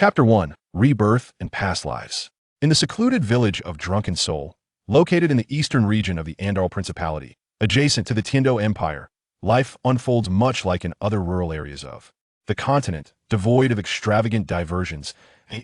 Chapter 1. Rebirth and Past Lives. In the secluded village of Drunken Soul, located in the eastern region of the Andal Principality, adjacent to the Tiendo Empire, life unfolds much like in other rural areas of the continent, devoid of extravagant diversions.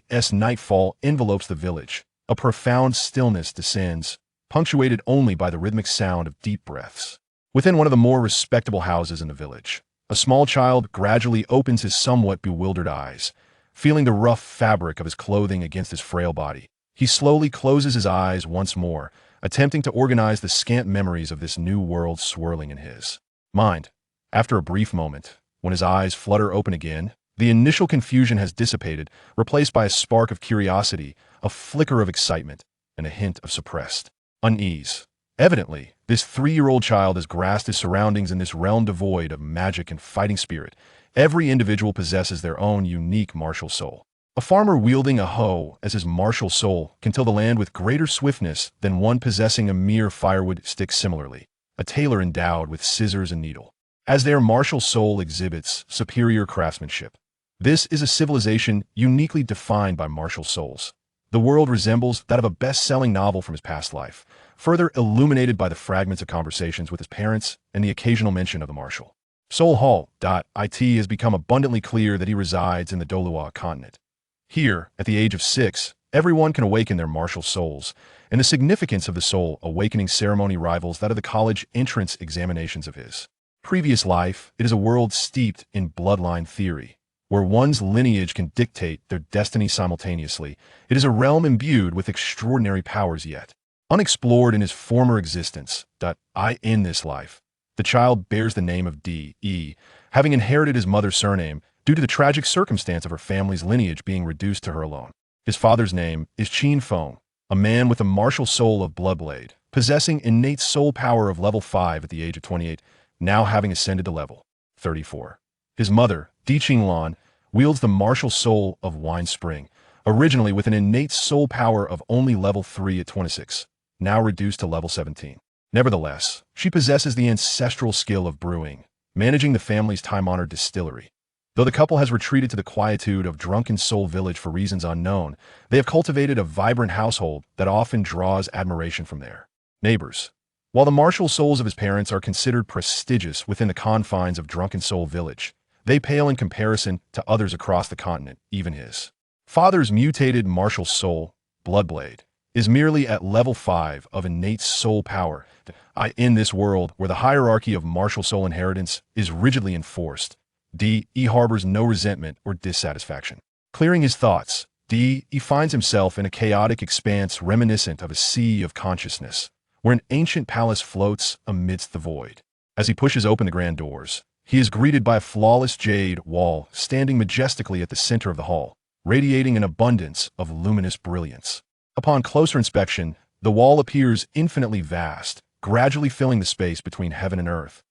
As nightfall envelopes the village, a profound stillness descends, punctuated only by the rhythmic sound of deep breaths. Within one of the more respectable houses in the village, a small child gradually opens his somewhat bewildered eyes. Feeling the rough fabric of his clothing against his frail body, he slowly closes his eyes once more, attempting to organize the scant memories of this new world swirling in his mind. After a brief moment, when his eyes flutter open again, the initial confusion has dissipated, replaced by a spark of curiosity, a flicker of excitement, and a hint of suppressed unease. Evidently, this 3-year-old child has grasped his surroundings in this realm devoid of magic and fighting spirit. Every individual possesses their own unique martial soul. A farmer wielding a hoe as his martial soul can till the land with greater swiftness than one possessing a mere firewood stick. Similarly, a tailor endowed with scissors and needle, as their martial soul exhibits superior craftsmanship. This is a civilization uniquely defined by martial souls. The world resembles that of a best-selling novel from his past life, further illuminated by the fragments of conversations with his parents and the occasional mention of the martial soul heart.I has become abundantly clear that he resides in the Douluo continent. Here, at the age of 6, everyone can awaken their martial souls, and the significance of the soul awakening ceremony rivals that of the college entrance examinations of his previous life. It is a world steeped in bloodline theory, where one's lineage can dictate their destiny simultaneously. It is a realm imbued with extraordinary powers yet unexplored in his former existence. In this life, the child bears the name of D.E., having inherited his mother's surname due to the tragic circumstance of her family's lineage being reduced to her alone. His father's name is Qin Feng, a man with a martial soul of Bloodblade, possessing innate soul power of level 5 at the age of 28, now having ascended to level 34. His mother, Di Qinglan, wields the martial soul of Wine Spring, originally with an innate soul power of only level 3 at 26, now reduced to level 17. Nevertheless, she possesses the ancestral skill of brewing, managing the family's time-honored distillery. Though the couple has retreated to the quietude of Drunken Soul Village for reasons unknown, they have cultivated a vibrant household that often draws admiration from their neighbors. While the martial souls of his parents are considered prestigious within the confines of Drunken Soul Village, they pale in comparison to others across the continent. Even his father's mutated martial soul, Bloodblade, is merely at level 5 of innate soul power. In this world where the hierarchy of martial soul inheritance is rigidly enforced, D.E. harbors no resentment or dissatisfaction. Clearing his thoughts, D.E. finds himself in a chaotic expanse reminiscent of a sea of consciousness, where an ancient palace floats amidst the void. As he pushes open the grand doors, he is greeted by a flawless jade wall standing majestically at the center of the hall, radiating an abundance of luminous brilliance. Upon closer inspection, the wall appears infinitely vast, gradually filling the space between heaven and earth.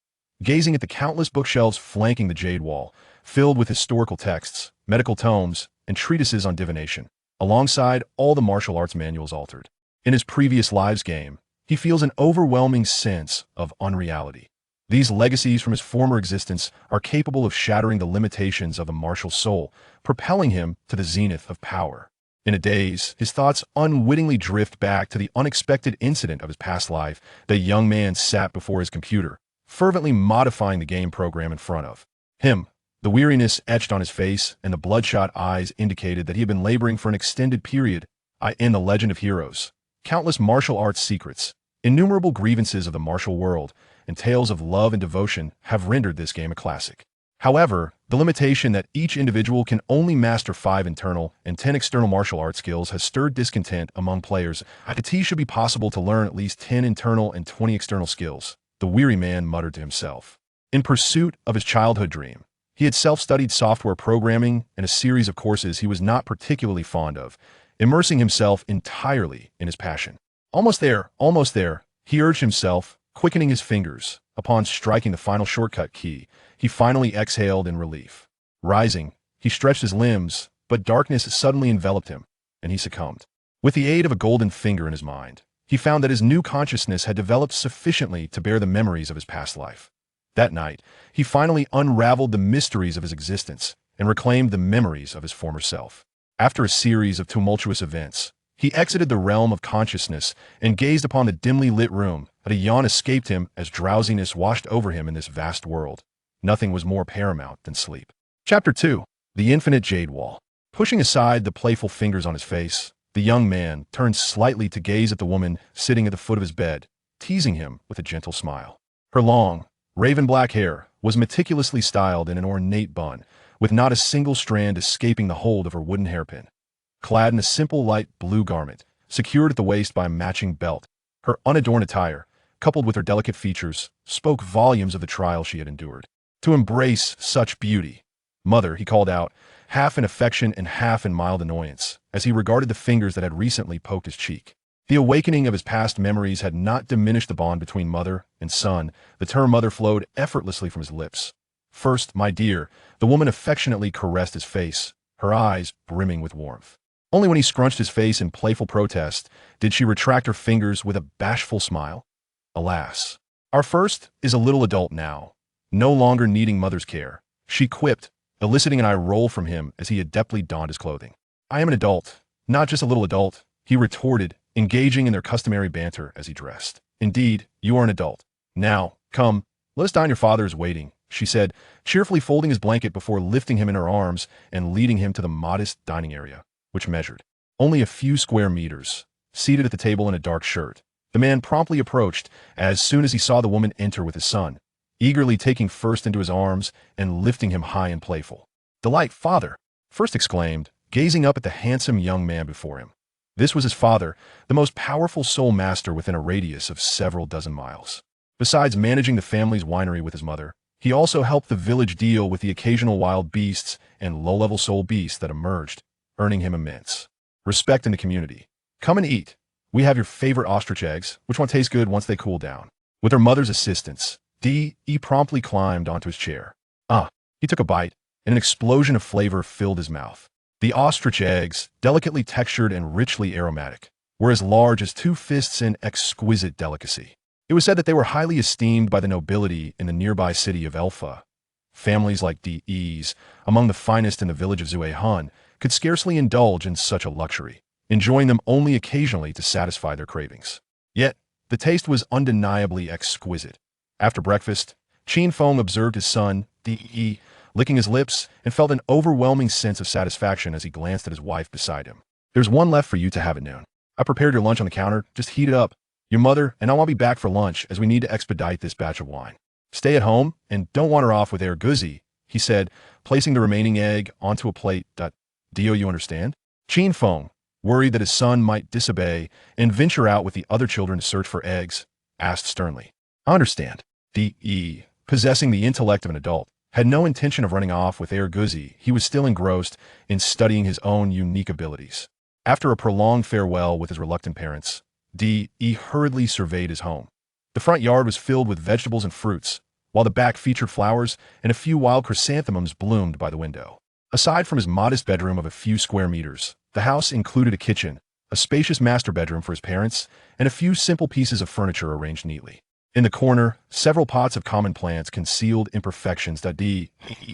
Gazing at the countless bookshelves flanking the jade wall, filled with historical texts, medical tomes, and treatises on divination, alongside all the martial arts manuals altered in his previous lives game, he feels an overwhelming sense of unreality. These legacies from his former existence are capable of shattering the limitations of the martial soul, propelling him to the zenith of power. In a daze, his thoughts unwittingly drift back to the unexpected incident of his past life. The young man sat before his computer, fervently modifying the game program in front of him. The weariness etched on his face and the bloodshot eyes indicated that he had been laboring for an extended period. In the Legend of Heroes, countless martial arts secrets, innumerable grievances of the martial world, and tales of love and devotion have rendered this game a classic. However, the limitation that each individual can only master 5 internal and 10 external martial arts skills has stirred discontent among players. It should be possible to learn at least 10 internal and 20 external skills, the weary man muttered to himself. In pursuit of his childhood dream, he had self-studied software programming and a series of courses he was not particularly fond of, immersing himself entirely in his passion. Almost there, he urged himself, quickening his fingers. Upon striking the final shortcut key, he finally exhaled in relief. Rising, he stretched his limbs, but darkness suddenly enveloped him, and he succumbed. With the aid of a golden finger in his mind, he found that his new consciousness had developed sufficiently to bear the memories of his past life. That night, he finally unraveled the mysteries of his existence and reclaimed the memories of his former self. After a series of tumultuous events, he exited the realm of consciousness and gazed upon the dimly lit room, but a yawn escaped him as drowsiness washed over him in this vast world. Nothing was more paramount than sleep. Chapter 2. The Infinite Jade Wall. Pushing aside the playful fingers on his face, the young man turned slightly to gaze at the woman sitting at the foot of his bed, teasing him with a gentle smile. Her long, raven-black hair was meticulously styled in an ornate bun, with not a single strand escaping the hold of her wooden hairpin. Clad in a simple light blue garment, secured at the waist by a matching belt, her unadorned attire, coupled with her delicate features, spoke volumes of the trial she had endured. To embrace such beauty, "Mother," he called out, half in affection and half in mild annoyance, as he regarded the fingers that had recently poked his cheek. The awakening of his past memories had not diminished the bond between mother and son. The term mother flowed effortlessly from his lips. "First, my dear," the woman affectionately caressed his face, her eyes brimming with warmth. Only when he scrunched his face in playful protest did she retract her fingers with a bashful smile. "Alas, our first is a little adult now, no longer needing mother's care," she quipped, eliciting an eye roll from him as he adeptly donned his clothing. "I am an adult, not just a little adult," he retorted, engaging in their customary banter as he dressed. "Indeed, you are an adult. Now, come, let us dine. Your father is waiting," she said, cheerfully folding his blanket before lifting him in her arms and leading him to the modest dining area, which measured only a few square meters. Seated at the table in a dark shirt, the man promptly approached as soon as he saw the woman enter with his son, eagerly taking first into his arms and lifting him high and playful. "Delight, father!" First exclaimed, gazing up at the handsome young man before him. This was his father, the most powerful soul master within a radius of several dozen miles. Besides managing the family's winery with his mother, he also helped the village deal with the occasional wild beasts and low-level soul beasts that emerged, earning him immense respect in the community. "Come and eat. We have your favorite ostrich eggs, which won't taste good once they cool down." With her mother's assistance, D.E. promptly climbed onto his chair. He took a bite, and an explosion of flavor filled his mouth. The ostrich eggs, delicately textured and richly aromatic, were as large as two fists in exquisite delicacy. It was said that they were highly esteemed by the nobility in the nearby city of Elfa. Families like D.E.'s, among the finest in the village of Zuehun, could scarcely indulge in such a luxury, enjoying them only occasionally to satisfy their cravings. Yet, the taste was undeniably exquisite. After breakfast, Qin Feng observed his son, D.E., licking his lips, and felt an overwhelming sense of satisfaction as he glanced at his wife beside him. "There's one left for you to have at noon. I prepared your lunch on the counter, just heat it up. Your mother and I will be back for lunch as we need to expedite this batch of wine. Stay at home and don't wander off with Erguzi," he said, placing the remaining egg onto a plate. "Dio, you understand?" Qin Feng, worried that his son might disobey and venture out with the other children to search for eggs, asked sternly. "I understand." D.E., possessing the intellect of an adult, had no intention of running off with Erguzi. He was still engrossed in studying his own unique abilities. After a prolonged farewell with his reluctant parents, D.E. hurriedly surveyed his home. The front yard was filled with vegetables and fruits, while the back featured flowers and a few wild chrysanthemums bloomed by the window. Aside from his modest bedroom of a few square meters, the house included a kitchen, a spacious master bedroom for his parents, and a few simple pieces of furniture arranged neatly. In the corner, several pots of common plants concealed imperfections that he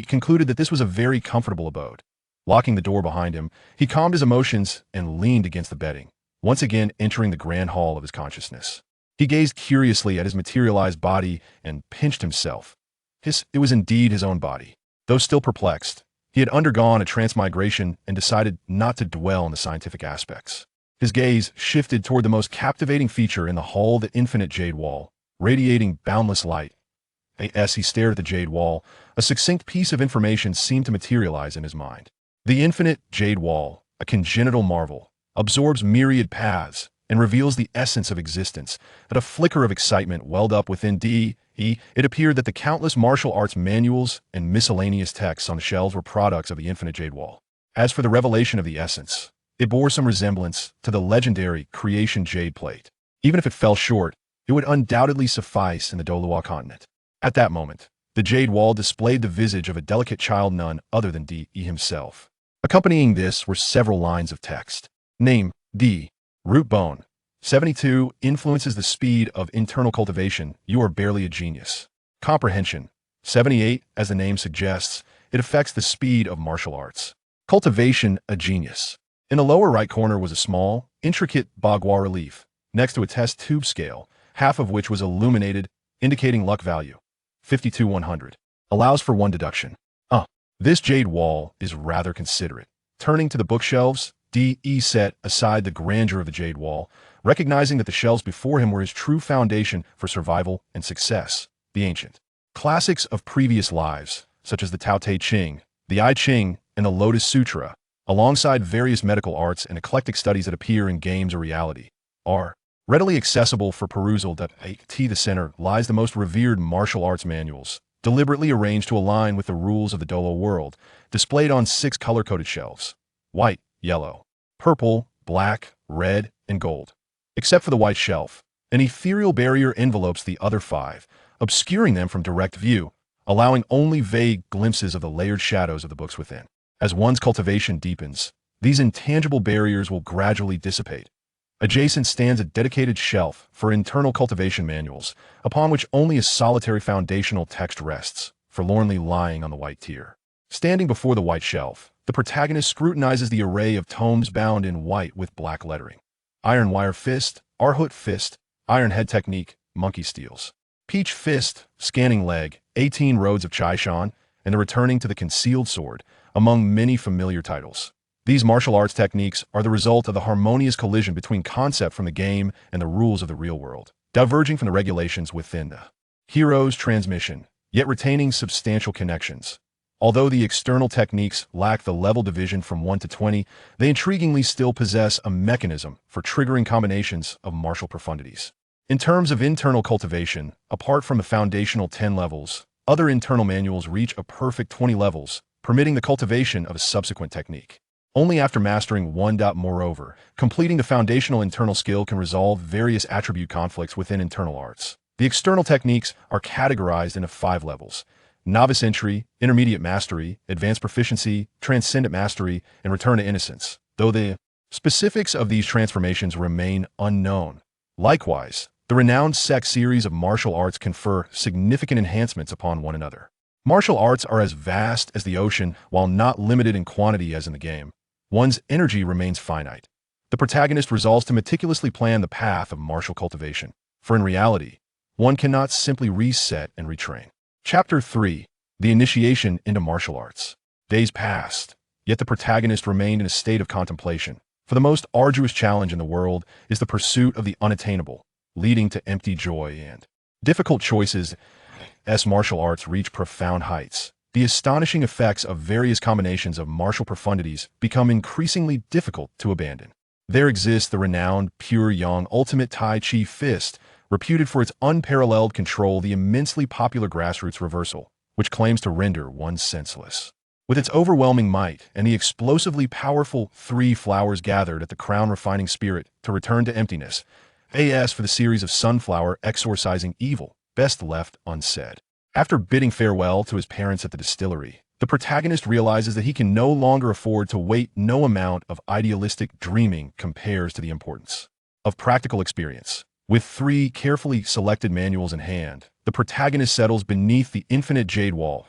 concluded that this was a very comfortable abode. Locking the door behind him, he calmed his emotions and leaned against the bedding, once again entering the grand hall of his consciousness. He gazed curiously at his materialized body and pinched himself. It was indeed his own body. Though still perplexed, he had undergone a transmigration and decided not to dwell on the scientific aspects. His gaze shifted toward the most captivating feature in the hall, the infinite jade wall, radiating boundless light. As he stared at the jade wall, a succinct piece of information seemed to materialize in his mind. The infinite jade wall, a congenital marvel, absorbs myriad paths and reveals the essence of existence. At a flicker of excitement welled up within D.E., it appeared that the countless martial arts manuals and miscellaneous texts on the shelves were products of the infinite jade wall. As for the revelation of the essence, it bore some resemblance to the legendary creation jade plate. Even if it fell short, it would undoubtedly suffice in the Douluo continent. At that moment, the jade wall displayed the visage of a delicate child, none other than D.E. himself. Accompanying this were several lines of text. Name, D. Root bone. 72 influences the speed of internal cultivation. You are barely a genius. Comprehension. 78, as the name suggests, it affects the speed of martial arts. Cultivation, a genius. In the lower right corner was a small, intricate bagua relief, next to a test tube scale, half of which was illuminated, indicating luck value. 52-100. Allows for one deduction. This jade wall is rather considerate. Turning to the bookshelves, D.E. set aside the grandeur of the jade wall, recognizing that the shelves before him were his true foundation for survival and success. The ancient classics of previous lives, such as the Tao Te Ching, the I Ching, and the Lotus Sutra, alongside various medical arts and eclectic studies that appear in games or reality, are readily accessible for perusal. At the center lies the most revered martial arts manuals, deliberately arranged to align with the rules of the Douluo world, displayed on 6 color-coded shelves: white, yellow, purple, black, red, and gold. Except for the white shelf, an ethereal barrier envelopes the other 5, obscuring them from direct view, allowing only vague glimpses of the layered shadows of the books within. As one's cultivation deepens, these intangible barriers will gradually dissipate. Adjacent stands a dedicated shelf for internal cultivation manuals, upon which only a solitary foundational text rests, forlornly lying on the white tier. Standing before the white shelf, the protagonist scrutinizes the array of tomes bound in white with black lettering. Iron Wire Fist, Arhut Fist, Iron Head Technique, Monkey Steals, Peach Fist, Scanning Leg, 18 Roads of Chaishan, and the Returning to the Concealed Sword, among many familiar titles. These martial arts techniques are the result of the harmonious collision between concept from the game and the rules of the real world, diverging from the regulations within the hero's transmission, yet retaining substantial connections. Although the external techniques lack the level division from 1 to 20, they intriguingly still possess a mechanism for triggering combinations of martial profundities. In terms of internal cultivation, apart from the foundational 10 levels, other internal manuals reach a perfect 20 levels, permitting the cultivation of a subsequent technique. Only after mastering one. Moreover, completing the foundational internal skill can resolve various attribute conflicts within internal arts. The external techniques are categorized into 5 levels: novice entry, intermediate mastery, advanced proficiency, transcendent mastery, and return to innocence, though the specifics of these transformations remain unknown. Likewise, the renowned Sec series of martial arts confer significant enhancements upon one another. Martial arts are as vast as the ocean, while not limited in quantity as in the game. One's energy remains finite. The protagonist resolves to meticulously plan the path of martial cultivation, for in reality, one cannot simply reset and retrain. Chapter 3. The Initiation into Martial Arts. Days passed, yet the protagonist remained in a state of contemplation, for the most arduous challenge in the world is the pursuit of the unattainable, leading to empty joy and difficult choices. As martial arts reach profound heights, the astonishing effects of various combinations of martial profundities become increasingly difficult to abandon. There exists the renowned Pure Yang Ultimate Tai Chi Fist, reputed for its unparalleled control, the immensely popular grassroots reversal, which claims to render one senseless. With its overwhelming might and the explosively powerful 3 flowers gathered at the crown refining spirit to return to emptiness, AS for the series of sunflower exorcising evil, best left unsaid. After bidding farewell to his parents at the distillery, the protagonist realizes that he can no longer afford to wait. No amount of idealistic dreaming compares to the importance of practical experience. With 3 carefully selected manuals in hand, the protagonist settles beneath the infinite jade wall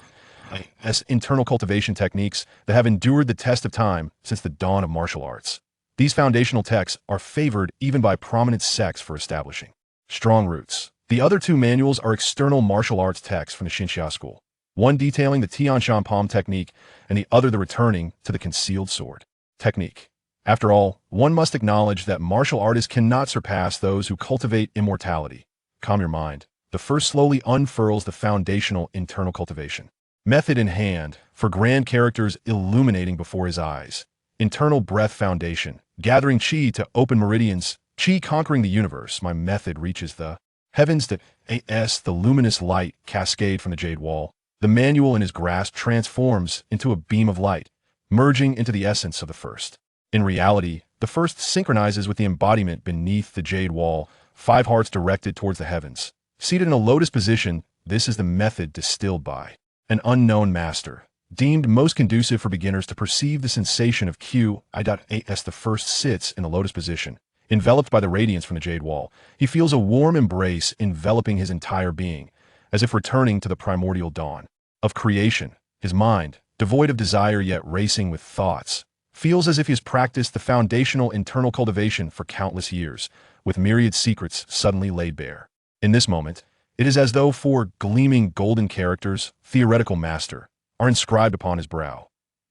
as internal cultivation techniques that have endured the test of time since the dawn of martial arts. These foundational texts are favored even by prominent sects for establishing strong roots. The other 2 manuals are external martial arts texts from the Xinxia school, one detailing the Tianshan Palm technique and the other the returning to the concealed sword technique. After all, one must acknowledge that martial artists cannot surpass those who cultivate immortality. Calm your mind. The first slowly unfurls the foundational internal cultivation method in hand, for grand characters illuminating before his eyes. Internal breath foundation, gathering chi to open meridians, chi conquering the universe. My method reaches the heavens. The luminous light cascade from the jade wall. The manual in his grasp transforms into a beam of light, merging into the essence of the first. In reality, the first synchronizes with the embodiment beneath the jade wall, 5 hearts directed towards the heavens. Seated in a lotus position, this is the method distilled by an unknown master, deemed most conducive for beginners to perceive the sensation of Qi.as the first sits in the lotus position. Enveloped by the radiance from the jade wall, he feels a warm embrace enveloping his entire being, as if returning to the primordial dawn of creation. His mind, devoid of desire yet racing with thoughts. Feels as if he has practiced the foundational internal cultivation for countless years, with myriad secrets suddenly laid bare. In this moment, it is as though four gleaming golden characters, theoretical master, are inscribed upon his brow.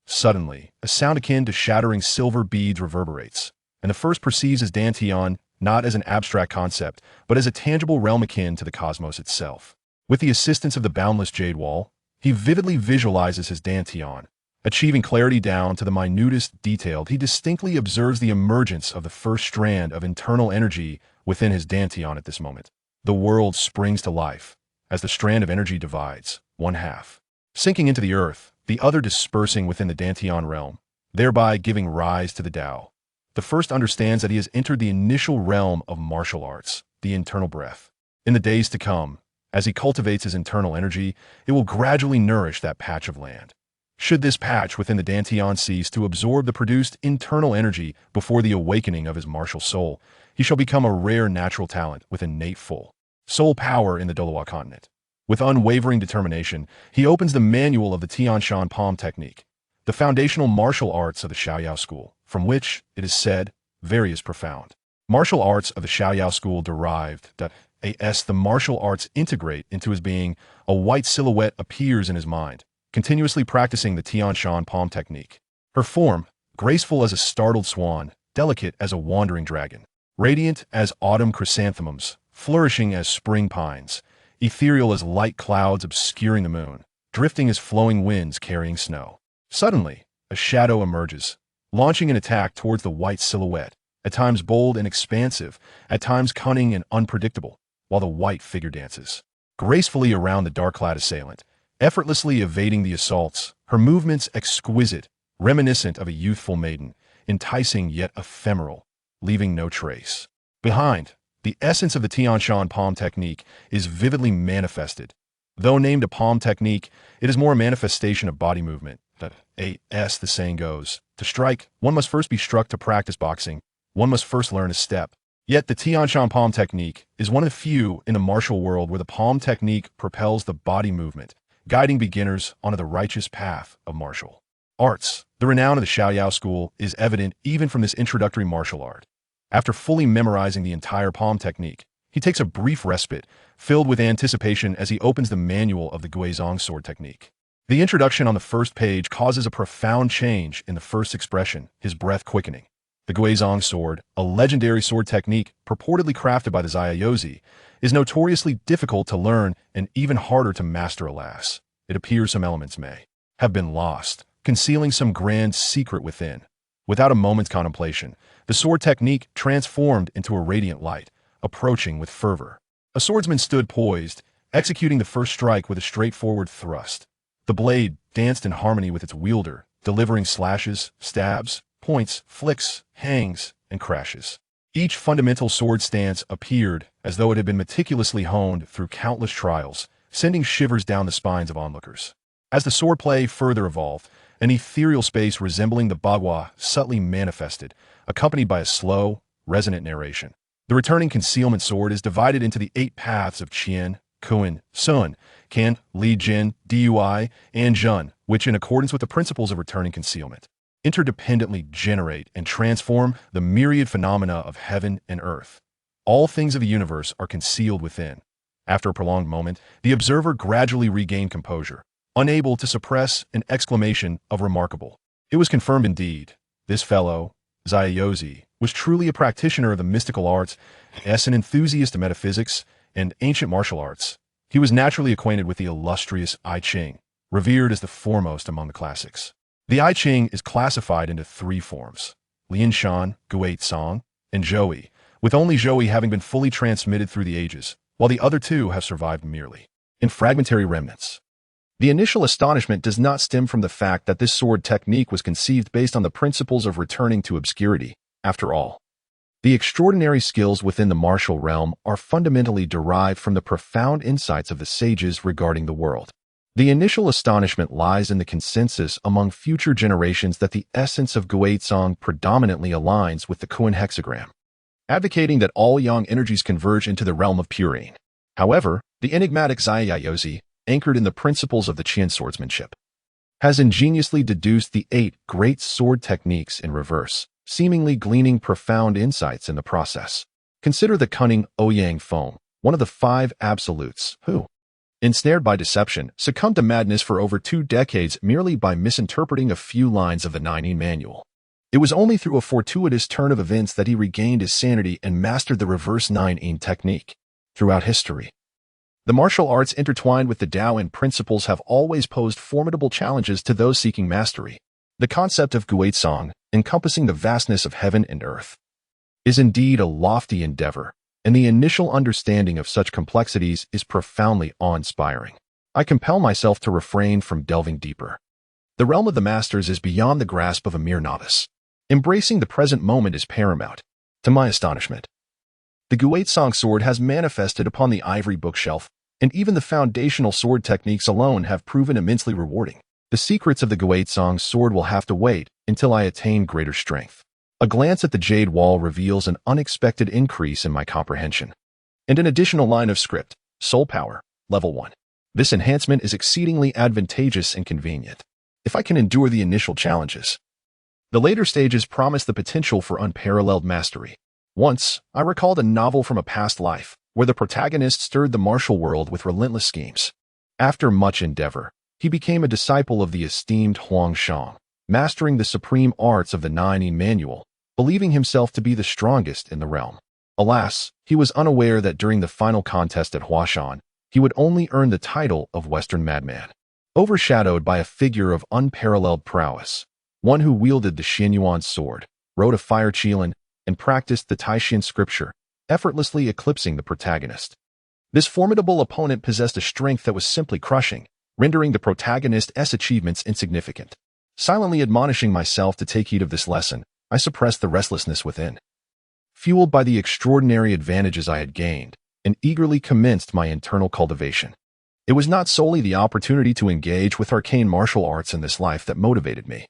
Suddenly, a sound akin to shattering silver beads reverberates, and the first perceives his dantian not as an abstract concept, but as a tangible realm akin to the cosmos itself. With the assistance of the boundless jade wall, he vividly visualizes his dantian. Achieving clarity down to the minutest detail, he distinctly observes the emergence of the first strand of internal energy within his dantian at this moment. The world springs to life as the strand of energy divides, one half sinking into the earth, the other dispersing within the dantian realm, thereby giving rise to the Tao. The first understands that he has entered the initial realm of martial arts, the internal breath. In the days to come, as he cultivates his internal energy, it will gradually nourish that patch of land. Should this patch within the dantian cease to absorb the produced internal energy before the awakening of his martial soul, he shall become a rare natural talent with innate full soul power in the Douluo continent. With unwavering determination, he opens the manual of the Tianshan palm technique, the foundational martial arts of the Shaoyao school, from which, it is said, various profound martial arts of the Shaoyao school derived as the martial arts integrate into his being, a white silhouette appears in his mind, continuously practicing the Tianshan palm technique. Her form, graceful as a startled swan, delicate as a wandering dragon, radiant as autumn chrysanthemums, flourishing as spring pines, ethereal as light clouds obscuring the moon, drifting as flowing winds carrying snow. Suddenly, a shadow emerges, launching an attack towards the white silhouette, at times bold and expansive, at times cunning and unpredictable, while the white figure dances gracefully around the dark-clad assailant, effortlessly evading the assaults, her movements exquisite, reminiscent of a youthful maiden, enticing yet ephemeral, leaving no trace. Behind, the essence of the Tianshan palm technique is vividly manifested. Though named a palm technique, it is more a manifestation of body movement. As the saying goes, to strike, one must first be struck. To practice boxing, one must first learn a step. Yet the Tianshan palm technique is one of the few in the martial world where the palm technique propels the body movement, guiding beginners onto the righteous path of martial arts. The renown of the Shaoyao school is evident even from this introductory martial art. After fully memorizing the entire palm technique, he takes a brief respite, filled with anticipation as he opens the manual of the Guizhong sword technique. The introduction on the first page causes a profound change in the first expression, his breath quickening. The Guizhong sword, a legendary sword technique purportedly crafted by the Zaiyozi, is notoriously difficult to learn and even harder to master. Alas, it appears some elements may have been lost, concealing some grand secret within. Without a moment's contemplation, the sword technique transformed into a radiant light, approaching with fervor. A swordsman stood poised, executing the first strike with a straightforward thrust. The blade danced in harmony with its wielder, delivering slashes, stabs, points, flicks, hangs, and crashes. Each fundamental sword stance appeared as though it had been meticulously honed through countless trials, sending shivers down the spines of onlookers. As the swordplay further evolved, an ethereal space resembling the bagua subtly manifested, accompanied by a slow, resonant narration. The returning concealment sword is divided into the 8 paths of Qian, Kun, Sun, Kan, Li Jin, Dui, and Jun, which, in accordance with the principles of returning concealment, interdependently generate and transform the myriad phenomena of heaven and earth. All things of the universe are concealed within. After a prolonged moment, the observer gradually regained composure, unable to suppress an exclamation of remarkable. It was confirmed indeed. This fellow, Zaiyozi, was truly a practitioner of the mystical arts, as an enthusiast of metaphysics and ancient martial arts. He was naturally acquainted with the illustrious I Ching, revered as the foremost among the classics. The I Ching is classified into 3 forms: Lianshan, Guate Song, and Zhouyi, with only Zhouyi having been fully transmitted through the ages, while the other 2 have survived merely in fragmentary remnants. The initial astonishment does not stem from the fact that this sword technique was conceived based on the principles of returning to obscurity. After all, the extraordinary skills within the martial realm are fundamentally derived from the profound insights of the sages regarding the world. The initial astonishment lies in the consensus among future generations that the essence of Guizhong predominantly aligns with the Kun hexagram, advocating that all yang energies converge into the realm of purine. However, the enigmatic Zaiyozi, anchored in the principles of the Qian swordsmanship, has ingeniously deduced the 8 great sword techniques in reverse, seemingly gleaning profound insights in the process. Consider the cunning Ouyang Feng, one of the 5 absolutes, who, ensnared by deception, succumbed to madness for over 2 decades merely by misinterpreting a few lines of the 9 manual. It was only through a fortuitous turn of events that he regained his sanity and mastered the reverse 9 technique. Throughout history, the martial arts intertwined with the Taoist principles have always posed formidable challenges to those seeking mastery. The concept of guizhong, encompassing the vastness of heaven and earth, is indeed a lofty endeavor, and the initial understanding of such complexities is profoundly awe-inspiring. I compel myself to refrain from delving deeper. The realm of the masters is beyond the grasp of a mere novice. Embracing the present moment is paramount. To my astonishment, the guizhong sword has manifested upon the ivory bookshelf, and even the foundational sword techniques alone have proven immensely rewarding. The secrets of the guizhong sword will have to wait until I attain greater strength. A glance at the jade wall reveals an unexpected increase in my comprehension. And an additional line of script, Soul Power, Level 1. This enhancement is exceedingly advantageous and convenient, if I can endure the initial challenges. The later stages promise the potential for unparalleled mastery. Once, I recalled a novel from a past life, where the protagonist stirred the martial world with relentless schemes. After much endeavor, he became a disciple of the esteemed Huang Shang, mastering the supreme arts of the 9 manual, believing himself to be the strongest in the realm. Alas, he was unaware that during the final contest at Huashan, he would only earn the title of Western Madman. Overshadowed by a figure of unparalleled prowess, one who wielded the Xianyuan sword, rode a fire qilin, and practiced the Taishan scripture, effortlessly eclipsing the protagonist. This formidable opponent possessed a strength that was simply crushing, rendering the protagonist's achievements insignificant. Silently admonishing myself to take heed of this lesson, I suppressed the restlessness within. Fueled by the extraordinary advantages I had gained, and eagerly commenced my internal cultivation. It was not solely the opportunity to engage with arcane martial arts in this life that motivated me,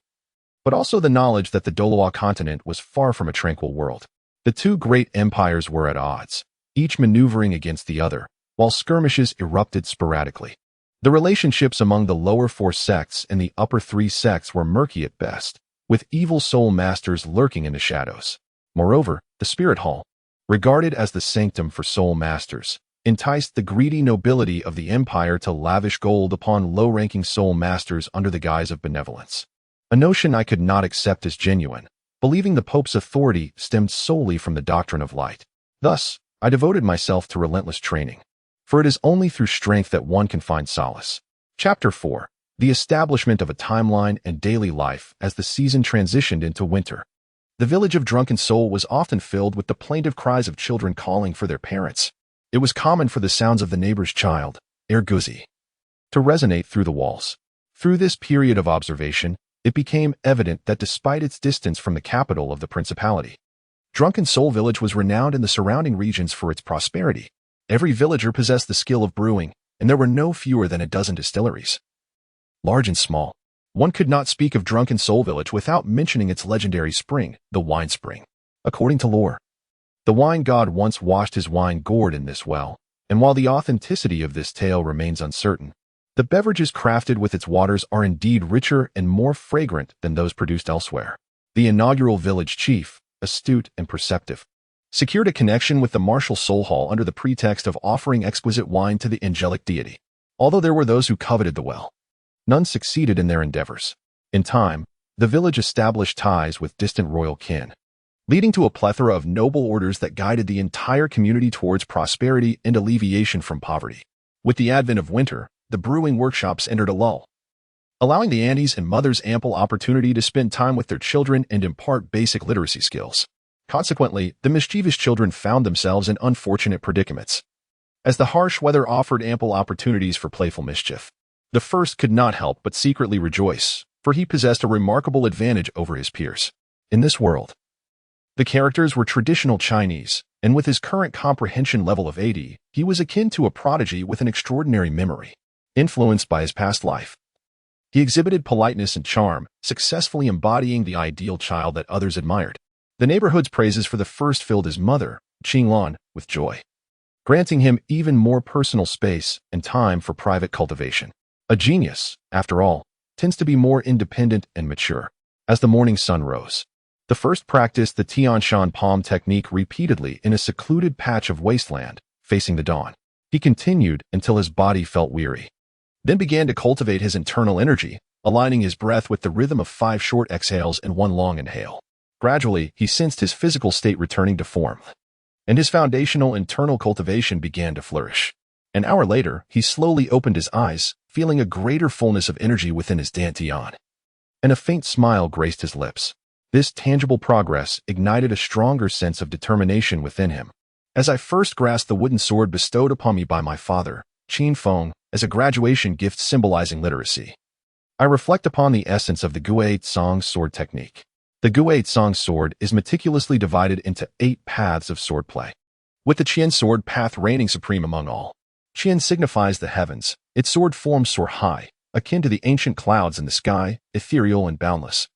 but also the knowledge that the Douluo continent was far from a tranquil world. The 2 great empires were at odds, each maneuvering against the other, while skirmishes erupted sporadically. The relationships among the lower 4 sects and the upper 3 sects were murky at best, with evil soul masters lurking in the shadows. Moreover, the Spirit Hall, regarded as the sanctum for soul masters, enticed the greedy nobility of the empire to lavish gold upon low-ranking soul masters under the guise of benevolence. A notion I could not accept as genuine, believing the Pope's authority stemmed solely from the doctrine of light. Thus, I devoted myself to relentless training, for it is only through strength that one can find solace. Chapter 4. The establishment of a timeline and daily life as the season transitioned into winter. The village of Drunken Soul was often filled with the plaintive cries of children calling for their parents. It was common for the sounds of the neighbor's child, Erguzi, to resonate through the walls. Through this period of observation, it became evident that despite its distance from the capital of the principality, Drunken Soul Village was renowned in the surrounding regions for its prosperity. Every villager possessed the skill of brewing, and there were no fewer than a dozen distilleries, large and small. One could not speak of Drunken Soul Village without mentioning its legendary spring, the Wine Spring. According to lore, the wine god once washed his wine gourd in this well, and while the authenticity of this tale remains uncertain, the beverages crafted with its waters are indeed richer and more fragrant than those produced elsewhere. The inaugural village chief, astute and perceptive, secured a connection with the martial soul hall under the pretext of offering exquisite wine to the angelic deity. Although there were those who coveted the well, none succeeded in their endeavors. In time, the village established ties with distant royal kin, leading to a plethora of noble orders that guided the entire community towards prosperity and alleviation from poverty. With the advent of winter, the brewing workshops entered a lull, allowing the aunties and mothers ample opportunity to spend time with their children and impart basic literacy skills. Consequently, the mischievous children found themselves in unfortunate predicaments, as the harsh weather offered ample opportunities for playful mischief. The first could not help but secretly rejoice, for he possessed a remarkable advantage over his peers. In this world, the characters were traditional Chinese, and with his current comprehension level of 80, he was akin to a prodigy with an extraordinary memory. Influenced by his past life, he exhibited politeness and charm, successfully embodying the ideal child that others admired. The neighborhood's praises for the first filled his mother, Qinglan, with joy, granting him even more personal space and time for private cultivation. A genius, after all, tends to be more independent and mature. As the morning sun rose, the first practiced the Tianshan palm technique repeatedly in a secluded patch of wasteland, facing the dawn. He continued until his body felt weary, then began to cultivate his internal energy, aligning his breath with the rhythm of 5 short exhales and 1 long inhale. Gradually, he sensed his physical state returning to form, and his foundational internal cultivation began to flourish. An hour later, he slowly opened his eyes, feeling a greater fullness of energy within his dantian, and a faint smile graced his lips. This tangible progress ignited a stronger sense of determination within him. As I first grasped the wooden sword bestowed upon me by my father, Qin Feng, as a graduation gift symbolizing literacy, I reflect upon the essence of the Gui Tsang sword technique. The Gui Tsang sword is meticulously divided into 8 paths of swordplay, with the Qian sword path reigning supreme among all. Qian signifies the heavens. Its sword forms soar high, akin to the ancient clouds in the sky, ethereal and boundless,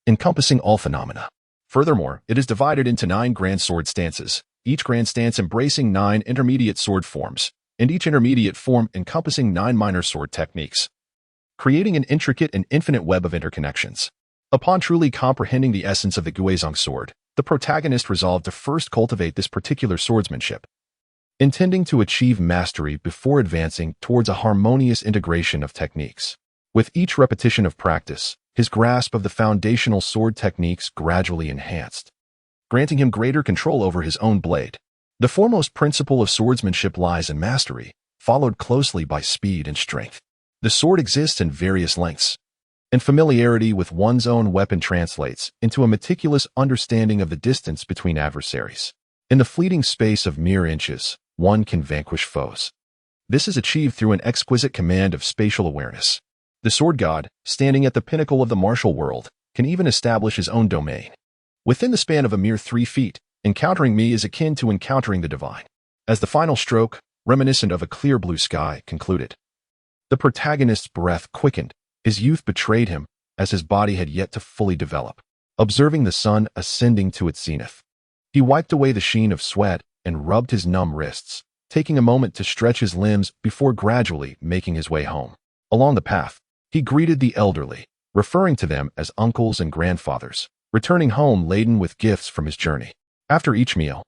encompassing all phenomena. Furthermore, it is divided into 9 grand sword stances, each grand stance embracing 9 intermediate sword forms, and each intermediate form encompassing 9 minor sword techniques, creating an intricate and infinite web of interconnections. Upon truly comprehending the essence of the Guizhong sword, the protagonist resolved to first cultivate this particular swordsmanship, intending to achieve mastery before advancing towards a harmonious integration of techniques. With each repetition of practice, his grasp of the foundational sword techniques gradually enhanced, granting him greater control over his own blade. The foremost principle of swordsmanship lies in mastery, followed closely by speed and strength. The sword exists in various lengths, and familiarity with one's own weapon translates into a meticulous understanding of the distance between adversaries. In the fleeting space of mere inches, one can vanquish foes. This is achieved through an exquisite command of spatial awareness. The sword god, standing at the pinnacle of the martial world, can even establish his own domain. Within the span of a mere 3 feet, encountering me is akin to encountering the divine. As the final stroke, reminiscent of a clear blue sky, concluded, the protagonist's breath quickened. His youth betrayed him, as his body had yet to fully develop. Observing the sun ascending to its zenith, he wiped away the sheen of sweat and rubbed his numb wrists, taking a moment to stretch his limbs before gradually making his way home. Along the path, he greeted the elderly, referring to them as uncles and grandfathers, returning home laden with gifts from his journey. After each meal,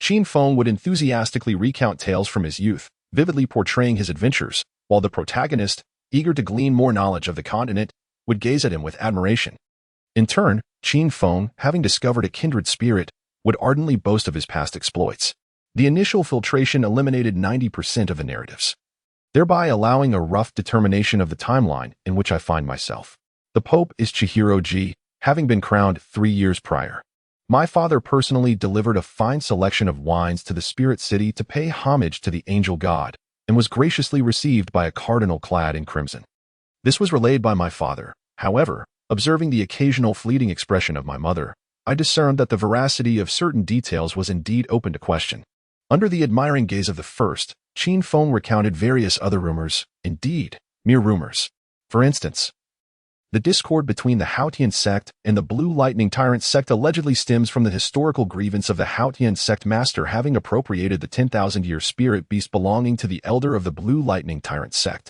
Qin Feng would enthusiastically recount tales from his youth, vividly portraying his adventures, while the protagonist, eager to glean more knowledge of the continent, would gaze at him with admiration. In turn, Qin Feng, having discovered a kindred spirit, would ardently boast of his past exploits. The initial filtration eliminated 90% of the narratives, thereby allowing a rough determination of the timeline in which I find myself. The Pope is Chihiro Ji, having been crowned 3 years prior. My father personally delivered a fine selection of wines to the spirit city to pay homage to the angel god, and was graciously received by a cardinal clad in crimson. This was relayed by my father. However, observing the occasional fleeting expression of my mother, I discerned that the veracity of certain details was indeed open to question. Under the admiring gaze of the first, Qin Feng recounted various other rumors, indeed, mere rumors. For instance, the discord between the Haotian sect and the Blue Lightning Tyrant sect allegedly stems from the historical grievance of the Haotian sect master having appropriated the 10,000-year spirit beast belonging to the elder of the Blue Lightning Tyrant sect.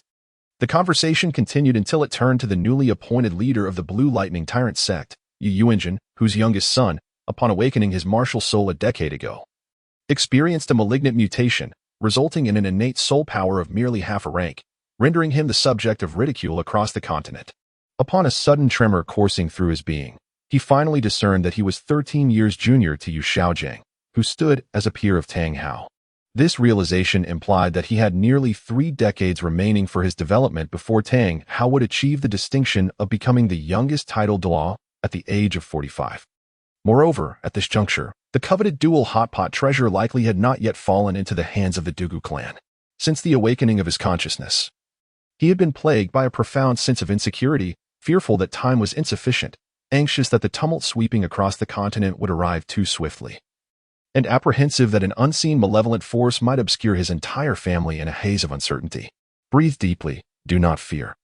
The conversation continued until it turned to the newly appointed leader of the Blue Lightning Tyrant sect, Yu Yuanjin, whose youngest son, upon awakening his martial soul a decade ago, experienced a malignant mutation, resulting in an innate soul power of merely half a rank, rendering him the subject of ridicule across the continent. Upon a sudden tremor coursing through his being, he finally discerned that he was 13 years junior to Yu Shaojiang, who stood as a peer of Tang Hao. This realization implied that he had nearly 3 decades remaining for his development before Tang Hao would achieve the distinction of becoming the youngest titled Douluo at the age of 45. Moreover, at this juncture, the coveted dual hot pot treasure likely had not yet fallen into the hands of the Dugu clan. Since the awakening of his consciousness, he had been plagued by a profound sense of insecurity, fearful that time was insufficient, anxious that the tumult sweeping across the continent would arrive too swiftly, and apprehensive that an unseen malevolent force might obscure his entire family in a haze of uncertainty. Breathe deeply, do not fear,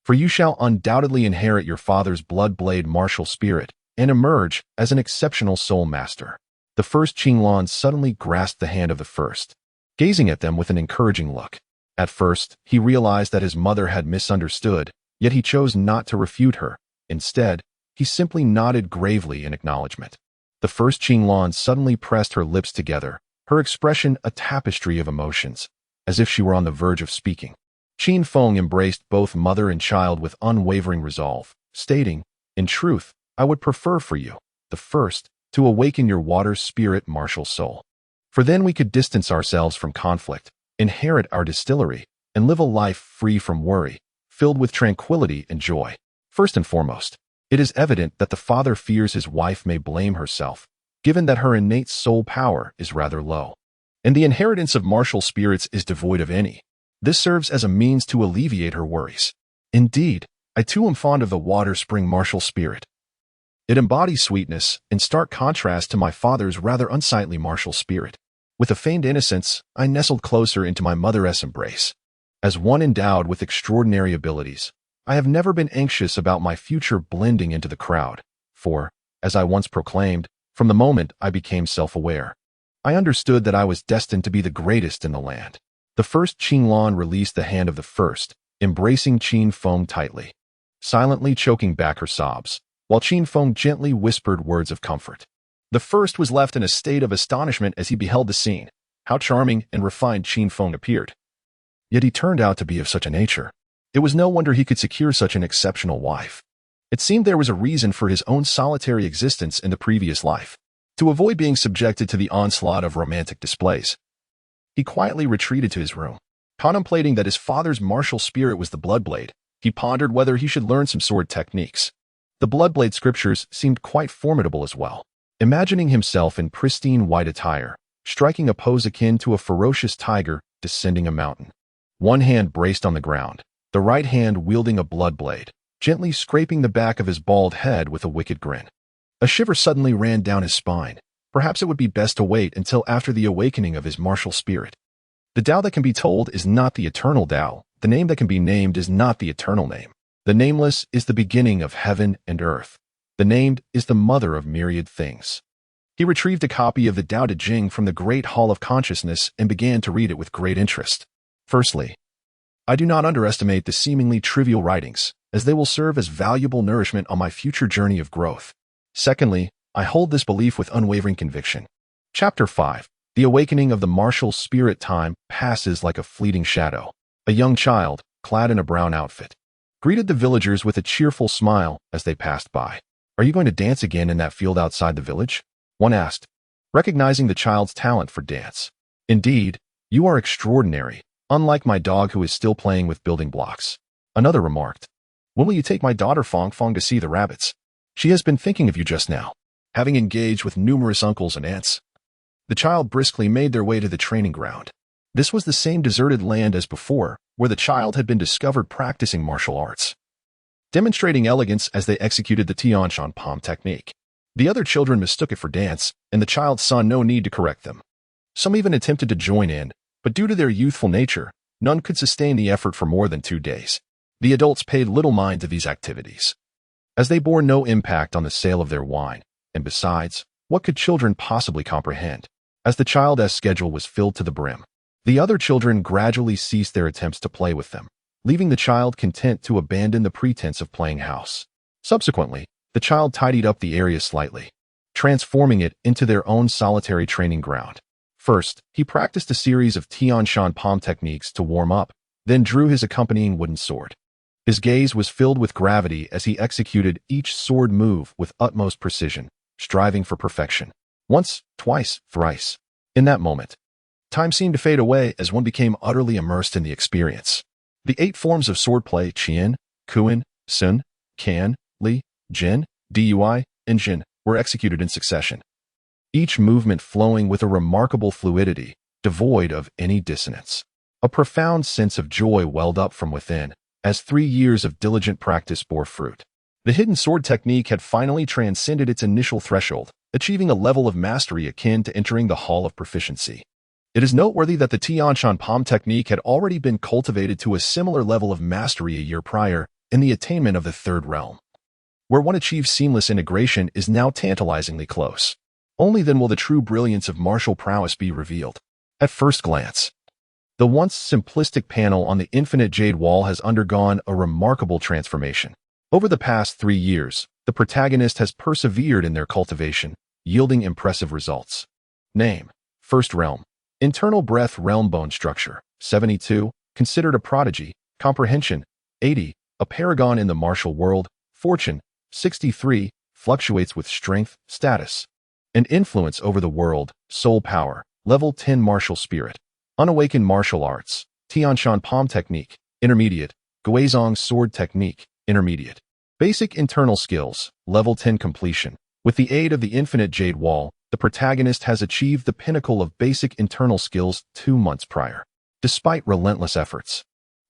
for you shall undoubtedly inherit your father's blood-blade martial spirit and emerge as an exceptional soul master. The first Qinglan suddenly grasped the hand of the first, gazing at them with an encouraging look. At first, he realized that his mother had misunderstood, Yet he chose not to refute her. Instead, he simply nodded gravely in acknowledgement. The first Qinglan suddenly pressed her lips together, her expression a tapestry of emotions, as if she were on the verge of speaking. Qin Feng embraced both mother and child with unwavering resolve, stating, "In truth, I would prefer for you, the first, to awaken your water spirit martial soul. For then we could distance ourselves from conflict, inherit our distillery, and live a life free from worry, filled with tranquility and joy. First and foremost, it is evident that the father fears his wife may blame herself, given that her innate soul power is rather low, and the inheritance of martial spirits is devoid of any. This serves as a means to alleviate her worries. Indeed, I too am fond of the water spring martial spirit. It embodies sweetness, in stark contrast to my father's rather unsightly martial spirit. With a feigned innocence, I nestled closer into my mother's embrace. As one endowed with extraordinary abilities, I have never been anxious about my future blending into the crowd, for, as I once proclaimed, from the moment I became self-aware, I understood that I was destined to be the greatest in the land. The first Qinglan released the hand of the first, embracing Qin Feng tightly, silently choking back her sobs, while Qin Feng gently whispered words of comfort. The first was left in a state of astonishment as he beheld the scene. How charming and refined Qin Feng appeared. Yet he turned out to be of such a nature. It was no wonder he could secure such an exceptional wife. It seemed there was a reason for his own solitary existence in the previous life, to avoid being subjected to the onslaught of romantic displays. He quietly retreated to his room. Contemplating that his father's martial spirit was the bloodblade, he pondered whether he should learn some sword techniques. The bloodblade scriptures seemed quite formidable as well. Imagining himself in pristine white attire, striking a pose akin to a ferocious tiger descending a mountain. One hand braced on the ground, the right hand wielding a bloodblade, gently scraping the back of his bald head with a wicked grin. A shiver suddenly ran down his spine. Perhaps it would be best to wait until after the awakening of his martial spirit. The Tao that can be told is not the eternal Tao. The name that can be named is not the eternal name. The nameless is the beginning of heaven and earth. The named is the mother of myriad things. He retrieved a copy of the Tao Te Ching from the Great Hall of Consciousness and began to read it with great interest. Firstly, I do not underestimate the seemingly trivial writings, as they will serve as valuable nourishment on my future journey of growth. Secondly, I hold this belief with unwavering conviction. Chapter 5. The awakening of the martial spirit. Time passes like a fleeting shadow. A young child, clad in a brown outfit, greeted the villagers with a cheerful smile as they passed by. Are you going to dance again in that field outside the village? One asked, recognizing the child's talent for dance. Indeed, you are extraordinary, unlike my dog who is still playing with building blocks. Another remarked, when will you take my daughter Fong Fong to see the rabbits? She has been thinking of you just now, having engaged with numerous uncles and aunts. The child briskly made their way to the training ground. This was the same deserted land as before, where the child had been discovered practicing martial arts, demonstrating elegance as they executed the Tianshan palm technique. The other children mistook it for dance, and the child saw no need to correct them. Some even attempted to join in, but due to their youthful nature, none could sustain the effort for more than 2 days. The adults paid little mind to these activities, as they bore no impact on the sale of their wine, and besides, what could children possibly comprehend, as the child's schedule was filled to the brim. The other children gradually ceased their attempts to play with them, leaving the child content to abandon the pretense of playing house. Subsequently, the child tidied up the area slightly, transforming it into their own solitary training ground. First, he practiced a series of Tianshan palm techniques to warm up, then drew his accompanying wooden sword. His gaze was filled with gravity as he executed each sword move with utmost precision, striving for perfection. Once, twice, thrice. In that moment, time seemed to fade away as one became utterly immersed in the experience. The 8 forms of swordplay, Qian, Kuan, Sun, Kan, Li, Jin, Dui, and Jin, were executed in succession, each movement flowing with a remarkable fluidity, devoid of any dissonance. A profound sense of joy welled up from within, as 3 years of diligent practice bore fruit. The hidden sword technique had finally transcended its initial threshold, achieving a level of mastery akin to entering the Hall of Proficiency. It is noteworthy that the Tianshan palm technique had already been cultivated to a similar level of mastery a year prior in the attainment of the 3rd realm. Where one achieves seamless integration is now tantalizingly close. Only then will the true brilliance of martial prowess be revealed. At first glance, The once simplistic panel on the infinite jade wall has undergone a remarkable transformation. Over the past 3 years, the protagonist has persevered in their cultivation, yielding impressive results. Name: First Realm. Internal breath realm bone structure, 72, considered a prodigy. Comprehension, 80, a paragon in the martial world. Fortune, 63, fluctuates with strength, status, and influence over the world. Soul power, level 10 martial spirit. Unawakened martial arts, Tianshan palm technique, intermediate. Guizhong sword technique, intermediate. Basic internal skills, level 10 completion. With the aid of the infinite jade wall, the protagonist has achieved the pinnacle of basic internal skills 2 months prior. Despite relentless efforts,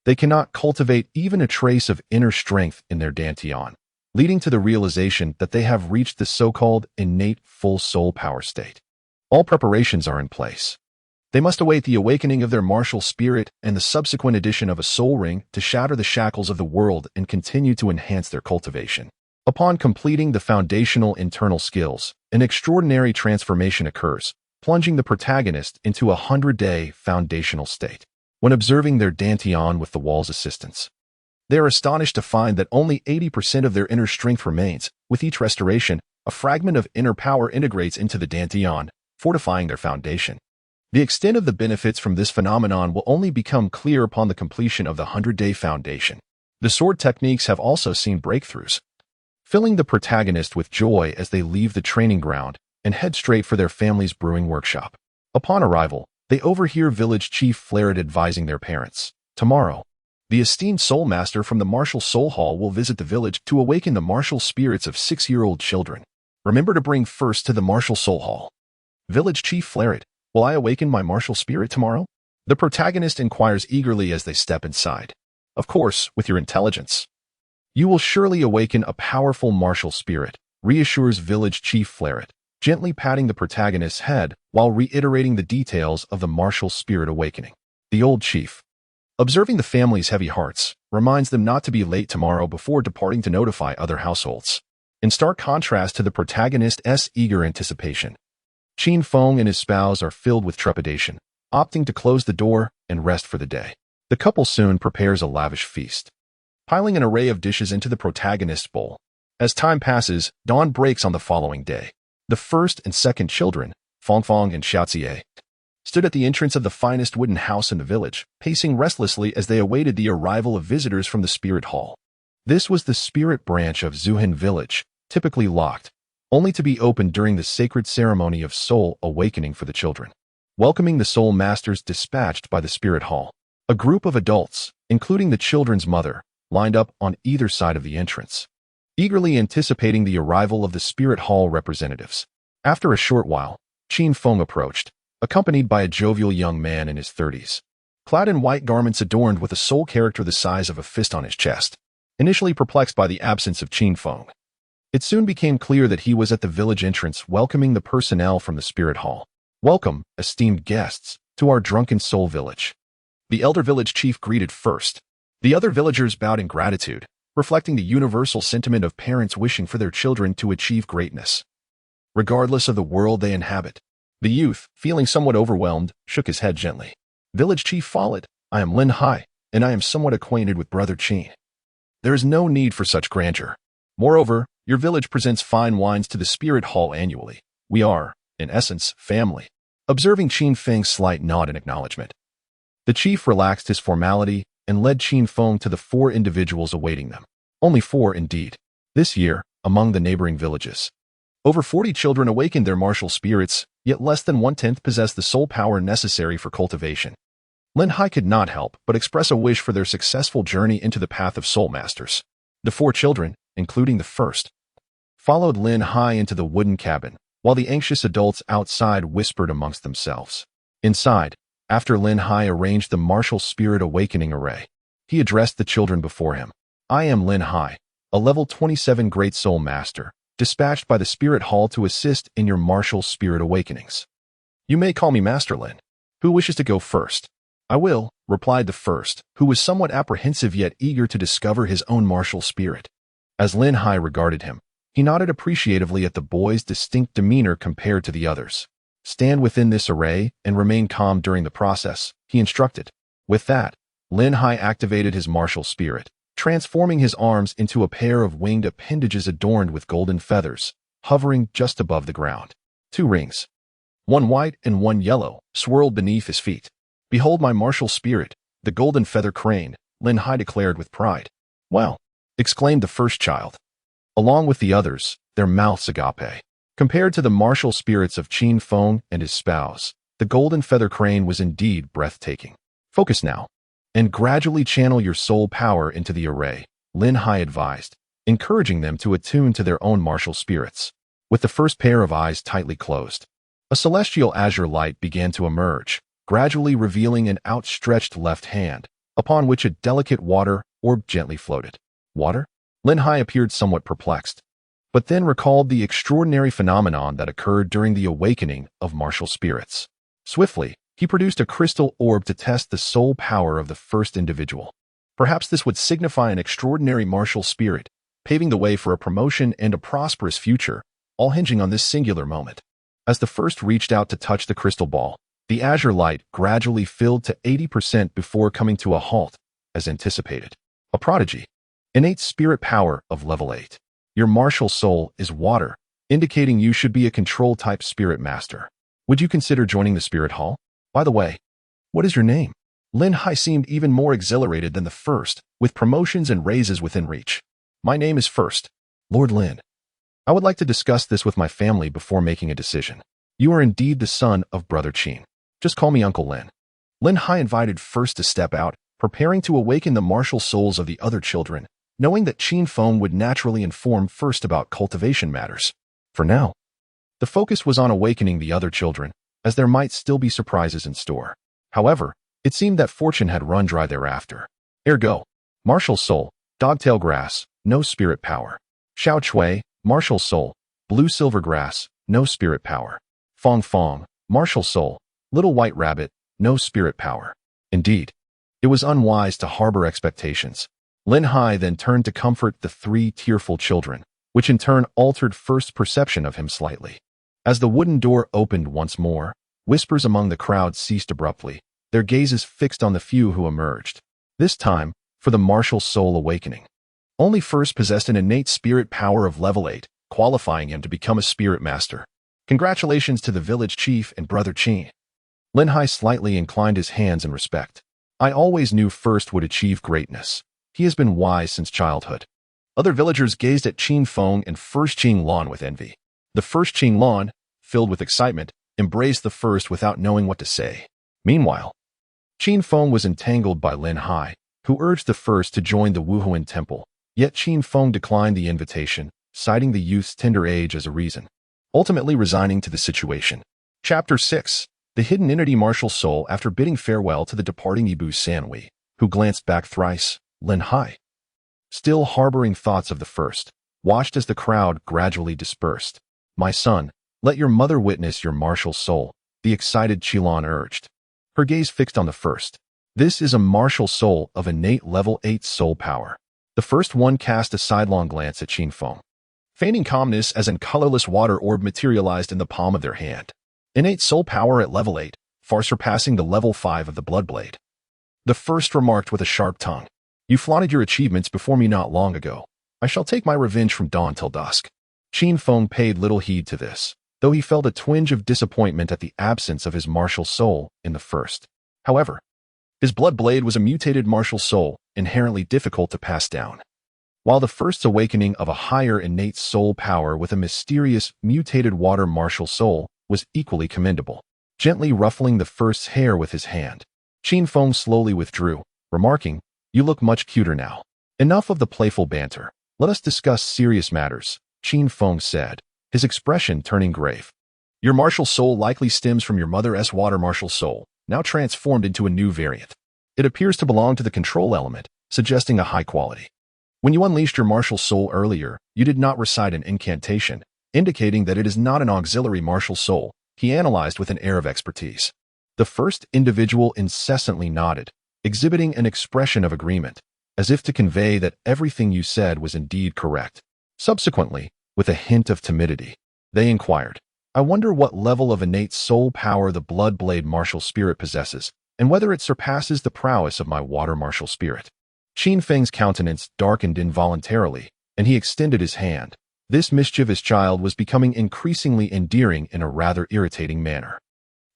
they cannot cultivate even a trace of inner strength in their dantian, leading to the realization that they have reached the so-called innate full soul power state. All preparations are in place. They must await the awakening of their martial spirit and the subsequent addition of a soul ring to shatter the shackles of the world and continue to enhance their cultivation. Upon completing the foundational internal skills, an extraordinary transformation occurs, plunging the protagonist into a 100-day foundational state. When observing their dantian with the wall's assistance, they are astonished to find that only 80% of their inner strength remains. With each restoration, a fragment of inner power integrates into the dantian, fortifying their foundation. The extent of the benefits from this phenomenon will only become clear upon the completion of the 100-day foundation. The sword techniques have also seen breakthroughs, filling the protagonist with joy as they leave the training ground and head straight for their family's brewing workshop. Upon arrival, they overhear village chief Flared advising their parents, "Tomorrow, the esteemed soul master from the martial soul hall will visit the village to awaken the martial spirits of 6-year-old children. Remember to bring first to the martial soul hall." Village chief Flared, "Will I awaken my martial spirit tomorrow?" The protagonist inquires eagerly as they step inside. "Of course, with your intelligence. You will surely awaken a powerful martial spirit," reassures village chief Flared, gently patting the protagonist's head while reiterating the details of the martial spirit awakening. The old chief, observing the family's heavy hearts, reminds them not to be late tomorrow before departing to notify other households. In stark contrast to the protagonist's eager anticipation, Qin Feng and his spouse are filled with trepidation, opting to close the door and rest for the day. The couple soon prepares a lavish feast, piling an array of dishes into the protagonist's bowl. As time passes, dawn breaks on the following day. The first and second children, Fongfong and Xiaozie, stood at the entrance of the finest wooden house in the village, pacing restlessly as they awaited the arrival of visitors from the spirit hall. This was the spirit branch of Zuhin village, typically locked, only to be opened during the sacred ceremony of soul awakening for the children. Welcoming the soul masters dispatched by the spirit hall, a group of adults, including the children's mother, lined up on either side of the entrance, eagerly anticipating the arrival of the spirit hall representatives. After a short while, Qin Feng approached, accompanied by a jovial young man in his 30s, clad in white garments adorned with a soul character the size of a fist on his chest. Initially perplexed by the absence of Qin Feng, it soon became clear that he was at the village entrance welcoming the personnel from the spirit hall. "Welcome, esteemed guests, to our drunken soul village," the elder village chief greeted first. The other villagers bowed in gratitude, reflecting the universal sentiment of parents wishing for their children to achieve greatness, regardless of the world they inhabit. The youth, feeling somewhat overwhelmed, shook his head gently. Village chief followed, "I am Lin Hai, and I am somewhat acquainted with Brother Qin. There is no need for such grandeur. Moreover, your village presents fine wines to the spirit hall annually. We are, in essence, family." Observing Qin Feng's slight nod in acknowledgement, the chief relaxed his formality and led Qin Feng to the 4 individuals awaiting them. Only 4 indeed. This year, among the neighboring villages, over 40 children awakened their martial spirits, yet less than 1/10 possessed the soul power necessary for cultivation. Lin Hai could not help but express a wish for their successful journey into the path of soul masters. The 4 children, including the first, followed Lin Hai into the wooden cabin, while the anxious adults outside whispered amongst themselves. Inside, after Lin Hai arranged the martial spirit awakening array, he addressed the children before him. "I am Lin Hai, a level 27 great soul master, dispatched by the spirit hall to assist in your martial spirit awakenings. You may call me Master Lin. Who wishes to go first?" "I will," replied the first, who was somewhat apprehensive yet eager to discover his own martial spirit. As Lin Hai regarded him, he nodded appreciatively at the boy's distinct demeanor compared to the others. Stand within this array and remain calm during the process, he instructed. With that, Lin Hai activated his martial spirit, transforming his arms into a pair of winged appendages adorned with golden feathers, hovering just above the ground. 2 rings, one white and one yellow, swirled beneath his feet. Behold my martial spirit, the golden feather crane, Lin Hai declared with pride. Well, exclaimed the first child. Along with the others, their mouths agape. Compared to the martial spirits of Qin Feng and his spouse, the golden feather crane was indeed breathtaking. Focus now, and gradually channel your soul power into the array, Lin Hai advised, encouraging them to attune to their own martial spirits. With the first pair of eyes tightly closed, a celestial azure light began to emerge, gradually revealing an outstretched left hand, upon which a delicate water orb gently floated. Water? Lin Hai appeared somewhat perplexed, but then recalled the extraordinary phenomenon that occurred during the awakening of martial spirits. Swiftly, he produced a crystal orb to test the soul power of the first individual. Perhaps this would signify an extraordinary martial spirit, paving the way for a promotion and a prosperous future, all hinging on this singular moment. As the first reached out to touch the crystal ball, the azure light gradually filled to 80% before coming to a halt, as anticipated. A prodigy. Innate spirit power of level 8. Your martial soul is water, indicating you should be a control-type spirit master. Would you consider joining the spirit hall? By the way, what is your name? Lin Hai seemed even more exhilarated than the first, with promotions and raises within reach. My name is First, Lord Lin. I would like to discuss this with my family before making a decision. You are indeed the son of Brother Qin. Just call me Uncle Lin. Lin Hai invited First to step out, preparing to awaken the martial souls of the other children, knowing that Qin Feng would naturally inform First about cultivation matters. For now, the focus was on awakening the other children, as there might still be surprises in store. However, it seemed that fortune had run dry thereafter. Ergo, martial soul, dogtail grass, no spirit power. Xiao Chui, martial soul, blue silver grass, no spirit power. Fong Fong, martial soul, little white rabbit, no spirit power. Indeed, it was unwise to harbor expectations. Lin Hai then turned to comfort the 3 tearful children, which in turn altered First's perception of him slightly. As the wooden door opened once more, whispers among the crowd ceased abruptly, their gazes fixed on the few who emerged. This time, for the martial soul awakening. Only First possessed an innate spirit power of level 8, qualifying him to become a spirit master. Congratulations to the village chief and Brother Qin. Lin Hai slightly inclined his hands in respect. I always knew First would achieve greatness. He has been wise since childhood. Other villagers gazed at Qin Feng and First Qing Lan with envy. The first Qing Lan, filled with excitement, embraced the first without knowing what to say. Meanwhile, Qin Feng was entangled by Lin Hai, who urged the first to join the Wuhuan temple, yet Qin Feng declined the invitation, citing the youth's tender age as a reason, ultimately resigning to the situation. Chapter 6. The Hidden Entity Martial Soul. After bidding farewell to the departing Ibu Sanwei, who glanced back thrice, Lin Hai, still harboring thoughts of the first, watched as the crowd gradually dispersed. My son, let your mother witness your martial soul, the excited Qilan urged, her gaze fixed on the first. This is a martial soul of innate level 8 soul power. The first one cast a sidelong glance at Qin Feng, feigning calmness as an colorless water orb materialized in the palm of their hand. Innate soul power at level 8, far surpassing the level 5 of the Bloodblade. The first remarked with a sharp tongue. You flaunted your achievements before me not long ago. I shall take my revenge from dawn till dusk. Qin Feng paid little heed to this, though he felt a twinge of disappointment at the absence of his martial soul in the first. However, his Bloodblade was a mutated martial soul, inherently difficult to pass down. While the first's awakening of a higher innate soul power with a mysterious, mutated water martial soul was equally commendable. Gently ruffling the first's hair with his hand, Qin Feng slowly withdrew, remarking, You look much cuter now. Enough of the playful banter. Let us discuss serious matters, Qin Feng said, his expression turning grave. Your martial soul likely stems from your mother's water martial soul, now transformed into a new variant. It appears to belong to the control element, suggesting a high quality. When you unleashed your martial soul earlier, you did not recite an incantation, indicating that it is not an auxiliary martial soul, he analyzed with an air of expertise. The first individual incessantly nodded, exhibiting an expression of agreement, as if to convey that everything you said was indeed correct. Subsequently, with a hint of timidity, they inquired, I wonder what level of innate soul power the blood blade martial spirit possesses, and whether it surpasses the prowess of my water martial spirit. Qin Feng's countenance darkened involuntarily, and he extended his hand. This mischievous child was becoming increasingly endearing in a rather irritating manner.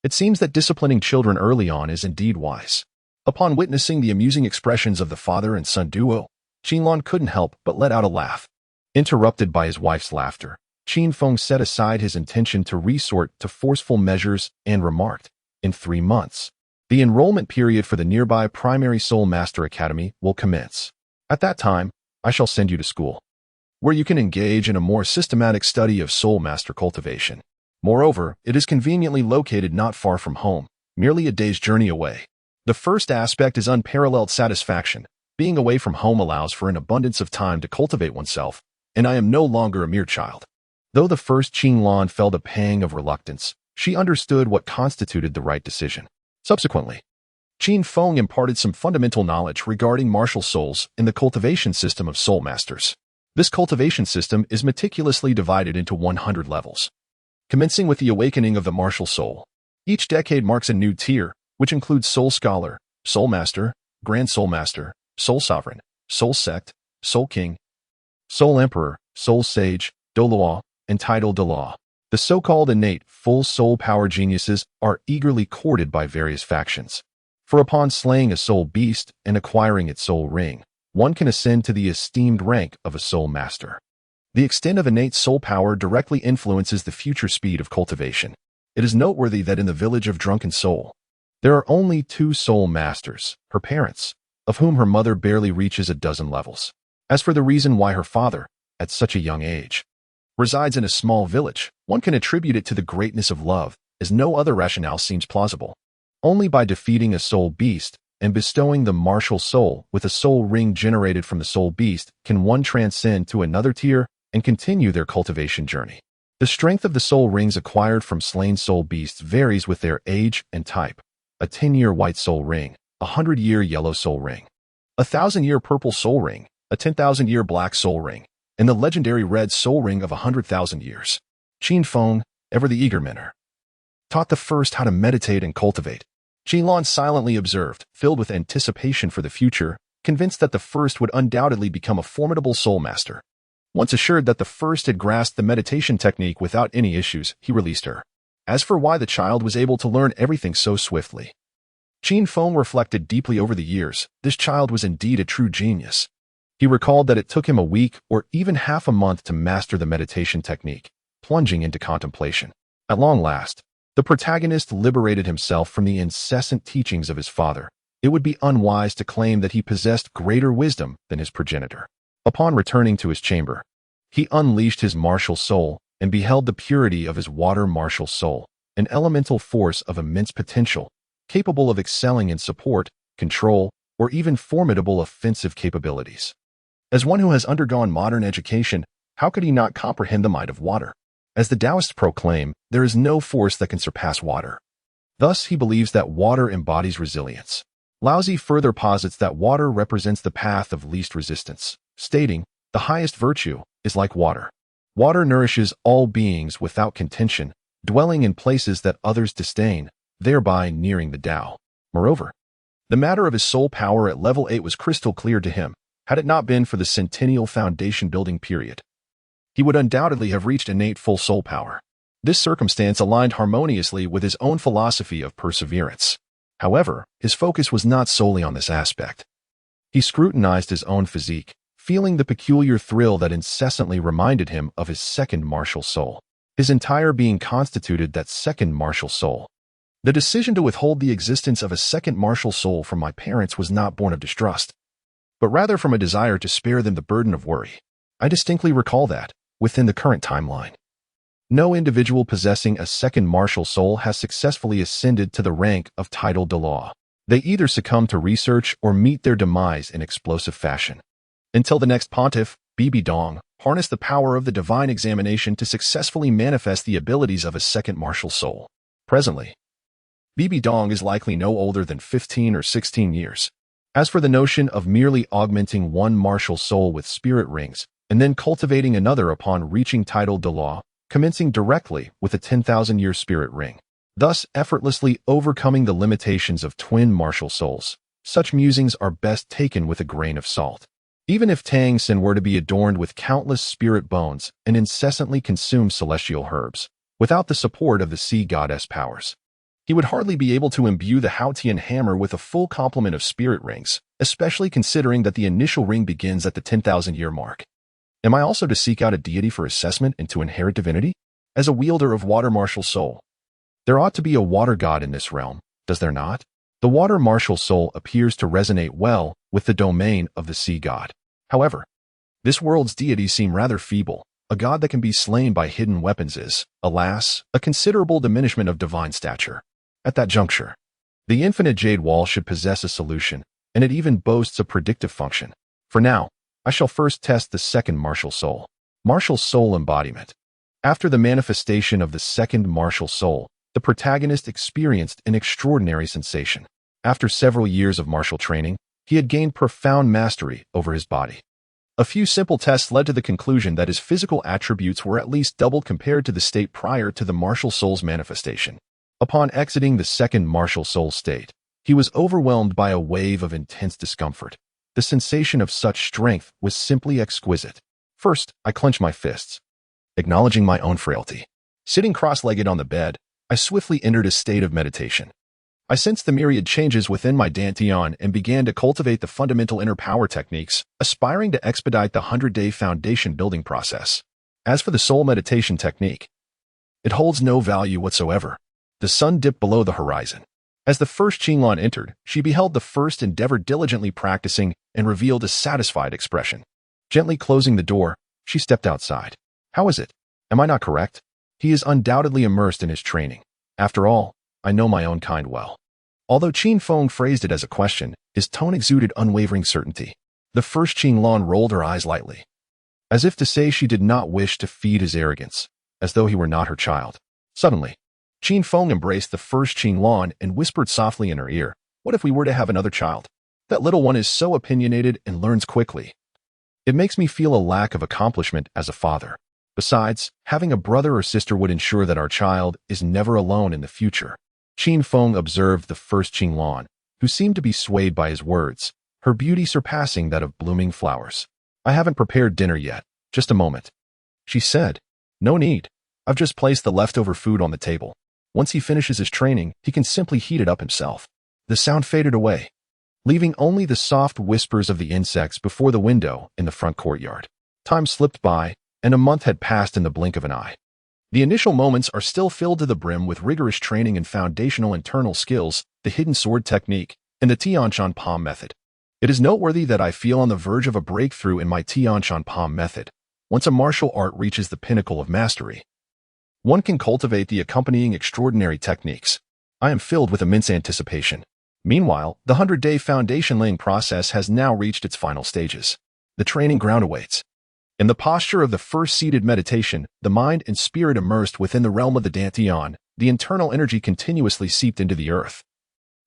It seems that disciplining children early on is indeed wise. Upon witnessing the amusing expressions of the father and son duo, Qinlan couldn't help but let out a laugh. Interrupted by his wife's laughter, Qin Feng set aside his intention to resort to forceful measures and remarked, "In 3 months, the enrollment period for the nearby Primary Soul Master Academy will commence. At that time, I shall send you to school, where you can engage in a more systematic study of Soul Master cultivation. Moreover, it is conveniently located not far from home, merely a day's journey away. The first aspect is unparalleled satisfaction. Being away from home allows for an abundance of time to cultivate oneself, and I am no longer a mere child." Though the first Qinlan felt a pang of reluctance, she understood what constituted the right decision. Subsequently, Qin Feng imparted some fundamental knowledge regarding martial souls in the cultivation system of soul masters. This cultivation system is meticulously divided into 100 levels. Commencing with the awakening of the martial soul, each decade marks a new tier, which includes Soul Scholar, Soul Master, Grand Soul Master, Soul Sovereign, Soul Sect, Soul King, Soul Emperor, Soul Sage, Douluo, and Title Douluo. The so-called innate, full soul power geniuses are eagerly courted by various factions. For upon slaying a soul beast and acquiring its soul ring, one can ascend to the esteemed rank of a soul master. The extent of innate soul power directly influences the future speed of cultivation. It is noteworthy that in the village of Drunken Soul, there are only 2 soul masters, her parents, of whom her mother barely reaches a dozen levels. As for the reason why her father, at such a young age, resides in a small village, one can attribute it to the greatness of love, as no other rationale seems plausible. Only by defeating a soul beast and bestowing the martial soul with a soul ring generated from the soul beast can one transcend to another tier and continue their cultivation journey. The strength of the soul rings acquired from slain soul beasts varies with their age and type. A 10-year white soul ring, a 100-year yellow soul ring, a 1,000-year purple soul ring, a 10,000-year black soul ring, and the legendary red soul ring of 100,000 years. Qin Feng, ever the eager manner, taught the first how to meditate and cultivate. Qinlan silently observed, filled with anticipation for the future, convinced that the first would undoubtedly become a formidable soul master. Once assured that the first had grasped the meditation technique without any issues, he released her. As for why the child was able to learn everything so swiftly, Qin Feng reflected deeply over the years. This child was indeed a true genius. He recalled that it took him a week or even half a month to master the meditation technique, plunging into contemplation. At long last, the protagonist liberated himself from the incessant teachings of his father. It would be unwise to claim that he possessed greater wisdom than his progenitor. Upon returning to his chamber, he unleashed his martial soul and beheld the purity of his water martial soul, an elemental force of immense potential, capable of excelling in support, control, or even formidable offensive capabilities. As one who has undergone modern education, how could he not comprehend the might of water? As the Taoists proclaim, there is no force that can surpass water. Thus, he believes that water embodies resilience. Laozi further posits that water represents the path of least resistance, stating, "The highest virtue is like water. Water nourishes all beings without contention, dwelling in places that others disdain, thereby nearing the Tao." Moreover, the matter of his soul power at level 8 was crystal clear to him. Had it not been for the centennial foundation building period, he would undoubtedly have reached innate full soul power. This circumstance aligned harmoniously with his own philosophy of perseverance. However, his focus was not solely on this aspect. He scrutinized his own physique, feeling the peculiar thrill that incessantly reminded him of his second martial soul. His entire being constituted that second martial soul. The decision to withhold the existence of a second martial soul from my parents was not born of distrust, but rather from a desire to spare them the burden of worry. I distinctly recall that, within the current timeline, no individual possessing a second martial soul has successfully ascended to the rank of Title Douluo. They either succumb to research or meet their demise in explosive fashion. Until the next pontiff, Bibi Dong, harnessed the power of the divine examination to successfully manifest the abilities of a second martial soul. Presently, Bibi Dong is likely no older than 15 or 16 years. As for the notion of merely augmenting one martial soul with spirit rings, and then cultivating another upon reaching Title Douluo, commencing directly with a 10,000-year spirit ring, thus effortlessly overcoming the limitations of twin martial souls. Such musings are best taken with a grain of salt. Even if Tang Sen were to be adorned with countless spirit bones and incessantly consume celestial herbs, without the support of the sea goddess powers, he would hardly be able to imbue the Haotian hammer with a full complement of spirit rings, especially considering that the initial ring begins at the 10,000-year mark. Am I also to seek out a deity for assessment and to inherit divinity? As a wielder of water martial soul, there ought to be a water god in this realm, does there not? The water martial soul appears to resonate well with the domain of the sea god. However, this world's deities seem rather feeble. A god that can be slain by hidden weapons is, alas, a considerable diminishment of divine stature. At that juncture, the infinite jade wall should possess a solution, and it even boasts a predictive function. For now, I shall first test the second martial soul. Martial soul embodiment. After the manifestation of the second martial soul, the protagonist experienced an extraordinary sensation. After several years of martial training, he had gained profound mastery over his body. A few simple tests led to the conclusion that his physical attributes were at least doubled compared to the state prior to the martial soul's manifestation. Upon exiting the second martial soul state, he was overwhelmed by a wave of intense discomfort. The sensation of such strength was simply exquisite. First, I clenched my fists, acknowledging my own frailty. Sitting cross-legged on the bed, I swiftly entered a state of meditation. I sensed the myriad changes within my dantian and began to cultivate the fundamental inner power techniques, aspiring to expedite the 100-day foundation building process. As for the soul meditation technique, it holds no value whatsoever. The sun dipped below the horizon. As the first Qinglan entered, she beheld the first endeavor diligently practicing and revealed a satisfied expression. Gently closing the door, she stepped outside. How is it? Am I not correct? He is undoubtedly immersed in his training. After all, I know my own kind well. Although Qin Feng phrased it as a question, his tone exuded unwavering certainty. The first Qinglan rolled her eyes lightly, as if to say she did not wish to feed his arrogance, as though he were not her child. Suddenly, Qin Feng embraced the first Qinglan and whispered softly in her ear, "What if we were to have another child? That little one is so opinionated and learns quickly. It makes me feel a lack of accomplishment as a father. Besides, having a brother or sister would ensure that our child is never alone in the future." Qin Feng observed the first Qinglan, who seemed to be swayed by his words, her beauty surpassing that of blooming flowers. "I haven't prepared dinner yet. Just a moment," she said. "No need. I've just placed the leftover food on the table. Once he finishes his training, he can simply heat it up himself." The sound faded away, leaving only the soft whispers of the insects before the window in the front courtyard. Time slipped by, and a month had passed in the blink of an eye. The initial moments are still filled to the brim with rigorous training in foundational internal skills, the hidden sword technique, and the Tianshan palm method. It is noteworthy that I feel on the verge of a breakthrough in my Tianshan palm method. Once a martial art reaches the pinnacle of mastery, one can cultivate the accompanying extraordinary techniques. I am filled with immense anticipation. Meanwhile, the 100-day foundation laying process has now reached its final stages. The training ground awaits. In the posture of the first seated meditation, the mind and spirit immersed within the realm of the dantian, the internal energy continuously seeped into the earth,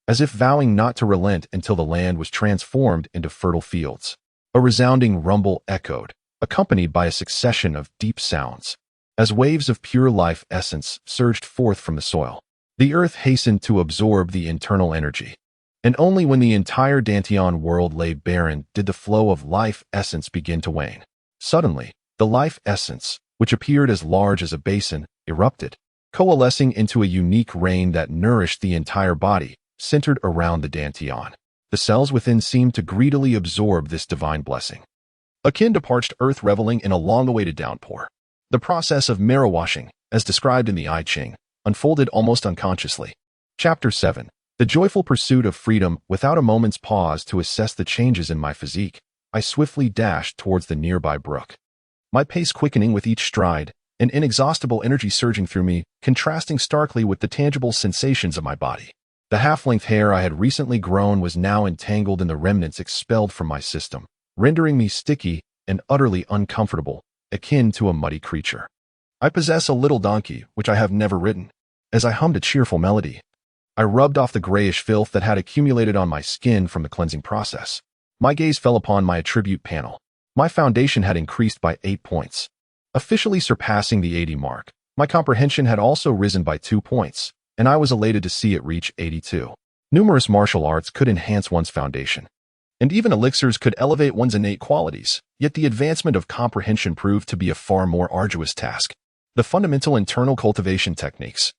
as if vowing not to relent until the land was transformed into fertile fields. A resounding rumble echoed, accompanied by a succession of deep sounds. As waves of pure life essence surged forth from the soil, the earth hastened to absorb the internal energy. And only when the entire dantian world lay barren did the flow of life essence begin to wane. Suddenly, the life essence, which appeared as large as a basin, erupted, coalescing into a unique rain that nourished the entire body, centered around the dantian. The cells within seemed to greedily absorb this divine blessing, akin to parched earth reveling in a long-awaited downpour. The process of mirror washing, as described in the I Ching, unfolded almost unconsciously. Chapter 7. The joyful pursuit of freedom. Without a moment's pause to assess the changes in my physique, I swiftly dashed towards the nearby brook. My pace quickening with each stride, an inexhaustible energy surging through me, contrasting starkly with the tangible sensations of my body. The half-length hair I had recently grown was now entangled in the remnants expelled from my system, rendering me sticky and utterly uncomfortable, akin to a muddy creature. I possess a little donkey, which I have never ridden. As I hummed a cheerful melody, I rubbed off the grayish filth that had accumulated on my skin from the cleansing process. My gaze fell upon my attribute panel. My foundation had increased by 8 points. Officially surpassing the 80 mark, my comprehension had also risen by 2 points, and I was elated to see it reach 82. Numerous martial arts could enhance one's foundation, and even elixirs could elevate one's innate qualities, yet the advancement of comprehension proved to be a far more arduous task. The fundamental internal cultivation techniques,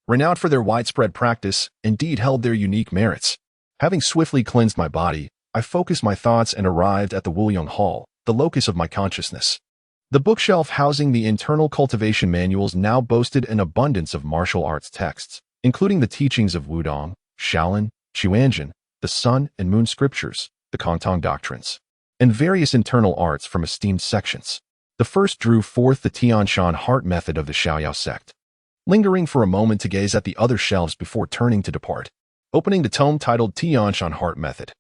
renowned for their widespread practice, indeed held their unique merits. Having swiftly cleansed my body, I focused my thoughts and arrived at the Wulyong Hall, the locus of my consciousness. The bookshelf housing the internal cultivation manuals now boasted an abundance of martial arts texts, including the teachings of Wudong, Shaolin, Xuanzhen, the Sun and Moon scriptures, the Kongtong doctrines, and various internal arts from esteemed sections. The first drew forth the Tianshan heart method of the Shaoyao sect, lingering for a moment to gaze at the other shelves before turning to depart. Opening the tome titled Tianshan heart method,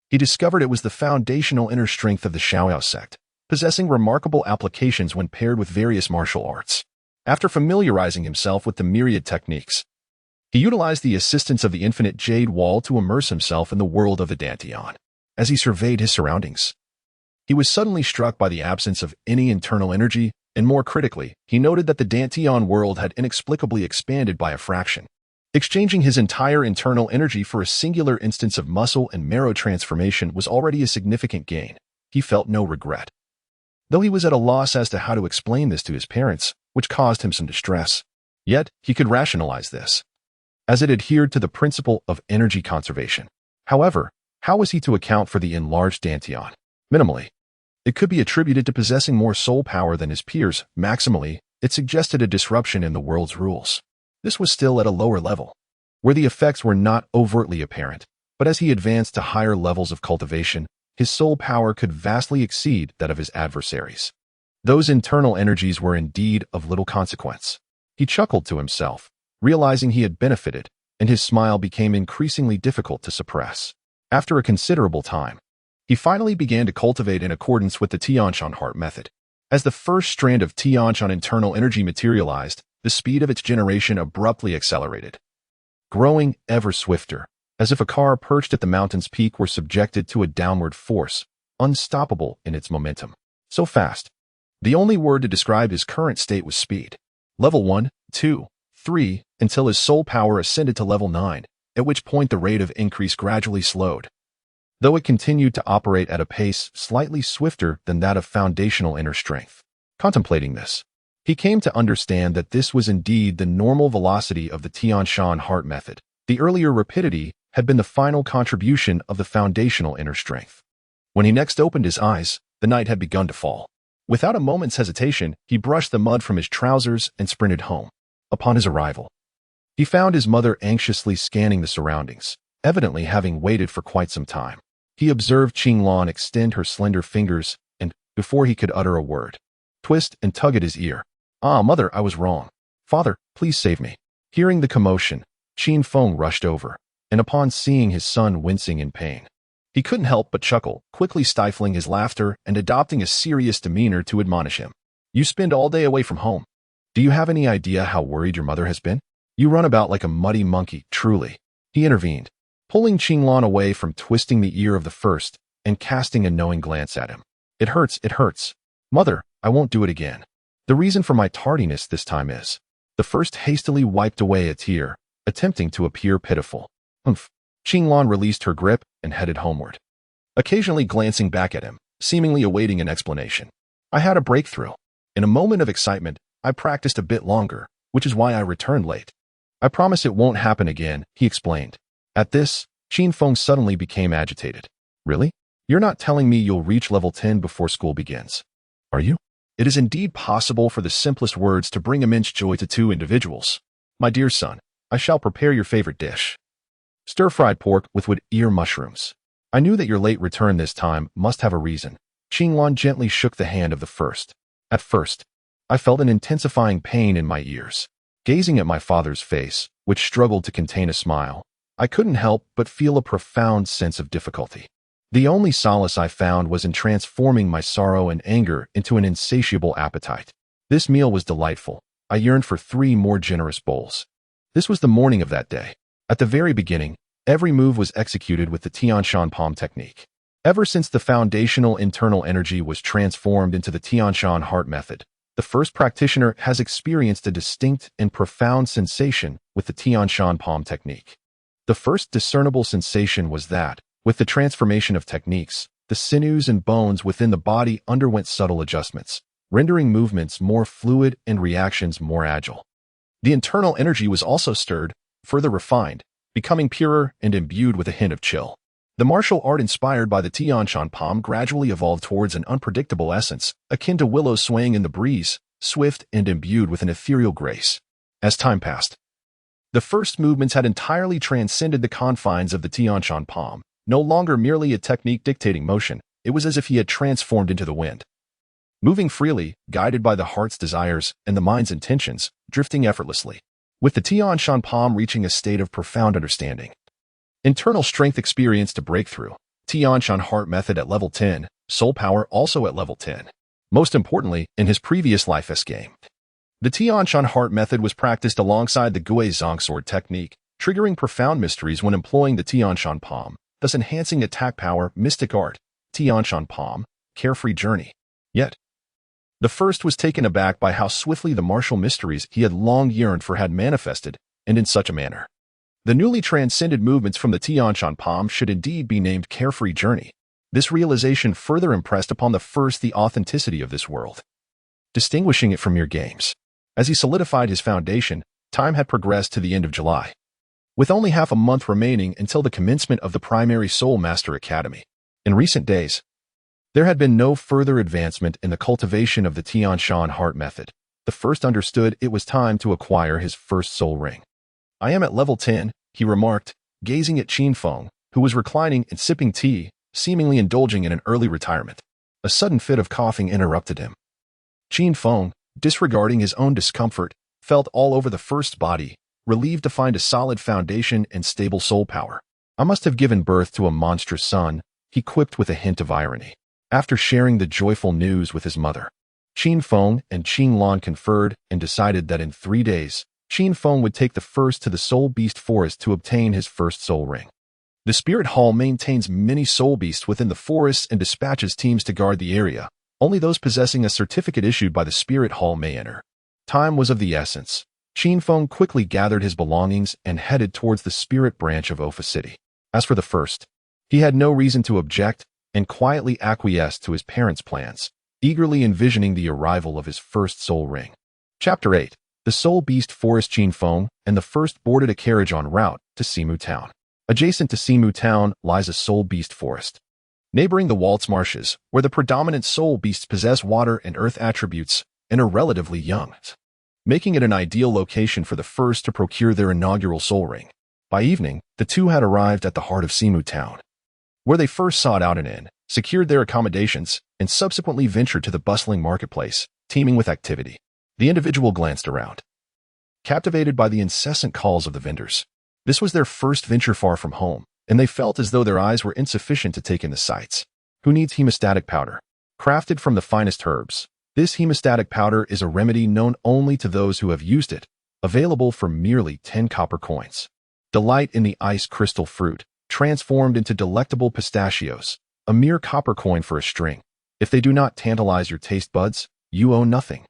he discovered it was the foundational inner strength of the Shaoyao sect, possessing remarkable applications when paired with various martial arts. After familiarizing himself with the myriad techniques, he utilized the assistance of the infinite jade wall to immerse himself in the world of the Dantian. As he surveyed his surroundings, he was suddenly struck by the absence of any internal energy, and more critically, he noted that the Dantian world had inexplicably expanded by a fraction. Exchanging his entire internal energy for a singular instance of muscle and marrow transformation was already a significant gain. He felt no regret, though he was at a loss as to how to explain this to his parents, which caused him some distress. Yet, he could rationalize this, as it adhered to the principle of energy conservation. However, how was he to account for the enlarged Dantian? Minimally, it could be attributed to possessing more soul power than his peers. Maximally, it suggested a disruption in the world's rules. This was still at a lower level, where the effects were not overtly apparent, but as he advanced to higher levels of cultivation, his soul power could vastly exceed that of his adversaries. Those internal energies were indeed of little consequence. He chuckled to himself, realizing he had benefited, and his smile became increasingly difficult to suppress. After a considerable time, he finally began to cultivate in accordance with the Tianshan heart method. As the first strand of Tianshan internal energy materialized, the speed of its generation abruptly accelerated, growing ever swifter, as if a car perched at the mountain's peak were subjected to a downward force, unstoppable in its momentum. So fast, the only word to describe his current state was speed. Level 1, 2, 3, until his soul power ascended to level 9, at which point the rate of increase gradually slowed, though it continued to operate at a pace slightly swifter than that of foundational inner strength. Contemplating this, he came to understand that this was indeed the normal velocity of the Tianshan heart method. The earlier rapidity had been the final contribution of the foundational inner strength. When he next opened his eyes, the night had begun to fall. Without a moment's hesitation, he brushed the mud from his trousers and sprinted home. Upon his arrival, he found his mother anxiously scanning the surroundings, evidently having waited for quite some time. He observed Qinglan extend her slender fingers and, before he could utter a word, twist and tug at his ear. "Ah, mother, I was wrong. Father, please save me." Hearing the commotion, Qin Feng rushed over, and upon seeing his son wincing in pain, he couldn't help but chuckle, quickly stifling his laughter and adopting a serious demeanor to admonish him. "You spend all day away from home. Do you have any idea how worried your mother has been? You run about like a muddy monkey, truly." He intervened, pulling Qinglan away from twisting the ear of the first and casting a knowing glance at him. It hurts. Mother, I won't do it again. The reason for my tardiness this time is..." The first hastily wiped away a tear, attempting to appear pitiful. "Humph." Qinglan released her grip and headed homeward, occasionally glancing back at him, seemingly awaiting an explanation. "I had a breakthrough. In a moment of excitement, I practiced a bit longer, which is why I returned late. I promise it won't happen again," he explained. At this, Qin Feng suddenly became agitated. "Really? You're not telling me you'll reach level 10 before school begins, are you?" It is indeed possible for the simplest words to bring immense joy to two individuals. "My dear son, I shall prepare your favorite dish. Stir-fried pork with wood ear mushrooms. I knew that your late return this time must have a reason." Qinglan gently shook the hand of the first. At first, I felt an intensifying pain in my ears. Gazing at my father's face, which struggled to contain a smile, I couldn't help but feel a profound sense of difficulty. The only solace I found was in transforming my sorrow and anger into an insatiable appetite. This meal was delightful. I yearned for 3 more generous bowls. This was the morning of that day. At the very beginning, every move was executed with the Tianshan palm technique. Ever since the foundational internal energy was transformed into the Tianshan heart method, The first practitioner has experienced a distinct and profound sensation with the Tianshan palm technique. The first discernible sensation was that, with the transformation of techniques, the sinews and bones within the body underwent subtle adjustments, rendering movements more fluid and reactions more agile. The internal energy was also stirred, further refined, becoming purer and imbued with a hint of chill. The martial art inspired by the Tianshan palm gradually evolved towards an unpredictable essence, akin to willows swaying in the breeze, swift and imbued with an ethereal grace. As time passed, the first movements had entirely transcended the confines of the Tianshan palm. No longer merely a technique dictating motion, it was as if he had transformed into the wind. Moving freely, guided by the heart's desires and the mind's intentions, drifting effortlessly. With the Tianshan palm reaching a state of profound understanding. Internal strength experienced a breakthrough. Tianshan heart method at level 10, soul power also at level 10. Most importantly, in his previous life S-game. The Tianshan heart method was practiced alongside the Gui Zong sword technique, triggering profound mysteries when employing the Tianshan palm, thus enhancing attack power, mystic art, Tianshan palm, carefree journey. Yet, the first was taken aback by how swiftly the martial mysteries he had long yearned for had manifested, and in such a manner. The newly transcended movements from the Tianshan palm should indeed be named carefree journey. This realization further impressed upon the first the authenticity of this world, distinguishing it from mere games. As he solidified his foundation, time had progressed to the end of July. With only half a month remaining until the commencement of the primary Soul Master Academy. In recent days, there had been no further advancement in the cultivation of the Tianshan heart method. The first understood it was time to acquire his first soul ring. I am at level 10, he remarked, gazing at Qin Feng, who was reclining and sipping tea, seemingly indulging in an early retirement. A sudden fit of coughing interrupted him. Qin Feng, disregarding his own discomfort, felt all over the first body, relieved to find a solid foundation and stable soul power. I must have given birth to a monstrous son, he quipped with a hint of irony. After sharing the joyful news with his mother, Qin Feng and Qin Lan conferred and decided that in 3 days, Qin Feng would take the first to the Soul Beast Forest to obtain his first soul ring. The Spirit Hall maintains many soul beasts within the forests and dispatches teams to guard the area. Only those possessing a certificate issued by the Spirit Hall may enter. Time was of the essence. Qin Feng quickly gathered his belongings and headed towards the spirit branch of Ofa City. As for the first, he had no reason to object and quietly acquiesced to his parents' plans, eagerly envisioning the arrival of his first soul ring. Chapter 8. The Soul Beast Forest. Qin Feng and the first boarded a carriage en route to Simu Town. Adjacent to Simu Town lies a Soul Beast Forest. Neighboring the Waltz Marshes, where the predominant soul beasts possess water and earth attributes and are relatively young, making it an ideal location for the first to procure their inaugural soul ring. By evening, the two had arrived at the heart of Simu Town, where they first sought out an inn, secured their accommodations, and subsequently ventured to the bustling marketplace, teeming with activity. The individual glanced around, captivated by the incessant calls of the vendors. This was their first venture far from home, and they felt as though their eyes were insufficient to take in the sights. Who needs hemostatic powder? Crafted from the finest herbs, this hemostatic powder is a remedy known only to those who have used it, available for merely 10 copper coins. Delight in the ice crystal fruit, transformed into delectable pistachios, a mere copper coin for a string. If they do not tantalize your taste buds, you own nothing.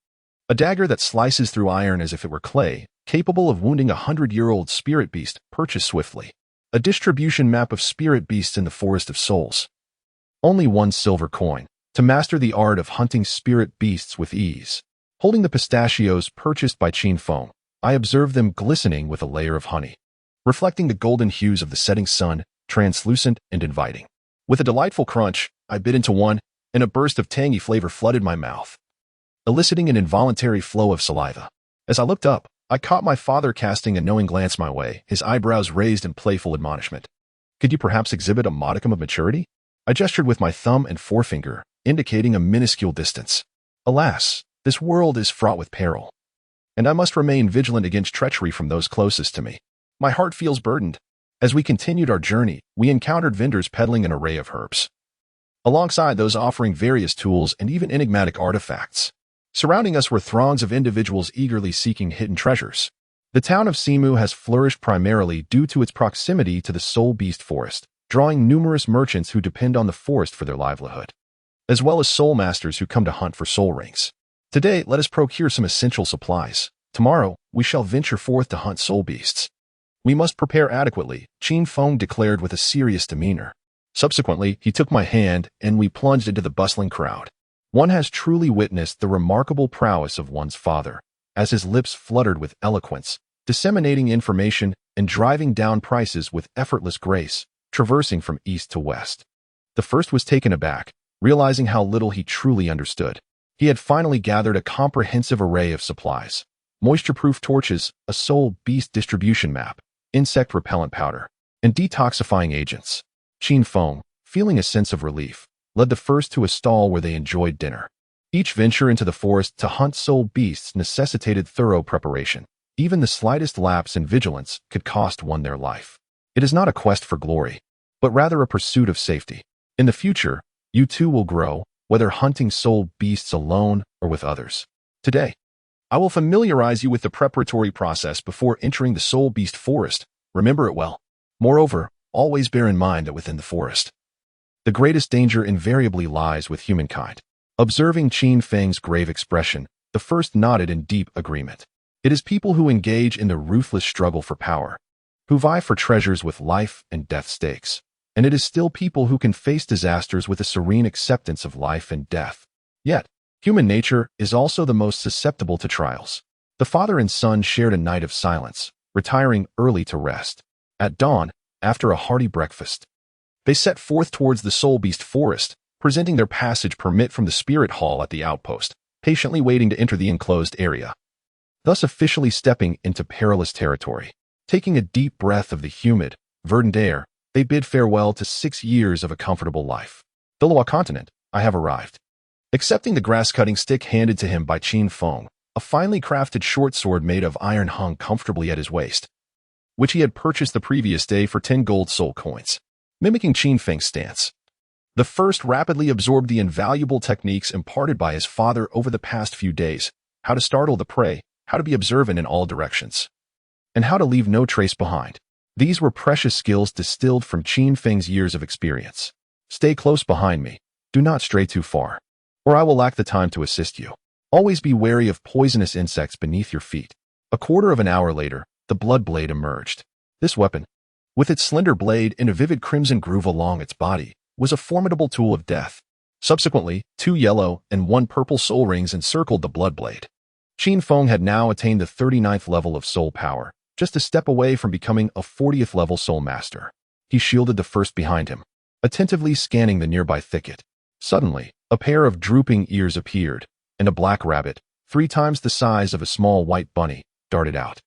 A dagger that slices through iron as if it were clay, capable of wounding a 100-year-old spirit beast, purchased swiftly. A distribution map of spirit beasts in the Forest of Souls. Only 1 silver coin, to master the art of hunting spirit beasts with ease. Holding the pistachios purchased by Qin Feng, I observed them glistening with a layer of honey, reflecting the golden hues of the setting sun, translucent and inviting. With a delightful crunch, I bit into one, and a burst of tangy flavor flooded my mouth, eliciting an involuntary flow of saliva. As I looked up, I caught my father casting a knowing glance my way, his eyebrows raised in playful admonishment. Could you perhaps exhibit a modicum of maturity? I gestured with my thumb and forefinger, indicating a minuscule distance. Alas, this world is fraught with peril, and I must remain vigilant against treachery from those closest to me. My heart feels burdened. As we continued our journey, we encountered vendors peddling an array of herbs, alongside those offering various tools and even enigmatic artifacts. Surrounding us were throngs of individuals eagerly seeking hidden treasures. The town of Simu has flourished primarily due to its proximity to the Soul Beast Forest, drawing numerous merchants who depend on the forest for their livelihood, as well as soul masters who come to hunt for soul rings. Today, let us procure some essential supplies. Tomorrow, we shall venture forth to hunt soul beasts. We must prepare adequately, Qin Feng declared with a serious demeanor. Subsequently, he took my hand and we plunged into the bustling crowd. One has truly witnessed the remarkable prowess of one's father, as his lips fluttered with eloquence, disseminating information and driving down prices with effortless grace, traversing from east to west. The first was taken aback, realizing how little he truly understood. He had finally gathered a comprehensive array of supplies: moisture-proof torches, a soul beast distribution map, insect repellent powder, and detoxifying agents. Qin Feng, feeling a sense of relief, led the first to a stall where they enjoyed dinner. Each venture into the forest to hunt soul beasts necessitated thorough preparation. Even the slightest lapse in vigilance could cost one their life. It is not a quest for glory, but rather a pursuit of safety. In the future, you too will grow, whether hunting soul beasts alone or with others. Today, I will familiarize you with the preparatory process before entering the soul beast forest. Remember it well. Moreover, always bear in mind that within the forest, the greatest danger invariably lies with humankind. Observing Qin Feng's grave expression, the first nodded in deep agreement. It is people who engage in the ruthless struggle for power, who vie for treasures with life and death stakes. And it is still people who can face disasters with a serene acceptance of life and death. Yet, human nature is also the most susceptible to trials. The father and son shared a night of silence, retiring early to rest. At dawn, after a hearty breakfast, they set forth towards the soul beast forest, presenting their passage permit from the spirit hall at the outpost, patiently waiting to enter the enclosed area. Thus officially stepping into perilous territory. Taking a deep breath of the humid, verdant air, they bid farewell to 6 years of a comfortable life. Douluo continent, I have arrived. Accepting the grass-cutting stick handed to him by Qin Feng, a finely crafted short sword made of iron hung comfortably at his waist, which he had purchased the previous day for 10 gold soul coins. Mimicking Qin Feng's stance, the first rapidly absorbed the invaluable techniques imparted by his father over the past few days: how to startle the prey, how to be observant in all directions, and how to leave no trace behind. These were precious skills distilled from Qin Feng's years of experience. Stay close behind me. Do not stray too far, or I will lack the time to assist you. Always be wary of poisonous insects beneath your feet. A quarter of an hour later, the blood blade emerged. This weapon, with its slender blade and a vivid crimson groove along its body, was a formidable tool of death. Subsequently, 2 yellow and 1 purple soul rings encircled the blood blade. Qin Feng had now attained the 39th level of soul power, just a step away from becoming a 40th level soul master. He shielded the first behind him, attentively scanning the nearby thicket. Suddenly, a pair of drooping ears appeared, and a black rabbit, 3 times the size of a small white bunny, darted out.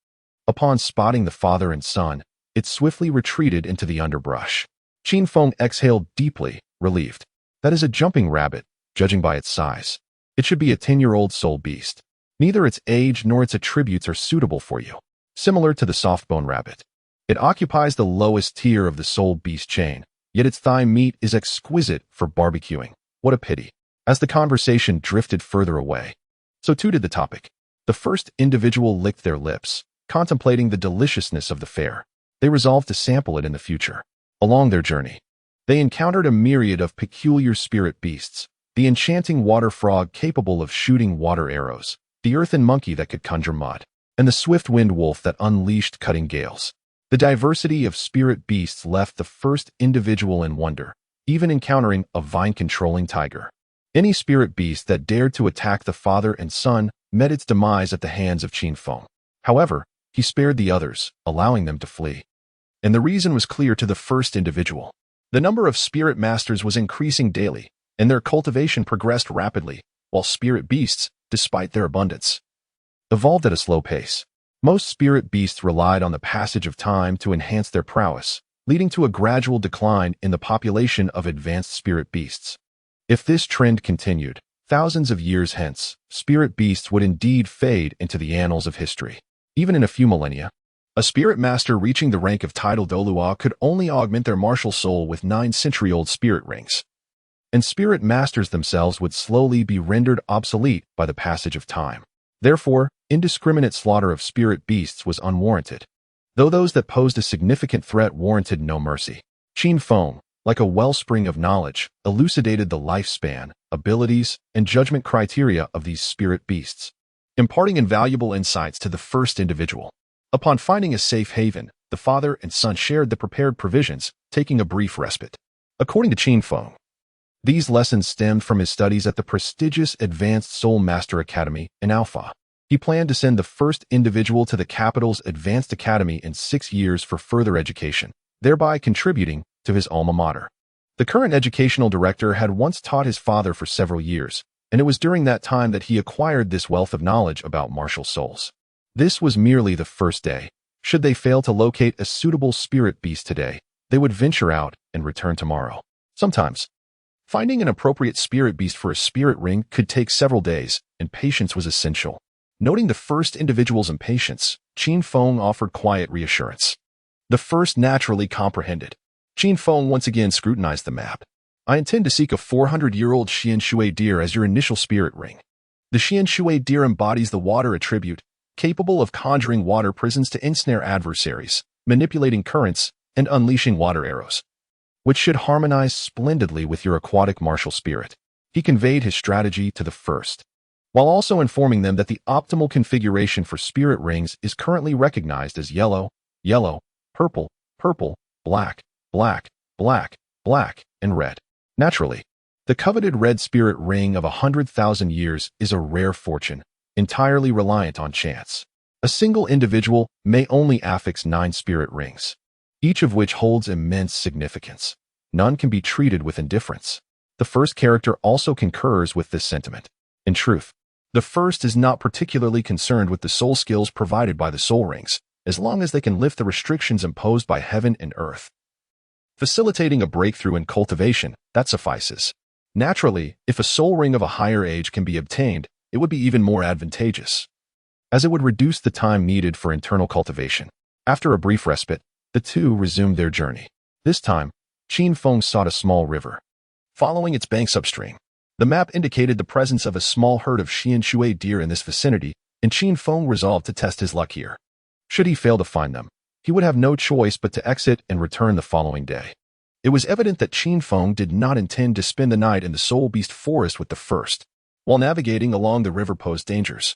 Upon spotting the father and son, it swiftly retreated into the underbrush. Qin Feng exhaled deeply, relieved. That is a jumping rabbit, judging by its size. It should be a 10-year-old soul beast. Neither its age nor its attributes are suitable for you. Similar to the soft-bone rabbit, it occupies the lowest tier of the soul beast chain, yet its thigh meat is exquisite for barbecuing. What a pity. As the conversation drifted further away, so too did the topic. The first individual licked their lips, contemplating the deliciousness of the fare. They resolved to sample it in the future. Along their journey, they encountered a myriad of peculiar spirit beasts: the enchanting water frog capable of shooting water arrows, the earthen monkey that could conjure mud, and the swift wind wolf that unleashed cutting gales. The diversity of spirit beasts left the first individual in wonder, even encountering a vine-controlling tiger. Any spirit beast that dared to attack the father and son met its demise at the hands of Qin Feng. However, he spared the others, allowing them to flee. And the reason was clear to the first individual. The number of spirit masters was increasing daily, and their cultivation progressed rapidly, while spirit beasts, despite their abundance, evolved at a slow pace. Most spirit beasts relied on the passage of time to enhance their prowess, leading to a gradual decline in the population of advanced spirit beasts. If this trend continued, thousands of years hence, spirit beasts would indeed fade into the annals of history. Even in a few millennia, a spirit master reaching the rank of title Douluo could only augment their martial soul with 9-century-old spirit rings. And spirit masters themselves would slowly be rendered obsolete by the passage of time. Therefore, indiscriminate slaughter of spirit beasts was unwarranted, though those that posed a significant threat warranted no mercy. Qin Feng, like a wellspring of knowledge, elucidated the lifespan, abilities, and judgment criteria of these spirit beasts, imparting invaluable insights to the first individual. Upon finding a safe haven, the father and son shared the prepared provisions, taking a brief respite. According to Qin Feng, these lessons stemmed from his studies at the prestigious Advanced Soul Master Academy in Alpha. He planned to send the first individual to the capital's Advanced Academy in 6 years for further education, thereby contributing to his alma mater. The current educational director had once taught his father for several years, and it was during that time that he acquired this wealth of knowledge about martial souls. This was merely the first day. Should they fail to locate a suitable spirit beast today, they would venture out and return tomorrow. Sometimes, finding an appropriate spirit beast for a spirit ring could take several days, and patience was essential. Noting the first individual's impatience, Qin Feng offered quiet reassurance. The first naturally comprehended. Qin Feng once again scrutinized the map. I intend to seek a 400-year-old Xian Shui deer as your initial spirit ring. The Xian Shui deer embodies the water attribute, capable of conjuring water prisons to ensnare adversaries, manipulating currents, and unleashing water arrows, which should harmonize splendidly with your aquatic martial spirit. He conveyed his strategy to the first, while also informing them that the optimal configuration for spirit rings is currently recognized as yellow, yellow, purple, purple, black, black, black, black, and red. Naturally, the coveted red spirit ring of 100,000 years is a rare fortune, entirely reliant on chance. A single individual may only affix 9 spirit rings, each of which holds immense significance. None can be treated with indifference. The first character also concurs with this sentiment. In truth, the first is not particularly concerned with the soul skills provided by the soul rings, as long as they can lift the restrictions imposed by heaven and earth. Facilitating a breakthrough in cultivation, that suffices. Naturally, if a soul ring of a higher age can be obtained, it would be even more advantageous, as it would reduce the time needed for internal cultivation. After a brief respite, the two resumed their journey. This time, Qin Feng sought a small river. Following its banks upstream, the map indicated the presence of a small herd of Xian Shui deer in this vicinity, and Qin Feng resolved to test his luck here. Should he fail to find them, he would have no choice but to exit and return the following day. It was evident that Qin Feng did not intend to spend the night in the Soul Beast Forest with the first, while navigating along the river posed dangers.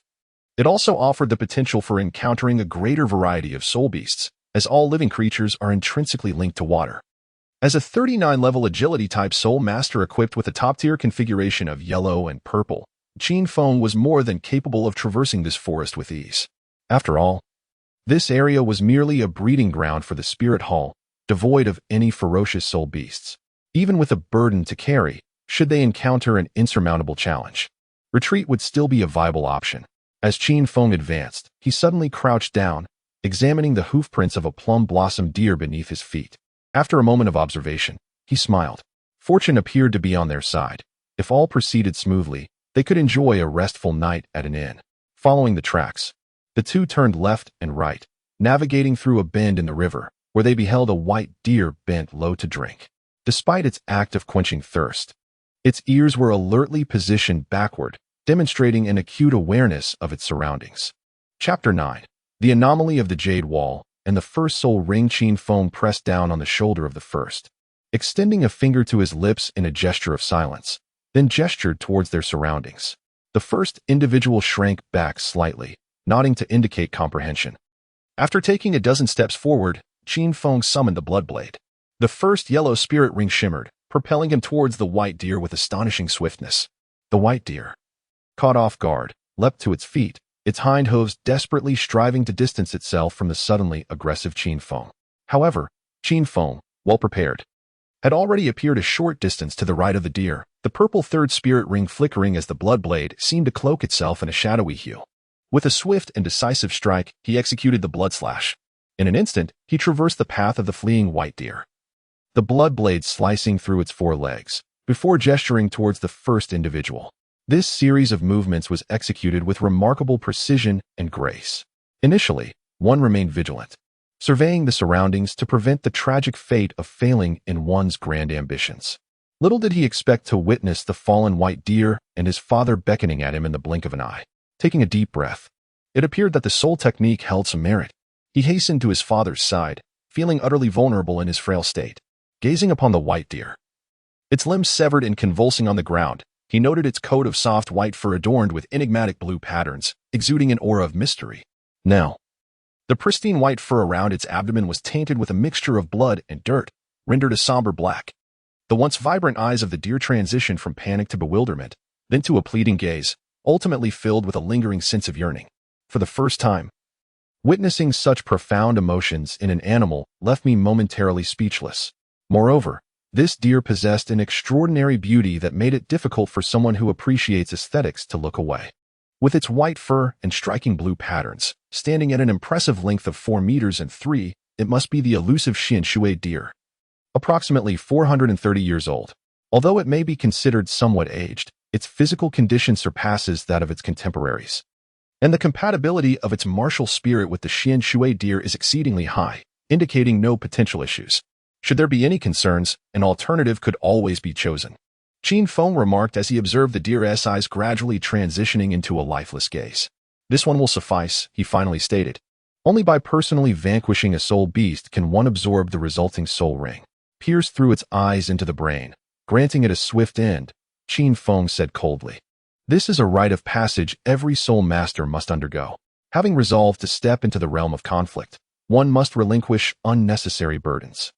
It also offered the potential for encountering a greater variety of soul beasts, as all living creatures are intrinsically linked to water. As a 39-level agility-type soul master equipped with a top-tier configuration of yellow and purple, Qin Feng was more than capable of traversing this forest with ease. After all, this area was merely a breeding ground for the spirit hall, devoid of any ferocious soul beasts. Even with a burden to carry, should they encounter an insurmountable challenge, retreat would still be a viable option. As Qin Feng advanced, he suddenly crouched down, examining the hoofprints of a plum blossom deer beneath his feet. After a moment of observation, he smiled. Fortune appeared to be on their side. If all proceeded smoothly, they could enjoy a restful night at an inn. Following the tracks, the two turned left and right, navigating through a bend in the river, where they beheld a white deer bent low to drink. Despite its act of quenching thirst, its ears were alertly positioned backward, demonstrating an acute awareness of its surroundings. Chapter 9. The Anomaly of the Jade Wall, and the first soul ring. Qin Feng pressed down on the shoulder of the first, extending a finger to his lips in a gesture of silence, then gestured towards their surroundings. The first individual shrank back slightly, nodding to indicate comprehension. After taking a dozen steps forward, Qin Feng summoned the Bloodblade. The first yellow spirit ring shimmered, propelling him towards the white deer with astonishing swiftness. The white deer, caught off guard, leapt to its feet, its hind hooves desperately striving to distance itself from the suddenly aggressive Qin Feng. However, Qin Feng, well prepared, had already appeared a short distance to the right of the deer, the purple third spirit ring flickering as the Bloodblade seemed to cloak itself in a shadowy hue. With a swift and decisive strike, he executed the blood slash. In an instant, he traversed the path of the fleeing white deer, the Bloodblade slicing through its 4 legs, before gesturing towards the first individual. This series of movements was executed with remarkable precision and grace. Initially, one remained vigilant, surveying the surroundings to prevent the tragic fate of failing in one's grand ambitions. Little did he expect to witness the fallen white deer and his father beckoning at him in the blink of an eye. Taking a deep breath, it appeared that the soul technique held some merit. He hastened to his father's side, feeling utterly vulnerable in his frail state. gazing upon the white deer. Its limbs severed and convulsing on the ground, he noted its coat of soft white fur adorned with enigmatic blue patterns, exuding an aura of mystery. Now, the pristine white fur around its abdomen was tainted with a mixture of blood and dirt, rendered a somber black. The once vibrant eyes of the deer transitioned from panic to bewilderment, then to a pleading gaze, ultimately filled with a lingering sense of yearning. For the first time, witnessing such profound emotions in an animal left me momentarily speechless. Moreover, this deer possessed an extraordinary beauty that made it difficult for someone who appreciates aesthetics to look away. With its white fur and striking blue patterns, standing at an impressive length of 4 meters and 3, it must be the elusive Xianshui deer, approximately 430 years old. Although it may be considered somewhat aged, its physical condition surpasses that of its contemporaries. And the compatibility of its martial spirit with the Xianshui deer is exceedingly high, indicating no potential issues. Should there be any concerns, an alternative could always be chosen. Qin Feng remarked as he observed the deer's eyes gradually transitioning into a lifeless gaze. This one will suffice, he finally stated. Only by personally vanquishing a soul beast can one absorb the resulting soul ring, pierce through its eyes into the brain, granting it a swift end, Qin Feng said coldly. This is a rite of passage every soul master must undergo. Having resolved to step into the realm of conflict, one must relinquish unnecessary burdens.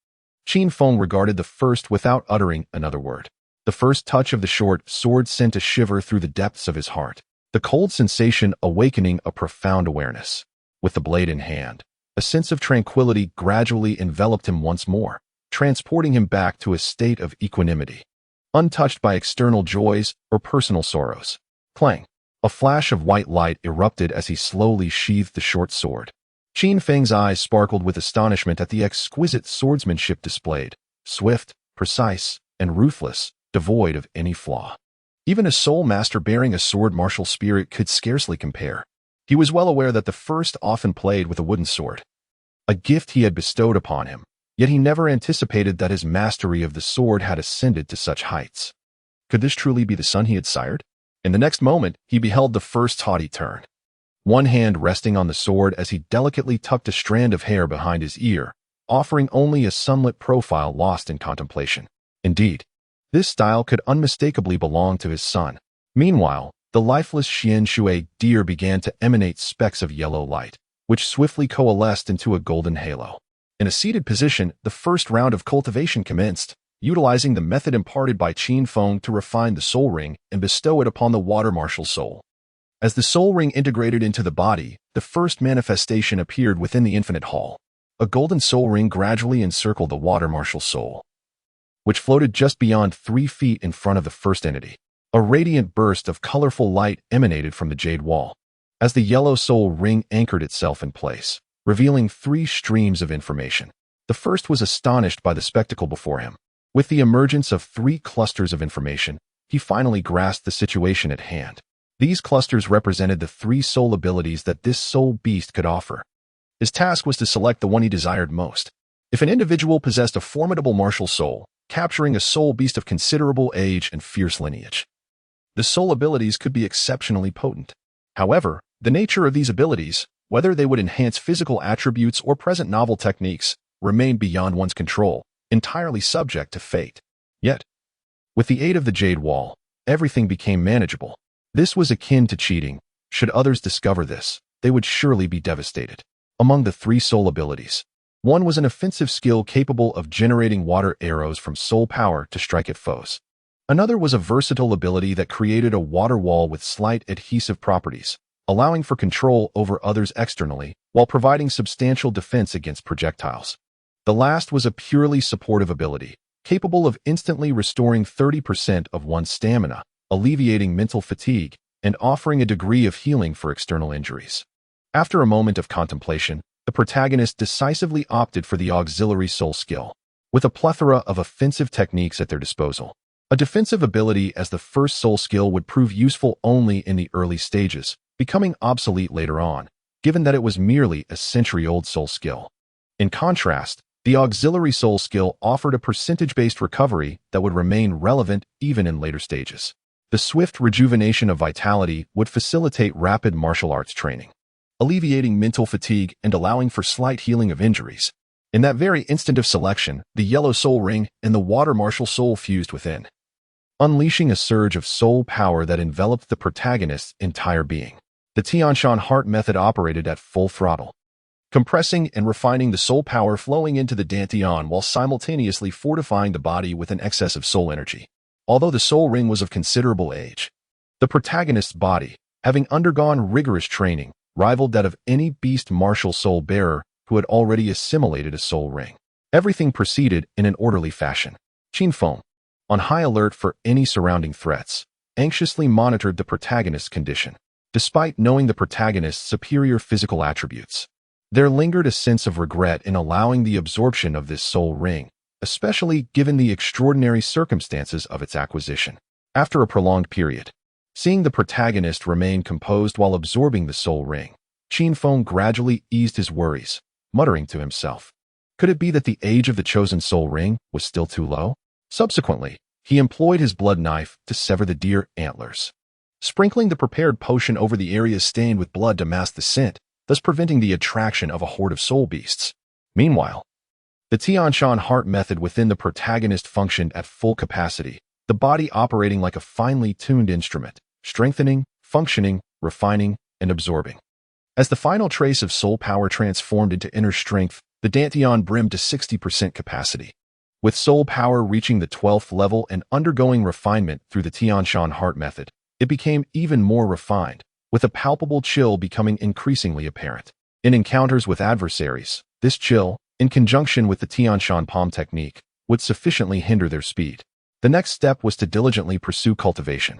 Qin Feng regarded the first without uttering another word. The first touch of the short sword sent a shiver through the depths of his heart, the cold sensation awakening a profound awareness. With the blade in hand, a sense of tranquility gradually enveloped him once more, transporting him back to a state of equanimity, untouched by external joys or personal sorrows. Clang! A flash of white light erupted as he slowly sheathed the short sword. Qin Feng's eyes sparkled with astonishment at the exquisite swordsmanship displayed, swift, precise, and ruthless, devoid of any flaw. Even a soul master bearing a sword martial spirit could scarcely compare. He was well aware that the first often played with a wooden sword, a gift he had bestowed upon him, yet he never anticipated that his mastery of the sword had ascended to such heights. Could this truly be the son he had sired? In the next moment, he beheld the first haughty turn. One hand resting on the sword as he delicately tucked a strand of hair behind his ear, offering only a sunlit profile lost in contemplation. Indeed, this style could unmistakably belong to his son. Meanwhile, the lifeless Xianshui deer began to emanate specks of yellow light, which swiftly coalesced into a golden halo. In a seated position, the first round of cultivation commenced, utilizing the method imparted by Qin Feng to refine the soul ring and bestow it upon the water martial soul. As the soul ring integrated into the body, the first manifestation appeared within the infinite hall. A golden soul ring gradually encircled the water martial soul, which floated just beyond 3 feet in front of the first entity. A radiant burst of colorful light emanated from the jade wall, as the yellow soul ring anchored itself in place, revealing 3 streams of information. The first was astonished by the spectacle before him. With the emergence of 3 clusters of information, he finally grasped the situation at hand. These clusters represented the 3 soul abilities that this soul beast could offer. His task was to select the one he desired most. If an individual possessed a formidable martial soul, capturing a soul beast of considerable age and fierce lineage, the soul abilities could be exceptionally potent. However, the nature of these abilities, whether they would enhance physical attributes or present novel techniques, remained beyond one's control, entirely subject to fate. Yet, with the aid of the jade wall, everything became manageable. This was akin to cheating. Should others discover this, they would surely be devastated. Among the 3 soul abilities, one was an offensive skill capable of generating water arrows from soul power to strike at foes. Another was a versatile ability that created a water wall with slight adhesive properties, allowing for control over others externally while providing substantial defense against projectiles. The last was a purely supportive ability, capable of instantly restoring 30% of one's stamina, alleviating mental fatigue, and offering a degree of healing for external injuries. After a moment of contemplation, the protagonist decisively opted for the auxiliary soul skill. With a plethora of offensive techniques at their disposal, a defensive ability as the first soul skill would prove useful only in the early stages, becoming obsolete later on, given that it was merely a century-old soul skill. In contrast, the auxiliary soul skill offered a percentage-based recovery that would remain relevant even in later stages. The swift rejuvenation of vitality would facilitate rapid martial arts training, alleviating mental fatigue and allowing for slight healing of injuries. In that very instant of selection, the yellow soul ring and the water martial soul fused within, unleashing a surge of soul power that enveloped the protagonist's entire being. The Tianshan heart method operated at full throttle, compressing and refining the soul power flowing into the dantian while simultaneously fortifying the body with an excess of soul energy. Although the soul ring was of considerable age, the protagonist's body, having undergone rigorous training, rivaled that of any beast martial soul bearer who had already assimilated a soul ring. Everything proceeded in an orderly fashion. Qin Feng, on high alert for any surrounding threats, anxiously monitored the protagonist's condition. Despite knowing the protagonist's superior physical attributes, there lingered a sense of regret in allowing the absorption of this soul ring, especially given the extraordinary circumstances of its acquisition. After a prolonged period, seeing the protagonist remain composed while absorbing the soul ring, Qin Feng gradually eased his worries, muttering to himself, could it be that the age of the chosen soul ring was still too low? Subsequently, he employed his blood knife to sever the deer antlers, sprinkling the prepared potion over the areas stained with blood to mask the scent, thus preventing the attraction of a horde of soul beasts. Meanwhile, the Tianshan heart method within the protagonist functioned at full capacity, the body operating like a finely tuned instrument, strengthening, functioning, refining, and absorbing. As the final trace of soul power transformed into inner strength, the dantian brimmed to 60% capacity. With soul power reaching the 12th level and undergoing refinement through the Tianshan heart method, it became even more refined, with a palpable chill becoming increasingly apparent. In encounters with adversaries, this chill, in conjunction with the Tianshan palm technique, would sufficiently hinder their speed. The next step was to diligently pursue cultivation.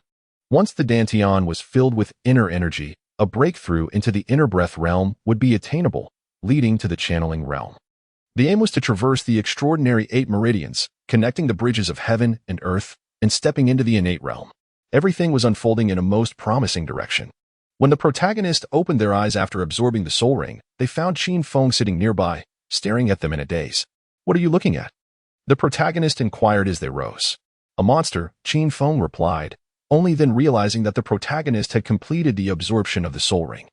Once the dantian was filled with inner energy, a breakthrough into the inner breath realm would be attainable, leading to the channeling realm. The aim was to traverse the extraordinary 8 meridians, connecting the bridges of heaven and earth, and stepping into the innate realm. Everything was unfolding in a most promising direction. When the protagonist opened their eyes after absorbing the soul ring, they found Qin Feng sitting nearby, staring at them in a daze. What are you looking at? The protagonist inquired as they rose. A monster, Qin Feng replied, only then realizing that the protagonist had completed the absorption of the soul ring.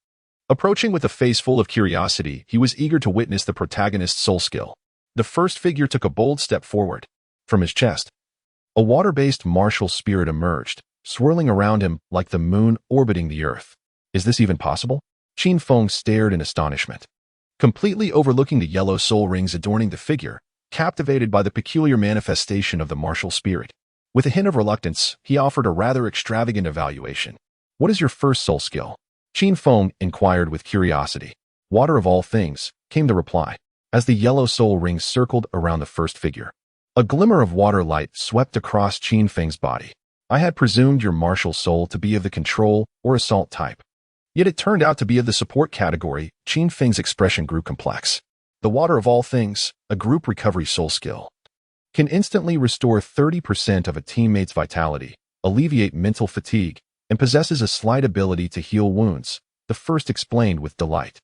Approaching with a face full of curiosity, he was eager to witness the protagonist's soul skill. The first figure took a bold step forward. From his chest, a water-based martial spirit emerged, swirling around him like the moon orbiting the earth. Is this even possible? Qin Feng stared in astonishment, completely overlooking the yellow soul rings adorning the figure, captivated by the peculiar manifestation of the martial spirit. With a hint of reluctance, he offered a rather extravagant evaluation. What is your first soul skill? Qin Feng inquired with curiosity. Water of all things, came the reply, as the yellow soul rings circled around the first figure. A glimmer of water light swept across Qin Feng's body. I had presumed your martial soul to be of the control or assault type. Yet it turned out to be of the support category. Qin Feng's expression grew complex. The water of all things, a group recovery soul skill, can instantly restore 30% of a teammate's vitality, alleviate mental fatigue, and possesses a slight ability to heal wounds, the first explained with delight.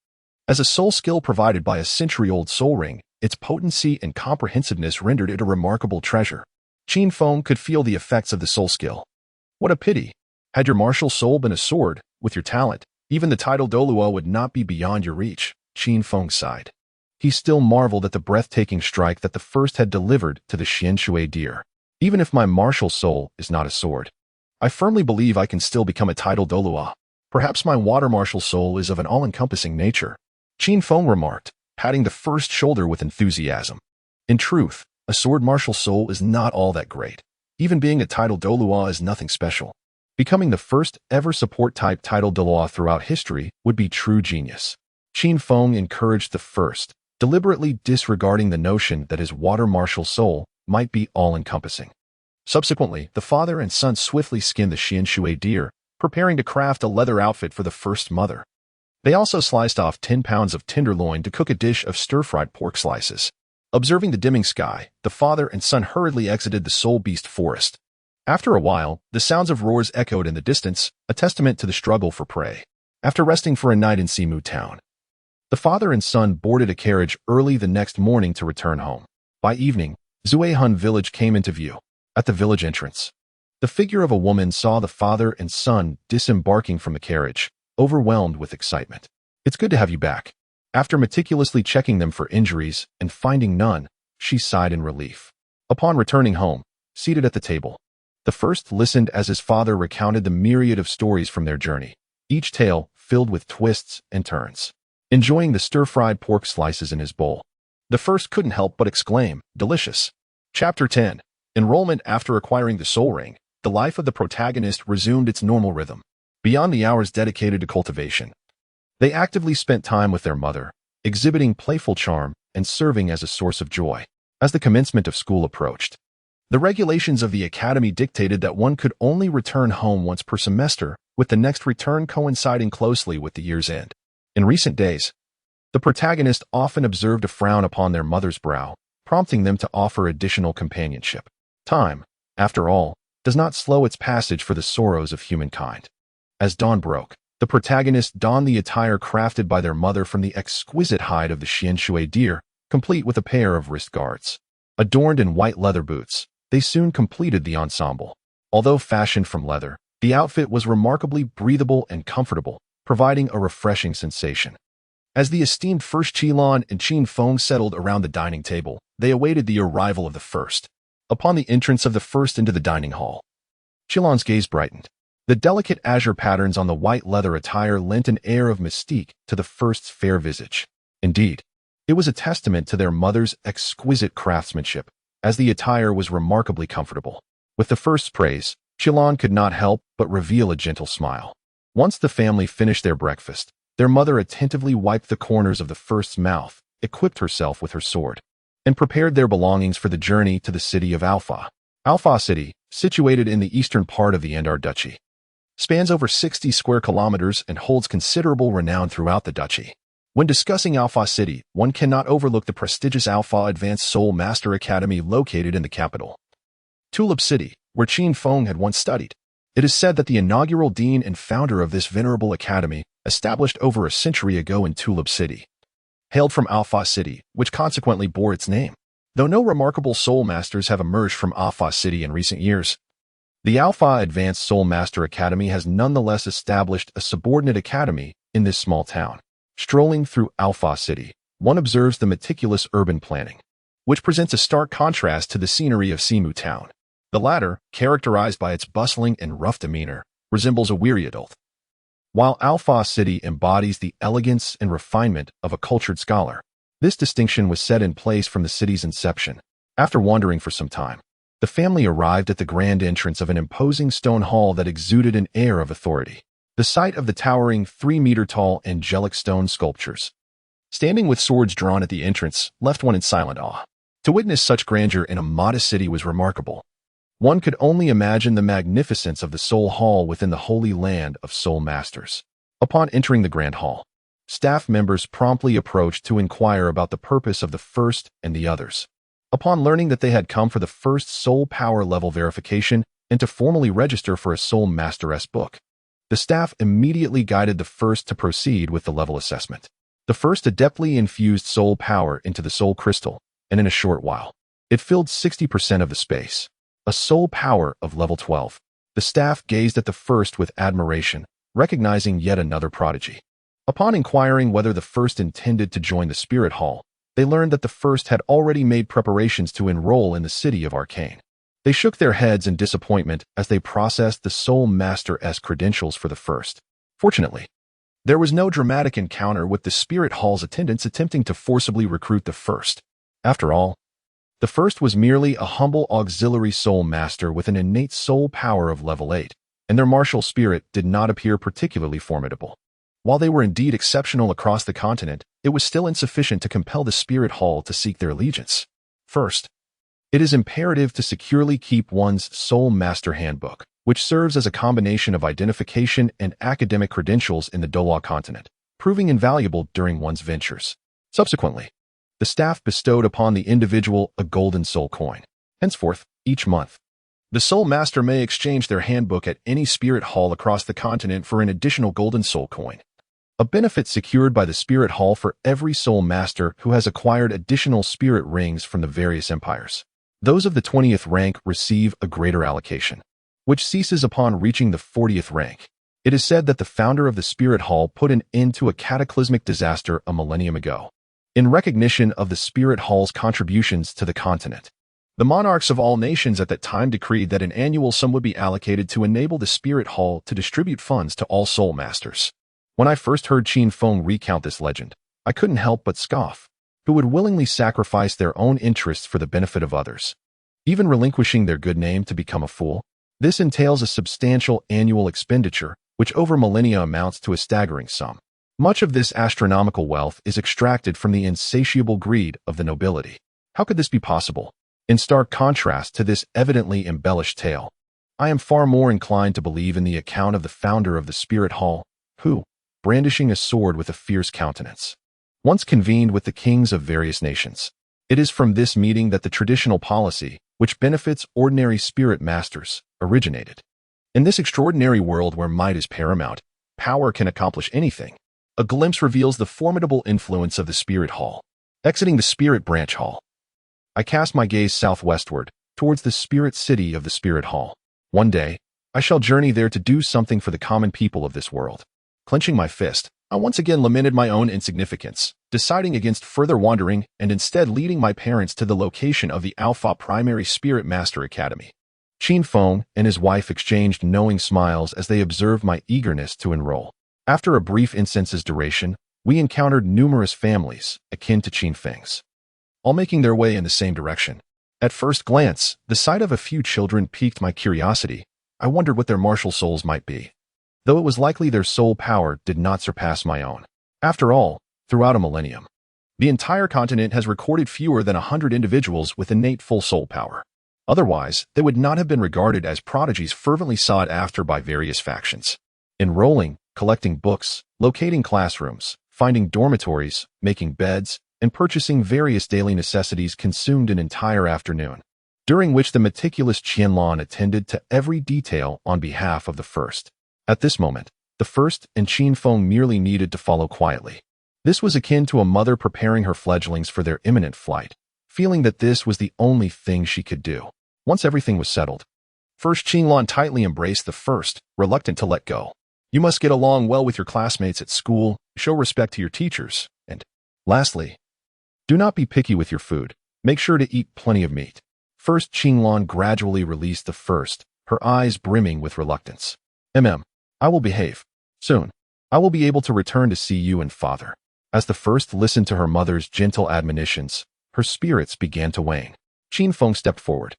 As a soul skill provided by a century-old soul ring, its potency and comprehensiveness rendered it a remarkable treasure. Qin Feng could feel the effects of the soul skill. What a pity! Had your martial soul been a sword, with your talent, even the title Douluo would not be beyond your reach, Qin Feng sighed. He still marveled at the breathtaking strike that the first had delivered to the Xianshui deer. Even if my martial soul is not a sword, I firmly believe I can still become a title Douluo. Perhaps my water martial soul is of an all-encompassing nature, Qin Feng remarked, patting the first shoulder with enthusiasm. In truth, a sword martial soul is not all that great. Even being a title Douluo is nothing special. Becoming the first ever support-type title Douluo throughout history would be true genius. Qin Feng encouraged the first, deliberately disregarding the notion that his water martial soul might be all-encompassing. Subsequently, the father and son swiftly skinned the Xianshui deer, preparing to craft a leather outfit for the first mother. They also sliced off 10 pounds of tenderloin to cook a dish of stir-fried pork slices. Observing the dimming sky, the father and son hurriedly exited the soul beast forest. After a while, the sounds of roars echoed in the distance, a testament to the struggle for prey. After resting for a night in Simu town, the father and son boarded a carriage early the next morning to return home. By evening, Zuehun village came into view. At the village entrance, the figure of a woman saw the father and son disembarking from the carriage, overwhelmed with excitement. It's good to have you back. After meticulously checking them for injuries and finding none, she sighed in relief. Upon returning home, seated at the table, the first listened as his father recounted the myriad of stories from their journey, each tale filled with twists and turns. Enjoying the stir-fried pork slices in his bowl, the first couldn't help but exclaim, "Delicious." Chapter 10. Enrollment. After acquiring the soul ring, the life of the protagonist resumed its normal rhythm. Beyond the hours dedicated to cultivation, they actively spent time with their mother, exhibiting playful charm and serving as a source of joy. As the commencement of school approached, the regulations of the academy dictated that one could only return home once per semester, with the next return coinciding closely with the year's end. In recent days, the protagonist often observed a frown upon their mother's brow, prompting them to offer additional companionship. Time, after all, does not slow its passage for the sorrows of humankind. As dawn broke, the protagonist donned the attire crafted by their mother from the exquisite hide of the xianshui deer, complete with a pair of wrist guards. Adorned in white leather boots, they soon completed the ensemble. Although fashioned from leather, the outfit was remarkably breathable and comfortable, providing a refreshing sensation. As the esteemed first Qilin and Qin Feng settled around the dining table, they awaited the arrival of the first. Upon the entrance of the first into the dining hall, Qilin's gaze brightened. The delicate azure patterns on the white leather attire lent an air of mystique to the first's fair visage. Indeed, it was a testament to their mother's exquisite craftsmanship, as the attire was remarkably comfortable. With the first's praise, Qilin could not help but reveal a gentle smile. Once the family finished their breakfast, their mother attentively wiped the corners of the first's mouth, equipped herself with her sword, and prepared their belongings for the journey to the city of Alpha. Alpha City, situated in the eastern part of the Andar Duchy, spans over 60 square kilometers and holds considerable renown throughout the duchy. When discussing Alpha City, one cannot overlook the prestigious Alpha Advanced Soul Master Academy located in the capital, Tulip City, where Qin Feng had once studied. It is said that the inaugural dean and founder of this venerable academy, established over a century ago in Tulip City, hailed from Alpha City, which consequently bore its name. Though no remarkable soul masters have emerged from Alpha City in recent years, the Alpha Advanced Soul Master Academy has nonetheless established a subordinate academy in this small town. Strolling through Alpha City, one observes the meticulous urban planning, which presents a stark contrast to the scenery of Simu Town. The latter, characterized by its bustling and rough demeanor, resembles a weary adult, while Alpha City embodies the elegance and refinement of a cultured scholar. This distinction was set in place from the city's inception. After wandering for some time, the family arrived at the grand entrance of an imposing stone hall that exuded an air of authority. The sight of the towering 3-meter-tall angelic stone sculptures, standing with swords drawn at the entrance, left one in silent awe. To witness such grandeur in a modest city was remarkable. One could only imagine the magnificence of the Soul Hall within the holy land of Soul Masters. Upon entering the Grand Hall, staff members promptly approached to inquire about the purpose of the first and the others. Upon learning that they had come for the first Soul Power level verification and to formally register for a Soul Masteress book, the staff immediately guided the first to proceed with the level assessment. The first adeptly infused Soul Power into the Soul Crystal, and in a short while, it filled 60% of the space. A Soul Power of level 12. The staff gazed at the first with admiration, recognizing yet another prodigy. Upon inquiring whether the first intended to join the Spirit Hall, they learned that the first had already made preparations to enroll in the City of Arcane. They shook their heads in disappointment as they processed the Soul Master-S credentials for the first. Fortunately, there was no dramatic encounter with the Spirit Hall's attendants attempting to forcibly recruit the first. After all, the first was merely a humble auxiliary soul master with an innate soul power of level 8, and their martial spirit did not appear particularly formidable. While they were indeed exceptional across the continent, it was still insufficient to compel the Spirit Hall to seek their allegiance. First, it is imperative to securely keep one's Soul Master Handbook, which serves as a combination of identification and academic credentials in the Douluo continent, proving invaluable during one's ventures. Subsequently, the staff bestowed upon the individual a golden soul coin. Henceforth, each month, the Soul Master may exchange their handbook at any Spirit Hall across the continent for an additional golden soul coin, a benefit secured by the Spirit Hall for every Soul Master who has acquired additional spirit rings from the various empires. Those of the 20th rank receive a greater allocation, which ceases upon reaching the 40th rank. It is said that the founder of the Spirit Hall put an end to a cataclysmic disaster a millennium ago. In recognition of the Spirit Hall's contributions to the continent, the monarchs of all nations at that time decreed that an annual sum would be allocated to enable the Spirit Hall to distribute funds to all soul masters. When I first heard Qin Feng recount this legend, I couldn't help but scoff. Who would willingly sacrifice their own interests for the benefit of others, even relinquishing their good name to become a fool? This entails a substantial annual expenditure, which over millennia amounts to a staggering sum. Much of this astronomical wealth is extracted from the insatiable greed of the nobility. How could this be possible? In stark contrast to this evidently embellished tale, I am far more inclined to believe in the account of the founder of the Spirit Hall, who, brandishing a sword with a fierce countenance, once convened with the kings of various nations. It is from this meeting that the traditional policy, which benefits ordinary spirit masters, originated. In this extraordinary world where might is paramount, power can accomplish anything. A glimpse reveals the formidable influence of the Spirit Hall. Exiting the Spirit Branch Hall, I cast my gaze southwestward, towards the Spirit City of the Spirit Hall. One day, I shall journey there to do something for the common people of this world. Clenching my fist, I once again lamented my own insignificance, deciding against further wandering and instead leading my parents to the location of the Alpha Primary Spirit Master Academy. Qin Feng and his wife exchanged knowing smiles as they observed my eagerness to enroll. After a brief incense's duration, we encountered numerous families akin to Qin Feng's, all making their way in the same direction. At first glance, the sight of a few children piqued my curiosity. I wondered what their martial souls might be, though it was likely their soul power did not surpass my own. After all, throughout a millennium, the entire continent has recorded fewer than 100 individuals with innate full soul power. Otherwise, they would not have been regarded as prodigies fervently sought after by various factions. Enrolling, collecting books, locating classrooms, finding dormitories, making beds, and purchasing various daily necessities consumed an entire afternoon, during which the meticulous Qianlong attended to every detail on behalf of the first. At this moment, the first and Qin Feng merely needed to follow quietly. This was akin to a mother preparing her fledglings for their imminent flight, feeling that this was the only thing she could do. Once everything was settled, first Qianlong tightly embraced the first, reluctant to let go. You must get along well with your classmates at school, show respect to your teachers, and, lastly, do not be picky with your food. Make sure to eat plenty of meat. First Qianlong gradually released the first, her eyes brimming with reluctance. I will behave. Soon, I will be able to return to see you and father. As the first listened to her mother's gentle admonitions, her spirits began to wane. Qin Feng stepped forward,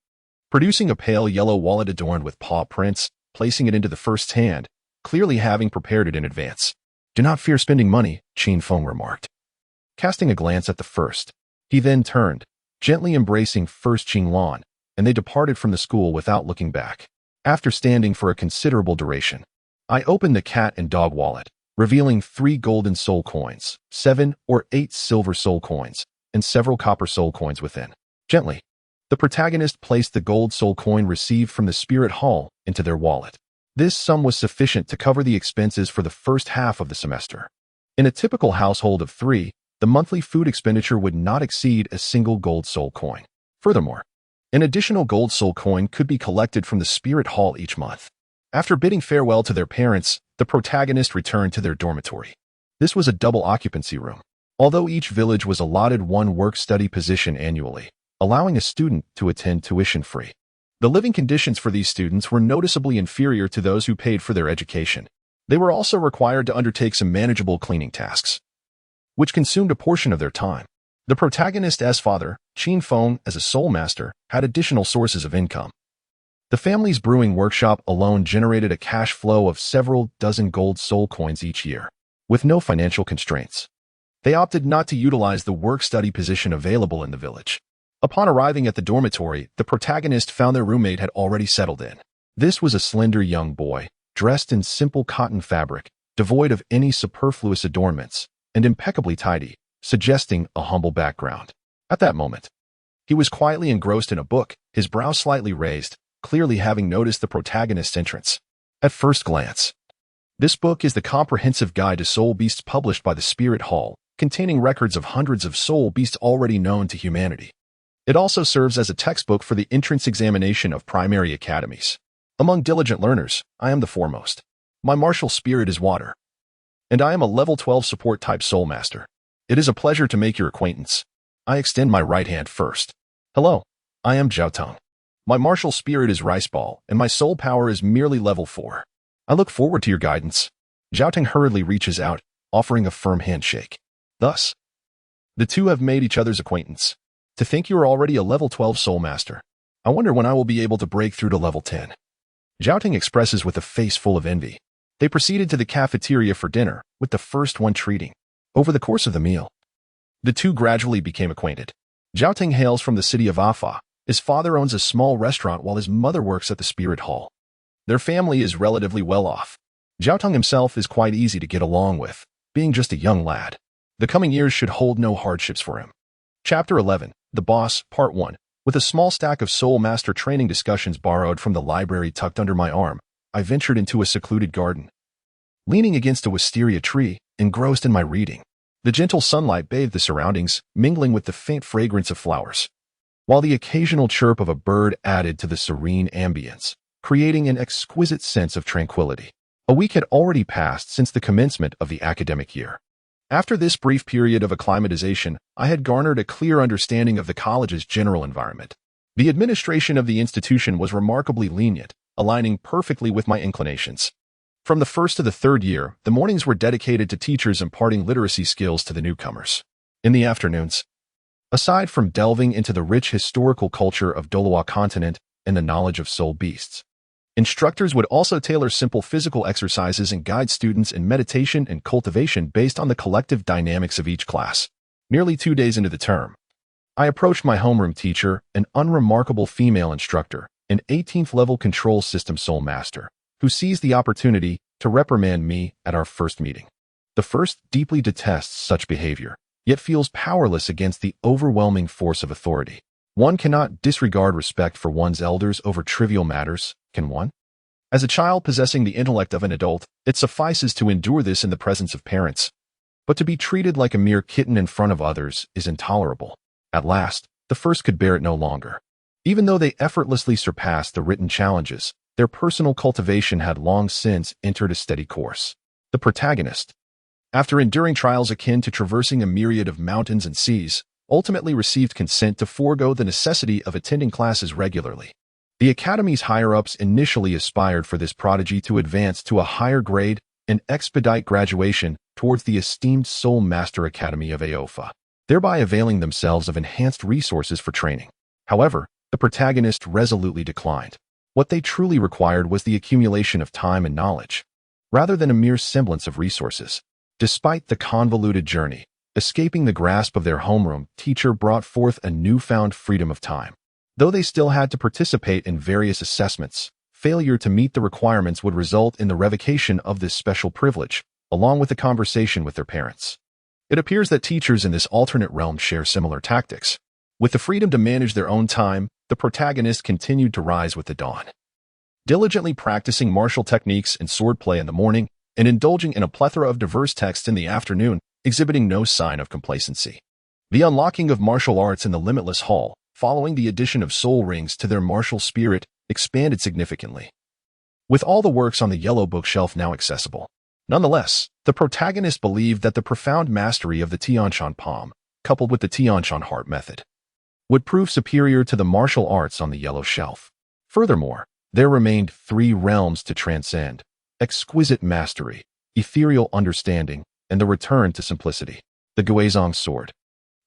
producing a pale yellow wallet adorned with paw prints, placing it into the first's hand, clearly having prepared it in advance. Do not fear spending money, Qin Feng remarked, casting a glance at the first. He then turned, gently embracing first Qianlong, and they departed from the school without looking back. After standing for a considerable duration, I opened the cat and dog wallet, revealing 3 golden soul coins, 7 or 8 silver soul coins, and several copper soul coins within. Gently, the protagonist placed the gold soul coin received from the Spirit Hall into their wallet. This sum was sufficient to cover the expenses for the first half of the semester. In a typical household of 3, the monthly food expenditure would not exceed a single gold soul coin. Furthermore, an additional gold soul coin could be collected from the Spirit Hall each month. After bidding farewell to their parents, the protagonist returned to their dormitory. This was a double occupancy room, although each village was allotted one work-study position annually, allowing a student to attend tuition-free. The living conditions for these students were noticeably inferior to those who paid for their education. They were also required to undertake some manageable cleaning tasks, which consumed a portion of their time. The protagonist's father, Qin Feng, as a soul master, had additional sources of income. The family's brewing workshop alone generated a cash flow of several dozen gold soul coins each year, with no financial constraints. They opted not to utilize the work-study position available in the village. Upon arriving at the dormitory, the protagonist found their roommate had already settled in. This was a slender young boy, dressed in simple cotton fabric, devoid of any superfluous adornments, and impeccably tidy, suggesting a humble background. At that moment, he was quietly engrossed in a book, his brow slightly raised, clearly having noticed the protagonist's entrance. At first glance, this book is the comprehensive guide to soul beasts published by the Spirit Hall, containing records of hundreds of soul beasts already known to humanity. It also serves as a textbook for the entrance examination of primary academies. Among diligent learners, I am the foremost. My martial spirit is water, and I am a level 12 support type soul master. It is a pleasure to make your acquaintance. I extend my right hand first. Hello, I am Jiaotong. My martial spirit is rice ball, and my soul power is merely level 4. I look forward to your guidance. Jiaotong hurriedly reaches out, offering a firm handshake. Thus, the two have made each other's acquaintance. To think you are already a level 12 soul master. I wonder when I will be able to break through to level 10. Jiaotong expresses with a face full of envy. They proceeded to the cafeteria for dinner, with the first one treating. Over the course of the meal, the two gradually became acquainted. Jiaotong hails from the city of Afa. His father owns a small restaurant while his mother works at the spirit hall. Their family is relatively well off. Jiaotong himself is quite easy to get along with, being just a young lad. The coming years should hold no hardships for him. Chapter 11, The Boss, Part 1. With a small stack of Soul Master training discussions borrowed from the library tucked under my arm, I ventured into a secluded garden. Leaning against a wisteria tree, engrossed in my reading, the gentle sunlight bathed the surroundings, mingling with the faint fragrance of flowers, while the occasional chirp of a bird added to the serene ambience, creating an exquisite sense of tranquility. A week had already passed since the commencement of the academic year. After this brief period of acclimatization, I had garnered a clear understanding of the college's general environment. The administration of the institution was remarkably lenient, aligning perfectly with my inclinations. From the first to the third year, the mornings were dedicated to teachers imparting literacy skills to the newcomers. In the afternoons, aside from delving into the rich historical culture of Douluo continent and the knowledge of soul beasts, instructors would also tailor simple physical exercises and guide students in meditation and cultivation based on the collective dynamics of each class. Nearly 2 days into the term, I approached my homeroom teacher, an unremarkable female instructor, an 18th level control system soul master, who seized the opportunity to reprimand me at our first meeting. The first deeply detests such behavior, yet feels powerless against the overwhelming force of authority. One cannot disregard respect for one's elders over trivial matters, can one? As a child possessing the intellect of an adult, it suffices to endure this in the presence of parents. But to be treated like a mere kitten in front of others is intolerable. At last, the first could bear it no longer. Even though they effortlessly surpassed the written challenges, their personal cultivation had long since entered a steady course. The protagonist, after enduring trials akin to traversing a myriad of mountains and seas, ultimately received consent to forego the necessity of attending classes regularly. The Academy's higher-ups initially aspired for this prodigy to advance to a higher grade and expedite graduation towards the esteemed Soul Master Academy of Aofa, thereby availing themselves of enhanced resources for training. However, the protagonist resolutely declined. What they truly required was the accumulation of time and knowledge, rather than a mere semblance of resources. Despite the convoluted journey, escaping the grasp of their homeroom teacher brought forth a newfound freedom of time. Though they still had to participate in various assessments, failure to meet the requirements would result in the revocation of this special privilege, along with a conversation with their parents. It appears that teachers in this alternate realm share similar tactics. With the freedom to manage their own time, the protagonist continued to rise with the dawn. Diligently practicing martial techniques and swordplay in the morning, and indulging in a plethora of diverse texts in the afternoon, exhibiting no sign of complacency. The unlocking of martial arts in the Limitless Hall, following the addition of soul rings to their martial spirit, expanded significantly, with all the works on the yellow bookshelf now accessible. Nonetheless, the protagonist believed that the profound mastery of the Tianshan palm, coupled with the Tianshan heart method, would prove superior to the martial arts on the yellow shelf. Furthermore, there remained 3 realms to transcend: exquisite mastery, ethereal understanding, and the return to simplicity. The Guizhong sword,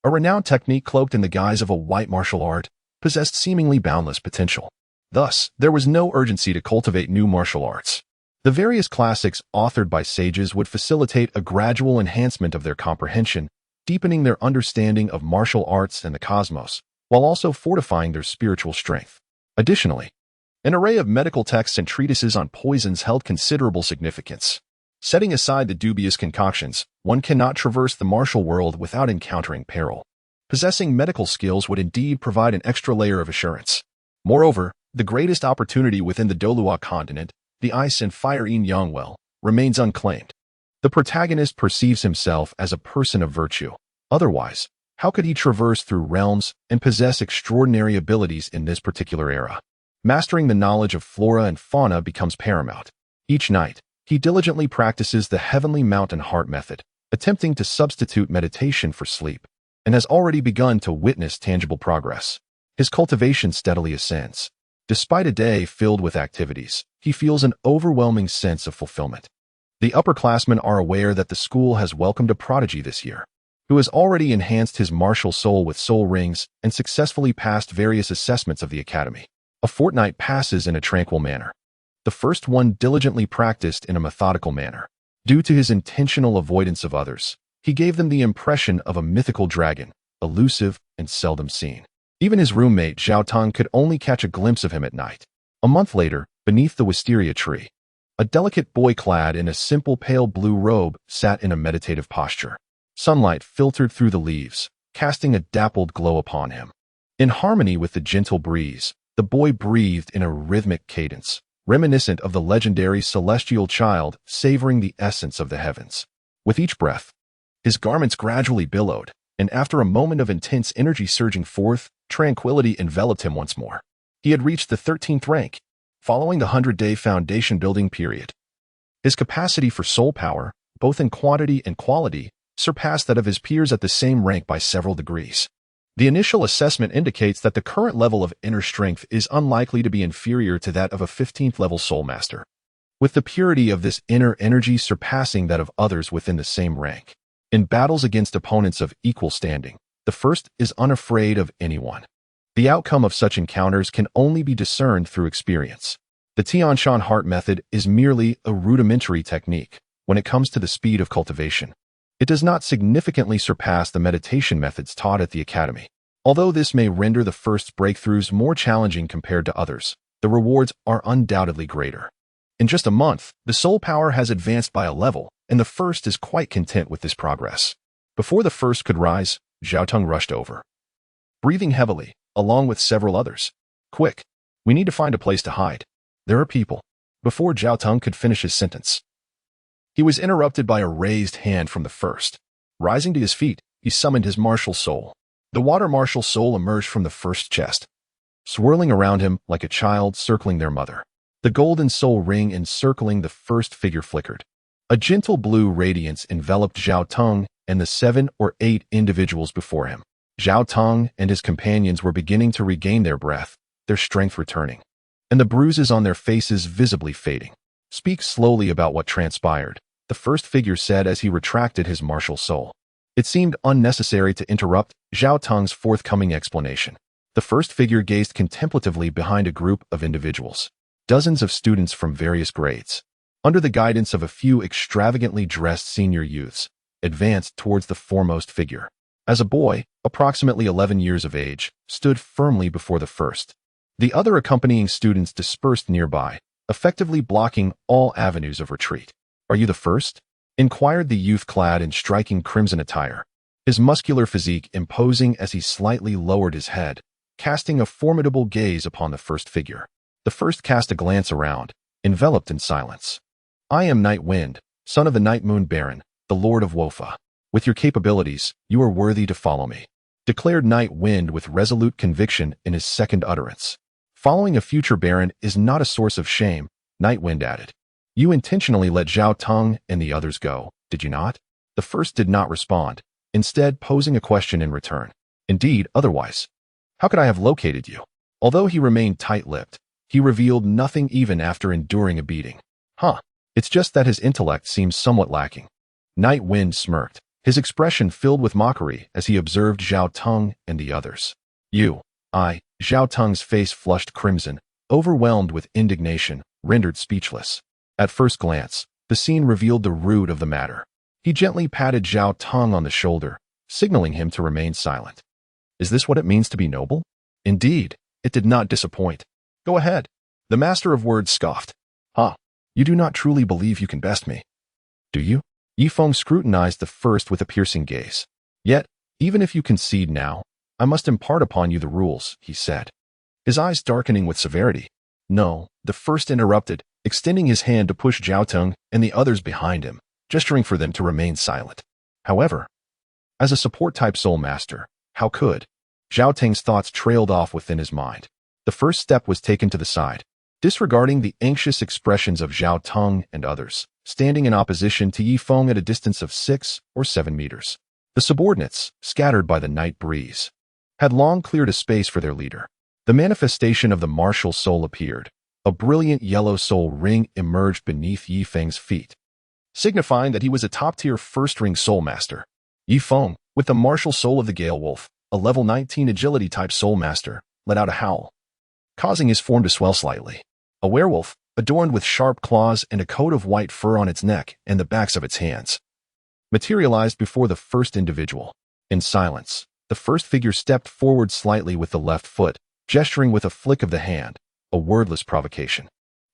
a renowned technique cloaked in the guise of a white martial art, possessed seemingly boundless potential. Thus, there was no urgency to cultivate new martial arts. The various classics authored by sages would facilitate a gradual enhancement of their comprehension, deepening their understanding of martial arts and the cosmos, while also fortifying their spiritual strength. Additionally, an array of medical texts and treatises on poisons held considerable significance. Setting aside the dubious concoctions, one cannot traverse the martial world without encountering peril. Possessing medical skills would indeed provide an extra layer of assurance. Moreover, the greatest opportunity within the Douluo continent, the ice and fire yin-yang well, remains unclaimed. The protagonist perceives himself as a person of virtue. Otherwise, how could he traverse through realms and possess extraordinary abilities in this particular era? Mastering the knowledge of flora and fauna becomes paramount. Each night, He diligently practices the heavenly mountain heart method, attempting to substitute meditation for sleep, and has already begun to witness tangible progress. His cultivation steadily ascends. Despite a day filled with activities, he feels an overwhelming sense of fulfillment. The upperclassmen are aware that the school has welcomed a prodigy this year, who has already enhanced his martial soul with soul rings and successfully passed various assessments of the academy. A fortnight passes in a tranquil manner. The first one diligently practiced in a methodical manner. Due to his intentional avoidance of others, he gave them the impression of a mythical dragon, elusive and seldom seen. Even his roommate Zhao Tong could only catch a glimpse of him at night. A month later, beneath the wisteria tree, a delicate boy clad in a simple pale blue robe sat in a meditative posture. Sunlight filtered through the leaves, casting a dappled glow upon him. In harmony with the gentle breeze, the boy breathed in a rhythmic cadence, reminiscent of the legendary celestial child savoring the essence of the heavens. With each breath, his garments gradually billowed, and after a moment of intense energy surging forth, tranquility enveloped him once more. He had reached the 13th rank, following the 100-day foundation building period. His capacity for soul power, both in quantity and quality, surpassed that of his peers at the same rank by several degrees. The initial assessment indicates that the current level of inner strength is unlikely to be inferior to that of a 15th level soul master, with the purity of this inner energy surpassing that of others within the same rank. In battles against opponents of equal standing, the first is unafraid of anyone. The outcome of such encounters can only be discerned through experience. The Tianshan heart method is merely a rudimentary technique when it comes to the speed of cultivation. It does not significantly surpass the meditation methods taught at the academy. Although this may render the first breakthroughs more challenging compared to others, the rewards are undoubtedly greater. In just a month, the soul power has advanced by a level, and the first is quite content with this progress. Before the first could rise, Zhao Tong rushed over, breathing heavily, along with several others. Quick, we need to find a place to hide. There are people. Before Zhao Tong could finish his sentence, he was interrupted by a raised hand from the first. Rising to his feet, he summoned his martial soul. The water martial soul emerged from the first chest, swirling around him like a child circling their mother. The golden soul ring encircling the first figure flickered. A gentle blue radiance enveloped Zhao Tong and the 7 or 8 individuals before him. Zhao Tong and his companions were beginning to regain their breath, their strength returning, and the bruises on their faces visibly fading. Speak slowly about what transpired, the first figure said as he retracted his martial soul. It seemed unnecessary to interrupt Zhao Tong's forthcoming explanation. The first figure gazed contemplatively behind a group of individuals, dozens of students from various grades, under the guidance of a few extravagantly dressed senior youths, advanced towards the foremost figure. As a boy, approximately 11 years of age, stood firmly before the first. The other accompanying students dispersed nearby, effectively blocking all avenues of retreat. "Are you the first?" inquired the youth clad in striking crimson attire, his muscular physique imposing as he slightly lowered his head, casting a formidable gaze upon the first figure. The first cast a glance around, enveloped in silence. "I am Night Wind, son of the Night Moon Baron, the Lord of Wofa. With your capabilities, you are worthy to follow me," declared Night Wind with resolute conviction in his second utterance. "Following a future Baron is not a source of shame," Night Wind added. "You intentionally let Zhao Tong and the others go, did you not?" The first did not respond, instead posing a question in return. "Indeed, otherwise, how could I have located you?" Although he remained tight-lipped, he revealed nothing even after enduring a beating. It's just that his intellect seems somewhat lacking." Night Wind smirked, his expression filled with mockery as he observed Zhao Tong and the others. Zhao Tong's face flushed crimson, overwhelmed with indignation, rendered speechless. At first glance, the scene revealed the root of the matter. He gently patted Zhao Tong on the shoulder, signaling him to remain silent. Is this what it means to be noble? Indeed, it did not disappoint. "Go ahead." The master of words scoffed. You do not truly believe you can best me, do you?" Yifeng scrutinized the first with a piercing gaze. "Yet, even if you concede now, I must impart upon you the rules," he said, his eyes darkening with severity. "No," the first interrupted, extending his hand to push Zhao Tong and the others behind him, gesturing for them to remain silent. However, as a support-type soul master, how could? Zhao Tong's thoughts trailed off within his mind. The first step was taken to the side. disregarding the anxious expressions of Zhao Teng and others, standing in opposition to Yi Feng at a distance of 6 or 7 meters. The subordinates, scattered by the night breeze, had long cleared a space for their leader. The manifestation of the martial soul appeared. A brilliant yellow soul ring emerged beneath Yi Feng's feet, signifying that he was a top-tier first-ring soul master. Yi Feng, with the martial soul of the Gale Wolf, a level 19 agility-type soul master, let out a howl, causing his form to swell slightly. A werewolf, adorned with sharp claws and a coat of white fur on its neck and the backs of its hands, materialized before the first individual. In silence, the first figure stepped forward slightly with the left foot, gesturing with a flick of the hand, a wordless provocation.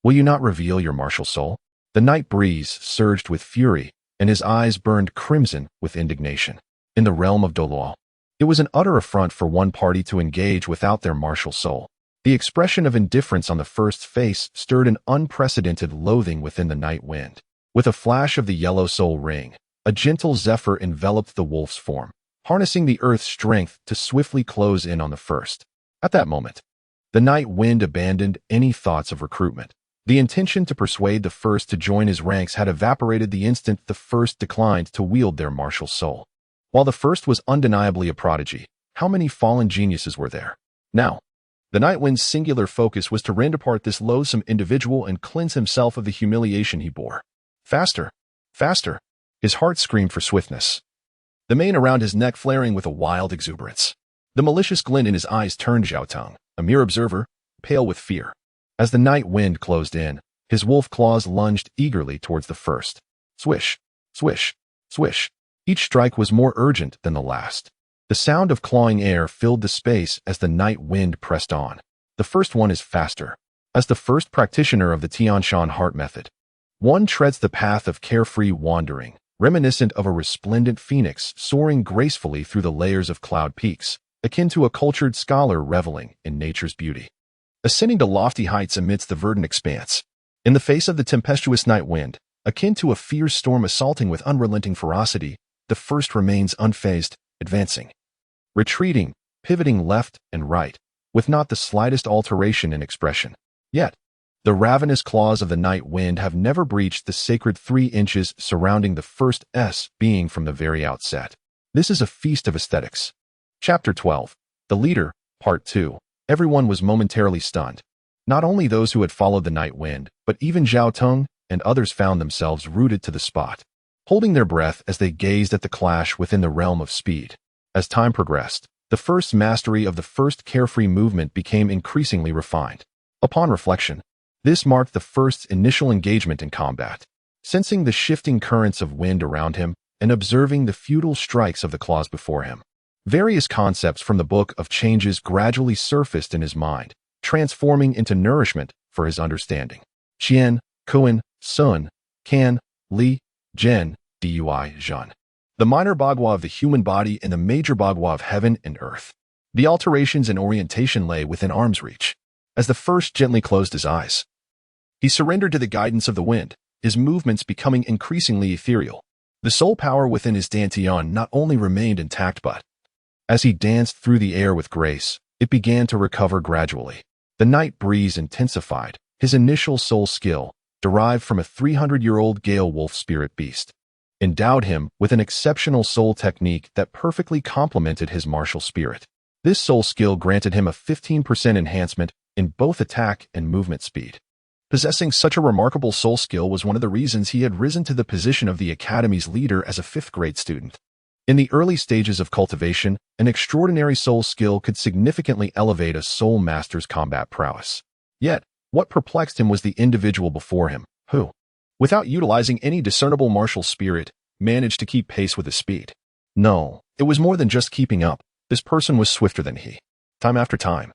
"Will you not reveal your martial soul?" The night breeze surged with fury, and his eyes burned crimson with indignation. In the realm of Douluo, it was an utter affront for one party to engage without their martial soul. The expression of indifference on the first's face stirred an unprecedented loathing within the night wind. With a flash of the yellow soul ring, a gentle zephyr enveloped the wolf's form, harnessing the earth's strength to swiftly close in on the first. At that moment, the night wind abandoned any thoughts of recruitment. The intention to persuade the first to join his ranks had evaporated the instant the first declined to wield their martial soul. While the first was undeniably a prodigy, how many fallen geniuses were there? Now, the night wind's singular focus was to rend apart this loathsome individual and cleanse himself of the humiliation he bore. Faster! Faster! His heart screamed for swiftness, the mane around his neck flaring with a wild exuberance. The malicious glint in his eyes turned Zhao Teng, a mere observer, pale with fear. As the night wind closed in, his wolf claws lunged eagerly towards the first. Swish, swish, swish. Each strike was more urgent than the last. The sound of clawing air filled the space as the night wind pressed on. The first one is faster. As the first practitioner of the Tianshan heart method, one treads the path of carefree wandering, reminiscent of a resplendent phoenix soaring gracefully through the layers of cloud peaks, akin to a cultured scholar reveling in nature's beauty. Ascending to lofty heights amidst the verdant expanse, in the face of the tempestuous night wind, akin to a fierce storm assaulting with unrelenting ferocity, the first remains unfazed, advancing, retreating, pivoting left and right, with not the slightest alteration in expression. Yet, the ravenous claws of the night wind have never breached the sacred 3 inches surrounding the first being from the very outset. This is a feast of aesthetics. Chapter 12. The Leader, Part 2. Everyone was momentarily stunned. Not only those who had followed the night wind, but even Zhao Teng and others found themselves rooted to the spot, holding their breath as they gazed at the clash within the realm of speed. As time progressed, the first mastery of the first carefree movement became increasingly refined. Upon reflection, this marked the first's initial engagement in combat. Sensing the shifting currents of wind around him and observing the futile strikes of the claws before him, various concepts from the Book of Changes gradually surfaced in his mind, transforming into nourishment for his understanding. Qian, Kuan, Sun, Kan, Li, Zhen, Dui, Zhen. The minor bagua of the human body and the major bagua of heaven and earth. The alterations in orientation lay within arm's reach. As the first gently closed his eyes, he surrendered to the guidance of the wind, his movements becoming increasingly ethereal. The soul power within his dantian not only remained intact but, as he danced through the air with grace, it began to recover gradually. The night breeze intensified. His initial soul skill, derived from a 300-year-old Gale Wolf spirit beast, endowed him with an exceptional soul technique that perfectly complemented his martial spirit. This soul skill granted him a 15% enhancement in both attack and movement speed. Possessing such a remarkable soul skill was one of the reasons he had risen to the position of the Academy's leader as a 5th-grade student. In the early stages of cultivation, an extraordinary soul skill could significantly elevate a soul master's combat prowess. Yet, what perplexed him was the individual before him, who, without utilizing any discernible martial spirit, managed to keep pace with his speed. No, it was more than just keeping up. This person was swifter than he. Time after time,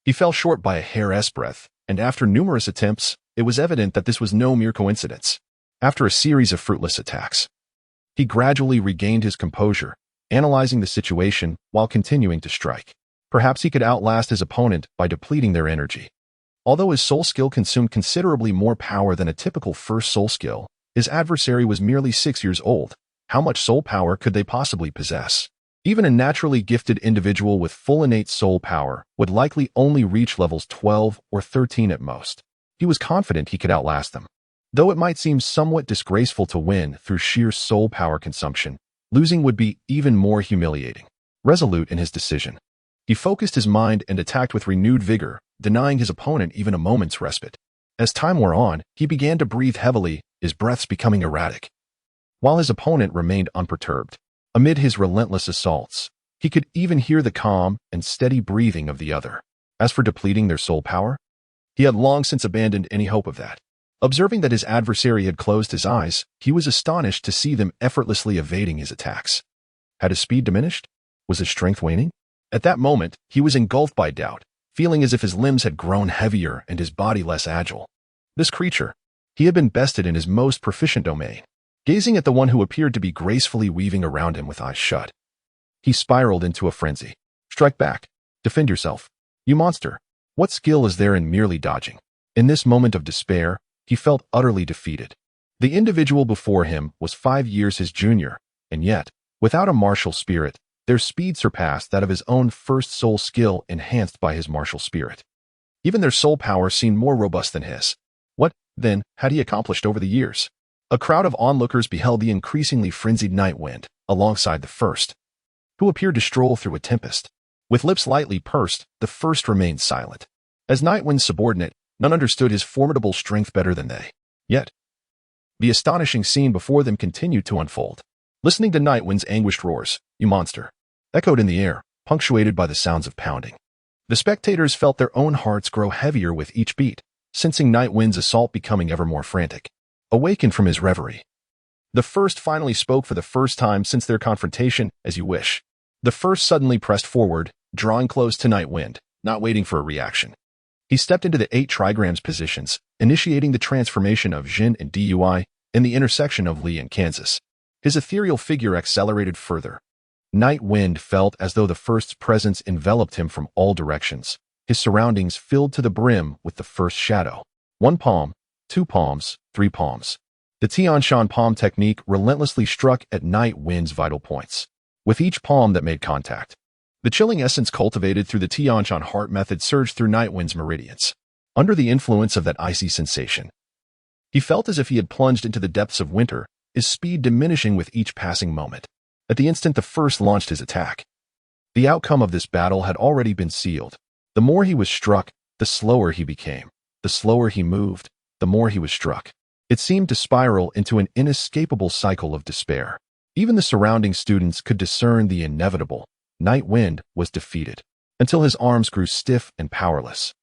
he fell short by a hair's breadth, and after numerous attempts, it was evident that this was no mere coincidence. After a series of fruitless attacks, he gradually regained his composure, analyzing the situation while continuing to strike. Perhaps he could outlast his opponent by depleting their energy. Although his soul skill consumed considerably more power than a typical first soul skill, his adversary was merely 6 years old. How much soul power could they possibly possess? Even a naturally gifted individual with full innate soul power would likely only reach levels 12 or 13 at most. He was confident he could outlast them. Though it might seem somewhat disgraceful to win through sheer soul power consumption, losing would be even more humiliating. Resolute in his decision, he focused his mind and attacked with renewed vigor, denying his opponent even a moment's respite. As time wore on, he began to breathe heavily, his breaths becoming erratic. While his opponent remained unperturbed, amid his relentless assaults, he could even hear the calm and steady breathing of the other. As for depleting their soul power, he had long since abandoned any hope of that. Observing that his adversary had closed his eyes, he was astonished to see them effortlessly evading his attacks. Had his speed diminished? Was his strength waning? At that moment, he was engulfed by doubt, feeling as if his limbs had grown heavier and his body less agile. This creature, he had been bested in his most proficient domain. Gazing at the one who appeared to be gracefully weaving around him with eyes shut, he spiraled into a frenzy. Strike back. Defend yourself. You monster. What skill is there in merely dodging? In this moment of despair, he felt utterly defeated. The individual before him was 5 years his junior, and yet, without a martial spirit, their speed surpassed that of his own first soul skill enhanced by his martial spirit. Even their soul power seemed more robust than his. What, then, had he accomplished over the years? A crowd of onlookers beheld the increasingly frenzied Nightwind, alongside the first, who appeared to stroll through a tempest. With lips lightly pursed, the first remained silent. As Nightwind's subordinate, none understood his formidable strength better than they. Yet, the astonishing scene before them continued to unfold. Listening to Nightwind's anguished roars, "You monster," echoed in the air, punctuated by the sounds of pounding. The spectators felt their own hearts grow heavier with each beat, sensing Nightwind's assault becoming ever more frantic. Awakened from his reverie, the first finally spoke for the first time since their confrontation. "As you wish." The first suddenly pressed forward, drawing close to Nightwind, not waiting for a reaction. He stepped into the 8 trigrams positions, initiating the transformation of Jin and Dui in the intersection of Li and Kansas. His ethereal figure accelerated further. Nightwind felt as though the first's presence enveloped him from all directions. His surroundings filled to the brim with the first shadow. 1 palm, 2 palms, 3 palms. The Tianshan palm technique relentlessly struck at Nightwind's vital points. With each palm that made contact, the chilling essence cultivated through the Tianshan heart method surged through Nightwind's meridians. Under the influence of that icy sensation, he felt as if he had plunged into the depths of winter, his speed diminishing with each passing moment. At the instant the first launched his attack, the outcome of this battle had already been sealed. The more he was struck, the slower he became. The slower he moved, the more he was struck. It seemed to spiral into an inescapable cycle of despair. Even the surrounding students could discern the inevitable. Nightwind was defeated, until his arms grew stiff and powerless,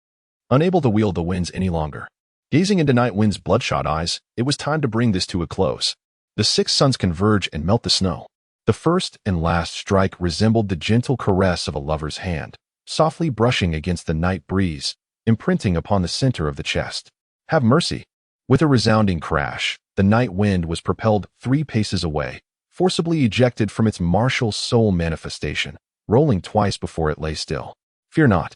unable to wield the winds any longer. Gazing into Nightwind's bloodshot eyes, it was time to bring this to a close. The 6 suns converge and melt the snow. The first and last strike resembled the gentle caress of a lover's hand, softly brushing against the night breeze, imprinting upon the center of the chest. Have mercy. With a resounding crash, the Nightwind was propelled 3 paces away, forcibly ejected from its martial soul manifestation, rolling twice before it lay still. "Fear not.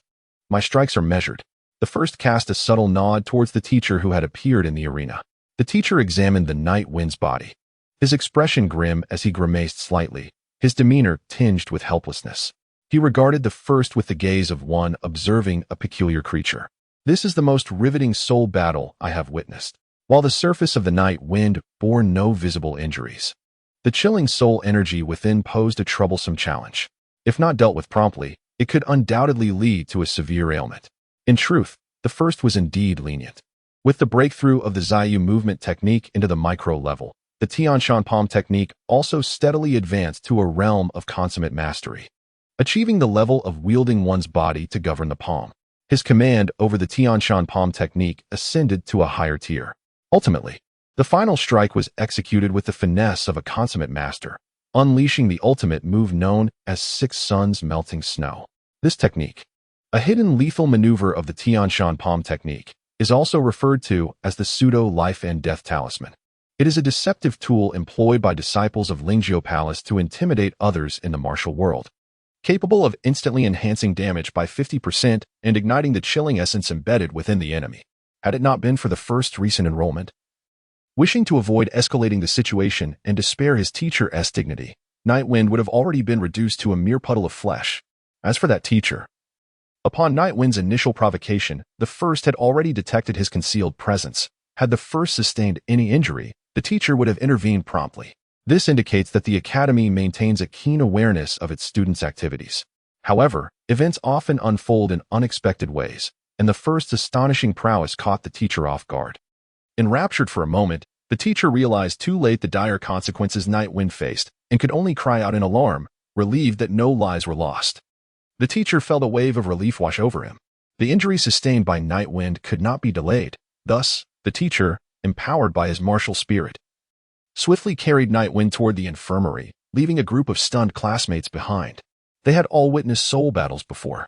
My strikes are measured." The first cast a subtle nod towards the teacher who had appeared in the arena. The teacher examined the Nightwind's body, his expression grim as he grimaced slightly, his demeanor tinged with helplessness. He regarded the first with the gaze of one observing a peculiar creature. "This is the most riveting soul battle I have witnessed." While the surface of the Nightwind bore no visible injuries, the chilling soul energy within posed a troublesome challenge. If not dealt with promptly, it could undoubtedly lead to a severe ailment. In truth, the first was indeed lenient. With the breakthrough of the Zaiyu movement technique into the micro level, the Tianshan palm technique also steadily advanced to a realm of consummate mastery, achieving the level of wielding one's body to govern the palm. His command over the Tianshan palm technique ascended to a higher tier. Ultimately, the final strike was executed with the finesse of a consummate master, unleashing the ultimate move known as 6 suns melting snow. This technique, a hidden lethal maneuver of the Tianshan palm technique, is also referred to as the pseudo life and death talisman. It is a deceptive tool employed by disciples of Lingzhou Palace to intimidate others in the martial world, capable of instantly enhancing damage by 50% and igniting the chilling essence embedded within the enemy. Had it not been for the first's recent enrollment, wishing to avoid escalating the situation and to spare his teacher's dignity, Nightwind would have already been reduced to a mere puddle of flesh. As for that teacher, Upon Night Wind's initial provocation, the first had already detected his concealed presence. Had the first sustained any injury, the teacher would have intervened promptly. This indicates that the academy maintains a keen awareness of its students' activities. However, events often unfold in unexpected ways, and the first's astonishing prowess caught the teacher off guard. Enraptured for a moment, the teacher realized too late the dire consequences Night Wind faced and could only cry out in alarm, relieved that no lives were lost. The teacher felt a wave of relief wash over him. The injury sustained by Night Wind could not be delayed. Thus, the teacher, empowered by his martial spirit, swiftly carried Night Wind toward the infirmary, leaving a group of stunned classmates behind. They had all witnessed soul battles before,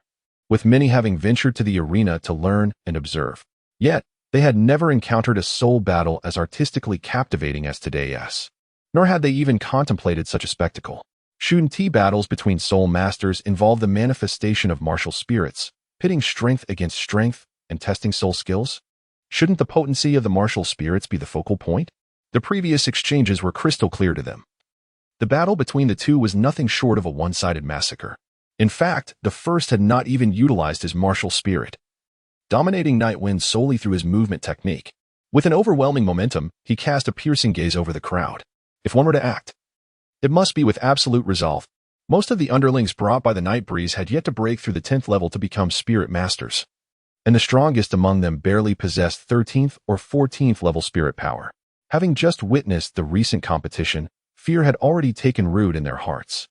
with many having ventured to the arena to learn and observe. Yet, they had never encountered a soul battle as artistically captivating as today's. Nor had they even contemplated such a spectacle. Shun-Ti battles between soul masters involve the manifestation of martial spirits, pitting strength against strength and testing soul skills. Shouldn't the potency of the martial spirits be the focal point? The previous exchanges were crystal clear to them. The battle between the two was nothing short of a one-sided massacre. In fact, the first had not even utilized his martial spirit, dominating Night Wind solely through his movement technique. With an overwhelming momentum, he cast a piercing gaze over the crowd. If one were to act, it must be with absolute resolve. Most of the underlings brought by the night breeze had yet to break through the 10th level to become spirit masters, and the strongest among them barely possessed 13th or 14th level spirit power. Having just witnessed the recent competition, fear had already taken root in their hearts,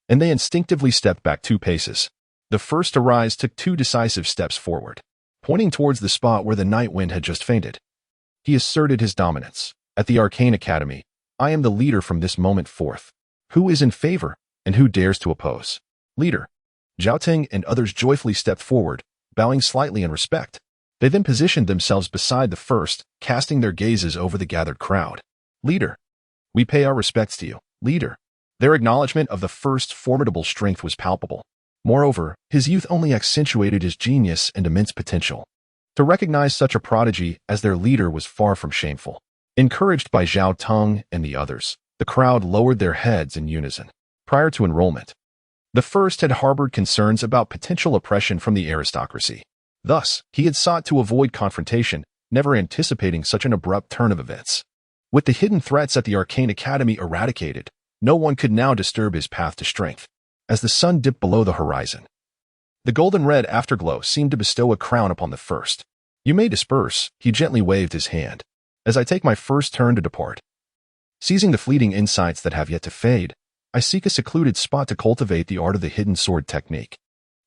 and they instinctively stepped back 2 paces. The first to rise took 2 decisive steps forward, pointing towards the spot where the Night Wind had just fainted. He asserted his dominance. At the Arcane Academy, I am the leader from this moment forth. Who is in favor, and who dares to oppose? Leader. Zhao Ting and others joyfully stepped forward, bowing slightly in respect. They then positioned themselves beside the first, casting their gazes over the gathered crowd. Leader. We pay our respects to you, leader. Their acknowledgement of the first's formidable strength was palpable. Moreover, his youth only accentuated his genius and immense potential. To recognize such a prodigy as their leader was far from shameful. Encouraged by Zhao Teng and the others, the crowd lowered their heads in unison. Prior to enrollment, the first had harbored concerns about potential oppression from the aristocracy. Thus, he had sought to avoid confrontation, never anticipating such an abrupt turn of events. With the hidden threats at the Arcane Academy eradicated, no one could now disturb his path to strength. As the sun dipped below the horizon, the golden-red afterglow seemed to bestow a crown upon the first. You may disperse, he gently waved his hand, as I take my first turn to depart. Seizing the fleeting insights that have yet to fade, I seek a secluded spot to cultivate the art of the hidden sword technique.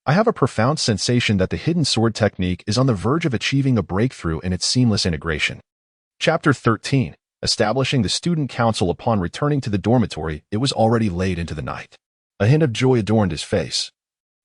I have a profound sensation that the hidden sword technique is on the verge of achieving a breakthrough in its seamless integration. Chapter 13. Establishing the student council. Upon returning to the dormitory, it was already late into the night. A hint of joy adorned his face,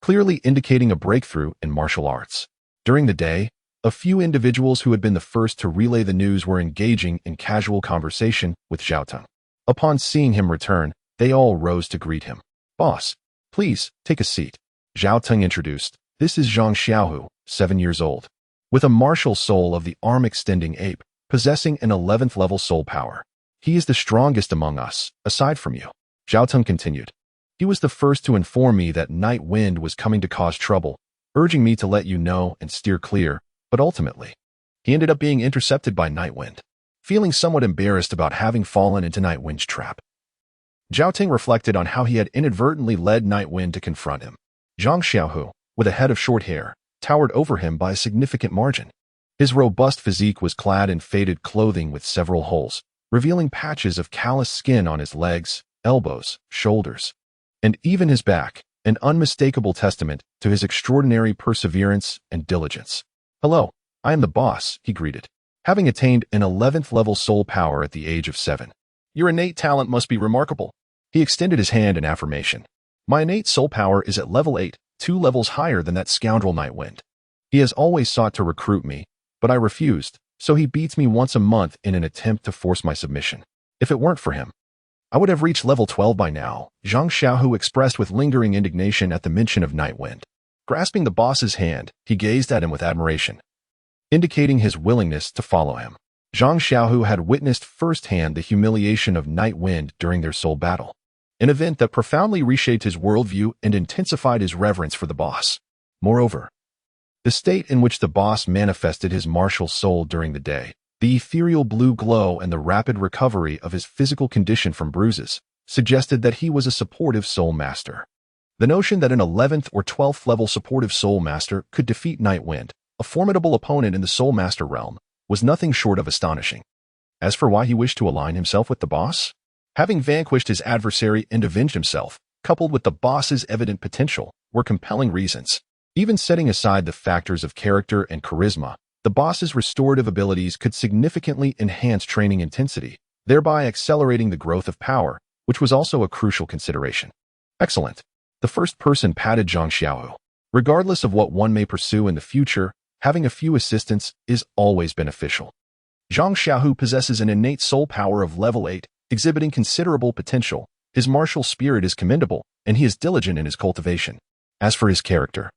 clearly indicating a breakthrough in martial arts. During the day, a few individuals who had been the first to relay the news were engaging in casual conversation with Zhao Teng. Upon seeing him return, they all rose to greet him. Boss, please, take a seat. Zhao Teng introduced. This is Zhang Xiaohu, 7 years old, with a martial soul of the arm-extending ape, possessing an 11th level soul power. He is the strongest among us, aside from you. Zhao Teng continued. He was the first to inform me that Night Wind was coming to cause trouble, urging me to let you know and steer clear, but ultimately, he ended up being intercepted by Night Wind, feeling somewhat embarrassed about having fallen into Night Wind's trap. Zhao Ting reflected on how he had inadvertently led Night Wind to confront him. Zhang Xiaohu, with a head of short hair, towered over him by a significant margin. His robust physique was clad in faded clothing with several holes, revealing patches of calloused skin on his legs, elbows, shoulders, and even his back, an unmistakable testament to his extraordinary perseverance and diligence. Hello, I am the boss, he greeted, having attained an 11th level soul power at the age of 7. Your innate talent must be remarkable. He extended his hand in affirmation. My innate soul power is at level 8, 2 levels higher than that scoundrel Night Wind. He has always sought to recruit me, but I refused, so he beats me once a month in an attempt to force my submission. If it weren't for him, I would have reached level 12 by now, Zhang Xiaohu expressed with lingering indignation at the mention of Night Wind. Grasping the boss's hand, he gazed at him with admiration, indicating his willingness to follow him. Zhang Xiaohu had witnessed firsthand the humiliation of Night Wind during their soul battle, an event that profoundly reshaped his worldview and intensified his reverence for the boss. Moreover, The state in which the boss manifested his martial soul during the day, the ethereal blue glow and the rapid recovery of his physical condition from bruises, suggested that he was a supportive soul master. The notion that an 11th or 12th level supportive soul master could defeat Nightwind, a formidable opponent in the soul master realm, was nothing short of astonishing. As for why he wished to align himself with the boss, having vanquished his adversary and avenged himself, coupled with the boss's evident potential, were compelling reasons. Even setting aside the factors of character and charisma, the boss's restorative abilities could significantly enhance training intensity, thereby accelerating the growth of power, which was also a crucial consideration. Excellent. The first person patted Zhang Xiaohu. Regardless of what one may pursue in the future, having a few assistants is always beneficial. Zhang Xiaohu possesses an innate soul power of level 8, exhibiting considerable potential. His martial spirit is commendable, and he is diligent in his cultivation. As for his character,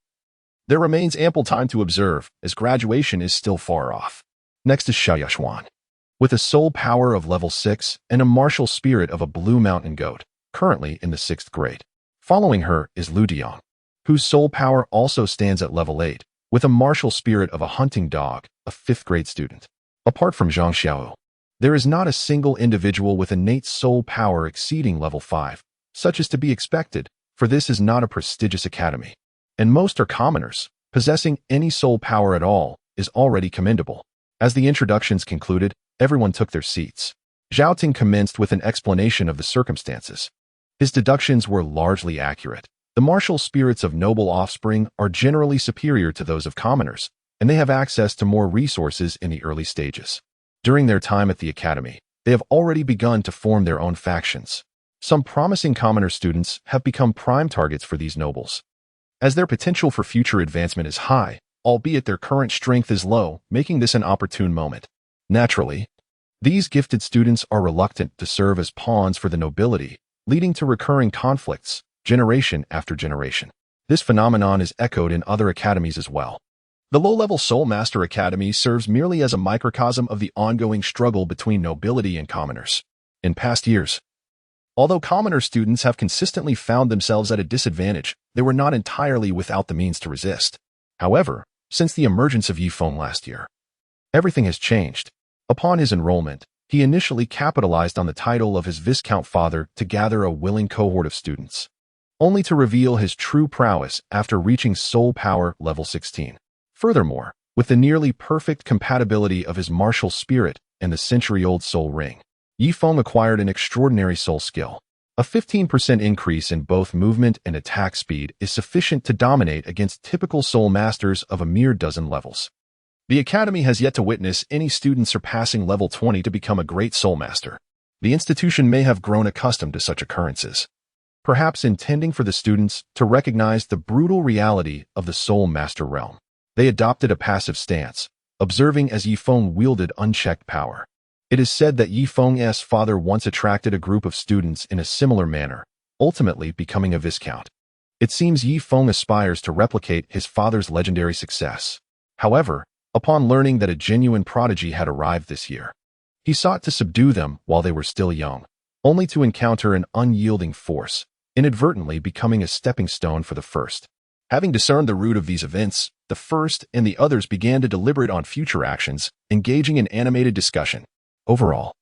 there remains ample time to observe, as graduation is still far off. Next is Xiao Yashuan. With a soul power of level 6 and a martial spirit of a blue mountain goat, currently in the 6th grade. Following her is Lu Diang, whose soul power also stands at level 8, with a martial spirit of a hunting dog, a 5th grade student. Apart from Zhang Xiaohu, there is not a single individual with innate soul power exceeding level 5, such as to be expected, for this is not a prestigious academy. And most are commoners. Possessing any soul power at all is already commendable. As the introductions concluded, everyone took their seats. Zhao Ting commenced with an explanation of the circumstances. His deductions were largely accurate. The martial spirits of noble offspring are generally superior to those of commoners, and they have access to more resources in the early stages. During their time at the academy, they have already begun to form their own factions. Some promising commoner students have become prime targets for these nobles, as their potential for future advancement is high, albeit their current strength is low, making this an opportune moment. Naturally, these gifted students are reluctant to serve as pawns for the nobility, leading to recurring conflicts, generation after generation. This phenomenon is echoed in other academies as well. The low-level Soul Master Academy serves merely as a microcosm of the ongoing struggle between nobility and commoners. In past years, although commoner students have consistently found themselves at a disadvantage, they were not entirely without the means to resist. However, since the emergence of Yifeng last year, everything has changed. Upon his enrollment, he initially capitalized on the title of his Viscount father to gather a willing cohort of students, only to reveal his true prowess after reaching soul power level 16. Furthermore, with the nearly perfect compatibility of his martial spirit and the century-old soul ring, Yifeng acquired an extraordinary soul skill. A 15% increase in both movement and attack speed is sufficient to dominate against typical soul masters of a mere dozen levels. The academy has yet to witness any student surpassing level 20 to become a great soul master. The institution may have grown accustomed to such occurrences, perhaps intending for the students to recognize the brutal reality of the soul master realm. They adopted a passive stance, observing as Yifeng wielded unchecked power. It is said that Yifeng's father once attracted a group of students in a similar manner, ultimately becoming a viscount. It seems Yifeng aspires to replicate his father's legendary success. However, upon learning that a genuine prodigy had arrived this year, he sought to subdue them while they were still young, only to encounter an unyielding force, inadvertently becoming a stepping stone for the first. Having discerned the root of these events, the first and the others began to deliberate on future actions, engaging in animated discussion. Overall,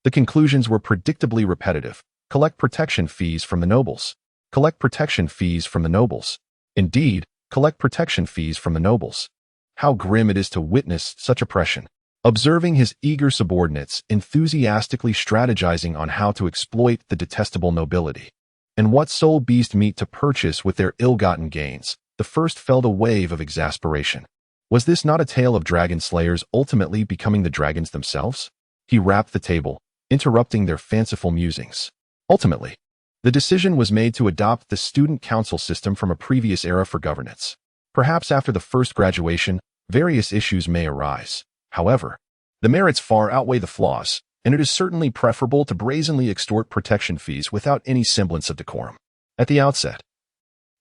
the conclusions were predictably repetitive. Collect protection fees from the nobles. Collect protection fees from the nobles. Indeed, collect protection fees from the nobles. How grim it is to witness such oppression. Observing his eager subordinates enthusiastically strategizing on how to exploit the detestable nobility, and what soul beast meat to purchase with their ill-gotten gains, the first felt a wave of exasperation. Was this not a tale of dragon slayers ultimately becoming the dragons themselves? He rapped the table, interrupting their fanciful musings. Ultimately, the decision was made to adopt the student council system from a previous era for governance. Perhaps after the first graduation, various issues may arise. However, the merits far outweigh the flaws, and it is certainly preferable to brazenly extort protection fees without any semblance of decorum. At the outset,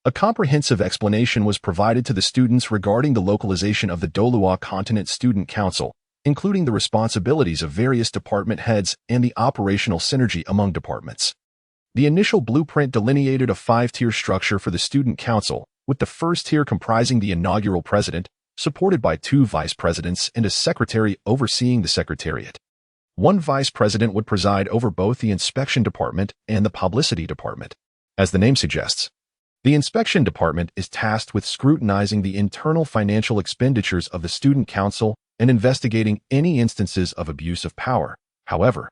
a comprehensive explanation was provided to the students regarding the localization of the Douluo Continent Student Council, including the responsibilities of various department heads and the operational synergy among departments. The initial blueprint delineated a 5-tier structure for the student council, with the first tier comprising the inaugural president, supported by 2 vice presidents and a secretary overseeing the secretariat. One vice president would preside over both the inspection department and the publicity department. As the name suggests, the inspection department is tasked with scrutinizing the internal financial expenditures of the student council and investigating any instances of abuse of power. However,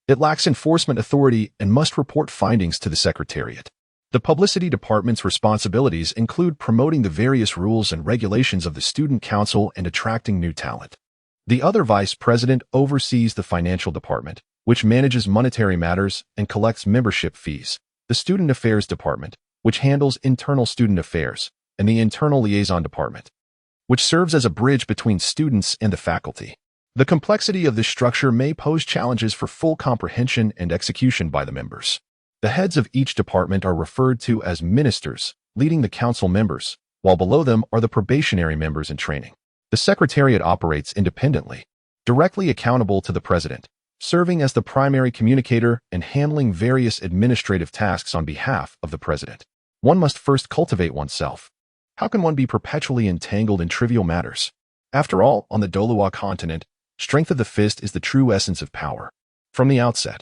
it lacks enforcement authority and must report findings to the secretariat. The publicity department's responsibilities include promoting the various rules and regulations of the student council and attracting new talent. The other vice president oversees the financial department, which manages monetary matters and collects membership fees, the student affairs department, which handles internal student affairs, and the internal liaison department, which serves as a bridge between students and the faculty. The complexity of this structure may pose challenges for full comprehension and execution by the members. The heads of each department are referred to as ministers, leading the council members, while below them are the probationary members in training. The secretariat operates independently, directly accountable to the president, serving as the primary communicator and handling various administrative tasks on behalf of the president. One must first cultivate oneself. How can one be perpetually entangled in trivial matters? After all, on the Douluo continent, strength of the fist is the true essence of power. From the outset,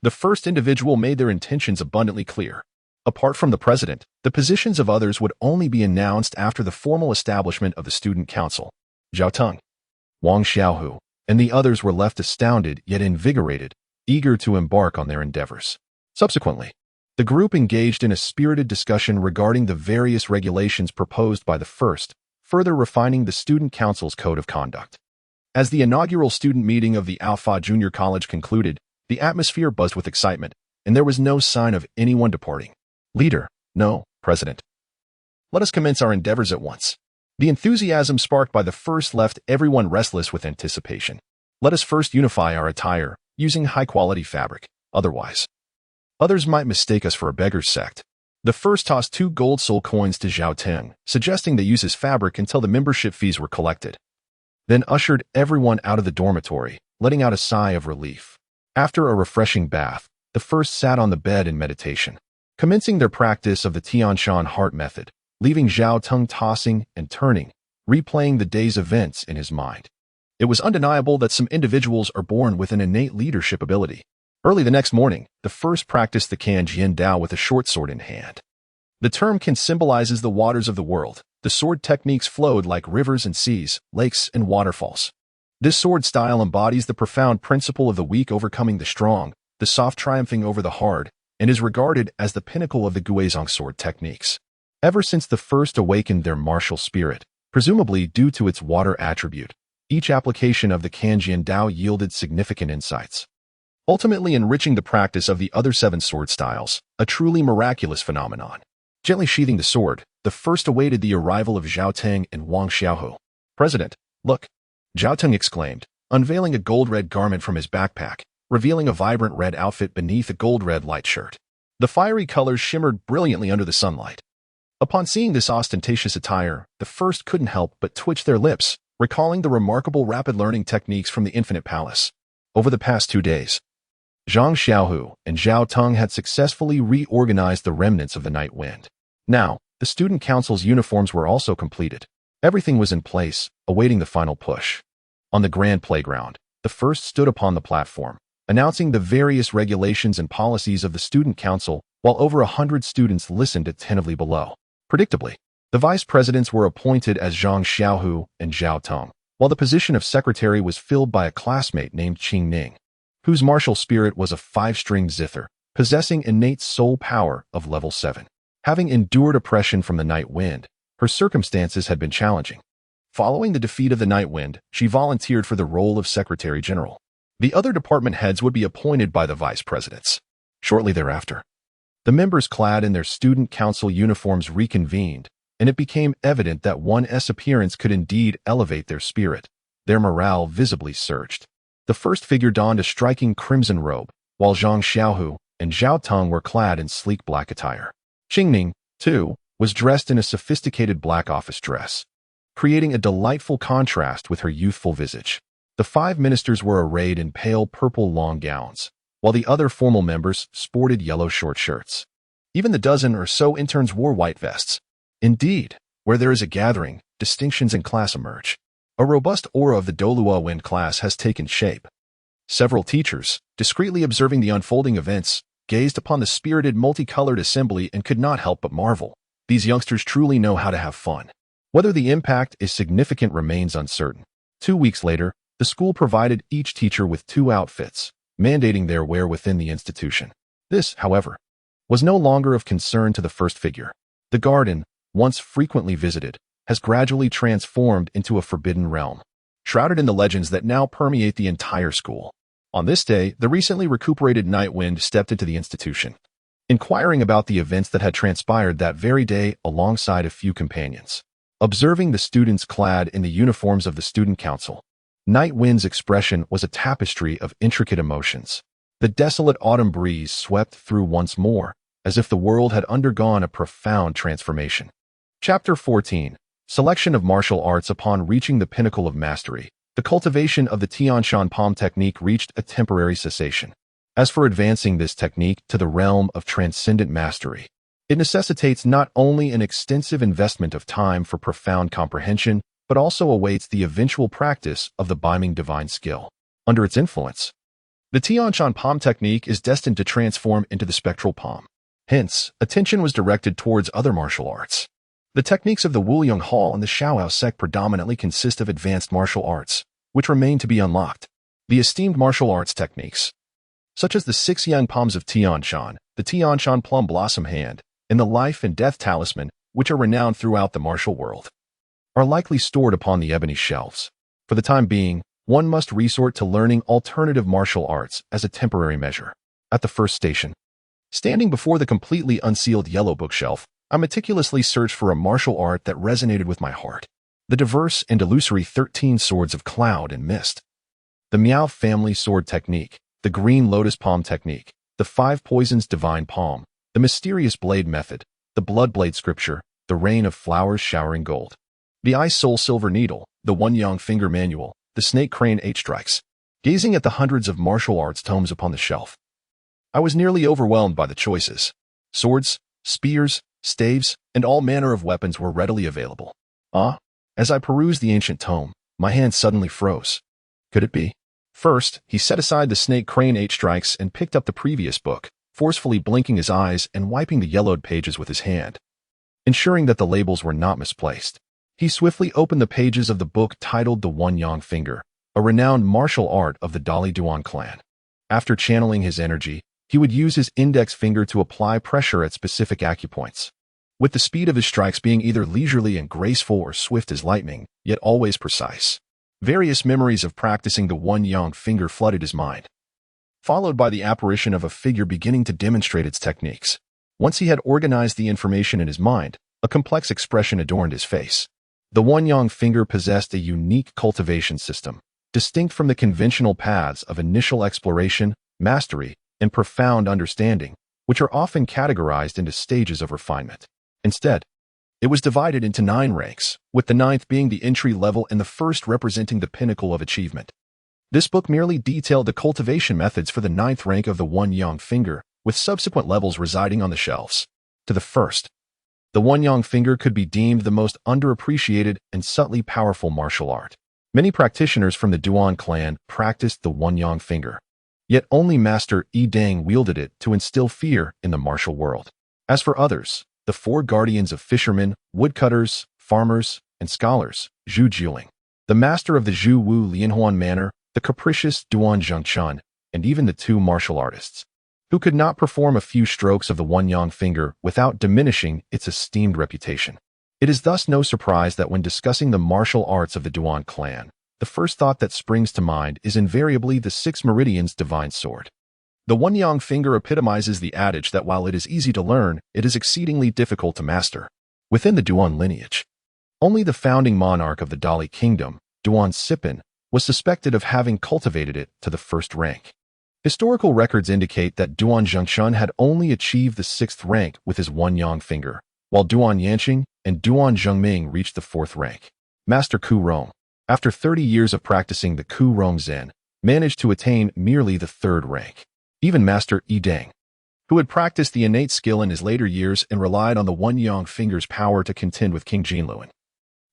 the first individual made their intentions abundantly clear. Apart from the president, the positions of others would only be announced after the formal establishment of the student council. Zhao Teng, Wang Xiaohu, and the others were left astounded yet invigorated, eager to embark on their endeavors. Subsequently, the group engaged in a spirited discussion regarding the various regulations proposed by the first, further refining the student council's code of conduct. As the inaugural student meeting of the Alpha Junior College concluded, the atmosphere buzzed with excitement, and there was no sign of anyone departing. Leader, no, President. Let us commence our endeavors at once. The enthusiasm sparked by the first left everyone restless with anticipation. Let us first unify our attire, using high-quality fabric. Otherwise, others might mistake us for a beggar's sect. The first tossed 2 gold soul coins to Zhao Teng, suggesting they use his fabric until the membership fees were collected. Then ushered everyone out of the dormitory, letting out a sigh of relief. After a refreshing bath, the first sat on the bed in meditation, commencing their practice of the Tianshan heart method, leaving Zhao Teng tossing and turning, replaying the day's events in his mind. It was undeniable that some individuals are born with an innate leadership ability. Early the next morning, the first practiced the Kanjian Dao with a short sword in hand. The term Kan symbolizes the waters of the world. The sword techniques flowed like rivers and seas, lakes and waterfalls. This sword style embodies the profound principle of the weak overcoming the strong, the soft triumphing over the hard, and is regarded as the pinnacle of the Guizhong sword techniques. Ever since the first awakened their martial spirit, presumably due to its water attribute, each application of the Kanjian Dao yielded significant insights, ultimately enriching the practice of the other 7 sword styles, a truly miraculous phenomenon. Gently sheathing the sword, the first awaited the arrival of Zhao Teng and Wang Xiaohu. President, look, Zhao Teng exclaimed, unveiling a gold-red garment from his backpack, revealing a vibrant red outfit beneath a gold-red light shirt. The fiery colors shimmered brilliantly under the sunlight. Upon seeing this ostentatious attire, the first couldn't help but twitch their lips, recalling the remarkable rapid learning techniques from the Infinite Palace. Over the past 2 days, Zhang Xiaohu and Zhao Teng had successfully reorganized the remnants of the night wind. Now, the student council's uniforms were also completed. Everything was in place, awaiting the final push. On the grand playground, the first stood upon the platform, announcing the various regulations and policies of the student council, while over 100 students listened attentively below. Predictably, the vice presidents were appointed as Zhang Xiaohu and Zhao Teng, while the position of secretary was filled by a classmate named Qing Ning, whose martial spirit was a 5-string zither, possessing innate soul power of level 7. Having endured oppression from the night wind, her circumstances had been challenging. Following the defeat of the night wind, she volunteered for the role of secretary general. The other department heads would be appointed by the vice presidents. Shortly thereafter, the members clad in their student council uniforms reconvened, and it became evident that one's appearance could indeed elevate their spirit. Their morale visibly surged. The first figure donned a striking crimson robe, while Zhang Xiaohu and Zhao Teng were clad in sleek black attire. Qingning, too, was dressed in a sophisticated black office dress, creating a delightful contrast with her youthful visage. The 5 ministers were arrayed in pale purple long gowns, while the other formal members sported yellow short shirts. Even the dozen or so interns wore white vests. Indeed, where there is a gathering, distinctions in class emerge. A robust aura of the Douluo wind class has taken shape. Several teachers, discreetly observing the unfolding events, gazed upon the spirited, multicolored assembly and could not help but marvel. These youngsters truly know how to have fun. Whether the impact is significant remains uncertain. 2 weeks later, the school provided each teacher with 2 outfits, mandating their wear within the institution. This, however, was no longer of concern to the first figure. The garden, once frequently visited, has gradually transformed into a forbidden realm, shrouded in the legends that now permeate the entire school. On this day, the recently recuperated Night Wind stepped into the institution, inquiring about the events that had transpired that very day alongside a few companions. Observing the students clad in the uniforms of the student council, Night Wind's expression was a tapestry of intricate emotions. The desolate autumn breeze swept through once more, as if the world had undergone a profound transformation. Chapter 14. Selection of Martial Arts. Upon reaching the pinnacle of mastery, the cultivation of the Tianshan palm technique reached a temporary cessation. As for advancing this technique to the realm of transcendent mastery, it necessitates not only an extensive investment of time for profound comprehension, but also awaits the eventual practice of the Biming divine skill. Under its influence, the Tianshan palm technique is destined to transform into the spectral palm. Hence, attention was directed towards other martial arts. The techniques of the Wuliang Hall and the Shaoao sect predominantly consist of advanced martial arts, which remain to be unlocked. The esteemed martial arts techniques, such as the 6 Yang palms of Tianshan, the Tianshan plum blossom hand, and the life and death talisman, which are renowned throughout the martial world, are likely stored upon the ebony shelves. For the time being, one must resort to learning alternative martial arts as a temporary measure. At the first station, standing before the completely unsealed yellow bookshelf, I meticulously searched for a martial art that resonated with my heart. The diverse and illusory 13 swords of cloud and mist, the Miao family sword technique, the green lotus palm technique, the 5 poisons divine palm, the mysterious blade method, the blood blade scripture, the rain of flowers showering gold, the ice soul silver needle, the one yang finger manual, the snake crane 8 strikes. Gazing at the hundreds of martial arts tomes upon the shelf, I was nearly overwhelmed by the choices. Swords, spears, staves, and all manner of weapons were readily available. As I perused the ancient tome, my hand suddenly froze. Could it be? First, he set aside the snake crane 8 strikes and picked up the previous book, forcefully blinking his eyes and wiping the yellowed pages with his hand, ensuring that the labels were not misplaced. He swiftly opened the pages of the book titled The One Yang Finger, a renowned martial art of the Dali Duan clan. After channeling his energy, he would use his index finger to apply pressure at specific acupoints, with the speed of his strikes being either leisurely and graceful or swift as lightning, yet always precise. Various memories of practicing the One Yang Finger flooded his mind, followed by the apparition of a figure beginning to demonstrate its techniques. Once he had organized the information in his mind, a complex expression adorned his face. The One Yang Finger possessed a unique cultivation system, distinct from the conventional paths of initial exploration, mastery, and profound understanding, which are often categorized into stages of refinement. Instead, it was divided into 9 ranks, with the 9th being the entry level and the first representing the pinnacle of achievement. This book merely detailed the cultivation methods for the 9th rank of the One Yang Finger, with subsequent levels residing on the shelves. To the first, the One Yang Finger could be deemed the most underappreciated and subtly powerful martial art. Many practitioners from the Duan clan practiced the One Yang Finger, yet only Master Yi Dang wielded it to instill fear in the martial world. As for others, the 4 guardians of fishermen, woodcutters, farmers, and scholars, Zhu Jiuling, the master of the Zhu Wu Lianhuan manor, the capricious Duan Zhengchun, and even the 2 martial artists, who could not perform a few strokes of the One Yang Finger without diminishing its esteemed reputation. It is thus no surprise that when discussing the martial arts of the Duan clan, the first thought that springs to mind is invariably the 6 meridians divine sword. The One Yang Finger epitomizes the adage that while it is easy to learn, it is exceedingly difficult to master. Within the Duan lineage, only the founding monarch of the Dali kingdom, Duan Sipin, was suspected of having cultivated it to the 1st rank. Historical records indicate that Duan Zhengchun had only achieved the 6th rank with his One Yang Finger, while Duan Yanqing and Duan Zhengming reached the 4th rank. Master Ku Rong, after 30 years of practicing the Ku Rong Zen, managed to attain merely the 3rd rank. Even Master Yi Dang, who had practiced the innate skill in his later years and relied on the one young finger's power to contend with King Jinluan,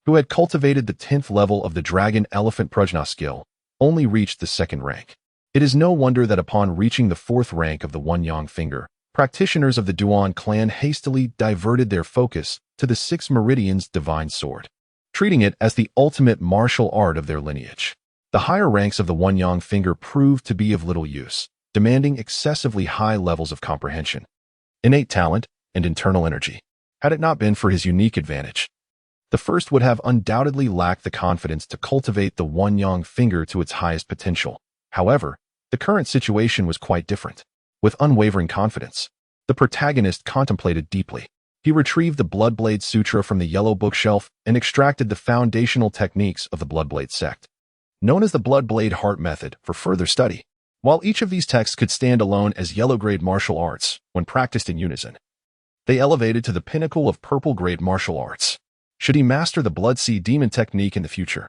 who had cultivated the 10th level of the dragon elephant prajna skill, only reached the 2nd rank. It is no wonder that upon reaching the 4th rank of the one young finger, practitioners of the Duan clan hastily diverted their focus to the 6 meridian's divine sword, treating it as the ultimate martial art of their lineage. The higher ranks of the one young finger proved to be of little use, demanding excessively high levels of comprehension, innate talent, and internal energy. Had it not been for his unique advantage, the first would have undoubtedly lacked the confidence to cultivate the one young finger to its highest potential. However, the current situation was quite different. With unwavering confidence, the protagonist contemplated deeply. He retrieved the Bloodblade Sutra from the yellow bookshelf and extracted the foundational techniques of the Bloodblade sect, known as the Bloodblade Heart method, for further study. While each of these texts could stand alone as yellow-grade martial arts when practiced in unison, they elevated to the pinnacle of purple-grade martial arts. Should he master the Blood Sea Demon technique in the future,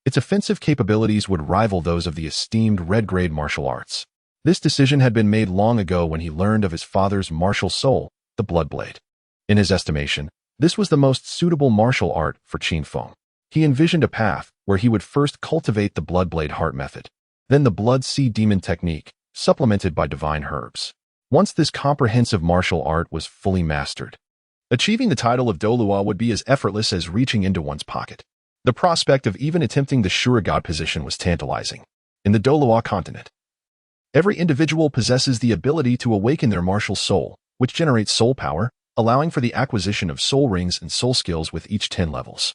its offensive capabilities would rival those of the esteemed red-grade martial arts. This decision had been made long ago when he learned of his father's martial soul, the Bloodblade. In his estimation, this was the most suitable martial art for Qin Feng. He envisioned a path where he would first cultivate the Bloodblade Heart method, then the Blood Sea Demon technique, supplemented by divine herbs. Once this comprehensive martial art was fully mastered, achieving the title of Douluo would be as effortless as reaching into one's pocket. The prospect of even attempting the Shurigod position was tantalizing. In the Douluo continent, every individual possesses the ability to awaken their martial soul, which generates soul power, allowing for the acquisition of soul rings and soul skills with each 10 levels.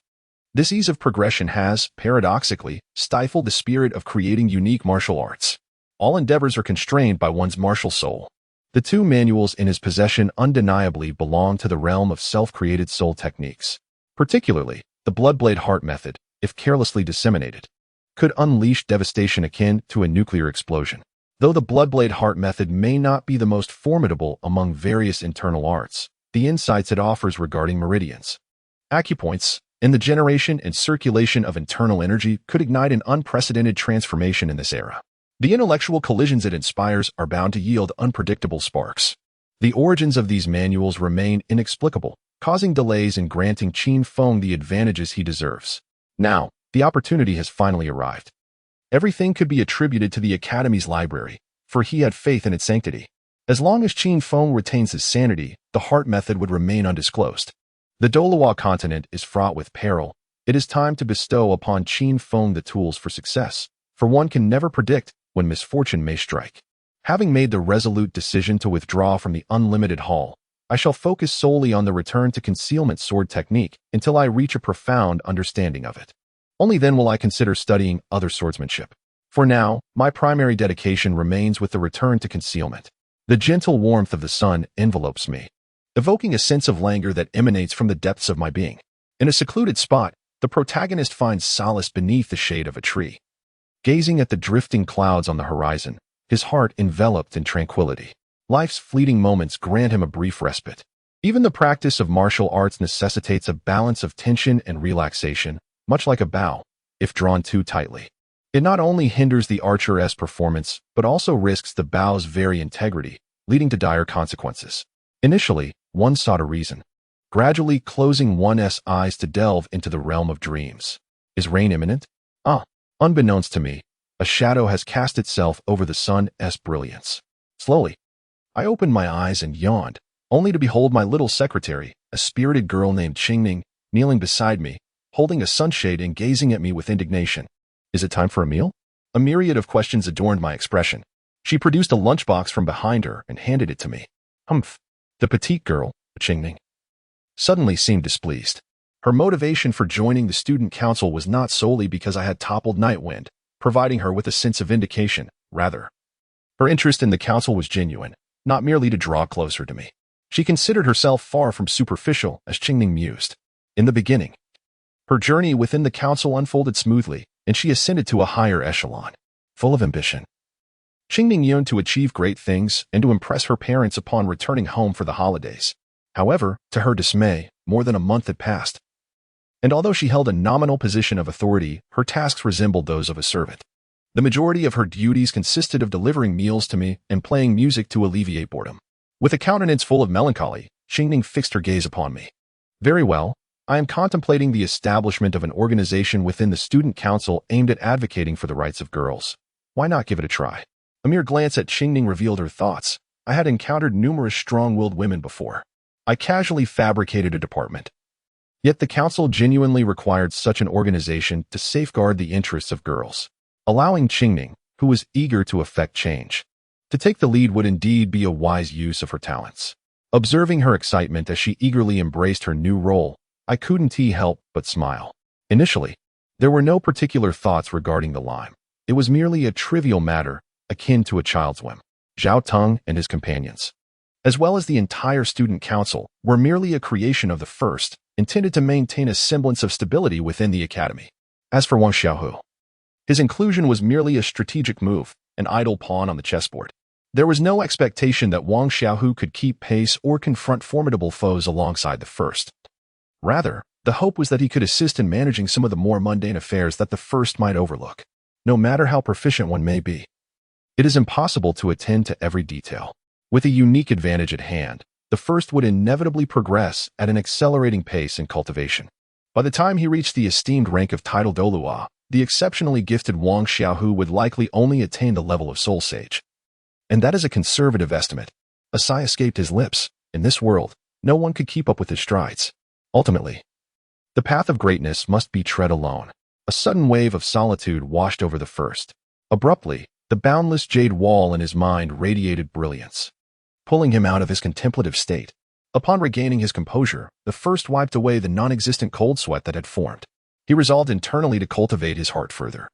This ease of progression has, paradoxically, stifled the spirit of creating unique martial arts. All endeavors are constrained by one's martial soul. The 2 manuals in his possession undeniably belong to the realm of self-created soul techniques. Particularly, the Bloodblade Heart method, if carelessly disseminated, could unleash devastation akin to a nuclear explosion. Though the Bloodblade Heart method may not be the most formidable among various internal arts, the insights it offers regarding meridians, acupoints, and the generation and circulation of internal energy could ignite an unprecedented transformation in this era. The intellectual collisions it inspires are bound to yield unpredictable sparks. The origins of these manuals remain inexplicable, causing delays in granting Qin Feng the advantages he deserves. Now, the opportunity has finally arrived. Everything could be attributed to the Academy's library, for he had faith in its sanctity. As long as Qin Feng retains his sanity, the heart method would remain undisclosed. The Douluo continent is fraught with peril. It is time to bestow upon Qin Feng the tools for success, for one can never predict when misfortune may strike. Having made the resolute decision to withdraw from the unlimited hall, I shall focus solely on the return to concealment sword technique until I reach a profound understanding of it. Only then will I consider studying other swordsmanship. For now, my primary dedication remains with the return to concealment. The gentle warmth of the sun envelopes me, evoking a sense of languor that emanates from the depths of my being. In a secluded spot, the protagonist finds solace beneath the shade of a tree. Gazing at the drifting clouds on the horizon, his heart enveloped in tranquility. Life's fleeting moments grant him a brief respite. Even the practice of martial arts necessitates a balance of tension and relaxation, much like a bow, if drawn too tightly. It not only hinders the archer's performance, but also risks the bow's very integrity, leading to dire consequences. Initially, one sought a reason, gradually closing one's eyes to delve into the realm of dreams. Is rain imminent? Unbeknownst to me, a shadow has cast itself over the sun's brilliance. Slowly, I opened my eyes and yawned, only to behold my little secretary, a spirited girl named Qingning, kneeling beside me, holding a sunshade and gazing at me with indignation. Is it time for a meal? A myriad of questions adorned my expression. She produced a lunchbox from behind her and handed it to me. Humph. The petite girl, Qingning, suddenly seemed displeased. Her motivation for joining the student council was not solely because I had toppled Nightwind, providing her with a sense of vindication. Rather, her interest in the council was genuine, not merely to draw closer to me. She considered herself far from superficial, as Qingning mused. In the beginning, her journey within the council unfolded smoothly, and she ascended to a higher echelon. Full of ambition, Qingning yearned to achieve great things and to impress her parents upon returning home for the holidays. However, to her dismay, more than a month had passed, and although she held a nominal position of authority, her tasks resembled those of a servant. The majority of her duties consisted of delivering meals to me and playing music to alleviate boredom. With a countenance full of melancholy, Xingning fixed her gaze upon me. Very well. I am contemplating the establishment of an organization within the student council aimed at advocating for the rights of girls. Why not give it a try? A mere glance at Xingning revealed her thoughts. I had encountered numerous strong-willed women before. I casually fabricated a department. Yet the council genuinely required such an organization to safeguard the interests of girls. Allowing Xingning, who was eager to effect change, to take the lead would indeed be a wise use of her talents. Observing her excitement as she eagerly embraced her new role, I couldn't help but smile. Initially, there were no particular thoughts regarding the lime. It was merely a trivial matter, akin to a child's whim. Zhao Teng and his companions, as well as the entire student council, were merely a creation of the first, intended to maintain a semblance of stability within the academy. As for Wang Xiaohu, his inclusion was merely a strategic move, an idle pawn on the chessboard. There was no expectation that Wang Xiaohu could keep pace or confront formidable foes alongside the first. Rather, the hope was that he could assist in managing some of the more mundane affairs that the first might overlook. No matter how proficient one may be, it is impossible to attend to every detail. With a unique advantage at hand, the first would inevitably progress at an accelerating pace in cultivation. By the time he reached the esteemed rank of title Douluo, the exceptionally gifted Wang Xiaohu would likely only attain the level of soul sage. And that is a conservative estimate. A sigh escaped his lips. In this world, no one could keep up with his strides. Ultimately, the path of greatness must be tread alone. A sudden wave of solitude washed over the first. Abruptly, the boundless jade wall in his mind radiated brilliance, pulling him out of his contemplative state. Upon regaining his composure, the first wiped away the non-existent cold sweat that had formed. He resolved internally to cultivate his heart further,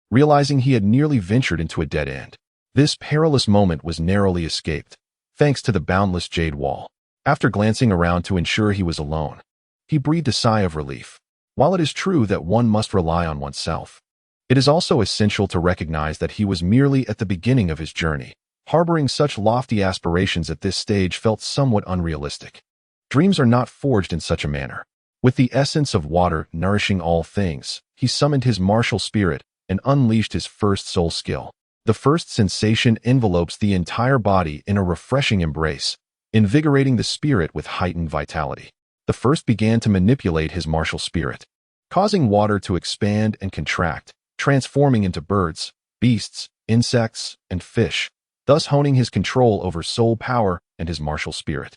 realizing he had nearly ventured into a dead end. This perilous moment was narrowly escaped, thanks to the boundless jade wall. After glancing around to ensure he was alone, he breathed a sigh of relief. While it is true that one must rely on oneself, it is also essential to recognize that he was merely at the beginning of his journey. Harboring such lofty aspirations at this stage felt somewhat unrealistic. Dreams are not forged in such a manner. With the essence of water nourishing all things, he summoned his martial spirit and unleashed his first soul skill. The first sensation envelopes the entire body in a refreshing embrace, invigorating the spirit with heightened vitality. The first began to manipulate his martial spirit, causing water to expand and contract, transforming into birds, beasts, insects, and fish, thus honing his control over soul power and his martial spirit.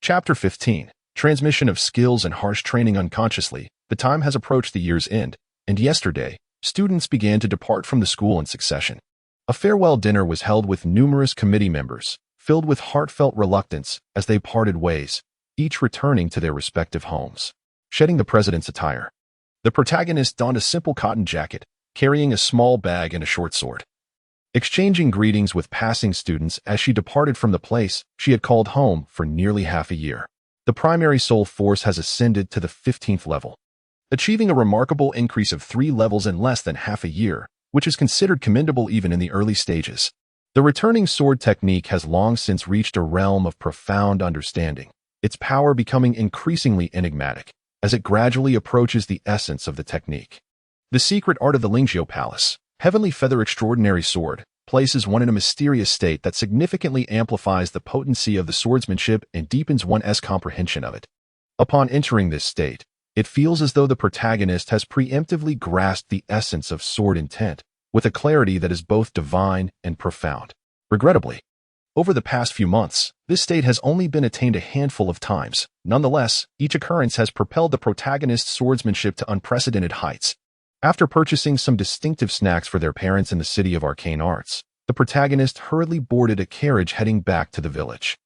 Chapter 15. Transmission of skills and harsh training unconsciously. The time has approached the year's end, and yesterday, students began to depart from the school in succession. A farewell dinner was held with numerous committee members, filled with heartfelt reluctance as they parted ways, each returning to their respective homes. Shedding the president's attire, the protagonist donned a simple cotton jacket, carrying a small bag and a short sword. Exchanging greetings with passing students as she departed from the place she had called home for nearly half a year. The primary soul force has ascended to the 15th level, achieving a remarkable increase of 3 levels in less than half a year, which is considered commendable even in the early stages. The returning sword technique has long since reached a realm of profound understanding, its power becoming increasingly enigmatic as it gradually approaches the essence of the technique. The secret art of the Lingzhou Palace, Heavenly Feather Extraordinary Sword, places one in a mysterious state that significantly amplifies the potency of the swordsmanship and deepens one's comprehension of it. Upon entering this state, it feels as though the protagonist has preemptively grasped the essence of sword intent, with a clarity that is both divine and profound. Regrettably, over the past few months, this state has only been attained a handful of times. Nonetheless, each occurrence has propelled the protagonist's swordsmanship to unprecedented heights. After purchasing some distinctive snacks for their parents in the City of Arcane Arts, the protagonist hurriedly boarded a carriage heading back to the village.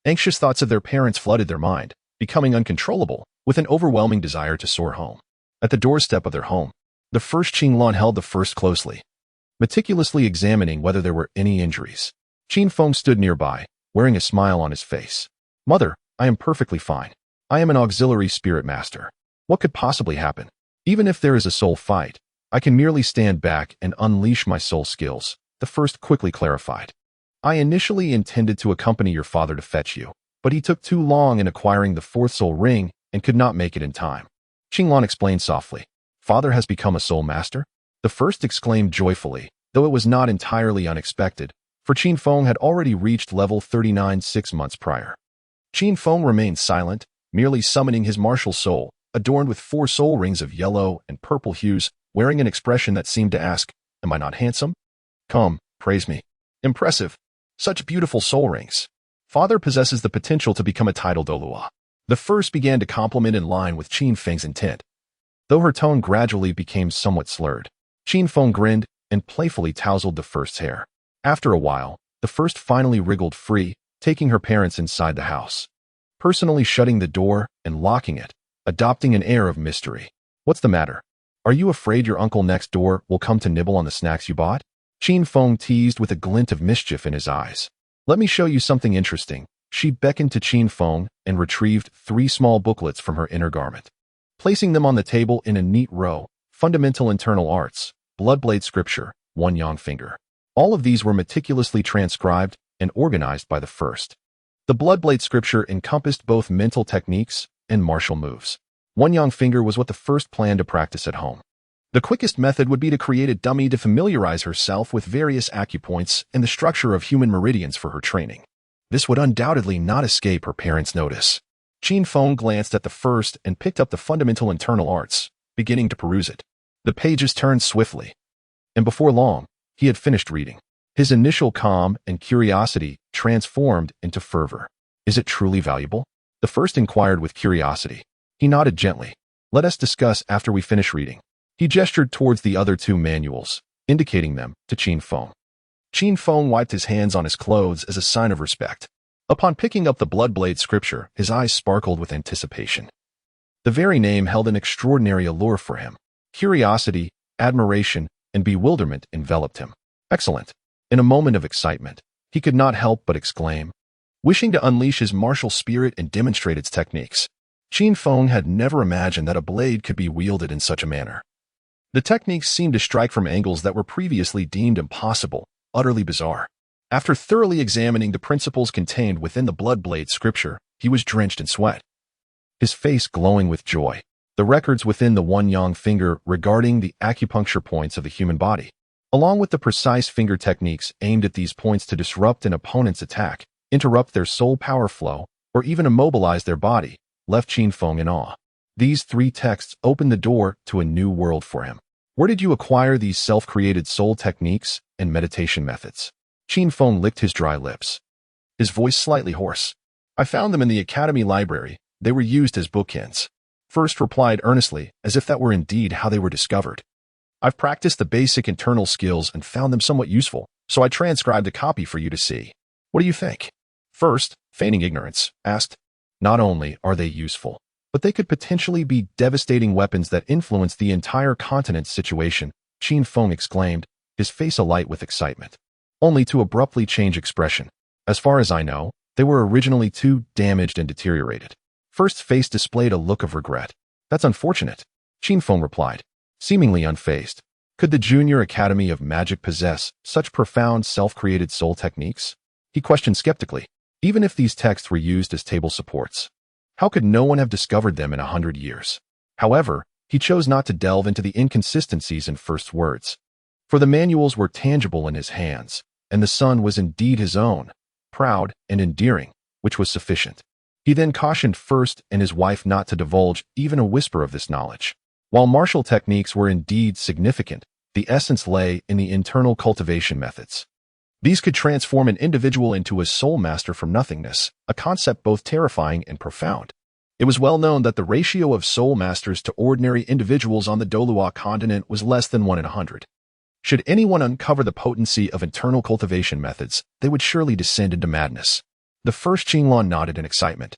Anxious thoughts of their parents flooded their mind, becoming uncontrollable, with an overwhelming desire to soar home. At the doorstep of their home, the first Qinglong held the first closely, meticulously examining whether there were any injuries. Qin Feng stood nearby, wearing a smile on his face. "Mother, I am perfectly fine. I am an auxiliary spirit master. What could possibly happen? Even if there is a soul fight, I can merely stand back and unleash my soul skills," the first quickly clarified. "I initially intended to accompany your father to fetch you, but he took too long in acquiring the 4th soul ring and could not make it in time." Qinglong explained softly. "Father has become a soul master?" The first exclaimed joyfully, though it was not entirely unexpected. for Qin Feng had already reached level 39 6 months prior. Qin Feng remained silent, merely summoning his martial soul, adorned with 4 soul rings of yellow and purple hues, wearing an expression that seemed to ask, "Am I not handsome? Come, praise me." Impressive. Such beautiful soul rings. Father possesses the potential to become a titled Douluo. The first began to compliment in line with Qin Feng's intent, though her tone gradually became somewhat slurred. Qin Feng grinned and playfully tousled the first's hair. After a while, the first finally wriggled free, taking her parents inside the house, personally shutting the door and locking it, adopting an air of mystery. "What's the matter? Are you afraid your uncle next door will come to nibble on the snacks you bought?" Qin Feng teased with a glint of mischief in his eyes. "Let me show you something interesting." She beckoned to Qin Feng and retrieved 3 small booklets from her inner garment. Placing them on the table in a neat row, Fundamental Internal Arts, Bloodblade Scripture, One Yang Finger. All of these were meticulously transcribed and organized by the first. The Bloodblade Scripture encompassed both mental techniques and martial moves. One Yang Finger was what the first planned to practice at home. The quickest method would be to create a dummy to familiarize herself with various acupoints and the structure of human meridians for her training. This would undoubtedly not escape her parents' notice. Qin Feng glanced at the first and picked up the Fundamental Internal Arts, beginning to peruse it. The pages turned swiftly, and before long, he had finished reading. His initial calm and curiosity transformed into fervor. "Is it truly valuable?" The first inquired with curiosity. He nodded gently. "Let us discuss after we finish reading." He gestured towards the other 2 manuals, indicating them to Qin Feng. Qin Feng wiped his hands on his clothes as a sign of respect. Upon picking up the Bloodblade Scripture, his eyes sparkled with anticipation. The very name held an extraordinary allure for him. Curiosity, admiration, and bewilderment enveloped him. "Excellent." In a moment of excitement, he could not help but exclaim, wishing to unleash his martial spirit and demonstrate its techniques. Qin Feng had never imagined that a blade could be wielded in such a manner. The techniques seemed to strike from angles that were previously deemed impossible, utterly bizarre. After thoroughly examining the principles contained within the Bloodblade Scripture, he was drenched in sweat, his face glowing with joy. The records within the One Yang Finger regarding the acupuncture points of the human body, along with the precise finger techniques aimed at these points to disrupt an opponent's attack, interrupt their soul power flow, or even immobilize their body, left Qin Feng in awe. These 3 texts opened the door to a new world for him. "Where did you acquire these self-created soul techniques and meditation methods?" Qin Feng licked his dry lips, his voice slightly hoarse. "I found them in the academy library. They were used as bookends." First replied earnestly, as if that were indeed how they were discovered. "I've practiced the basic internal skills and found them somewhat useful, so I transcribed a copy for you to see. What do you think?" First, feigning ignorance, asked, "Not only are they useful, but they could potentially be devastating weapons that influence the entire continent's situation," Qin Feng exclaimed, his face alight with excitement, only to abruptly change expression. "As far as I know, they were originally too damaged and deteriorated." First's face displayed a look of regret. "That's unfortunate," Qin Feng replied, seemingly unfazed. Could the Junior Academy of Magic possess such profound self-created soul techniques? He questioned skeptically. Even if these texts were used as table supports, how could no one have discovered them in 100 years? However, he chose not to delve into the inconsistencies in First's words, for the manuals were tangible in his hands, and the son was indeed his own, proud and endearing, which was sufficient. He then cautioned First and his wife not to divulge even a whisper of this knowledge. While martial techniques were indeed significant, the essence lay in the internal cultivation methods. These could transform an individual into a soul master from nothingness, a concept both terrifying and profound. It was well known that the ratio of soul masters to ordinary individuals on the Douluo continent was less than 1 in 100. Should anyone uncover the potency of internal cultivation methods, they would surely descend into madness. The first Qinglong nodded in excitement.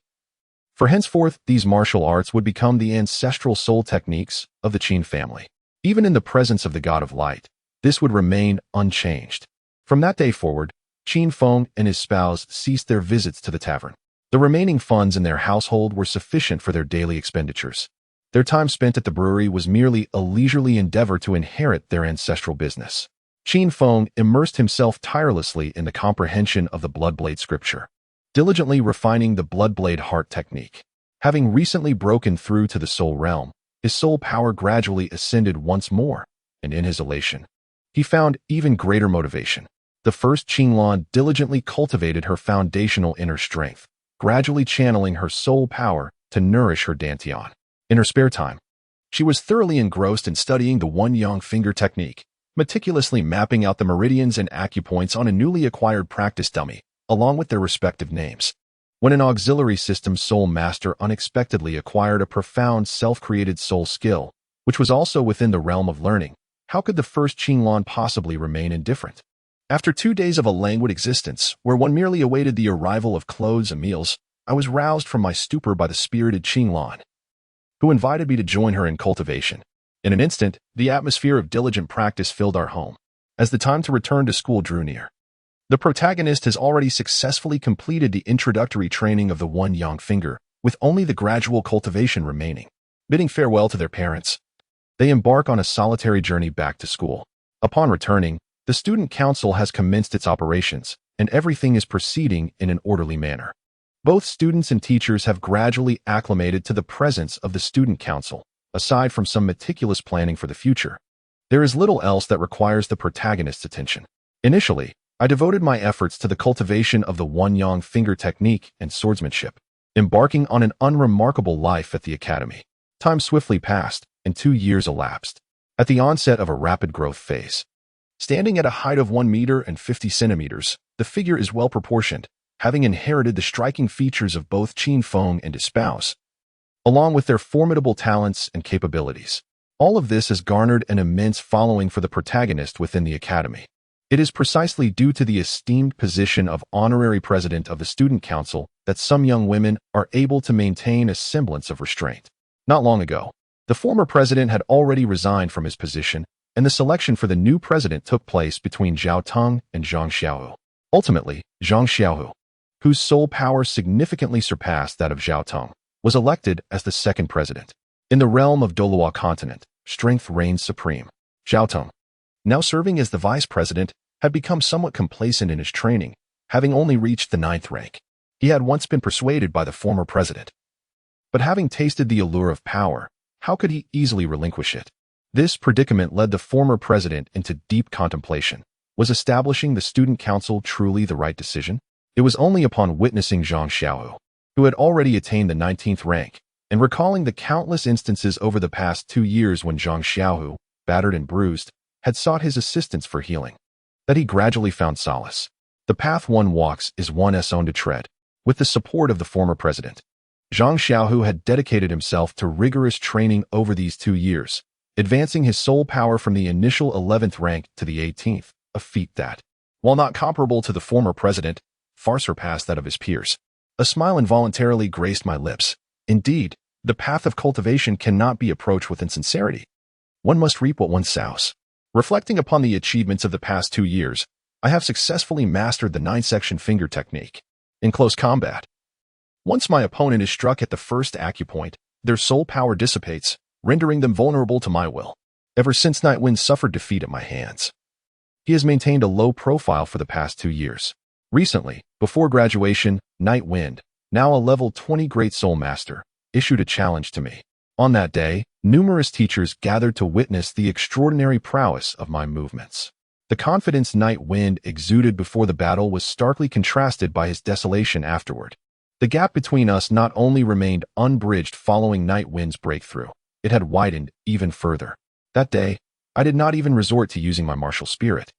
For henceforth, these martial arts would become the ancestral soul techniques of the Qin family. Even in the presence of the God of Light, this would remain unchanged. From that day forward, Qin Feng and his spouse ceased their visits to the tavern. The remaining funds in their household were sufficient for their daily expenditures. Their time spent at the brewery was merely a leisurely endeavor to inherit their ancestral business. Qin Feng immersed himself tirelessly in the comprehension of the Bloodblade Scripture, diligently refining the Bloodblade Heart technique. Having recently broken through to the soul realm, his soul power gradually ascended once more, and in his elation, he found even greater motivation. The first Qinglan diligently cultivated her foundational inner strength, gradually channeling her soul power to nourish her dantian. In her spare time, she was thoroughly engrossed in studying the one-yang finger technique, meticulously mapping out the meridians and acupoints on a newly acquired practice dummy, along with their respective names. When an auxiliary system soul master unexpectedly acquired a profound self-created soul skill, which was also within the realm of learning, how could the first Qinglan possibly remain indifferent? After 2 days of a languid existence, where one merely awaited the arrival of clothes and meals, I was roused from my stupor by the spirited Qinglan, who invited me to join her in cultivation. In an instant, the atmosphere of diligent practice filled our home. As the time to return to school drew near, the protagonist has already successfully completed the introductory training of the one-yang finger, with only the gradual cultivation remaining. Bidding farewell to their parents, they embark on a solitary journey back to school. Upon returning, the student council has commenced its operations, and everything is proceeding in an orderly manner. Both students and teachers have gradually acclimated to the presence of the student council. Aside from some meticulous planning for the future, there is little else that requires the protagonist's attention. Initially, I devoted my efforts to the cultivation of the one-yang finger technique and swordsmanship, embarking on an unremarkable life at the academy. Time swiftly passed, and 2 years elapsed. At the onset of a rapid growth phase, standing at a height of 1 meter and 50 centimeters, the figure is well proportioned, having inherited the striking features of both Qin Feng and Espouse, along with their formidable talents and capabilities. All of this has garnered an immense following for the protagonist within the academy. It is precisely due to the esteemed position of honorary president of the student council that some young women are able to maintain a semblance of restraint. Not long ago, the former president had already resigned from his position, and the selection for the new president took place between Zhao Teng and Zhang Xiaohu. Ultimately, Zhang Xiaohu, whose soul power significantly surpassed that of Zhao Teng, was elected as the second president. In the realm of Douluo continent, strength reigns supreme. Zhao Teng, now serving as the vice president, had become somewhat complacent in his training, having only reached the 9th rank. He had once been persuaded by the former president, but having tasted the allure of power, how could he easily relinquish it? This predicament led the former president into deep contemplation. Was establishing the student council truly the right decision? It was only upon witnessing Zhang Xiaohu, who had already attained the 19th rank, and recalling the countless instances over the past 2 years when Zhang Xiaohu, battered and bruised, had sought his assistance for healing, that he gradually found solace. The path one walks is one's own to tread. With the support of the former president, Zhang Xiaohu had dedicated himself to rigorous training over these 2 years, advancing his soul power from the initial 11th rank to the 18th, a feat that, while not comparable to the former president, far surpassed that of his peers. A smile involuntarily graced my lips. Indeed, the path of cultivation cannot be approached with insincerity. One must reap what one sows. Reflecting upon the achievements of the past 2 years, I have successfully mastered the 9-section finger technique. In close combat, once my opponent is struck at the first acupoint, their soul power dissipates, rendering them vulnerable to my will. Ever since Nightwind suffered defeat at my hands, he has maintained a low profile for the past 2 years. Recently, before graduation, Nightwind, now a level 20 Great Soul Master, issued a challenge to me. On that day, numerous teachers gathered to witness the extraordinary prowess of my movements. The confidence Nightwind exuded before the battle was starkly contrasted by his desolation afterward. The gap between us not only remained unbridged following Nightwind's breakthrough, it had widened even further. That day, I did not even resort to using my martial spirit,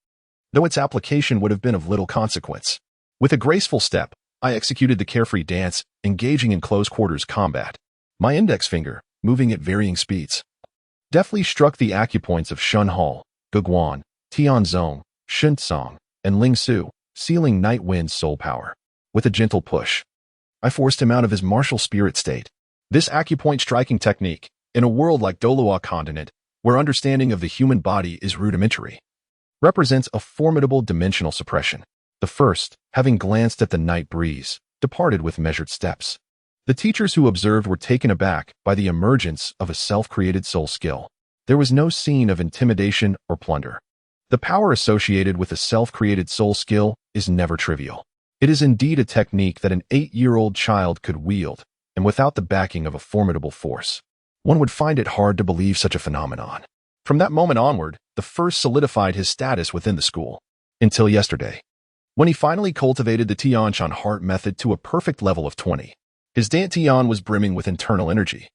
though its application would have been of little consequence. With a graceful step, I executed the carefree dance, engaging in close-quarters combat. My index finger, moving at varying speeds, deftly struck the acupoints of Shun Hall, Guguan, Tianzong, Shunsong, and Ling Su, sealing Nightwind's soul power. With a gentle push, I forced him out of his martial spirit state. This acupoint striking technique, in a world like Douluo continent, where understanding of the human body is rudimentary, represents a formidable dimensional suppression. The first, having glanced at the night breeze, departed with measured steps. The teachers who observed were taken aback by the emergence of a self-created soul skill. There was no scene of intimidation or plunder. The power associated with a self-created soul skill is never trivial. It is indeed a technique that an 8-year-old child could wield, and without the backing of a formidable force, one would find it hard to believe such a phenomenon. From that moment onward, the first solidified his status within the school. Until yesterday, when he finally cultivated the Tianshan heart method to a perfect level of 20. His dantian was brimming with internal energy.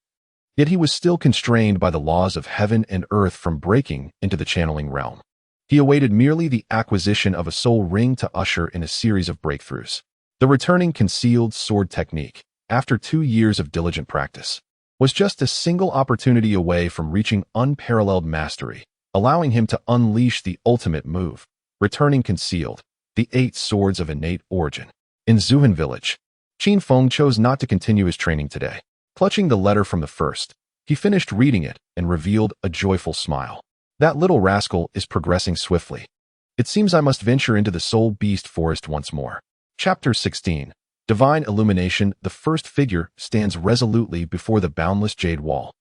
Yet he was still constrained by the laws of heaven and earth from breaking into the channeling realm. He awaited merely the acquisition of a soul ring to usher in a series of breakthroughs. The returning concealed sword technique, after 2 years of diligent practice, was just a single opportunity away from reaching unparalleled mastery, allowing him to unleash the ultimate move, returning concealed, the 8 swords of innate origin. In Zuhan village, Qin Feng chose not to continue his training today. Clutching the letter from the first, he finished reading it and revealed a joyful smile. That little rascal is progressing swiftly. It seems I must venture into the soul beast forest once more. Chapter 16. Divine Illumination. The first figure stands resolutely before the boundless jade wall,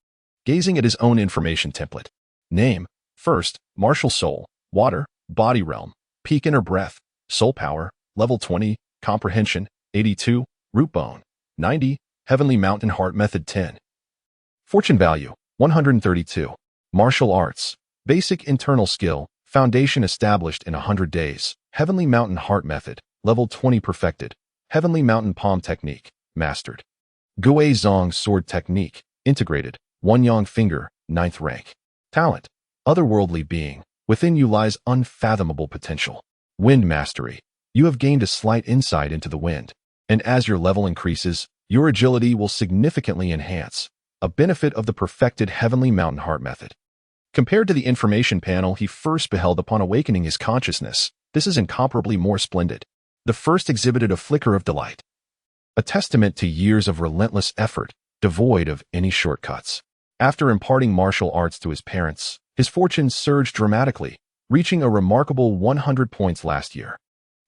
gazing at his own information template. Name: first, martial soul, water, body realm, peak inner breath, soul power, level 20, comprehension, 82, root bone, 90, heavenly mountain heart method 10. Fortune value, 132. Martial arts, basic internal skill, foundation established in 100 days, heavenly mountain heart method, level 20 perfected, heavenly mountain palm technique, mastered. Gui Zong sword technique, integrated, one yang finger, 9th rank. Talent, otherworldly being, within you lies unfathomable potential. Wind mastery, you have gained a slight insight into the wind, and as your level increases, your agility will significantly enhance, a benefit of the perfected heavenly mountain heart method. Compared to the information panel he first beheld upon awakening his consciousness, this is incomparably more splendid. The first exhibited a flicker of delight, a testament to years of relentless effort, devoid of any shortcuts. After imparting martial arts to his parents, his fortunes surged dramatically, reaching a remarkable 100 points last year.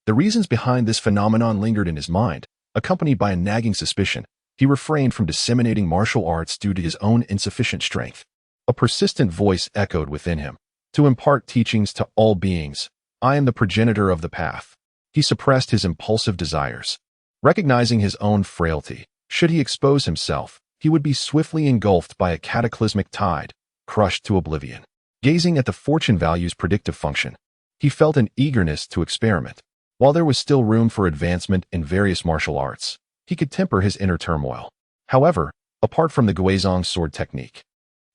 The reasons behind this phenomenon lingered in his mind. Accompanied by a nagging suspicion, he refrained from disseminating martial arts due to his own insufficient strength. A persistent voice echoed within him, to impart teachings to all beings. I am the progenitor of the path. He suppressed his impulsive desires. Recognizing his own frailty, should he expose himself, he would be swiftly engulfed by a cataclysmic tide, crushed to oblivion. Gazing at the fortune value's predictive function, he felt an eagerness to experiment. While there was still room for advancement in various martial arts, he could temper his inner turmoil. However, apart from the Guizhong sword technique,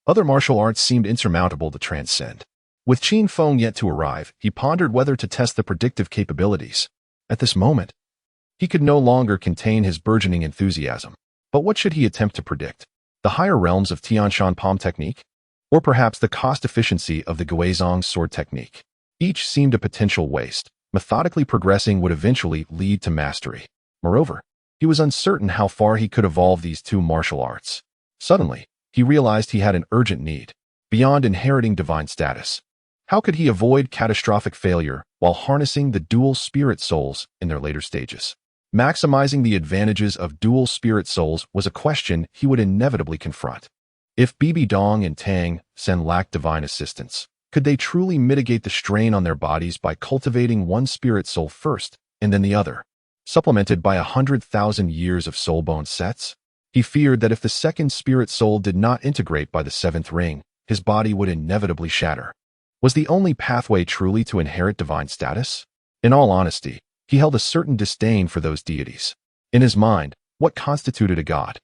other martial arts seemed insurmountable to transcend. With Qin Feng yet to arrive, he pondered whether to test the predictive capabilities. At this moment, he could no longer contain his burgeoning enthusiasm. But what should he attempt to predict? The higher realms of Tianshan palm technique? Or perhaps the cost efficiency of the Guizhong sword technique? Each seemed a potential waste. Methodically progressing would eventually lead to mastery. Moreover, he was uncertain how far he could evolve these 2 martial arts. Suddenly, he realized he had an urgent need, beyond inheriting divine status. How could he avoid catastrophic failure while harnessing the dual spirit souls in their later stages? Maximizing the advantages of dual spirit souls was a question he would inevitably confront. If Bibi Dong and Tang Sen lacked divine assistance, could they truly mitigate the strain on their bodies by cultivating one spirit soul first and then the other, supplemented by 100,000 years of soul bone sets? He feared that if the second spirit soul did not integrate by the 7th ring, his body would inevitably shatter. Was the only pathway truly to inherit divine status? In all honesty, he held a certain disdain for those deities. In his mind, what constituted a god?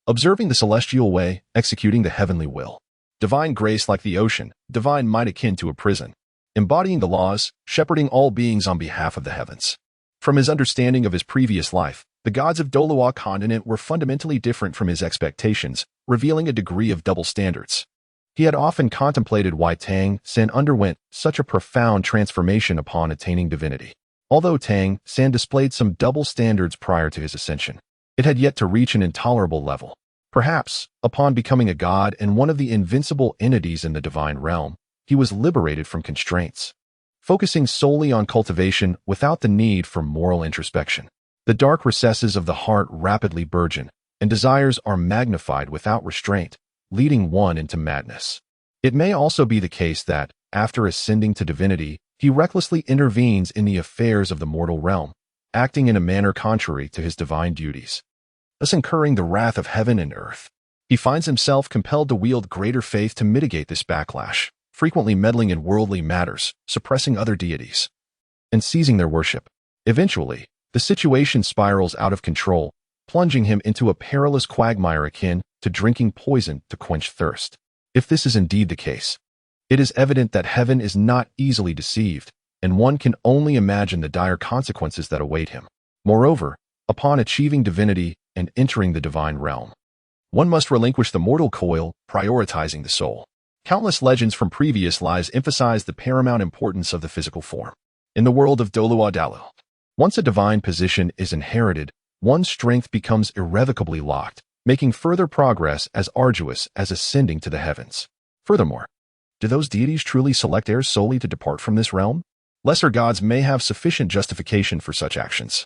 Observing the celestial way, executing the heavenly will. Divine grace like the ocean, divine might akin to a prison. Embodying the laws, shepherding all beings on behalf of the heavens. From his understanding of his previous life, the gods of Douluo continent were fundamentally different from his expectations, revealing a degree of double standards. He had often contemplated why Tang Sen underwent such a profound transformation upon attaining divinity. Although Tang Sen displayed some double standards prior to his ascension, it had yet to reach an intolerable level. Perhaps, upon becoming a god and one of the invincible entities in the divine realm, he was liberated from constraints, focusing solely on cultivation without the need for moral introspection. The dark recesses of the heart rapidly burgeon, and desires are magnified without restraint, leading one into madness. It may also be the case that, after ascending to divinity, he recklessly intervenes in the affairs of the mortal realm, acting in a manner contrary to his divine duties, thus incurring the wrath of heaven and earth. He finds himself compelled to wield greater faith to mitigate this backlash, frequently meddling in worldly matters, suppressing other deities. and seizing their worship. Eventually, the situation spirals out of control, plunging him into a perilous quagmire akin to drinking poison to quench thirst. If this is indeed the case, it is evident that heaven is not easily deceived, and one can only imagine the dire consequences that await him. Moreover, upon achieving divinity and entering the divine realm, one must relinquish the mortal coil, prioritizing the soul. Countless legends from previous lives emphasize the paramount importance of the physical form. In the world of Douluo, once a divine position is inherited, one's strength becomes irrevocably locked, making further progress as arduous as ascending to the heavens. Furthermore, do those deities truly select heirs solely to depart from this realm? Lesser gods may have sufficient justification for such actions.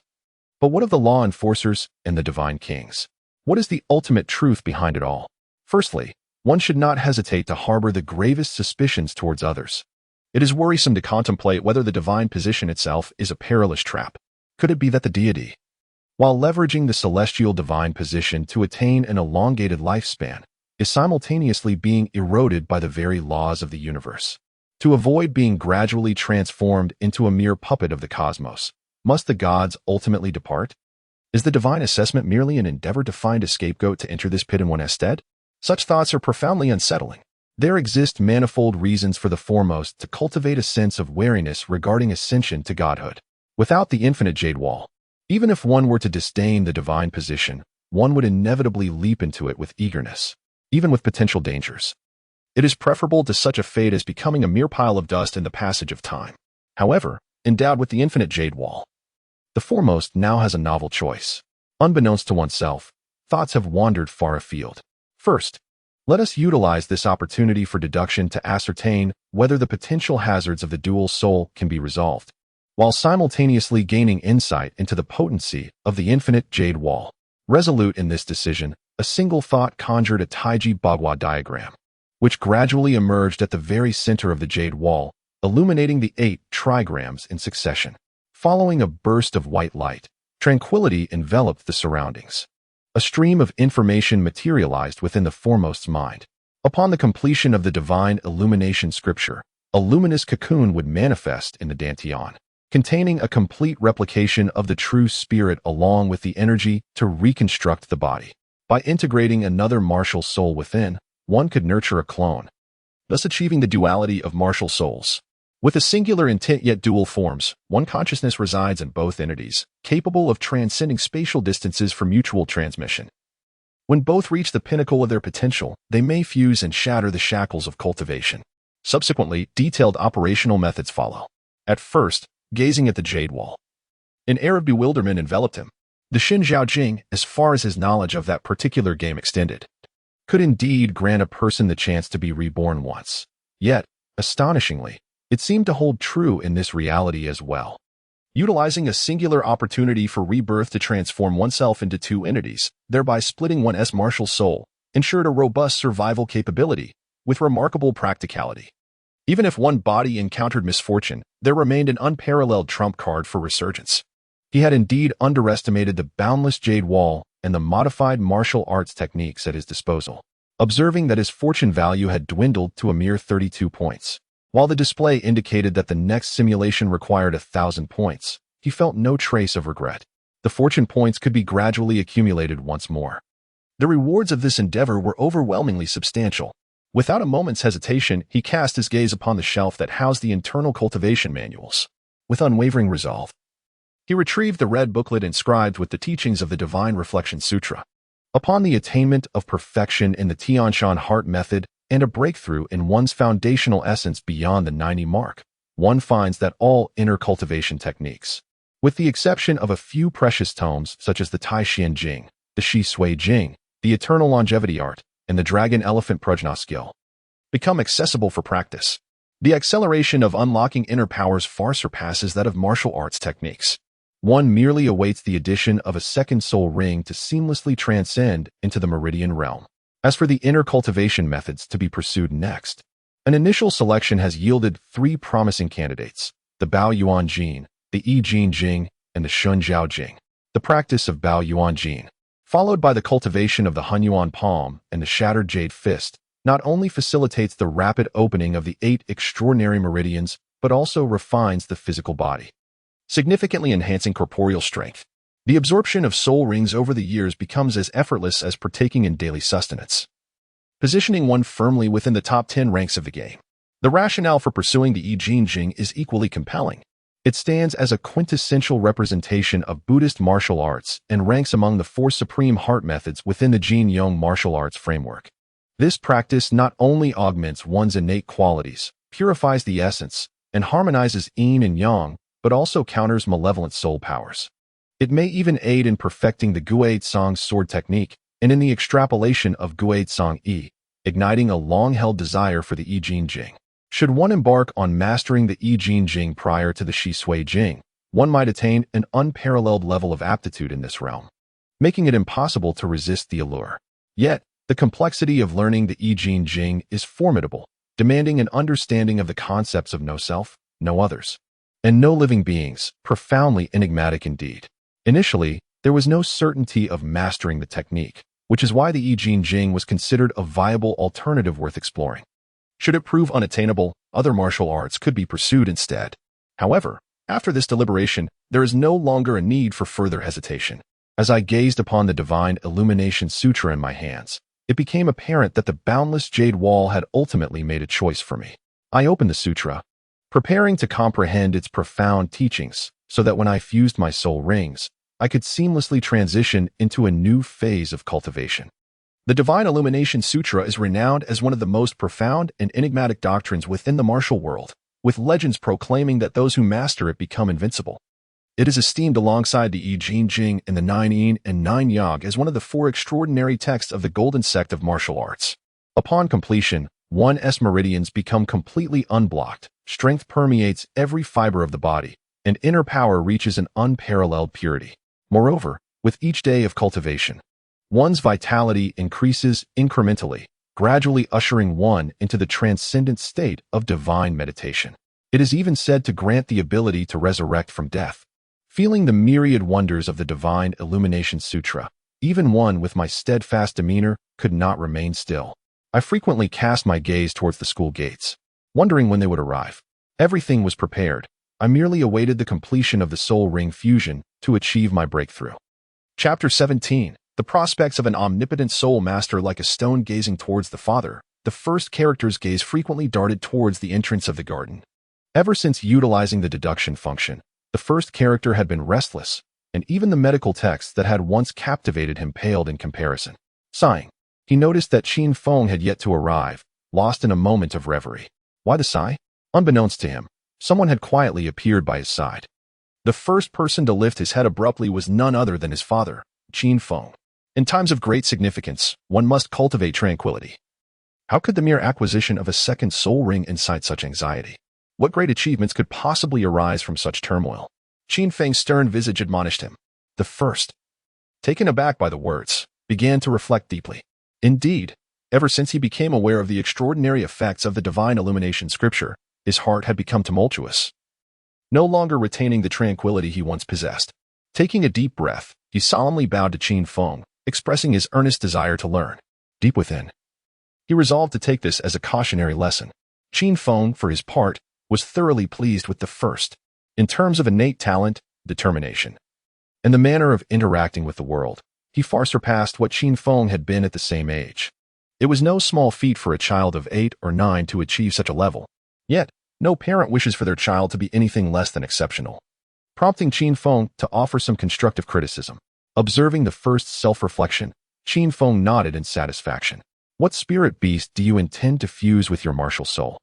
But what of the law enforcers and the divine kings? What is the ultimate truth behind it all? Firstly, one should not hesitate to harbor the gravest suspicions towards others. It is worrisome to contemplate whether the divine position itself is a perilous trap. Could it be that the deity, while leveraging the celestial divine position to attain an elongated lifespan, is simultaneously being eroded by the very laws of the universe? To avoid being gradually transformed into a mere puppet of the cosmos, must the gods ultimately depart? Is the divine assessment merely an endeavor to find a scapegoat to enter this pit in one's stead? Such thoughts are profoundly unsettling. There exist manifold reasons for the foremost to cultivate a sense of wariness regarding ascension to godhood. Without the infinite jade wall, even if one were to disdain the divine position, one would inevitably leap into it with eagerness, even with potential dangers. It is preferable to such a fate as becoming a mere pile of dust in the passage of time. However, endowed with the infinite jade wall, the foremost now has a novel choice. Unbeknownst to oneself, thoughts have wandered far afield. First, let us utilize this opportunity for deduction to ascertain whether the potential hazards of the dual soul can be resolved, while simultaneously gaining insight into the potency of the infinite jade wall. Resolute in this decision, a single thought conjured a Taiji Bagua diagram, which gradually emerged at the very center of the jade wall, illuminating the 8 trigrams in succession. Following a burst of white light, tranquility enveloped the surroundings. A stream of information materialized within the foremost's mind. Upon the completion of the divine illumination scripture, a luminous cocoon would manifest in the dantian, containing a complete replication of the true spirit along with the energy to reconstruct the body. By integrating another martial soul within, one could nurture a clone, thus achieving the duality of martial souls. With a singular intent yet dual forms, one consciousness resides in both entities, capable of transcending spatial distances for mutual transmission. When both reach the pinnacle of their potential, they may fuse and shatter the shackles of cultivation. Subsequently, detailed operational methods follow. At first, gazing at the jade wall, an air of bewilderment enveloped him. The Xin Zhao Jing, as far as his knowledge of that particular game extended, could indeed grant a person the chance to be reborn once. Yet, astonishingly, it seemed to hold true in this reality as well. Utilizing a singular opportunity for rebirth to transform oneself into 2 entities, thereby splitting one's martial soul, ensured a robust survival capability, with remarkable practicality. Even if one body encountered misfortune, there remained an unparalleled trump card for resurgence. He had indeed underestimated the boundless jade wall and the modified martial arts techniques at his disposal, observing that his fortune value had dwindled to a mere 32 points. While the display indicated that the next simulation required 1,000 points, he felt no trace of regret. The fortune points could be gradually accumulated once more. The rewards of this endeavor were overwhelmingly substantial. Without a moment's hesitation, he cast his gaze upon the shelf that housed the internal cultivation manuals. With unwavering resolve, he retrieved the red booklet inscribed with the teachings of the Divine Reflection Sutra. Upon the attainment of perfection in the Tianshan heart method, and a breakthrough in one's foundational essence beyond the 90 mark, one finds that all inner cultivation techniques, with the exception of a few precious tomes such as the Tai Xian Jing, the Shi Sui Jing, the Eternal Longevity Art, and the Dragon Elephant Prajna skill, become accessible for practice. The acceleration of unlocking inner powers far surpasses that of martial arts techniques. One merely awaits the addition of a second soul ring to seamlessly transcend into the meridian realm. As for the inner cultivation methods to be pursued next, an initial selection has yielded 3 promising candidates: the Bao Yuan Jin, the Yi Jin Jing, and the Shun Zhao Jing. The practice of Bao Yuan Jin, followed by the cultivation of the Hun Yuan Palm and the Shattered Jade Fist, not only facilitates the rapid opening of the 8 extraordinary meridians, but also refines the physical body. significantly enhancing corporeal strength. The absorption of soul rings over the years becomes as effortless as partaking in daily sustenance, positioning one firmly within the top 10 ranks of the game. The rationale for pursuing the I Ching is equally compelling. It stands as a quintessential representation of Buddhist martial arts and ranks among the 4 supreme heart methods within the Jin-Yang martial arts framework. This practice not only augments one's innate qualities, purifies the essence, and harmonizes yin and yang, but also counters malevolent soul powers. It may even aid in perfecting the Guade Song's sword technique and in the extrapolation of Guade Song I, igniting a long-held desire for the I Jing. Should one embark on mastering the I Jing prior to the Shi Sui Jing, one might attain an unparalleled level of aptitude in this realm, making it impossible to resist the allure. Yet, the complexity of learning the I Jing is formidable, demanding an understanding of the concepts of no self, no others, and no living beings, profoundly enigmatic indeed. Initially, there was no certainty of mastering the technique, which is why the I Jing was considered a viable alternative worth exploring. Should it prove unattainable, other martial arts could be pursued instead. However, after this deliberation, there is no longer a need for further hesitation. As I gazed upon the Divine Illumination Sutra in my hands, it became apparent that the boundless jade wall had ultimately made a choice for me. I opened the sutra, preparing to comprehend its profound teachings, so that when I fused my soul rings, I could seamlessly transition into a new phase of cultivation. The Divine Illumination Sutra is renowned as one of the most profound and enigmatic doctrines within the martial world, with legends proclaiming that those who master it become invincible. It is esteemed alongside the I Jing and the 9 Yin and 9 Yang as one of the 4 extraordinary texts of the Golden Sect of martial arts. Upon completion, one's meridians become completely unblocked, strength permeates every fiber of the body, and inner power reaches an unparalleled purity. Moreover, with each day of cultivation, one's vitality increases incrementally, gradually ushering one into the transcendent state of divine meditation. It is even said to grant the ability to resurrect from death. Feeling the myriad wonders of the Divine Illumination Sutra, even one with my steadfast demeanor could not remain still. I frequently cast my gaze towards the school gates, wondering when they would arrive. Everything was prepared. I merely awaited the completion of the soul ring fusion to achieve my breakthrough. Chapter 17. The prospects of an omnipotent soul master like a stone gazing towards the Father. The first character's gaze frequently darted towards the entrance of the garden. Ever since utilizing the deduction function, the first character had been restless, and even the medical texts that had once captivated him paled in comparison. Sighing, he noticed that Qin Feng had yet to arrive, lost in a moment of reverie. Why the sigh? Unbeknownst to him, someone had quietly appeared by his side. The first person to lift his head abruptly was none other than his father, Qin Feng. In times of great significance, one must cultivate tranquility. How could the mere acquisition of a second soul ring incite such anxiety? What great achievements could possibly arise from such turmoil? Qin Feng's stern visage admonished him. The first, taken aback by the words, began to reflect deeply. Indeed, ever since he became aware of the extraordinary effects of the Divine Illumination Scripture, his heart had become tumultuous, no longer retaining the tranquility he once possessed. Taking a deep breath, he solemnly bowed to Qin Feng, expressing his earnest desire to learn. Deep within, he resolved to take this as a cautionary lesson. Qin Feng, for his part, was thoroughly pleased with the first, in terms of innate talent, determination, and the manner of interacting with the world. He far surpassed what Qin Feng had been at the same age. It was no small feat for a child of 8 or 9 to achieve such a level. Yet, no parent wishes for their child to be anything less than exceptional. Prompting Qin Feng to offer some constructive criticism. Observing the first self-reflection, Qin Feng nodded in satisfaction. What spirit beast do you intend to fuse with your martial soul?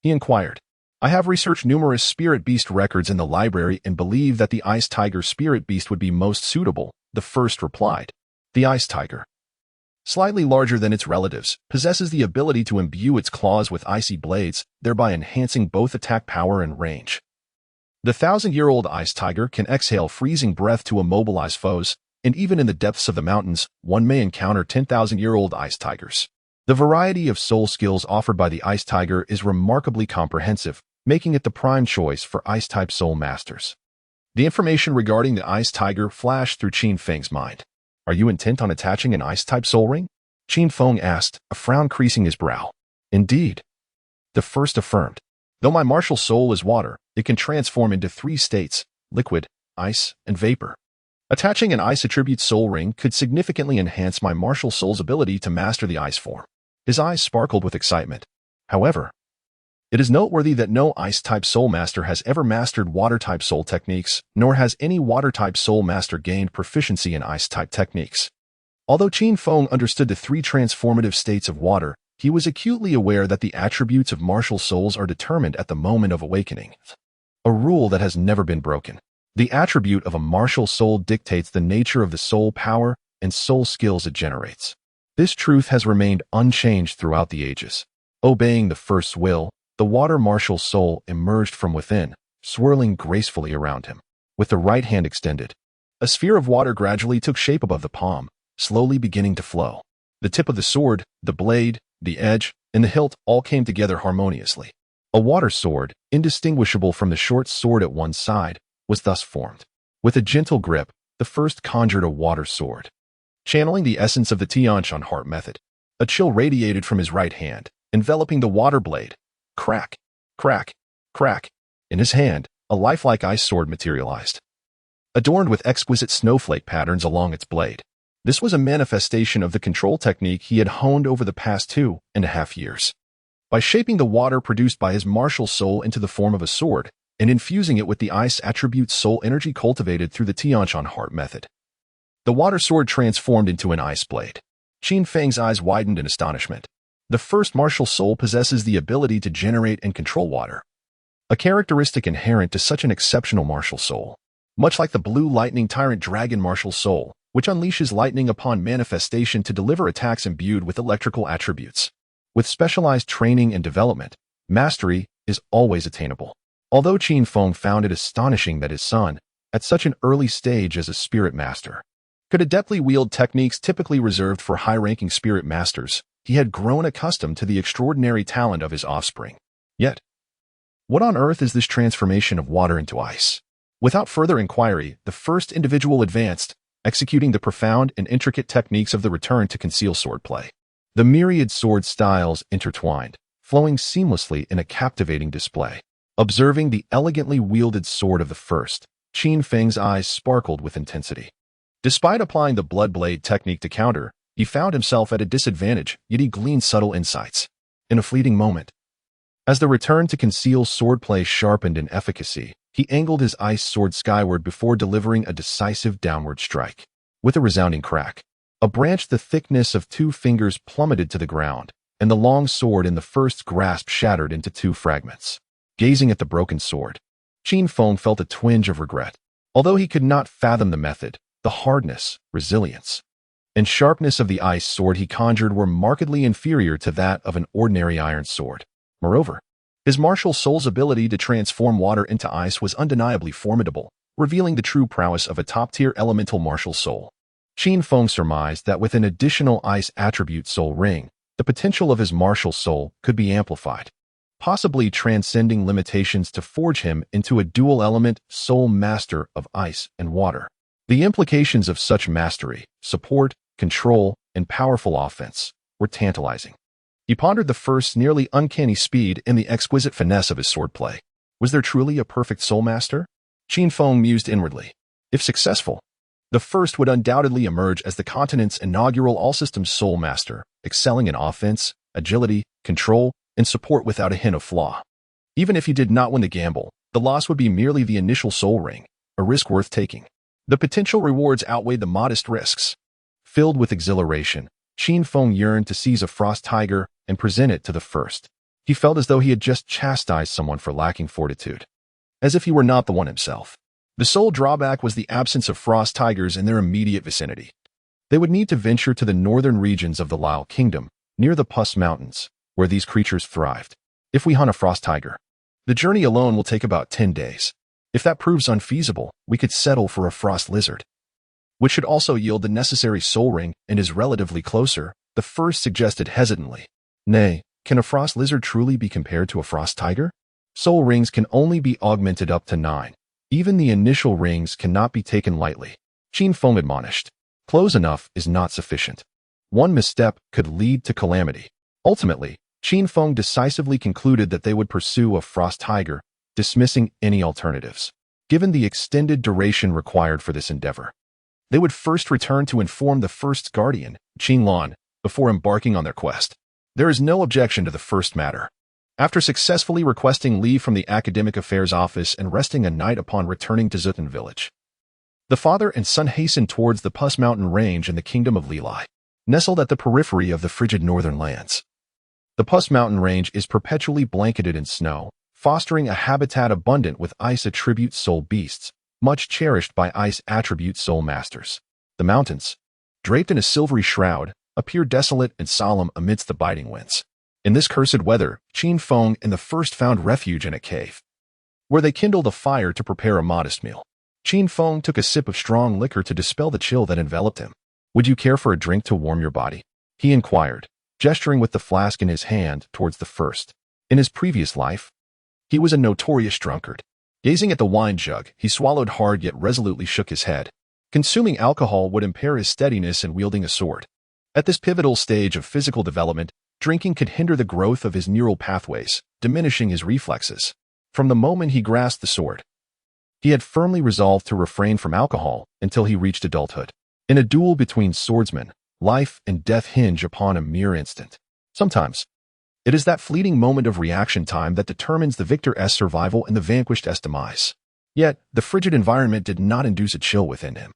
He inquired. I have researched numerous spirit beast records in the library and believe that the ice tiger spirit beast would be most suitable, the first replied. The ice tiger, slightly larger than its relatives, possesses the ability to imbue its claws with icy blades, thereby enhancing both attack power and range. The 1,000-year-old ice tiger can exhale freezing breath to immobilize foes, and even in the depths of the mountains, one may encounter 10,000-year-old ice tigers. The variety of soul skills offered by the ice tiger is remarkably comprehensive, making it the prime choice for ice-type soul masters. The information regarding the ice tiger flashed through Qin Feng's mind. Are you intent on attaching an ice-type soul ring? Qin Feng asked, a frown creasing his brow. Indeed. The first affirmed. Though my martial soul is water, it can transform into 3 states, liquid, ice, and vapor. Attaching an ice attribute soul ring could significantly enhance my martial soul's ability to master the ice form. His eyes sparkled with excitement. However, it is noteworthy that no ice-type soul master has ever mastered water-type soul techniques, nor has any water-type soul master gained proficiency in ice-type techniques. Although Qin Feng understood the three transformative states of water, he was acutely aware that the attributes of martial souls are determined at the moment of awakening, a rule that has never been broken. The attribute of a martial soul dictates the nature of the soul power and soul skills it generates. This truth has remained unchanged throughout the ages. Obeying the first will, the water martial soul emerged from within, swirling gracefully around him. With the right hand extended, a sphere of water gradually took shape above the palm, slowly beginning to flow. The tip of the sword, the blade, the edge, and the hilt all came together harmoniously. A water sword, indistinguishable from the short sword at one side, was thus formed. With a gentle grip, the first conjured a water sword. Channeling the essence of the Tianshan heart method, a chill radiated from his right hand, enveloping the water blade. Crack, crack, crack. In his hand, a lifelike ice sword materialized, adorned with exquisite snowflake patterns along its blade. This was a manifestation of the control technique he had honed over the past 2.5 years. By shaping the water produced by his martial soul into the form of a sword, and infusing it with the ice attribute soul energy cultivated through the Tianshan heart method, the water sword transformed into an ice blade. Qin Feng's eyes widened in astonishment. The first martial soul possesses the ability to generate and control water, a characteristic inherent to such an exceptional martial soul. Much like the blue lightning tyrant dragon martial soul, which unleashes lightning upon manifestation to deliver attacks imbued with electrical attributes. With specialized training and development, mastery is always attainable. Although Qin Feng found it astonishing that his son, at such an early stage as a spirit master, could adeptly wield techniques typically reserved for high-ranking spirit masters, he had grown accustomed to the extraordinary talent of his offspring. Yet, what on earth is this transformation of water into ice? Without further inquiry, the first individual advanced, executing the profound and intricate techniques of the return to conceal swordplay. The myriad sword styles intertwined, flowing seamlessly in a captivating display. Observing the elegantly wielded sword of the first, Qin Feng's eyes sparkled with intensity. Despite applying the blood blade technique to counter, he found himself at a disadvantage, yet he gleaned subtle insights. In a fleeting moment, as the return to conceal swordplay sharpened in efficacy, he angled his ice sword skyward before delivering a decisive downward strike. With a resounding crack, a branch the thickness of 2 fingers plummeted to the ground, and the long sword in the first grasp shattered into 2 fragments. Gazing at the broken sword, Qin Feng felt a twinge of regret. Although he could not fathom the method, the hardness, resilience, and sharpness of the ice sword he conjured were markedly inferior to that of an ordinary iron sword. Moreover, his martial soul's ability to transform water into ice was undeniably formidable, revealing the true prowess of a top-tier elemental martial soul. Qin Feng surmised that with an additional ice attribute soul ring, the potential of his martial soul could be amplified, possibly transcending limitations to forge him into a dual-element soul master of ice and water. The implications of such mastery, support, control, and powerful offense were tantalizing. He pondered the first nearly uncanny speed and the exquisite finesse of his swordplay. Was there truly a perfect soul master? Qin Feng mused inwardly. If successful, the first would undoubtedly emerge as the continent's inaugural all-systems soul master, excelling in offense, agility, control, and support without a hint of flaw. Even if he did not win the gamble, the loss would be merely the initial soul ring, a risk worth taking. The potential rewards outweighed the modest risks. Filled with exhilaration, Qin Feng yearned to seize a frost tiger and present it to the first. He felt as though he had just chastised someone for lacking fortitude, as if he were not the one himself. The sole drawback was the absence of frost tigers in their immediate vicinity. They would need to venture to the northern regions of the Lao Kingdom, near the Puss Mountains, where these creatures thrived. If we hunt a frost tiger, the journey alone will take about 10 days. If that proves unfeasible, we could settle for a frost lizard, which should also yield the necessary soul ring and is relatively closer, the first suggested hesitantly. Nay, can a frost lizard truly be compared to a frost tiger? Soul rings can only be augmented up to 9. Even the initial rings cannot be taken lightly. Qin Feng admonished. Close enough is not sufficient. One misstep could lead to calamity. Ultimately, Qin Feng decisively concluded that they would pursue a frost tiger, dismissing any alternatives. Given the extended duration required for this endeavor, they would first return to inform the first guardian, Qinlan, before embarking on their quest. There is no objection to the first matter. After successfully requesting leave from the Academic Affairs Office and resting a night upon returning to Zutan village, the father and son hastened towards the Pus Mountain Range in the Kingdom of Lilai, nestled at the periphery of the frigid northern lands. The Pus Mountain Range is perpetually blanketed in snow, fostering a habitat abundant with ice attribute soul beasts, much cherished by ice attribute soul masters. The mountains, draped in a silvery shroud, appear desolate and solemn amidst the biting winds. In this cursed weather, Qin Feng and the first found refuge in a cave, where they kindled a fire to prepare a modest meal. Qin Feng took a sip of strong liquor to dispel the chill that enveloped him. "Would you care for a drink to warm your body?" he inquired, gesturing with the flask in his hand towards the first. In his previous life, he was a notorious drunkard. Gazing at the wine jug, he swallowed hard yet resolutely shook his head. Consuming alcohol would impair his steadiness in wielding a sword. At this pivotal stage of physical development, drinking could hinder the growth of his neural pathways, diminishing his reflexes. From the moment he grasped the sword, he had firmly resolved to refrain from alcohol until he reached adulthood. In a duel between swordsmen, life and death hinge upon a mere instant. Sometimes, it is that fleeting moment of reaction time that determines the victor's survival and the vanquished's demise. Yet, the frigid environment did not induce a chill within him.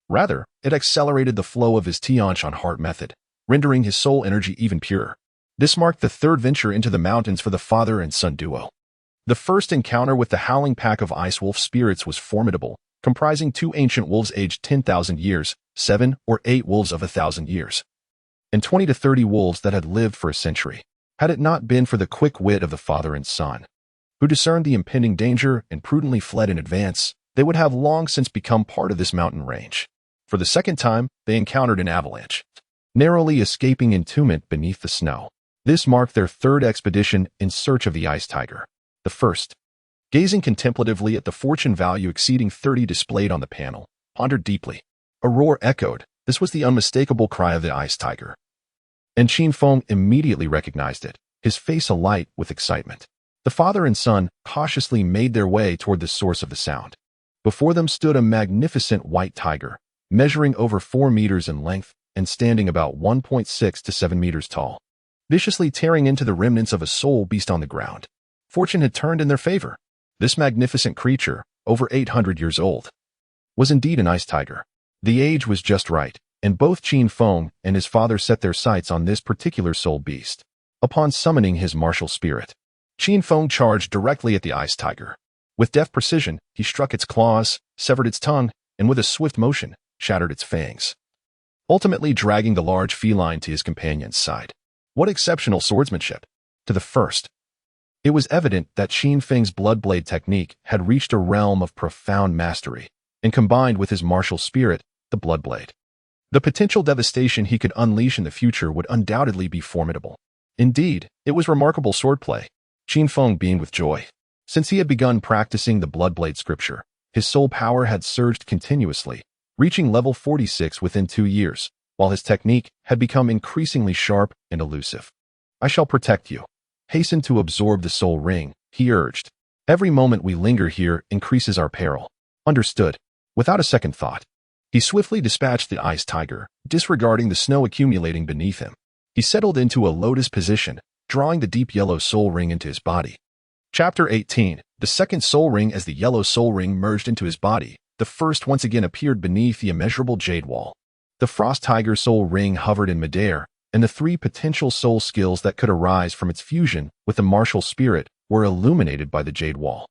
Rather, it accelerated the flow of his Tianch on heart method, rendering his soul energy even purer. This marked the third venture into the mountains for the father and son duo. The first encounter with the howling pack of ice wolf spirits was formidable, comprising 2 ancient wolves aged 10,000 years, 7 or 8 wolves of 1,000 years, and 20 to 30 wolves that had lived for a century. Had it not been for the quick wit of the father and son, who discerned the impending danger and prudently fled in advance, they would have long since become part of this mountain range. For the second time, they encountered an avalanche, narrowly escaping entombment beneath the snow. This marked their third expedition in search of the ice tiger. The first, gazing contemplatively at the fortune value exceeding 30 displayed on the panel, pondered deeply. A roar echoed. This was the unmistakable cry of the ice tiger, and Qin Feng immediately recognized it, his face alight with excitement. The father and son cautiously made their way toward the source of the sound. Before them stood a magnificent white tiger, measuring over 4 meters in length and standing about 1.6 to 7 meters tall, viciously tearing into the remnants of a soul beast on the ground. Fortune had turned in their favor. This magnificent creature, over 800 years old, was indeed an ice tiger. The age was just right, and both Qin Feng and his father set their sights on this particular soul beast. Upon summoning his martial spirit, Qin Feng charged directly at the ice tiger. With deft precision, he struck its claws, severed its tongue, and with a swift motion, shattered its fangs, ultimately dragging the large feline to his companion's side. What exceptional swordsmanship! To the first, it was evident that Qin Feng's bloodblade technique had reached a realm of profound mastery, and combined with his martial spirit, the bloodblade, the potential devastation he could unleash in the future would undoubtedly be formidable. Indeed, it was remarkable swordplay, Qin Feng beamed with joy. Since he had begun practicing the bloodblade scripture, his soul power had surged continuously, reaching level 46 within 2 years, while his technique had become increasingly sharp and elusive. "I shall protect you. Hasten to absorb the soul ring," he urged. "Every moment we linger here increases our peril." Understood. Without a second thought, he swiftly dispatched the ice tiger, disregarding the snow accumulating beneath him. He settled into a lotus position, drawing the deep yellow soul ring into his body. Chapter 18. The second soul ring. As the yellow soul ring merged into his body, the first once again appeared beneath the immeasurable jade wall. The frost tiger soul ring hovered in midair, and the 3 potential soul skills that could arise from its fusion with the martial spirit were illuminated by the jade wall.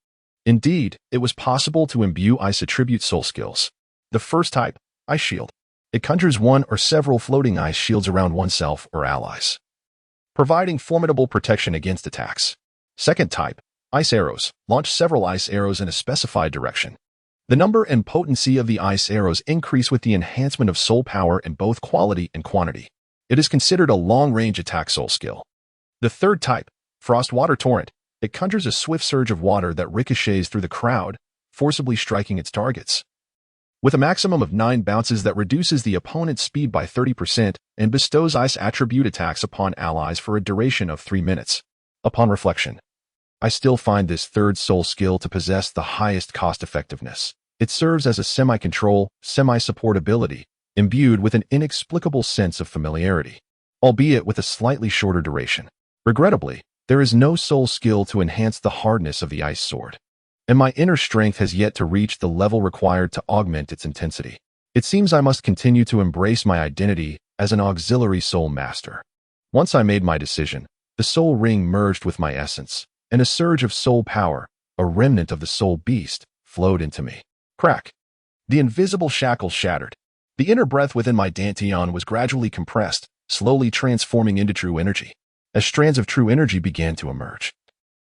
Indeed, it was possible to imbue ice attribute soul skills. The first type, Ice Shield. It conjures one or several floating ice shields around oneself or allies, providing formidable protection against attacks. Second type, Ice Arrows. Launch several ice arrows in a specified direction. The number and potency of the ice arrows increase with the enhancement of soul power in both quality and quantity. It is considered a long-range attack soul skill. The third type, Frost Water Torrent. It conjures a swift surge of water that ricochets through the crowd, forcibly striking its targets. With a maximum of 9 bounces that reduces the opponent's speed by 30% and bestows ice attribute attacks upon allies for a duration of 3 minutes. Upon reflection, I still find this third soul skill to possess the highest cost-effectiveness. It serves as a semi-control, semi-support ability, imbued with an inexplicable sense of familiarity, albeit with a slightly shorter duration. Regrettably, there is no soul skill to enhance the hardness of the ice sword, and my inner strength has yet to reach the level required to augment its intensity. It seems I must continue to embrace my identity as an auxiliary soul master. Once I made my decision, the soul ring merged with my essence, and a surge of soul power, a remnant of the soul beast, flowed into me. Crack! The invisible shackles shattered. The inner breath within my dantian was gradually compressed, slowly transforming into true energy. As strands of true energy began to emerge,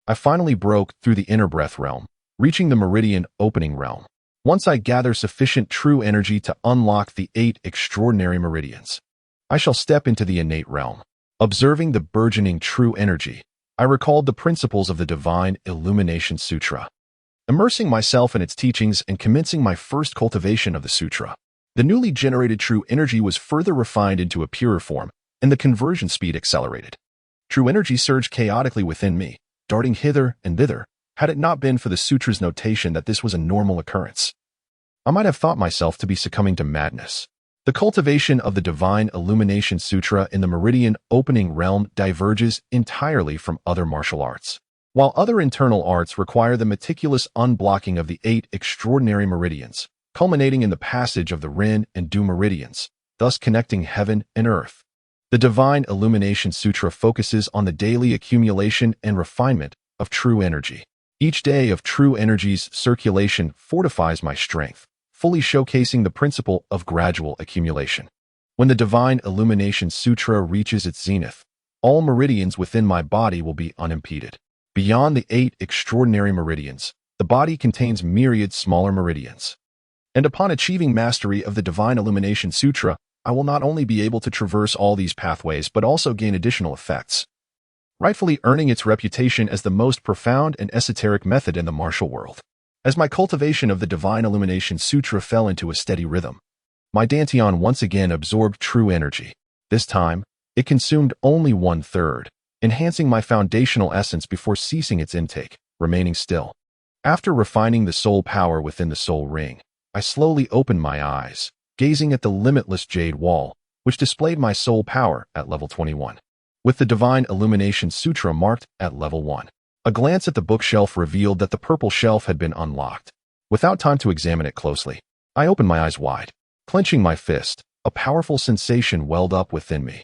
I finally broke through the inner breath realm, reaching the meridian opening realm. Once I gather sufficient true energy to unlock the 8 extraordinary meridians, I shall step into the innate realm. Observing the burgeoning true energy, I recalled the principles of the Divine Illumination Sutra, immersing myself in its teachings and commencing my first cultivation of the sutra. The newly generated true energy was further refined into a purer form, and the conversion speed accelerated. True energy surged chaotically within me, darting hither and thither, had it not been for the sutra's notation that this was a normal occurrence. I might have thought myself to be succumbing to madness. The cultivation of the Divine Illumination Sutra in the meridian opening realm diverges entirely from other martial arts. While other internal arts require the meticulous unblocking of the 8 extraordinary meridians, culminating in the passage of the Rin and Du meridians, thus connecting heaven and earth, the Divine Illumination Sutra focuses on the daily accumulation and refinement of true energy. Each day of true energy's circulation fortifies my strength, fully showcasing the principle of gradual accumulation. When the Divine Illumination Sutra reaches its zenith, all meridians within my body will be unimpeded. Beyond the 8 extraordinary meridians, the body contains myriad smaller meridians. And upon achieving mastery of the Divine Illumination Sutra, I will not only be able to traverse all these pathways but also gain additional effects, rightfully earning its reputation as the most profound and esoteric method in the martial world. As my cultivation of the Divine Illumination Sutra fell into a steady rhythm, my dantian once again absorbed true energy. This time, it consumed only 1/3, enhancing my foundational essence before ceasing its intake, remaining still. After refining the soul power within the soul ring, I slowly opened my eyes, gazing at the limitless jade wall, which displayed my soul power at level 21. With the Divine Illumination Sutra marked at level 1. A glance at the bookshelf revealed that the purple shelf had been unlocked. Without time to examine it closely, I opened my eyes wide. Clenching my fist, a powerful sensation welled up within me.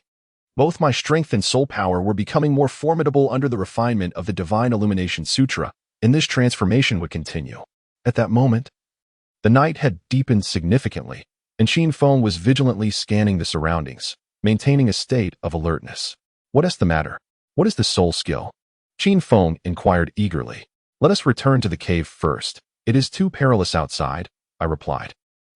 Both my strength and soul power were becoming more formidable under the refinement of the Divine Illumination Sutra, and this transformation would continue. At that moment, the night had deepened significantly, and Qin Feng was vigilantly scanning the surroundings, maintaining a state of alertness. What is the matter? What is the soul skill? Qin Feng inquired eagerly. Let us return to the cave first. It is too perilous outside, I replied.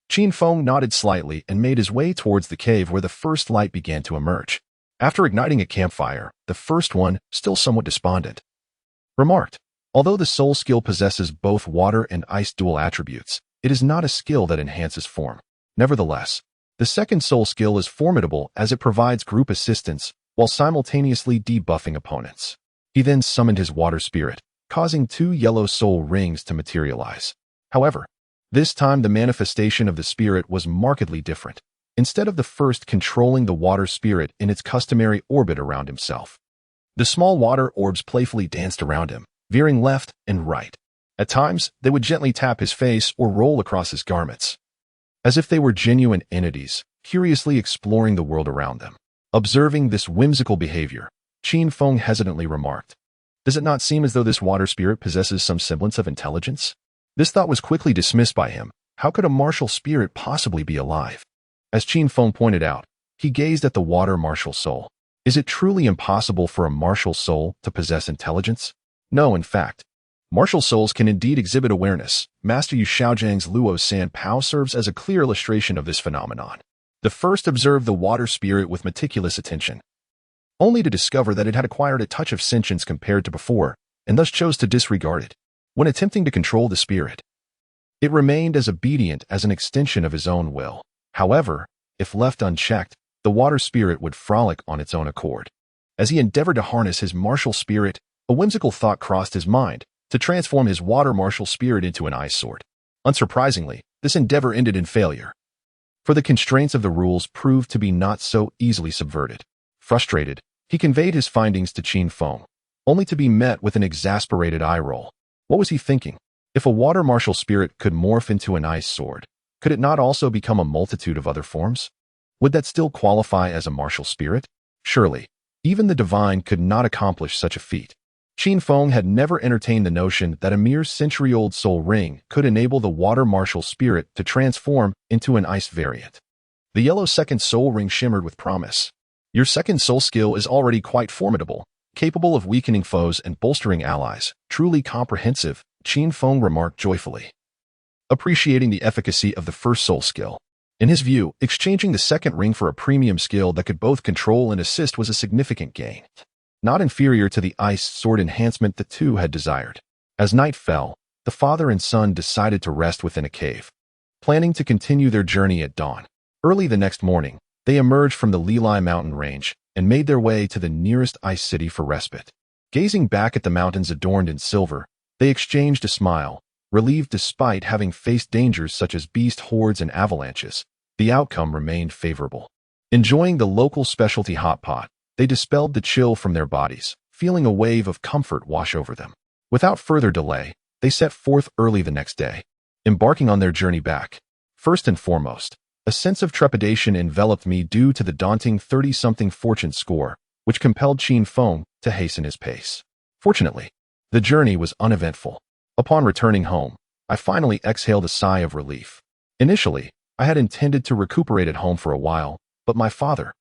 Qin Feng nodded slightly and made his way towards the cave where the first light began to emerge. After igniting a campfire, the first one, still somewhat despondent, remarked, although the soul skill possesses both water and ice dual attributes, it is not a skill that enhances form. Nevertheless, the second soul skill is formidable as it provides group assistance while simultaneously debuffing opponents. He then summoned his water spirit, causing 2 yellow soul rings to materialize. However, this time the manifestation of the spirit was markedly different. Instead of the first controlling the water spirit in its customary orbit around himself, the small water orbs playfully danced around him, veering left and right. At times, they would gently tap his face or roll across his garments, as if they were genuine entities, curiously exploring the world around them. Observing this whimsical behavior, Qin Feng hesitantly remarked, "Does it not seem as though this water spirit possesses some semblance of intelligence?" This thought was quickly dismissed by him. How could a martial spirit possibly be alive? As Qin Feng pointed out, he gazed at the water martial soul. Is it truly impossible for a martial soul to possess intelligence? No, in fact. Martial souls can indeed exhibit awareness. Master Yu Xiaojiang's Luo San Pao serves as a clear illustration of this phenomenon. The first observed the water spirit with meticulous attention, only to discover that it had acquired a touch of sentience compared to before, and thus chose to disregard it. When attempting to control the spirit, it remained as obedient as an extension of his own will. However, if left unchecked, the water spirit would frolic on its own accord. As he endeavored to harness his martial spirit, A whimsical thought crossed his mind, to transform his water martial spirit into an ice sword. Unsurprisingly, this endeavor ended in failure, for the constraints of the rules proved to be not so easily subverted. Frustrated, he conveyed his findings to Qin Feng, only to be met with an exasperated eye roll. What was he thinking? If a water martial spirit could morph into an ice sword, could it not also become a multitude of other forms? Would that still qualify as a martial spirit? Surely, even the divine could not accomplish such a feat. Qin Feng had never entertained the notion that a mere century-old soul ring could enable the water martial spirit to transform into an ice variant. The yellow second soul ring shimmered with promise. Your second soul skill is already quite formidable, capable of weakening foes and bolstering allies. Truly comprehensive, Qin Feng remarked joyfully, appreciating the efficacy of the first soul skill. In his view, exchanging the second ring for a premium skill that could both control and assist was a significant gain, not inferior to the ice sword enhancement the two had desired. As night fell, the father and son decided to rest within a cave, planning to continue their journey at dawn. Early the next morning, they emerged from the Lilai mountain range and made their way to the nearest ice city for respite. Gazing back at the mountains adorned in silver, they exchanged a smile, relieved despite having faced dangers such as beast hordes and avalanches. The outcome remained favorable. Enjoying the local specialty hot pot, they dispelled the chill from their bodies, feeling a wave of comfort wash over them. Without further delay, they set forth early the next day, embarking on their journey back. First and foremost, a sense of trepidation enveloped me due to the daunting 30-something fortune score, which compelled Qin Feng to hasten his pace. Fortunately, the journey was uneventful. Upon returning home, I finally exhaled a sigh of relief. Initially, I had intended to recuperate at home for a while, but my father,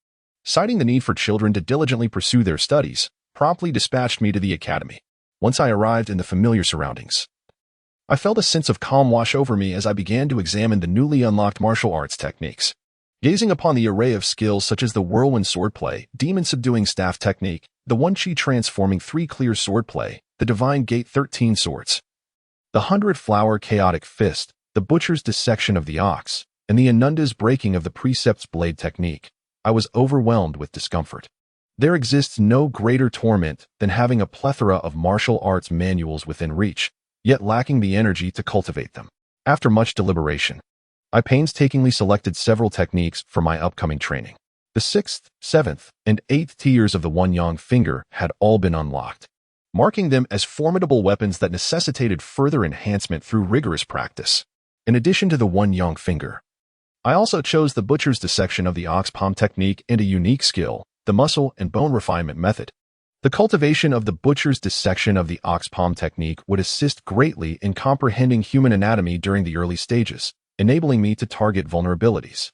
citing the need for children to diligently pursue their studies, promptly dispatched me to the academy. Once I arrived in the familiar surroundings, I felt a sense of calm wash over me as I began to examine the newly unlocked martial arts techniques. Gazing upon the array of skills such as the whirlwind swordplay, demon subduing staff technique, the one chi transforming 3 clear swordplay, the divine gate 13 swords, the 100-flower chaotic fist, the butcher's dissection of the ox, and the Anunda's breaking of the precepts blade technique, I was overwhelmed with discomfort. There exists no greater torment than having a plethora of martial arts manuals within reach, yet lacking the energy to cultivate them. After much deliberation, I painstakingly selected several techniques for my upcoming training. The 6th, 7th, and 8th tiers of the one-yang finger had all been unlocked, marking them as formidable weapons that necessitated further enhancement through rigorous practice. In addition to the one-yang finger, I also chose the butcher's dissection of the ox palm technique and a unique skill, the muscle and bone refinement method. The cultivation of the butcher's dissection of the ox palm technique would assist greatly in comprehending human anatomy during the early stages, enabling me to target vulnerabilities.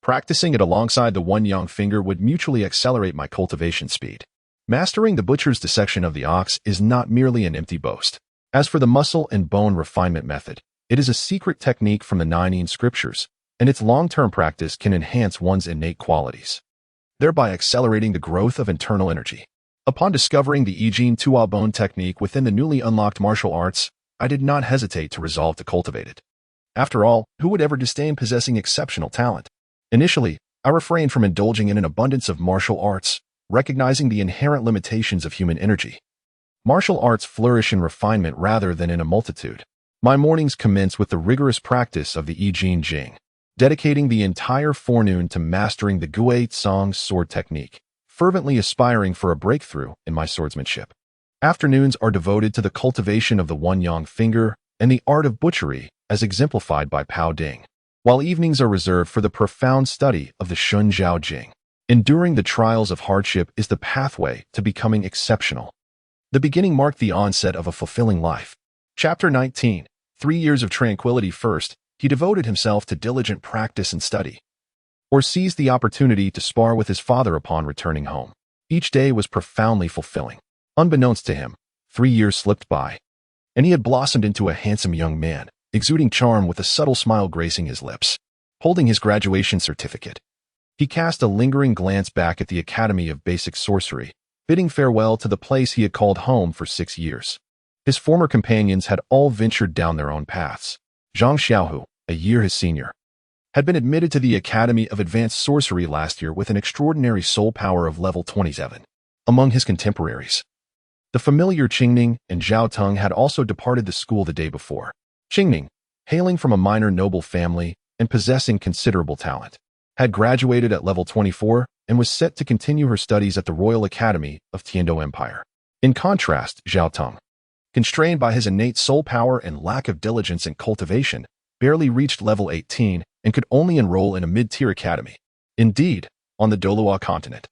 Practicing it alongside the one-yang finger would mutually accelerate my cultivation speed. Mastering the butcher's dissection of the ox is not merely an empty boast. As for the muscle and bone refinement method, it is a secret technique from the Nine scriptures, and its long-term practice can enhance one's innate qualities, thereby accelerating the growth of internal energy. Upon discovering the Yijin Tua bone technique within the newly unlocked martial arts, I did not hesitate to resolve to cultivate it. After all, who would ever disdain possessing exceptional talent? Initially, I refrained from indulging in an abundance of martial arts, recognizing the inherent limitations of human energy. Martial arts flourish in refinement rather than in a multitude. My mornings commence with the rigorous practice of the Yijin Jing, dedicating the entire forenoon to mastering the Gui Tsang sword technique, fervently aspiring for a breakthrough in my swordsmanship. Afternoons are devoted to the cultivation of the one-yang finger and the art of butchery, as exemplified by Pao Ding, while evenings are reserved for the profound study of the Shun Zhao Jing. Enduring the trials of hardship is the pathway to becoming exceptional. The beginning marked the onset of a fulfilling life. Chapter 19. 3 years of tranquility. First, he devoted himself to diligent practice and study, or seized the opportunity to spar with his father upon returning home. Each day was profoundly fulfilling. Unbeknownst to him, 3 years slipped by, and he had blossomed into a handsome young man, exuding charm with a subtle smile gracing his lips. Holding his graduation certificate, he cast a lingering glance back at the Academy of Basic Sorcery, bidding farewell to the place he had called home for 6 years. His former companions had all ventured down their own paths. Zhang Xiaohu, a year his senior, had been admitted to the Academy of Advanced Sorcery last year with an extraordinary soul power of level 27. Among his contemporaries, The familiar Qingning and Zhao Teng had also departed the school the day before. Qingning, hailing from a minor noble family and possessing considerable talent, had graduated at level 24 and was set to continue her studies at the Royal Academy of Tiando Empire. In contrast, Zhao Teng, constrained by his innate soul power and lack of diligence in cultivation, barely reached level 18 and could only enroll in a mid-tier academy. Indeed, on the Douluo continent,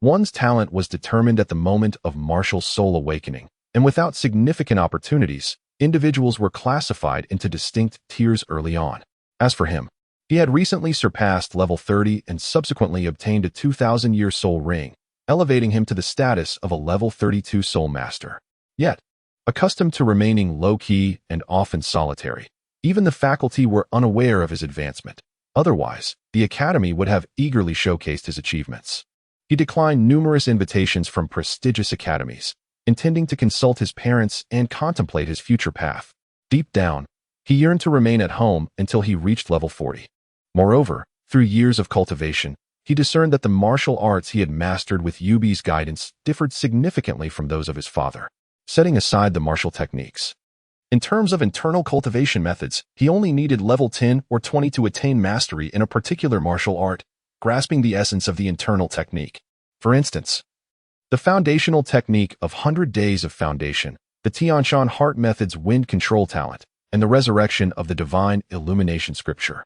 one's talent was determined at the moment of martial soul awakening, and without significant opportunities, individuals were classified into distinct tiers early on. As for him, he had recently surpassed level 30 and subsequently obtained a 2,000-year soul ring, elevating him to the status of a level 32 soul master. Yet, accustomed to remaining low-key and often solitary, even the faculty were unaware of his advancement. Otherwise, the academy would have eagerly showcased his achievements. He declined numerous invitations from prestigious academies, intending to consult his parents and contemplate his future path. Deep down, he yearned to remain at home until he reached level 40. Moreover, through years of cultivation, he discerned that the martial arts he had mastered with Yubi's guidance differed significantly from those of his father. Setting aside the martial techniques, in terms of internal cultivation methods, he only needed level 10 or 20 to attain mastery in a particular martial art, grasping the essence of the internal technique. For instance, the foundational technique of 100 Days of Foundation, the Tianshan Heart Method's Wind Control Talent, and the resurrection of the Divine Illumination Scripture.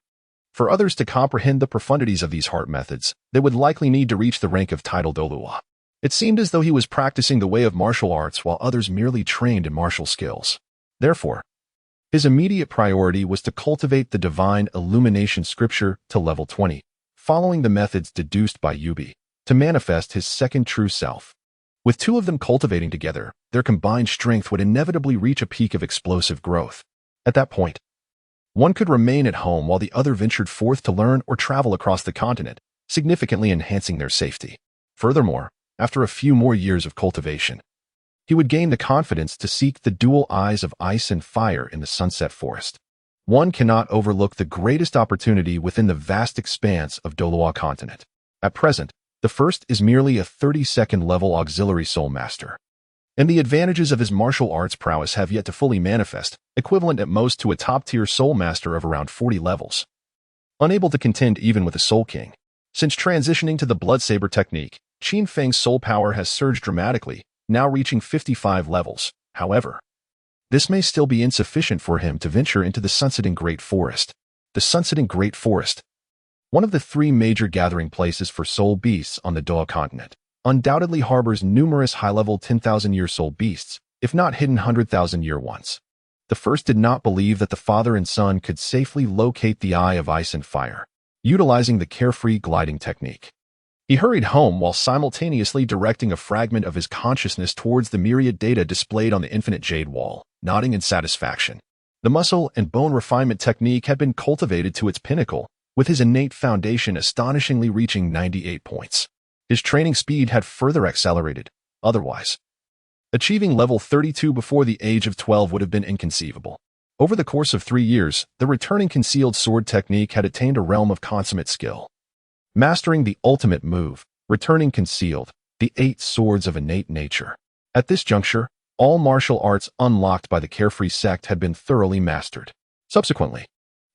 For others to comprehend the profundities of these heart methods, they would likely need to reach the rank of title Douluo. It seemed as though he was practicing the way of martial arts while others merely trained in martial skills. Therefore, his immediate priority was to cultivate the Divine Illumination Scripture to level 20, following the methods deduced by Yubi, to manifest his second true self. With two of them cultivating together, their combined strength would inevitably reach a peak of explosive growth. At that point, one could remain at home while the other ventured forth to learn or travel across the continent, significantly enhancing their safety. Furthermore, after a few more years of cultivation, he would gain the confidence to seek the dual eyes of ice and fire in the sunset forest. One cannot overlook the greatest opportunity within the vast expanse of Douluo continent. At present, the first is merely a 32nd level auxiliary soul master, and the advantages of his martial arts prowess have yet to fully manifest, equivalent at most to a top-tier soul master of around 40 levels. Unable to contend even with a soul king, since transitioning to the blood saber technique, Qin Feng's soul power has surged dramatically, now reaching 55 levels. However, this may still be insufficient for him to venture into the Sunsetting Great Forest. The Sunsetting Great Forest, one of the three major gathering places for soul beasts on the Douluo continent, undoubtedly harbors numerous high-level 10,000-year soul beasts, if not hidden 100,000-year ones. The first did not believe that the father and son could safely locate the Eye of Ice and Fire, utilizing the carefree gliding technique. He hurried home while simultaneously directing a fragment of his consciousness towards the myriad data displayed on the infinite jade wall, nodding in satisfaction. The muscle and bone refinement technique had been cultivated to its pinnacle, with his innate foundation astonishingly reaching 98 points. His training speed had further accelerated. Otherwise, achieving level 32 before the age of 12 would have been inconceivable. Over the course of 3 years, the returning concealed sword technique had attained a realm of consummate skill. Mastering the ultimate move, returning concealed, the 8 swords of innate nature. At this juncture, all martial arts unlocked by the carefree sect had been thoroughly mastered. Subsequently,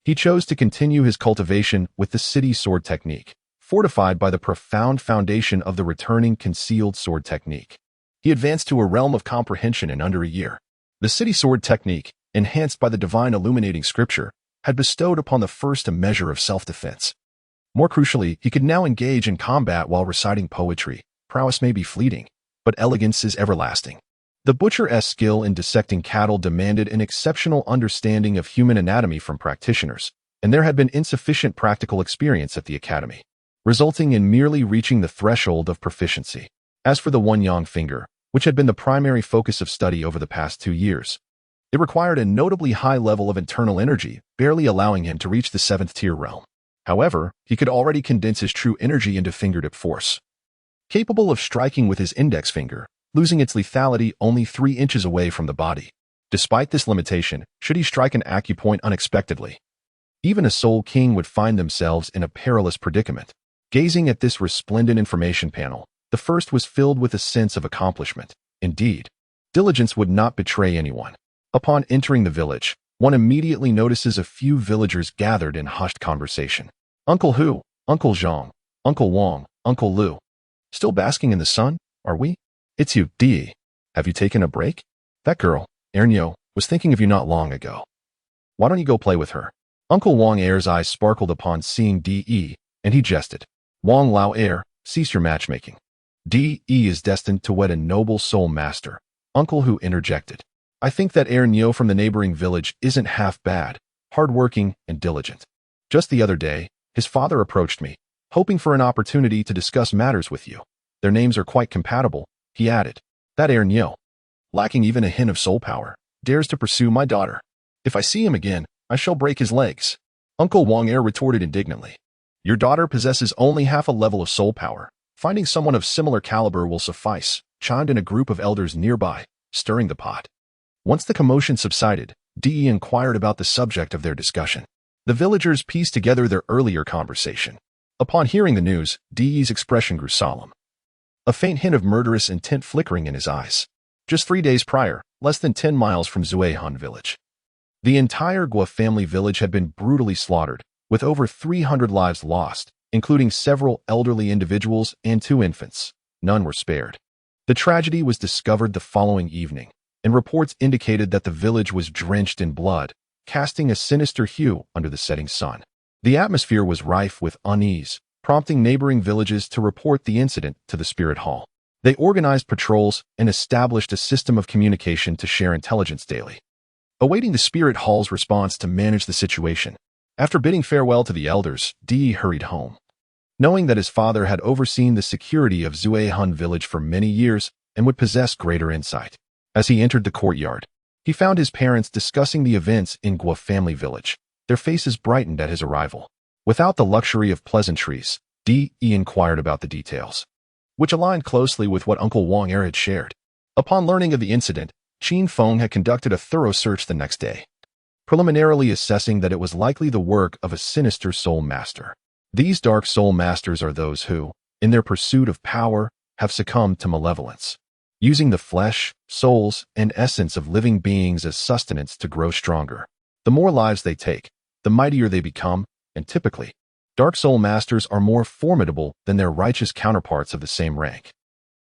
he chose to continue his cultivation with the city sword technique, fortified by the profound foundation of the returning concealed sword technique. He advanced to a realm of comprehension in under a year. The city sword technique, enhanced by the divine illuminating scripture, had bestowed upon the first a measure of self-defense. More crucially, he could now engage in combat while reciting poetry. Prowess may be fleeting, but elegance is everlasting. The butcher's skill in dissecting cattle demanded an exceptional understanding of human anatomy from practitioners, and there had been insufficient practical experience at the academy, resulting in merely reaching the threshold of proficiency. As for the one-yang finger, which had been the primary focus of study over the past 2 years, it required a notably high level of internal energy, barely allowing him to reach the 7th-tier realm. However, he could already condense his true energy into fingertip force. Capable of striking with his index finger, losing its lethality only 3 inches away from the body. Despite this limitation, should he strike an acupoint unexpectedly, even a soul king would find themselves in a perilous predicament. Gazing at this resplendent information panel, the first was filled with a sense of accomplishment. Indeed, Diligence would not betray anyone. Upon entering the village, one immediately notices a few villagers gathered in hushed conversation. Uncle Hu, Uncle Zhang, Uncle Wang, Uncle Lu. Still basking in the sun, are we? It's you, Di. Have you taken a break? That girl, Ernyo, was thinking of you not long ago. Why don't you go play with her? Uncle Wang Er's eyes sparkled upon seeing Di, and he jested. Wang Lao Er, cease your matchmaking. Di is destined to wed a noble soul master, Uncle Hu interjected. I think that Ernyo from the neighboring village isn't half bad, hardworking and diligent. Just the other day, his father approached me, hoping for an opportunity to discuss matters with you. Their names are quite compatible, he added. That Ernyo, lacking even a hint of soul power, dares to pursue my daughter. If I see him again, I shall break his legs. Uncle Wang Er retorted indignantly. Your daughter possesses only half a level of soul power. Finding someone of similar caliber will suffice, chimed in a group of elders nearby, stirring the pot. Once the commotion subsided, Di inquired about the subject of their discussion. The villagers pieced together their earlier conversation. Upon hearing the news, Di's expression grew solemn, a faint hint of murderous intent flickering in his eyes. Just 3 days prior, less than 10 miles from Zuehan village, the entire Guo family village had been brutally slaughtered, with over 300 lives lost, including several elderly individuals and 2 infants. None were spared. The tragedy was discovered the following evening, and reports indicated that the village was drenched in blood, casting a sinister hue under the setting sun. The atmosphere was rife with unease, prompting neighboring villages to report the incident to the Spirit Hall. They organized patrols and established a system of communication to share intelligence daily. Awaiting the Spirit Hall's response to manage the situation, after bidding farewell to the elders, Di hurried home. Knowing that his father had overseen the security of Zuehan village for many years and would possess greater insight. As he entered the courtyard, he found his parents discussing the events in Guo family village. Their faces brightened at his arrival. Without the luxury of pleasantries, Di inquired about the details, which aligned closely with what Uncle Wang Er had shared. Upon learning of the incident, Qin Feng had conducted a thorough search the next day, preliminarily assessing that it was likely the work of a sinister soul master. These dark soul masters are those who, in their pursuit of power, have succumbed to malevolence, using the flesh, souls, and essence of living beings as sustenance to grow stronger. The more lives they take, the mightier they become, and typically, dark soul masters are more formidable than their righteous counterparts of the same rank.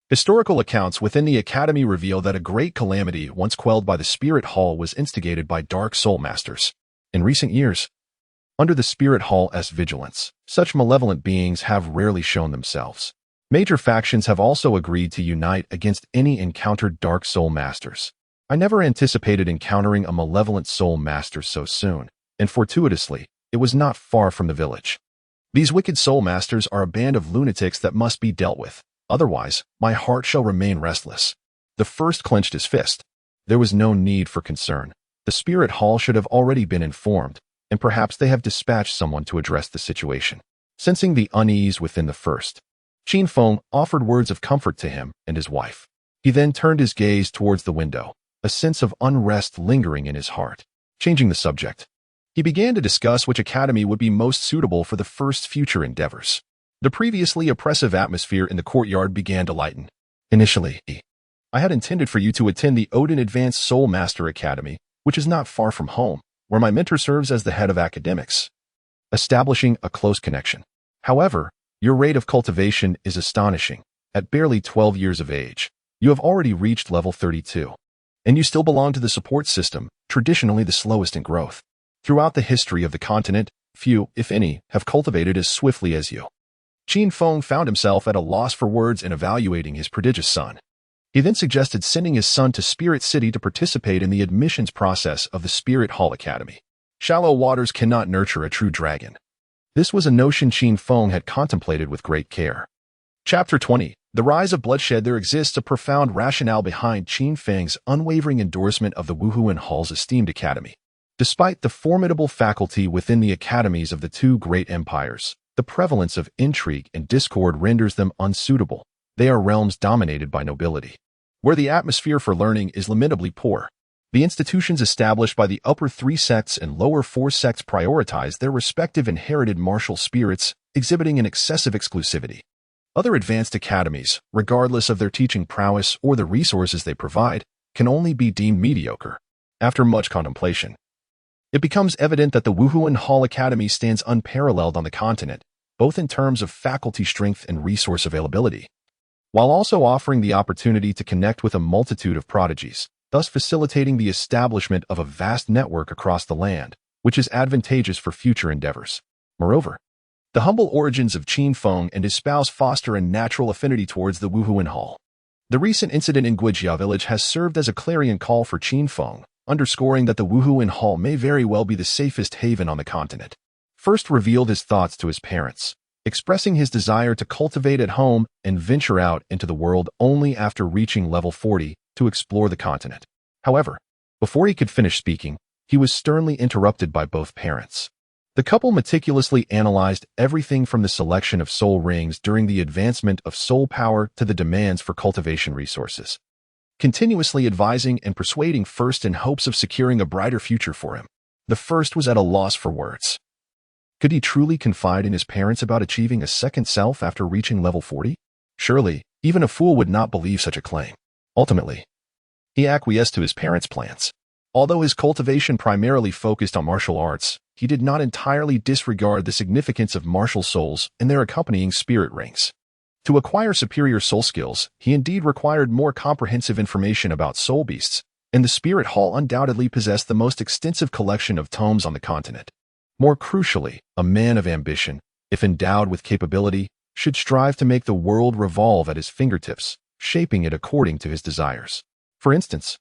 Historical accounts within the Academy reveal that a great calamity once quelled by the Spirit Hall was instigated by dark soul masters. In recent years, under the Spirit Hall's vigilance, such malevolent beings have rarely shown themselves. Major factions have also agreed to unite against any encountered dark soul masters. I never anticipated encountering a malevolent soul master so soon, and fortuitously, it was not far from the village. These wicked soul masters are a band of lunatics that must be dealt with. Otherwise, my heart shall remain restless. The first clenched his fist. There was no need for concern. The Spirit Hall should have already been informed, and perhaps they have dispatched someone to address the situation. Sensing the unease within the first, Qin Feng offered words of comfort to him and his wife. He then turned his gaze towards the window, a sense of unrest lingering in his heart. Changing the subject, he began to discuss which academy would be most suitable for the first future endeavors. The previously oppressive atmosphere in the courtyard began to lighten. Initially, I had intended for you to attend the Odin Advanced Soul Master Academy, which is not far from home, where my mentor serves as the head of academics, establishing a close connection. However, your rate of cultivation is astonishing. At barely 12 years of age, you have already reached level 32. And you still belong to the support system, traditionally the slowest in growth. Throughout the history of the continent, few, if any, have cultivated as swiftly as you. Qin Feng found himself at a loss for words in evaluating his prodigious son. He then suggested sending his son to Spirit City to participate in the admissions process of the Spirit Hall Academy. Shallow waters cannot nurture a true dragon. This was a notion Qin Feng had contemplated with great care. Chapter 20. The Rise of Bloodshed. There exists a profound rationale behind Qin Feng's unwavering endorsement of the Wuhuan Hall's esteemed academy. Despite the formidable faculty within the academies of the two great empires, the prevalence of intrigue and discord renders them unsuitable. They are realms dominated by nobility, where the atmosphere for learning is lamentably poor. The institutions established by the upper 3 sects and lower 4 sects prioritize their respective inherited martial spirits, exhibiting an excessive exclusivity. Other advanced academies, regardless of their teaching prowess or the resources they provide, can only be deemed mediocre. After much contemplation, it becomes evident that the Wuhuan Hall Academy stands unparalleled on the continent, both in terms of faculty strength and resource availability, while also offering the opportunity to connect with a multitude of prodigies, thus facilitating the establishment of a vast network across the land, which is advantageous for future endeavors. Moreover, the humble origins of Qin Feng and his spouse foster a natural affinity towards the Wuhuan Hall. The recent incident in Guijia village has served as a clarion call for Qin Feng, underscoring that the Wuhuan Hall may very well be the safest haven on the continent. First revealed his thoughts to his parents, expressing his desire to cultivate at home and venture out into the world only after reaching level 40 to explore the continent. However, before he could finish speaking, he was sternly interrupted by both parents. The couple meticulously analyzed everything from the selection of soul rings during the advancement of soul power to the demands for cultivation resources, continuously advising and persuading first in hopes of securing a brighter future for him. The first was at a loss for words. Could he truly confide in his parents about achieving a second self after reaching level 40? Surely, even a fool would not believe such a claim. Ultimately, he acquiesced to his parents' plans. Although his cultivation primarily focused on martial arts, he did not entirely disregard the significance of martial souls and their accompanying spirit rings. To acquire superior soul skills, he indeed required more comprehensive information about soul beasts, and the Spirit Hall undoubtedly possessed the most extensive collection of tomes on the continent. More crucially, a man of ambition, if endowed with capability, should strive to make the world revolve at his fingertips, shaping it according to his desires. For instance,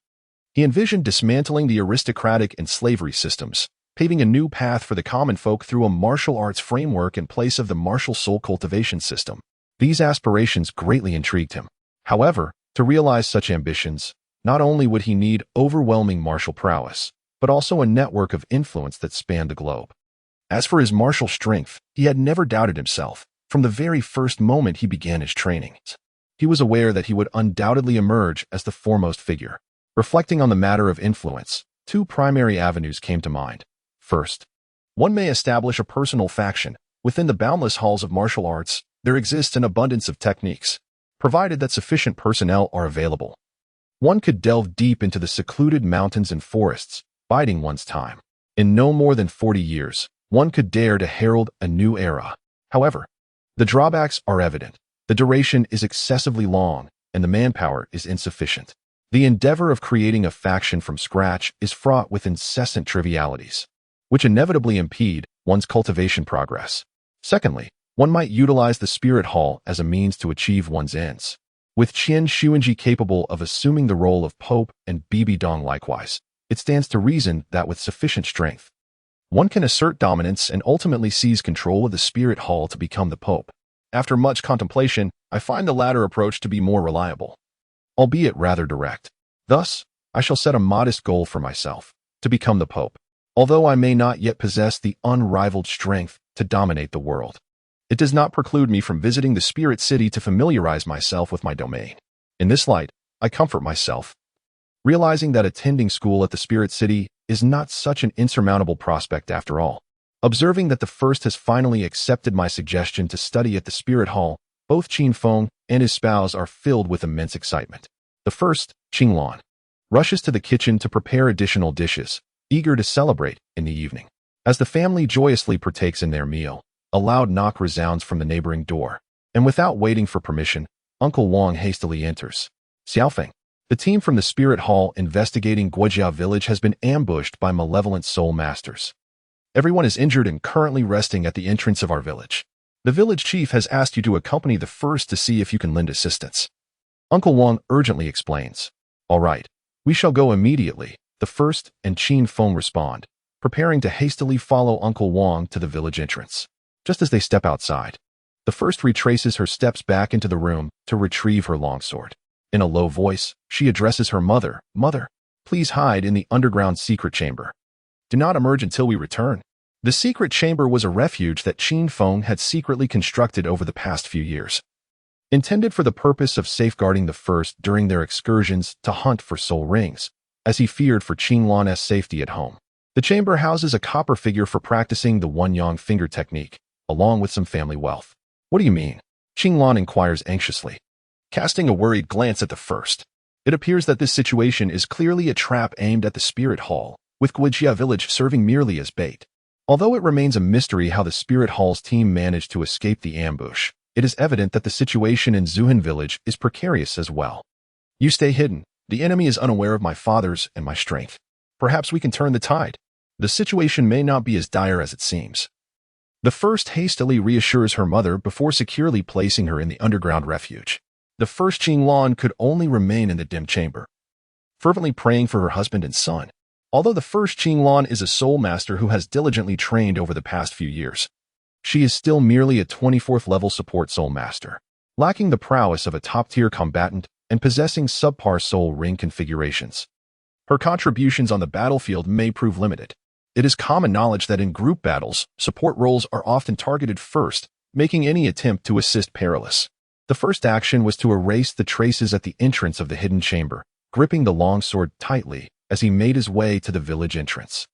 he envisioned dismantling the aristocratic and slavery systems, paving a new path for the common folk through a martial arts framework in place of the martial soul cultivation system. These aspirations greatly intrigued him. However, to realize such ambitions, not only would he need overwhelming martial prowess, but also a network of influence that spanned the globe. As for his martial strength, he had never doubted himself. From the very first moment he began his training, he was aware that he would undoubtedly emerge as the foremost figure. Reflecting on the matter of influence, two primary avenues came to mind. First, one may establish a personal faction. Within the boundless halls of martial arts, there exists an abundance of techniques, provided that sufficient personnel are available. One could delve deep into the secluded mountains and forests, biding one's time. In no more than 40 years, one could dare to herald a new era. However, the drawbacks are evident. The duration is excessively long, and the manpower is insufficient. The endeavor of creating a faction from scratch is fraught with incessant trivialities, which inevitably impede one's cultivation progress. Secondly, one might utilize the Spirit Hall as a means to achieve one's ends. With Qian Xuanji capable of assuming the role of Pope and Bibi Dong likewise, it stands to reason that with sufficient strength, one can assert dominance and ultimately seize control of the Spirit Hall to become the Pope. After much contemplation, I find the latter approach to be more reliable, albeit rather direct. Thus, I shall set a modest goal for myself, to become the Pope. Although I may not yet possess the unrivaled strength to dominate the world, it does not preclude me from visiting the Spirit City to familiarize myself with my domain. In this light, I comfort myself, realizing that attending school at the Spirit City is not such an insurmountable prospect after all. Observing that the first has finally accepted my suggestion to study at the Spirit Hall, both Qin Feng and his spouse are filled with immense excitement. The first, Qinglan, rushes to the kitchen to prepare additional dishes, eager to celebrate in the evening. As the family joyously partakes in their meal, a loud knock resounds from the neighboring door, and without waiting for permission, Uncle Wang hastily enters. Xiaofeng, the team from the Spirit Hall investigating Guijia village has been ambushed by malevolent soul masters. Everyone is injured and currently resting at the entrance of our village. The village chief has asked you to accompany the first to see if you can lend assistance. Uncle Wang urgently explains. All right, we shall go immediately, the first and Qin Feng respond, preparing to hastily follow Uncle Wang to the village entrance. Just as they step outside, the first retraces her steps back into the room to retrieve her longsword. In a low voice, she addresses her mother. Mother, please hide in the underground secret chamber. Do not emerge until we return. The secret chamber was a refuge that Qin Feng had secretly constructed over the past few years, intended for the purpose of safeguarding the first during their excursions to hunt for soul rings, as he feared for Qinglan's safety at home. The chamber houses a copper figure for practicing the one-yang finger technique, along with some family wealth. What do you mean? Qinglan inquires anxiously, casting a worried glance at the first. It appears that this situation is clearly a trap aimed at the spirit hall, with Guijia village serving merely as bait. Although it remains a mystery how the spirit hall's team managed to escape the ambush, it is evident that the situation in Zuhan village is precarious as well. You stay hidden. The enemy is unaware of my father's and my strength. Perhaps we can turn the tide. The situation may not be as dire as it seems. The first hastily reassures her mother before securely placing her in the underground refuge. The first Qinglan could only remain in the dim chamber, fervently praying for her husband and son. Although the first Qinglan is a soul master who has diligently trained over the past few years, she is still merely a 24th level support soul master, lacking the prowess of a top-tier combatant and possessing subpar soul ring configurations. Her contributions on the battlefield may prove limited. It is common knowledge that in group battles, support roles are often targeted first, making any attempt to assist perilous. The first action was to erase the traces at the entrance of the hidden chamber, gripping the long sword tightly as he made his way to the village entrance.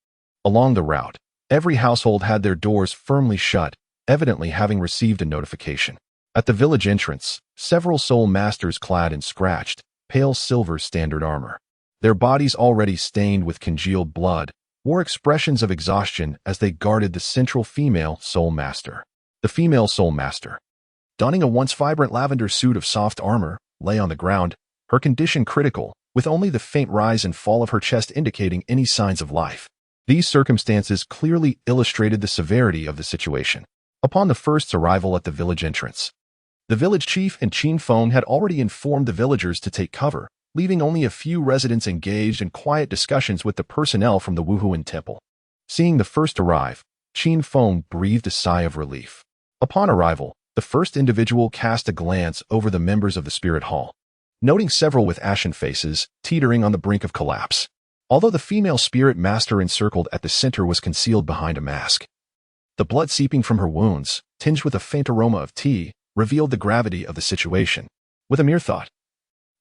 Along the route, every household had their doors firmly shut, evidently having received a notification. At the village entrance, several soul masters clad in scratched, pale silver standard armor, their bodies already stained with congealed blood, wore expressions of exhaustion as they guarded the central female soul master. The female soul master, donning a once vibrant lavender suit of soft armor, lay on the ground, her condition critical, with only the faint rise and fall of her chest indicating any signs of life. These circumstances clearly illustrated the severity of the situation. Upon the first's arrival at the village entrance, the village chief and Qin Feng had already informed the villagers to take cover, leaving only a few residents engaged in quiet discussions with the personnel from the Wuhuan temple. Seeing the first arrive, Qin Feng breathed a sigh of relief. Upon arrival, the first individual cast a glance over the members of the spirit hall, noting several with ashen faces, teetering on the brink of collapse. Although the female spirit master encircled at the center was concealed behind a mask, the blood seeping from her wounds, tinged with a faint aroma of tea, revealed the gravity of the situation. With a mere thought,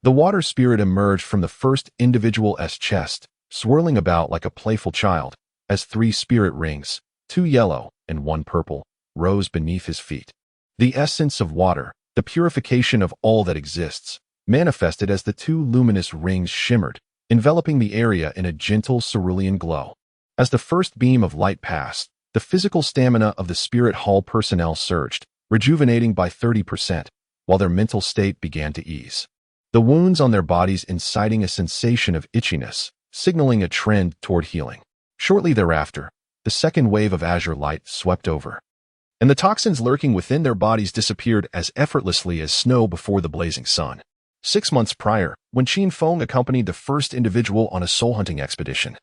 the water spirit emerged from the first individual's chest, swirling about like a playful child, as 3 spirit rings, 2 yellow and 1 purple, rose beneath his feet. The essence of water, the purification of all that exists, manifested as the 2 luminous rings shimmered, enveloping the area in a gentle cerulean glow. As the first beam of light passed, the physical stamina of the spirit hall personnel surged, rejuvenating by 30%, while their mental state began to ease. The wounds on their bodies inciting a sensation of itchiness, signaling a trend toward healing. Shortly thereafter, the second wave of azure light swept over, and the toxins lurking within their bodies disappeared as effortlessly as snow before the blazing sun. 6 months prior, when Qin Feng accompanied the first individual on a soul-hunting expedition,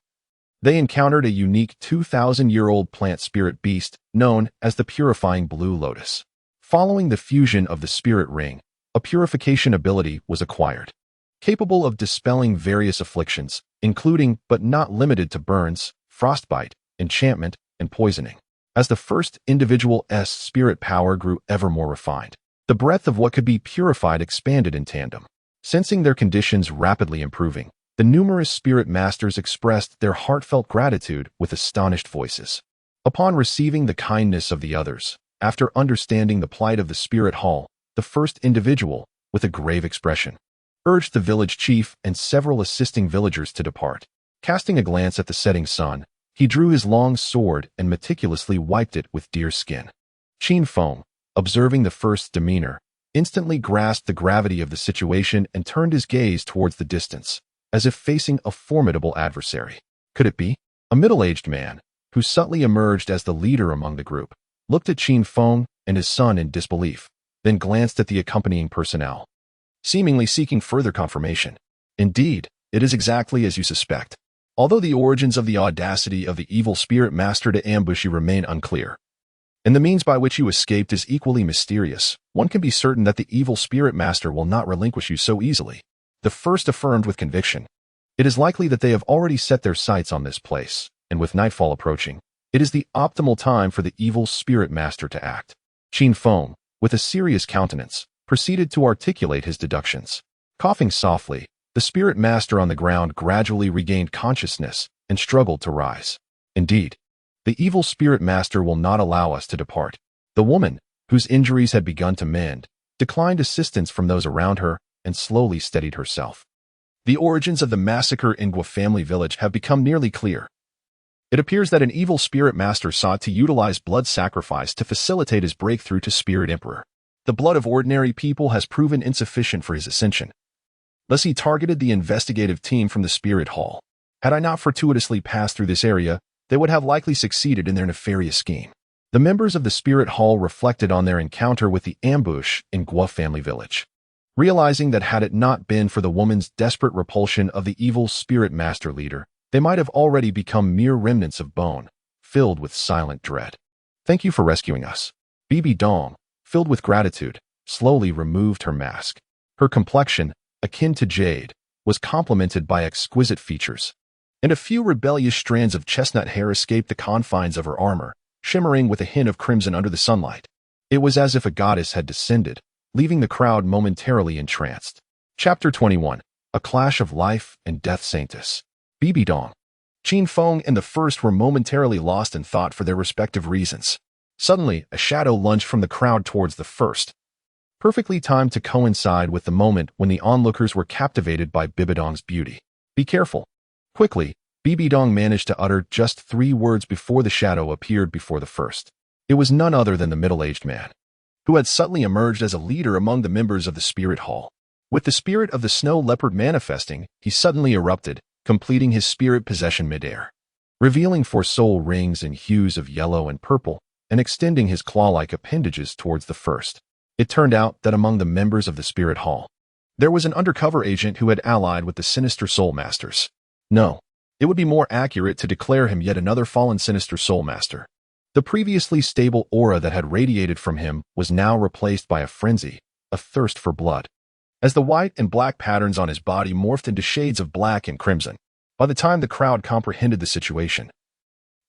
they encountered a unique 2,000-year-old plant spirit beast known as the Purifying Blue Lotus. Following the fusion of the spirit ring, a purification ability was acquired, capable of dispelling various afflictions, including but not limited to burns, frostbite, enchantment, and poisoning. As the first individual's spirit power grew ever more refined, the breadth of what could be purified expanded in tandem. Sensing their conditions rapidly improving, the numerous spirit masters expressed their heartfelt gratitude with astonished voices. Upon receiving the kindness of the others, after understanding the plight of the spirit hall, the first individual, with a grave expression, urged the village chief and several assisting villagers to depart. Casting a glance at the setting sun, he drew his long sword and meticulously wiped it with deer skin. Qin Feng, observing the first's demeanor, instantly grasped the gravity of the situation and turned his gaze towards the distance, as if facing a formidable adversary. Could it be? A middle-aged man, who subtly emerged as the leader among the group, looked at Qin Feng and his son in disbelief, then glanced at the accompanying personnel, seemingly seeking further confirmation. Indeed, it is exactly as you suspect. Although the origins of the audacity of the evil spirit master to ambush you remain unclear, and the means by which you escaped is equally mysterious, one can be certain that the evil spirit master will not relinquish you so easily. The first affirmed with conviction. It is likely that they have already set their sights on this place, and with nightfall approaching, it is the optimal time for the evil spirit master to act. Qin Feng, with a serious countenance, proceeded to articulate his deductions. Coughing softly, the spirit master on the ground gradually regained consciousness and struggled to rise. Indeed, the evil spirit master will not allow us to depart. The woman, whose injuries had begun to mend, declined assistance from those around her and slowly steadied herself. The origins of the massacre in Guo family village have become nearly clear. It appears that an evil spirit master sought to utilize blood sacrifice to facilitate his breakthrough to Spirit Emperor. The blood of ordinary people has proven insufficient for his ascension. Thus he targeted the investigative team from the Spirit Hall. Had I not fortuitously passed through this area, they would have likely succeeded in their nefarious scheme. The members of the Spirit Hall reflected on their encounter with the ambush in Guo family village, realizing that had it not been for the woman's desperate repulsion of the evil spirit master leader, they might have already become mere remnants of bone, filled with silent dread. Thank you for rescuing us. Bibi Dong, filled with gratitude, slowly removed her mask. Her complexion, akin to jade, was complemented by exquisite features, and a few rebellious strands of chestnut hair escaped the confines of her armor, shimmering with a hint of crimson under the sunlight. It was as if a goddess had descended, leaving the crowd momentarily entranced. Chapter 21. A Clash of Life and Death Saintess. Bibi Dong, Qin Feng and the First were momentarily lost in thought for their respective reasons. Suddenly, a shadow lunged from the crowd towards the First, perfectly timed to coincide with the moment when the onlookers were captivated by Bibi Dong's beauty. Be careful. Quickly, Bibi Dong managed to utter just 3 words before the shadow appeared before the First. It was none other than the middle-aged man, who had subtly emerged as a leader among the members of the Spirit Hall. With the spirit of the snow leopard manifesting, he suddenly erupted, completing his spirit possession midair, revealing 4 soul rings in hues of yellow and purple, and extending his claw-like appendages towards the First. It turned out that among the members of the Spirit Hall, there was an undercover agent who had allied with the sinister soul masters. No, it would be more accurate to declare him yet another fallen sinister soul master. The previously stable aura that had radiated from him was now replaced by a frenzy, a thirst for blood. As the white and black patterns on his body morphed into shades of black and crimson, by the time the crowd comprehended the situation,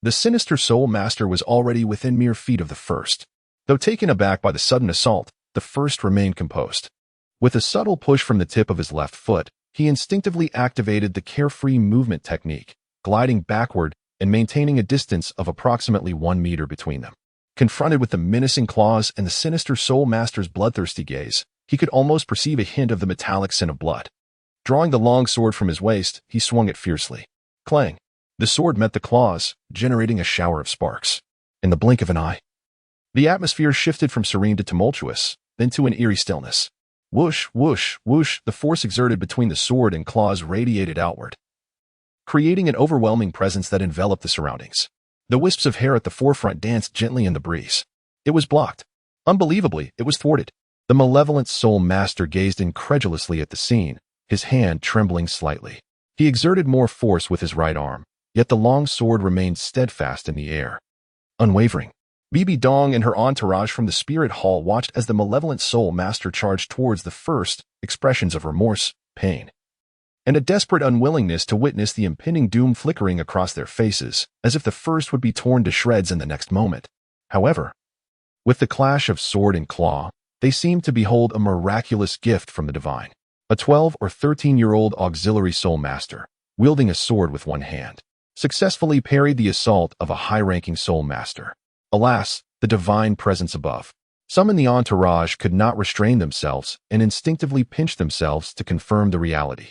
the sinister soul master was already within mere feet of the First. Though taken aback by the sudden assault, the First remained composed. With a subtle push from the tip of his left foot, he instinctively activated the carefree movement technique, gliding backward and maintaining a distance of approximately 1 meter between them. Confronted with the menacing claws and the sinister soul master's bloodthirsty gaze, he could almost perceive a hint of the metallic scent of blood. Drawing the long sword from his waist, he swung it fiercely. Clang! The sword met the claws, generating a shower of sparks. In the blink of an eye, the atmosphere shifted from serene to tumultuous, then to an eerie stillness. Whoosh, whoosh, whoosh, the force exerted between the sword and claws radiated outward, creating an overwhelming presence that enveloped the surroundings. The wisps of hair at the forefront danced gently in the breeze. It was blocked. Unbelievably, it was thwarted. The malevolent soul master gazed incredulously at the scene, his hand trembling slightly. He exerted more force with his right arm, yet the long sword remained steadfast in the air, unwavering. Bibi Dong and her entourage from the Spirit Hall watched as the malevolent soul master charged towards the First, expressions of remorse, pain, and a desperate unwillingness to witness the impending doom flickering across their faces, as if the First would be torn to shreds in the next moment. However, with the clash of sword and claw, they seemed to behold a miraculous gift from the divine. A 12 or 13-year-old auxiliary soul master, wielding a sword with one hand, successfully parried the assault of a high-ranking soul master. Alas, the divine presence above. Some in the entourage could not restrain themselves and instinctively pinched themselves to confirm the reality.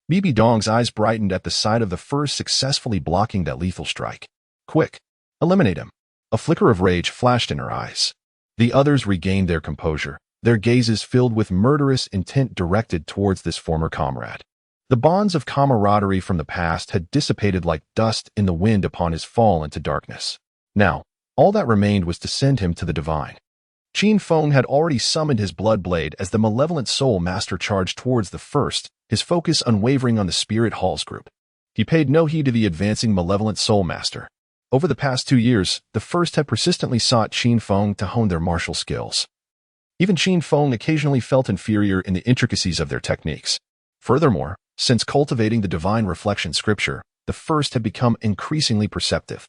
Bibi Dong's eyes brightened at the sight of the First successfully blocking that lethal strike. Quick! Eliminate him! A flicker of rage flashed in her eyes. The others regained their composure, their gazes filled with murderous intent directed towards this former comrade. The bonds of camaraderie from the past had dissipated like dust in the wind upon his fall into darkness. Now, all that remained was to send him to the divine. Qin Feng had already summoned his blood blade as the malevolent soul master charged towards the First, his focus unwavering on the Spirit Hall's group. He paid no heed to the advancing malevolent soul master. Over the past 2 years, the First had persistently sought Qin Feng to hone their martial skills. Even Qin Feng occasionally felt inferior in the intricacies of their techniques. Furthermore, since cultivating the divine reflection scripture, the First had become increasingly perceptive,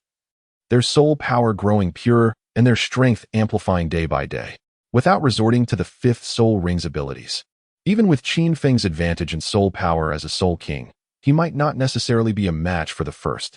their soul power growing pure and their strength amplifying day by day, without resorting to the 5th soul ring's abilities. Even with Qin Feng's advantage in soul power as a soul king, he might not necessarily be a match for the First.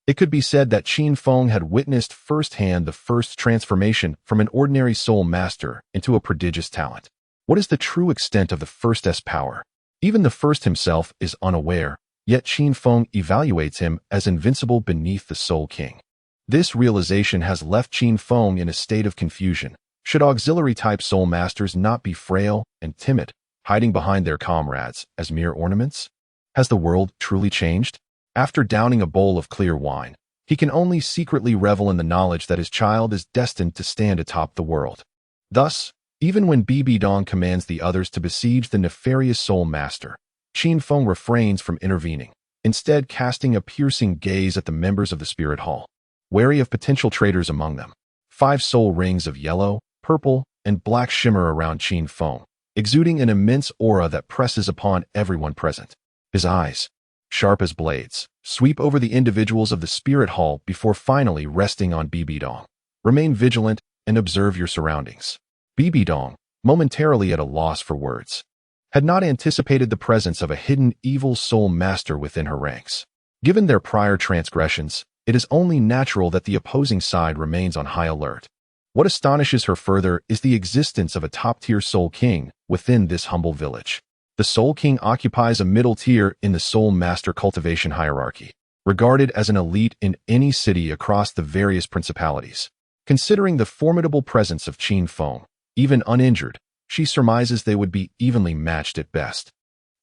It could be said that Qin Feng had witnessed firsthand the First's transformation from an ordinary soul master into a prodigious talent. What is the true extent of the First's power? Even the first himself is unaware, yet Qin Feng evaluates him as invincible beneath the Soul King. This realization has left Qin Feng in a state of confusion. Should auxiliary-type soul masters not be frail and timid, hiding behind their comrades as mere ornaments? Has the world truly changed? After downing a bowl of clear wine, he can only secretly revel in the knowledge that his child is destined to stand atop the world. Thus, even when Bibi Dong commands the others to besiege the nefarious soul master, Qin Feng refrains from intervening, instead casting a piercing gaze at the members of the spirit hall, wary of potential traitors among them. 5 soul rings of yellow, purple, and black shimmer around Qin Feng, exuding an immense aura that presses upon everyone present. His eyes, sharp as blades, sweep over the individuals of the spirit hall before finally resting on Bibi Dong. Remain vigilant and observe your surroundings. Bibi Dong, momentarily at a loss for words, had not anticipated the presence of a hidden evil soul master within her ranks. Given their prior transgressions, it is only natural that the opposing side remains on high alert. What astonishes her further is the existence of a top-tier Soul King within this humble village. The Soul King occupies a middle tier in the Soul Master cultivation hierarchy, regarded as an elite in any city across the various principalities. Considering the formidable presence of Qin Feng, even uninjured, she surmises they would be evenly matched at best.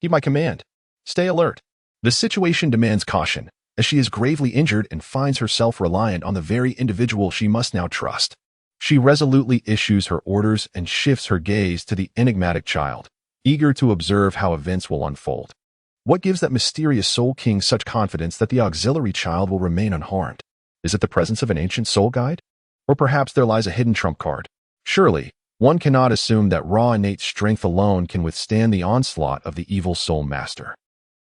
Heed my command. Stay alert. The situation demands caution, as she is gravely injured and finds herself reliant on the very individual she must now trust. She resolutely issues her orders and shifts her gaze to the enigmatic child, eager to observe how events will unfold. What gives that mysterious Soul King such confidence that the auxiliary child will remain unharmed? Is it the presence of an ancient soul guide? Or perhaps there lies a hidden trump card? Surely, one cannot assume that raw innate strength alone can withstand the onslaught of the evil soul master.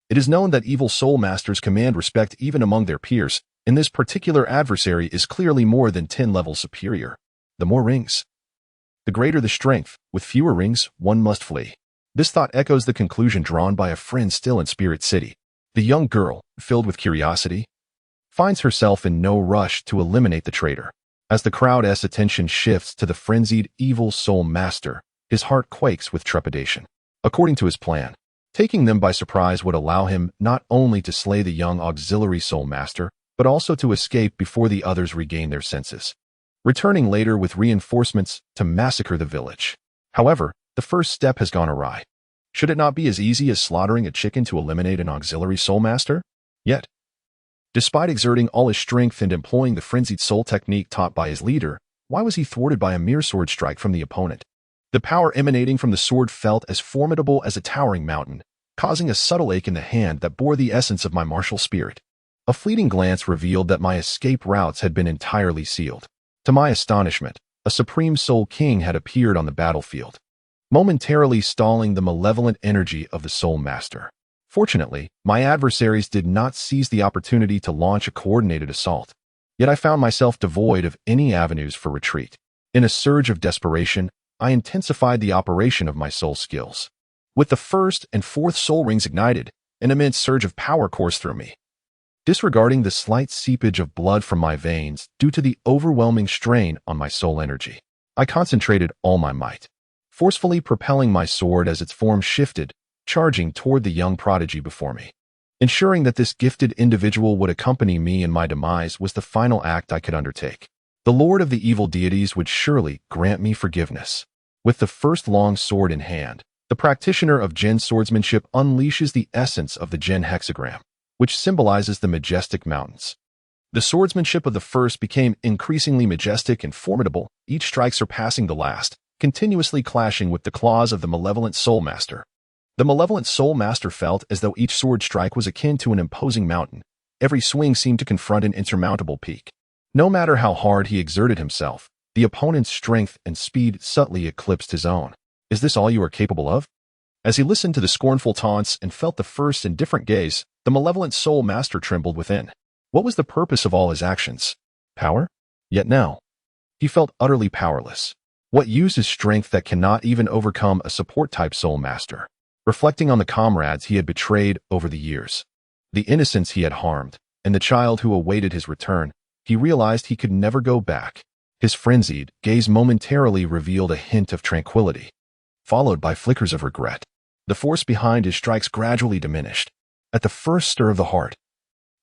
It is known that evil soul masters command respect even among their peers, and this particular adversary is clearly more than 10 levels superior. The more rings, the greater the strength. With fewer rings, one must flee. This thought echoes the conclusion drawn by a friend still in Spirit City. The young girl, filled with curiosity, finds herself in no rush to eliminate the traitor. As the crowd's attention shifts to the frenzied evil soul master, his heart quakes with trepidation. According to his plan, taking them by surprise would allow him not only to slay the young auxiliary soul master, but also to escape before the others regain their senses, returning later with reinforcements to massacre the village. However, the first step has gone awry. Should it not be as easy as slaughtering a chicken to eliminate an auxiliary soul master? Yet, despite exerting all his strength and employing the frenzied soul technique taught by his leader, why was he thwarted by a mere sword strike from the opponent? The power emanating from the sword felt as formidable as a towering mountain, causing a subtle ache in the hand that bore the essence of my martial spirit. A fleeting glance revealed that my escape routes had been entirely sealed. To my astonishment, a Supreme Soul King had appeared on the battlefield, momentarily stalling the malevolent energy of the Soul Master. Fortunately, my adversaries did not seize the opportunity to launch a coordinated assault, yet I found myself devoid of any avenues for retreat. In a surge of desperation, I intensified the operation of my soul skills. With the first and fourth soul rings ignited, an immense surge of power coursed through me. Disregarding the slight seepage of blood from my veins due to the overwhelming strain on my soul energy, I concentrated all my might, forcefully propelling my sword as its form shifted, charging toward the young prodigy before me. Ensuring that this gifted individual would accompany me in my demise was the final act I could undertake. The Lord of the evil deities would surely grant me forgiveness. With the first long sword in hand, the practitioner of Gen swordsmanship unleashes the essence of the Gen hexagram, which symbolizes the majestic mountains. The swordsmanship of the first became increasingly majestic and formidable, each strike surpassing the last, continuously clashing with the claws of the malevolent Soul Master. The malevolent Soul Master felt as though each sword strike was akin to an imposing mountain. Every swing seemed to confront an insurmountable peak. No matter how hard he exerted himself, the opponent's strength and speed subtly eclipsed his own. Is this all you are capable of? As he listened to the scornful taunts and felt the first indifferent gaze, the malevolent Soul Master trembled within. What was the purpose of all his actions? Power? Yet now, he felt utterly powerless. What use is strength that cannot even overcome a support-type Soul Master? Reflecting on the comrades he had betrayed over the years, the innocents he had harmed, and the child who awaited his return, he realized he could never go back. His frenzied gaze momentarily revealed a hint of tranquility, followed by flickers of regret. The force behind his strikes gradually diminished. At the first stir of the heart,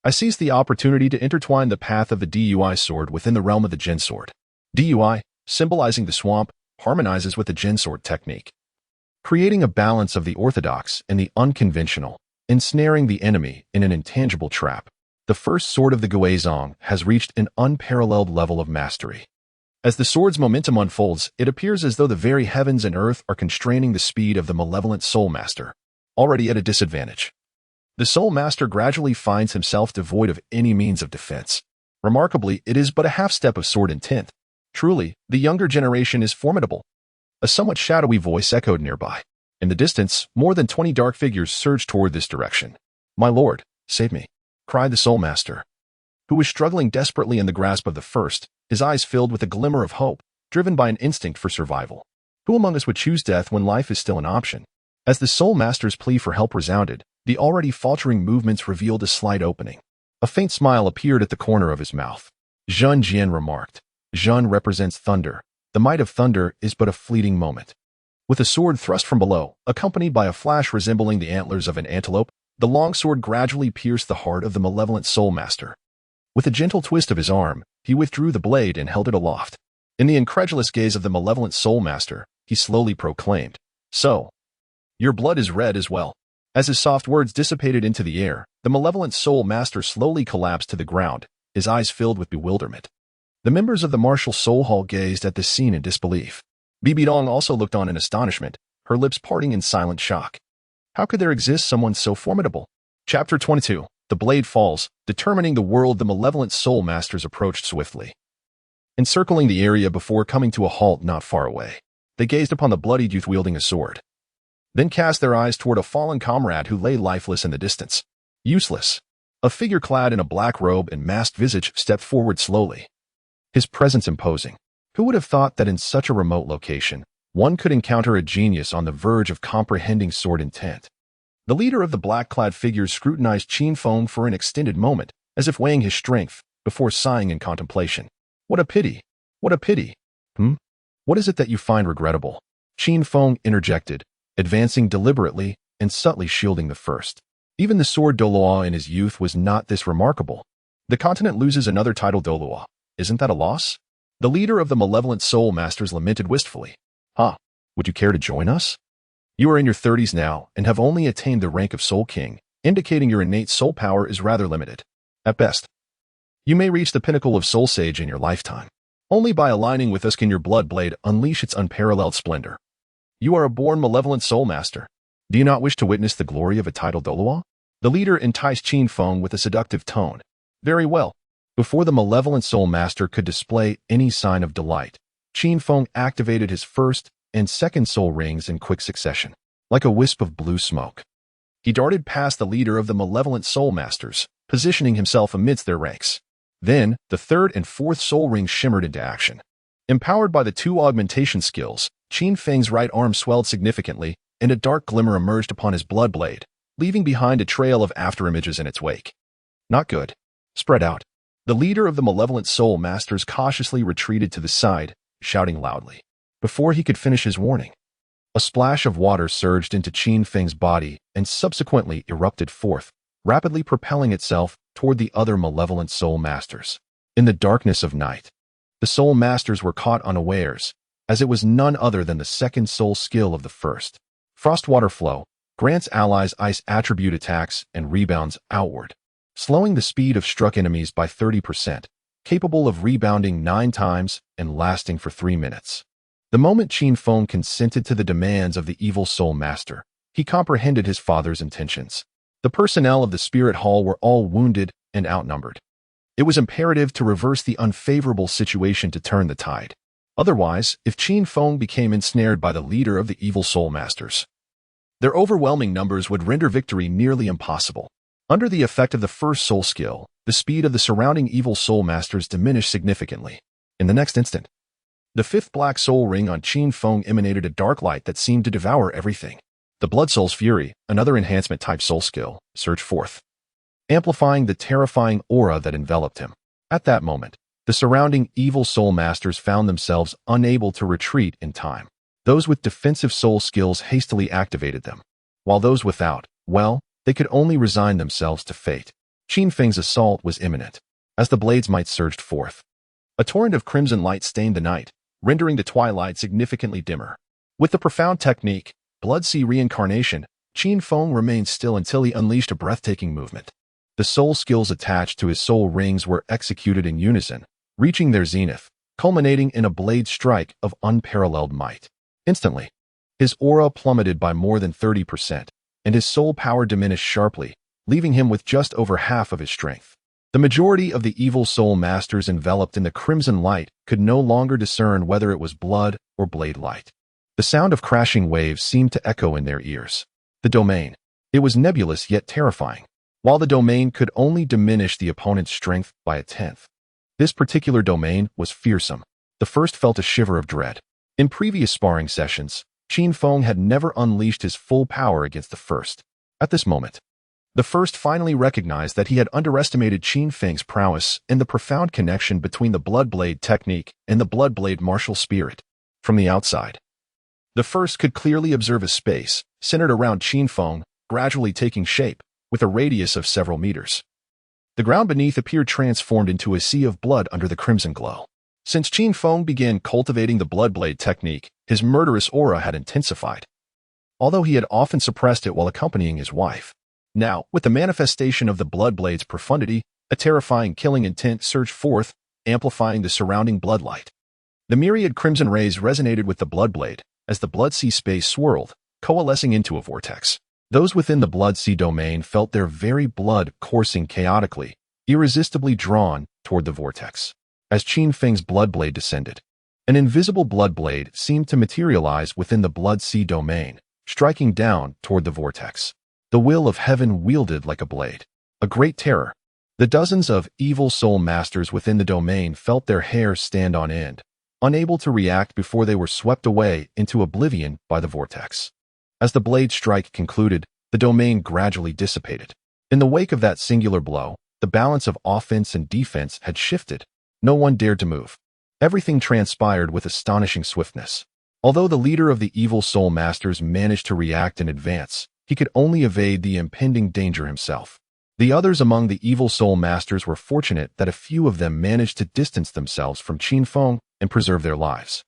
I seized the opportunity to intertwine the path of the Dui sword within the realm of the Jin sword. Dui, symbolizing the swamp, harmonizes with the Jin sword technique, creating a balance of the orthodox and the unconventional, ensnaring the enemy in an intangible trap. The first sword of the Guizhong has reached an unparalleled level of mastery. As the sword's momentum unfolds, it appears as though the very heavens and earth are constraining the speed of the malevolent Soul Master, already at a disadvantage. The Soul Master gradually finds himself devoid of any means of defense. Remarkably, it is but a half-step of sword intent. Truly, the younger generation is formidable. A somewhat shadowy voice echoed nearby. In the distance, more than 20 dark figures surged toward this direction. "My lord, save me," cried the Soul Master, who was struggling desperately in the grasp of the first, his eyes filled with a glimmer of hope, driven by an instinct for survival. Who among us would choose death when life is still an option? As the Soul Master's plea for help resounded, the already faltering movements revealed a slight opening. A faint smile appeared at the corner of his mouth. Zhun Jian remarked, "Zhun represents thunder. The might of thunder is but a fleeting moment." With a sword thrust from below, accompanied by a flash resembling the antlers of an antelope, the long sword gradually pierced the heart of the malevolent Soul Master. With a gentle twist of his arm, he withdrew the blade and held it aloft. In the incredulous gaze of the malevolent Soul Master, he slowly proclaimed, "So, your blood is red as well." As his soft words dissipated into the air, the malevolent Soul Master slowly collapsed to the ground, his eyes filled with bewilderment. The members of the martial Soul Hall gazed at this scene in disbelief. Bibi Dong also looked on in astonishment, her lips parting in silent shock. How could there exist someone so formidable? Chapter 22. The blade falls, determining the world. The malevolent Soul Masters approached swiftly, encircling the area before coming to a halt not far away. They gazed upon the bloodied youth wielding a sword, then cast their eyes toward a fallen comrade who lay lifeless in the distance. Useless. A figure clad in a black robe and masked visage stepped forward slowly, his presence imposing. Who would have thought that in such a remote location, one could encounter a genius on the verge of comprehending sword intent? The leader of the black-clad figures scrutinized Qin Feng for an extended moment, as if weighing his strength, before sighing in contemplation. "What a pity! What a pity! What is it that you find regrettable?" Qin Feng interjected, advancing deliberately and subtly shielding the first. Even the sword Douluo in his youth was not this remarkable. The continent loses another title Douluo. Isn't that a loss? The leader of the malevolent Soul Masters lamented wistfully. Would you care to join us? You are in your 30s now and have only attained the rank of Soul King, indicating your innate soul power is rather limited. At best, you may reach the pinnacle of Soul Sage in your lifetime. Only by aligning with us can your blood blade unleash its unparalleled splendor. You are a born malevolent Soul Master. Do you not wish to witness the glory of a title Douluo? The leader enticed Qin Feng with a seductive tone. Very well. Before the malevolent Soul Master could display any sign of delight, Qin Feng activated his first and second soul rings in quick succession. Like a wisp of blue smoke, he darted past the leader of the malevolent Soul Masters, positioning himself amidst their ranks. Then, the third and fourth soul rings shimmered into action. Empowered by the two augmentation skills, Qin Feng's right arm swelled significantly, and a dark glimmer emerged upon his blood blade, leaving behind a trail of afterimages in its wake. Not good. Spread out. The leader of the malevolent Soul Masters cautiously retreated to the side, shouting loudly. Before he could finish his warning, a splash of water surged into Qin Feng's body and subsequently erupted forth, rapidly propelling itself toward the other malevolent Soul Masters. In the darkness of night, the Soul Masters were caught unawares, as it was none other than the second soul skill of the first. Frostwater Flow grants allies ice attribute attacks and rebounds outward, slowing the speed of struck enemies by 30%, capable of rebounding 9 times and lasting for 3 minutes. The moment Qin Feng consented to the demands of the evil Soul Master, he comprehended his father's intentions. The personnel of the Spirit Hall were all wounded and outnumbered. It was imperative to reverse the unfavorable situation to turn the tide. Otherwise, if Qin Feng became ensnared by the leader of the evil Soul Masters, their overwhelming numbers would render victory nearly impossible. Under the effect of the first soul skill, the speed of the surrounding evil Soul Masters diminished significantly. In the next instant, the fifth black soul ring on Qin Feng emanated a dark light that seemed to devour everything. The Blood Soul's Fury, another enhancement-type soul skill, surged forth, amplifying the terrifying aura that enveloped him. At that moment, the surrounding evil Soul Masters found themselves unable to retreat in time. Those with defensive soul skills hastily activated them. while those without, well, they could only resign themselves to fate. Qin Feng's assault was imminent. As the blade's might surged forth, a torrent of crimson light stained the night, rendering the twilight significantly dimmer. With the profound technique, Blood Sea Reincarnation, Qin Feng remained still until he unleashed a breathtaking movement. The soul skills attached to his soul rings were executed in unison, reaching their zenith, culminating in a blade strike of unparalleled might. Instantly, his aura plummeted by more than 30%, and his soul power diminished sharply, leaving him with just over half of his strength. The majority of the evil soul masters enveloped in the crimson light could no longer discern whether it was blood or blade light. The sound of crashing waves seemed to echo in their ears. The domain. It was nebulous yet terrifying. While the domain could only diminish the opponent's strength by a tenth, this particular domain was fearsome. The first felt a shiver of dread. In previous sparring sessions, Qin Feng had never unleashed his full power against the first. At this moment, the first finally recognized that he had underestimated Qin Feng's prowess and the profound connection between the Blood Blade technique and the Blood Blade martial spirit. From the outside, the first could clearly observe a space, centered around Qin Feng, gradually taking shape, with a radius of several meters. The ground beneath appeared transformed into a sea of blood under the crimson glow. Since Qin Feng began cultivating the Blood Blade technique, his murderous aura had intensified, although he had often suppressed it while accompanying his wife. Now, with the manifestation of the Blood Blade's profundity, a terrifying killing intent surged forth, amplifying the surrounding blood light. The myriad crimson rays resonated with the Blood Blade, as the Blood Sea space swirled, coalescing into a vortex. Those within the Blood Sea domain felt their very blood coursing chaotically, irresistibly drawn toward the vortex. As Qin Feng's Blood Blade descended, an invisible Blood Blade seemed to materialize within the Blood Sea domain, striking down toward the vortex. The will of heaven wielded like a blade. A great terror. The dozens of evil soul masters within the domain felt their hair stand on end, unable to react before they were swept away into oblivion by the vortex. As the blade strike concluded, the domain gradually dissipated. In the wake of that singular blow, the balance of offense and defense had shifted. No one dared to move. Everything transpired with astonishing swiftness. Although the leader of the evil soul masters managed to react in advance, he could only evade the impending danger himself. The others among the evil soul masters were fortunate that a few of them managed to distance themselves from Qin Feng and preserve their lives.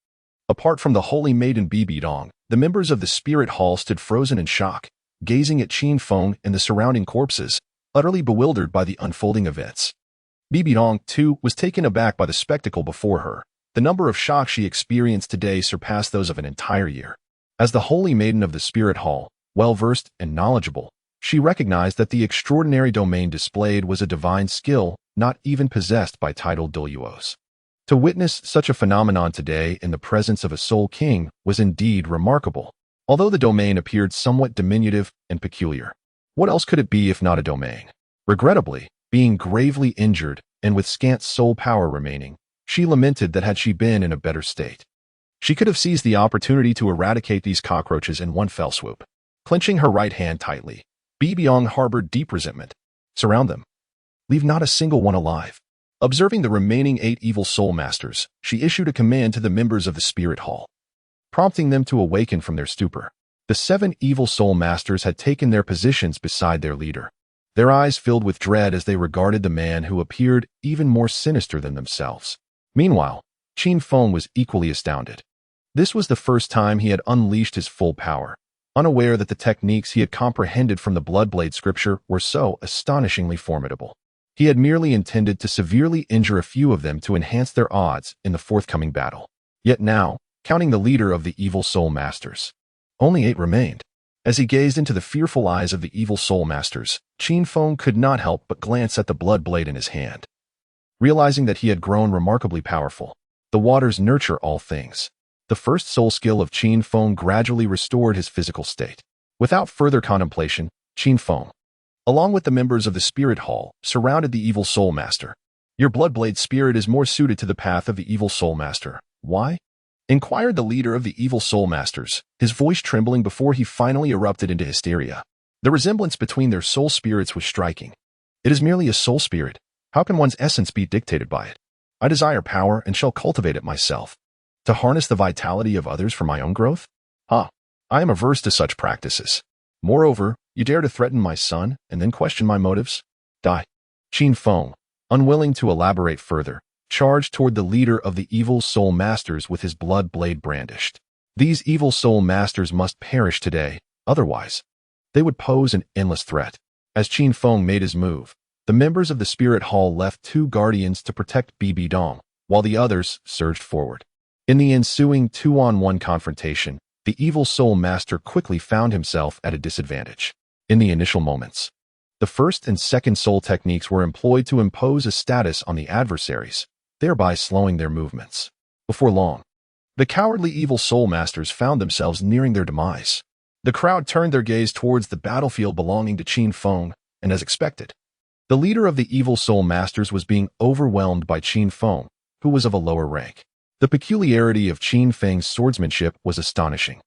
Apart from the holy maiden Bibi Dong, the members of the spirit hall stood frozen in shock, gazing at Qin Feng and the surrounding corpses, utterly bewildered by the unfolding events. Bibi Dong, too, was taken aback by the spectacle before her. The number of shocks she experienced today surpassed those of an entire year. As the holy maiden of the spirit hall, well-versed and knowledgeable, she recognized that the extraordinary domain displayed was a divine skill not even possessed by titled Douluos. To witness such a phenomenon today in the presence of a soul king was indeed remarkable, although the domain appeared somewhat diminutive and peculiar. What else could it be if not a domain? Regrettably, being gravely injured and with scant soul power remaining, she lamented that had she been in a better state, she could have seized the opportunity to eradicate these cockroaches in one fell swoop. Clenching her right hand tightly, Bibi Dong harbored deep resentment. Surround them. Leave not a single one alive. Observing the remaining 8 evil soul masters, she issued a command to the members of the spirit hall, prompting them to awaken from their stupor. The 7 evil soul masters had taken their positions beside their leader, their eyes filled with dread as they regarded the man who appeared even more sinister than themselves. Meanwhile, Qin Feng was equally astounded. This was the first time he had unleashed his full power, unaware that the techniques he had comprehended from the Blood Blade scripture were so astonishingly formidable. He had merely intended to severely injure a few of them to enhance their odds in the forthcoming battle. Yet now, counting the leader of the evil soul masters, only 8 remained. As he gazed into the fearful eyes of the evil soul masters, Qin Feng could not help but glance at the Blood Blade in his hand. Realizing that he had grown remarkably powerful, the waters nurture all things. The first soul skill of Qin Feng gradually restored his physical state. Without further contemplation, Qin Feng, along with the members of the spirit hall, surrounded the evil soul master. Your Blood Blade spirit is more suited to the path of the evil soul master. Why? Inquired the leader of the evil soul masters, his voice trembling before he finally erupted into hysteria. The resemblance between their soul spirits was striking. It is merely a soul spirit. How can one's essence be dictated by it? I desire power and shall cultivate it myself. To harness the vitality of others for my own growth? I am averse to such practices. Moreover, you dare to threaten my son and then question my motives? Die. Qin Feng, unwilling to elaborate further, charged toward the leader of the evil soul masters with his blood blade brandished. These evil soul masters must perish today, otherwise they would pose an endless threat. As Qin Feng made his move, the members of the Spirit Hall left 2 guardians to protect Bibi Dong, while the others surged forward. In the ensuing 2-on-1 confrontation, the evil soul master quickly found himself at a disadvantage. In the initial moments, the first and second soul techniques were employed to impose a status on the adversaries, thereby slowing their movements. Before long, the cowardly evil soul masters found themselves nearing their demise. The crowd turned their gaze towards the battlefield belonging to Qin Feng, and as expected, the leader of the evil soul masters was being overwhelmed by Qin Feng, who was of a lower rank. The peculiarity of Qin Feng's swordsmanship was astonishing.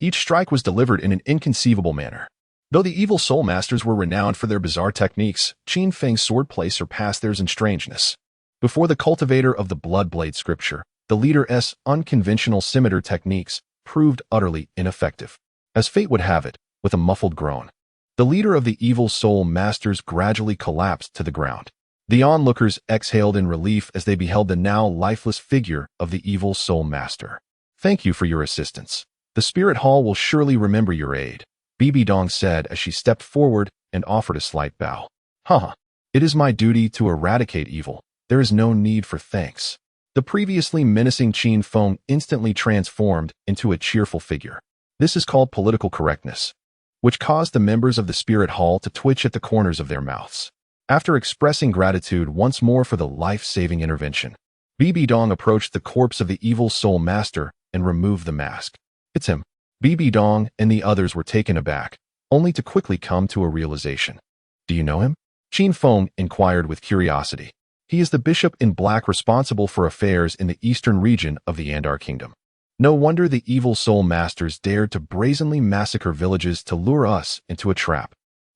Each strike was delivered in an inconceivable manner. Though the evil soul masters were renowned for their bizarre techniques, Qin Feng's swordplay surpassed theirs in strangeness. Before the cultivator of the blood blade scripture, the leader's unconventional scimitar techniques proved utterly ineffective. As fate would have it, with a muffled groan, the leader of the evil soul masters gradually collapsed to the ground. The onlookers exhaled in relief as they beheld the now lifeless figure of the evil soul master. Thank you for your assistance. The Spirit Hall will surely remember your aid, Bibi Dong said as she stepped forward and offered a slight bow. Haha, it is my duty to eradicate evil. There is no need for thanks. The previously menacing Qin Feng instantly transformed into a cheerful figure. This is called political correctness, which caused the members of the Spirit Hall to twitch at the corners of their mouths. After expressing gratitude once more for the life-saving intervention, Bibi Dong approached the corpse of the evil soul master and removed the mask. It's him. Bibi Dong and the others were taken aback, only to quickly come to a realization. Do you know him? Qin Feng inquired with curiosity. He is the bishop in black responsible for affairs in the eastern region of the Andar Kingdom. No wonder the evil soul masters dared to brazenly massacre villages to lure us into a trap.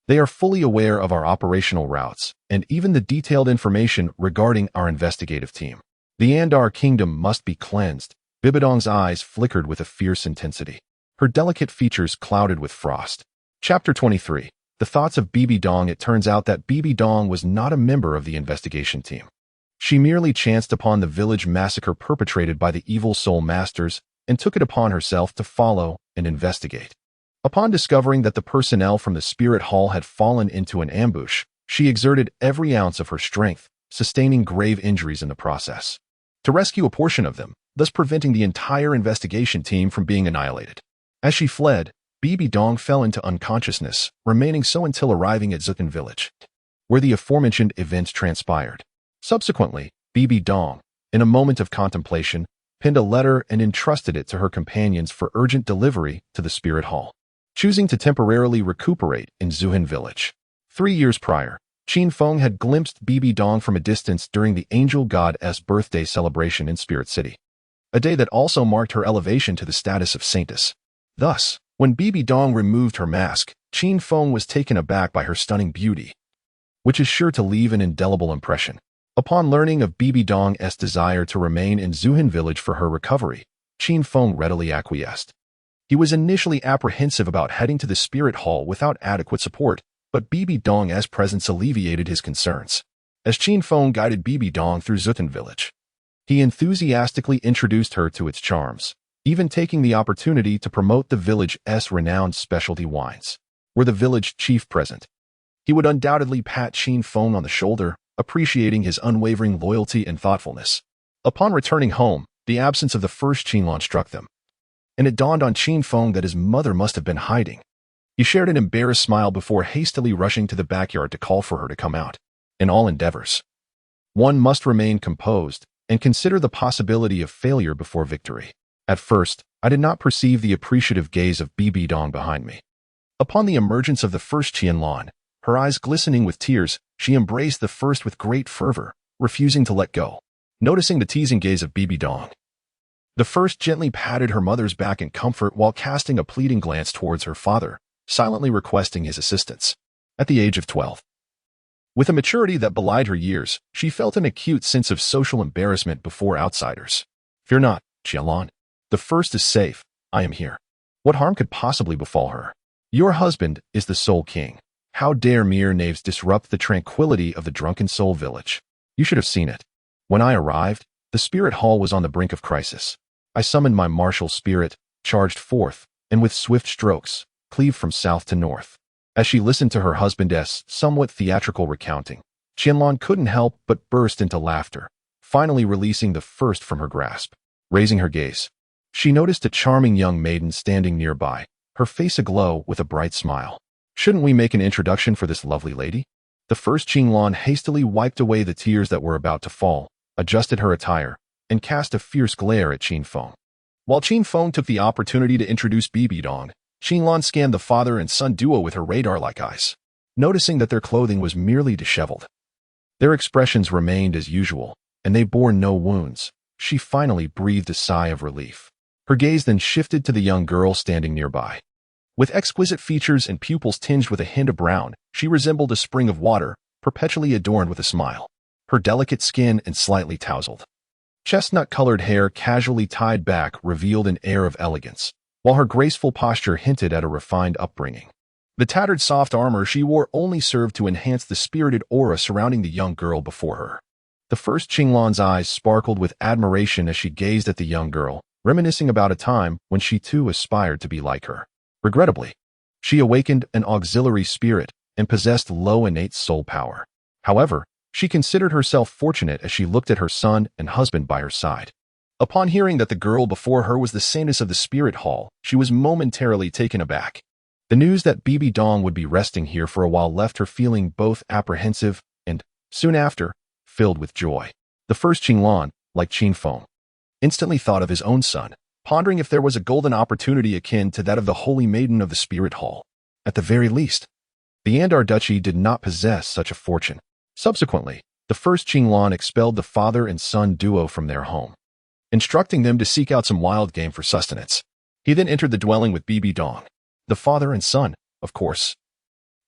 They are fully aware of our operational routes and even the detailed information regarding our investigative team. The Andar Kingdom must be cleansed. Bibi Dong's eyes flickered with a fierce intensity. Her delicate features clouded with frost. Chapter 23. The thoughts of Bibi Dong. It turns out that Bibi Dong was not a member of the investigation team. She merely chanced upon the village massacre perpetrated by the evil soul masters and took it upon herself to follow and investigate. Upon discovering that the personnel from the Spirit Hall had fallen into an ambush, she exerted every ounce of her strength, sustaining grave injuries in the process, to rescue a portion of them, thus preventing the entire investigation team from being annihilated. As she fled, Bibi Dong fell into unconsciousness, remaining so until arriving at Zutan village, where the aforementioned events transpired. Subsequently, Bibi Dong, in a moment of contemplation, penned a letter and entrusted it to her companions for urgent delivery to the Spirit Hall. Choosing to temporarily recuperate in Zuhan village. 3 years prior, Qin Feng had glimpsed Bibi Dong from a distance during the angel god's birthday celebration in Spirit City, a day that also marked her elevation to the status of saintess. Thus, when Bibi Dong removed her mask, Qin Feng was taken aback by her stunning beauty, which is sure to leave an indelible impression. Upon learning of Bibi Dong's desire to remain in Zuhan village for her recovery, Qin Feng readily acquiesced. He was initially apprehensive about heading to the Spirit Hall without adequate support, but Bibi Dong's presence alleviated his concerns. As Qin Feng guided Bibi Dong through Zutan village, he enthusiastically introduced her to its charms, even taking the opportunity to promote the village's renowned specialty wines. Were the village chief present, he would undoubtedly pat Qin Feng on the shoulder, appreciating his unwavering loyalty and thoughtfulness. Upon returning home, the absence of the first Qinlan struck them, and it dawned on Qin Feng that his mother must have been hiding. He shared an embarrassed smile before hastily rushing to the backyard to call for her to come out. In all endeavors, one must remain composed and consider the possibility of failure before victory. At first, I did not perceive the appreciative gaze of Bibi Dong behind me. Upon the emergence of the first Qianlan, her eyes glistening with tears, she embraced the first with great fervor, refusing to let go. Noticing the teasing gaze of Bibi Dong, the first gently patted her mother's back in comfort while casting a pleading glance towards her father, silently requesting his assistance. At the age of 12, with a maturity that belied her years, she felt an acute sense of social embarrassment before outsiders. Fear not, Qianlan. The first is safe. I am here. What harm could possibly befall her? Your husband is the Soul King. How dare mere knaves disrupt the tranquility of the drunken soul village? You should have seen it. When I arrived, the spirit hall was on the brink of crisis. I summoned my martial spirit, charged forth, and with swift strokes, cleaved from south to north. As she listened to her husband's somewhat theatrical recounting, Qianlong couldn't help but burst into laughter, finally releasing the first from her grasp. Raising her gaze, she noticed a charming young maiden standing nearby, her face aglow with a bright smile. Shouldn't we make an introduction for this lovely lady? The first Qianlong hastily wiped away the tears that were about to fall, adjusted her attire, and cast a fierce glare at Qin Feng. While Qin Feng took the opportunity to introduce Bibi Dong, Qianlong scanned the father and son duo with her radar-like eyes, noticing that their clothing was merely disheveled. Their expressions remained as usual, and they bore no wounds. She finally breathed a sigh of relief. Her gaze then shifted to the young girl standing nearby. With exquisite features and pupils tinged with a hint of brown, she resembled a spring of water, perpetually adorned with a smile. Her delicate skin and slightly tousled chestnut-colored hair casually tied back revealed an air of elegance, while her graceful posture hinted at a refined upbringing. The tattered soft armor she wore only served to enhance the spirited aura surrounding the young girl before her. The first Qianlong's eyes sparkled with admiration as she gazed at the young girl, reminiscing about a time when she too aspired to be like her. Regrettably, she awakened an auxiliary spirit and possessed low innate soul power. However, she considered herself fortunate as she looked at her son and husband by her side. Upon hearing that the girl before her was the saintess of the spirit hall, she was momentarily taken aback. The news that Bibi Dong would be resting here for a while left her feeling both apprehensive and, soon after, filled with joy. The first Qianlong, like Qin Feng, instantly thought of his own son, pondering if there was a golden opportunity akin to that of the holy maiden of the spirit hall. At the very least, the Andar Duchy did not possess such a fortune. Subsequently, the first Qianlong expelled the father and son duo from their home, instructing them to seek out some wild game for sustenance. He then entered the dwelling with Bibi Dong. The father and son, of course,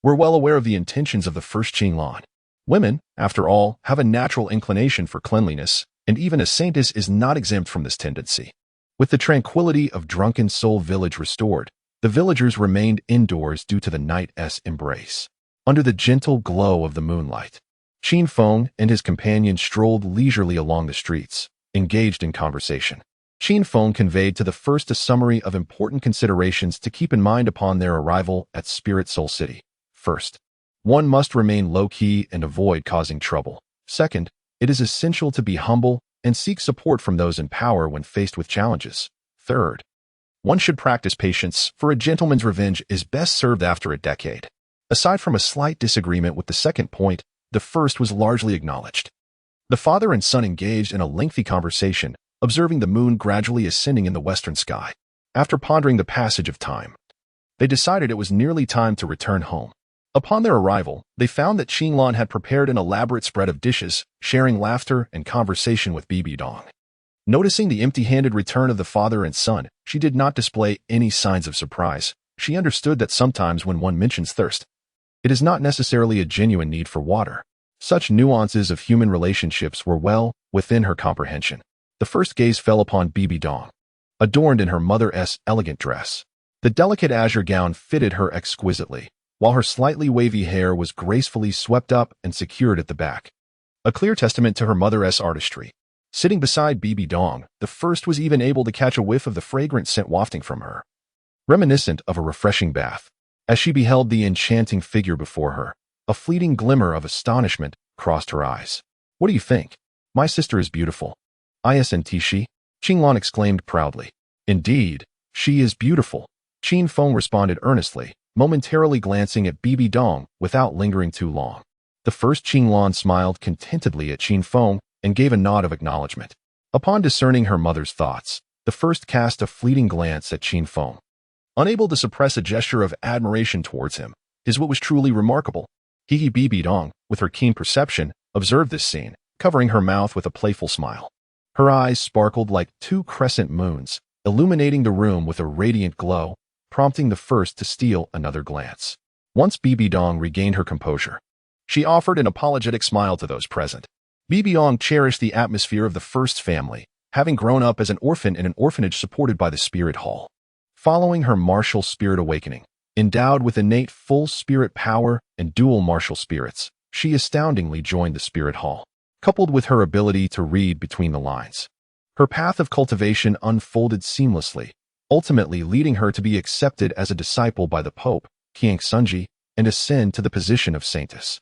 were well aware of the intentions of the first Qianlong. Women, after all, have a natural inclination for cleanliness, and even a saintess is not exempt from this tendency. With the tranquility of drunken soul village restored, the villagers remained indoors due to the night's embrace. Under the gentle glow of the moonlight, Qin Feng and his companion strolled leisurely along the streets, engaged in conversation. Qin Feng conveyed to the first a summary of important considerations to keep in mind upon their arrival at Spirit Soul City. First, one must remain low-key and avoid causing trouble. Second, it is essential to be humble and seek support from those in power when faced with challenges. Third, one should practice patience, for a gentleman's revenge is best served after a decade. Aside from a slight disagreement with the second point, the first was largely acknowledged. The father and son engaged in a lengthy conversation, observing the moon gradually ascending in the western sky. After pondering the passage of time, they decided it was nearly time to return home. Upon their arrival, they found that Qianlong had prepared an elaborate spread of dishes, sharing laughter and conversation with Bibi Dong. Noticing the empty-handed return of the father and son, she did not display any signs of surprise. She understood that sometimes when one mentions thirst, it is not necessarily a genuine need for water. Such nuances of human relationships were well within her comprehension. The first gaze fell upon Bibi Dong, adorned in her mother's elegant dress. The delicate azure gown fitted her exquisitely, while her slightly wavy hair was gracefully swept up and secured at the back, a clear testament to her mother's artistry. Sitting beside Bibi Dong, the first was even able to catch a whiff of the fragrant scent wafting from her, reminiscent of a refreshing bath. As she beheld the enchanting figure before her, a fleeting glimmer of astonishment crossed her eyes. "What do you think? My sister is beautiful." "Isn't she?" Qianlong exclaimed proudly. "Indeed, she is beautiful," Qin Feng responded earnestly, momentarily glancing at Bibi Dong without lingering too long. The first Qianlong smiled contentedly at Qin Feng and gave a nod of acknowledgement. Upon discerning her mother's thoughts, the first cast a fleeting glance at Qin Feng, unable to suppress a gesture of admiration towards him. His what was truly remarkable. Bibi Dong, with her keen perception, observed this scene, covering her mouth with a playful smile. Her eyes sparkled like two crescent moons, illuminating the room with a radiant glow, prompting the first to steal another glance. Once Bibi Dong regained her composure, she offered an apologetic smile to those present. Bibi Dong cherished the atmosphere of the first family, having grown up as an orphan in an orphanage supported by the Spirit Hall. Following her martial spirit awakening, Endowed with innate full spirit power and dual martial spirits, she astoundingly joined the spirit hall. Coupled with her ability to read between the lines, her path of cultivation unfolded seamlessly, ultimately leading her to be accepted as a disciple by the Pope, King Sunji, and ascend to the position of saintess.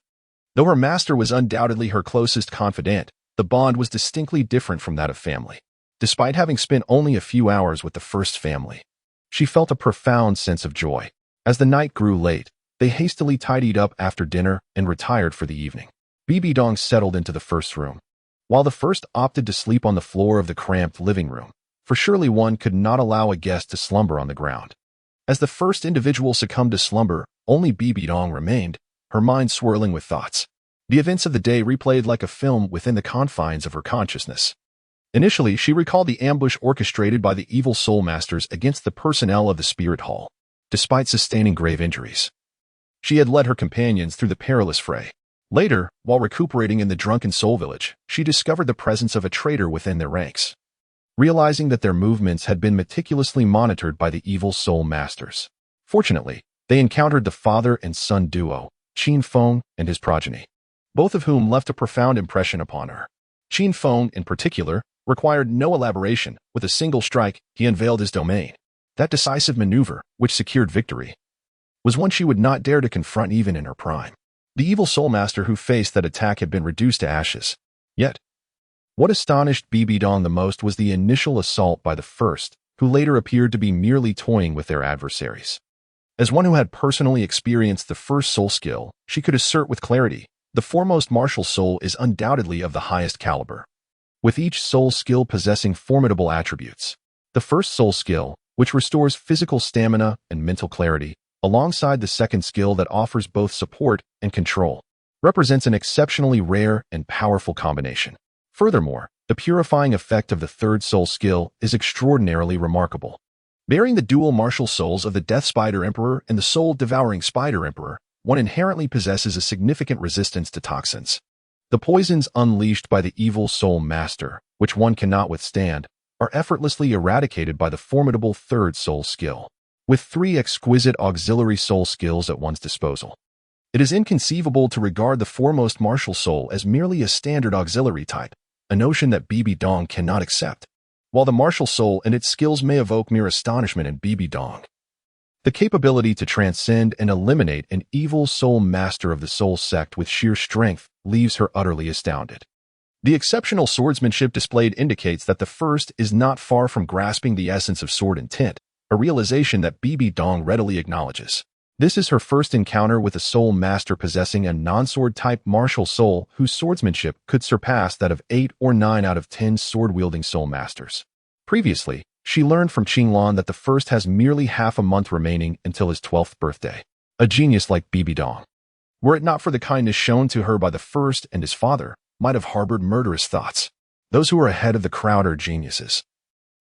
Though her master was undoubtedly her closest confidant, the bond was distinctly different from that of family. Despite having spent only a few hours with the first family, she felt a profound sense of joy. As the night grew late, they hastily tidied up after dinner and retired for the evening. Bibi Dong settled into the first room, while the first opted to sleep on the floor of the cramped living room, for surely one could not allow a guest to slumber on the ground. As the first individual succumbed to slumber, only Bibi Dong remained, her mind swirling with thoughts. The events of the day replayed like a film within the confines of her consciousness. Initially, she recalled the ambush orchestrated by the evil soul masters against the personnel of the spirit hall. Despite sustaining grave injuries, she had led her companions through the perilous fray. Later, while recuperating in the drunken soul village, she discovered the presence of a traitor within their ranks. Realizing that their movements had been meticulously monitored by the evil soul masters. Fortunately, they encountered the father and son duo, Qin Feng and his progeny, both of whom left a profound impression upon her. Qin Feng, in particular, required no elaboration. With a single strike, he unveiled his domain. That decisive maneuver, which secured victory, was one she would not dare to confront even in her prime. The evil soul master who faced that attack had been reduced to ashes. Yet, what astonished Bibi Dong the most was the initial assault by the first, who later appeared to be merely toying with their adversaries. As one who had personally experienced the first soul skill, she could assert with clarity, the foremost martial soul is undoubtedly of the highest caliber, with each soul skill possessing formidable attributes. The first soul skill, which restores physical stamina and mental clarity, alongside the second skill that offers both support and control, represents an exceptionally rare and powerful combination. Furthermore, the purifying effect of the third soul skill is extraordinarily remarkable. Bearing the dual martial souls of the Death Spider Emperor and the Soul-Devouring Spider Emperor, one inherently possesses a significant resistance to toxins. The poisons unleashed by the evil soul master, which one cannot withstand, are effortlessly eradicated by the formidable third soul skill. With 3 exquisite auxiliary soul skills at one's disposal, it is inconceivable to regard the foremost martial soul as merely a standard auxiliary type, a notion that Bibi Dong cannot accept. While the martial soul and its skills may evoke mere astonishment in Bibi Dong, the capability to transcend and eliminate an evil soul master of the soul sect with sheer strength leaves her utterly astounded. The exceptional swordsmanship displayed indicates that the first is not far from grasping the essence of sword intent, a realization that Bibi Dong readily acknowledges. This is her first encounter with a soul master possessing a non-sword type martial soul whose swordsmanship could surpass that of 8 or 9 out of 10 sword-wielding soul masters. Previously, she learned from Qinglan that the first has merely half a month remaining until his 12th birthday. A genius like Bibi Dong, were it not for the kindness shown to her by the first and his father, might have harbored murderous thoughts. Those who are ahead of the crowd are geniuses.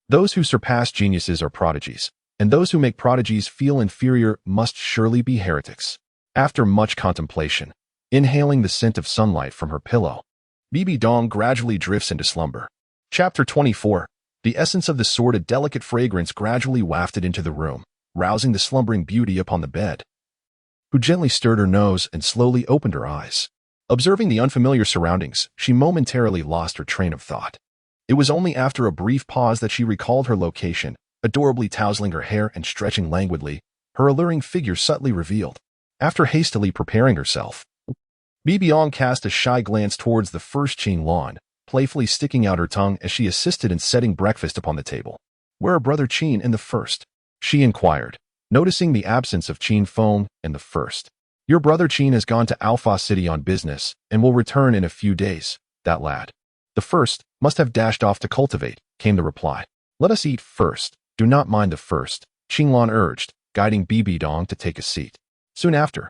Those who surpass geniuses are prodigies, and those who make prodigies feel inferior must surely be heretics. After much contemplation, inhaling the scent of sunlight from her pillow, Bibi Dong gradually drifts into slumber. Chapter 24. The essence of the sword, a delicate fragrance gradually wafted into the room, rousing the slumbering beauty upon the bed, who gently stirred her nose and slowly opened her eyes. Observing the unfamiliar surroundings, she momentarily lost her train of thought. It was only after a brief pause that she recalled her location, adorably tousling her hair and stretching languidly, her alluring figure subtly revealed. After hastily preparing herself, Bibi Dong cast a shy glance towards the first Qinglan, playfully sticking out her tongue as she assisted in setting breakfast upon the table. "Where are Brother Qin and the first?" she inquired, noticing the absence of Qin Feng and the first. "Your brother Qin has gone to Alpha City on business and will return in a few days, that lad. The first must have dashed off to cultivate," came the reply. "Let us eat first. Do not mind the first," Qinglan urged, guiding Bibi Dong to take a seat. Soon after,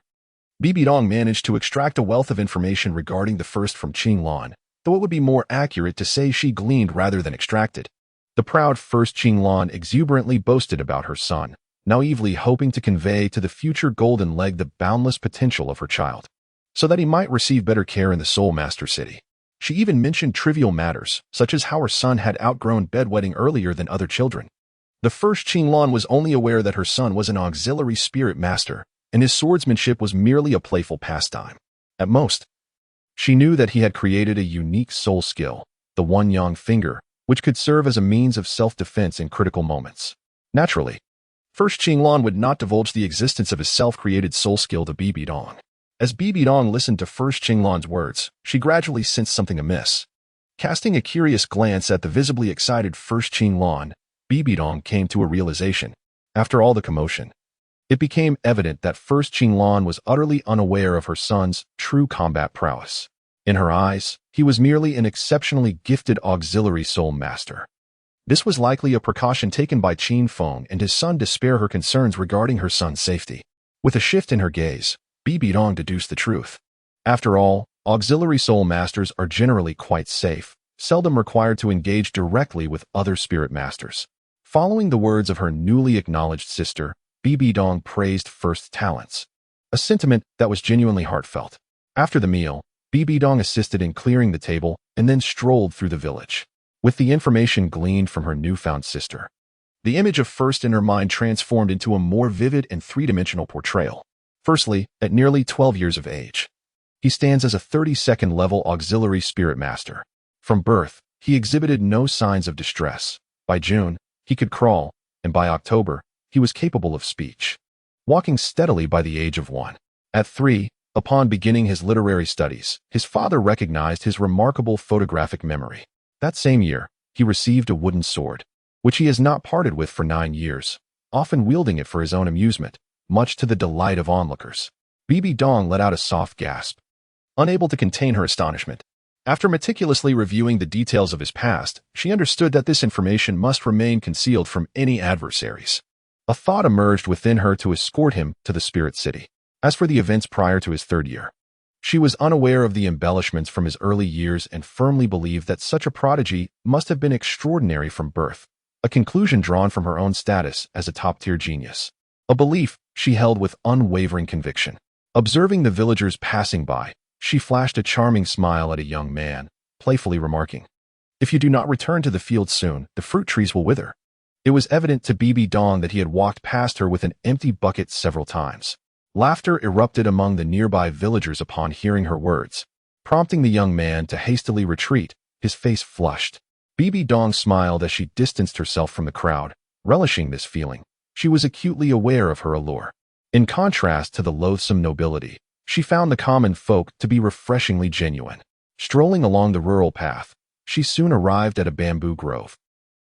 Bibi Dong managed to extract a wealth of information regarding the first from Qinglan, though it would be more accurate to say she gleaned rather than extracted. The proud first Qinglan exuberantly boasted about her son, naively hoping to convey to the future golden leg the boundless potential of her child, so that he might receive better care in the Soul Master City. She even mentioned trivial matters, such as how her son had outgrown bedwetting earlier than other children. The first Qinglan was only aware that her son was an auxiliary spirit master, and his swordsmanship was merely a playful pastime. At most, she knew that he had created a unique soul skill, the One Yang finger, which could serve as a means of self-defense in critical moments. Naturally, First Qinglan would not divulge the existence of his self-created soul skill to Bibi Dong. As Bibi Dong listened to First Qinglan's words, she gradually sensed something amiss. Casting a curious glance at the visibly excited First Qinglan, Bibi Dong came to a realization. After all the commotion, it became evident that First Qinglan was utterly unaware of her son's true combat prowess. In her eyes, he was merely an exceptionally gifted auxiliary soul master. This was likely a precaution taken by Qin Feng and his son to spare her concerns regarding her son's safety. With a shift in her gaze, Bibi Dong deduced the truth. After all, auxiliary soul masters are generally quite safe, seldom required to engage directly with other spirit masters. Following the words of her newly acknowledged sister, Bibi Dong praised First's talents, a sentiment that was genuinely heartfelt. After the meal, Bibi Dong assisted in clearing the table and then strolled through the village. With the information gleaned from her newfound sister, the image of First in her mind transformed into a more vivid and three-dimensional portrayal. Firstly, at nearly 12 years of age, he stands as a 32nd level auxiliary spirit master. From birth, he exhibited no signs of distress. By June, he could crawl, and by October, he was capable of speech, walking steadily by the age of 1. At 3, upon beginning his literary studies, his father recognized his remarkable photographic memory. That same year, he received a wooden sword, which he has not parted with for 9 years, often wielding it for his own amusement, much to the delight of onlookers. Bibi Dong let out a soft gasp, unable to contain her astonishment. After meticulously reviewing the details of his past, she understood that this information must remain concealed from any adversaries. A thought emerged within her to escort him to the Spirit City. As for the events prior to his 3rd year, she was unaware of the embellishments from his early years and firmly believed that such a prodigy must have been extraordinary from birth, a conclusion drawn from her own status as a top-tier genius, a belief she held with unwavering conviction. Observing the villagers passing by, she flashed a charming smile at a young man, playfully remarking, "If you do not return to the field soon, the fruit trees will wither." It was evident to Bibi Dong that he had walked past her with an empty bucket several times. Laughter erupted among the nearby villagers upon hearing her words, prompting the young man to hastily retreat, his face flushed. Bibi Dong smiled as she distanced herself from the crowd, relishing this feeling. She was acutely aware of her allure. In contrast to the loathsome nobility, she found the common folk to be refreshingly genuine. Strolling along the rural path, she soon arrived at a bamboo grove,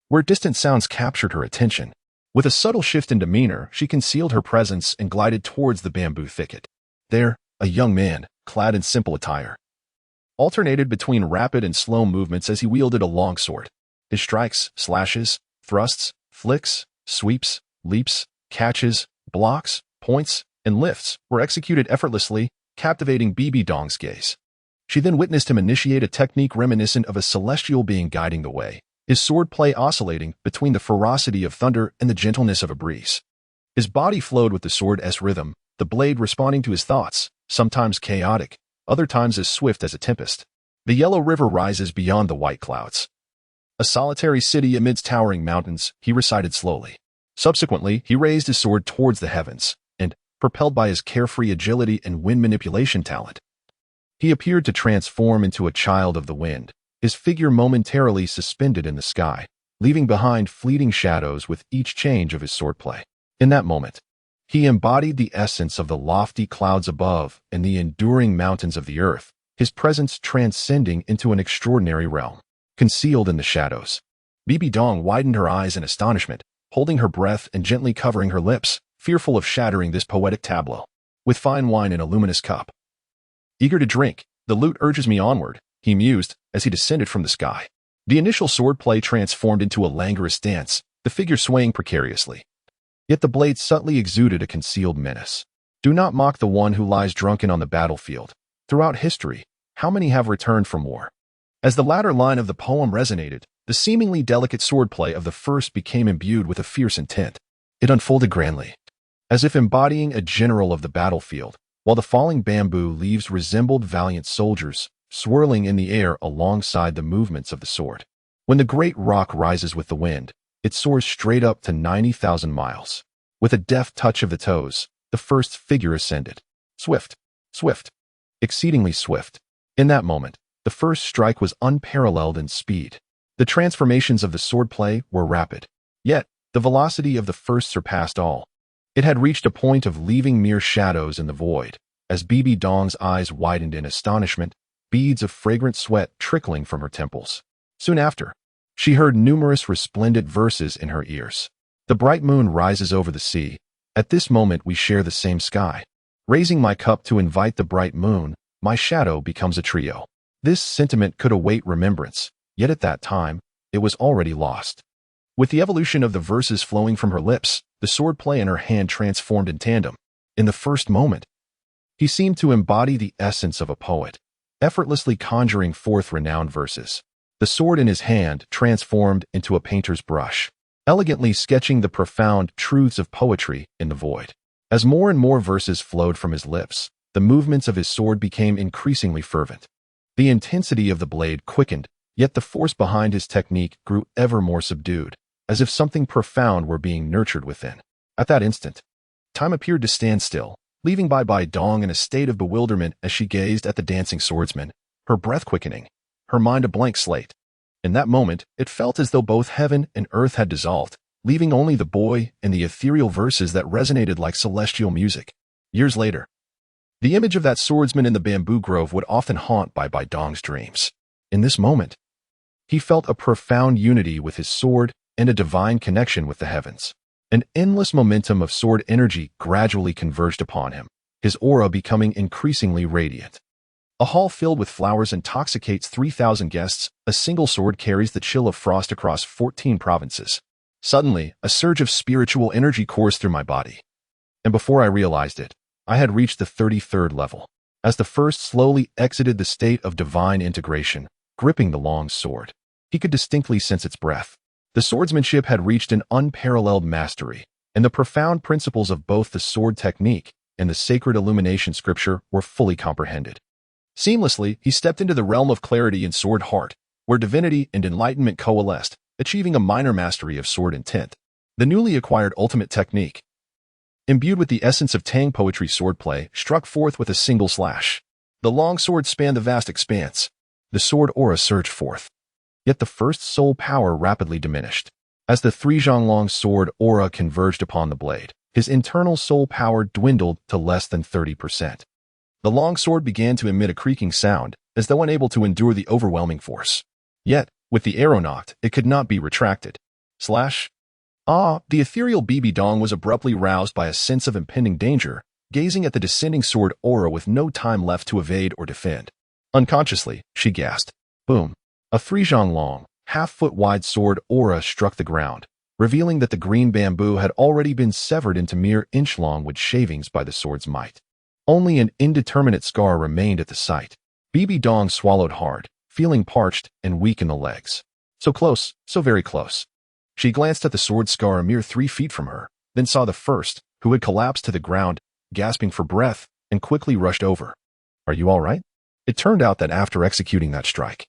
where distant sounds captured her attention. With a subtle shift in demeanor, she concealed her presence and glided towards the bamboo thicket. There, a young man, clad in simple attire, alternated between rapid and slow movements as he wielded a long sword. His strikes, slashes, thrusts, flicks, sweeps, leaps, catches, blocks, points, and lifts were executed effortlessly, captivating Bibi Dong's gaze. She then witnessed him initiate a technique reminiscent of a celestial being guiding the way, his swordplay oscillating between the ferocity of thunder and the gentleness of a breeze. His body flowed with the sword's rhythm, the blade responding to his thoughts, sometimes chaotic, other times as swift as a tempest. The yellow river rises beyond the white clouds. A solitary city amidst towering mountains, he recited slowly. Subsequently, he raised his sword towards the heavens, and, propelled by his carefree agility and wind manipulation talent, he appeared to transform into a child of the wind, his figure momentarily suspended in the sky, leaving behind fleeting shadows with each change of his swordplay. In that moment, he embodied the essence of the lofty clouds above and the enduring mountains of the earth, his presence transcending into an extraordinary realm. Concealed in the shadows, Bibi Dong widened her eyes in astonishment, holding her breath and gently covering her lips, fearful of shattering this poetic tableau. With fine wine in a luminous cup, eager to drink, the lute urges me onward, he mused as he descended from the sky. The initial swordplay transformed into a languorous dance, the figure swaying precariously. Yet the blade subtly exuded a concealed menace. Do not mock the one who lies drunken on the battlefield. Throughout history, how many have returned from war? As the latter line of the poem resonated, the seemingly delicate swordplay of the first became imbued with a fierce intent. It unfolded grandly, as if embodying a general of the battlefield, while the falling bamboo leaves resembled valiant soldiers, swirling in the air alongside the movements of the sword. When the great rock rises with the wind, It soars straight up to 90,000 miles. With a deft touch of the toes, the first figure ascended. Swift, swift, exceedingly swift. In that moment, the first strike was unparalleled in speed. The transformations of the swordplay were rapid. Yet, the velocity of the first surpassed all. It had reached a point of leaving mere shadows in the void. As Bibi Dong's eyes widened in astonishment, beads of fragrant sweat trickling from her temples. Soon after, she heard numerous resplendent verses in her ears. The bright moon rises over the sea. At this moment we share the same sky. Raising my cup to invite the bright moon, my shadow becomes a trio. This sentiment could await remembrance, yet at that time, it was already lost. With the evolution of the verses flowing from her lips, the swordplay in her hand transformed in tandem. In the first moment, he seemed to embody the essence of a poet, effortlessly conjuring forth renowned verses. The sword in his hand transformed into a painter's brush, elegantly sketching the profound truths of poetry in the void. As more and more verses flowed from his lips, the movements of his sword became increasingly fervent. The intensity of the blade quickened, yet the force behind his technique grew ever more subdued, as if something profound were being nurtured within. At that instant, time appeared to stand still, leaving Bai Dong in a state of bewilderment as she gazed at the dancing swordsman, her breath quickening, her mind a blank slate. In that moment, it felt as though both heaven and earth had dissolved, leaving only the boy and the ethereal verses that resonated like celestial music. Years later, the image of that swordsman in the bamboo grove would often haunt Bai Dong's dreams. In this moment, he felt a profound unity with his sword and a divine connection with the heavens. An endless momentum of sword energy gradually converged upon him, his aura becoming increasingly radiant. A hall filled with flowers intoxicates 3,000 guests. A single sword carries the chill of frost across 14 provinces. Suddenly, a surge of spiritual energy coursed through my body. And before I realized it, I had reached the 33rd level. As the first slowly exited the state of divine integration, gripping the long sword, he could distinctly sense its breath. The swordsmanship had reached an unparalleled mastery, and the profound principles of both the sword technique and the sacred illumination scripture were fully comprehended. Seamlessly, he stepped into the realm of clarity in sword heart, where divinity and enlightenment coalesced, achieving a minor mastery of sword intent. The newly acquired ultimate technique, imbued with the essence of Tang poetry swordplay, struck forth with a single slash. The long sword spanned the vast expanse. The sword aura surged forth. Yet the first soul power rapidly diminished. As the 3-zhang-long sword aura converged upon the blade, his internal soul power dwindled to less than 30%. The long sword began to emit a creaking sound, as though unable to endure the overwhelming force. Yet, with the arrow knocked, it could not be retracted. Slash. The ethereal Bibi Dong was abruptly roused by a sense of impending danger, gazing at the descending sword aura with no time left to evade or defend. Unconsciously, she gasped. Boom. A 3-zhang-long, half-foot-wide sword aura struck the ground, revealing that the green bamboo had already been severed into mere inch-long wood shavings by the sword's might. Only an indeterminate scar remained at the site. Bibi Dong swallowed hard, feeling parched and weak in the legs. So close, so very close. She glanced at the sword scar a mere 3 feet from her, then saw the first, who had collapsed to the ground, gasping for breath, and quickly rushed over. Are you all right? It turned out that after executing that strike,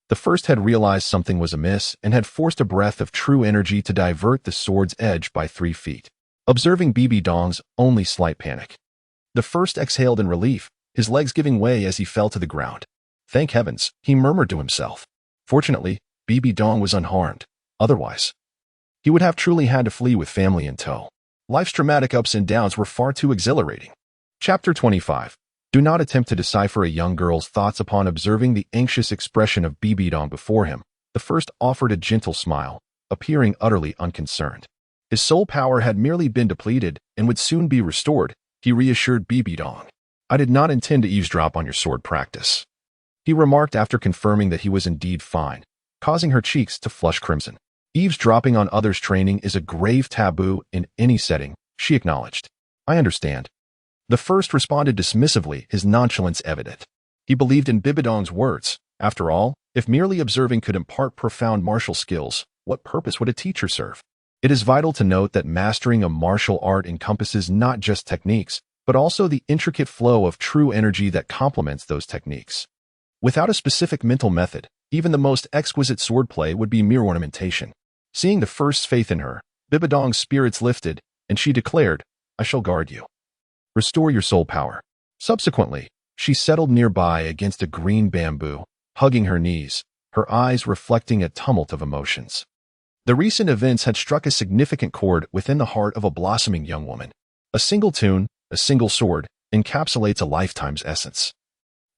the first had realized something was amiss and had forced a breath of true energy to divert the sword's edge by 3 feet. Observing Bibi Dong's only slight panic, the first exhaled in relief, his legs giving way as he fell to the ground. Thank heavens, he murmured to himself. Fortunately, Bibi Dong was unharmed. Otherwise, he would have truly had to flee with family in tow. Life's dramatic ups and downs were far too exhilarating. Chapter 25. Do not attempt to decipher a young girl's thoughts upon observing the anxious expression of Bibi Dong before him. The first offered a gentle smile, appearing utterly unconcerned. His soul power had merely been depleted and would soon be restored, he reassured Bibi Dong. I did not intend to eavesdrop on your sword practice, he remarked after confirming that he was indeed fine, causing her cheeks to flush crimson. Eavesdropping on others' training is a grave taboo in any setting, she acknowledged. I understand. The first responded dismissively, his nonchalance evident. He believed in Bibi Dong's words. After all, if merely observing could impart profound martial skills, what purpose would a teacher serve? It is vital to note that mastering a martial art encompasses not just techniques, but also the intricate flow of true energy that complements those techniques. Without a specific mental method, even the most exquisite swordplay would be mere ornamentation. Seeing the first's faith in her, Bibidong's spirits lifted, and she declared, "I shall guard you. Restore your soul power." Subsequently, she settled nearby against a green bamboo, hugging her knees, her eyes reflecting a tumult of emotions. The recent events had struck a significant chord within the heart of a blossoming young woman. A single tune, a single sword, encapsulates a lifetime's essence.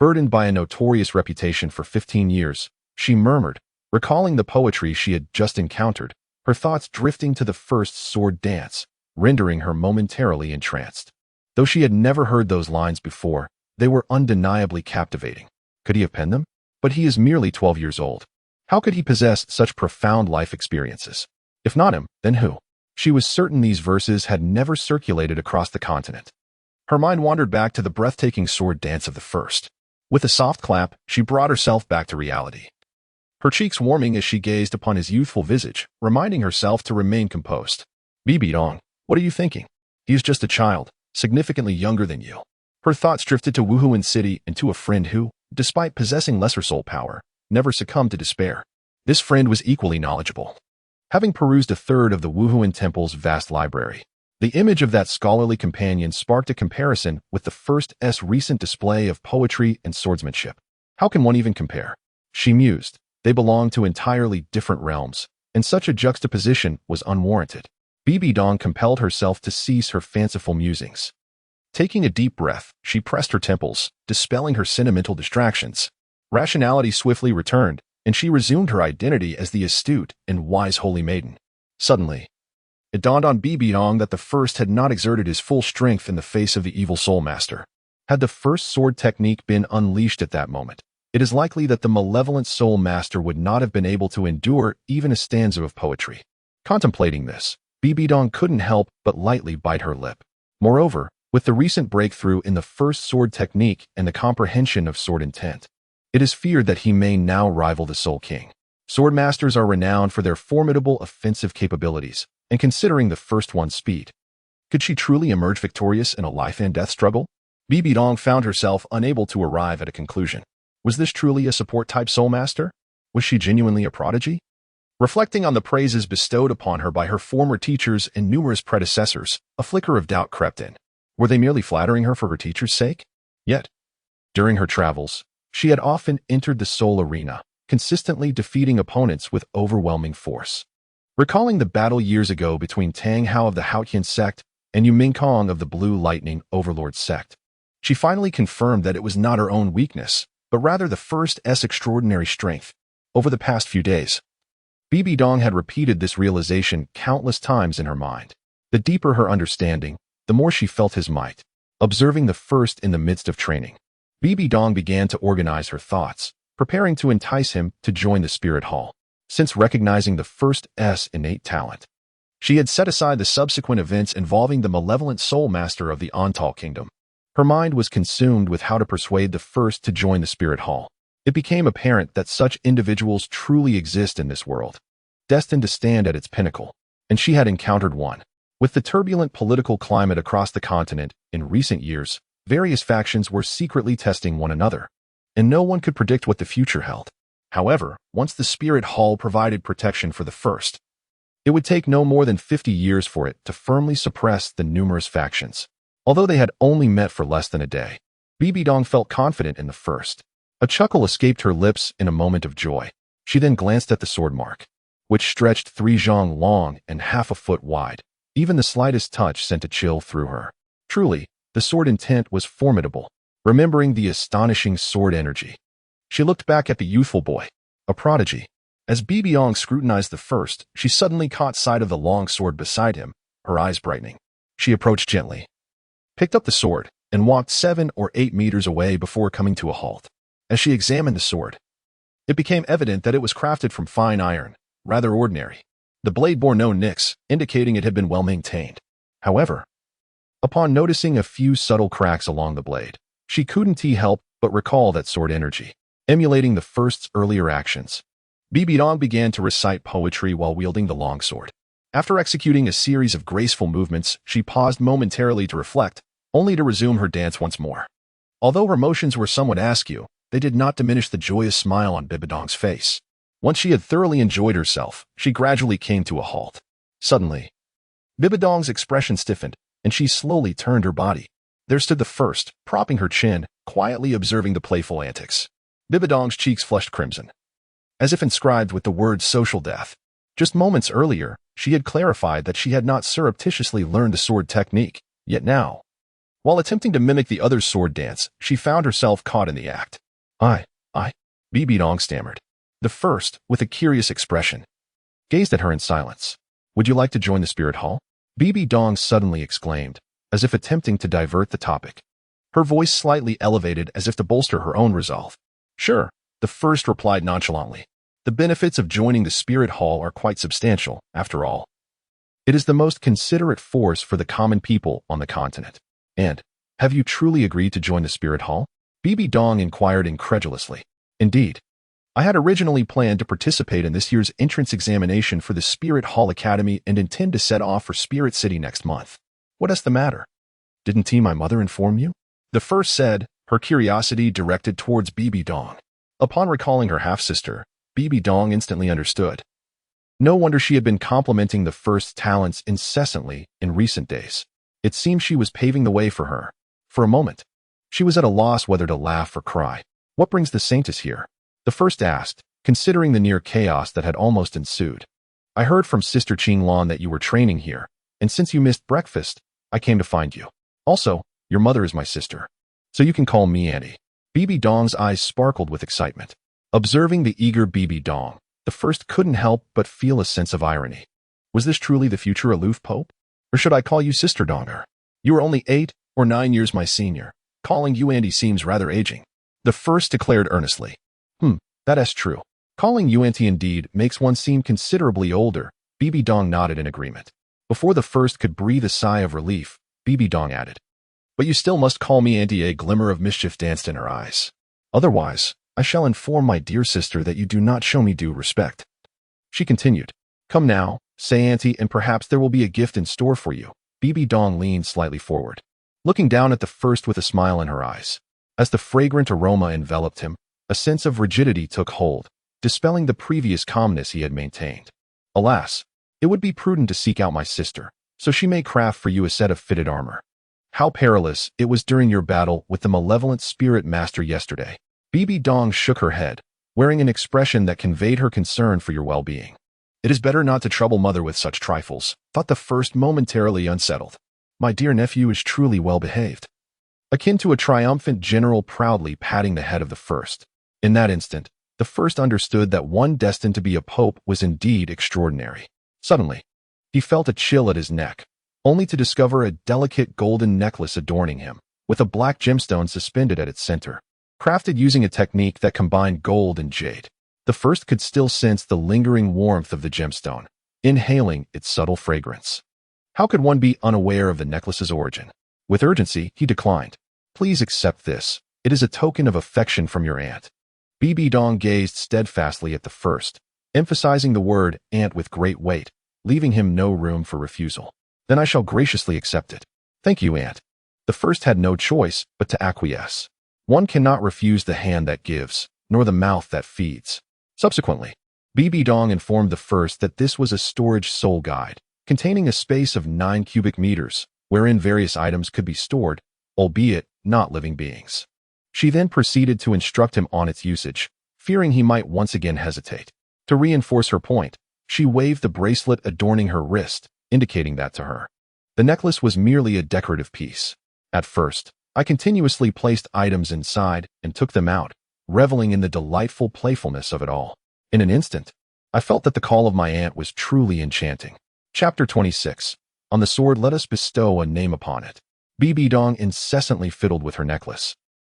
Burdened by a notorious reputation for 15 years, she murmured, recalling the poetry she had just encountered, her thoughts drifting to the first sword dance, rendering her momentarily entranced. Though she had never heard those lines before, they were undeniably captivating. Could he have penned them? But he is merely 12 years old. How could he possess such profound life experiences? If not him, then who? She was certain these verses had never circulated across the continent. Her mind wandered back to the breathtaking sword dance of the first. With a soft clap, she brought herself back to reality. Her cheeks warming as she gazed upon his youthful visage, reminding herself to remain composed. Bibidong, what are you thinking? He is just a child, significantly younger than you. Her thoughts drifted to Wuhuan City and to a friend who, despite possessing lesser soul power, never succumbed to despair. This friend was equally knowledgeable. Having perused a third of the Wuhuan Temple's vast library, the image of that scholarly companion sparked a comparison with the first's recent display of poetry and swordsmanship. How can one even compare? She mused. They belonged to entirely different realms, and such a juxtaposition was unwarranted. Bibidong compelled herself to cease her fanciful musings. Taking a deep breath, she pressed her temples, dispelling her sentimental distractions. Rationality swiftly returned, and she resumed her identity as the astute and wise holy maiden. Suddenly, it dawned on Bibidong that the first had not exerted his full strength in the face of the evil soul master. Had the first sword technique been unleashed at that moment, it is likely that the malevolent soul master would not have been able to endure even a stanza of poetry. Contemplating this, Bibidong couldn't help but lightly bite her lip. Moreover, with the recent breakthrough in the first sword technique and the comprehension of sword intent, it is feared that he may now rival the Soul King. Sword masters are renowned for their formidable offensive capabilities, and considering the first one's speed, could she truly emerge victorious in a life-and-death struggle? Bibidong found herself unable to arrive at a conclusion. Was this truly a support-type soul master? Was she genuinely a prodigy? Reflecting on the praises bestowed upon her by her former teachers and numerous predecessors, a flicker of doubt crept in. Were they merely flattering her for her teacher's sake? Yet, during her travels, she had often entered the soul arena, consistently defeating opponents with overwhelming force. Recalling the battle years ago between Tang Hao of the Haotian sect and Yu Mingkong of the Blue Lightning Overlord sect, she finally confirmed that it was not her own weakness, but rather the first's extraordinary strength. Over the past few days, Bibidong had repeated this realization countless times in her mind. The deeper her understanding, the more she felt his might. Observing the first in the midst of training, Bibidong began to organize her thoughts, preparing to entice him to join the spirit hall. Since recognizing the first's innate talent, she had set aside the subsequent events involving the malevolent soul master of the Ontal Kingdom. Her mind was consumed with how to persuade the first to join the spirit hall. It became apparent that such individuals truly exist in this world, destined to stand at its pinnacle, and she had encountered one. With the turbulent political climate across the continent in recent years, various factions were secretly testing one another, and no one could predict what the future held. However, once the Spirit Hall provided protection for the first, it would take no more than 50 years for it to firmly suppress the numerous factions. Although they had only met for less than a day, Bibidong felt confident in the first. A chuckle escaped her lips in a moment of joy. She then glanced at the sword mark, which stretched 3 zhang long and half a foot wide. Even the slightest touch sent a chill through her. Truly, the sword intent was formidable. Remembering the astonishing sword energy, she looked back at the youthful boy, a prodigy. As Bibidong scrutinized the first, she suddenly caught sight of the long sword beside him, her eyes brightening. She approached gently, picked up the sword, and walked 7 or 8 meters away before coming to a halt. As she examined the sword, it became evident that it was crafted from fine iron, rather ordinary. The blade bore no nicks, indicating it had been well maintained. However, upon noticing a few subtle cracks along the blade, she couldn't help but recall that sword energy, emulating the first's earlier actions. Bibidong began to recite poetry while wielding the longsword. After executing a series of graceful movements, she paused momentarily to reflect, only to resume her dance once more. Although her motions were somewhat askew, they did not diminish the joyous smile on Bibidong's face. Once she had thoroughly enjoyed herself, she gradually came to a halt. Suddenly, Bibidong's expression stiffened, and she slowly turned her body. There stood the first, propping her chin, quietly observing the playful antics. Bibidong's cheeks flushed crimson, as if inscribed with the word social death. Just moments earlier, she had clarified that she had not surreptitiously learned the sword technique, yet now, while attempting to mimic the other's sword dance, she found herself caught in the act. I, Bibidong stammered. The first, with a curious expression, gazed at her in silence. Would you like to join the spirit hall? Bibidong suddenly exclaimed, as if attempting to divert the topic. Her voice slightly elevated as if to bolster her own resolve. Sure, the first replied nonchalantly. The benefits of joining the spirit hall are quite substantial, after all. It is the most considerate force for the common people on the continent. And, have you truly agreed to join the spirit hall? Bibidong inquired incredulously. Indeed. I had originally planned to participate in this year's entrance examination for the Spirit Hall Academy and intend to set off for Spirit City next month. What is the matter? Didn't my mother inform you? The first said, her curiosity directed towards Bibidong. Upon recalling her half-sister, Bibidong instantly understood. No wonder she had been complimenting the first's talents incessantly in recent days. It seemed she was paving the way for her. For a moment, she was at a loss whether to laugh or cry. What brings the saintess here? The first asked, considering the near chaos that had almost ensued. I heard from Sister Qinglan that you were training here, and since you missed breakfast, I came to find you. Also, your mother is my sister, so you can call me Auntie. Bibidong's eyes sparkled with excitement. Observing the eager Bibidong, the first couldn't help but feel a sense of irony. Was this truly the future aloof pope? Or should I call you Sister Donger? You are only 8 or 9 years my senior. Calling you Auntie seems rather aging. The first declared earnestly. That is true. Calling you Auntie indeed makes one seem considerably older. Bibidong nodded in agreement. Before the first could breathe a sigh of relief, Bibidong added. But you still must call me Auntie. A glimmer of mischief danced in her eyes. Otherwise, I shall inform my dear sister that you do not show me due respect. She continued. Come now, say Auntie, and perhaps there will be a gift in store for you. Bibidong leaned slightly forward, looking down at the first with a smile in her eyes. As the fragrant aroma enveloped him, a sense of rigidity took hold, dispelling the previous calmness he had maintained. Alas, it would be prudent to seek out my sister, so she may craft for you a set of fitted armor. How perilous it was during your battle with the malevolent spirit master yesterday. Bibidong shook her head, wearing an expression that conveyed her concern for your well-being. It is better not to trouble mother with such trifles, thought the first momentarily unsettled. My dear nephew is truly well-behaved. Akin to a triumphant general proudly patting the head of the first. In that instant, the first understood that one destined to be a pope was indeed extraordinary. Suddenly, he felt a chill at his neck, only to discover a delicate golden necklace adorning him, with a black gemstone suspended at its center, crafted using a technique that combined gold and jade. The first could still sense the lingering warmth of the gemstone, inhaling its subtle fragrance. How could one be unaware of the necklace's origin? With urgency, he declined. Please accept this. It is a token of affection from your aunt. Bibidong gazed steadfastly at the first, emphasizing the word aunt with great weight, leaving him no room for refusal. Then I shall graciously accept it. Thank you, aunt. The first had no choice but to acquiesce. One cannot refuse the hand that gives, nor the mouth that feeds. Subsequently, Bibidong informed the first that this was a storage soul guide, containing a space of 9 cubic meters, wherein various items could be stored, albeit not living beings. She then proceeded to instruct him on its usage, fearing he might once again hesitate. To reinforce her point, she waved the bracelet adorning her wrist, indicating that to her. The necklace was merely a decorative piece. At first, I continuously placed items inside and took them out, reveling in the delightful playfulness of it all. In an instant, I felt that the call of my aunt was truly enchanting. Chapter 26. On the sword let us bestow a name upon it. Bibidong incessantly fiddled with her necklace,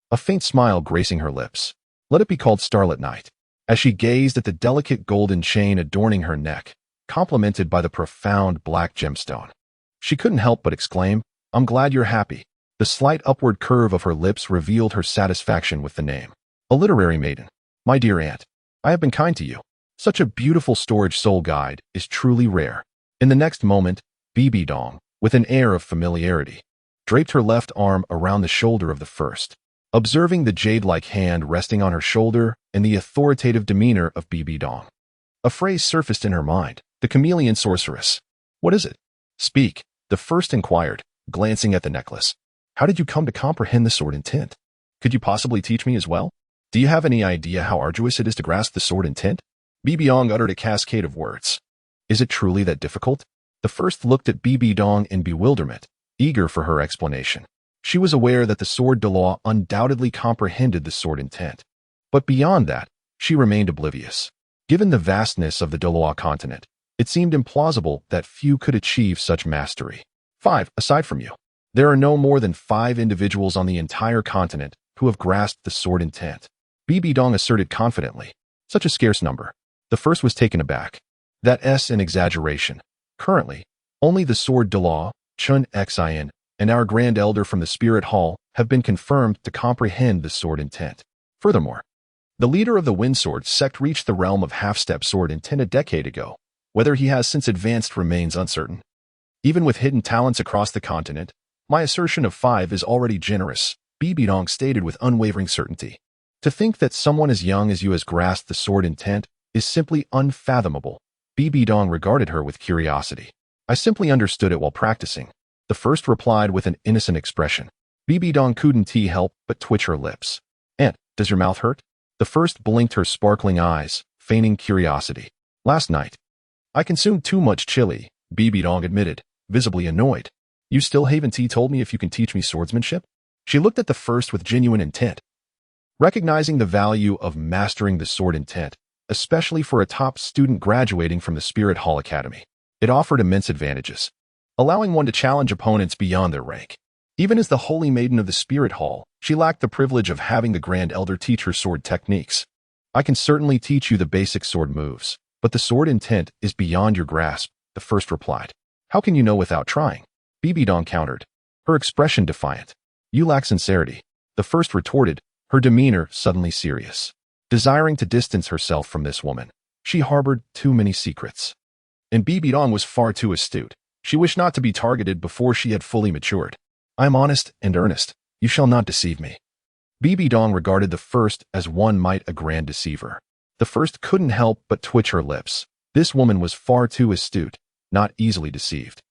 a faint smile gracing her lips. Let it be called Starlit Night. As she gazed at the delicate golden chain adorning her neck, complemented by the profound black gemstone, she couldn't help but exclaim, I'm glad you're happy. The slight upward curve of her lips revealed her satisfaction with the name. A literary maiden. My dear aunt, I have been kind to you. Such a beautiful storage soul guide is truly rare. In the next moment, Bibidong, with an air of familiarity, draped her left arm around the shoulder of the first. Observing the jade-like hand resting on her shoulder and the authoritative demeanor of Bibidong, A phrase surfaced in her mind. The chameleon sorceress. What is it? Speak, the first inquired, glancing at the necklace. How did you come to comprehend the sword intent? Could you possibly teach me as well? Do you have any idea how arduous it is to grasp the sword intent? Bibi Dong uttered a cascade of words. Is it truly that difficult? The first looked at Bibi Dong in bewilderment, eager for her explanation. She was aware that the sword Douluo undoubtedly comprehended the sword intent. But beyond that, she remained oblivious. Given the vastness of the Douluo continent, it seemed implausible that few could achieve such mastery. 5. Aside from you, there are no more than 5 individuals on the entire continent who have grasped the sword intent. Bibi Dong asserted confidently. Such a scarce number. The first was taken aback. That's an exaggeration. Currently, only the sword Douluo, Chun Xin, and our Grand Elder from the Spirit Hall have been confirmed to comprehend the sword intent. Furthermore, the leader of the Windsword sect reached the realm of half-step sword intent a decade ago. Whether he has since advanced remains uncertain. Even with hidden talents across the continent, my assertion of 5 is already generous, Bibi Dong stated with unwavering certainty. To think that someone as young as you has grasped the sword intent is simply unfathomable. Bibi Dong regarded her with curiosity. I simply understood it while practicing. The first replied with an innocent expression. Bibi Dong couldn't help but twitch her lips. Aunt, does your mouth hurt? The first blinked her sparkling eyes, feigning curiosity. Last night, I consumed too much chili, Bibi Dong admitted, visibly annoyed. You still haven't told me if you can teach me swordsmanship? She looked at the first with genuine intent. Recognizing the value of mastering the sword intent, especially for a top student graduating from the Spirit Hall Academy, it offered immense advantages, allowing one to challenge opponents beyond their rank. Even as the Holy Maiden of the Spirit Hall, she lacked the privilege of having the Grand Elder teach her sword techniques. I can certainly teach you the basic sword moves, but the sword intent is beyond your grasp, the first replied. How can you know without trying? Bibi Dong countered, her expression defiant. You lack sincerity, the first retorted, her demeanor suddenly serious. Desiring to distance herself from this woman, she harbored too many secrets. And Bibi Dong was far too astute. She wished not to be targeted before she had fully matured. I am honest and earnest. You shall not deceive me. Bibi Dong regarded the first as one might a grand deceiver. The first couldn't help but twitch her lips. This woman was far too astute, not easily deceived.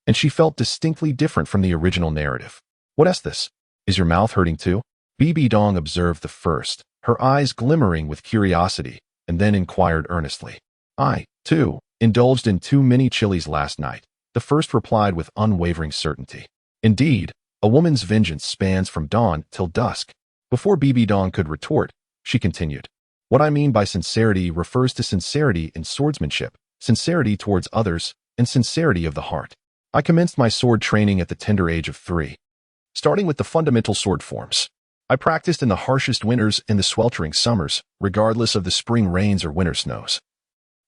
And she felt distinctly different from the original narrative. What is this? Is your mouth hurting too? Bibi Dong observed the first, her eyes glimmering with curiosity, and then inquired earnestly. I, too, indulged in too many chilies last night, the first replied with unwavering certainty. Indeed, a woman's vengeance spans from dawn till dusk. Before Bibi Dong could retort, she continued. What I mean by sincerity refers to sincerity in swordsmanship, sincerity towards others, and sincerity of the heart. I commenced my sword training at the tender age of 3. Starting with the fundamental sword forms. I practiced in the harshest winters and the sweltering summers, regardless of the spring rains or winter snows.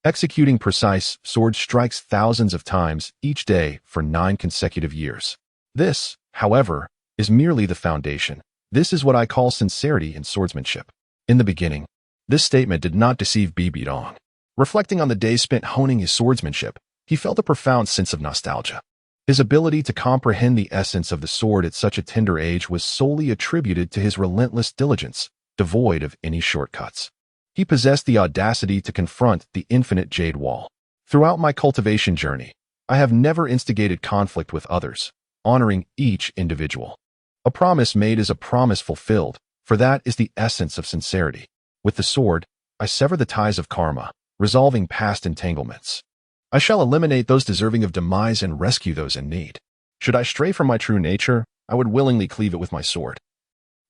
Executing precise sword strikes thousands of times each day for 9 consecutive years. This, however, is merely the foundation. This is what I call sincerity in swordsmanship. In the beginning, this statement did not deceive Bibi Dong. Reflecting on the days spent honing his swordsmanship, he felt a profound sense of nostalgia. His ability to comprehend the essence of the sword at such a tender age was solely attributed to his relentless diligence, devoid of any shortcuts. He possessed the audacity to confront the infinite jade wall. Throughout my cultivation journey, I have never instigated conflict with others, honoring each individual. A promise made is a promise fulfilled, for that is the essence of sincerity. With the sword, I sever the ties of karma, resolving past entanglements. I shall eliminate those deserving of demise and rescue those in need. Should I stray from my true nature, I would willingly cleave it with my sword.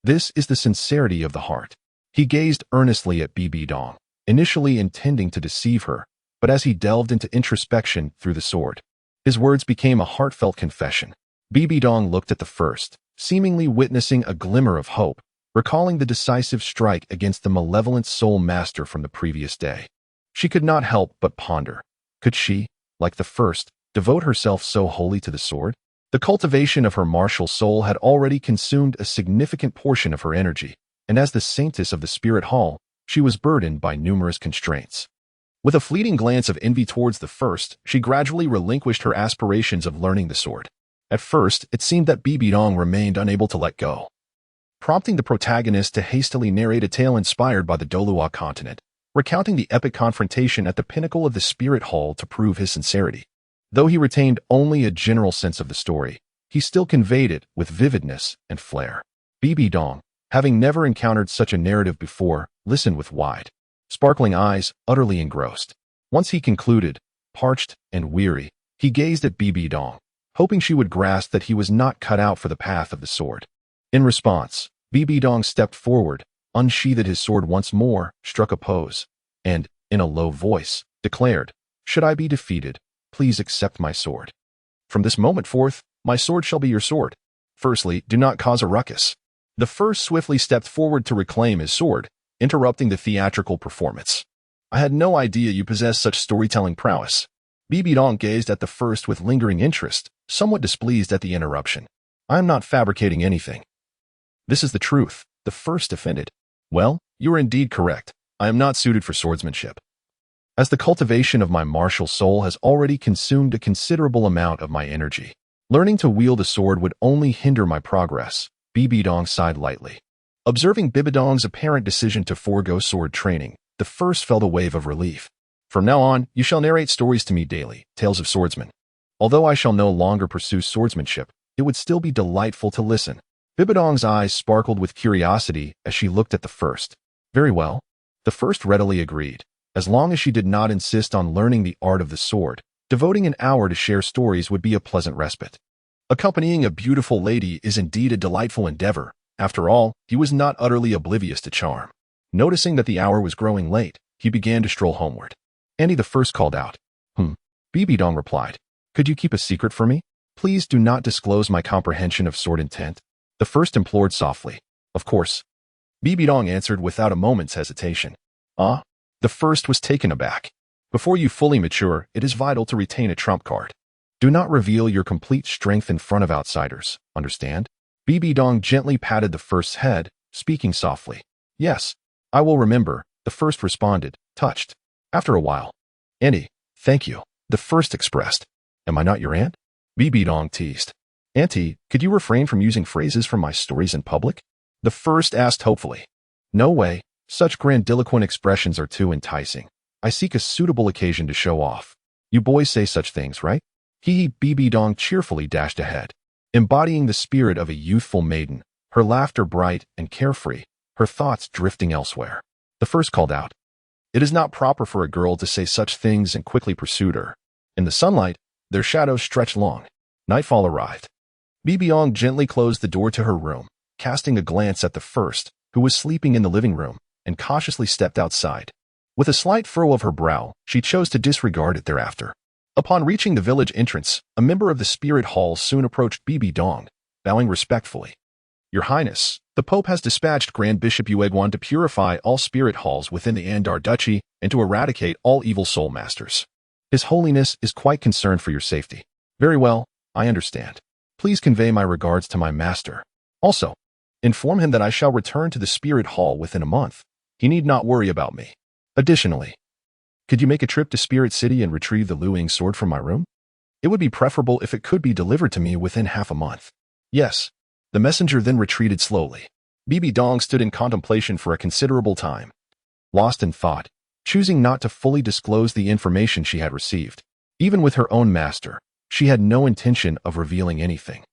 This is the sincerity of the heart. He gazed earnestly at Bibi Dong, initially intending to deceive her, but as he delved into introspection through the sword, his words became a heartfelt confession. Bibi Dong looked at the first, seemingly witnessing a glimmer of hope, recalling the decisive strike against the malevolent soul master from the previous day. She could not help but ponder. Could she, like the first, devote herself so wholly to the sword? The cultivation of her martial soul had already consumed a significant portion of her energy, and as the saintess of the Spirit Hall, she was burdened by numerous constraints. With a fleeting glance of envy towards the first, she gradually relinquished her aspirations of learning the sword. At first, it seemed that Bibi Dong remained unable to let go, prompting the protagonist to hastily narrate a tale inspired by the Douluo continent. recounting the epic confrontation at the pinnacle of the spirit hall to prove his sincerity. Though he retained only a general sense of the story, he still conveyed it with vividness and flair. Bibi Dong, having never encountered such a narrative before, listened with wide, sparkling eyes, utterly engrossed. Once he concluded, parched and weary, he gazed at Bibi Dong, hoping she would grasp that he was not cut out for the path of the sword. In response, Bibi Dong stepped forward, unsheathed his sword once more, struck a pose, and, in a low voice, declared, "Should I be defeated, please accept my sword. From this moment forth, my sword shall be your sword. Firstly, do not cause a ruckus." The first swiftly stepped forward to reclaim his sword, interrupting the theatrical performance. "I had no idea you possessed such storytelling prowess." Bibi Dong gazed at the first with lingering interest, somewhat displeased at the interruption. "I am not fabricating anything. This is the truth," the first defended. "Well, you are indeed correct. I am not suited for swordsmanship, as the cultivation of my martial soul has already consumed a considerable amount of my energy. Learning to wield a sword would only hinder my progress." Bibi Dong sighed lightly. Observing Bibi Dong's apparent decision to forego sword training, the first felt a wave of relief. "From now on, you shall narrate stories to me daily, tales of swordsmen. Although I shall no longer pursue swordsmanship, it would still be delightful to listen." Bibi Dong's eyes sparkled with curiosity as she looked at the first. "Very well." The first readily agreed. As long as she did not insist on learning the art of the sword, devoting an hour to share stories would be a pleasant respite. Accompanying a beautiful lady is indeed a delightful endeavor. After all, he was not utterly oblivious to charm. Noticing that the hour was growing late, he began to stroll homeward. Andy the first called out. Bibi Dong replied. "Could you keep a secret for me? Please do not disclose my comprehension of sword intent." The first implored softly. "Of course." Bibi Dong answered without a moment's hesitation. "Ah?" The first was taken aback. "Before you fully mature, it is vital to retain a trump card. Do not reveal your complete strength in front of outsiders, understand?" Bibi Dong gently patted the first's head, speaking softly. "Yes, I will remember," the first responded, touched. After a while, "Auntie, thank you," the first expressed. "Am I not your aunt?" Bibi Dong teased. "Auntie, could you refrain from using phrases from my stories in public?" The first asked hopefully. "No way, such grandiloquent expressions are too enticing. I seek a suitable occasion to show off. You boys say such things, right?" Bibi Dong cheerfully dashed ahead, embodying the spirit of a youthful maiden, her laughter bright and carefree, her thoughts drifting elsewhere. The first called out. It is not proper for a girl to say such things, and quickly pursued her. In the sunlight, their shadows stretched long. Nightfall arrived. Bibi Dong gently closed the door to her room, casting a glance at the first, who was sleeping in the living room, and cautiously stepped outside. With a slight furrow of her brow, she chose to disregard it thereafter. Upon reaching the village entrance, a member of the spirit hall soon approached Bibi Dong, bowing respectfully. "Your Highness, the Pope has dispatched Grand Bishop Yueguan to purify all spirit halls within the Andar Duchy and to eradicate all evil soul masters. His Holiness is quite concerned for your safety." "Very well, I understand. Please convey my regards to my master. Also, inform him that I shall return to the spirit hall within a month. He need not worry about me. Additionally, could you make a trip to Spirit City and retrieve the Luing sword from my room? It would be preferable if it could be delivered to me within half a month." "Yes." The messenger then retreated slowly. Bibi Dong stood in contemplation for a considerable time, lost in thought, choosing not to fully disclose the information she had received. Even with her own master, she had no intention of revealing anything.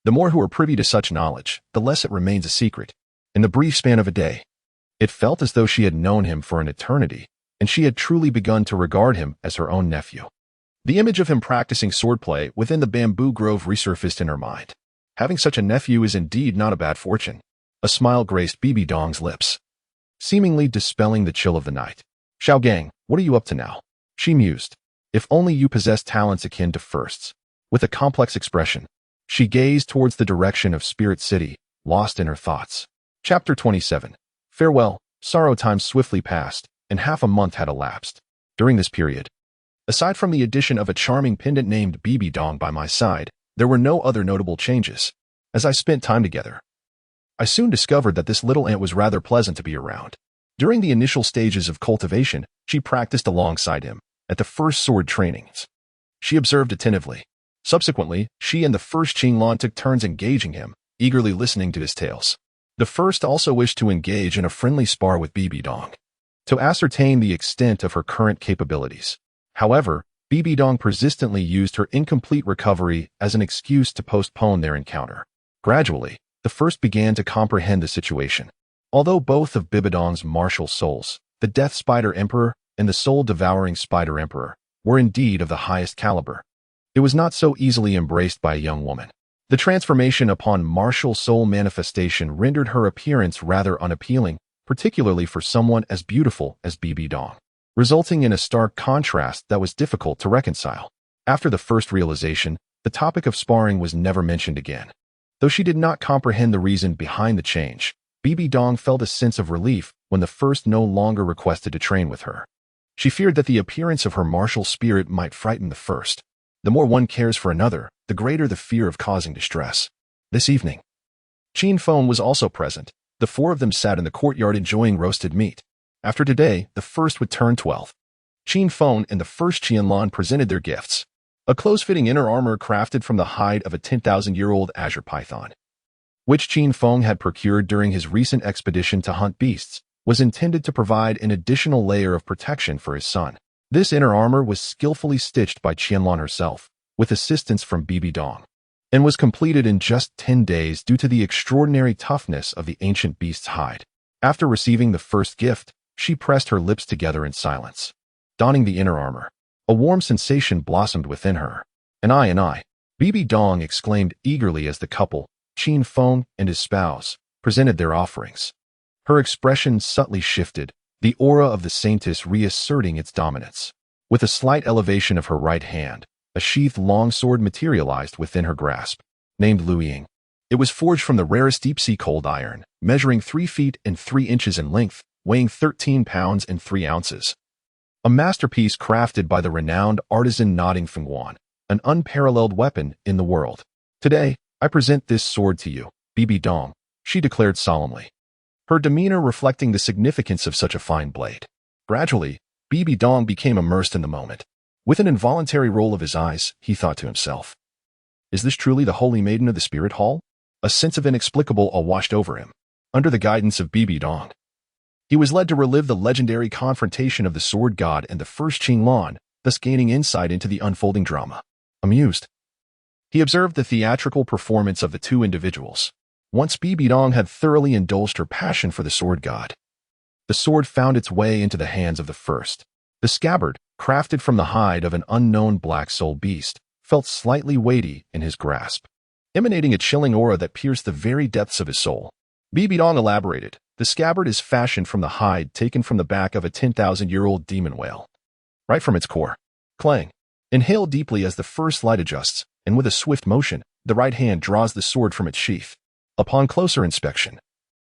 The more who are privy to such knowledge, the less it remains a secret. In the brief span of a day, it felt as though she had known him for an eternity, and she had truly begun to regard him as her own nephew. The image of him practicing swordplay within the bamboo grove resurfaced in her mind. Having such a nephew is indeed not a bad fortune. A smile graced Bibi Dong's lips, seemingly dispelling the chill of the night. "Xiao Gang, what are you up to now?" she mused. If only you possessed talents akin to first's. With a complex expression, she gazed towards the direction of Spirit City, lost in her thoughts. Chapter 27. Farewell. Sorrow time swiftly passed, and half a month had elapsed. During this period, aside from the addition of a charming pendant named Bibi Dong by my side, there were no other notable changes. As I spent time together, I soon discovered that this little ant was rather pleasant to be around. During the initial stages of cultivation, she practiced alongside him at the first sword trainings. She observed attentively. Subsequently, she and the first Qinglan took turns engaging him, eagerly listening to his tales. The first also wished to engage in a friendly spar with Bibi Dong. to ascertain the extent of her current capabilities. However, Bibi Dong persistently used her incomplete recovery as an excuse to postpone their encounter. Gradually, the first began to comprehend the situation. Although both of Bibi Dong's martial souls, the Death Spider Emperor and the Soul-Devouring Spider Emperor, were indeed of the highest caliber, it was not so easily embraced by a young woman. The transformation upon martial soul manifestation rendered her appearance rather unappealing, particularly for someone as beautiful as Bibi Dong, resulting in a stark contrast that was difficult to reconcile. After the first realization, the topic of sparring was never mentioned again. Though she did not comprehend the reason behind the change, Bibi Dong felt a sense of relief when the first no longer requested to train with her. She feared that the appearance of her martial spirit might frighten the first. The more one cares for another, the greater the fear of causing distress. This evening, Qin Feng was also present. The four of them sat in the courtyard enjoying roasted meat. After today, the first would turn 12. Qin Feng and the first Qianlan presented their gifts. A close-fitting inner armor crafted from the hide of a 10,000-year-old azure python, which Qin Feng had procured during his recent expedition to hunt beasts, was intended to provide an additional layer of protection for his son. This inner armor was skillfully stitched by Qianlan herself, with assistance from Bibi Dong, and was completed in just 10 days due to the extraordinary toughness of the ancient beast's hide. After receiving the first gift, she pressed her lips together in silence. Donning the inner armor, a warm sensation blossomed within her. And I, Bibi Dong exclaimed eagerly as the couple, Qin Feng and his spouse, presented their offerings. Her expression subtly shifted, the aura of the saintess reasserting its dominance. With a slight elevation of her right hand, a sheathed longsword materialized within her grasp. Named Luying, it was forged from the rarest deep-sea cold iron, measuring 3 feet and 3 inches in length, weighing 13 pounds and 3 ounces. A masterpiece crafted by the renowned artisan Nodding Fengwan, an unparalleled weapon in the world. Today, I present this sword to you, Bibi Dong, she declared solemnly, her demeanor reflecting the significance of such a fine blade. Gradually, Bibi Dong became immersed in the moment. With an involuntary roll of his eyes, he thought to himself, is this truly the Holy Maiden of the Spirit Hall? A sense of inexplicable awe washed over him. Under the guidance of Bibi Dong, he was led to relive the legendary confrontation of the Sword God and the first Qinglan, thus gaining insight into the unfolding drama. Amused, he observed the theatrical performance of the two individuals. Once Bibi Dong had thoroughly indulged her passion for the Sword God, the sword found its way into the hands of the first. The scabbard, crafted from the hide of an unknown black soul beast, felt slightly weighty in his grasp, emanating a chilling aura that pierced the very depths of his soul. Bibi Dong elaborated, the scabbard is fashioned from the hide taken from the back of a 10,000-year-old demon whale. Right from its core. Clang. Inhale deeply as the first light adjusts, and with a swift motion, the right hand draws the sword from its sheath. Upon closer inspection,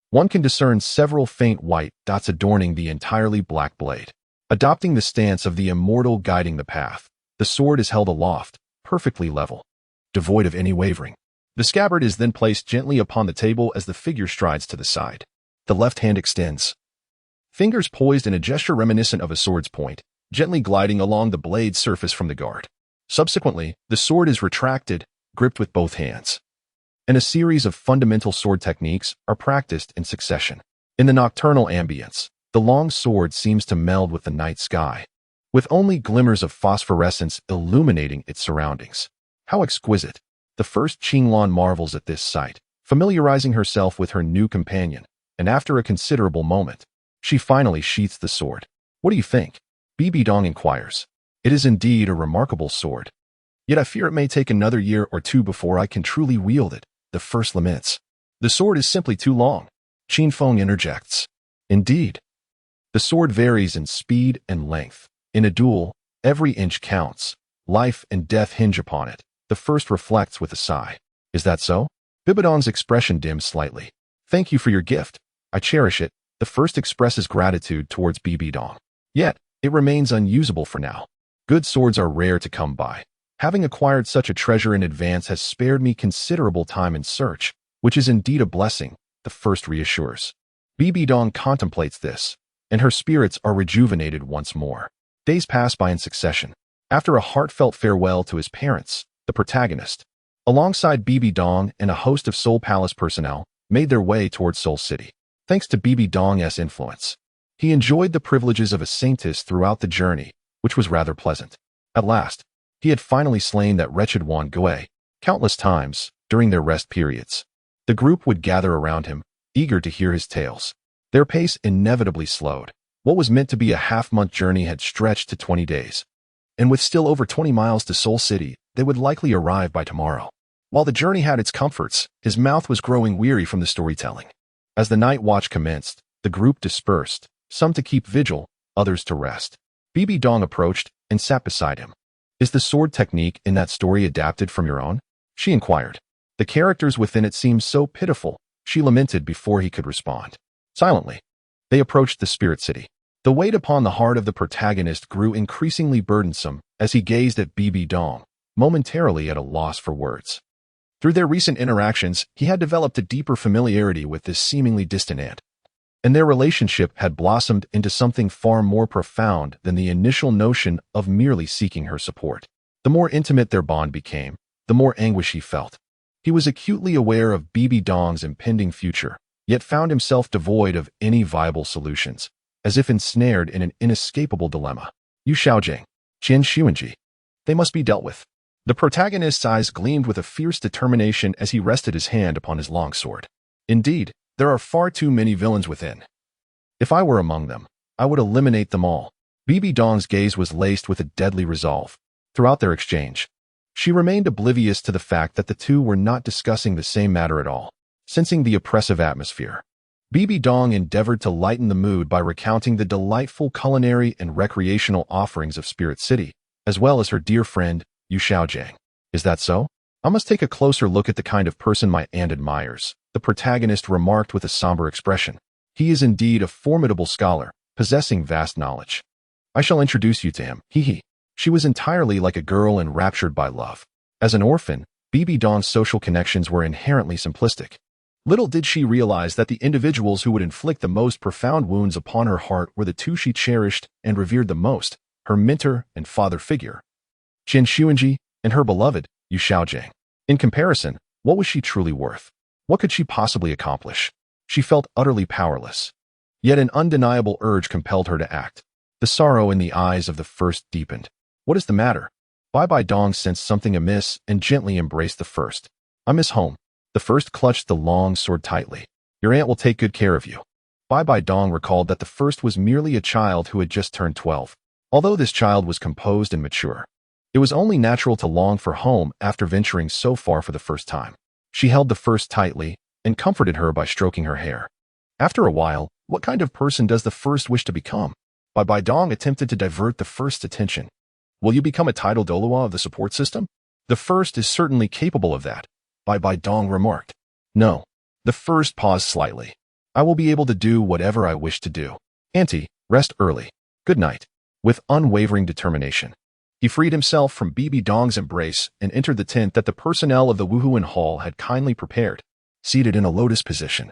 one can discern several faint white dots adorning the entirely black blade. Adopting the stance of the immortal guiding the path, the sword is held aloft, perfectly level, devoid of any wavering. The scabbard is then placed gently upon the table as the figure strides to the side. The left hand extends, fingers poised in a gesture reminiscent of a sword's point, gently gliding along the blade's surface from the guard. Subsequently, the sword is retracted, gripped with both hands, and a series of fundamental sword techniques are practiced in succession. In the nocturnal ambience, the long sword seems to meld with the night sky, with only glimmers of phosphorescence illuminating its surroundings. How exquisite! The first Qinglan marvels at this sight, familiarizing herself with her new companion, and after a considerable moment, she finally sheaths the sword. What do you think? Bibi Dong inquires. It is indeed a remarkable sword. Yet I fear it may take another year or two before I can truly wield it, the first laments. The sword is simply too long. Qin Feng interjects. Indeed. The sword varies in speed and length. In a duel, every inch counts. Life and death hinge upon it. The first reflects with a sigh. Is that so? Bibi Dong's expression dims slightly. Thank you for your gift. I cherish it. The first expresses gratitude towards Bibi Dong. Yet, it remains unusable for now. Good swords are rare to come by. Having acquired such a treasure in advance has spared me considerable time in search, which is indeed a blessing, the first reassures. Bibi Dong contemplates this, and her spirits are rejuvenated once more. Days pass by in succession. After a heartfelt farewell to his parents, the protagonist, alongside Bibi Dong and a host of Soul Palace personnel, made their way towards Soul City. Thanks to Bibi Dong's influence, He enjoyed the privileges of a saintess throughout the journey, which was rather pleasant. At last, he had finally slain that wretched Wan Gui countless times during their rest periods. The group would gather around him, eager to hear his tales. Their pace inevitably slowed. What was meant to be a half-month journey had stretched to 20 days. And with still over 20 miles to Seoul City, they would likely arrive by tomorrow. While the journey had its comforts, his mouth was growing weary from the storytelling. As the night watch commenced, the group dispersed, some to keep vigil, others to rest. Bibi Dong approached and sat beside him. "Is the sword technique in that story adapted from your own?" she inquired. The characters within it seemed so pitiful, she lamented before he could respond. Silently, they approached the spirit city. The weight upon the heart of the protagonist grew increasingly burdensome as he gazed at Bibi Dong, momentarily at a loss for words. Through their recent interactions, he had developed a deeper familiarity with this seemingly distant aunt, and their relationship had blossomed into something far more profound than the initial notion of merely seeking her support. The more intimate their bond became, the more anguish he felt. He was acutely aware of Bibi Dong's impending future, yet found himself devoid of any viable solutions, as if ensnared in an inescapable dilemma. Yu Xiaojing, Qian Xuanji. They must be dealt with. The protagonist's eyes gleamed with a fierce determination as he rested his hand upon his longsword. Indeed, there are far too many villains within. If I were among them, I would eliminate them all. Bibi Dong's gaze was laced with a deadly resolve. Throughout their exchange, she remained oblivious to the fact that the two were not discussing the same matter at all. Sensing the oppressive atmosphere, Bibi Dong endeavored to lighten the mood by recounting the delightful culinary and recreational offerings of Spirit City, as well as her dear friend, Yu Xiaojing. "Is that so? I must take a closer look at the kind of person my aunt admires," the protagonist remarked with a somber expression. "He is indeed a formidable scholar, possessing vast knowledge. I shall introduce you to him, hee." She was entirely like a girl enraptured by love. As an orphan, Bibi Dong's social connections were inherently simplistic. Little did she realize that the individuals who would inflict the most profound wounds upon her heart were the two she cherished and revered the most, her mentor and father figure, Qian Xuanji, and her beloved, Yu Xiaojing. In comparison, what was she truly worth? What could she possibly accomplish? She felt utterly powerless. Yet an undeniable urge compelled her to act. The sorrow in the eyes of the first deepened. "What is the matter?" Bibi Dong sensed something amiss and gently embraced the first. "I miss home." The first clutched the long sword tightly. "Your aunt will take good care of you." Bibi Dong recalled that the first was merely a child who had just turned 12. Although this child was composed and mature, it was only natural to long for home after venturing so far for the first time. She held the first tightly and comforted her by stroking her hair. After a while, what kind of person does the first wish to become? Bibi Dong attempted to divert the first's attention. "Will you become a title Douluo of the support system?" "The first is certainly capable of that," Bibi Dong remarked. "No." The first paused slightly. "I will be able to do whatever I wish to do. Auntie, rest early. Good night." With unwavering determination, he freed himself from Bibi Dong's embrace and entered the tent that the personnel of the Wuhuan Hall had kindly prepared. Seated in a lotus position,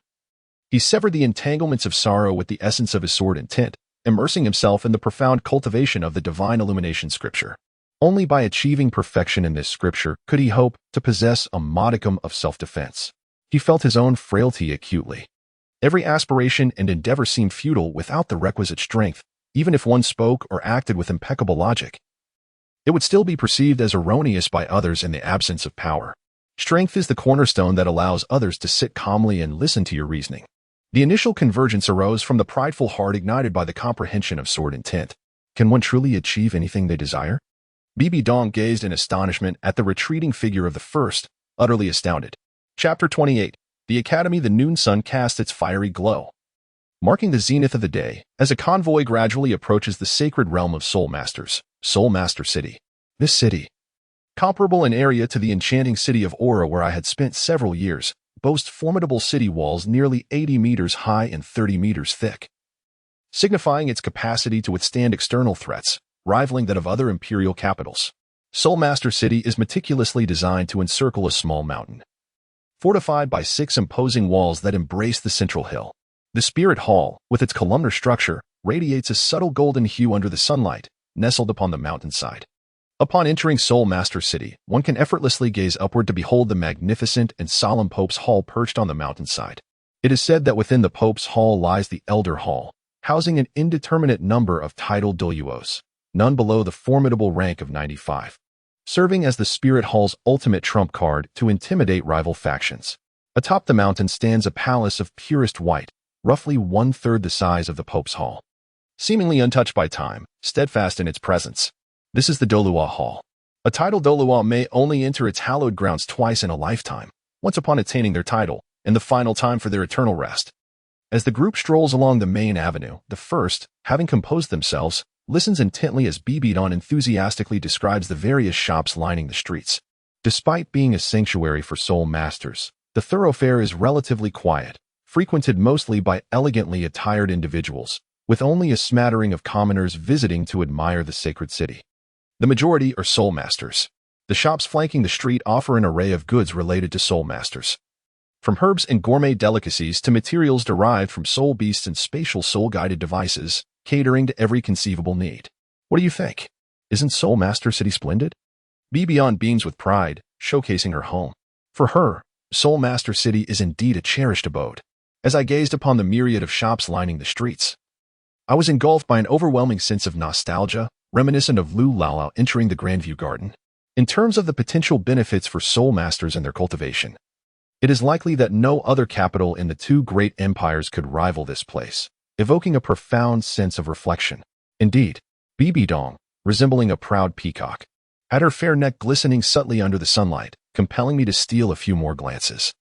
he severed the entanglements of sorrow with the essence of his sword and tent, immersing himself in the profound cultivation of the divine illumination scripture. Only by achieving perfection in this scripture could he hope to possess a modicum of self-defense. He felt his own frailty acutely. Every aspiration and endeavor seemed futile without the requisite strength. Even if one spoke or acted with impeccable logic, it would still be perceived as erroneous by others in the absence of power. Strength is the cornerstone that allows others to sit calmly and listen to your reasoning. The initial convergence arose from the prideful heart ignited by the comprehension of sword intent. Can one truly achieve anything they desire? Bibi Dong gazed in astonishment at the retreating figure of the first, utterly astounded. Chapter 28. The Academy. The noon sun cast its fiery glow, marking the zenith of the day, as a convoy gradually approaches the sacred realm of Soul Masters, Soul Master City. This city, comparable in area to the enchanting city of Aura where I had spent several years, boasts formidable city walls nearly 80 meters high and 30 meters thick, signifying its capacity to withstand external threats, rivaling that of other imperial capitals. Soul Master City is meticulously designed to encircle a small mountain, fortified by 6 imposing walls that embrace the central hill. The Spirit Hall, with its columnar structure, radiates a subtle golden hue under the sunlight, nestled upon the mountainside. Upon entering Soul Master City, one can effortlessly gaze upward to behold the magnificent and solemn Pope's Hall perched on the mountainside. It is said that within the Pope's Hall lies the Elder Hall, housing an indeterminate number of titled Douluos, none below the formidable rank of 95, serving as the Spirit Hall's ultimate trump card to intimidate rival factions. Atop the mountain stands a palace of purest white, roughly one-third the size of the Pope's Hall. Seemingly untouched by time, steadfast in its presence. This is the Douluo Hall. A titled Douluo may only enter its hallowed grounds twice in a lifetime, once upon attaining their title, and the final time for their eternal rest. As the group strolls along the main avenue, the first, having composed themselves, listens intently as Bibidong enthusiastically describes the various shops lining the streets. Despite being a sanctuary for soul masters, the thoroughfare is relatively quiet, frequented mostly by elegantly attired individuals, with only a smattering of commoners visiting to admire the sacred city. The majority are soul masters. The shops flanking the street offer an array of goods related to soul masters. From herbs and gourmet delicacies to materials derived from soul beasts and spatial soul-guided devices, catering to every conceivable need. What do you think? Isn't Soul Master City splendid? Bibidong beams with pride, showcasing her home. For her, Soul Master City is indeed a cherished abode. As I gazed upon the myriad of shops lining the streets, I was engulfed by an overwhelming sense of nostalgia, reminiscent of Lu Laolao entering the Grandview Garden. In terms of the potential benefits for soul masters and their cultivation, it is likely that no other capital in the two great empires could rival this place, evoking a profound sense of reflection. Indeed, Bibidong, resembling a proud peacock, had her fair neck glistening subtly under the sunlight, compelling me to steal a few more glances.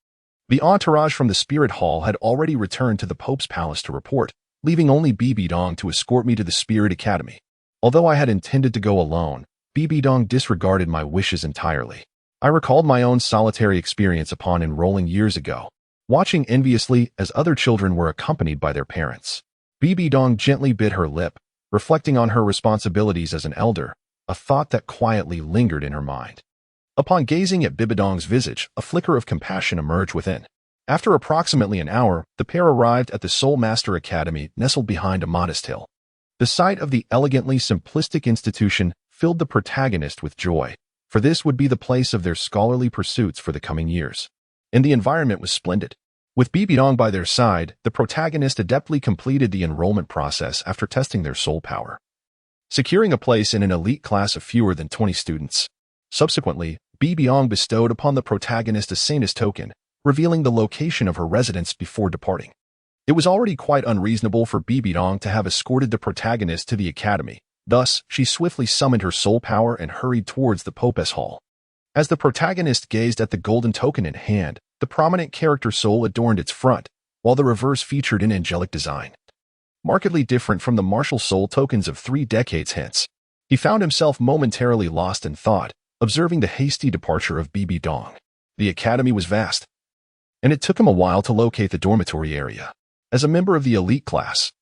The entourage from the Spirit Hall had already returned to the Pope's Palace to report, leaving only Bibidong to escort me to the Spirit Academy. Although I had intended to go alone, Bibidong disregarded my wishes entirely. I recalled my own solitary experience upon enrolling years ago, watching enviously as other children were accompanied by their parents. Bibidong gently bit her lip, reflecting on her responsibilities as an elder, a thought that quietly lingered in her mind. Upon gazing at Bibidong's visage, a flicker of compassion emerged within. After approximately an hour, the pair arrived at the Soul Master Academy nestled behind a modest hill. The sight of the elegantly simplistic institution filled the protagonist with joy, for this would be the place of their scholarly pursuits for the coming years. And the environment was splendid. With Bibidong by their side, the protagonist adeptly completed the enrollment process after testing their soul power, securing a place in an elite class of fewer than 20 students. Subsequently, Bibidong bestowed upon the protagonist a Sanus token, revealing the location of her residence before departing. It was already quite unreasonable for Bibidong to have escorted the protagonist to the academy. Thus, she swiftly summoned her soul power and hurried towards the Pope's Hall. As the protagonist gazed at the golden token in hand, the prominent character soul adorned its front, while the reverse featured an angelic design, markedly different from the martial soul tokens of 3 decades hence. He found himself momentarily lost in thought, observing the hasty departure of Bibidong. The academy was vast, and it took him a while to locate the dormitory area. As a member of the elite class,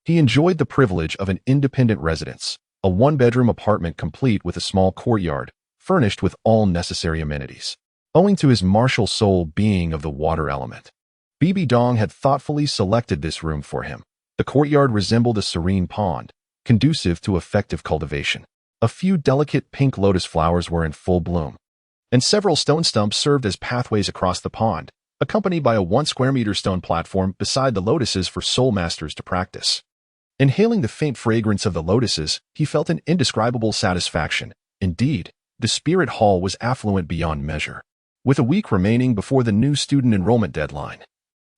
he enjoyed the privilege of an independent residence, a 1-bedroom apartment complete with a small courtyard, furnished with all necessary amenities. Owing to his martial soul being of the water element, Bibidong had thoughtfully selected this room for him. The courtyard resembled a serene pond, conducive to effective cultivation. A few delicate pink lotus flowers were in full bloom, and several stone stumps served as pathways across the pond, accompanied by a 1-square-meter stone platform beside the lotuses for soul masters to practice. Inhaling the faint fragrance of the lotuses, he felt an indescribable satisfaction. Indeed, the Spirit Hall was affluent beyond measure. With a week remaining before the new student enrollment deadline,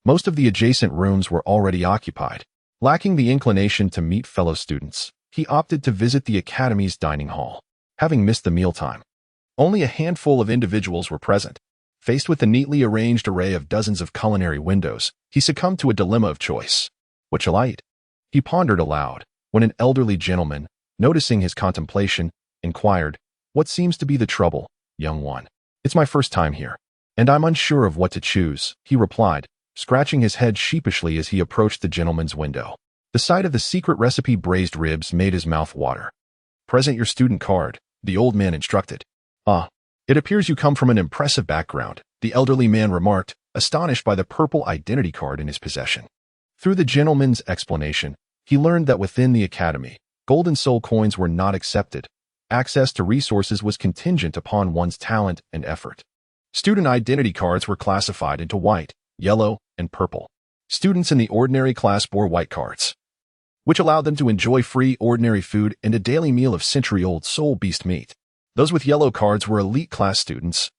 most of the adjacent rooms were already occupied. Lacking the inclination to meet fellow students, he opted to visit the academy's dining hall. Having missed the mealtime, only a handful of individuals were present. Faced with the neatly arranged array of dozens of culinary windows, he succumbed to a dilemma of choice. What shall I eat? He pondered aloud, when an elderly gentleman, noticing his contemplation, inquired, "What seems to be the trouble, young one?" "It's my first time here, and I'm unsure of what to choose," he replied, scratching his head sheepishly as he approached the gentleman's window. The sight of the secret recipe braised ribs made his mouth water. "Present your student card," the old man instructed. "Ah, it appears you come from an impressive background," the elderly man remarked, astonished by the purple identity card in his possession. Through the gentleman's explanation, he learned that within the academy, golden soul coins were not accepted. Access to resources was contingent upon one's talent and effort. Student identity cards were classified into white, yellow, and purple. Students in the ordinary class bore white cards, which allowed them to enjoy free, ordinary food and a daily meal of century-old soul beast meat. Those with yellow cards were elite class students,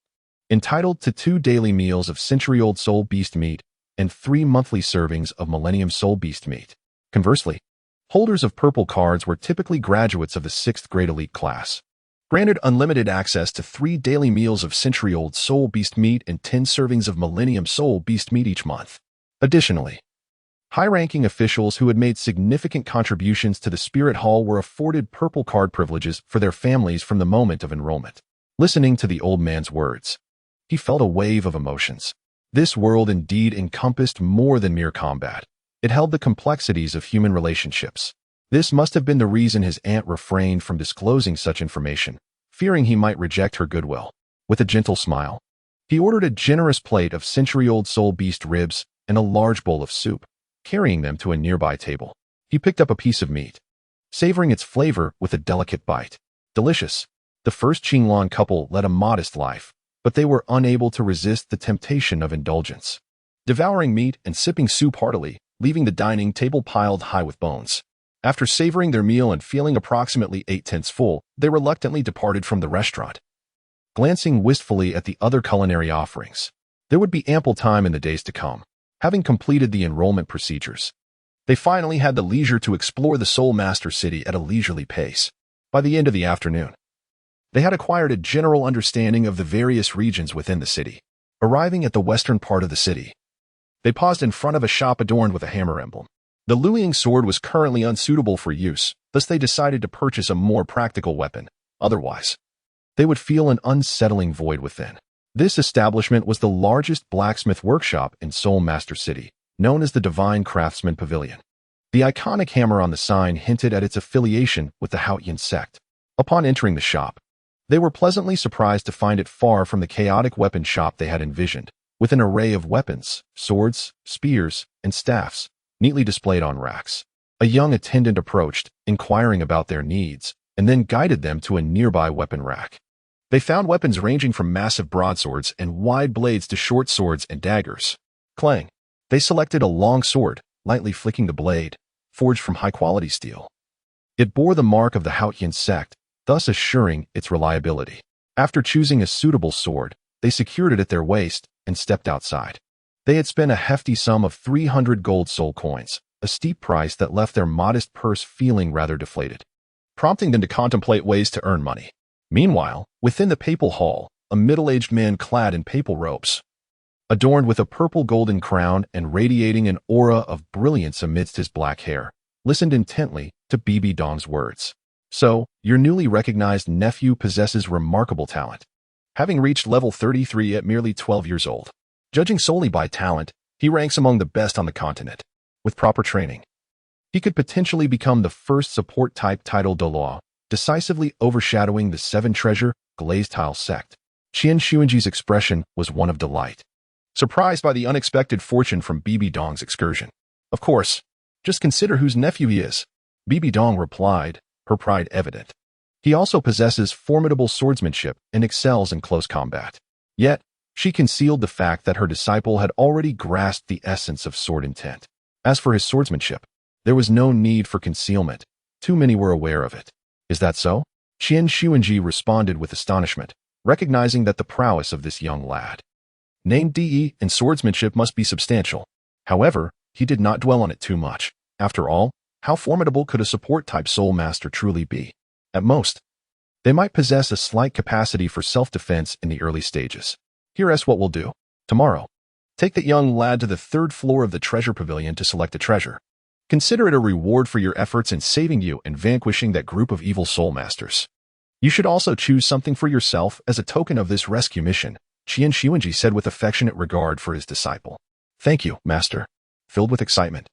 entitled to 2 daily meals of century-old soul beast meat and 3 monthly servings of millennium soul beast meat. Conversely, holders of purple cards were typically graduates of the 6th grade elite class, granted unlimited access to 3 daily meals of century-old soul beast meat and 10 servings of millennium soul beast meat each month. Additionally, high-ranking officials who had made significant contributions to the Spirit Hall were afforded purple card privileges for their families from the moment of enrollment. Listening to the old man's words, he felt a wave of emotions. This world indeed encompassed more than mere combat. It held the complexities of human relationships. This must have been the reason his aunt refrained from disclosing such information, fearing he might reject her goodwill. With a gentle smile, he ordered a generous plate of century-old soul beast ribs and a large bowl of soup, carrying them to a nearby table. He picked up a piece of meat, savoring its flavor with a delicate bite. Delicious. The first Qinglan couple led a modest life, but they were unable to resist the temptation of indulgence, devouring meat and sipping soup heartily, leaving the dining table piled high with bones. After savoring their meal and feeling approximately 8/10 full, they reluctantly departed from the restaurant, glancing wistfully at the other culinary offerings. There would be ample time in the days to come. Having completed the enrollment procedures, they finally had the leisure to explore the Soul Master City at a leisurely pace. By the end of the afternoon, they had acquired a general understanding of the various regions within the city. Arriving at the western part of the city, they paused in front of a shop adorned with a hammer emblem. The Luiying sword was currently unsuitable for use, thus they decided to purchase a more practical weapon. Otherwise, they would feel an unsettling void within. This establishment was the largest blacksmith workshop in Soul Master City, known as the Divine Craftsman Pavilion. The iconic hammer on the sign hinted at its affiliation with the heart.I sect. Upon entering the shop, they were pleasantly surprised to find it far from the chaotic weapon shop they had envisioned, with an array of weapons, swords, spears, and staffs, neatly displayed on racks. A young attendant approached, inquiring about their needs, and then guided them to a nearby weapon rack. They found weapons ranging from massive broadswords and wide blades to short swords and daggers. Clang. They selected a long sword, lightly flicking the blade, forged from high-quality steel. It bore the mark of the heart.I sect, thus assuring its reliability. After choosing a suitable sword, they secured it at their waist and stepped outside. They had spent a hefty sum of 300 gold soul coins, a steep price that left their modest purse feeling rather deflated, prompting them to contemplate ways to earn money. Meanwhile, within the papal hall, a middle-aged man clad in papal robes, adorned with a purple golden crown and radiating an aura of brilliance amidst his black hair, listened intently to Bibi Dong's words. So, your newly recognized nephew possesses remarkable talent. Having reached level 33 at merely 12 years old, judging solely by talent, he ranks among the best on the continent. With proper training, he could potentially become the first support-type title Douluo, decisively overshadowing the 7-treasure glazed tile sect. Qian Xuanji's expression was one of delight, surprised by the unexpected fortune from Bibi Dong's excursion. Of course, just consider whose nephew he is, Bibi Dong replied, her pride evident. He also possesses formidable swordsmanship and excels in close combat. Yet, she concealed the fact that her disciple had already grasped the essence of sword intent. As for his swordsmanship, there was no need for concealment. Too many were aware of it. Is that so? Qian Xuanji responded with astonishment, recognizing that the prowess of this young lad, named DE in swordsmanship, must be substantial. However, he did not dwell on it too much. After all, how formidable could a support-type soul master truly be? At most, they might possess a slight capacity for self-defense in the early stages. Here's what we'll do. Tomorrow, take that young lad to the 3rd floor of the treasure pavilion to select a treasure. Consider it a reward for your efforts in saving you and vanquishing that group of evil soul masters. You should also choose something for yourself as a token of this rescue mission, Qian Xuanji said with affectionate regard for his disciple. Thank you, master. Filled with excitement,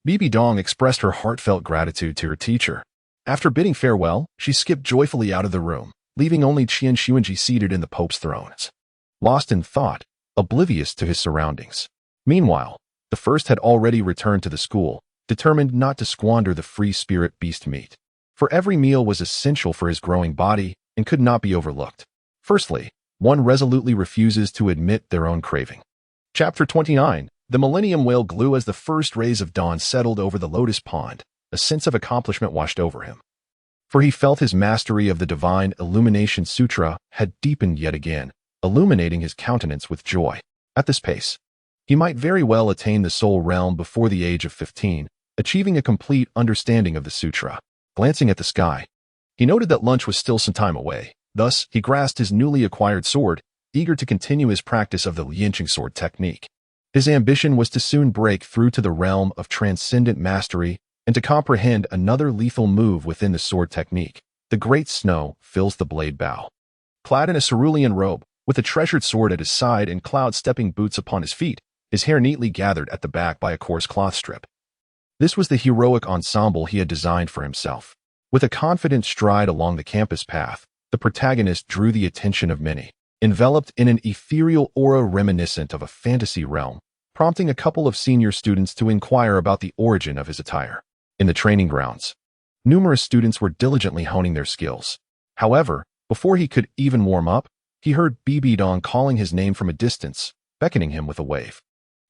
Bibi Dong expressed her heartfelt gratitude to her teacher. After bidding farewell, she skipped joyfully out of the room, leaving only Qian Xuanji seated in the Pope's throne, lost in thought, oblivious to his surroundings. Meanwhile, the first had already returned to the school, determined not to squander the free spirit beast meat. For every meal was essential for his growing body and could not be overlooked. Firstly, one resolutely refuses to admit their own craving. Chapter 29. The Millennium Whale grew as the first rays of dawn settled over the lotus pond. a sense of accomplishment washed over him. For he felt his mastery of the divine illumination sutra had deepened yet again, illuminating his countenance with joy. At this pace, he might very well attain the soul realm before the age of 15, achieving a complete understanding of the sutra. Glancing at the sky, he noted that lunch was still some time away. Thus, he grasped his newly acquired sword, eager to continue his practice of the Lianqing sword technique. His ambition was to soon break through to the realm of transcendent mastery and to comprehend another lethal move within the sword technique. The great snow fills the blade bow. Clad in a cerulean robe, with a treasured sword at his side and cloud-stepping boots upon his feet, his hair neatly gathered at the back by a coarse cloth strip. This was the heroic ensemble he had designed for himself. With a confident stride along the campus path, the protagonist drew the attention of many, enveloped in an ethereal aura reminiscent of a fantasy realm, prompting a couple of senior students to inquire about the origin of his attire. In the training grounds, numerous students were diligently honing their skills. However, before he could even warm up, he heard Bibidong calling his name from a distance, beckoning him with a wave.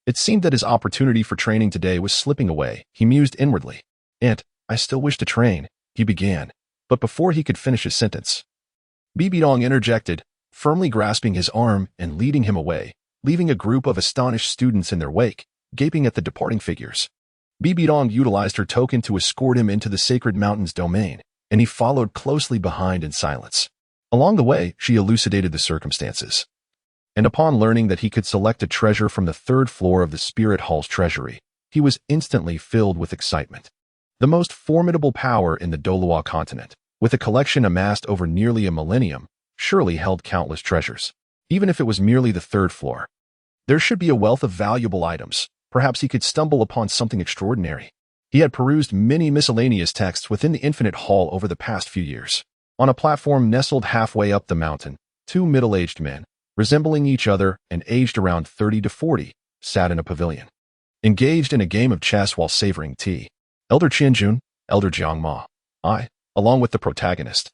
It seemed that his opportunity for training today was slipping away. He mused inwardly. I still wish to train, he began, but before he could finish his sentence, Bibidong interjected, firmly grasping his arm and leading him away, leaving a group of astonished students in their wake, gaping at the departing figures. Bibidong utilized her token to escort him into the sacred mountain's domain, and he followed closely behind in silence. Along the way, she elucidated the circumstances. And upon learning that he could select a treasure from the third floor of the Spirit Hall's treasury, he was instantly filled with excitement. The most formidable power in the Douluo continent, with a collection amassed over nearly a millennium, surely held countless treasures. Even if it was merely the third floor, there should be a wealth of valuable items. Perhaps he could stumble upon something extraordinary. He had perused many miscellaneous texts within the Infinite Hall over the past few years. On a platform nestled halfway up the mountain, two middle-aged men, resembling each other and aged around 30 to 40, sat in a pavilion, engaged in a game of chess while savoring tea. Elder Qianjun, Elder Jiangma, I, along with the protagonist,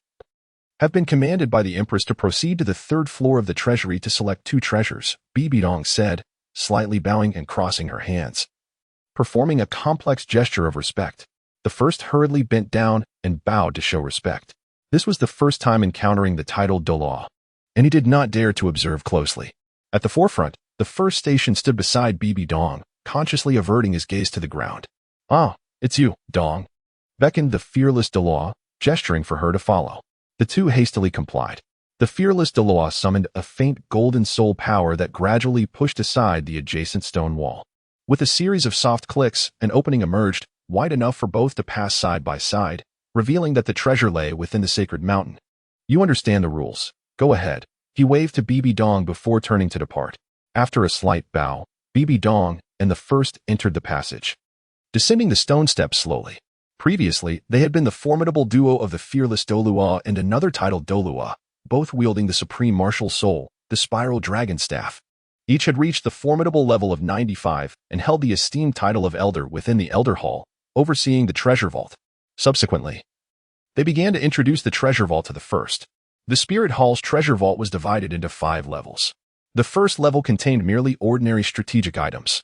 have been commanded by the Empress to proceed to the third floor of the treasury to select two treasures, Bibidong said, slightly bowing and crossing her hands, performing a complex gesture of respect. The first hurriedly bent down and bowed to show respect. This was the first time encountering the title Douluo, and he did not dare to observe closely. At the forefront, the first station stood beside Bibidong, consciously averting his gaze to the ground. "Ah, it's you, Dong," beckoned the fearless Douluo, gesturing for her to follow. The two hastily complied. The fearless Douluo summoned a faint golden soul power that gradually pushed aside the adjacent stone wall. With a series of soft clicks, an opening emerged, wide enough for both to pass side by side, revealing that the treasure lay within the sacred mountain. "You understand the rules. Go ahead." He waved to Bibidong before turning to depart. After a slight bow, Bibidong and the first entered the passage, descending the stone steps slowly. Previously, they had been the formidable duo of the fearless Douluo and another titled Douluo, both wielding the supreme martial soul, the spiral dragon staff. Each had reached the formidable level of 95 and held the esteemed title of Elder within the Elder Hall, overseeing the treasure vault. Subsequently, they began to introduce the treasure vault to the first. The Spirit Hall's treasure vault was divided into 5 levels. The first level contained merely ordinary strategic items,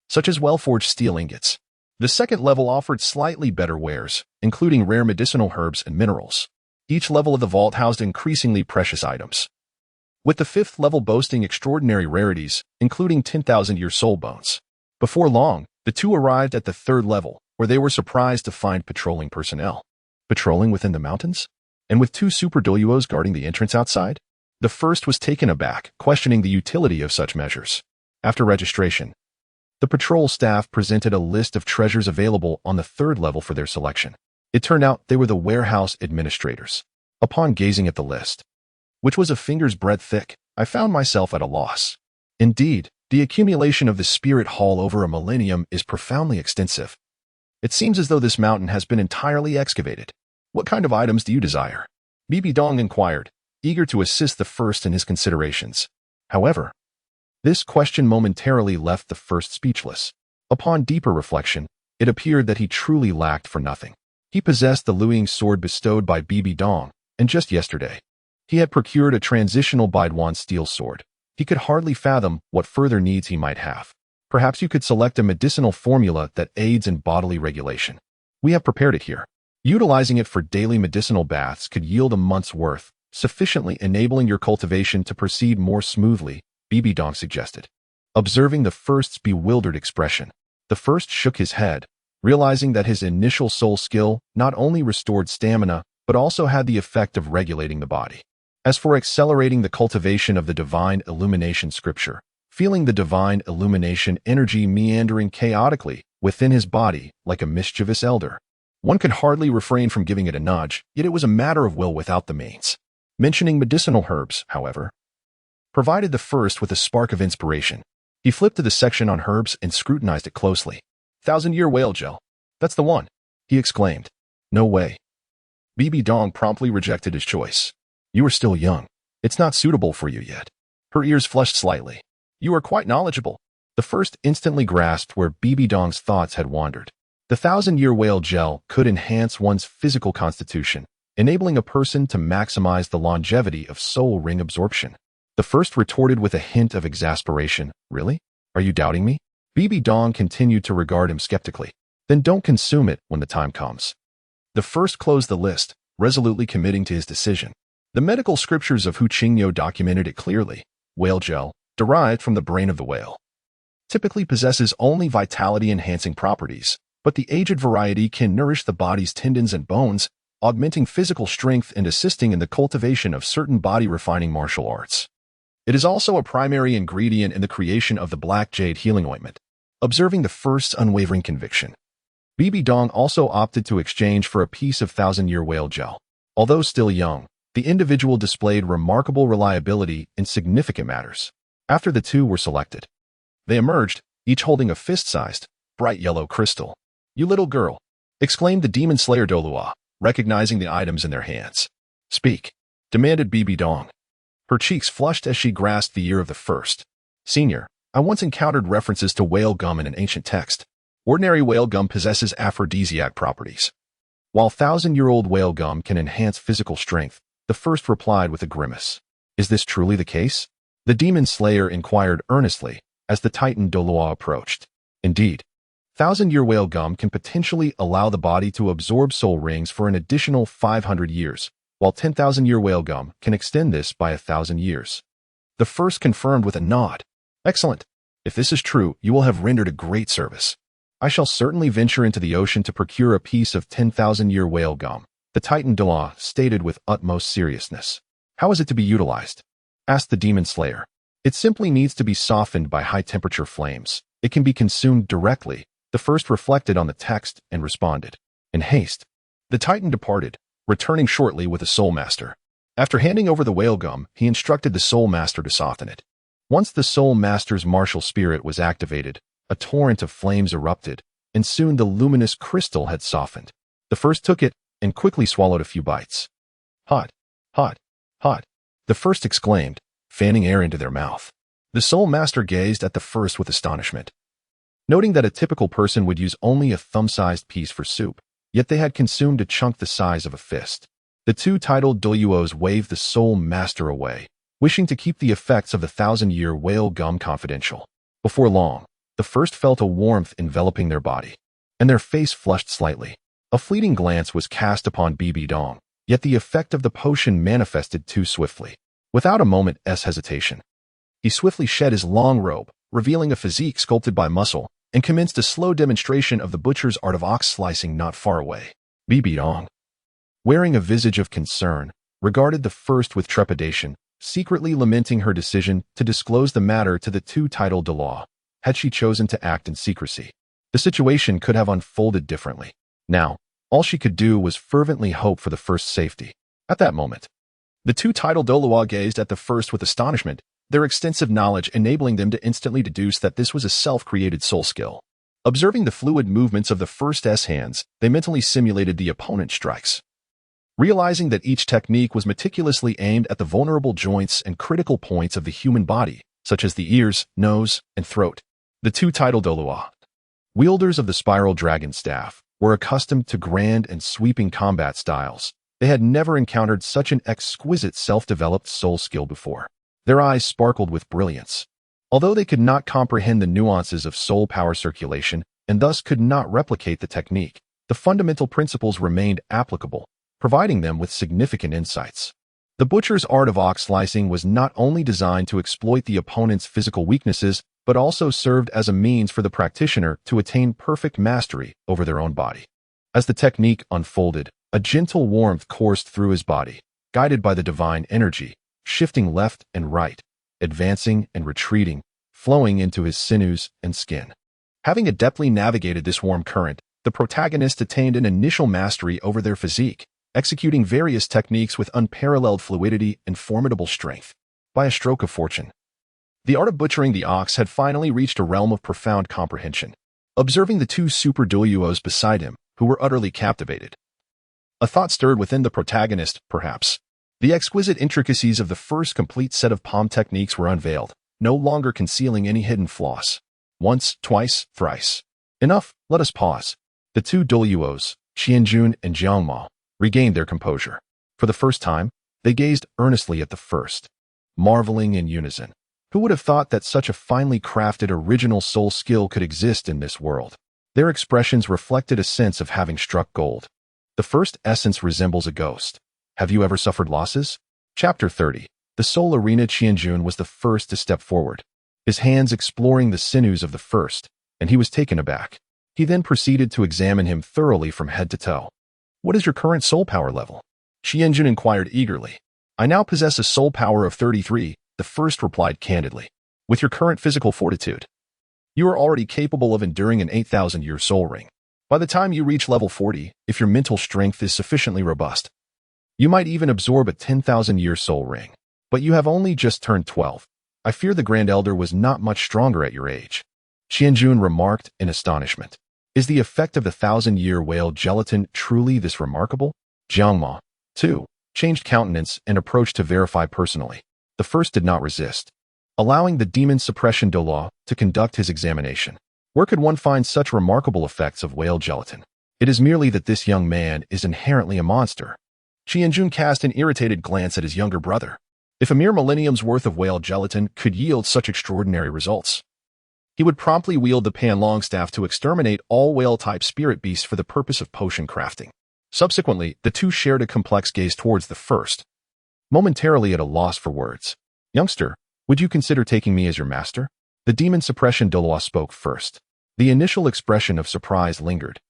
such as well-forged steel ingots. The second level offered slightly better wares, including rare medicinal herbs and minerals. Each level of the vault housed increasingly precious items, with the 5th level boasting extraordinary rarities, including 10,000-year soul bones. Before long, the two arrived at the 3rd level, where they were surprised to find patrolling personnel. Patrolling within the mountains? And with 2 super Douluos guarding the entrance outside? The first was taken aback, questioning the utility of such measures. After registration, the patrol staff presented a list of treasures available on the 3rd level for their selection. It turned out they were the warehouse administrators. Upon gazing at the list, which was a finger's breadth thick, I found myself at a loss. Indeed, the accumulation of the Spirit Hall over a millennium is profoundly extensive. It seems as though this mountain has been entirely excavated. "What kind of items do you desire?" Bibidong inquired, eager to assist the first in his considerations. However, this question momentarily left the first speechless. Upon deeper reflection, it appeared that he truly lacked for nothing. He possessed the Luiying sword bestowed by Bibidong, and just yesterday, he had procured a transitional Baiduan steel sword. He could hardly fathom what further needs he might have. Perhaps you could select a medicinal formula that aids in bodily regulation. We have prepared it here. Utilizing it for daily medicinal baths could yield a month's worth, sufficiently enabling your cultivation to proceed more smoothly, BB Dong suggested. Observing the first's bewildered expression, the first shook his head, realizing that his initial soul skill not only restored stamina, but also had the effect of regulating the body. As for accelerating the cultivation of the divine illumination scripture, feeling the divine illumination energy meandering chaotically within his body like a mischievous elder, one could hardly refrain from giving it a nudge, yet it was a matter of will without the means. Mentioning medicinal herbs, however, provided the first with a spark of inspiration. He flipped to the section on herbs and scrutinized it closely. 1,000-year whale gel. That's the one, he exclaimed. No way. BB Dong promptly rejected his choice. You are still young. It's not suitable for you yet. Her ears flushed slightly. You are quite knowledgeable. The first instantly grasped where BB Dong's thoughts had wandered. The 1,000-year whale gel could enhance one's physical constitution, enabling a person to maximize the longevity of soul ring absorption. The first retorted with a hint of exasperation. Really? Are you doubting me? BB Dong continued to regard him skeptically. Then don't consume it when the time comes. The first closed the list, resolutely committing to his decision. The medical scriptures of Hu Qingyo documented it clearly. Whale gel, derived from the brain of the whale, typically possesses only vitality-enhancing properties, but the aged variety can nourish the body's tendons and bones, augmenting physical strength and assisting in the cultivation of certain body-refining martial arts. It is also a primary ingredient in the creation of the black jade healing ointment. Observing the first's unwavering conviction, BB Dong also opted to exchange for a piece of 1,000-year whale gel. Although still young, the individual displayed remarkable reliability in significant matters. After the two were selected, they emerged, each holding a fist-sized, bright yellow crystal. You little girl, exclaimed the demon slayer Douluo, recognizing the items in their hands. Speak, demanded BB Dong. Her cheeks flushed as she grasped the ear of the first. Senior, I once encountered references to whale gum in an ancient text. Ordinary whale gum possesses aphrodisiac properties, while 1,000-year-old whale gum can enhance physical strength. The first replied with a grimace. Is this truly the case? The demon slayer inquired earnestly as the titan Douluo approached. Indeed, 1,000-year whale gum can potentially allow the body to absorb soul rings for an additional 500 years, while 10,000-year whale gum can extend this by 1,000 years. The first confirmed with a nod. Excellent. If this is true, you will have rendered a great service. I shall certainly venture into the ocean to procure a piece of 10,000-year whale gum, the titan Douluo stated with utmost seriousness. How is it to be utilized? Asked the demon slayer. It simply needs to be softened by high-temperature flames. It can be consumed directly. The first reflected on the text and responded. In haste, the titan departed, returning shortly with a soul master. After handing over the whale gum, he instructed the soul master to soften it. Once the soul master's martial spirit was activated, a torrent of flames erupted, and soon the luminous crystal had softened. The first took it and quickly swallowed a few bites. Hot, hot, hot, the first exclaimed, fanning air into their mouth. The soul master gazed at the first with astonishment, noting that a typical person would use only a thumb-sized piece for soup, yet they had consumed a chunk the size of a fist. The two titled Douluos waved the soul master away, wishing to keep the effects of the 1,000-year whale gum confidential. Before long, the first felt a warmth enveloping their body, and their face flushed slightly. A fleeting glance was cast upon BB Dong, yet the effect of the potion manifested too swiftly. Without a moment's hesitation, he swiftly shed his long robe, revealing a physique sculpted by muscle, and commenced a slow demonstration of the butcher's art of ox slicing not far away. BB Dong, wearing a visage of concern, regarded the first with trepidation, secretly lamenting her decision to disclose the matter to the two titled Douluo. Had she chosen to act in secrecy, the situation could have unfolded differently. Now, all she could do was fervently hope for the first's safety. At that moment, the two titled Douluo gazed at the first with astonishment, their extensive knowledge enabling them to instantly deduce that this was a self-created soul skill. Observing the fluid movements of the first's hands, they mentally simulated the opponent's strikes. Realizing that each technique was meticulously aimed at the vulnerable joints and critical points of the human body, such as the ears, nose, and throat, the two titled Douluo, wielders of the spiral dragon staff, were accustomed to grand and sweeping combat styles. They had never encountered such an exquisite self-developed soul skill before. Their eyes sparkled with brilliance. Although they could not comprehend the nuances of soul power circulation and thus could not replicate the technique, the fundamental principles remained applicable, providing them with significant insights. The butcher's art of ox slicing was not only designed to exploit the opponent's physical weaknesses, but also served as a means for the practitioner to attain perfect mastery over their own body. As the technique unfolded, a gentle warmth coursed through his body, guided by the divine energy, shifting left and right, advancing and retreating, flowing into his sinews and skin. Having adeptly navigated this warm current, the protagonist attained an initial mastery over their physique, executing various techniques with unparalleled fluidity and formidable strength. By a stroke of fortune, the art of butchering the ox had finally reached a realm of profound comprehension. Observing the two super Douluos beside him, who were utterly captivated, a thought stirred within the protagonist, perhaps. The exquisite intricacies of the first complete set of palm techniques were unveiled, no longer concealing any hidden flaws. Once, twice, thrice. Enough, let us pause. The two Douluos, Qianjun and Jiangma, regained their composure. For the first time, they gazed earnestly at the first, marveling in unison. Who would have thought that such a finely crafted original soul skill could exist in this world? Their expressions reflected a sense of having struck gold. The first essence resembles a ghost. Have you ever suffered losses? Chapter 30. The soul arena. Qianjun was the first to step forward, his hands exploring the sinews of the first, and he was taken aback. He then proceeded to examine him thoroughly from head to toe. What is your current soul power level? Qianjun inquired eagerly. I now possess a soul power of 33, the first replied candidly. With your current physical fortitude, you are already capable of enduring an 8,000-year soul ring. By the time you reach level 40, if your mental strength is sufficiently robust, you might even absorb a 10,000-year soul ring. But you have only just turned 12. I fear the Grand Elder was not much stronger at your age. Qianjun remarked in astonishment. Is the effect of the 1,000-year whale gelatin truly this remarkable? Jiangma, too, changed countenance and approached to verify personally. The first did not resist, allowing the demon suppression Douluo to conduct his examination. Where could one find such remarkable effects of whale gelatin? It is merely that this young man is inherently a monster. Qianjun cast an irritated glance at his younger brother. If a mere millennium's worth of whale gelatin could yield such extraordinary results, he would promptly wield the Pan Longstaff to exterminate all whale-type spirit beasts for the purpose of potion crafting. Subsequently, the two shared a complex gaze towards the first, momentarily at a loss for words. Youngster, would you consider taking me as your master? The demon suppression Douluo spoke first. The initial expression of surprise lingered,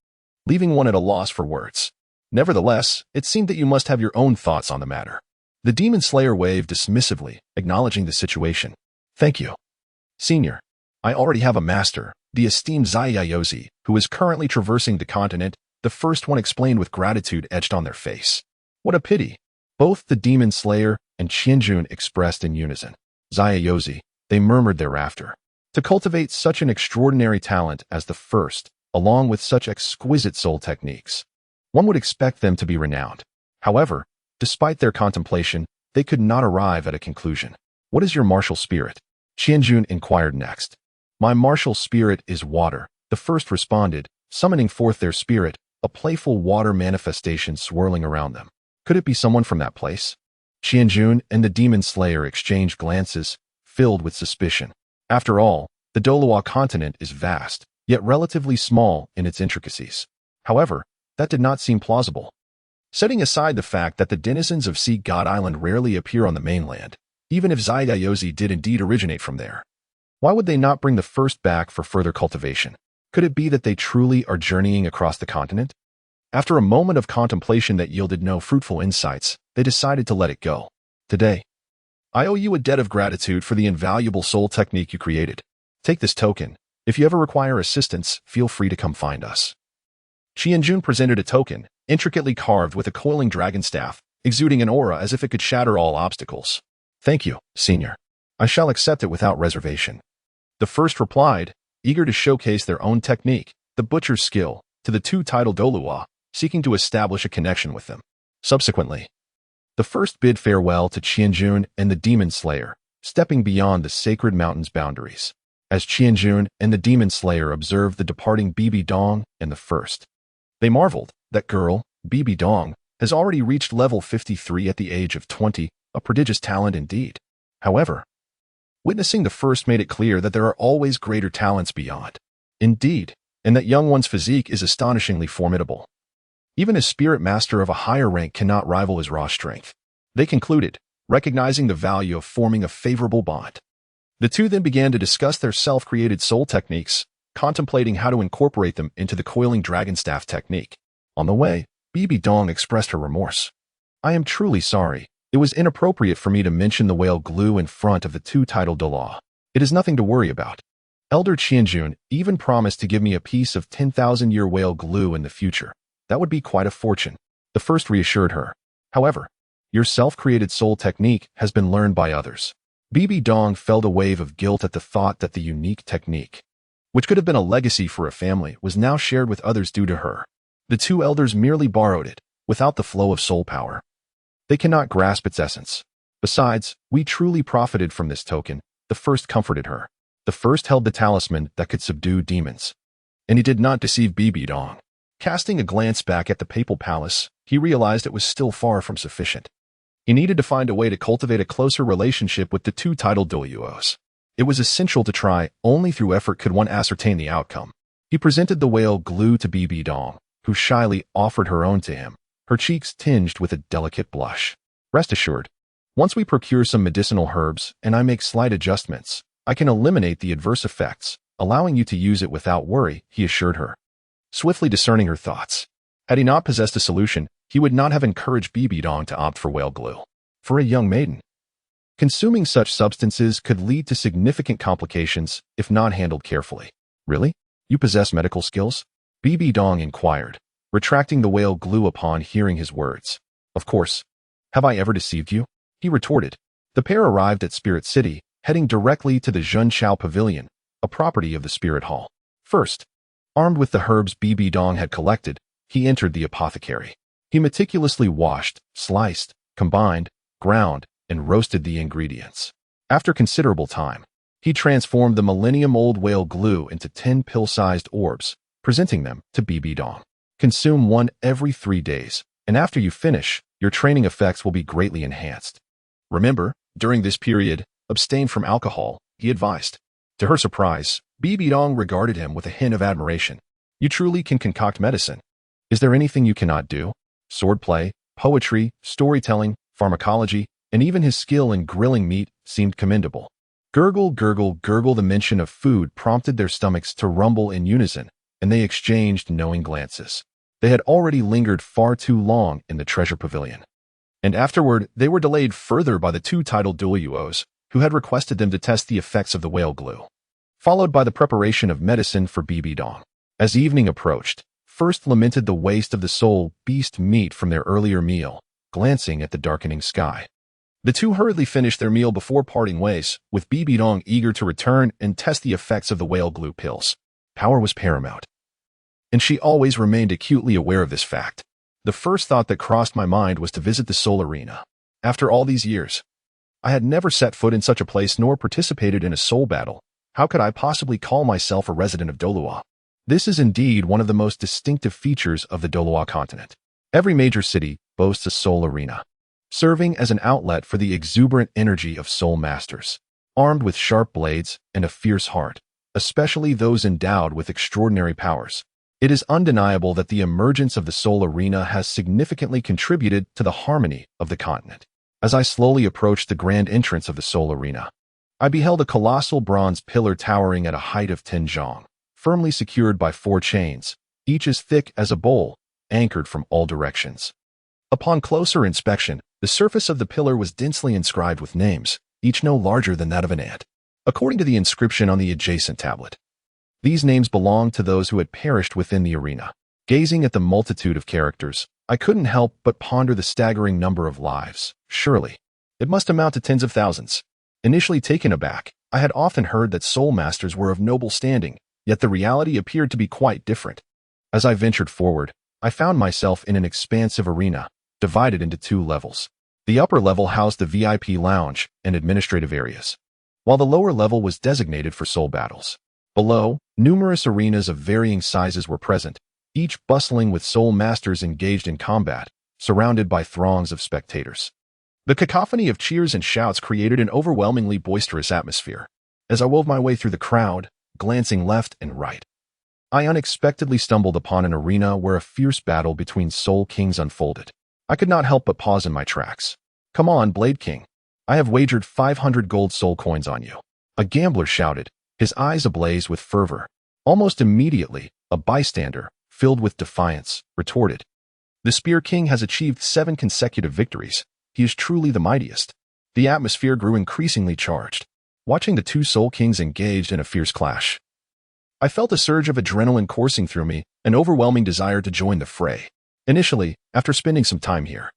leaving one at a loss for words. Nevertheless, it seemed that you must have your own thoughts on the matter. The demon slayer waved dismissively, acknowledging the situation. Thank you, Senior. I already have a master, the esteemed Zaiyayozi, who is currently traversing the continent, the first one explained with gratitude etched on their face. What a pity. Both the demon slayer and Qianjun expressed in unison. Zaiyayozi, they murmured thereafter. To cultivate such an extraordinary talent as the first, along with such exquisite soul techniques, one would expect them to be renowned. However, despite their contemplation, they could not arrive at a conclusion. What is your martial spirit? Qianjun inquired next. My martial spirit is water, the first responded, summoning forth their spirit, a playful water manifestation swirling around them. Could it be someone from that place? Qianjun and the demon slayer exchanged glances, filled with suspicion. After all, the Douluo continent is vast, yet relatively small in its intricacies. However, that did not seem plausible. Setting aside the fact that the denizens of Sea God Island rarely appear on the mainland, even if Zaiyayozi did indeed originate from there, why would they not bring the first back for further cultivation? Could it be that they truly are journeying across the continent? After a moment of contemplation that yielded no fruitful insights, they decided to let it go. Today, I owe you a debt of gratitude for the invaluable soul technique you created. Take this token. If you ever require assistance, feel free to come find us. Qianjun presented a token, intricately carved with a coiling dragon staff, exuding an aura as if it could shatter all obstacles. Thank you, Senior. I shall accept it without reservation. The first replied, eager to showcase their own technique, the butcher's skill, to the two titled Douluo, seeking to establish a connection with them. Subsequently, the first bid farewell to Qianjun and the demon slayer, stepping beyond the sacred mountain's boundaries. As Qianjun and the demon slayer observed the departing Bibi Dong and the first, they marveled. That girl, Bibi Dong, has already reached level 53 at the age of 20, a prodigious talent indeed. However, witnessing the first made it clear that there are always greater talents beyond. Indeed, and that young one's physique is astonishingly formidable. Even a spirit master of a higher rank cannot rival his raw strength. They concluded, recognizing the value of forming a favorable bond. The two then began to discuss their self-created soul techniques, contemplating how to incorporate them into the coiling dragon staff technique. On the way, Bibi Dong expressed her remorse. "I am truly sorry. It was inappropriate for me to mention the whale glue in front of the two-titled Douluo. It is nothing to worry about. Elder Qianjun even promised to give me a piece of 10,000-year whale glue in the future. That would be quite a fortune." The first reassured her. "However, your self-created soul technique has been learned by others." Bibi Dong felt a wave of guilt at the thought that the unique technique, which could have been a legacy for a family, was now shared with others due to her. The two elders merely borrowed it, without the flow of soul power. They cannot grasp its essence. "Besides, we truly profited from this token," the first comforted her. The first held the talisman that could subdue demons. And he did not deceive Bibi Dong. Casting a glance back at the papal palace, he realized it was still far from sufficient. He needed to find a way to cultivate a closer relationship with the two titled Douluos. It was essential to try. Only through effort could one ascertain the outcome. He presented the whale glue to Bibi Dong, who shyly offered her own to him, her cheeks tinged with a delicate blush. "Rest assured, once we procure some medicinal herbs and I make slight adjustments, I can eliminate the adverse effects, allowing you to use it without worry," he assured her. Swiftly discerning her thoughts, had he not possessed a solution, he would not have encouraged Bibi Dong to opt for whale glue. For a young maiden, consuming such substances could lead to significant complications if not handled carefully. "Really? You possess medical skills?" Bibi Dong inquired, retracting the whale glue upon hearing his words. "Of course. Have I ever deceived you?" he retorted. The pair arrived at Spirit City, heading directly to the Zhunchao Pavilion, a property of the Spirit Hall. First, armed with the herbs Bibi Dong had collected, he entered the apothecary. He meticulously washed, sliced, combined, ground, and roasted the ingredients. After considerable time, he transformed the millennium-old whale glue into 10 pill-sized orbs, presenting them to Bibi Dong. "Consume one every 3 days, and after you finish, your training effects will be greatly enhanced. Remember, during this period, abstain from alcohol," he advised. To her surprise, Bibi Dong regarded him with a hint of admiration. "You truly can concoct medicine. Is there anything you cannot do?" Swordplay, poetry, storytelling, pharmacology, and even his skill in grilling meat seemed commendable. Gurgle, gurgle, gurgle. The mention of food prompted their stomachs to rumble in unison, and they exchanged knowing glances. They had already lingered far too long in the treasure pavilion. And afterward, they were delayed further by the two titled Douluos, who had requested them to test the effects of the whale glue, followed by the preparation of medicine for Bibi Dong. As evening approached, first lamented the waste of the soul beast meat from their earlier meal, glancing at the darkening sky. The two hurriedly finished their meal before parting ways, with Bibi Dong eager to return and test the effects of the whale glue pills. Power was paramount, and she always remained acutely aware of this fact. "The first thought that crossed my mind was to visit the soul arena. After all these years, I had never set foot in such a place nor participated in a soul battle. How could I possibly call myself a resident of Douluo? This is indeed one of the most distinctive features of the Douluo continent. Every major city boasts a soul arena, serving as an outlet for the exuberant energy of soul masters, armed with sharp blades and a fierce heart, especially those endowed with extraordinary powers. It is undeniable that the emergence of the soul arena has significantly contributed to the harmony of the continent. As I slowly approached the grand entrance of the soul arena, I beheld a colossal bronze pillar towering at a height of 10 zhang, firmly secured by 4 chains, each as thick as a bowl, anchored from all directions. Upon closer inspection, the surface of the pillar was densely inscribed with names, each no larger than that of an ant, according to the inscription on the adjacent tablet. These names belonged to those who had perished within the arena. Gazing at the multitude of characters, I couldn't help but ponder the staggering number of lives. Surely, it must amount to tens of thousands. Initially taken aback, I had often heard that soul masters were of noble standing, yet the reality appeared to be quite different. As I ventured forward, I found myself in an expansive arena, divided into 2 levels. The upper level housed the VIP lounge and administrative areas, while the lower level was designated for soul battles. Below, numerous arenas of varying sizes were present, each bustling with soul masters engaged in combat, surrounded by throngs of spectators. The cacophony of cheers and shouts created an overwhelmingly boisterous atmosphere. As I wove my way through the crowd, glancing left and right, I unexpectedly stumbled upon an arena where a fierce battle between Soul Kings unfolded. I could not help but pause in my tracks. "Come on, Blade King. I have wagered 500 gold soul coins on you," a gambler shouted, his eyes ablaze with fervor. Almost immediately, a bystander, filled with defiance, retorted, "The Spear King has achieved 7 consecutive victories. He is truly the mightiest." The atmosphere grew increasingly charged. Watching the two Soul Kings engaged in a fierce clash, I felt a surge of adrenaline coursing through me, an overwhelming desire to join the fray. Initially, after spending some time here,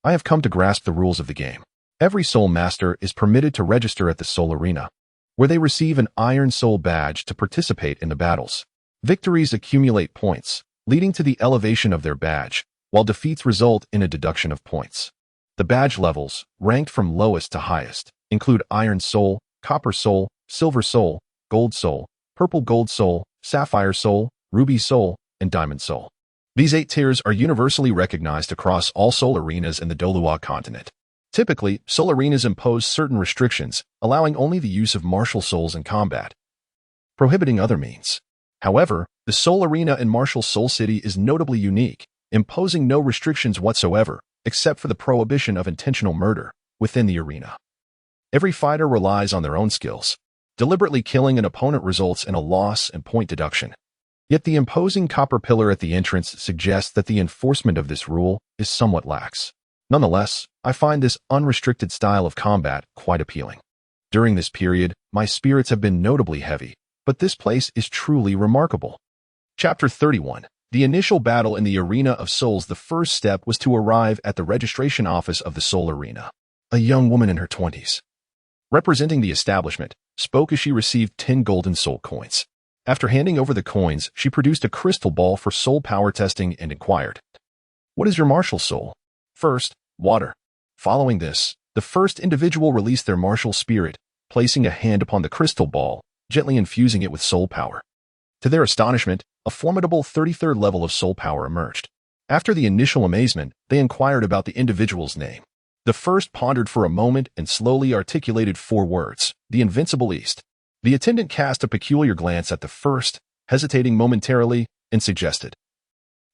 I have come to grasp the rules of the game. Every Soul Master is permitted to register at the Soul Arena, where they receive an Iron Soul badge to participate in the battles. Victories accumulate points, leading to the elevation of their badge, while defeats result in a deduction of points. The badge levels, ranked from lowest to highest, include Iron Soul, Copper Soul, Silver Soul, Gold Soul, Purple Gold Soul, Sapphire Soul, Ruby Soul, and Diamond Soul. These 8 tiers are universally recognized across all Soul Arenas in the Douluo continent. Typically, Soul Arenas impose certain restrictions, allowing only the use of martial souls in combat, prohibiting other means. However, the Soul Arena in Martial Soul City is notably unique, imposing no restrictions whatsoever, except for the prohibition of intentional murder within the arena. Every fighter relies on their own skills. Deliberately killing an opponent results in a loss and point deduction. Yet the imposing copper pillar at the entrance suggests that the enforcement of this rule is somewhat lax. Nonetheless, I find this unrestricted style of combat quite appealing. During this period, my spirits have been notably heavy, but this place is truly remarkable. Chapter 31. The initial battle in the Arena of Souls. The first step was to arrive at the registration office of the Soul Arena. A young woman in her 20s, representing the establishment, spoke as she received 10 golden soul coins. After handing over the coins, she produced a crystal ball for soul power testing and inquired, "What is your martial soul?" "First, water." Following this, the first individual released their martial spirit, placing a hand upon the crystal ball, gently infusing it with soul power. To their astonishment, a formidable 33rd level of soul power emerged. After the initial amazement, they inquired about the individual's name. The first pondered for a moment and slowly articulated 4 words, "The Invincible East." The attendant cast a peculiar glance at the first, hesitating momentarily, and suggested,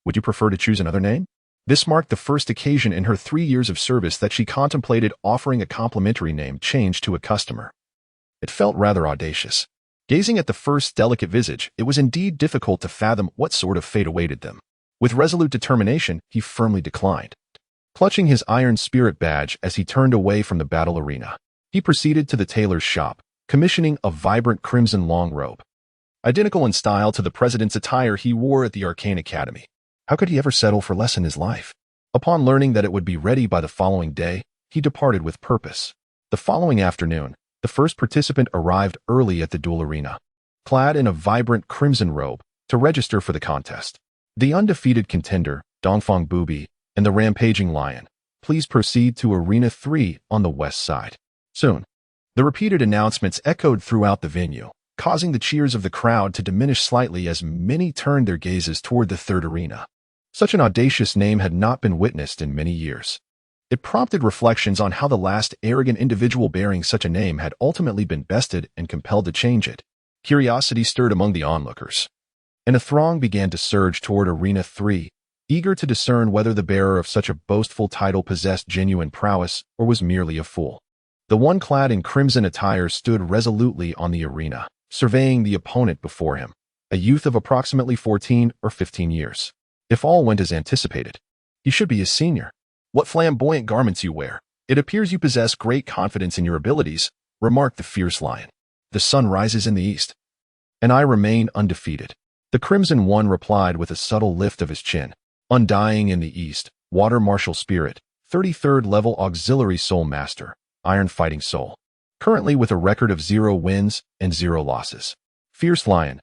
"Would you prefer to choose another name?" This marked the first occasion in her 3 years of service that she contemplated offering a complimentary name change to a customer. It felt rather audacious. Gazing at the first's delicate visage, it was indeed difficult to fathom what sort of fate awaited them. With resolute determination, he firmly declined. Clutching his iron spirit badge as he turned away from the battle arena, he proceeded to the tailor's shop, commissioning a vibrant crimson long robe, identical in style to the president's attire he wore at the Arcane Academy. How could he ever settle for less in his life? Upon learning that it would be ready by the following day, he departed with purpose. The following afternoon, the first participant arrived early at the duel arena, clad in a vibrant crimson robe, to register for the contest. The undefeated contender, Dongfang Bubi, and the rampaging lion, "Please proceed to Arena 3 on the west side." Soon, the repeated announcements echoed throughout the venue, causing the cheers of the crowd to diminish slightly as many turned their gazes toward the third arena. Such an audacious name had not been witnessed in many years. It prompted reflections on how the last arrogant individual bearing such a name had ultimately been bested and compelled to change it. Curiosity stirred among the onlookers, and a throng began to surge toward Arena 3, eager to discern whether the bearer of such a boastful title possessed genuine prowess or was merely a fool. The one clad in crimson attire stood resolutely on the arena, surveying the opponent before him, a youth of approximately 14 or 15 years. If all went as anticipated, he should be his senior. "What flamboyant garments you wear! It appears you possess great confidence in your abilities," remarked the fierce lion. "The sun rises in the east, and I remain undefeated." The Crimson One replied with a subtle lift of his chin. "Undying in the east, Water Martial Spirit, 33rd level Auxiliary Soul Master, Iron Fighting Soul. Currently with a record of 0 wins and 0 losses. Fierce Lion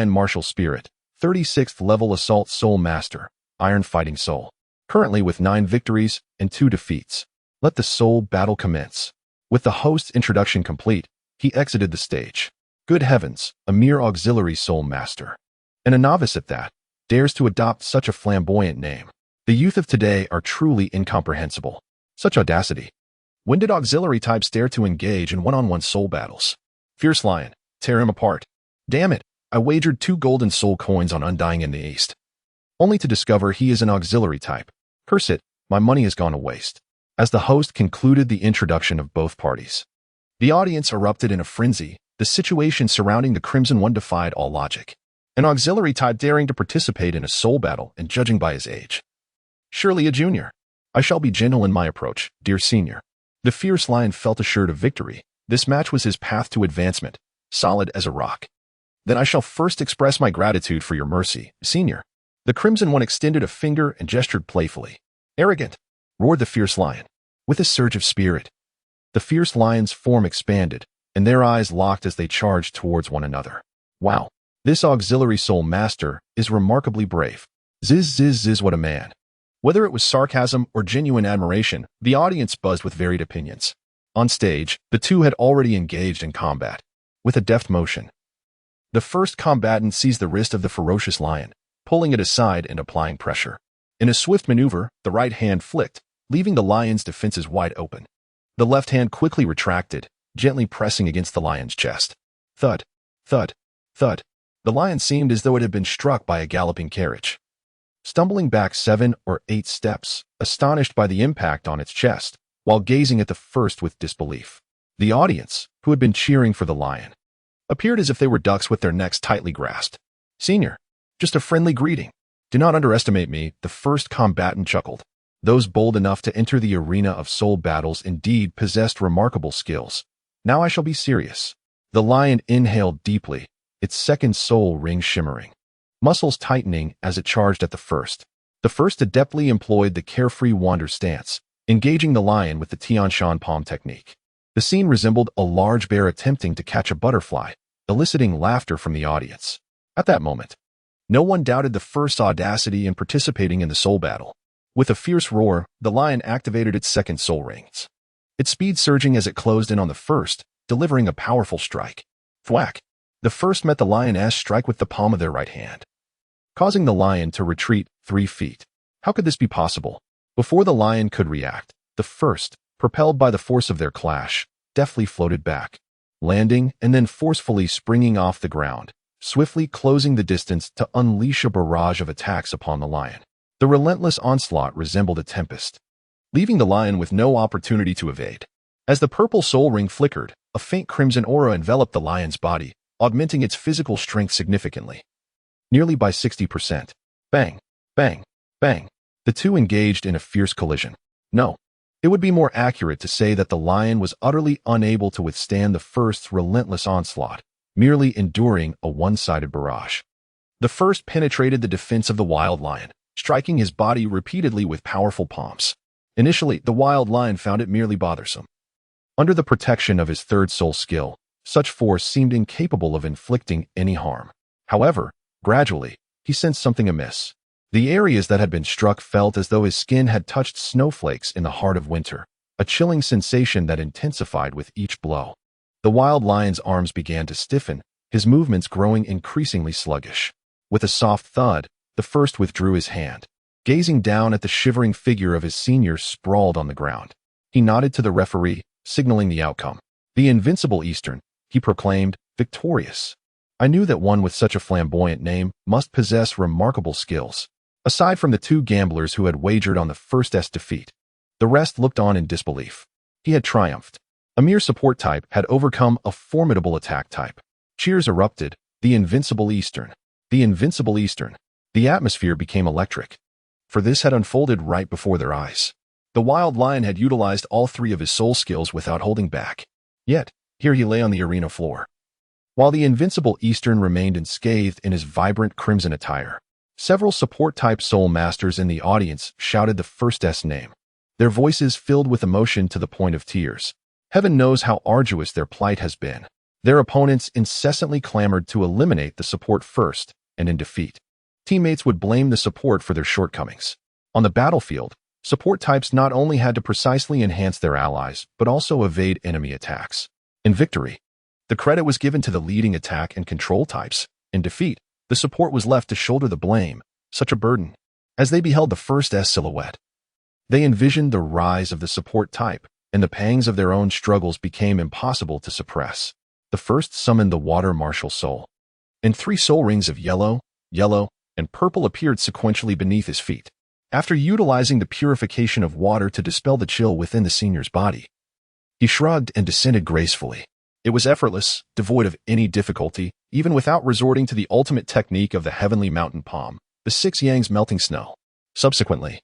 Martial Spirit, 36th level Assault Soul Master, Iron Fighting Soul. Currently with 9 victories and 2 defeats. Let the soul battle commence." With the host's introduction complete, he exited the stage. Good heavens, a mere Auxiliary Soul Master, and a novice at that, dares to adopt such a flamboyant name. The youth of today are truly incomprehensible. Such audacity. When did auxiliary types dare to engage in one-on-one soul battles? Fierce Lion, tear him apart. Damn it, I wagered 2 golden soul coins on Undying in the East, only to discover he is an auxiliary type. Curse it, my money has gone to waste. As the host concluded the introduction of both parties, the audience erupted in a frenzy. The situation surrounding the Crimson One defied all logic. An auxiliary type daring to participate in a soul battle and judging by his age. Surely a junior. I shall be gentle in my approach, dear senior. The fierce lion felt assured of victory. This match was his path to advancement, solid as a rock. Then I shall first express my gratitude for your mercy, senior. The Crimson One extended a finger and gestured playfully. Arrogant, roared the fierce lion. With a surge of spirit, the fierce lion's form expanded, and their eyes locked as they charged towards one another. Wow, this auxiliary soul master is remarkably brave. Ziz, what a man. Whether it was sarcasm or genuine admiration, the audience buzzed with varied opinions. On stage, the two had already engaged in combat. With a deft motion, the first combatant seized the wrist of the ferocious lion, pulling it aside and applying pressure. In a swift maneuver, the right hand flicked, leaving the lion's defenses wide open. The left hand quickly retracted, gently pressing against the lion's chest. Thud, thud, thud. The lion seemed as though it had been struck by a galloping carriage. Stumbling back 7 or 8 steps, astonished by the impact on its chest, while gazing at the first with disbelief. The audience, who had been cheering for the lion, appeared as if they were ducks with their necks tightly grasped. Senior, just a friendly greeting. Do not underestimate me, the first combatant chuckled. Those bold enough to enter the arena of soul battles indeed possessed remarkable skills. Now I shall be serious. The lion inhaled deeply, its second soul ring shimmering, muscles tightening as it charged at the first. The first adeptly employed the carefree wander stance, engaging the lion with the Tianshan palm technique. The scene resembled a large bear attempting to catch a butterfly, eliciting laughter from the audience. At that moment, no one doubted the first's audacity in participating in the soul battle. With a fierce roar, the lion activated its second soul rings, its speed surging as it closed in on the first, delivering a powerful strike. Thwack! The first met the lion's strike with the palm of their right hand, causing the lion to retreat 3 feet. How could this be possible? Before the lion could react, the first, propelled by the force of their clash, deftly floated back, landing and then forcefully springing off the ground, swiftly closing the distance to unleash a barrage of attacks upon the lion. The relentless onslaught resembled a tempest, leaving the lion with no opportunity to evade. As the purple soul ring flickered, a faint crimson aura enveloped the lion's body, augmenting its physical strength significantly, nearly by 60%. Bang, bang, bang. The two engaged in a fierce collision. No, it would be more accurate to say that the lion was utterly unable to withstand the first's relentless onslaught, merely enduring a one-sided barrage. The first penetrated the defense of the wild lion, striking his body repeatedly with powerful palms. Initially, the wild lion found it merely bothersome. Under the protection of his third soul skill, such force seemed incapable of inflicting any harm. However, gradually, he sensed something amiss. The areas that had been struck felt as though his skin had touched snowflakes in the heart of winter, a chilling sensation that intensified with each blow. The wild lion's arms began to stiffen, his movements growing increasingly sluggish. With a soft thud, the first withdrew his hand, gazing down at the shivering figure of his senior sprawled on the ground. He nodded to the referee, signaling the outcome. The invincible Eastern, he proclaimed, victorious. I knew that one with such a flamboyant name must possess remarkable skills. Aside from the 2 gamblers who had wagered on the first's defeat, the rest looked on in disbelief. He had triumphed. A mere support type had overcome a formidable attack type. Cheers erupted. The invincible Eastern. The invincible Eastern. The atmosphere became electric, for this had unfolded right before their eyes. The wild lion had utilized all 3 of his soul skills without holding back. Yet, here he lay on the arena floor, while the invincible Eastern remained unscathed in his vibrant crimson attire. Several support-type soul masters in the audience shouted the first's name, their voices filled with emotion to the point of tears. Heaven knows how arduous their plight has been. Their opponents incessantly clamored to eliminate the support first, and in defeat, teammates would blame the support for their shortcomings. On the battlefield, support types not only had to precisely enhance their allies, but also evade enemy attacks. In victory, the credit was given to the leading attack and control types. In defeat, the support was left to shoulder the blame, such a burden. As they beheld the first's silhouette, they envisioned the rise of the support type, and the pangs of their own struggles became impossible to suppress. The first summoned the water martial soul, and 3 soul rings of yellow, and purple appeared sequentially beneath his feet. After utilizing the purification of water to dispel the chill within the senior's body, he shrugged and descended gracefully. It was effortless, devoid of any difficulty, even without resorting to the ultimate technique of the heavenly mountain palm, the 6 yangs melting snow. Subsequently,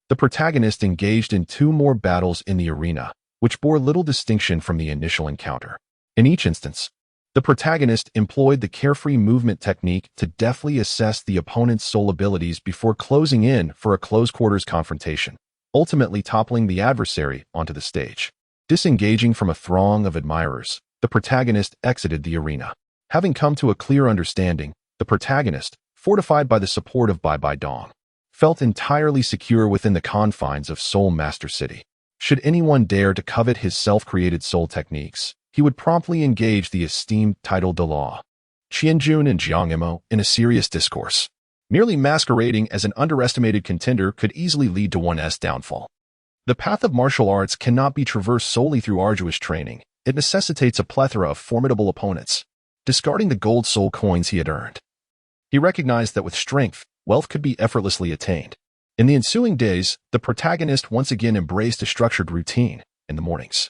the protagonist engaged in 2 more battles in the arena, which bore little distinction from the initial encounter. In each instance, the protagonist employed the carefree movement technique to deftly assess the opponent's soul abilities before closing in for a close-quarters confrontation, ultimately toppling the adversary onto the stage. Disengaging from a throng of admirers, the protagonist exited the arena. Having come to a clear understanding, the protagonist, fortified by the support of Bai Dong, felt entirely secure within the confines of Soul Master City. Should anyone dare to covet his self-created soul techniques, he would promptly engage the esteemed title Douluo, Qianjun and Jiangimo in a serious discourse. Merely masquerading as an underestimated contender could easily lead to one's downfall. The path of martial arts cannot be traversed solely through arduous training. It necessitates a plethora of formidable opponents. Discarding the gold soul coins he had earned, he recognized that with strength, wealth could be effortlessly attained. In the ensuing days, the protagonist once again embraced a structured routine. In the mornings,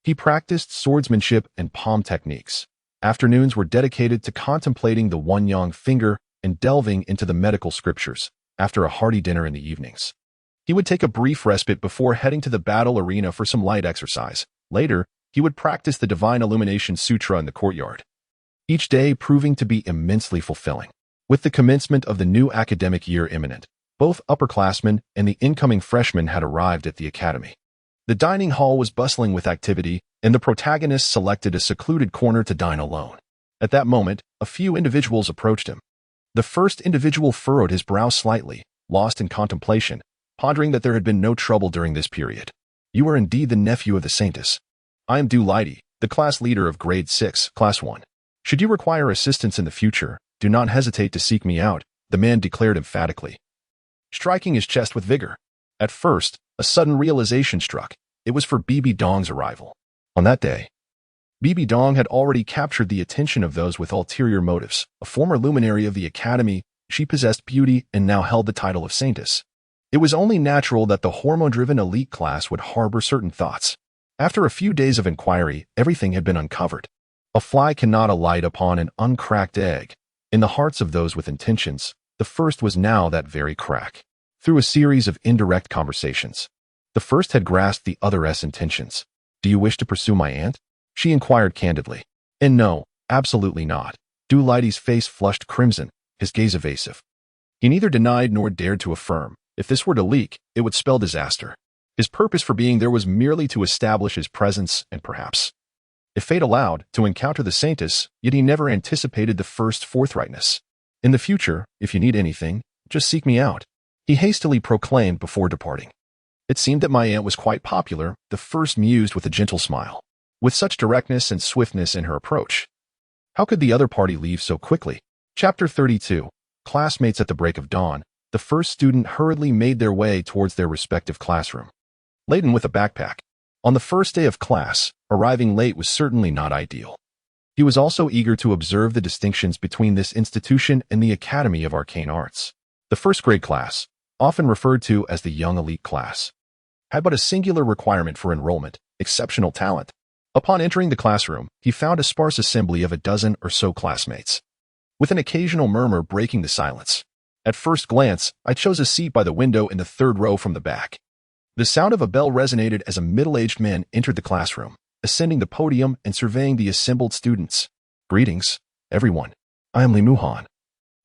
he practiced swordsmanship and palm techniques. Afternoons were dedicated to contemplating the one-yang finger and delving into the medical scriptures. After a hearty dinner in the evenings, he would take a brief respite before heading to the battle arena for some light exercise. Later, he would practice the Divine Illumination Sutra in the courtyard, each day proving to be immensely fulfilling. With the commencement of the new academic year imminent, both upperclassmen and the incoming freshmen had arrived at the academy. The dining hall was bustling with activity, and the protagonist selected a secluded corner to dine alone. At that moment, a few individuals approached him. The first individual furrowed his brow slightly, lost in contemplation, pondering that there had been no trouble during this period. "You are indeed the nephew of the Saintess. I am Douluo, the class leader of Grade 6, Class 1. Should you require assistance in the future, do not hesitate to seek me out," the man declared emphatically, striking his chest with vigor. At first, a sudden realization struck. It was for Bibi Dong's arrival. On that day, Bibi Dong had already captured the attention of those with ulterior motives. A former luminary of the academy, she possessed beauty and now held the title of Saintess. It was only natural that the hormone-driven elite class would harbor certain thoughts. After a few days of inquiry, everything had been uncovered. A fly cannot alight upon an uncracked egg. In the hearts of those with intentions, the first was now that very crack. Through a series of indirect conversations, the first had grasped the other's intentions. "Do you wish to pursue my aunt?" she inquired candidly. And no, absolutely not. Douluo's face flushed crimson, his gaze evasive. He neither denied nor dared to affirm. If this were to leak, it would spell disaster. His purpose for being there was merely to establish his presence and perhaps, if fate allowed, to encounter the Saintess, yet he never anticipated the first forthrightness. "In the future, if you need anything, just seek me out," he hastily proclaimed before departing. "It seemed that my aunt was quite popular," the first mused with a gentle smile. With such directness and swiftness in her approach, how could the other party leave so quickly? Chapter 32. Classmates at the break of dawn, the first student hurriedly made their way towards their respective classroom, laden with a backpack. On the first day of class, arriving late was certainly not ideal. He was also eager to observe the distinctions between this institution and the Academy of Arcane Arts. The first grade class, often referred to as the young elite class, had but a singular requirement for enrollment: exceptional talent. Upon entering the classroom, he found a sparse assembly of a dozen or so classmates, with an occasional murmur breaking the silence. At first glance, I chose a seat by the window in the third row from the back. The sound of a bell resonated as a middle-aged man entered the classroom, ascending the podium and surveying the assembled students. "Greetings, everyone. I am Li Muhan,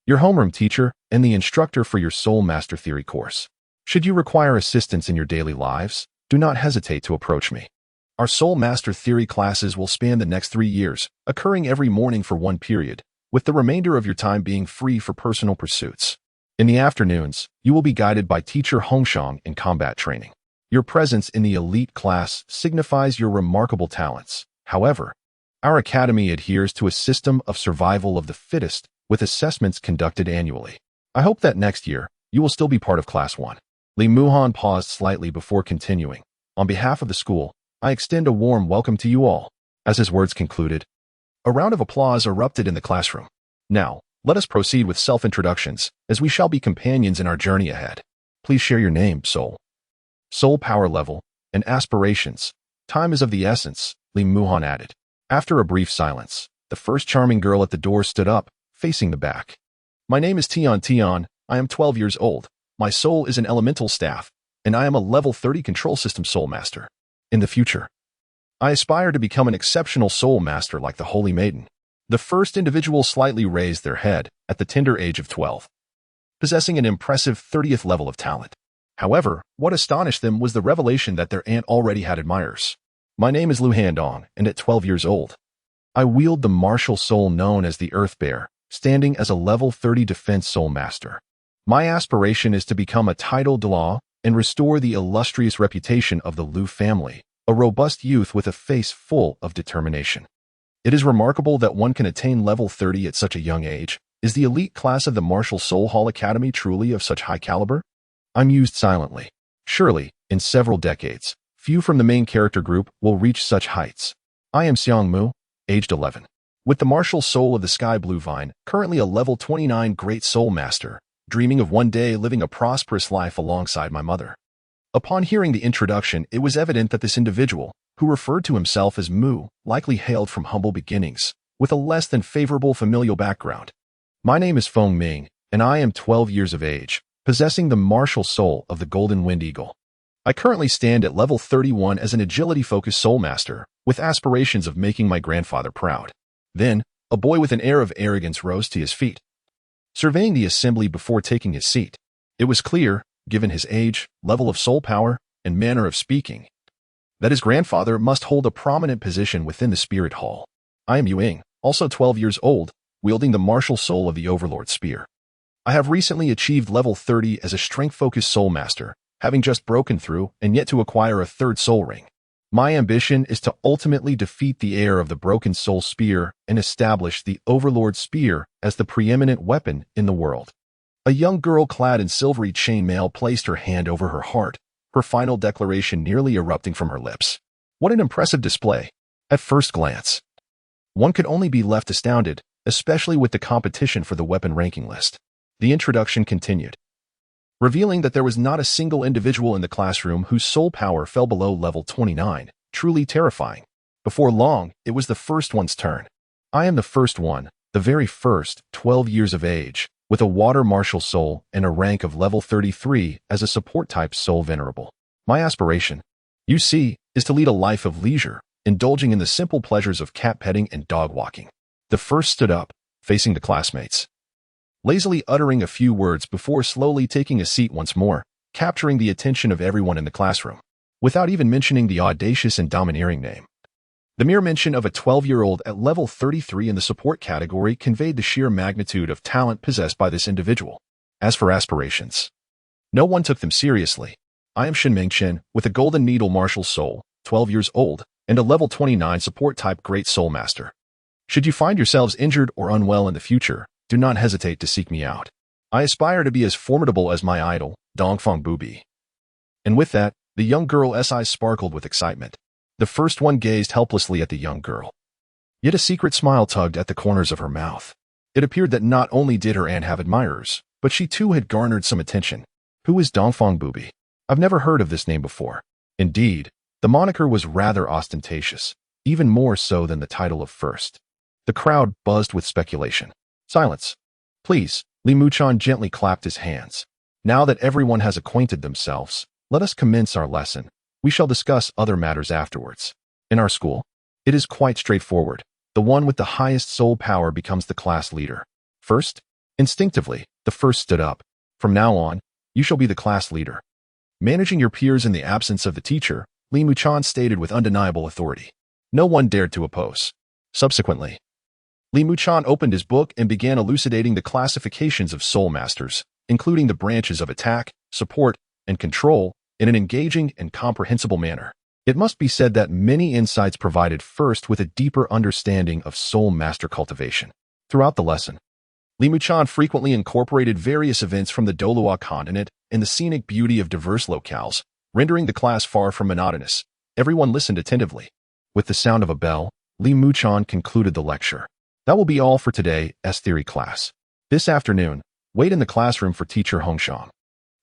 your homeroom teacher and the instructor for your Soul Master Theory course. Should you require assistance in your daily lives, do not hesitate to approach me. Our Soul Master Theory classes will span the next 3 years, occurring every morning for 1 period, with the remainder of your time being free for personal pursuits. In the afternoons, you will be guided by Teacher Hongshang in combat training. Your presence in the elite class signifies your remarkable talents. However, our academy adheres to a system of survival of the fittest, with assessments conducted annually. I hope that next year, you will still be part of Class 1. Li Muhan paused slightly before continuing. "On behalf of the school, I extend a warm welcome to you all." As his words concluded, a round of applause erupted in the classroom. Now, let us proceed with self-introductions, as we shall be companions in our journey ahead. Please share your name, soul. Soul power level, and aspirations. Time is of the essence, Li Muhan added. After a brief silence, the first charming girl at the door stood up, facing the back. My name is Tian Tian, I am 12 years old. My soul is an elemental staff, and I am a level 30 control system soul master. In the future, I aspire to become an exceptional soul master like the Holy Maiden. The first individual slightly raised their head at the tender age of 12, possessing an impressive 30th level of talent. However, what astonished them was the revelation that their aunt already had admirers. My name is Lu Handong, and at 12 years old, I wield the martial soul known as the Earth Bear, standing as a level 30 defense soul master. My aspiration is to become a title Douluo and restore the illustrious reputation of the Lu family, a robust youth with a face full of determination. It is remarkable that one can attain level 30 at such a young age. Is the elite class of the Martial Soul Hall Academy truly of such high caliber? I mused silently. Surely, in several decades, few from the main character group will reach such heights. I am Xiang Mu, aged 11. With the martial soul of the Sky Blue Vine, currently a level 29 Great Soul Master, dreaming of one day living a prosperous life alongside my mother. Upon hearing the introduction, it was evident that this individual, who referred to himself as Mu, likely hailed from humble beginnings, with a less than favorable familial background. My name is Feng Ming, and I am 12 years of age, possessing the martial soul of the Golden Wind Eagle. I currently stand at level 31 as an agility-focused soul master, with aspirations of making my grandfather proud. Then, a boy with an air of arrogance rose to his feet, surveying the assembly before taking his seat. It was clear, given his age, level of soul power, and manner of speaking, that his grandfather must hold a prominent position within the Spirit Hall. I am Yuing, also 12 years old, wielding the martial soul of the Overlord Spear. I have recently achieved level 30 as a strength-focused soul master, having just broken through and yet to acquire a third soul ring. My ambition is to ultimately defeat the heir of the Broken Soul Spear and establish the Overlord Spear as the preeminent weapon in the world. A young girl clad in silvery chainmail placed her hand over her heart, her final declaration nearly erupting from her lips. What an impressive display! At first glance, one could only be left astounded, especially with the competition for the weapon ranking list. The introduction continued, revealing that there was not a single individual in the classroom whose soul power fell below level 29, truly terrifying. Before long, it was the first one's turn. I am the first one, the very first, 12 years of age, with a water martial soul and a rank of level 33 as a support-type soul venerable. My aspiration, you see, is to lead a life of leisure, indulging in the simple pleasures of cat petting and dog walking. The first stood up, facing the classmates, lazily uttering a few words before slowly taking a seat once more, capturing the attention of everyone in the classroom, without even mentioning the audacious and domineering name. The mere mention of a 12-year-old at level 33 in the support category conveyed the sheer magnitude of talent possessed by this individual. As for aspirations, no one took them seriously. I am Shinming Chen, with a Golden Needle martial soul, 12 years old, and a level 29 support-type Great Soul Master. Should you find yourselves injured or unwell in the future, do not hesitate to seek me out. I aspire to be as formidable as my idol, Dongfang Bubi. And with that, the young girl's eyes sparkled with excitement. The first one gazed helplessly at the young girl. Yet a secret smile tugged at the corners of her mouth. It appeared that not only did her aunt have admirers, but she too had garnered some attention. Who is Dongfang Bubi? I've never heard of this name before. Indeed, the moniker was rather ostentatious, even more so than the title of first. The crowd buzzed with speculation. Silence. Please, Li Muchan gently clapped his hands. Now that everyone has acquainted themselves, let us commence our lesson. We shall discuss other matters afterwards. In our school, it is quite straightforward. The one with the highest soul power becomes the class leader. First, instinctively, the first stood up. From now on, you shall be the class leader. Managing your peers in the absence of the teacher, Li Muchan stated with undeniable authority. No one dared to oppose. Subsequently, Li Muchan opened his book and began elucidating the classifications of soul masters, including the branches of attack, support, and control, in an engaging and comprehensible manner. It must be said that many insights provided first with a deeper understanding of soul master cultivation. Throughout the lesson, Li Muchan frequently incorporated various events from the Douluo continent and the scenic beauty of diverse locales, rendering the class far from monotonous. Everyone listened attentively. With the sound of a bell, Li Muchan concluded the lecture. That will be all for today's theory class. This afternoon, wait in the classroom for teacher Hongshang,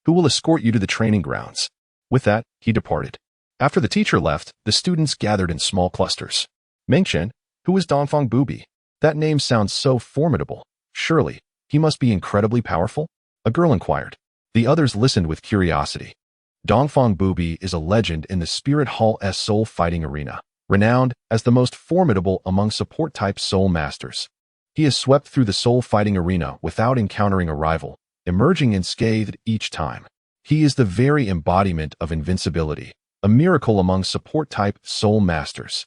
who will escort you to the training grounds. With that, he departed. After the teacher left, the students gathered in small clusters. Mengchen, who is Dongfang Bubi? That name sounds so formidable. Surely, he must be incredibly powerful? A girl inquired. The others listened with curiosity. Dongfang Bubi is a legend in the Spirit Hall's soul fighting arena, renowned as the most formidable among support-type soul masters. He has swept through the soul fighting arena without encountering a rival, emerging unscathed each time. He is the very embodiment of invincibility, a miracle among support-type soul masters.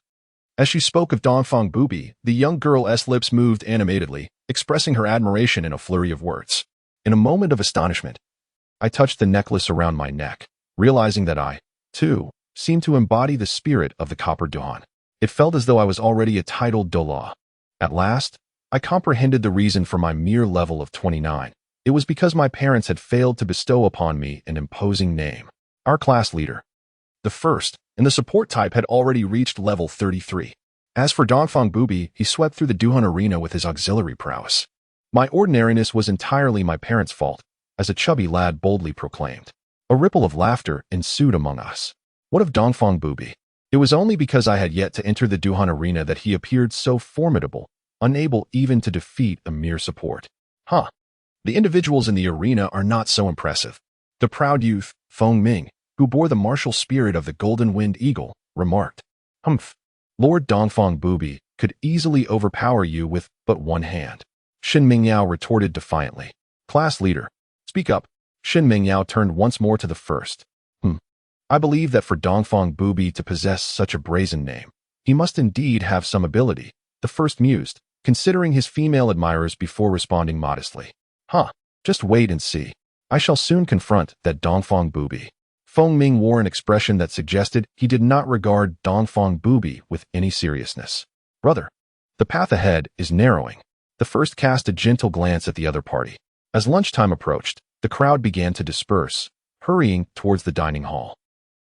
As she spoke of Dongfang Bubi, the young girl's lips moved animatedly, expressing her admiration in a flurry of words. In a moment of astonishment, I touched the necklace around my neck, realizing that I, too, seemed to embody the spirit of the Copper Dawn. It felt as though I was already a titled Douluo. At last, I comprehended the reason for my mere level of 29. It was because my parents had failed to bestow upon me an imposing name. Our class leader, the first, and the support type had already reached level 33. As for Dongfang Bubi, he swept through the Duhan arena with his auxiliary prowess. My ordinariness was entirely my parents' fault, as a chubby lad boldly proclaimed. A ripple of laughter ensued among us. What of Dongfang Bubi? It was only because I had yet to enter the Duhan arena that he appeared so formidable, unable even to defeat a mere support. The individuals in the arena are not so impressive. The proud youth, Feng Ming, who bore the martial spirit of the golden-winged eagle, remarked. Lord Dongfang Bubi could easily overpower you with but one hand. Shin Mingyao retorted defiantly. Class leader, speak up. Shin Mingyao turned once more to the first. I believe that for Dongfang Bubi to possess such a brazen name, he must indeed have some ability, the first mused, considering his female admirers before responding modestly. Just wait and see. I shall soon confront that Dongfang Bubi. Feng Ming wore an expression that suggested he did not regard Dongfang Bubi with any seriousness. Brother, the path ahead is narrowing. The first cast a gentle glance at the other party. As lunchtime approached, the crowd began to disperse, hurrying towards the dining hall.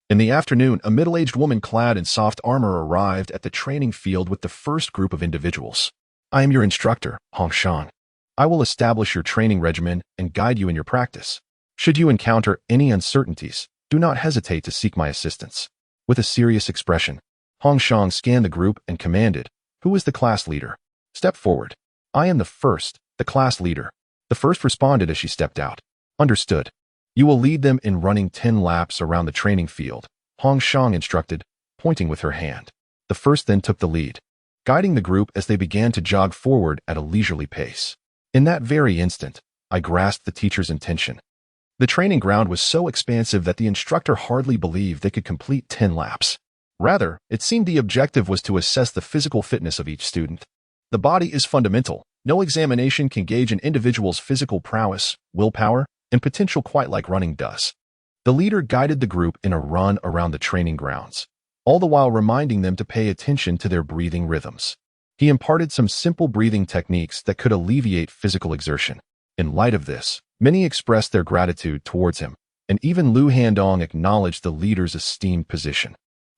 In the afternoon, a middle-aged woman clad in soft armor arrived at the training field with the first group of individuals. I am your instructor, Hongshang. I will establish your training regimen and guide you in your practice. Should you encounter any uncertainties, do not hesitate to seek my assistance. With a serious expression, Hongshang scanned the group and commanded, Who is the class leader? Step forward. I am the first, the class leader. The first responded as she stepped out. Understood. You will lead them in running 10 laps around the training field, Hongshang instructed, pointing with her hand. The first then took the lead, guiding the group as they began to jog forward at a leisurely pace. In that very instant, I grasped the teacher's intention. The training ground was so expansive that the instructor hardly believed they could complete 10 laps. Rather, it seemed the objective was to assess the physical fitness of each student. The body is fundamental. No examination can gauge an individual's physical prowess, willpower, and potential quite like running does. The leader guided the group in a run around the training grounds, all the while reminding them to pay attention to their breathing rhythms. He imparted some simple breathing techniques that could alleviate physical exertion. In light of this, many expressed their gratitude towards him, and even Lu Handong acknowledged the leader's esteemed position.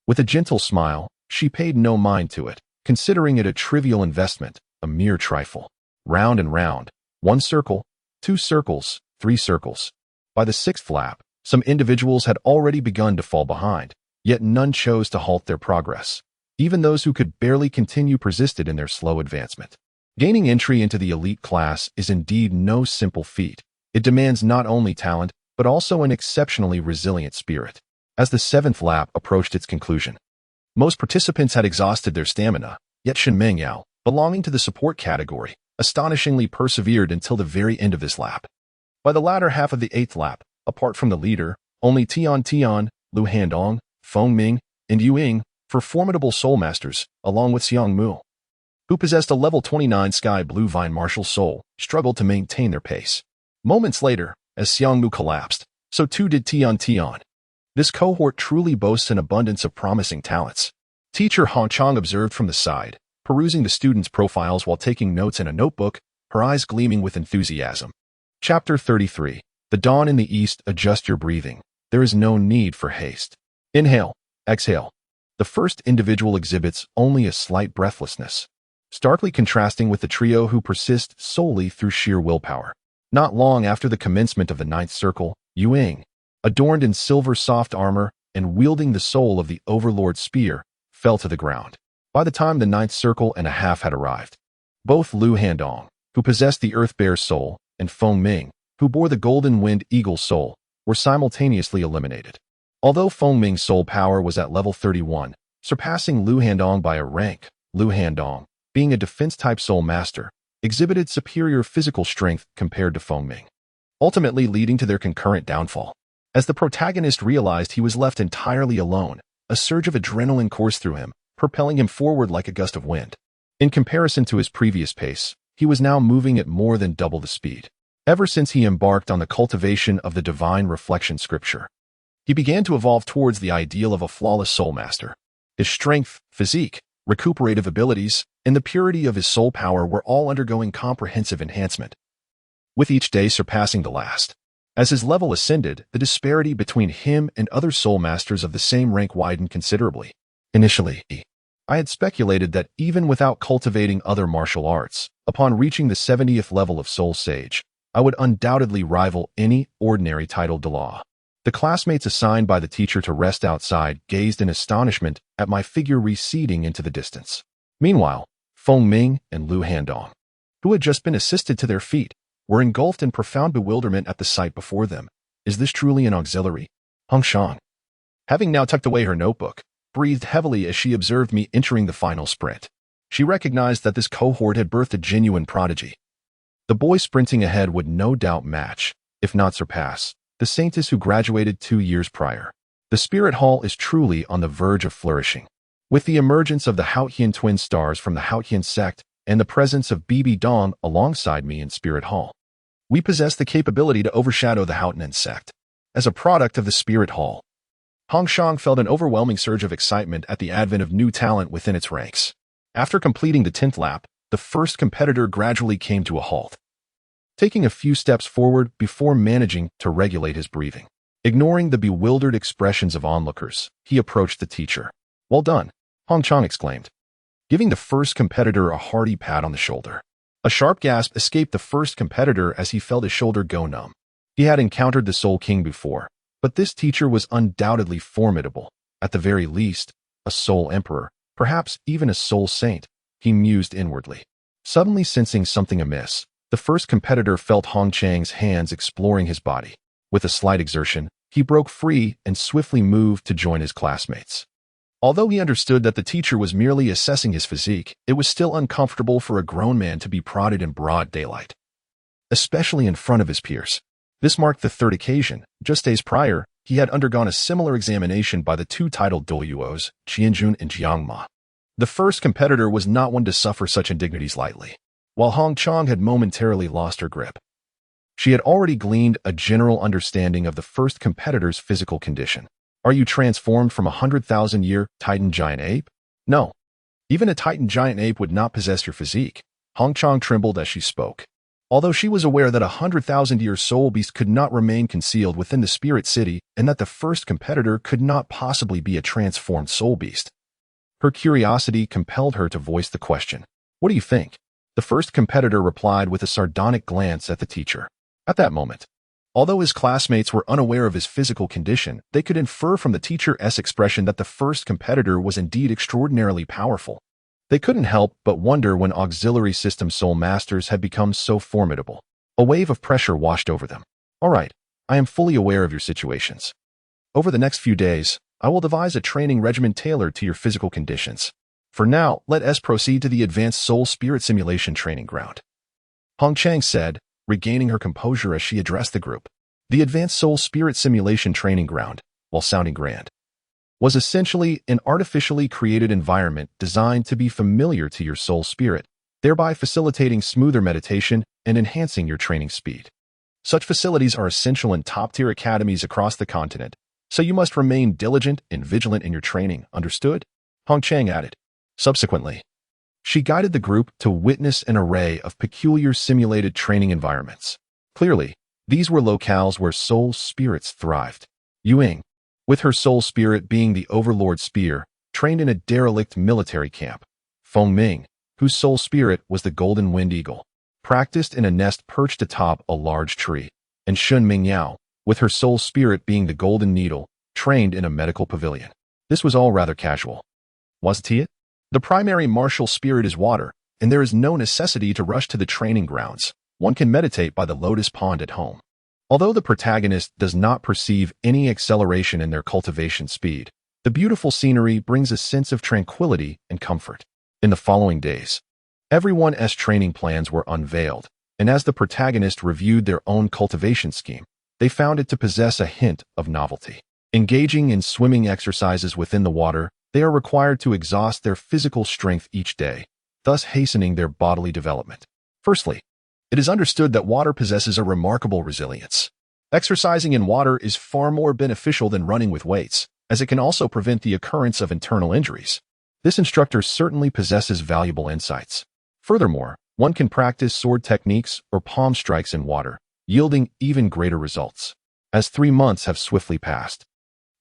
With a gentle smile, she paid no mind to it, considering it a trivial investment, a mere trifle. Round and round, 1 circle, 2 circles, 3 circles. By the 6th lap, some individuals had already begun to fall behind, yet none chose to halt their progress. Even those who could barely continue persisted in their slow advancement. Gaining entry into the elite class is indeed no simple feat. It demands not only talent, but also an exceptionally resilient spirit. As the 7th lap approached its conclusion, most participants had exhausted their stamina, yet Shen Mengyao, belonging to the support category, astonishingly persevered until the very end of this lap. By the latter half of the 8th lap, apart from the leader, only Tian, Lu Handong, Feng Ming, and Yu Ying, for formidable soul masters, along with Xiang Mu, who possessed a level 29 sky blue vine martial soul, struggled to maintain their pace. Moments later, as Xiang Mu collapsed, so too did Tian. This cohort truly boasts an abundance of promising talents. Teacher Han Chang observed from the side, perusing the students' profiles while taking notes in a notebook, her eyes gleaming with enthusiasm. Chapter 33. The dawn in the east. Adjust your breathing. There is no need for haste. Inhale, exhale. The first individual exhibits only a slight breathlessness. starkly contrasting with the trio who persist solely through sheer willpower. Not long after the commencement of the ninth circle, Ying, adorned in silver soft armor and wielding the soul of the Overlord spear, fell to the ground. By the time the ninth circle and a half had arrived, both Lu Handong, who possessed the Earth Bear's soul, and Feng Ming, who bore the Golden Wind Eagle's soul, were simultaneously eliminated. Although Feng Ming's soul power was at level 31, surpassing Lu Handong by a rank, Lu Handong, being a defense-type soul master, exhibited superior physical strength compared to Feng Ming, ultimately leading to their concurrent downfall. As the protagonist realized he was left entirely alone, a surge of adrenaline coursed through him, propelling him forward like a gust of wind. In comparison to his previous pace, he was now moving at more than double the speed. Ever since he embarked on the cultivation of the divine reflection scripture, he began to evolve towards the ideal of a flawless soul master. His strength, physique, recuperative abilities, and the purity of his soul power were all undergoing comprehensive enhancement, with each day surpassing the last. As his level ascended, the disparity between him and other soul masters of the same rank widened considerably. Initially, I had speculated that even without cultivating other martial arts, upon reaching the 70th level of Soul Sage, I would undoubtedly rival any ordinary titled Douluo. The classmates assigned by the teacher to rest outside gazed in astonishment at my figure receding into the distance. Meanwhile, Feng Ming and Lu Handong, who had just been assisted to their feet, were engulfed in profound bewilderment at the sight before them. Is this truly an auxiliary? Hong Shang, having now tucked away her notebook, breathed heavily as she observed me entering the final sprint. She recognized that this cohort had birthed a genuine prodigy. The boy sprinting ahead would no doubt match, if not surpass, the saintess who graduated 2 years prior. The Spirit Hall is truly on the verge of flourishing. With the emergence of the Haotian twin stars from the Haotian sect and the presence of Bibi Dong alongside me in Spirit Hall, we possess the capability to overshadow the Haotian sect. As a product of the Spirit Hall, Hong Shang felt an overwhelming surge of excitement at the advent of new talent within its ranks. After completing the 10th lap, the first competitor gradually came to a halt, taking a few steps forward before managing to regulate his breathing. Ignoring the bewildered expressions of onlookers, he approached the teacher. "Well done," Hong Chang exclaimed, giving the first competitor a hearty pat on the shoulder. A sharp gasp escaped the first competitor as he felt his shoulder go numb. He had encountered the Soul King before, but this teacher was undoubtedly formidable. At the very least, a Soul Emperor, perhaps even a Soul Saint, he mused inwardly. Suddenly sensing something amiss, the first competitor felt Hong Chang's hands exploring his body. With a slight exertion, he broke free and swiftly moved to join his classmates. Although he understood that the teacher was merely assessing his physique, it was still uncomfortable for a grown man to be prodded in broad daylight, especially in front of his peers. This marked the third occasion. Just days prior, he had undergone a similar examination by the two titled Douluos, Qianjun and Jiangma. The first competitor was not one to suffer such indignities lightly. While Hong Chang had momentarily lost her grip, she had already gleaned a general understanding of the first competitor's physical condition. Are you transformed from a 100,000-year Titan giant ape? No. Even a Titan giant ape would not possess your physique. Hong Chang trembled as she spoke. Although she was aware that a 100,000-year soul beast could not remain concealed within the spirit city and that the first competitor could not possibly be a transformed soul beast, her curiosity compelled her to voice the question. What do you think? The first competitor replied with a sardonic glance at the teacher. At that moment, although his classmates were unaware of his physical condition, they could infer from the teacher's expression that the first competitor was indeed extraordinarily powerful. They couldn't help but wonder when auxiliary system soul masters had become so formidable. A wave of pressure washed over them. All right, I am fully aware of your situations. Over the next few days, I will devise a training regimen tailored to your physical conditions. For now, let us proceed to the Advanced Soul Spirit Simulation Training Ground, Hong Chang said, regaining her composure as she addressed the group. The Advanced Soul Spirit Simulation Training Ground, while sounding grand, was essentially an artificially created environment designed to be familiar to your soul spirit, thereby facilitating smoother meditation and enhancing your training speed. Such facilities are essential in top-tier academies across the continent, so you must remain diligent and vigilant in your training, understood? Hong Chang added. Subsequently, she guided the group to witness an array of peculiar simulated training environments. Clearly, these were locales where soul spirits thrived. Ying, with her soul spirit being the Overlord Spear, trained in a derelict military camp. Feng Ming, whose soul spirit was the golden wind eagle, practiced in a nest perched atop a large tree, and Shun Mingyao, with her soul spirit being the golden needle, trained in a medical pavilion. This was all rather casual. Wasn't it? The primary martial spirit is water, and there is no necessity to rush to the training grounds. One can meditate by the lotus pond at home. Although the protagonist does not perceive any acceleration in their cultivation speed, the beautiful scenery brings a sense of tranquility and comfort. In the following days, everyone's training plans were unveiled, and as the protagonist reviewed their own cultivation scheme, they found it to possess a hint of novelty. Engaging in swimming exercises within the water, they are required to exhaust their physical strength each day, thus hastening their bodily development. Firstly, it is understood that water possesses a remarkable resilience. Exercising in water is far more beneficial than running with weights, as it can also prevent the occurrence of internal injuries. This instructor certainly possesses valuable insights. Furthermore, one can practice sword techniques or palm strikes in water, yielding even greater results. As 3 months have swiftly passed,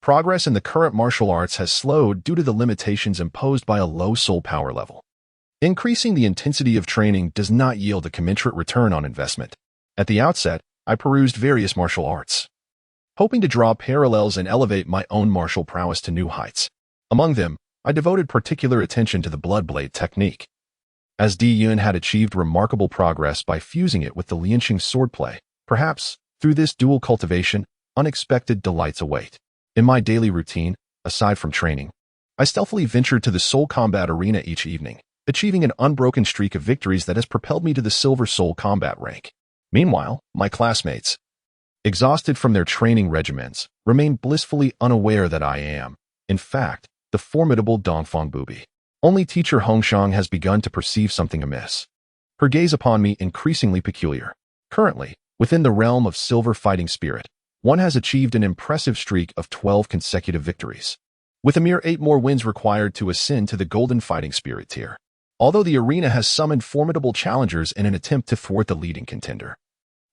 progress in the current martial arts has slowed due to the limitations imposed by a low soul power level. Increasing the intensity of training does not yield a commensurate return on investment. At the outset, I perused various martial arts, hoping to draw parallels and elevate my own martial prowess to new heights. Among them, I devoted particular attention to the blood blade technique, as Di Yun had achieved remarkable progress by fusing it with the Lianqing swordplay. Perhaps, through this dual cultivation, unexpected delights await. In my daily routine, aside from training, I stealthily ventured to the soul combat arena each evening, achieving an unbroken streak of victories that has propelled me to the silver soul combat rank. Meanwhile, my classmates, exhausted from their training regimens, remain blissfully unaware that I am, in fact, the formidable Dongfang Bubi. Only teacher Hongshang has begun to perceive something amiss, her gaze upon me increasingly peculiar. Currently, within the realm of silver fighting spirit, one has achieved an impressive streak of 12 consecutive victories, with a mere 8 more wins required to ascend to the golden fighting spirit tier. Although the arena has summoned formidable challengers in an attempt to thwart the leading contender,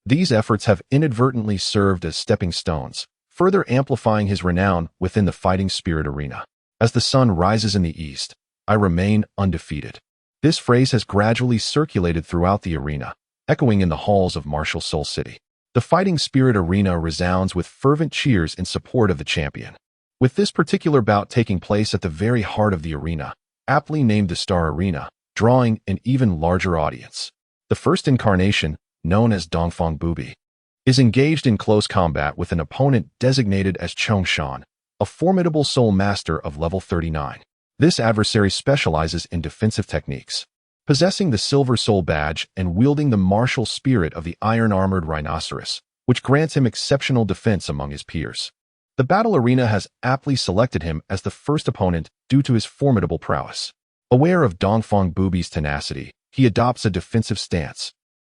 these efforts have inadvertently served as stepping stones, further amplifying his renown within the fighting spirit arena. As the sun rises in the east, I remain undefeated. This phrase has gradually circulated throughout the arena, echoing in the halls of martial Soul City. The fighting spirit arena resounds with fervent cheers in support of the champion. With this particular bout taking place at the very heart of the arena, aptly named the Star Arena, drawing an even larger audience. The first incarnation, known as Dongfang Bubi, is engaged in close combat with an opponent designated as Chongshan, a formidable soul master of level 39. This adversary specializes in defensive techniques, possessing the Silver Soul Badge and wielding the martial spirit of the iron-armored rhinoceros, which grants him exceptional defense among his peers. The battle arena has aptly selected him as the first opponent due to his formidable prowess. Aware of Dongfang Bubi's tenacity, he adopts a defensive stance,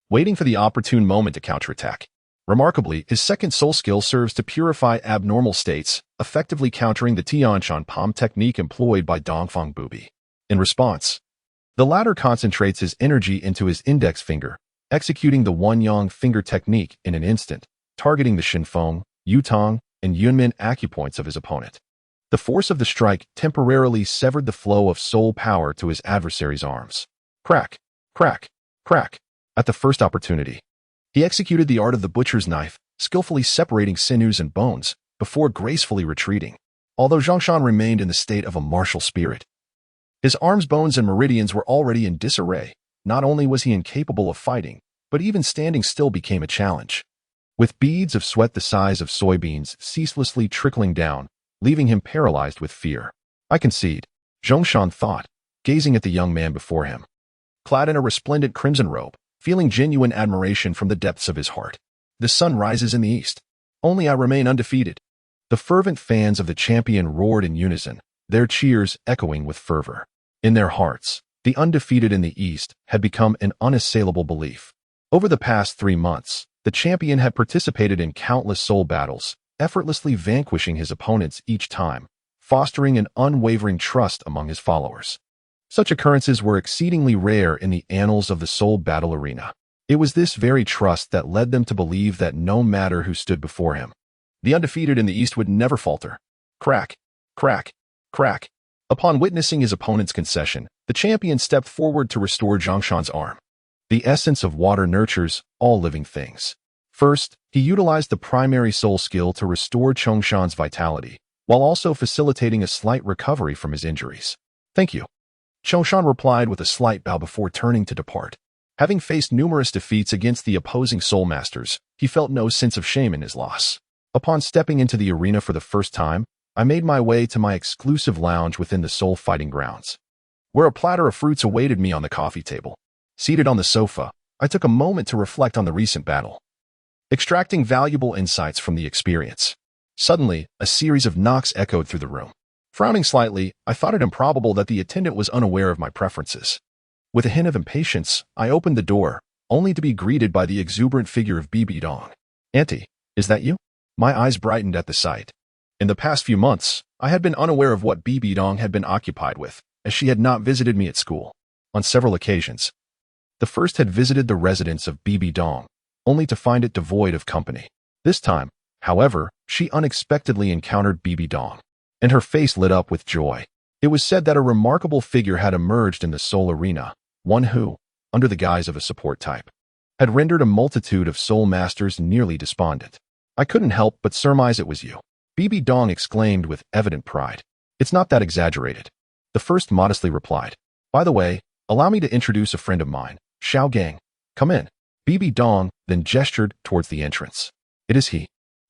waiting for the opportune moment to counterattack. Remarkably, his second soul skill serves to purify abnormal states, effectively countering the Tianshan Palm technique employed by Dongfang Bubi. In response, the latter concentrates his energy into his index finger, executing the One-Yang finger technique in an instant, targeting the Shinfeng, Yutong, and Yunmin acupoints of his opponent. The force of the strike temporarily severed the flow of soul power to his adversary's arms. Crack, crack, crack. At the first opportunity, he executed the art of the butcher's knife, skillfully separating sinews and bones, before gracefully retreating. Although Zhongshan remained in the state of a martial spirit, his arms, bones, and meridians were already in disarray. Not only was he incapable of fighting, but even standing still became a challenge. With beads of sweat the size of soybeans ceaselessly trickling down, leaving him paralyzed with fear. I concede, Zhongshan thought, gazing at the young man before him, clad in a resplendent crimson robe, feeling genuine admiration from the depths of his heart. The sun rises in the east. Only I remain undefeated. The fervent fans of the champion roared in unison, their cheers echoing with fervor. In their hearts, the undefeated in the east had become an unassailable belief. Over the past 3 months, the champion had participated in countless soul battles, effortlessly vanquishing his opponents each time, fostering an unwavering trust among his followers. Such occurrences were exceedingly rare in the annals of the soul battle arena. It was this very trust that led them to believe that no matter who stood before him, the undefeated in the East would never falter. Crack, crack, crack. Upon witnessing his opponent's concession, The champion stepped forward to restore Zhongshan's arm. The essence of water nurtures all living things. First, he utilized the primary soul skill to restore Zhongshan's vitality, while also facilitating a slight recovery from his injuries. Thank you. Zhongshan replied with a slight bow before turning to depart. Having faced numerous defeats against the opposing soul masters, he felt no sense of shame in his loss. Upon stepping into the arena for the first time, I made my way to my exclusive lounge within the soul fighting grounds, where a platter of fruits awaited me on the coffee table. Seated on the sofa, I took a moment to reflect on the recent battle, extracting valuable insights from the experience. Suddenly, a series of knocks echoed through the room. Frowning slightly, I thought it improbable that the attendant was unaware of my preferences. With a hint of impatience, I opened the door, only to be greeted by the exuberant figure of Bibi Dong. "Auntie, is that you?" My eyes brightened at the sight. In the past few months, I had been unaware of what Bibi Dong had been occupied with, as she had not visited me at school. On several occasions, the first had visited the residence of Bibi Dong, only to find it devoid of company. This time, however, she unexpectedly encountered Bibi Dong, and her face lit up with joy. It was said that a remarkable figure had emerged in the soul arena, one who, under the guise of a support type, had rendered a multitude of soul masters nearly despondent. "I couldn't help but surmise it was you," Bibi Dong exclaimed with evident pride. "It's not that exaggerated," the first modestly replied. "By the way, allow me to introduce a friend of mine, Xiao Gang. Come in." Bibi Dong then gestured towards the entrance. "It is he."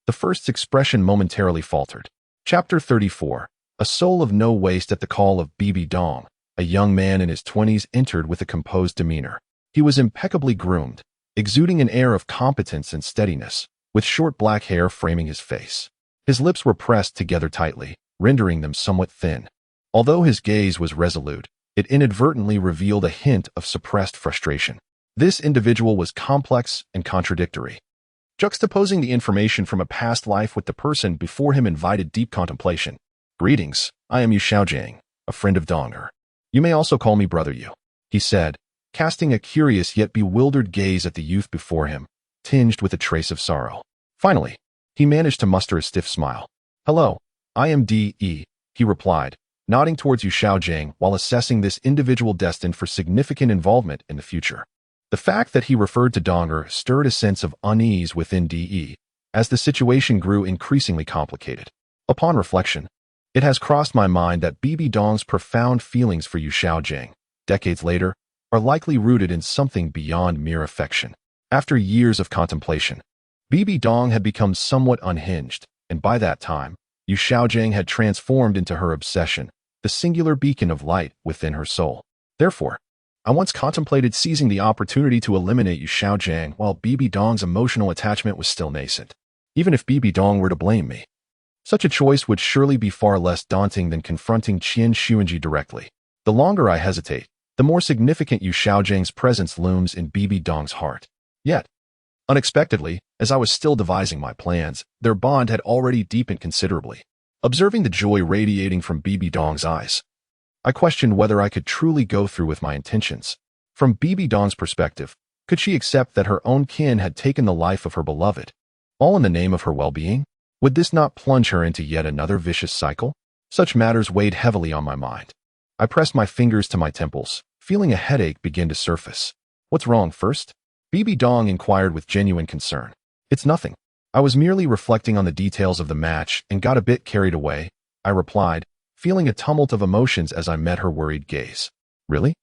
The first's expression momentarily faltered. Chapter 34. A soul of no waste. At the call of Bibi Dong, a young man in his 20s entered with a composed demeanor. He was impeccably groomed, exuding an air of competence and steadiness, with short black hair framing his face. His lips were pressed together tightly, rendering them somewhat thin. Although his gaze was resolute, it inadvertently revealed a hint of suppressed frustration. This individual was complex and contradictory. Juxtaposing the information from a past life with the person before him invited deep contemplation. "Greetings, I am Yu Xiaojiang, a friend of Donger. You may also call me Brother Yu," he said, casting a curious yet bewildered gaze at the youth before him, tinged with a trace of sorrow. Finally, he managed to muster a stiff smile. "Hello, I am D.E., he replied, nodding towards Yu Xiaojiang while assessing this individual destined for significant involvement in the future. The fact that he referred to Donger stirred a sense of unease within D.E., as the situation grew increasingly complicated. Upon reflection, it has crossed my mind that Bibi Dong's profound feelings for Yu Xiaojiang, decades later, are likely rooted in something beyond mere affection. After years of contemplation, Bibi Dong had become somewhat unhinged, and by that time, Yu Xiaojiang had transformed into her obsession, the singular beacon of light within her soul. Therefore, I once contemplated seizing the opportunity to eliminate Yu Xiaojiang while Bibi Dong's emotional attachment was still nascent. Even if Bibi Dong were to blame me, such a choice would surely be far less daunting than confronting Qian Xuanji directly. The longer I hesitate, the more significant Yu Xiaojiang's presence looms in Bibi Dong's heart. Yet, unexpectedly, as I was still devising my plans, their bond had already deepened considerably. Observing the joy radiating from Bibi Dong's eyes, I questioned whether I could truly go through with my intentions. From Bibi Dong's perspective, could she accept that her own kin had taken the life of her beloved, all in the name of her well-being? Would this not plunge her into yet another vicious cycle? Such matters weighed heavily on my mind. I pressed my fingers to my temples, feeling a headache begin to surface. "What's wrong first?" Bibi Dong inquired with genuine concern. "It's nothing. I was merely reflecting on the details of the match and got a bit carried away," I replied, feeling a tumult of emotions as I met her worried gaze. "Really?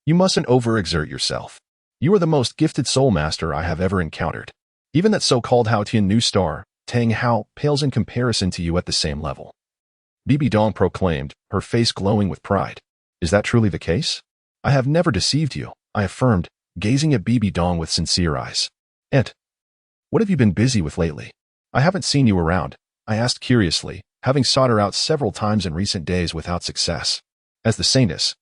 You mustn't overexert yourself. You are the most gifted soul master I have ever encountered. Even that so-called Haotian new star, Tang Hao, pales in comparison to you at the same level," Bibi Dong proclaimed, her face glowing with pride. "Is that truly the case?" "I have never deceived you," I affirmed, gazing at Bibi Dong with sincere eyes. "And what have you been busy with lately? I haven't seen you around," I asked curiously, having sought her out several times in recent days without success. As the saintess,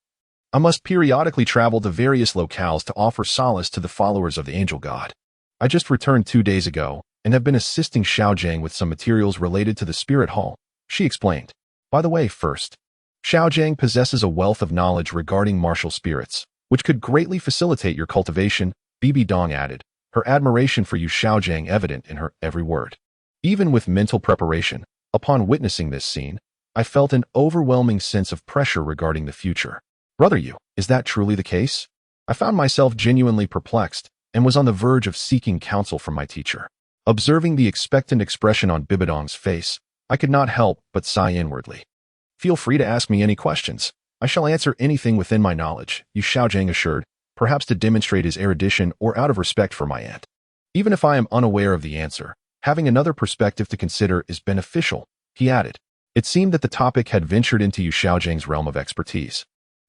I must periodically travel to various locales to offer solace to the followers of the angel god. I just returned 2 days ago and have been assisting Xiaojiang with some materials related to the spirit hall, she explained. "By the way, first, Xiaojiang possesses a wealth of knowledge regarding martial spirits, which could greatly facilitate your cultivation," Bibi Dong added, her admiration for Yu Xiaojiang evident in her every word. Even with mental preparation, upon witnessing this scene, I felt an overwhelming sense of pressure regarding the future. Brother Yu, is that truly the case? I found myself genuinely perplexed and was on the verge of seeking counsel from my teacher. Observing the expectant expression on Bibidong's face, I could not help but sigh inwardly. Feel free to ask me any questions. I shall answer anything within my knowledge, Yu Xiaojiang assured, perhaps to demonstrate his erudition or out of respect for my aunt. Even if I am unaware of the answer, having another perspective to consider is beneficial, he added. It seemed that the topic had ventured into Yu Xiaojiang's realm of expertise,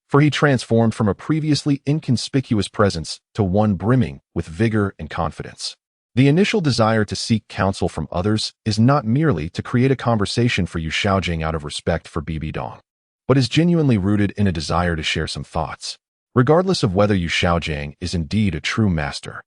for he transformed from a previously inconspicuous presence to one brimming with vigor and confidence. The initial desire to seek counsel from others is not merely to create a conversation for Yu Xiaojiang out of respect for Bibidong, but is genuinely rooted in a desire to share some thoughts. Regardless of whether Yu Xiaojiang is indeed a true master,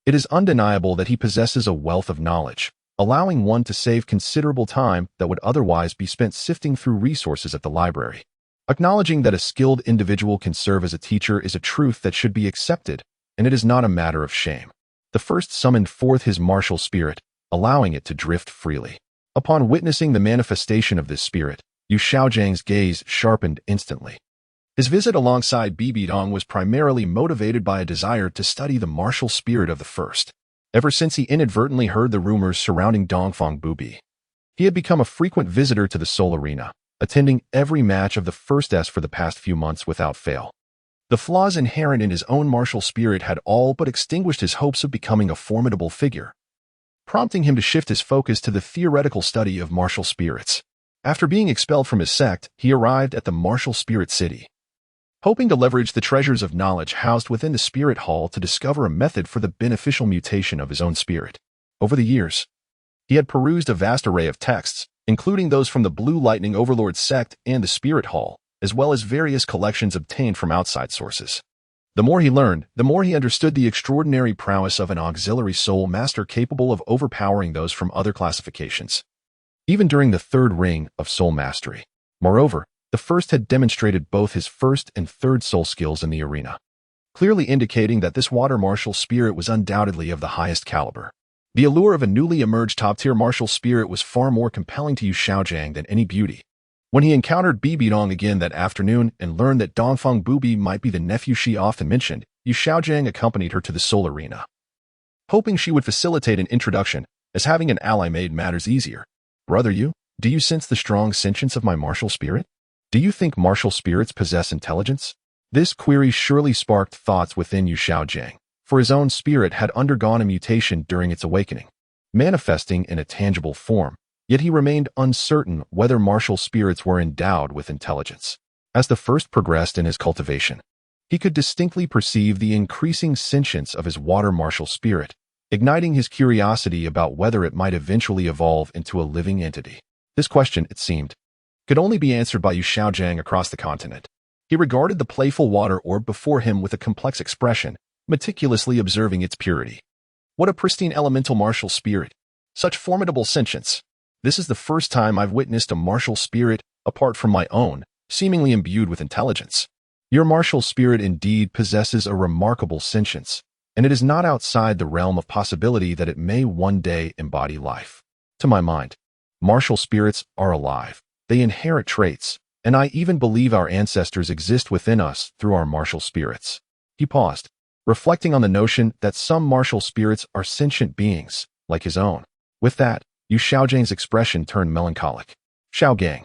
it is undeniable that he possesses a wealth of knowledge, allowing one to save considerable time that would otherwise be spent sifting through resources at the library. Acknowledging that a skilled individual can serve as a teacher is a truth that should be accepted, and it is not a matter of shame. The first summoned forth his martial spirit, allowing it to drift freely. Upon witnessing the manifestation of this spirit, Yu Xiaojiang's gaze sharpened instantly. His visit alongside Bibidong was primarily motivated by a desire to study the martial spirit of the first. Ever since he inadvertently heard the rumors surrounding Dongfang Bubi, he had become a frequent visitor to the Soul Arena, attending every match of the first S for the past few months without fail. The flaws inherent in his own martial spirit had all but extinguished his hopes of becoming a formidable figure, prompting him to shift his focus to the theoretical study of martial spirits. After being expelled from his sect, he arrived at the Martial Spirit City, hoping to leverage the treasures of knowledge housed within the Spirit Hall to discover a method for the beneficial mutation of his own spirit. Over the years, he had perused a vast array of texts, including those from the Blue Lightning Overlord sect and the Spirit Hall, as well as various collections obtained from outside sources. The more he learned, the more he understood the extraordinary prowess of an auxiliary soul master capable of overpowering those from other classifications, even during the third ring of soul mastery. Moreover, the first had demonstrated both his first and third soul skills in the arena, clearly indicating that this water martial spirit was undoubtedly of the highest caliber. The allure of a newly emerged top-tier martial spirit was far more compelling to Yu Xiaojiang than any beauty. When he encountered Bibidong again that afternoon and learned that Dongfang Bubi might be the nephew she often mentioned, Yu Xiaojiang accompanied her to the Soul Arena, hoping she would facilitate an introduction, as having an ally made matters easier. Brother Yu, do you sense the strong sentience of my martial spirit? Do you think martial spirits possess intelligence? This query surely sparked thoughts within Yu Xiaojiang, for his own spirit had undergone a mutation during its awakening, manifesting in a tangible form. Yet he remained uncertain whether martial spirits were endowed with intelligence. As the first progressed in his cultivation, he could distinctly perceive the increasing sentience of his water martial spirit, igniting his curiosity about whether it might eventually evolve into a living entity. This question, it seemed, could only be answered by Yu Xiaojiang across the continent. He regarded the playful water orb before him with a complex expression, meticulously observing its purity. What a pristine elemental martial spirit! Such formidable sentience! This is the first time I've witnessed a martial spirit, apart from my own, seemingly imbued with intelligence. Your martial spirit indeed possesses a remarkable sentience, and it is not outside the realm of possibility that it may one day embody life. To my mind, martial spirits are alive. They inherit traits, and I even believe our ancestors exist within us through our martial spirits. He paused, reflecting on the notion that some martial spirits are sentient beings, like his own. With that, Yu Xiaojiang's expression turned melancholic. Xiaogang.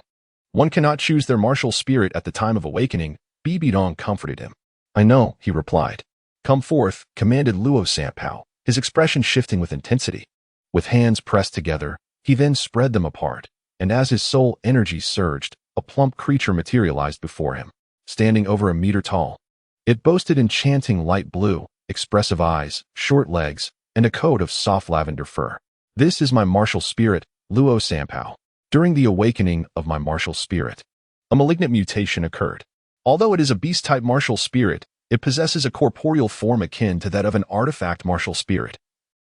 One cannot choose their martial spirit at the time of awakening, Bibidong comforted him. I know, he replied. Come forth, commanded Luo Sanpao, his expression shifting with intensity. With hands pressed together, he then spread them apart, and as his soul energy surged, a plump creature materialized before him, standing over a meter tall. It boasted enchanting light blue, expressive eyes, short legs, and a coat of soft lavender fur. This is my martial spirit, Luo Sanpao. During the awakening of my martial spirit, a malignant mutation occurred. Although it is a beast-type martial spirit, it possesses a corporeal form akin to that of an artifact martial spirit.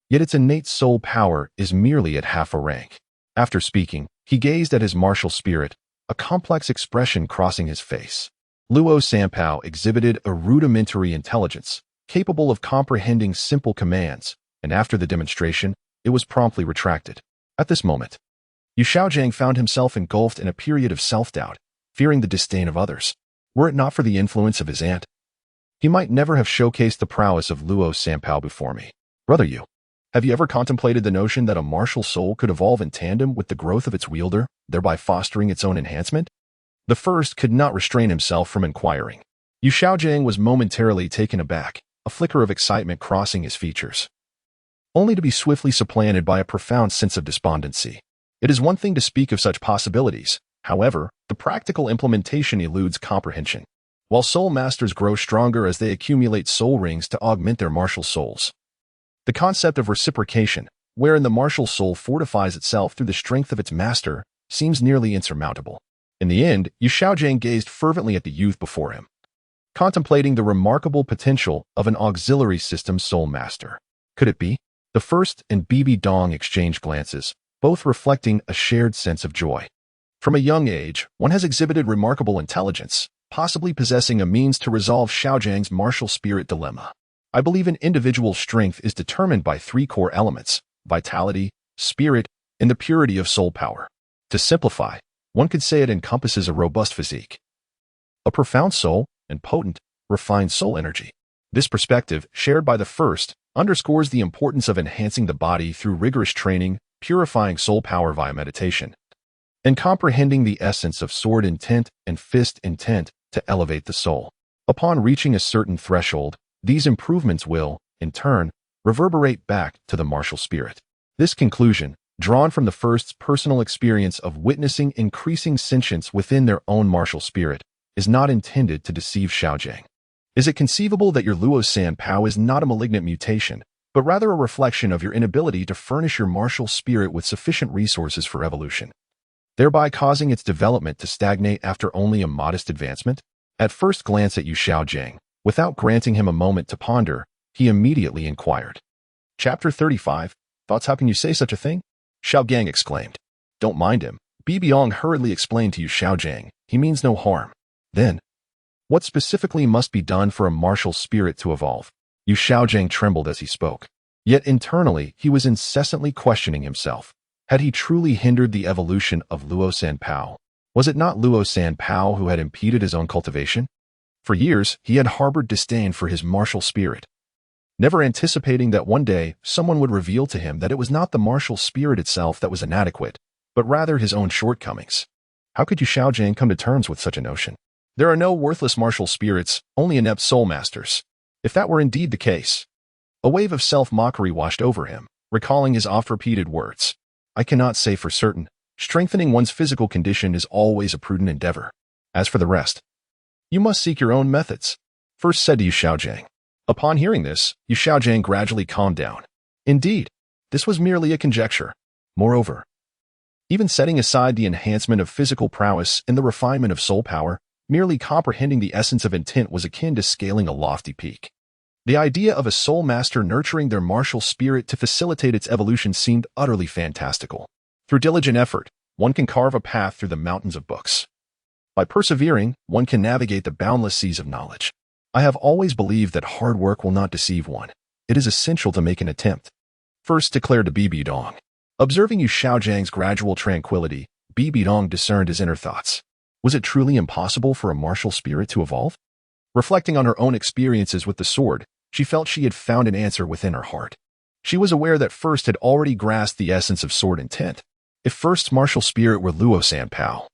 Yet its innate soul power is merely at half a rank. After speaking, he gazed at his martial spirit, a complex expression crossing his face. Luo Sanpao exhibited a rudimentary intelligence, capable of comprehending simple commands, and after the demonstration, it was promptly retracted. At this moment, Yu Xiaojiang found himself engulfed in a period of self-doubt, fearing the disdain of others. Were it not for the influence of his aunt, he might never have showcased the prowess of Luo Sanpao before me. Brother Yu, have you ever contemplated the notion that a martial soul could evolve in tandem with the growth of its wielder, thereby fostering its own enhancement? The first could not restrain himself from inquiring. Yu Xiaojiang was momentarily taken aback, a flicker of excitement crossing his features, only to be swiftly supplanted by a profound sense of despondency. It is one thing to speak of such possibilities. However, the practical implementation eludes comprehension. While soul masters grow stronger as they accumulate soul rings to augment their martial souls, the concept of reciprocation, wherein the martial soul fortifies itself through the strength of its master, seems nearly insurmountable. In the end, Yu Xiaojiang gazed fervently at the youth before him, contemplating the remarkable potential of an auxiliary system soul master. Could it be? The first and Bibi Dong exchanged glances, both reflecting a shared sense of joy. From a young age, one has exhibited remarkable intelligence, possibly possessing a means to resolve Xiaojiang's martial spirit dilemma. I believe an individual's strength is determined by three core elements: vitality, spirit, and the purity of soul power. To simplify, one could say it encompasses a robust physique, a profound soul, and potent, refined soul energy. This perspective, shared by the first, underscores the importance of enhancing the body through rigorous training, purifying soul power via meditation, and comprehending the essence of sword intent and fist intent to elevate the soul. Upon reaching a certain threshold, these improvements will, in turn, reverberate back to the martial spirit. This conclusion, drawn from the first's personal experience of witnessing increasing sentience within their own martial spirit, is not intended to deceive Xiaojiang. Is it conceivable that your Luo Sanpao is not a malignant mutation, but rather a reflection of your inability to furnish your martial spirit with sufficient resources for evolution, thereby causing its development to stagnate after only a modest advancement? At first glance at Yu Xiaojiang, without granting him a moment to ponder, he immediately inquired. Chapter 35, Thoughts? How can you say such a thing? Xiaojiang exclaimed. Don't mind him. Bibiong hurriedly explained to Yu Xiaojiang. He means no harm. Then, what specifically must be done for a martial spirit to evolve? Yu Xiaojiang trembled as he spoke. Yet internally, he was incessantly questioning himself. Had he truly hindered the evolution of Luo Sanpao? Was it not Luo Sanpao who had impeded his own cultivation? For years, he had harbored disdain for his martial spirit, never anticipating that one day someone would reveal to him that it was not the martial spirit itself that was inadequate, but rather his own shortcomings. How could Yu Xiaojiang come to terms with such a notion? There are no worthless martial spirits, only inept soul masters. If that were indeed the case, a wave of self-mockery washed over him, recalling his oft-repeated words. I cannot say for certain. Strengthening one's physical condition is always a prudent endeavor. As for the rest, you must seek your own methods, first said to Yu Xiaojiang. Upon hearing this, Yu Xiaojiang gradually calmed down. Indeed, this was merely a conjecture. Moreover, even setting aside the enhancement of physical prowess and the refinement of soul power, merely comprehending the essence of intent was akin to scaling a lofty peak. The idea of a soul master nurturing their martial spirit to facilitate its evolution seemed utterly fantastical. Through diligent effort, one can carve a path through the mountains of books. By persevering, one can navigate the boundless seas of knowledge. I have always believed that hard work will not deceive one. It is essential to make an attempt. First declared to Bibi Dong. Observing Yu Xiaojiang's gradual tranquility, Bibi Dong discerned his inner thoughts. Was it truly impossible for a martial spirit to evolve? Reflecting on her own experiences with the sword, she felt she had found an answer within her heart. She was aware that First had already grasped the essence of sword intent. If First's martial spirit were Luo Sanpao,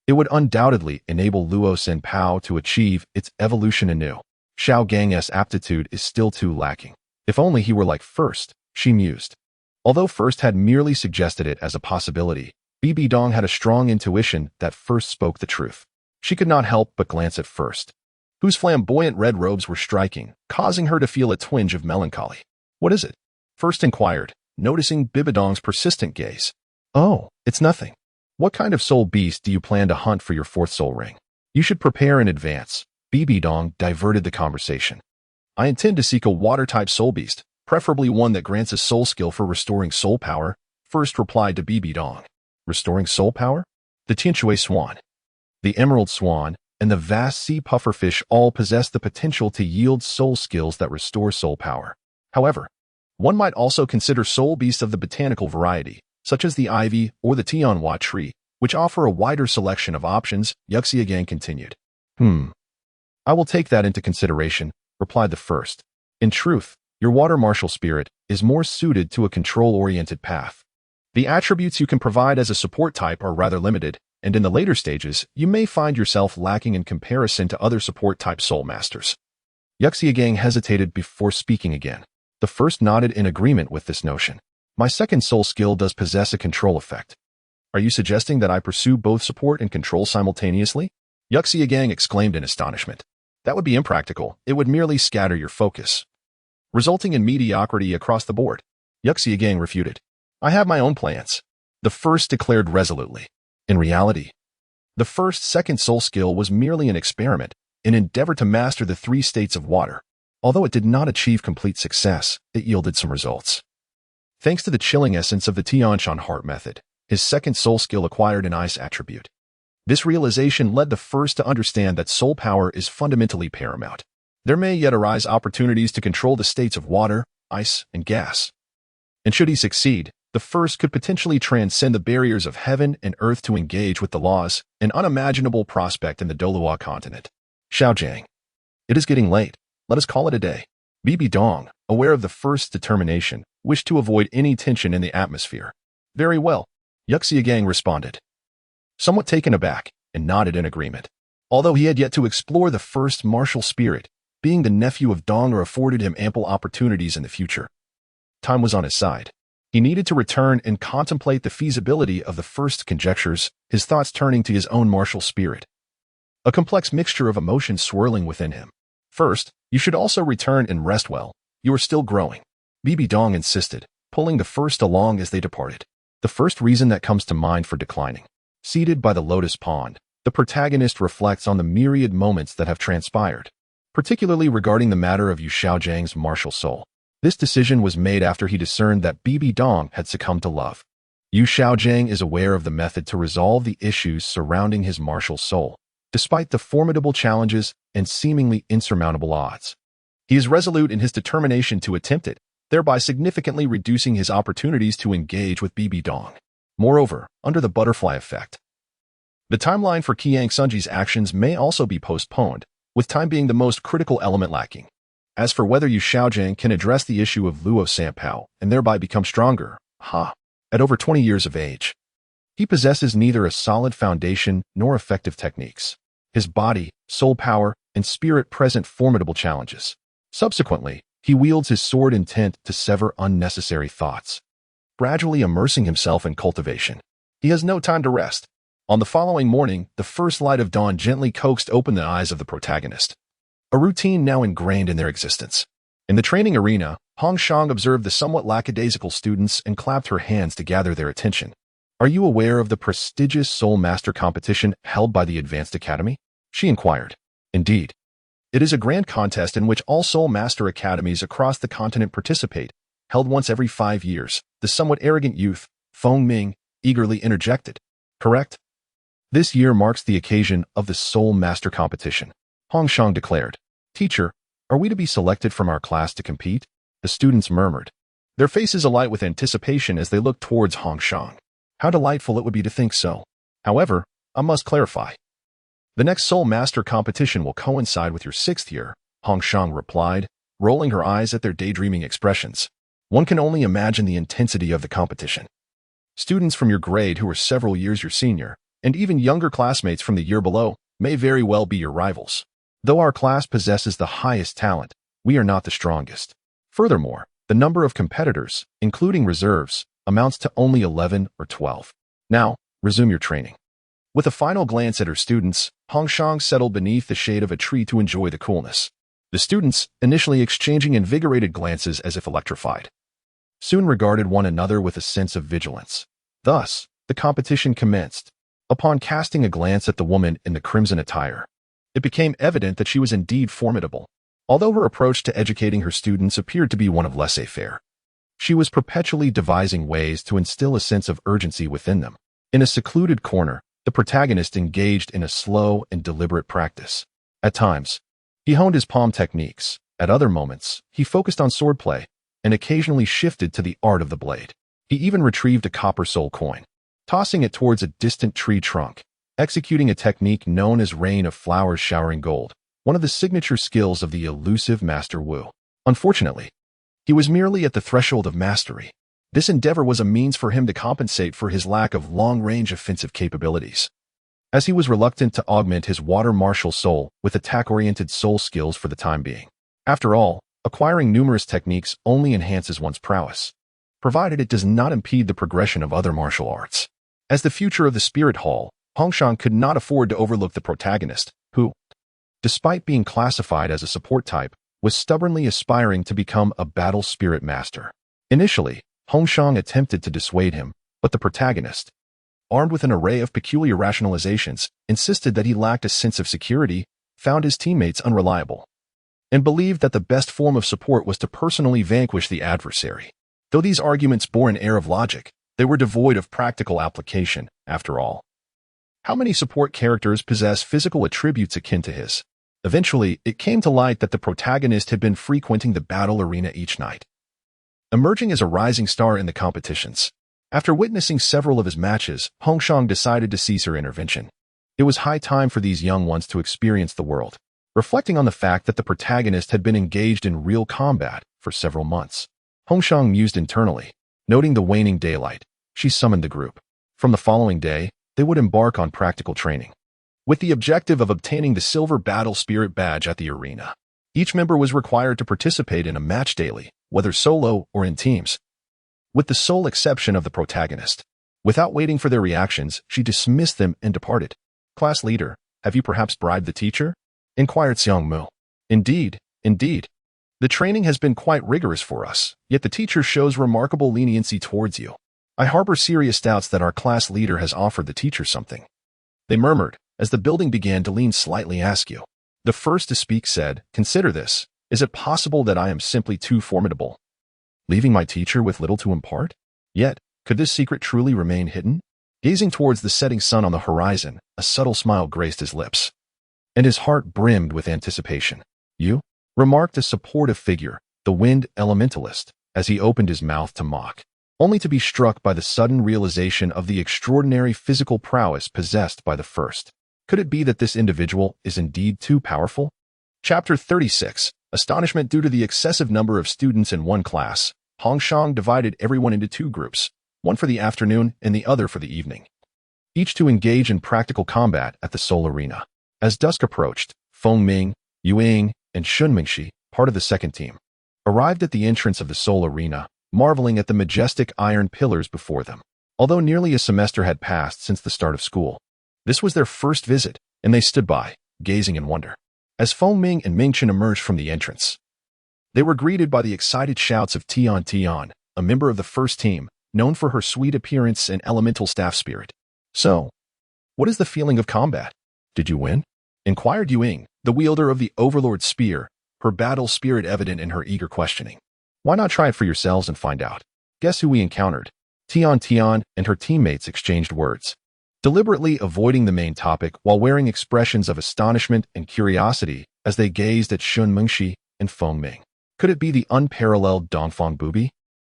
it would undoubtedly enable Luo Sanpao to achieve its evolution anew. Xiaojiang's aptitude is still too lacking. If only he were like First, she mused. Although First had merely suggested it as a possibility, Bibi Dong had a strong intuition that First spoke the truth. She could not help but glance at First, whose flamboyant red robes were striking, causing her to feel a twinge of melancholy. What is it? First inquired, noticing Bibi Dong's persistent gaze. Oh, it's nothing. What kind of soul beast do you plan to hunt for your fourth soul ring? You should prepare in advance. Bibi Dong diverted the conversation. I intend to seek a water-type soul beast, preferably one that grants a soul skill for restoring soul power, First replied to Bibi Dong. Restoring soul power? The Tianshui swan, the emerald swan, and the vast sea pufferfish all possess the potential to yield soul skills that restore soul power. However, one might also consider soul beasts of the botanical variety, such as the ivy or the Tianhua tree, which offer a wider selection of options, Yu Xiaojiang continued. I will take that into consideration, replied the first. In truth, your water martial spirit is more suited to a control-oriented path. The attributes you can provide as a support type are rather limited, and in the later stages, you may find yourself lacking in comparison to other support-type soul masters. Yuxiagang hesitated before speaking again. The first nodded in agreement with this notion. My second soul skill does possess a control effect. Are you suggesting that I pursue both support and control simultaneously? Yuxiagang exclaimed in astonishment. That would be impractical. It would merely scatter your focus, resulting in mediocrity across the board. Yuxiagang refuted. I have my own plans. The first declared resolutely. In reality, the first second soul skill was merely an experiment, an endeavor to master the 3 states of water. Although it did not achieve complete success, it yielded some results. Thanks to the chilling essence of the Tianshan heart method, his second soul skill acquired an ice attribute. This realization led the first to understand that soul power is fundamentally paramount. There may yet arise opportunities to control the states of water, ice, and gas. And should he succeed, the first could potentially transcend the barriers of heaven and earth to engage with the laws, an unimaginable prospect in the Douluo continent. Xiaojiang. It is getting late. Let us call it a day. Bibi Dong, aware of the first's determination, wished to avoid any tension in the atmosphere. Very well, Yuxiagang responded, somewhat taken aback, and nodded in agreement. Although he had yet to explore the first martial spirit, being the nephew of Dong afforded him ample opportunities in the future. Time was on his side. He needed to return and contemplate the feasibility of the first conjectures, his thoughts turning to his own martial spirit. A complex mixture of emotions swirling within him. First, you should also return and rest well. You are still growing. Bibi Dong insisted, pulling the first along as they departed. The first reason that comes to mind for declining. Seated by the lotus pond, the protagonist reflects on the myriad moments that have transpired, particularly regarding the matter of Yu Xiaojiang's martial soul. This decision was made after he discerned that Bibi Dong had succumbed to love. Yu Xiaojiang is aware of the method to resolve the issues surrounding his martial soul, despite the formidable challenges and seemingly insurmountable odds. He is resolute in his determination to attempt it, thereby significantly reducing his opportunities to engage with Bibi Dong. Moreover, under the butterfly effect, the timeline for Qiang Sunji's actions may also be postponed, with time being the most critical element lacking. As for whether Yu Xiaojiang can address the issue of Luo Sanpao and thereby become stronger, at over 20 years of age, he possesses neither a solid foundation nor effective techniques. His body, soul power, and spirit present formidable challenges. Subsequently, he wields his sword intent to sever unnecessary thoughts, gradually immersing himself in cultivation. He has no time to rest. On the following morning, the first light of dawn gently coaxed open the eyes of the protagonist, a routine now ingrained in their existence. In the training arena, Hong Shang observed the somewhat lackadaisical students and clapped her hands to gather their attention. Are you aware of the prestigious Soul Master competition held by the Advanced Academy? She inquired. Indeed. It is a grand contest in which all Soul Master academies across the continent participate, held once every 5 years. The somewhat arrogant youth, Feng Ming, eagerly interjected. Correct? This year marks the occasion of the Soul Master competition. Hong Shang declared. Teacher, are we to be selected from our class to compete? The students murmured, their faces alight with anticipation as they looked towards Hong Shang. How delightful it would be to think so. However, I must clarify. The next Soul Master competition will coincide with your 6th year, Hong Shang replied, rolling her eyes at their daydreaming expressions. One can only imagine the intensity of the competition. Students from your grade who are several years your senior, and even younger classmates from the year below, may very well be your rivals. Though our class possesses the highest talent, we are not the strongest. Furthermore, the number of competitors, including reserves, amounts to only 11 or 12. Now, resume your training. With a final glance at her students, Hong Shang settled beneath the shade of a tree to enjoy the coolness. The students, initially exchanging invigorated glances as if electrified, soon regarded one another with a sense of vigilance. Thus, the competition commenced. Upon casting a glance at the woman in the crimson attire, it became evident that she was indeed formidable. Although her approach to educating her students appeared to be one of laissez-faire, she was perpetually devising ways to instill a sense of urgency within them. In a secluded corner, the protagonist engaged in a slow and deliberate practice. At times, he honed his palm techniques. At other moments, he focused on swordplay and occasionally shifted to the art of the blade. He even retrieved a copper soul coin, tossing it towards a distant tree trunk, executing a technique known as rain of flowers showering gold. one of the signature skills of the elusive Master Wu. Unfortunately, he was merely at the threshold of mastery. This endeavor was a means for him to compensate for his lack of long-range offensive capabilities, as he was reluctant to augment his water martial soul with attack-oriented soul skills for the time being. After all, acquiring numerous techniques only enhances one's prowess, provided it does not impede the progression of other martial arts. As the future of the Spirit Hall, Hongshan could not afford to overlook the protagonist, who, despite being classified as a support type, was stubbornly aspiring to become a battle spirit master. Initially, Hongshan attempted to dissuade him, but the protagonist, armed with an array of peculiar rationalizations, insisted that he lacked a sense of security, found his teammates unreliable, and believed that the best form of support was to personally vanquish the adversary. Though these arguments bore an air of logic, they were devoid of practical application, after all. How many support characters possess physical attributes akin to his? Eventually, it came to light that the protagonist had been frequenting the battle arena each night, emerging as a rising star in the competitions. After witnessing several of his matches, Hongshan decided to cease her intervention. It was high time for these young ones to experience the world. Reflecting on the fact that the protagonist had been engaged in real combat for several months, Hongshan mused internally. Noting the waning daylight, she summoned the group. From the following day, they would embark on practical training, with the objective of obtaining the Silver Battle Spirit Badge at the arena. Each member was required to participate in a match daily, whether solo or in teams, with the sole exception of the protagonist. Without waiting for their reactions, she dismissed them and departed. "Class leader, have you perhaps bribed the teacher?" inquired Xiangmu. Indeed. The training has been quite rigorous for us, yet the teacher shows remarkable leniency towards you. I harbor serious doubts that our class leader has offered the teacher something," they murmured, as the building began to lean slightly askew. The first to speak said, "Consider this. Is it possible that I am simply too formidable, leaving my teacher with little to impart? Yet, could this secret truly remain hidden?" Gazing towards the setting sun on the horizon, a subtle smile graced his lips, and his heart brimmed with anticipation. "You?" remarked a supportive figure, the wind elementalist, as he opened his mouth to mock, only to be struck by the sudden realization of the extraordinary physical prowess possessed by the first. Could it be that this individual is indeed too powerful? Chapter 36. Astonishment. Due to the excessive number of students in one class, Hongshan divided everyone into two groups, one for the afternoon and the other for the evening, each to engage in practical combat at the Seoul Arena. As dusk approached, Feng Ming, Yuing, and Shun Mingxi, part of the second team, arrived at the entrance of the Seoul Arena, marveling at the majestic iron pillars before them. Although nearly a semester had passed since the start of school, this was their first visit, and they stood by, gazing in wonder. As Feng Ming and Ming Chen emerged from the entrance, they were greeted by the excited shouts of Tian Tian, a member of the first team, known for her sweet appearance and elemental staff spirit. "So, what is the feeling of combat? Did you win?" inquired Yuing, the wielder of the Overlord Spear, her battle spirit evident in her eager questioning. "Why not try it for yourselves and find out? Guess who we encountered?" Tian Tian and her teammates exchanged words, deliberately avoiding the main topic while wearing expressions of astonishment and curiosity as they gazed at Shun Mingxi and Feng Ming. "Could it be the unparalleled Dongfang Bubi?"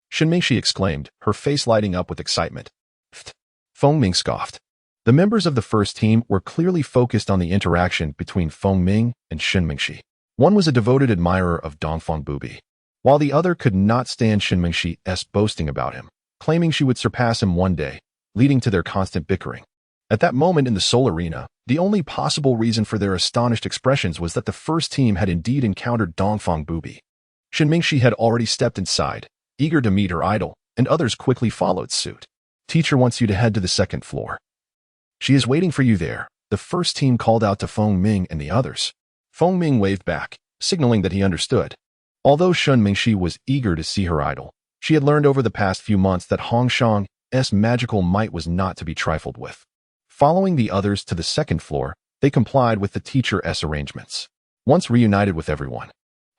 Shun Mingxi exclaimed, her face lighting up with excitement. "Pfft," Feng Ming scoffed. The members of the first team were clearly focused on the interaction between Feng Ming and Shun Mingxi. One was a devoted admirer of Dongfang Bubi, while the other could not stand Shun Mingxi's boasting about him, claiming she would surpass him one day, leading to their constant bickering. At that moment in the Seoul Arena, the only possible reason for their astonished expressions was that the first team had indeed encountered Dongfang Bubi. Shun Mingxi had already stepped inside, eager to meet her idol, and others quickly followed suit. "Teacher wants you to head to the second floor. She is waiting for you there," the first team called out to Feng Ming and the others. Feng Ming waved back, signaling that he understood. Although Shun Mingxi was eager to see her idol, she had learned over the past few months that Hongshan's magical might was not to be trifled with. Following the others to the second floor, they complied with the teacher's arrangements. Once reunited with everyone,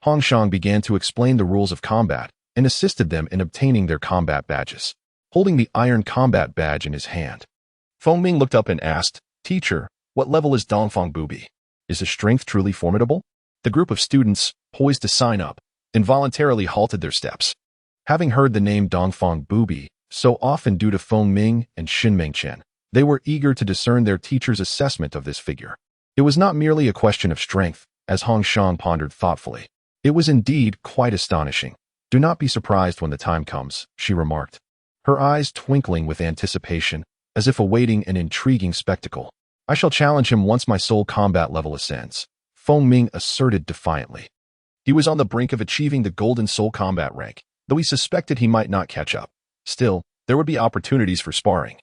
Hongshan began to explain the rules of combat and assisted them in obtaining their combat badges, holding the iron combat badge in his hand. Feng Ming looked up and asked, "Teacher, what level is Dongfang Bubi? Is his strength truly formidable?" The group of students, poised to sign up, involuntarily halted their steps. Having heard the name Dongfang Bubi so often due to Feng Ming and Shun Mingchen, they were eager to discern their teacher's assessment of this figure. It was not merely a question of strength, as Hong Shang pondered thoughtfully. It was indeed quite astonishing. Do not be surprised when the time comes, she remarked, her eyes twinkling with anticipation, as if awaiting an intriguing spectacle. I shall challenge him once my soul combat level ascends, Feng Ming asserted defiantly. He was on the brink of achieving the golden soul combat rank, though he suspected he might not catch up. Still, there would be opportunities for sparring.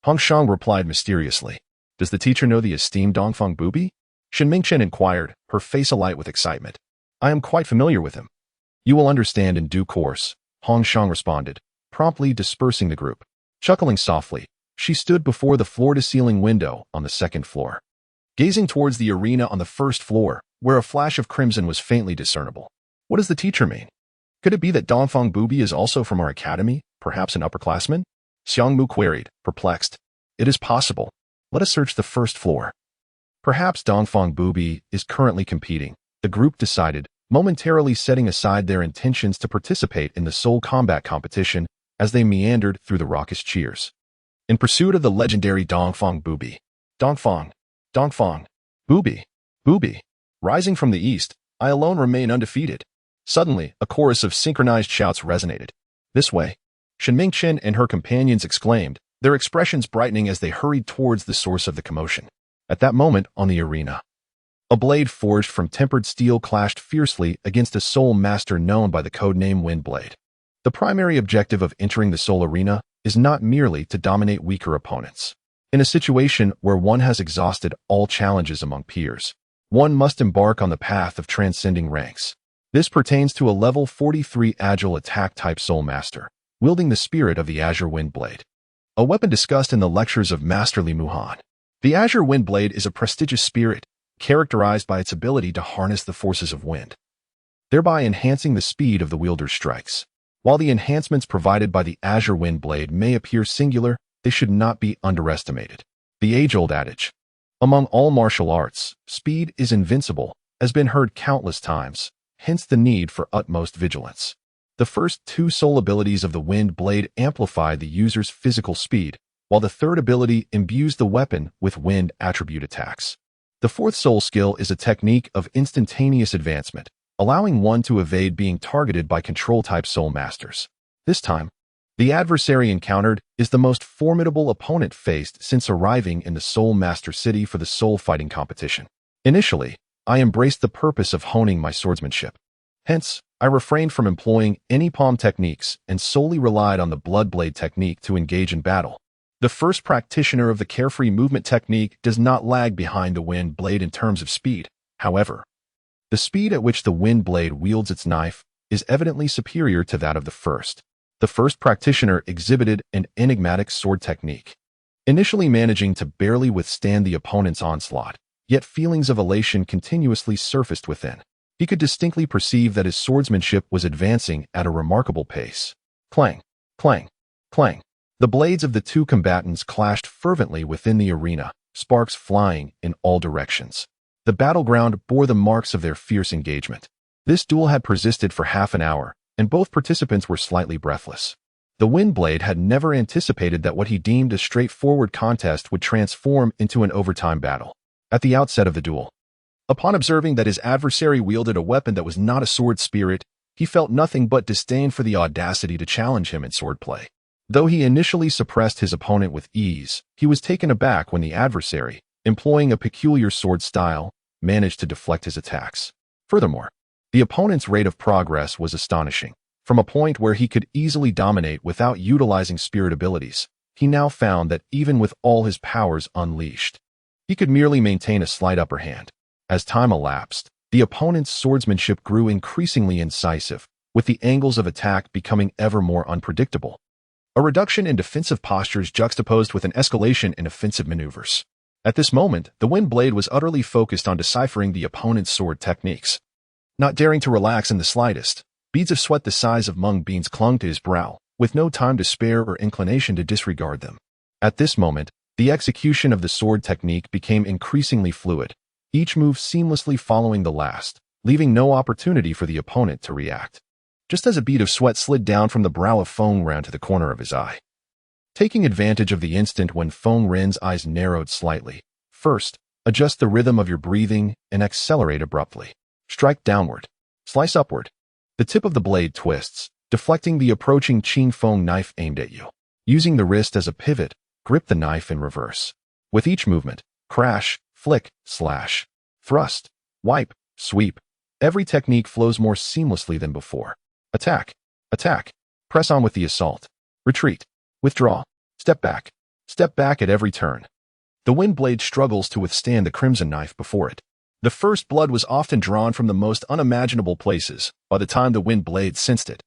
Hong Shang replied mysteriously. Does the teacher know the esteemed Dongfang Bubi? Shen Mingchen inquired, her face alight with excitement. I am quite familiar with him. You will understand in due course, Hong Shang responded, promptly dispersing the group. Chuckling softly, she stood before the floor-to-ceiling window on the second floor, gazing towards the arena on the first floor, where a flash of crimson was faintly discernible. What does the teacher mean? Could it be that Dongfang Bubi is also from our academy, perhaps an upperclassman? Xiang Mu queried, perplexed. It is possible. Let us search the first floor. Perhaps Dongfang Bubi is currently competing, the group decided, momentarily setting aside their intentions to participate in the soul combat competition as they meandered through the raucous cheers. In pursuit of the legendary Dongfang Bubi. Dongfang, Bubi, Bubi. Rising from the east, I alone remain undefeated. Suddenly, a chorus of synchronized shouts resonated. This way. Shen Mingchen and her companions exclaimed, their expressions brightening as they hurried towards the source of the commotion. At that moment, on the arena, a blade forged from tempered steel clashed fiercely against a soul master known by the codename Windblade. The primary objective of entering the soul arena is not merely to dominate weaker opponents. In a situation where one has exhausted all challenges among peers, one must embark on the path of transcending ranks. This pertains to a level 43 agile attack type soul master, wielding the spirit of the Azure Windblade, a weapon discussed in the lectures of Master Li Muhan. The Azure Windblade is a prestigious spirit, characterized by its ability to harness the forces of wind, thereby enhancing the speed of the wielder's strikes. While the enhancements provided by the Azure Windblade may appear singular, they should not be underestimated. The age-old adage, among all martial arts, speed is invincible, has been heard countless times, hence the need for utmost vigilance. The first two soul abilities of the Wind Blade amplify the user's physical speed, while the third ability imbues the weapon with wind attribute attacks. The fourth soul skill is a technique of instantaneous advancement, allowing one to evade being targeted by control-type soul masters. This time, the adversary encountered is the most formidable opponent faced since arriving in the Soul Master City for the soul fighting competition. Initially, I embraced the purpose of honing my swordsmanship. Hence, I refrained from employing any palm techniques and solely relied on the blood blade technique to engage in battle. The first practitioner of the carefree movement technique does not lag behind the wind blade in terms of speed. However, the speed at which the wind blade wields its knife is evidently superior to that of the first. The first practitioner exhibited an enigmatic sword technique, initially managing to barely withstand the opponent's onslaught, yet feelings of elation continuously surfaced within. He could distinctly perceive that his swordsmanship was advancing at a remarkable pace. Clang, clang, clang. The blades of the two combatants clashed fervently within the arena, sparks flying in all directions. The battleground bore the marks of their fierce engagement. This duel had persisted for half an hour, and both participants were slightly breathless. The Windblade had never anticipated that what he deemed a straightforward contest would transform into an overtime battle. At the outset of the duel, upon observing that his adversary wielded a weapon that was not a sword spirit, he felt nothing but disdain for the audacity to challenge him in swordplay. Though he initially suppressed his opponent with ease, he was taken aback when the adversary, employing a peculiar sword style, managed to deflect his attacks. Furthermore, the opponent's rate of progress was astonishing. From a point where he could easily dominate without utilizing spirit abilities, he now found that even with all his powers unleashed, he could merely maintain a slight upper hand. As time elapsed, the opponent's swordsmanship grew increasingly incisive, with the angles of attack becoming ever more unpredictable. A reduction in defensive postures juxtaposed with an escalation in offensive maneuvers. At this moment, the Wind Blade was utterly focused on deciphering the opponent's sword techniques. Not daring to relax in the slightest, beads of sweat the size of mung beans clung to his brow, with no time to spare or inclination to disregard them. At this moment, the execution of the sword technique became increasingly fluid, each move seamlessly following the last, leaving no opportunity for the opponent to react. Just as a bead of sweat slid down from the brow of Feng Ren to the corner of his eye. Taking advantage of the instant when Feng Ren's eyes narrowed slightly, first, Adjust the rhythm of your breathing and accelerate abruptly. Strike downward. Slice upward. The tip of the blade twists, deflecting the approaching Qing Feng knife aimed at you. Using the wrist as a pivot, grip the knife in reverse. With each movement, crash, flick, slash, thrust, wipe, sweep. Every technique flows more seamlessly than before. Attack. Attack. Press on with the assault. Retreat. Withdraw. Step back. Step back at every turn. The wind blade struggles to withstand the crimson knife before it. The first blood was often drawn from the most unimaginable places by the time the wind blade sensed it.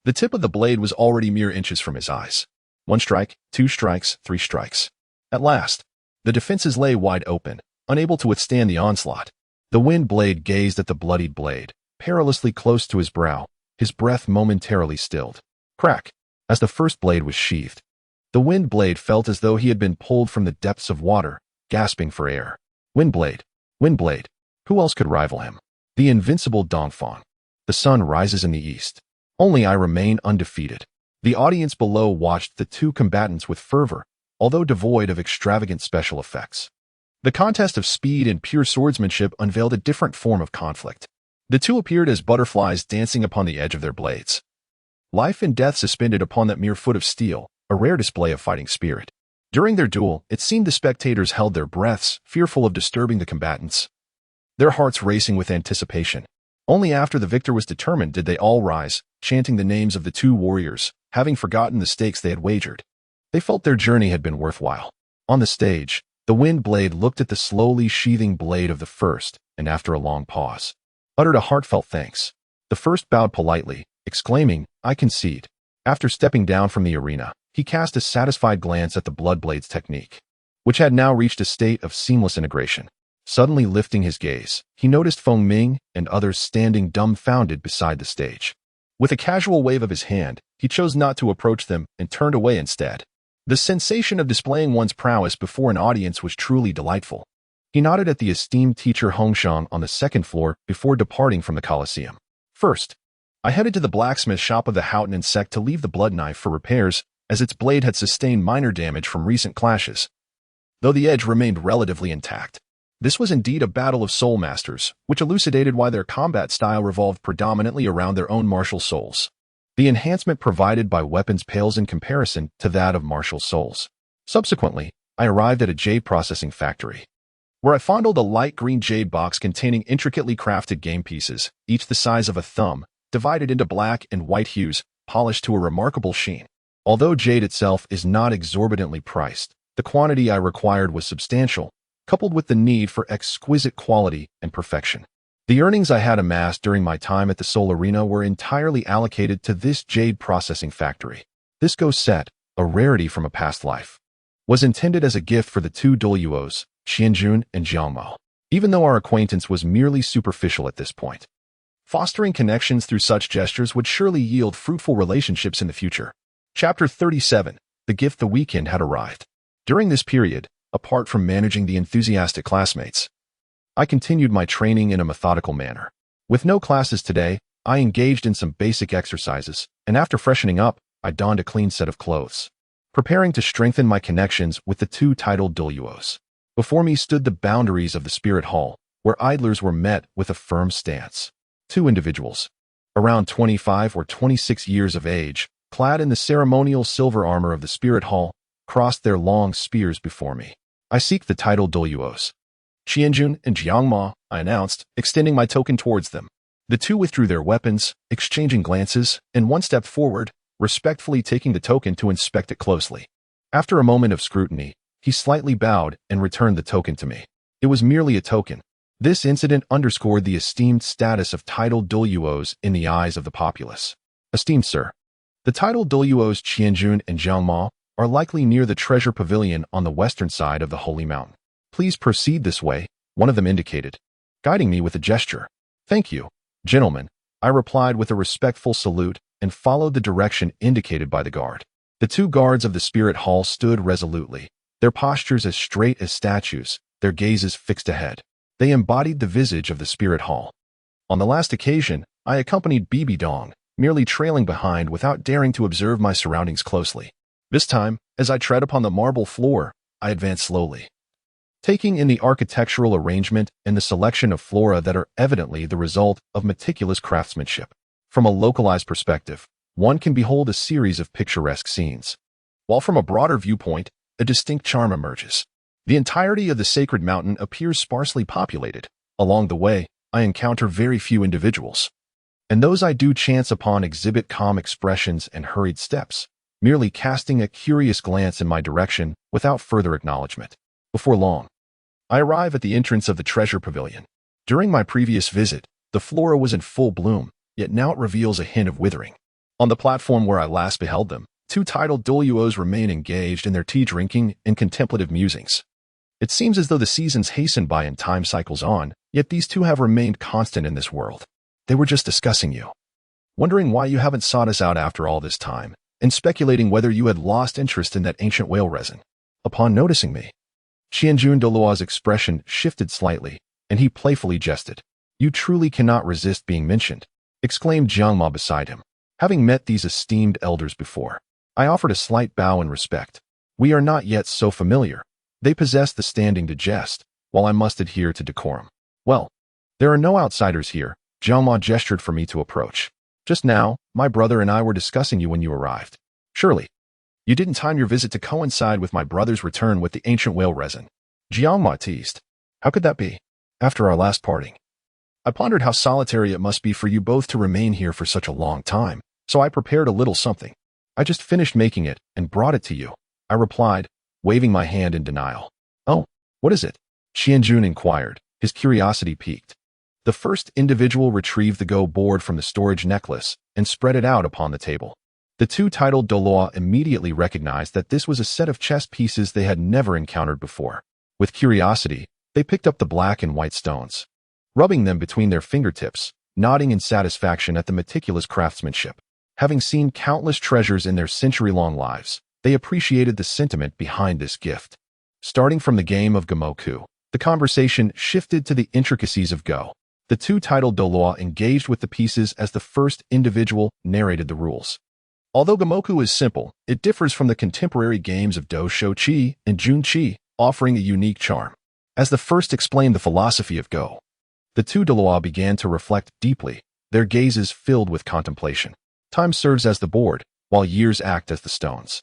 The tip of the blade was already mere inches from his eyes. 1 strike, 2 strikes, 3 strikes. At last, the defenses lay wide open, unable to withstand the onslaught. The wind blade gazed at the bloodied blade, perilously close to his brow, his breath momentarily stilled. Crack! As the first blade was sheathed, the wind blade felt as though he had been pulled from the depths of water, gasping for air. Wind blade! Wind blade! Who else could rival him? The invincible Dongfang. The sun rises in the east. Only I remain undefeated. The audience below watched the two combatants with fervor, although devoid of extravagant special effects. The contest of speed and pure swordsmanship unveiled a different form of conflict. The two appeared as butterflies dancing upon the edge of their blades. Life and death suspended upon that mere foot of steel, a rare display of fighting spirit. During their duel, it seemed the spectators held their breaths, fearful of disturbing the combatants, their hearts racing with anticipation. Only after the victor was determined did they all rise, chanting the names of the two warriors, having forgotten the stakes they had wagered. They felt their journey had been worthwhile. On the stage, the wind blade looked at the slowly sheathing blade of the first, and after a long pause, uttered a heartfelt thanks. The first bowed politely, exclaiming, "I concede." After stepping down from the arena, he cast a satisfied glance at the Bloodblade's technique, which had now reached a state of seamless integration. Suddenly lifting his gaze, he noticed Feng Ming and others standing dumbfounded beside the stage. With a casual wave of his hand, he chose not to approach them and turned away instead. The sensation of displaying one's prowess before an audience was truly delightful. He nodded at the esteemed teacher Hongshang on the second floor before departing from the Colosseum. First, I headed to the blacksmith shop of the Houghton sect to leave the blood knife for repairs, as its blade had sustained minor damage from recent clashes, though the edge remained relatively intact. This was indeed a battle of soul masters, which elucidated why their combat style revolved predominantly around their own martial souls. The enhancement provided by weapons pales in comparison to that of martial souls. Subsequently, I arrived at a jade processing factory, where I fondled a light green jade box containing intricately crafted game pieces, each the size of a thumb, divided into black and white hues, polished to a remarkable sheen. Although jade itself is not exorbitantly priced, the quantity I required was substantial, coupled with the need for exquisite quality and perfection. The earnings I had amassed during my time at the Soul Arena were entirely allocated to this jade processing factory. This go set, a rarity from a past life, was intended as a gift for the two Douluos, Qianjun and Jiangmao, even though our acquaintance was merely superficial at this point. Fostering connections through such gestures would surely yield fruitful relationships in the future. Chapter 37. The gift the weekend had arrived. During this period, apart from managing the enthusiastic classmates, I continued my training in a methodical manner. With no classes today, I engaged in some basic exercises, and after freshening up, I donned a clean set of clothes, preparing to strengthen my connections with the two titled Douluos. Before me stood the boundaries of the Spirit Hall, where idlers were met with a firm stance. Two individuals, around 25 or 26 years of age, clad in the ceremonial silver armor of the Spirit Hall, crossed their long spears before me. "I seek the titled Douluos, Qianjun and Jiangma," I announced, extending my token towards them. The two withdrew their weapons, exchanging glances, and one stepped forward, respectfully taking the token to inspect it closely. After a moment of scrutiny, he slightly bowed and returned the token to me. It was merely a token. This incident underscored the esteemed status of titled Douluos in the eyes of the populace. "Esteemed sir, the titled Douluos Qianjun and Jiangma are likely near the treasure pavilion on the western side of the Holy Mountain. Please proceed this way," one of them indicated, guiding me with a gesture. "Thank you, gentlemen," I replied with a respectful salute and followed the direction indicated by the guard. The two guards of the Spirit Hall stood resolutely, their postures as straight as statues, their gazes fixed ahead. They embodied the visage of the Spirit Hall. On the last occasion, I accompanied Bibi Dong, merely trailing behind without daring to observe my surroundings closely. This time, as I tread upon the marble floor, I advanced slowly, taking in the architectural arrangement and the selection of flora that are evidently the result of meticulous craftsmanship. From a localized perspective, one can behold a series of picturesque scenes, while from a broader viewpoint, a distinct charm emerges. The entirety of the sacred mountain appears sparsely populated. Along the way, I encounter very few individuals, and those I do chance upon exhibit calm expressions and hurried steps, merely casting a curious glance in my direction without further acknowledgement. Before long, I arrive at the entrance of the treasure pavilion. During my previous visit, the flora was in full bloom, yet now it reveals a hint of withering. On the platform where I last beheld them, two titled Douluos remain engaged in their tea-drinking and contemplative musings. It seems as though the seasons hasten by and time cycles on, yet these two have remained constant in this world. They were just discussing you, wondering why you haven't sought us out after all this time, and speculating whether you had lost interest in that ancient whale resin. Upon noticing me, Qianjun Douluo's expression shifted slightly, and he playfully jested. "You truly cannot resist being mentioned," exclaimed Jiangma beside him. Having met these esteemed elders before, I offered a slight bow in respect. We are not yet so familiar. They possess the standing to jest, while I must adhere to decorum. Well, there are no outsiders here. Jiangma gestured for me to approach. Just now, my brother and I were discussing you when you arrived. Surely, you didn't time your visit to coincide with my brother's return with the ancient whale resin. Jiangma teased. How could that be? After our last parting, I pondered how solitary it must be for you both to remain here for such a long time, so I prepared a little something. I just finished making it and brought it to you, I replied, waving my hand in denial. Oh, what is it? Qianjun inquired, his curiosity piqued. The first individual retrieved the Go board from the storage necklace and spread it out upon the table. The two titled Douluo immediately recognized that this was a set of chess pieces they had never encountered before. With curiosity, they picked up the black and white stones, rubbing them between their fingertips, nodding in satisfaction at the meticulous craftsmanship. Having seen countless treasures in their century-long lives, they appreciated the sentiment behind this gift. Starting from the game of Gomoku, the conversation shifted to the intricacies of Go. The two titled Douluo engaged with the pieces as the first individual narrated the rules. Although Gomoku is simple, it differs from the contemporary games of Do Shou Qi and Jun Qi, offering a unique charm. As the first explained the philosophy of Go, the two Douluo began to reflect deeply, their gazes filled with contemplation. Time serves as the board, while years act as the stones.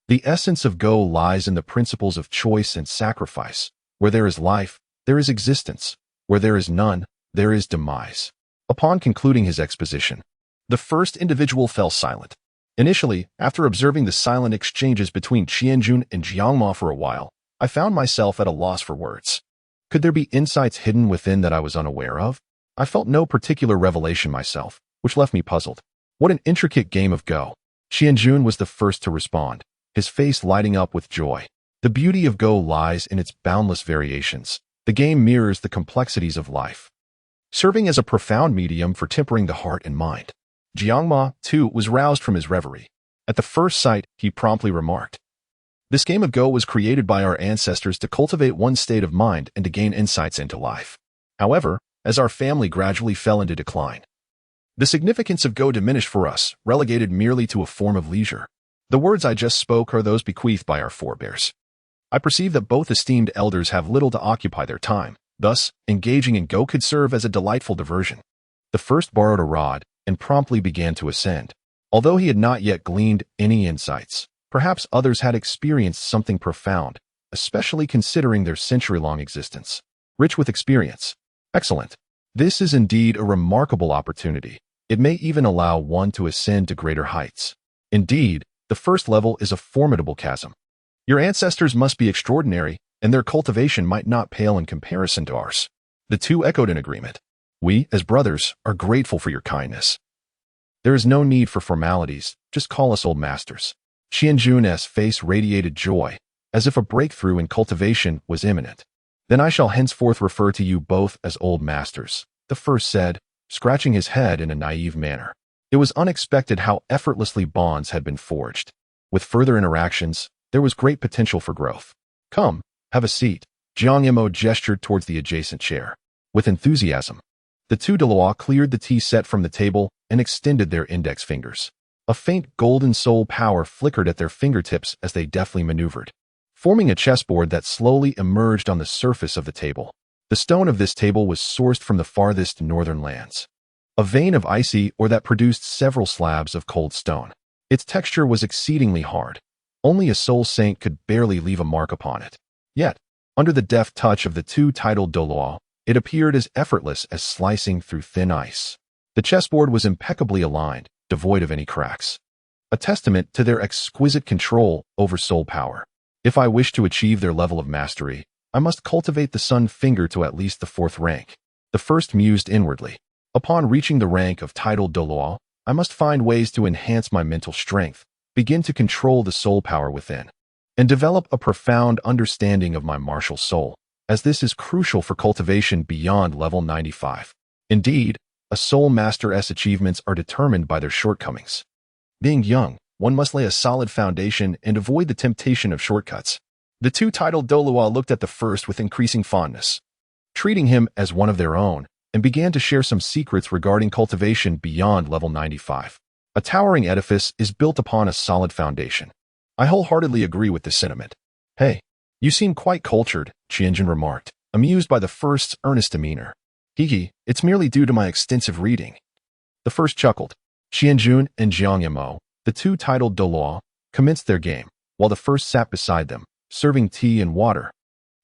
The essence of Go lies in the principles of choice and sacrifice. Where there is life, there is existence. Where there is none, there is demise. Upon concluding his exposition, the first individual fell silent. Initially, after observing the silent exchanges between Qianjun and Jiangma for a while, I found myself at a loss for words. Could there be insights hidden within that I was unaware of? I felt no particular revelation myself, which left me puzzled. What an intricate game of Go. Qianjun was the first to respond, his face lighting up with joy. The beauty of Go lies in its boundless variations. The game mirrors the complexities of life, serving as a profound medium for tempering the heart and mind. Jiangma, too, was roused from his reverie. At the first sight, he promptly remarked, "This game of Go was created by our ancestors to cultivate one's state of mind and to gain insights into life. However, as our family gradually fell into decline, the significance of Go diminished for us, relegated merely to a form of leisure. The words I just spoke are those bequeathed by our forebears. I perceive that both esteemed elders have little to occupy their time. Thus, engaging in Go could serve as a delightful diversion." The first borrowed a rod and promptly began to ascend. Although he had not yet gleaned any insights, perhaps others had experienced something profound, especially considering their century-long existence. Rich with experience. Excellent. This is indeed a remarkable opportunity. It may even allow one to ascend to greater heights. Indeed, the first level is a formidable chasm. Your ancestors must be extraordinary, and their cultivation might not pale in comparison to ours. The two echoed in agreement. We, as brothers, are grateful for your kindness. There is no need for formalities, just call us old masters. Qianjun's face radiated joy, as if a breakthrough in cultivation was imminent. Then I shall henceforth refer to you both as old masters, the first said, scratching his head in a naive manner. It was unexpected how effortlessly bonds had been forged. With further interactions, there was great potential for growth. Come, have a seat. Jiang Yimo gestured towards the adjacent chair. With enthusiasm, the two Douluo cleared the tea set from the table and extended their index fingers. A faint golden soul power flickered at their fingertips as they deftly maneuvered. forming a chessboard that slowly emerged on the surface of the table. The stone of this table was sourced from the farthest northern lands, a vein of icy ore that produced several slabs of cold stone. Its texture was exceedingly hard. Only a soul saint could barely leave a mark upon it. Yet, under the deft touch of the two titled Douluo, it appeared as effortless as slicing through thin ice. The chessboard was impeccably aligned, devoid of any cracks, a testament to their exquisite control over soul power. If I wish to achieve their level of mastery, I must cultivate the sun finger to at least the 4th rank. The first mused inwardly. Upon reaching the rank of titled Douluo, I must find ways to enhance my mental strength, begin to control the soul power within, and develop a profound understanding of my martial soul, as this is crucial for cultivation beyond level 95. Indeed, a soul master's achievements are determined by their shortcomings. Being young, one must lay a solid foundation and avoid the temptation of shortcuts. The two titled Douluo looked at the first with increasing fondness, treating him as one of their own, and began to share some secrets regarding cultivation beyond level 95. A towering edifice is built upon a solid foundation. I wholeheartedly agree with this sentiment. Hey, you seem quite cultured, Qianjun remarked, amused by the first's earnest demeanor. Hee, it's merely due to my extensive reading. The first chuckled. Qianjun and Jiang Mo, the two titled Douluo, commenced their game, while the first sat beside them, serving tea and water,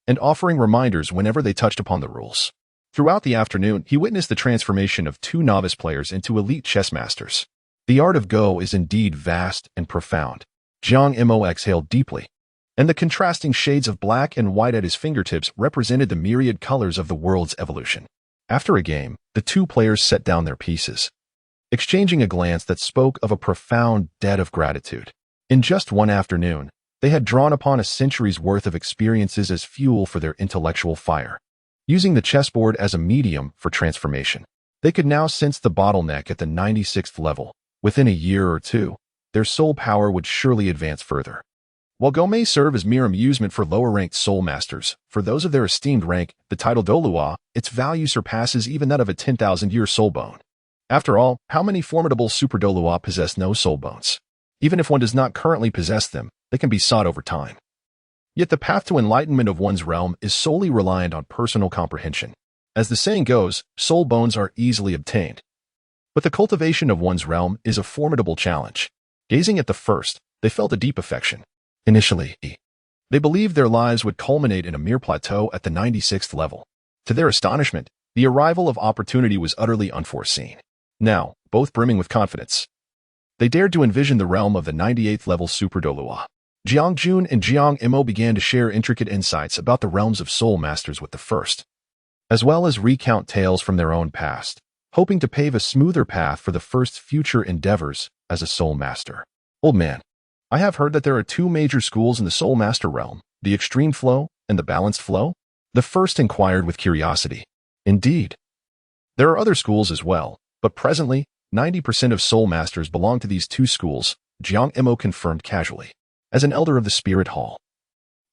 and offering reminders whenever they touched upon the rules. Throughout the afternoon, he witnessed the transformation of two novice players into elite chess masters. The art of Go is indeed vast and profound. Jiang Mo exhaled deeply, and the contrasting shades of black and white at his fingertips represented the myriad colors of the world's evolution. After a game, the two players set down their pieces, exchanging a glance that spoke of a profound debt of gratitude. In just one afternoon, they had drawn upon a century's worth of experiences as fuel for their intellectual fire. Using the chessboard as a medium for transformation, they could now sense the bottleneck at the 96th level. Within a year or two, their soul power would surely advance further. While Go may serve as mere amusement for lower-ranked soul masters, for those of their esteemed rank, the title Douluo, its value surpasses even that of a 10,000-year soul bone. After all, how many formidable super Douluo possess no soul bones? Even if one does not currently possess them, they can be sought over time. Yet the path to enlightenment of one's realm is solely reliant on personal comprehension. As the saying goes, soul bones are easily obtained, but the cultivation of one's realm is a formidable challenge. Gazing at the first, they felt a deep affection. Initially, they believed their lives would culminate in a mere plateau at the 96th level. To their astonishment, the arrival of opportunity was utterly unforeseen. Now, both brimming with confidence, they dared to envision the realm of the 98th level Super Douluo. Jiang Jun and Jiang Mo began to share intricate insights about the realms of soul masters with the first, as well as recount tales from their own past, hoping to pave a smoother path for the first's future endeavors as a soul master. Old man, I have heard that there are two major schools in the soul master realm, the extreme flow and the balanced flow. The first inquired with curiosity. Indeed, there are other schools as well, but presently, 90% of soul masters belong to these two schools, Jiang Mo confirmed casually. As an elder of the Spirit Hall,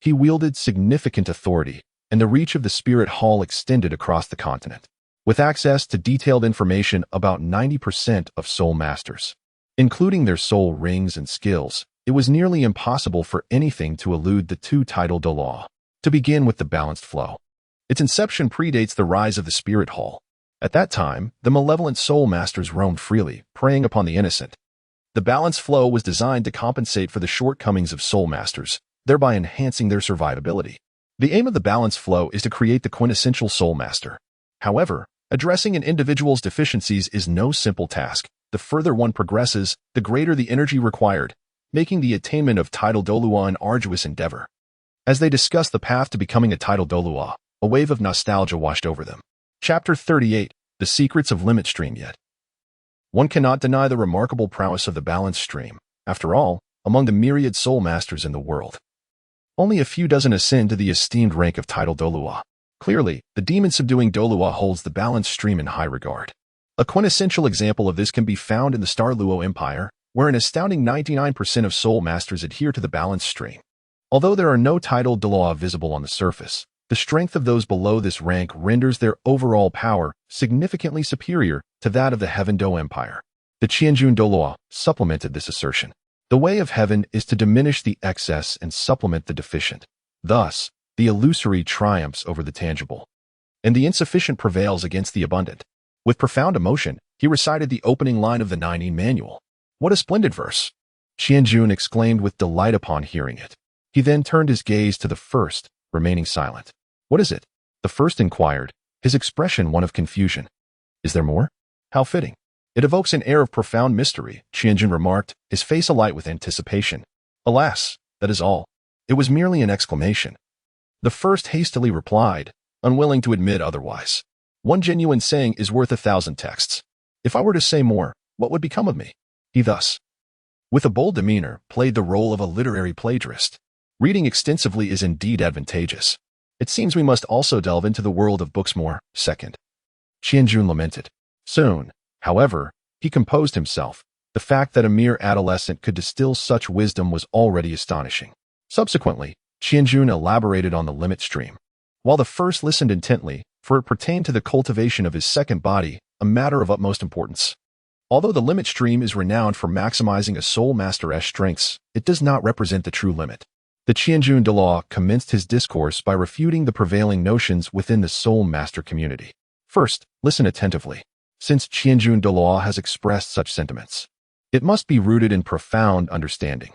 he wielded significant authority, and the reach of the Spirit Hall extended across the continent, with access to detailed information about 90% of soul masters. Including their soul rings and skills, it was nearly impossible for anything to elude the two titled Douluo. To begin with the balanced flow. Its inception predates the rise of the Spirit Hall. At that time, the malevolent soul masters roamed freely, preying upon the innocent. The balanced flow was designed to compensate for the shortcomings of soul masters, thereby enhancing their survivability. The aim of the balanced flow is to create the quintessential soul master. However, addressing an individual's deficiencies is no simple task. The further one progresses, the greater the energy required, making the attainment of title Douluo an arduous endeavor. As they discussed the path to becoming a title Douluo, a wave of nostalgia washed over them. Chapter 38, The Secrets of Limit Stream. Yet one cannot deny the remarkable prowess of the balanced stream. After all, among the myriad soul masters in the world, only a few dozen ascend to the esteemed rank of title Douluo. Clearly, the demon-subduing Douluo holds the balanced stream in high regard. A quintessential example of this can be found in the Douluo Empire, where an astounding 99% of soul masters adhere to the balanced stream. Although there are no title Douluo visible on the surface, the strength of those below this rank renders their overall power significantly superior to that of the Heaven Do Empire. The Qianjun Douluo supplemented this assertion. The way of heaven is to diminish the excess and supplement the deficient. Thus, the illusory triumphs over the tangible, and the insufficient prevails against the abundant. With profound emotion, he recited the opening line of the 19 manual. What a splendid verse! Qianjun exclaimed with delight upon hearing it. He then turned his gaze to the first, remaining silent. What is it? The first inquired, his expression one of confusion. Is there more? How fitting. It evokes an air of profound mystery, Qianjun remarked, his face alight with anticipation. Alas, that is all. It was merely an exclamation. The first hastily replied, unwilling to admit otherwise. One genuine saying is worth 1,000 texts. If I were to say more, what would become of me? He thus, with a bold demeanor, played the role of a literary plagiarist. Reading extensively is indeed advantageous. It seems we must also delve into the world of books more. Second. Qianjun lamented. Soon, however, he composed himself. The fact that a mere adolescent could distill such wisdom was already astonishing. Subsequently, Qianjun elaborated on the limit stream. While the first listened intently, for it pertained to the cultivation of his second body, a matter of utmost importance. Although the limit stream is renowned for maximizing a soul master's strengths, it does not represent the true limit. The Qianjun Douluo commenced his discourse by refuting the prevailing notions within the soul master community. First, listen attentively. Since Qianjun Douluo has expressed such sentiments, it must be rooted in profound understanding.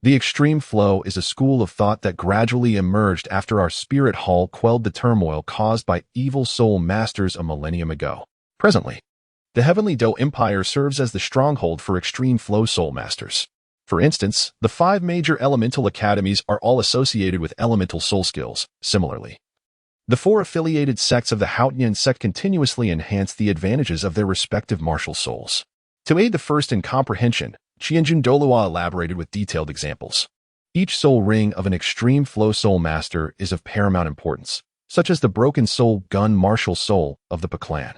The extreme flow is a school of thought that gradually emerged after our spirit hall quelled the turmoil caused by evil soul masters a millennium ago. Presently, the Heavenly Do Empire serves as the stronghold for extreme flow soul masters. For instance, the 5 major elemental academies are all associated with elemental soul skills. Similarly, the 4 affiliated sects of the heart.I sect continuously enhance the advantages of their respective martial souls. To aid the first in comprehension, Qianjun Douluo elaborated with detailed examples. Each soul ring of an extreme flow soul master is of paramount importance, such as the broken soul gun martial soul of the Pa clan.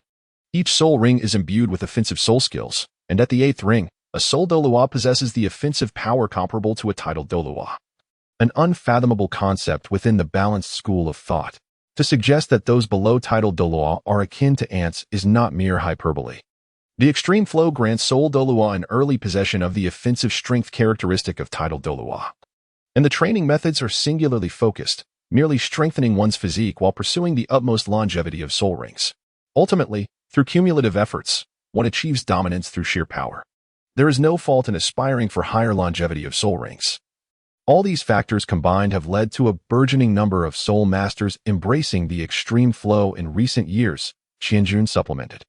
Each soul ring is imbued with offensive soul skills, and at the 8th ring, a soul Douluo possesses the offensive power comparable to a titled Douluo. An unfathomable concept within the balanced school of thought. To suggest that those below titled Douluo are akin to ants is not mere hyperbole. The extreme flow grants soul Douluo an early possession of the offensive strength characteristic of titled Douluo. And the training methods are singularly focused, merely strengthening one's physique while pursuing the utmost longevity of soul rings. Ultimately, through cumulative efforts, one achieves dominance through sheer power. There is no fault in aspiring for higher longevity of soul rings. All these factors combined have led to a burgeoning number of soul masters embracing the extreme flow in recent years, Qianjun supplemented.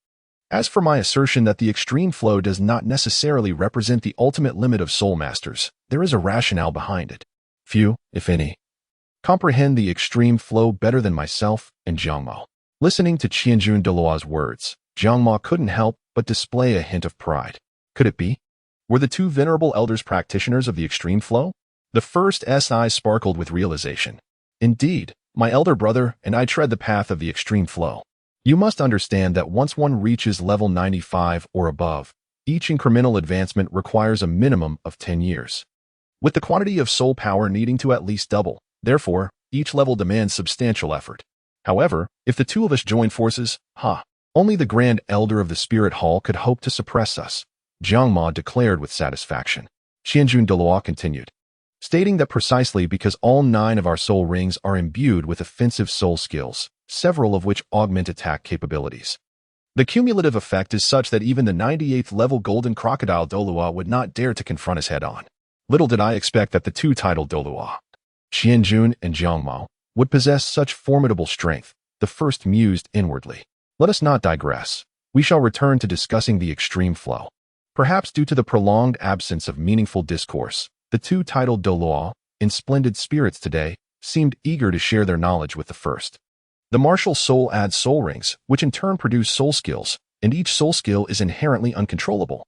As for my assertion that the extreme flow does not necessarily represent the ultimate limit of soul masters, there is a rationale behind it. Few, if any, comprehend the extreme flow better than myself and Jiangmo. Listening to Qianjun Douluo's words, Jiangmo couldn't help but display a hint of pride. Could it be? Were the 2 venerable elders practitioners of the extreme flow? The first's eyes sparkled with realization. Indeed, my elder brother and I tread the path of the extreme flow. You must understand that once one reaches level 95 or above, each incremental advancement requires a minimum of 10 years. With the quantity of soul power needing to at least double, therefore, each level demands substantial effort. However, if the 2 of us join forces, only the Grand Elder of the Spirit Hall could hope to suppress us, Jiangmo declared with satisfaction. Qianjun Douluo continued, stating that precisely because all 9 of our soul rings are imbued with offensive soul skills, several of which augment attack capabilities. The cumulative effect is such that even the 98th level Golden Crocodile Douluo would not dare to confront us head-on. Little did I expect that the 2 titled Douluo, Qianjun and Jiangmo, would possess such formidable strength. The first mused inwardly. Let us not digress. We shall return to discussing the extreme flow. Perhaps due to the prolonged absence of meaningful discourse, the 2 titled Douluo, in splendid spirits today, seemed eager to share their knowledge with the first. The martial soul adds soul rings, which in turn produce soul skills, and each soul skill is inherently uncontrollable.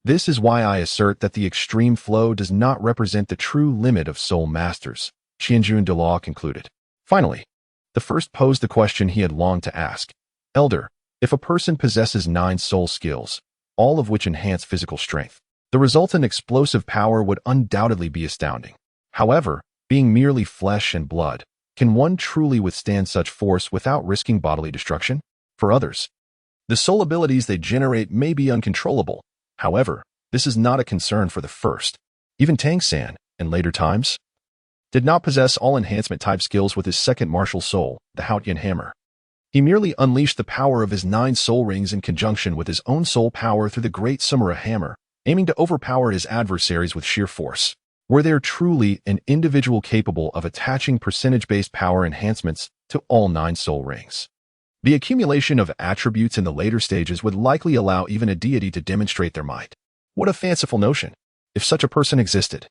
This is why I assert that the extreme flow does not represent the true limit of soul masters, Qianjun Douluo concluded. Finally, the first posed the question he had longed to ask. Elder, if a person possesses 9 soul skills, all of which enhance physical strength, the resultant explosive power would undoubtedly be astounding. However, being merely flesh and blood, can one truly withstand such force without risking bodily destruction? For others, the soul abilities they generate may be uncontrollable. However, this is not a concern for the first. Even Tang San, in later times, did not possess all enhancement-type skills with his second martial soul, the heart.I hammer. He merely unleashed the power of his 9 soul rings in conjunction with his own soul power through the great Sumera hammer, aiming to overpower his adversaries with sheer force. Were there truly an individual capable of attaching percentage-based power enhancements to all 9 soul rings? The accumulation of attributes in the later stages would likely allow even a deity to demonstrate their might. What a fanciful notion, if such a person existed.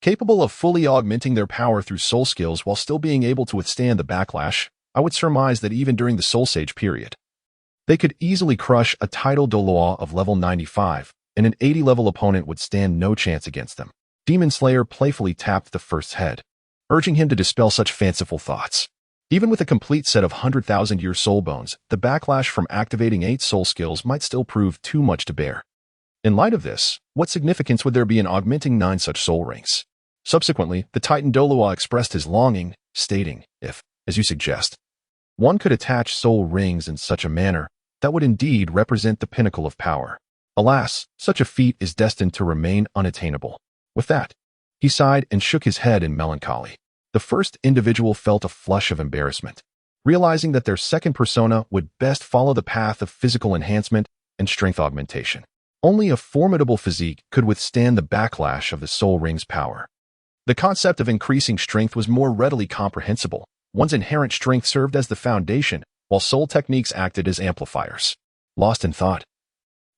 Capable of fully augmenting their power through soul skills while still being able to withstand the backlash, I would surmise that even during the Soul Sage period, they could easily crush a title Douluo of level 95, and an 80-level opponent would stand no chance against them. Demon Slayer playfully tapped the first's head, urging him to dispel such fanciful thoughts. Even with a complete set of 100,000-year soul bones, the backlash from activating 8 soul skills might still prove too much to bear. In light of this, what significance would there be in augmenting 9 such soul rings? Subsequently, the Titan Douluo expressed his longing, stating, if, as you suggest, one could attach soul rings in such a manner, that would indeed represent the pinnacle of power. Alas, such a feat is destined to remain unattainable. With that, he sighed and shook his head in melancholy. The first individual felt a flush of embarrassment, realizing that their second persona would best follow the path of physical enhancement and strength augmentation. Only a formidable physique could withstand the backlash of the soul ring's power. The concept of increasing strength was more readily comprehensible. One's inherent strength served as the foundation, while soul techniques acted as amplifiers. Lost in thought,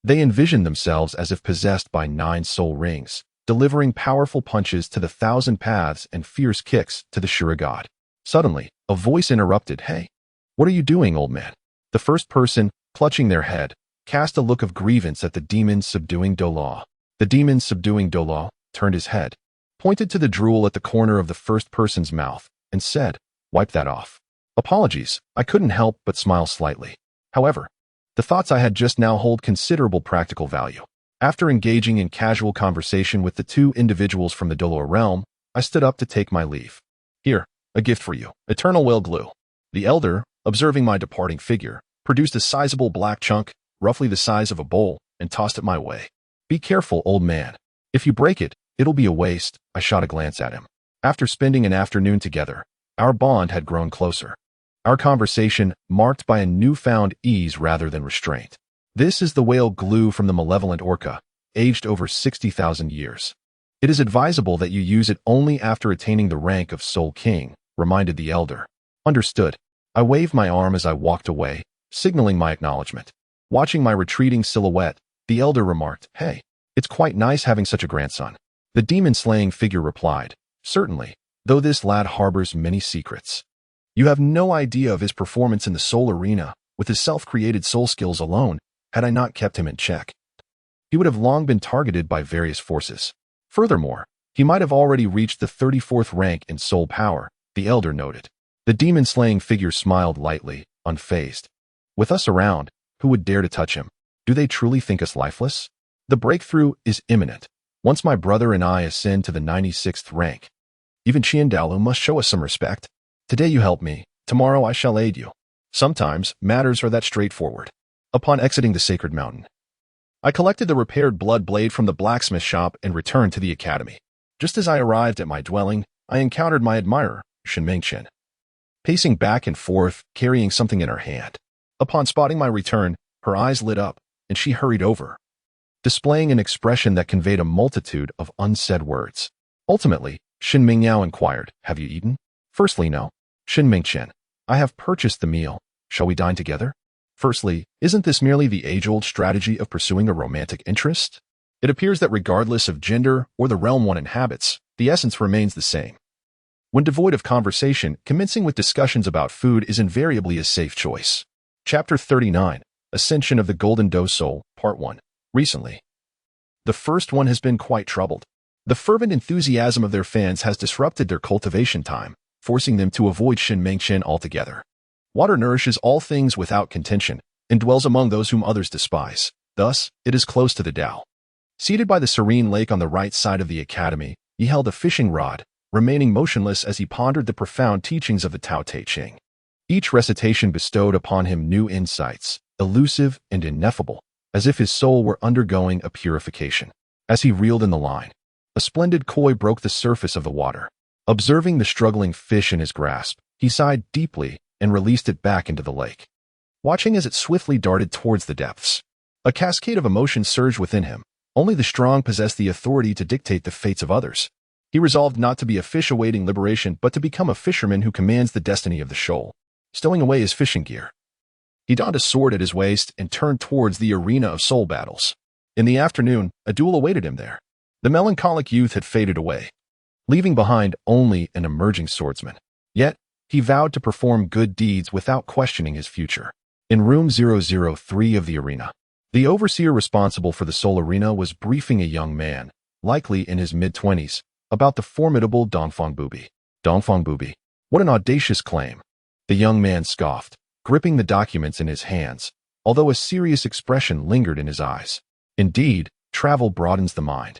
they envisioned themselves as if possessed by 9 soul rings, delivering powerful punches to the 1,000 paths and fierce kicks to the Shurigod. Suddenly, a voice interrupted, "Hey, what are you doing, old man?" The first person, clutching their head, cast a look of grievance at the demon subduing Douluo. The demon subduing Douluo turned his head, pointed to the drool at the corner of the first person's mouth, and said, "Wipe that off." Apologies, I couldn't help but smile slightly. However, the thoughts I had just now hold considerable practical value. After engaging in casual conversation with the 2 individuals from the Douluo realm, I stood up to take my leave. "Here, a gift for you, eternal whale glue." The elder, observing my departing figure, produced a sizable black chunk, roughly the size of a bowl, and tossed it my way. "Be careful, old man. If you break it, it'll be a waste." I shot a glance at him. After spending an afternoon together, our bond had grown closer. Our conversation marked by a newfound ease rather than restraint. "This is the whale glue from the malevolent orca, aged over 60,000 years. It is advisable that you use it only after attaining the rank of Soul King," reminded the elder. "Understood." I waved my arm as I walked away, signaling my acknowledgement. Watching my retreating silhouette, the elder remarked, "Hey, it's quite nice having such a grandson." The demon-slaying figure replied, "Certainly, though this lad harbors many secrets. You have no idea of his performance in the soul arena, with his self-created soul skills alone. Had I not kept him in check, he would have long been targeted by various forces. Furthermore, he might have already reached the 34th rank in soul power," the elder noted. The demon-slaying figure smiled lightly, unfazed. "With us around, who would dare to touch him? Do they truly think us lifeless? The breakthrough is imminent. Once my brother and I ascend to the 96th rank, even Douluo must show us some respect. Today you help me, tomorrow I shall aid you. Sometimes, matters are that straightforward." Upon exiting the sacred mountain, I collected the repaired blood blade from the blacksmith shop and returned to the academy. Just as I arrived at my dwelling, I encountered my admirer, Shinmengchen, pacing back and forth, carrying something in her hand. Upon spotting my return, her eyes lit up, and she hurried over, displaying an expression that conveyed a multitude of unsaid words. Ultimately, Shin Mingyao inquired, "Have you eaten?" "Firstly, no." "Shin Mingchen, I have purchased the meal. Shall we dine together?" "Firstly, isn't this merely the age-old strategy of pursuing a romantic interest? It appears that regardless of gender or the realm one inhabits, the essence remains the same. When devoid of conversation, commencing with discussions about food is invariably a safe choice." Chapter 39, Ascension of the Golden Doe Soul, Part 1. Recently, the first one has been quite troubled. The fervent enthusiasm of their fans has disrupted their cultivation time, forcing them to avoid Shin Mengchen altogether. Water nourishes all things without contention, and dwells among those whom others despise. Thus, it is close to the Tao. Seated by the serene lake on the right side of the academy, he held a fishing rod, remaining motionless as he pondered the profound teachings of the Tao Te Ching. Each recitation bestowed upon him new insights, elusive and ineffable, as if his soul were undergoing a purification. As he reeled in the line, a splendid koi broke the surface of the water. Observing the struggling fish in his grasp, he sighed deeply and released it back into the lake, watching as it swiftly darted towards the depths. A cascade of emotions surged within him. Only the strong possess the authority to dictate the fates of others. He resolved not to be a fish awaiting liberation, but to become a fisherman who commands the destiny of the shoal. Stowing away his fishing gear, he donned a sword at his waist and turned towards the arena of soul battles. In the afternoon, a duel awaited him there. The melancholic youth had faded away, leaving behind only an emerging swordsman. Yet, he vowed to perform good deeds without questioning his future. In room 003 of the arena, the overseer responsible for the soul arena was briefing a young man, likely in his mid-20s, about the formidable Dongfang Bubi. Dongfang Bubi. What an audacious claim. The young man scoffed, gripping the documents in his hands, although a serious expression lingered in his eyes. Indeed, travel broadens the mind.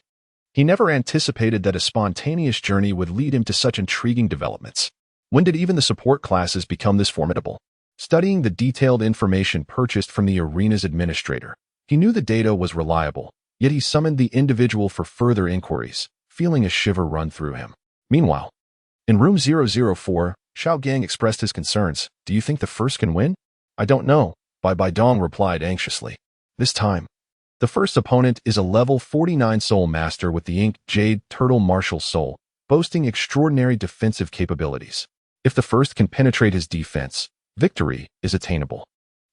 He never anticipated that a spontaneous journey would lead him to such intriguing developments. When did even the support classes become this formidable? Studying the detailed information purchased from the arena's administrator, he knew the data was reliable, yet he summoned the individual for further inquiries, feeling a shiver run through him. Meanwhile, in room 004, Xiao Gang expressed his concerns. Do you think the first can win? I don't know, Bai Dong replied anxiously. This time, the first opponent is a level 49 soul master with the inked jade turtle martial soul, boasting extraordinary defensive capabilities. If the first can penetrate his defense, victory is attainable.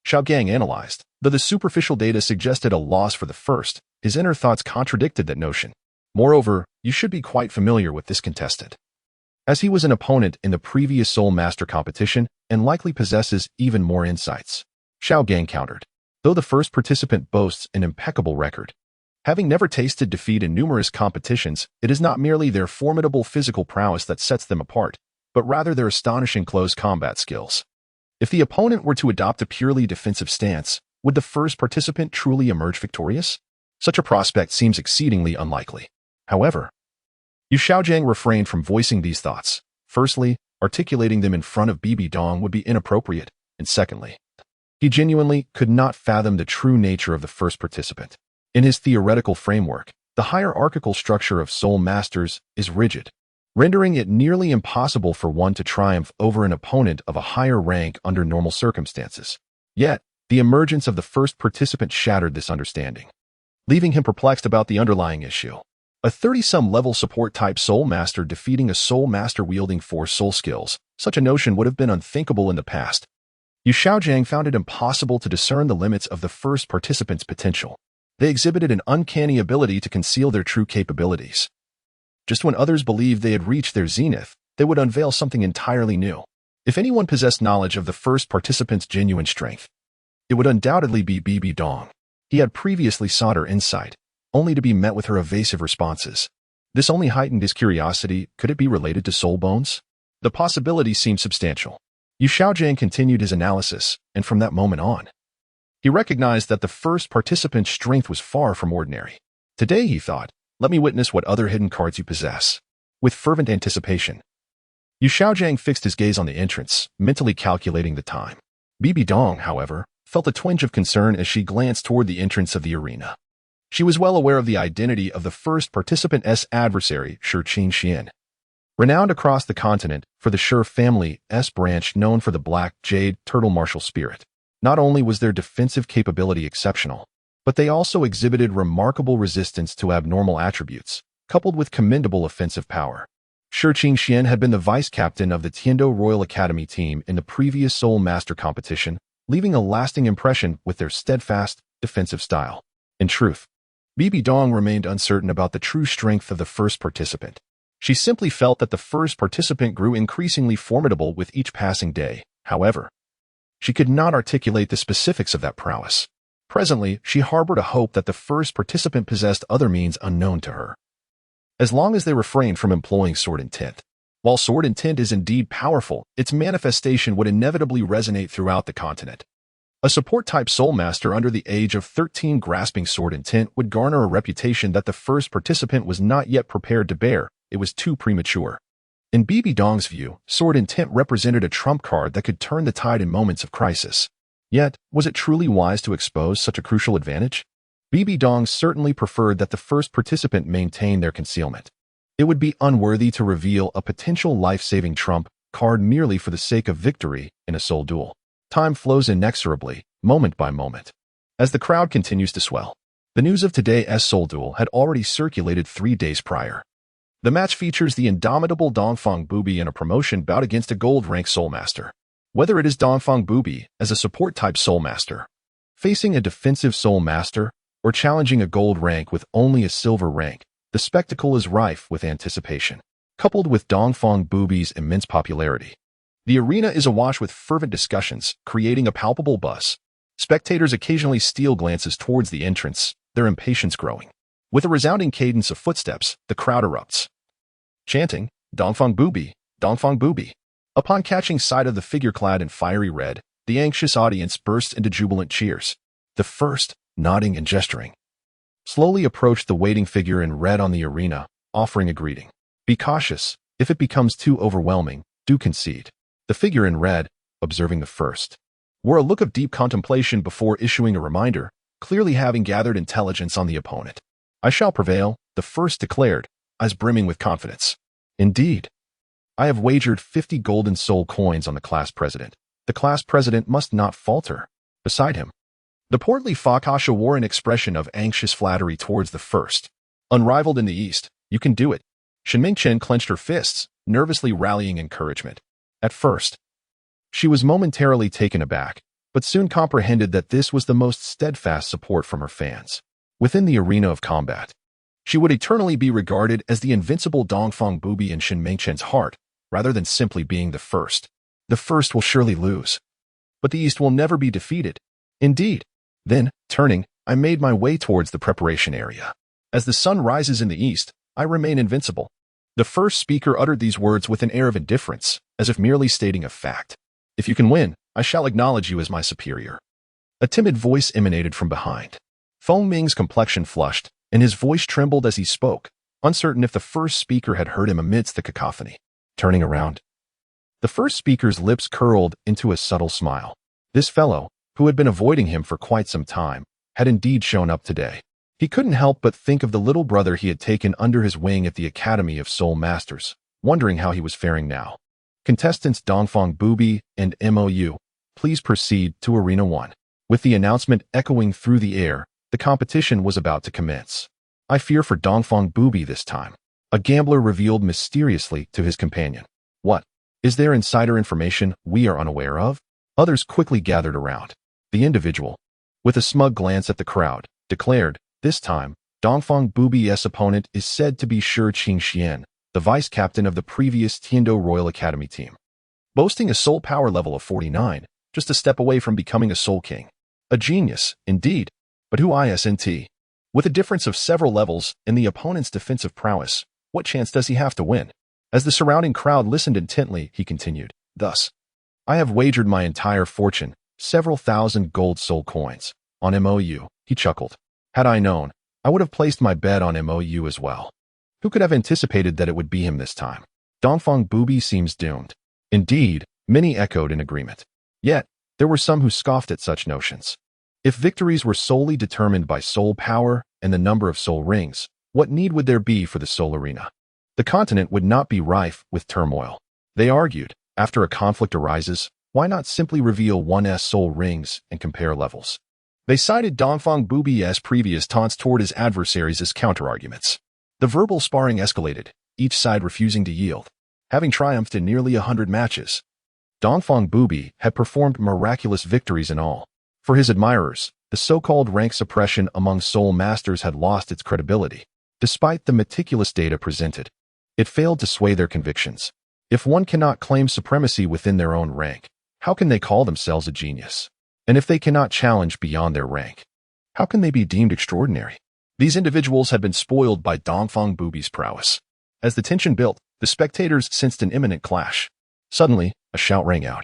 Xiao Gang analyzed. Though the superficial data suggested a loss for the first, his inner thoughts contradicted that notion. Moreover, you should be quite familiar with this contestant, as he was an opponent in the previous Soul Master competition and likely possesses even more insights. Xiao Gang countered. Though the first participant boasts an impeccable record, having never tasted defeat in numerous competitions, it is not merely their formidable physical prowess that sets them apart, but rather their astonishing close combat skills. If the opponent were to adopt a purely defensive stance, would the first participant truly emerge victorious? Such a prospect seems exceedingly unlikely. However, Yu Xiaojiang refrained from voicing these thoughts. Firstly, articulating them in front of Bibi Dong would be inappropriate, and secondly, he genuinely could not fathom the true nature of the first participant. In his theoretical framework, the hierarchical structure of soul masters is rigid, rendering it nearly impossible for one to triumph over an opponent of a higher rank under normal circumstances. Yet, the emergence of the first participant shattered this understanding, leaving him perplexed about the underlying issue. A 30-some level support-type soul master defeating a soul master wielding 4 soul skills, such a notion would have been unthinkable in the past. Yu Xiaojiang found it impossible to discern the limits of the first participant's potential. They exhibited an uncanny ability to conceal their true capabilities. Just when others believed they had reached their zenith, they would unveil something entirely new. If anyone possessed knowledge of the first participant's genuine strength, it would undoubtedly be Bibi Dong. He had previously sought her insight, only to be met with her evasive responses. This only heightened his curiosity. Could it be related to soul bones? The possibility seemed substantial. Yu Xiaojiang continued his analysis, and from that moment on, he recognized that the first participant's strength was far from ordinary. Today, he thought, let me witness what other hidden cards you possess. With fervent anticipation, Yu Xiaojiang fixed his gaze on the entrance, mentally calculating the time. Bibi Dong, however, felt a twinge of concern as she glanced toward the entrance of the arena. She was well aware of the identity of the first participant's adversary, Shi Xian. Renowned across the continent for the Shi family S branch known for the black jade turtle martial spirit. Not only was their defensive capability exceptional, but they also exhibited remarkable resistance to abnormal attributes, coupled with commendable offensive power. Shi Xian had been the vice-captain of the Tiando Royal Academy team in the previous Soul Master competition, leaving a lasting impression with their steadfast, defensive style. In truth, Bibi Dong remained uncertain about the true strength of the first participant. She simply felt that the first participant grew increasingly formidable with each passing day. However, she could not articulate the specifics of that prowess. Presently, she harbored a hope that the first participant possessed other means unknown to her, as long as they refrained from employing sword intent. While sword intent is indeed powerful, its manifestation would inevitably resonate throughout the continent. A support-type soul master under the age of 13 grasping sword intent would garner a reputation that the first participant was not yet prepared to bear. It was too premature. In Bibi Dong's view, sword intent represented a trump card that could turn the tide in moments of crisis. Yet, was it truly wise to expose such a crucial advantage? Bibi Dong certainly preferred that the first participant maintain their concealment. It would be unworthy to reveal a potential life-saving trump card merely for the sake of victory in a soul duel. Time flows inexorably, moment by moment. As the crowd continues to swell, the news of today's soul duel had already circulated 3 days prior. The match features the indomitable Dongfang Bubi in a promotion bout against a gold-rank Soul Master. Whether it is Dongfang Bubi as a support-type Soul Master, facing a defensive Soul Master, or challenging a gold rank with only a silver rank, the spectacle is rife with anticipation. Coupled with Dongfang Bubi's immense popularity, the arena is awash with fervent discussions, creating a palpable buzz. Spectators occasionally steal glances towards the entrance, their impatience growing. With a resounding cadence of footsteps, the crowd erupts, chanting, "Dongfang Bubi, Dongfang Bubi." Upon catching sight of the figure clad in fiery red, the anxious audience burst into jubilant cheers. The first, nodding and gesturing, slowly approached the waiting figure in red on the arena, offering a greeting. "Be cautious. If it becomes too overwhelming, do concede." The figure in red, observing the first, wore a look of deep contemplation before issuing a reminder, clearly having gathered intelligence on the opponent. "I shall prevail," the first declared, eyes brimming with confidence. "Indeed. I have wagered 50 golden soul coins on the class president. The class president must not falter." Beside him, the portly Fakasha wore an expression of anxious flattery towards the first. "Unrivaled in the East, you can do it." Shenming Chen clenched her fists, nervously rallying encouragement. At first, she was momentarily taken aback, but soon comprehended that this was the most steadfast support from her fans. Within the arena of combat, she would eternally be regarded as the invincible Dongfang Bubi in Shenming Chen's heart, rather than simply being the first. The first will surely lose, but the East will never be defeated. Indeed. Then, turning, I made my way towards the preparation area. As the sun rises in the east, I remain invincible. The first speaker uttered these words with an air of indifference, as if merely stating a fact. "If you can win, I shall acknowledge you as my superior." A timid voice emanated from behind. Feng Ming's complexion flushed, and his voice trembled as he spoke, uncertain if the first speaker had heard him amidst the cacophony. Turning around, the first speaker's lips curled into a subtle smile. This fellow, who had been avoiding him for quite some time, had indeed shown up today. He couldn't help but think of the little brother he had taken under his wing at the Academy of Soul Masters, wondering how he was faring now. "Contestants Dongfang Bubi and MOU, please proceed to Arena 1. With the announcement echoing through the air, the competition was about to commence. "I fear for Dongfang Bubi this time," a gambler revealed mysteriously to his companion. "What? Is there insider information we are unaware of?" Others quickly gathered around. The individual, with a smug glance at the crowd, declared, "This time, Dongfang Bubi's opponent is said to be Shi Qingxian, the vice-captain of the previous Tiando Royal Academy team. Boasting a soul power level of 49, just a step away from becoming a soul king. A genius, indeed, but who isn't? With a difference of several levels in the opponent's defensive prowess, what chance does he have to win?" As the surrounding crowd listened intently, he continued, "Thus, I have wagered my entire fortune, several thousand gold soul coins, on MOU." He chuckled. "Had I known, I would have placed my bet on MOU as well. Who could have anticipated that it would be him this time? Dongfang Bubi seems doomed." Indeed, many echoed in agreement. Yet, there were some who scoffed at such notions. If victories were solely determined by soul power and the number of soul rings, what need would there be for the soul arena? The continent would not be rife with turmoil. They argued, after a conflict arises, why not simply reveal one's soul rings and compare levels? They cited Dongfang Bubi's previous taunts toward his adversaries as counterarguments. The verbal sparring escalated, each side refusing to yield. Having triumphed in nearly 100 matches, Dongfang Bubi had performed miraculous victories in all. For his admirers, the so-called rank suppression among soul masters had lost its credibility. Despite the meticulous data presented, it failed to sway their convictions. If one cannot claim supremacy within their own rank, how can they call themselves a genius? And if they cannot challenge beyond their rank, how can they be deemed extraordinary? These individuals had been spoiled by Dongfang Bubi's prowess. As the tension built, the spectators sensed an imminent clash. Suddenly, a shout rang out,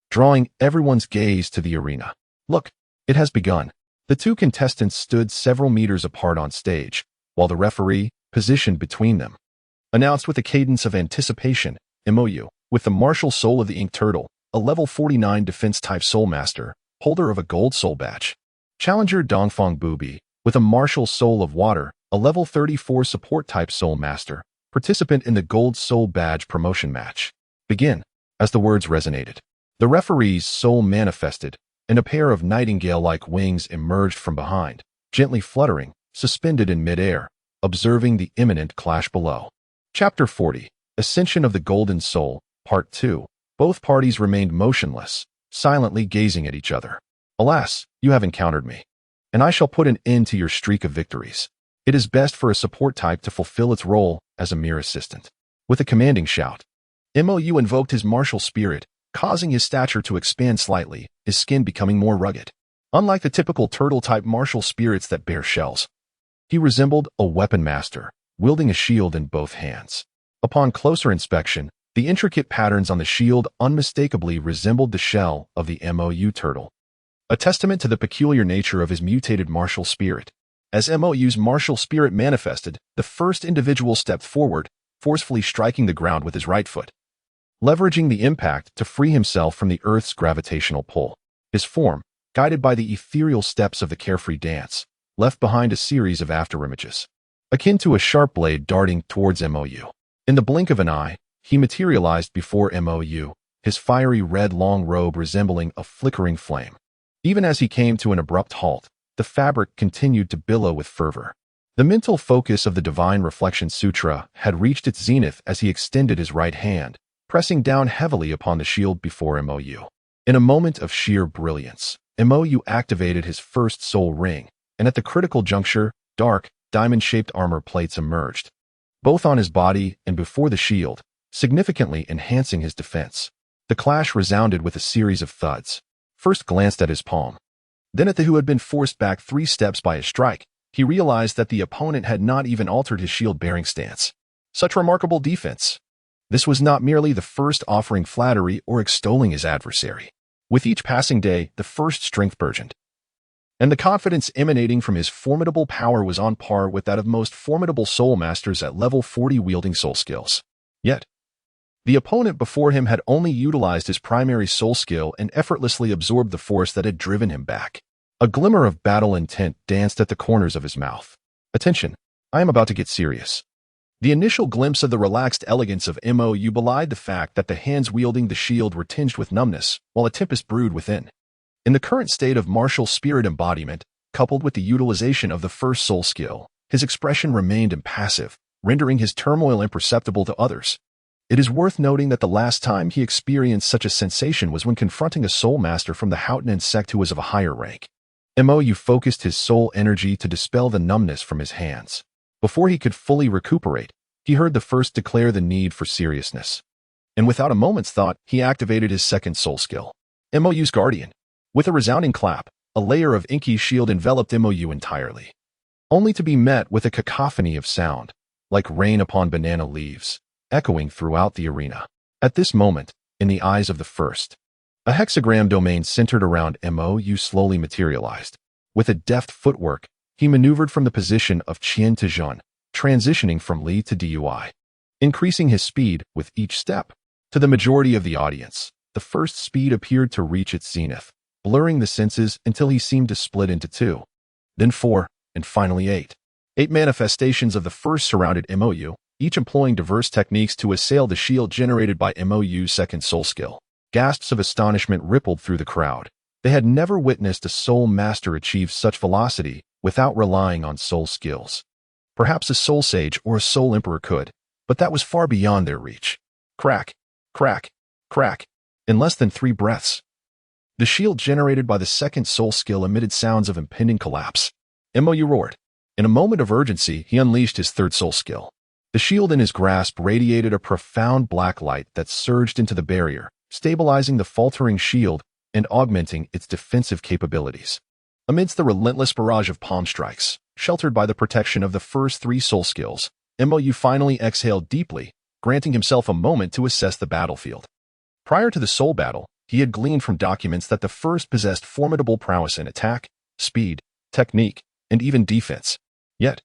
drawing everyone's gaze to the arena. "Look, it has begun." The two contestants stood several meters apart on stage, while the referee, positioned between them, announced with a cadence of anticipation, MOU, with the martial soul of the ink turtle, a level 49 defense-type soul master, holder of a gold soul badge. Challenger Dongfang Bubi, with a martial soul of water, a level 34 support-type soul master, participant in the Gold Soul Badge promotion match. Begin. As the words resonated, the referee's soul manifested, and a pair of nightingale-like wings emerged from behind, gently fluttering, suspended in midair, observing the imminent clash below. Chapter 40. Ascension of the Golden Soul, Part 2. Both parties remained motionless, silently gazing at each other. Alas, you have encountered me, and I shall put an end to your streak of victories. It is best for a support type to fulfill its role as a mere assistant. With a commanding shout, Mo invoked his martial spirit, causing his stature to expand slightly, his skin becoming more rugged. Unlike the typical turtle-type martial spirits that bear shells, he resembled a weapon master, wielding a shield in both hands. Upon closer inspection, the intricate patterns on the shield unmistakably resembled the shell of the Mo turtle, a testament to the peculiar nature of his mutated martial spirit. As Mo's martial spirit manifested, the first individual stepped forward, forcefully striking the ground with his right foot, leveraging the impact to free himself from the Earth's gravitational pull. His form, guided by the ethereal steps of the carefree dance, left behind a series of afterimages, akin to a sharp blade darting towards Mo. In the blink of an eye, he materialized before Mo, his fiery red long robe resembling a flickering flame. Even as he came to an abrupt halt, the fabric continued to billow with fervor. The mental focus of the Divine Reflection Sutra had reached its zenith as he extended his right hand, pressing down heavily upon the shield before Mo. In a moment of sheer brilliance, Mo activated his first soul ring, and at the critical juncture, dark, diamond-shaped armor plates emerged, both on his body and before the shield, significantly enhancing his defense. The clash resounded with a series of thuds. First glanced at his palm, then at the who had been forced back 3 steps by his strike. He realized that the opponent had not even altered his shield-bearing stance. Such remarkable defense! This was not merely the first offering flattery or extolling his adversary. With each passing day, the first strength burgeoned, and the confidence emanating from his formidable power was on par with that of most formidable soul masters at level 40 wielding soul skills. Yet, the opponent before him had only utilized his primary soul skill and effortlessly absorbed the force that had driven him back. A glimmer of battle intent danced at the corners of his mouth. Attention, I am about to get serious. The initial glimpse of the relaxed elegance of Mo belied the fact that the hands wielding the shield were tinged with numbness, while a tempest brewed within. In the current state of martial spirit embodiment, coupled with the utilization of the first soul skill, his expression remained impassive, rendering his turmoil imperceptible to others. It is worth noting that the last time he experienced such a sensation was when confronting a soul master from the heart.I sect who was of a higher rank. Mo focused his soul energy to dispel the numbness from his hands. Before he could fully recuperate, he heard the first declare the need for seriousness. And without a moment's thought, he activated his second soul skill, Mo's Guardian. With a resounding clap, a layer of inky shield enveloped Mo entirely, only to be met with a cacophony of sound, like rain upon banana leaves, echoing throughout the arena. At this moment, in the eyes of the first, a hexagram domain centered around Mo slowly materialized. With a deft footwork, he maneuvered from the position of Qian to Zhun, transitioning from Li to Dui, increasing his speed with each step. To the majority of the audience, the first speed appeared to reach its zenith, blurring the senses until he seemed to split into 2, then 4, and finally 8. 8 manifestations of the first surrounded Mo, each employing diverse techniques to assail the shield generated by Mo's second soul skill. Gasps of astonishment rippled through the crowd. They had never witnessed a soul master achieve such velocity without relying on soul skills. Perhaps a soul sage or a soul emperor could, but that was far beyond their reach. Crack, crack, crack. In less than 3 breaths, the shield generated by the second soul skill emitted sounds of impending collapse. Mo roared. In a moment of urgency, he unleashed his third soul skill. The shield in his grasp radiated a profound black light that surged into the barrier, stabilizing the faltering shield and augmenting its defensive capabilities. Amidst the relentless barrage of palm strikes, sheltered by the protection of the first 3 soul skills, Mo finally exhaled deeply, granting himself a moment to assess the battlefield. Prior to the soul battle, he had gleaned from documents that the first possessed formidable prowess in attack, speed, technique, and even defense. Yet,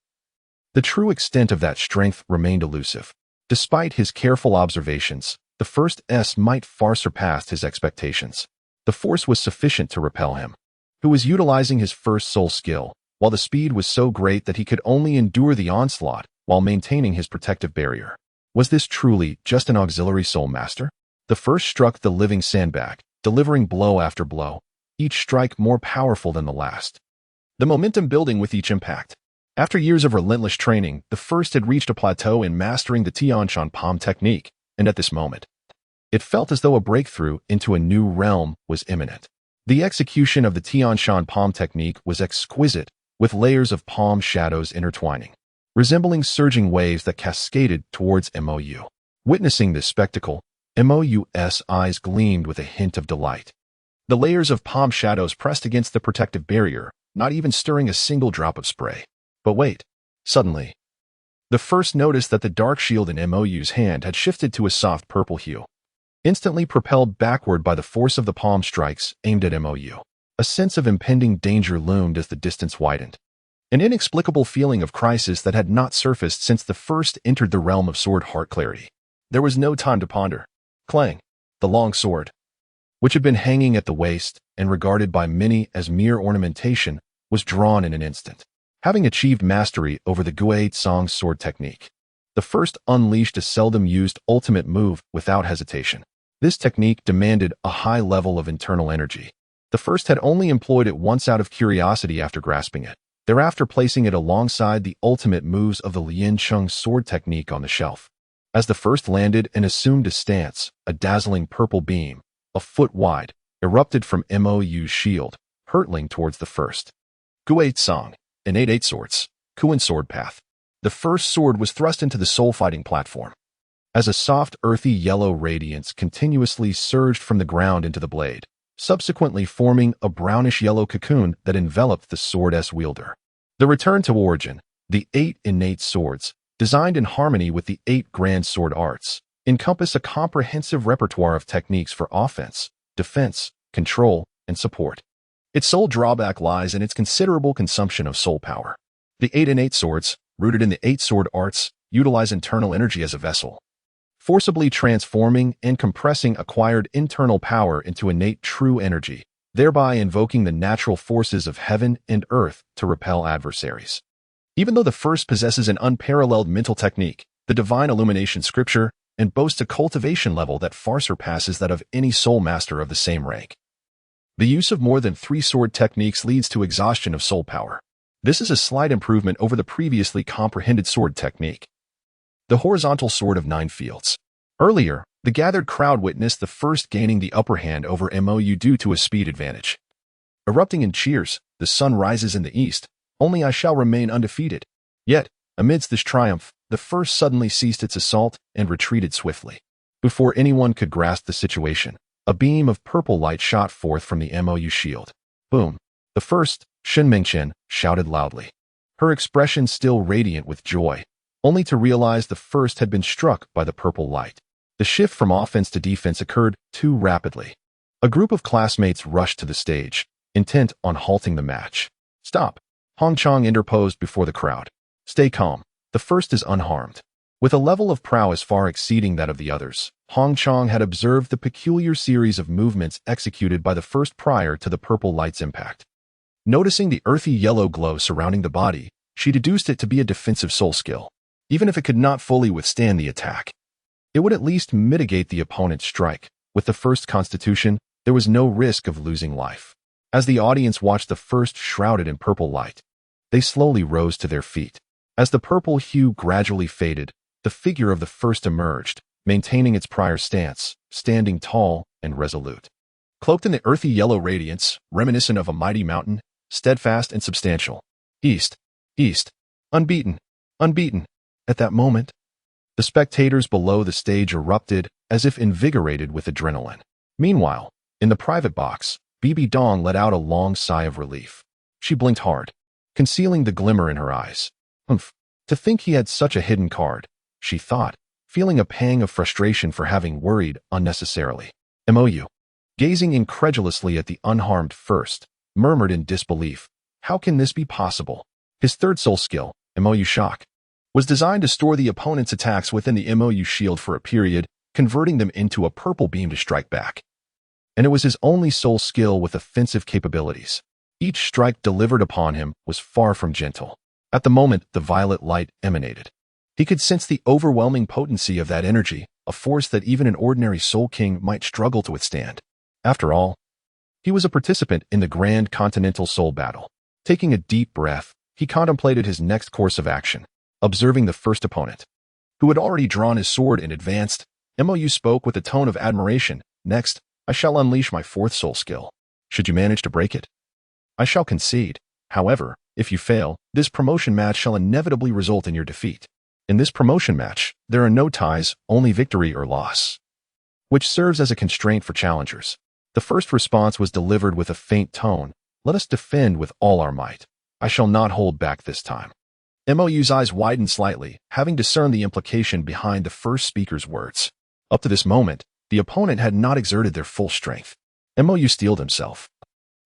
the true extent of that strength remained elusive. Despite his careful observations, the first might far surpass his expectations. The force was sufficient to repel him, who was utilizing his first soul skill, while the speed was so great that he could only endure the onslaught, while maintaining his protective barrier. Was this truly just an auxiliary soul master? The first struck the living sandbag, delivering blow after blow, each strike more powerful than the last. The momentum building with each impact. After years of relentless training, the first had reached a plateau in mastering the Tianshan palm technique, and at this moment, it felt as though a breakthrough into a new realm was imminent. The execution of the Tianshan palm technique was exquisite, with layers of palm shadows intertwining, resembling surging waves that cascaded towards Mou. Witnessing this spectacle, Mou's eyes gleamed with a hint of delight. The layers of palm shadows pressed against the protective barrier, not even stirring a single drop of spray. But wait, suddenly, the first noticed that the dark shield in Mou's hand had shifted to a soft purple hue, instantly propelled backward by the force of the palm strikes aimed at Mou. A sense of impending danger loomed as the distance widened. An inexplicable feeling of crisis that had not surfaced since the first entered the realm of sword heart clarity. There was no time to ponder. Clang, the long sword, which had been hanging at the waist and regarded by many as mere ornamentation, was drawn in an instant. Having achieved mastery over the Gui Tsong's sword technique, the first unleashed a seldom-used ultimate move without hesitation. This technique demanded a high level of internal energy. The first had only employed it once out of curiosity after grasping it, thereafter placing it alongside the ultimate moves of the Lian Cheng sword technique on the shelf. As the first landed and assumed a stance, a dazzling purple beam, a foot wide, erupted from Mou's shield, hurtling towards the first. Gui Tsong, innate 8 swords, Kuan sword path. The first sword was thrust into the soul fighting platform. As a soft, earthy yellow radiance continuously surged from the ground into the blade, subsequently forming a brownish-yellow cocoon that enveloped the sword's wielder. The return to origin, the 8 innate swords, designed in harmony with the 8 grand sword arts, encompass a comprehensive repertoire of techniques for offense, defense, control, and support. Its sole drawback lies in its considerable consumption of soul power. The 8 innate swords, rooted in the 8 sword arts, utilize internal energy as a vessel, forcibly transforming and compressing acquired internal power into innate true energy, thereby invoking the natural forces of heaven and earth to repel adversaries. Even though the first possesses an unparalleled mental technique, the divine illumination scripture, and boasts a cultivation level that far surpasses that of any soul master of the same rank. The use of more than 3 sword techniques leads to exhaustion of soul power. This is a slight improvement over the previously comprehended sword technique. The horizontal sword of 9 fields. Earlier, the gathered crowd witnessed the first gaining the upper hand over Mou due to a speed advantage. Erupting in cheers, the sun rises in the east, only I shall remain undefeated. Yet, amidst this triumph, the first suddenly ceased its assault and retreated swiftly. Before anyone could grasp the situation, a beam of purple light shot forth from the Mou shield. Boom! The first, Shen Mengchen, shouted loudly, her expression still radiant with joy, only to realize the first had been struck by the purple light. The shift from offense to defense occurred too rapidly. A group of classmates rushed to the stage, intent on halting the match. Stop! Hong Chong interposed before the crowd. Stay calm. The first is unharmed. With a level of prowess far exceeding that of the others, Hong Chong had observed the peculiar series of movements executed by the first prior to the purple light's impact. Noticing the earthy yellow glow surrounding the body, she deduced it to be a defensive soul skill. Even if it could not fully withstand the attack, it would at least mitigate the opponent's strike. With the first constitution, there was no risk of losing life. As the audience watched the first shrouded in purple light, they slowly rose to their feet. As the purple hue gradually faded, the figure of the first emerged, maintaining its prior stance, standing tall and resolute. Cloaked in the earthy yellow radiance, reminiscent of a mighty mountain, steadfast and substantial. East, east, unbeaten, unbeaten. At that moment, the spectators below the stage erupted as if invigorated with adrenaline. Meanwhile, in the private box, Bibi Dong let out a long sigh of relief. She blinked hard, concealing the glimmer in her eyes. Humph, to think he had such a hidden card, she thought, feeling a pang of frustration for having worried unnecessarily. Mou, gazing incredulously at the unharmed first, murmured in disbelief, how can this be possible? His third soul skill, Mou Shock, was designed to store the opponent's attacks within the Mou shield for a period, converting them into a purple beam to strike back. And it was his only soul skill with offensive capabilities. Each strike delivered upon him was far from gentle. At the moment the violet light emanated, He could sense the overwhelming potency of that energy, a force that even an ordinary Soul King might struggle to withstand. After all, he was a participant in the Grand Continental Soul Battle. Taking a deep breath, he contemplated his next course of action. Observing the first opponent, who had already drawn his sword and advanced, MOU spoke with a tone of admiration. Next, I shall unleash my fourth soul skill. Should you manage to break it, I shall concede. However, if you fail, this promotion match shall inevitably result in your defeat. In this promotion match, there are no ties, only victory or loss, which serves as a constraint for challengers. The first response was delivered with a faint tone. Let us defend with all our might. I shall not hold back this time. MOU's eyes widened slightly, having discerned the implication behind the first speaker's words. Up to this moment, the opponent had not exerted their full strength. MOU steeled himself,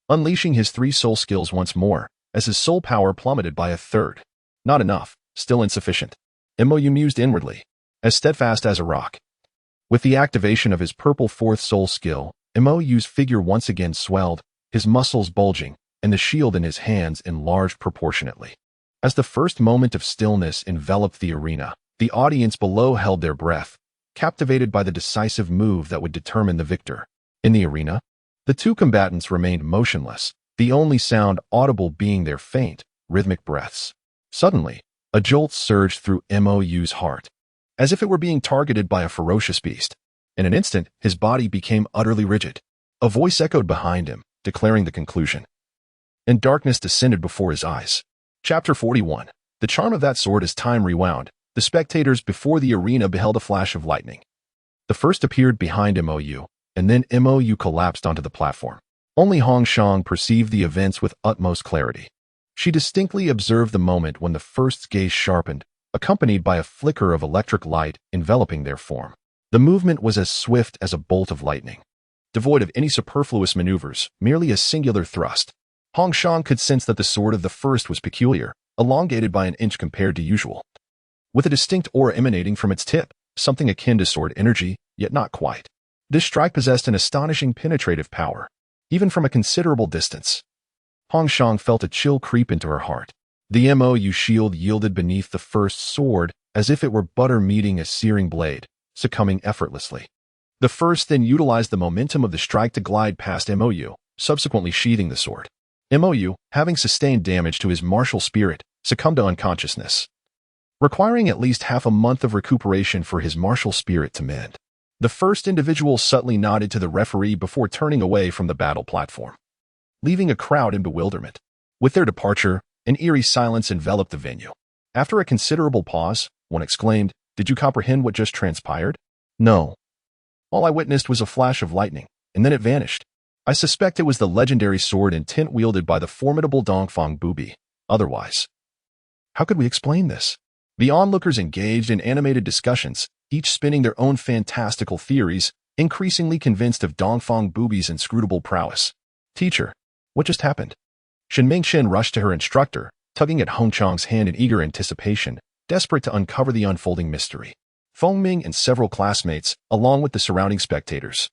unleashing his 3 soul skills once more, as his soul power plummeted by a third. Not enough, still insufficient. MOU mused inwardly, as steadfast as a rock. With the activation of his purple fourth soul skill, MOU's figure once again swelled, his muscles bulging, and the shield in his hands enlarged proportionately. As the first moment of stillness enveloped the arena, the audience below held their breath, captivated by the decisive move that would determine the victor. In the arena, the 2 combatants remained motionless, the only sound audible being their faint, rhythmic breaths. Suddenly, a jolt surged through MOU's heart, as if it were being targeted by a ferocious beast. In an instant, his body became utterly rigid. A voice echoed behind him, declaring the conclusion. And darkness descended before his eyes. Chapter 41. The charm of that sword as time rewound. The spectators before the arena beheld a flash of lightning. The first appeared behind MOU, and then MOU collapsed onto the platform. Only Hong Shang perceived the events with utmost clarity. She distinctly observed the moment when the first's gaze sharpened, accompanied by a flicker of electric light enveloping their form. The movement was as swift as a bolt of lightning, devoid of any superfluous maneuvers, merely a singular thrust. Hong Shang could sense that the sword of the first was peculiar, elongated by an inch compared to usual, with a distinct aura emanating from its tip, something akin to sword energy, yet not quite. This strike possessed an astonishing penetrative power, even from a considerable distance. Hong Shang felt a chill creep into her heart. The MOU shield yielded beneath the first sword, as if it were butter meeting a searing blade, succumbing effortlessly. The first then utilized the momentum of the strike to glide past MOU, subsequently sheathing the sword. MOU, having sustained damage to his martial spirit, succumbed to unconsciousness, requiring at least half a month of recuperation for his martial spirit to mend. The first individual subtly nodded to the referee before turning away from the battle platform, leaving a crowd in bewilderment. With their departure, an eerie silence enveloped the venue. After a considerable pause, one exclaimed, "Did you comprehend what just transpired?" "No. All I witnessed was a flash of lightning, and then it vanished. I suspect it was the legendary sword and tent wielded by the formidable Dongfang Bubi. Otherwise, how could we explain this?" The onlookers engaged in animated discussions, each spinning their own fantastical theories, increasingly convinced of Dongfang Bubi's inscrutable prowess. "Teacher, what just happened?" Shen Mingchen rushed to her instructor, tugging at Hong Chang's hand in eager anticipation, desperate to uncover the unfolding mystery. Feng Ming and several classmates, along with the surrounding spectators,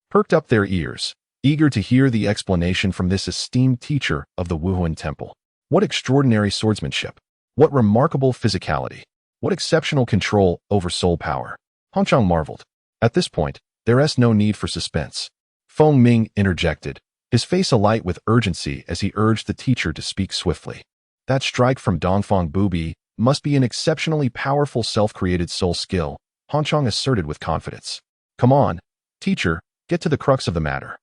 perked up their ears, eager to hear the explanation from this esteemed teacher of the Wuhuan Temple. What extraordinary swordsmanship! What remarkable physicality! What exceptional control over soul power! Hong Chang marveled. At this point, there is no need for suspense. Feng Ming interjected, his face alight with urgency as he urged the teacher to speak swiftly. That strike from Dongfang Bubi must be an exceptionally powerful self-created soul skill, Hong Chang asserted with confidence. "Come on, teacher, get to the crux of the matter."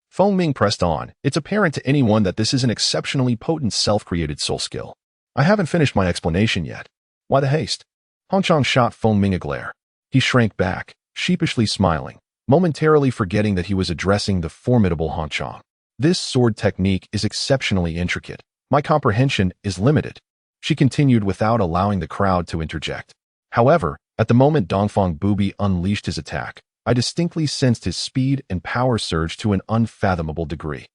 Feng Ming pressed on. "It's apparent to anyone that this is an exceptionally potent self-created soul skill. I haven't finished my explanation yet. Why the haste?" Hong Chang shot Feng Ming a glare. He shrank back, sheepishly smiling, momentarily forgetting that he was addressing the formidable Hong Chang. "This sword technique is exceptionally intricate. My comprehension is limited," she continued without allowing the crowd to interject. "However, at the moment Dongfang Bubi unleashed his attack, I distinctly sensed his speed and power surge to an unfathomable degree.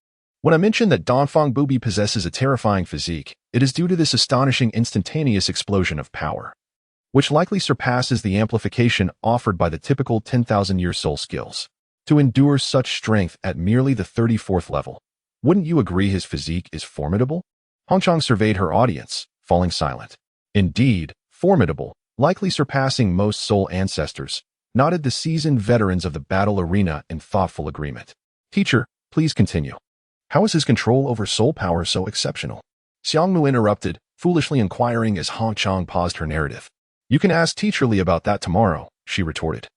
When I mention that Dongfang Bubi possesses a terrifying physique, it is due to this astonishing instantaneous explosion of power, which likely surpasses the amplification offered by the typical 10,000-year soul skills. To endure such strength at merely the 34th level, wouldn't you agree his physique is formidable?" Hong Chang surveyed her audience, falling silent. "Indeed, formidable. likely surpassing most soul ancestors, nodded the seasoned veterans of the battle arena in thoughtful agreement. Teacher, please continue. How is his control over soul power so exceptional? Xiangmu interrupted, foolishly inquiring as Hong Chang paused her narrative. You can ask Teacher Li about that tomorrow, she retorted,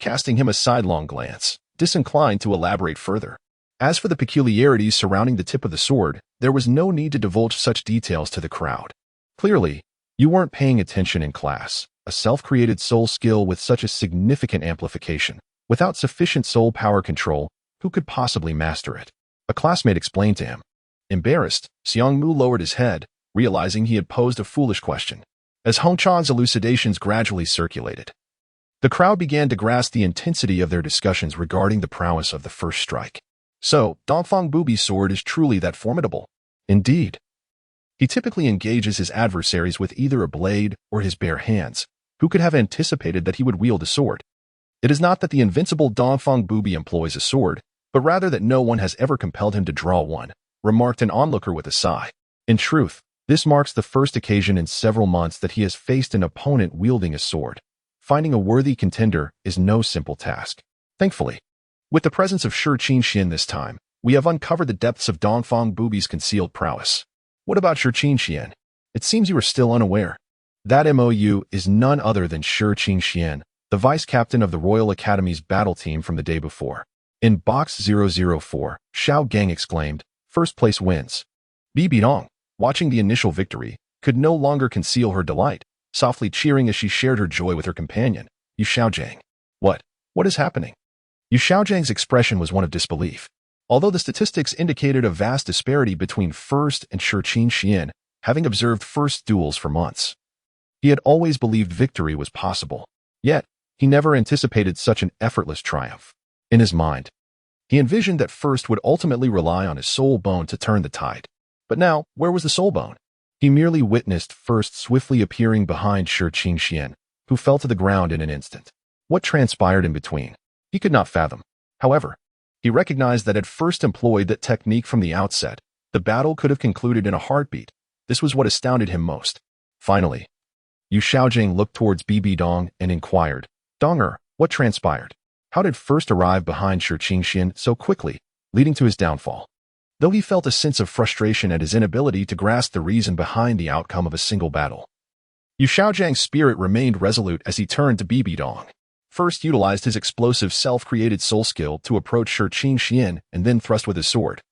casting him a sidelong glance, disinclined to elaborate further. As for the peculiarities surrounding the tip of the sword, there was no need to divulge such details to the crowd. Clearly, you weren't paying attention in class. A self-created soul skill with such a significant amplification, without sufficient soul power control, who could possibly master it? A classmate explained to him. Embarrassed, Xiangmu lowered his head, realizing he had posed a foolish question. As Hong Chang's elucidations gradually circulated, the crowd began to grasp the intensity of their discussions regarding the prowess of the first strike. So, Dongfang Bubi's sword is truly that formidable. Indeed. He typically engages his adversaries with either a blade or his bare hands. Who could have anticipated that he would wield a sword? It is not that the invincible Dongfang Bubi employs a sword, but rather that no one has ever compelled him to draw one, remarked an onlooker with a sigh. In truth, this marks the first occasion in several months that he has faced an opponent wielding a sword. Finding a worthy contender is no simple task. Thankfully, with the presence of Shi Qingxian this time, we have uncovered the depths of Dongfang Bubi's concealed prowess. What about Shi Qingxian? It seems you are still unaware. That MOU is none other than Shi Qingxian, the vice-captain of the Royal Academy's battle team from the day before. In Box 004, Xiao Gang exclaimed, "First place wins." Bibi Dong, watching the initial victory, could no longer conceal her delight, softly cheering as she shared her joy with her companion, Yu Xiaojiang. What is happening? Yu Xiaojiang's expression was one of disbelief. Although the statistics indicated a vast disparity between First and Shi Qingxian, having observed First duels for months, he had always believed victory was possible. Yet, he never anticipated such an effortless triumph. In his mind, he envisioned that First would ultimately rely on his soul bone to turn the tide. But now, where was the soul bone? He merely witnessed First swiftly appearing behind Shi Qingxian, who fell to the ground in an instant. What transpired in between? He could not fathom. However, he recognized that had First employed that technique from the outset, the battle could have concluded in a heartbeat. This was what astounded him most. Finally, Yu Xiaojiang looked towards Bibi Dong and inquired, "Donger, what transpired? How did First arrive behind Shi Qingxian so quickly, leading to his downfall?" Though he felt a sense of frustration at his inability to grasp the reason behind the outcome of a single battle, Yu Xiaojiang's spirit remained resolute as he turned to Bibi Dong. First utilized his explosive self-created soul skill to approach Shi Qingxian and then thrust with his sword,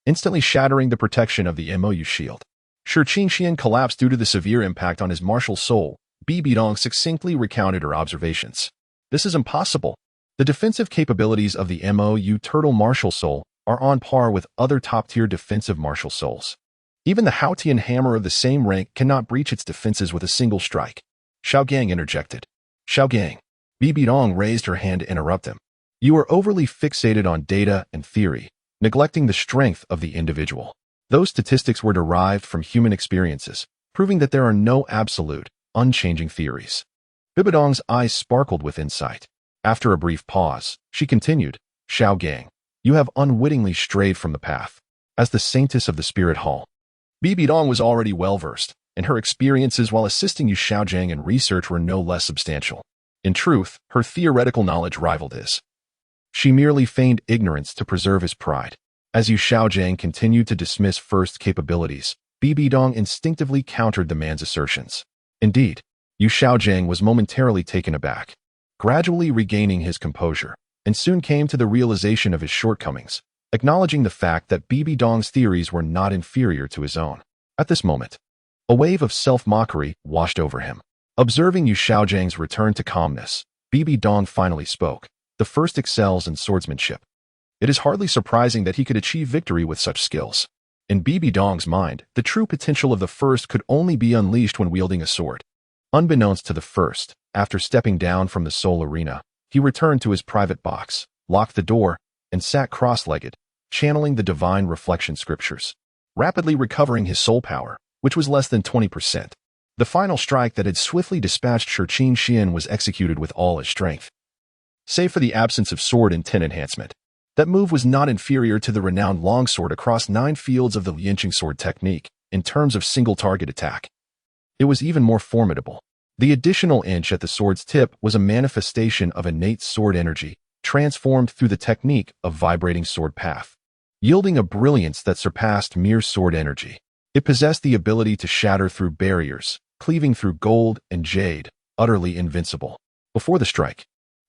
instantly shattering the protection of the MOU shield. Shi Qingxian collapsed due to the severe impact on his martial soul. Bibi Dong succinctly recounted her observations. This is impossible. The defensive capabilities of the MOU turtle martial soul are on par with other top-tier defensive martial souls. Even the Haotian hammer of the same rank cannot breach its defenses with a single strike. Xiao Gang interjected. Xiao Gang. Bibi Dong raised her hand to interrupt him. You are overly fixated on data and theory, neglecting the strength of the individual. Those statistics were derived from human experiences, proving that there are no absolute, unchanging theories. Bibi Dong's eyes sparkled with insight. After a brief pause, she continued, Xiao Gang, you have unwittingly strayed from the path. As the saintess of the spirit hall, Bibi Dong was already well-versed, and her experiences while assisting Yu Xiaojiang in research were no less substantial. In truth, her theoretical knowledge rivaled his. She merely feigned ignorance to preserve his pride. As Yu Xiaojiang continued to dismiss First's capabilities, Bibi Dong instinctively countered the man's assertions. Indeed, Yu Xiaojiang was momentarily taken aback, gradually regaining his composure, and soon came to the realization of his shortcomings, acknowledging the fact that Bibi Dong's theories were not inferior to his own. At this moment, a wave of self-mockery washed over him. Observing Yu Xiaojiang's return to calmness, Bibi Dong finally spoke. The First excels in swordsmanship. It is hardly surprising that he could achieve victory with such skills. In Bibi Dong's mind, the true potential of the First could only be unleashed when wielding a sword. Unbeknownst to the First, after stepping down from the soul arena, he returned to his private box, locked the door, and sat cross-legged, channeling the divine reflection scriptures, rapidly recovering his soul power, which was less than 20%. The final strike that had swiftly dispatched Shi Qingxian was executed with all his strength. Save for the absence of sword intent enhancement, that move was not inferior to the renowned longsword across 9 fields of the Lianqing sword technique in terms of single-target attack. It was even more formidable. The additional inch at the sword's tip was a manifestation of innate sword energy, transformed through the technique of vibrating sword path, yielding a brilliance that surpassed mere sword energy. It possessed the ability to shatter through barriers, cleaving through gold and jade, utterly invincible. Before the strike,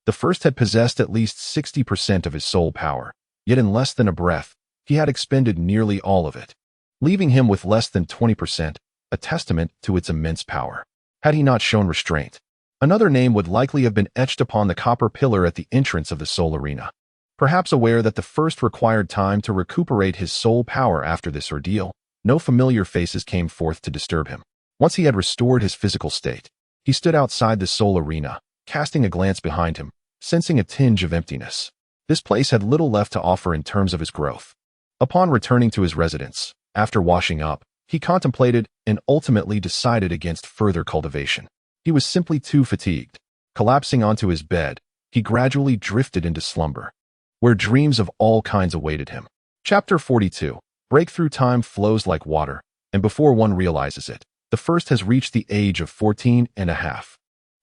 the first had possessed at least 60% of his soul power, yet in less than a breath, he had expended nearly all of it, leaving him with less than 20%, a testament to its immense power. Had he not shown restraint, another name would likely have been etched upon the copper pillar at the entrance of the soul arena. Perhaps aware that the first required time to recuperate his soul power after this ordeal, no familiar faces came forth to disturb him. Once he had restored his physical state, he stood outside the soul arena, casting a glance behind him, sensing a tinge of emptiness. This place had little left to offer in terms of his growth. Upon returning to his residence, after washing up, he contemplated and ultimately decided against further cultivation. He was simply too fatigued. Collapsing onto his bed, he gradually drifted into slumber, where dreams of all kinds awaited him. Chapter 42. Breakthrough time flows like water, and before one realizes it, the first has reached the age of 14 and a half.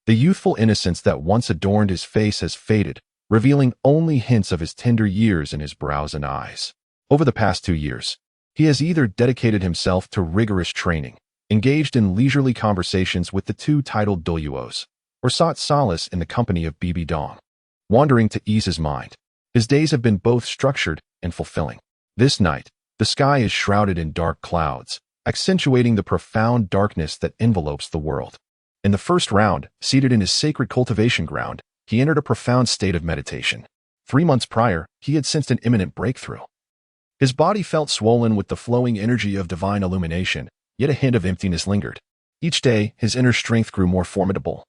The youthful innocence that once adorned his face has faded, revealing only hints of his tender years in his brows and eyes. Over the past 2 years, he has either dedicated himself to rigorous training, engaged in leisurely conversations with the two titled Douluos, or sought solace in the company of Bibi Dong, wandering to ease his mind. His days have been both structured and fulfilling. This night, the sky is shrouded in dark clouds, accentuating the profound darkness that envelopes the world. In the first round, seated in his sacred cultivation ground, he entered a profound state of meditation. 3 months prior, he had sensed an imminent breakthrough. His body felt swollen with the flowing energy of divine illumination, yet a hint of emptiness lingered. Each day, his inner strength grew more formidable.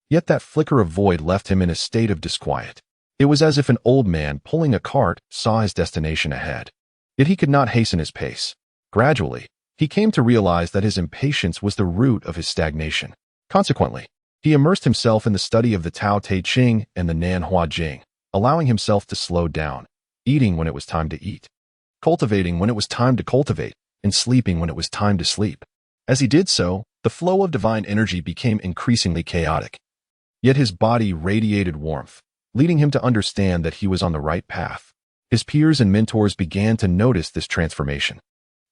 Yet that flicker of void left him in a state of disquiet. It was as if an old man pulling a cart saw his destination ahead. Yet he could not hasten his pace. Gradually, he came to realize that his impatience was the root of his stagnation. Consequently, he immersed himself in the study of the Tao Te Ching and the Nan Hua Jing, allowing himself to slow down, eating when it was time to eat, cultivating when it was time to cultivate, and sleeping when it was time to sleep. As he did so, the flow of divine energy became increasingly chaotic. Yet his body radiated warmth, leading him to understand that he was on the right path. His peers and mentors began to notice this transformation.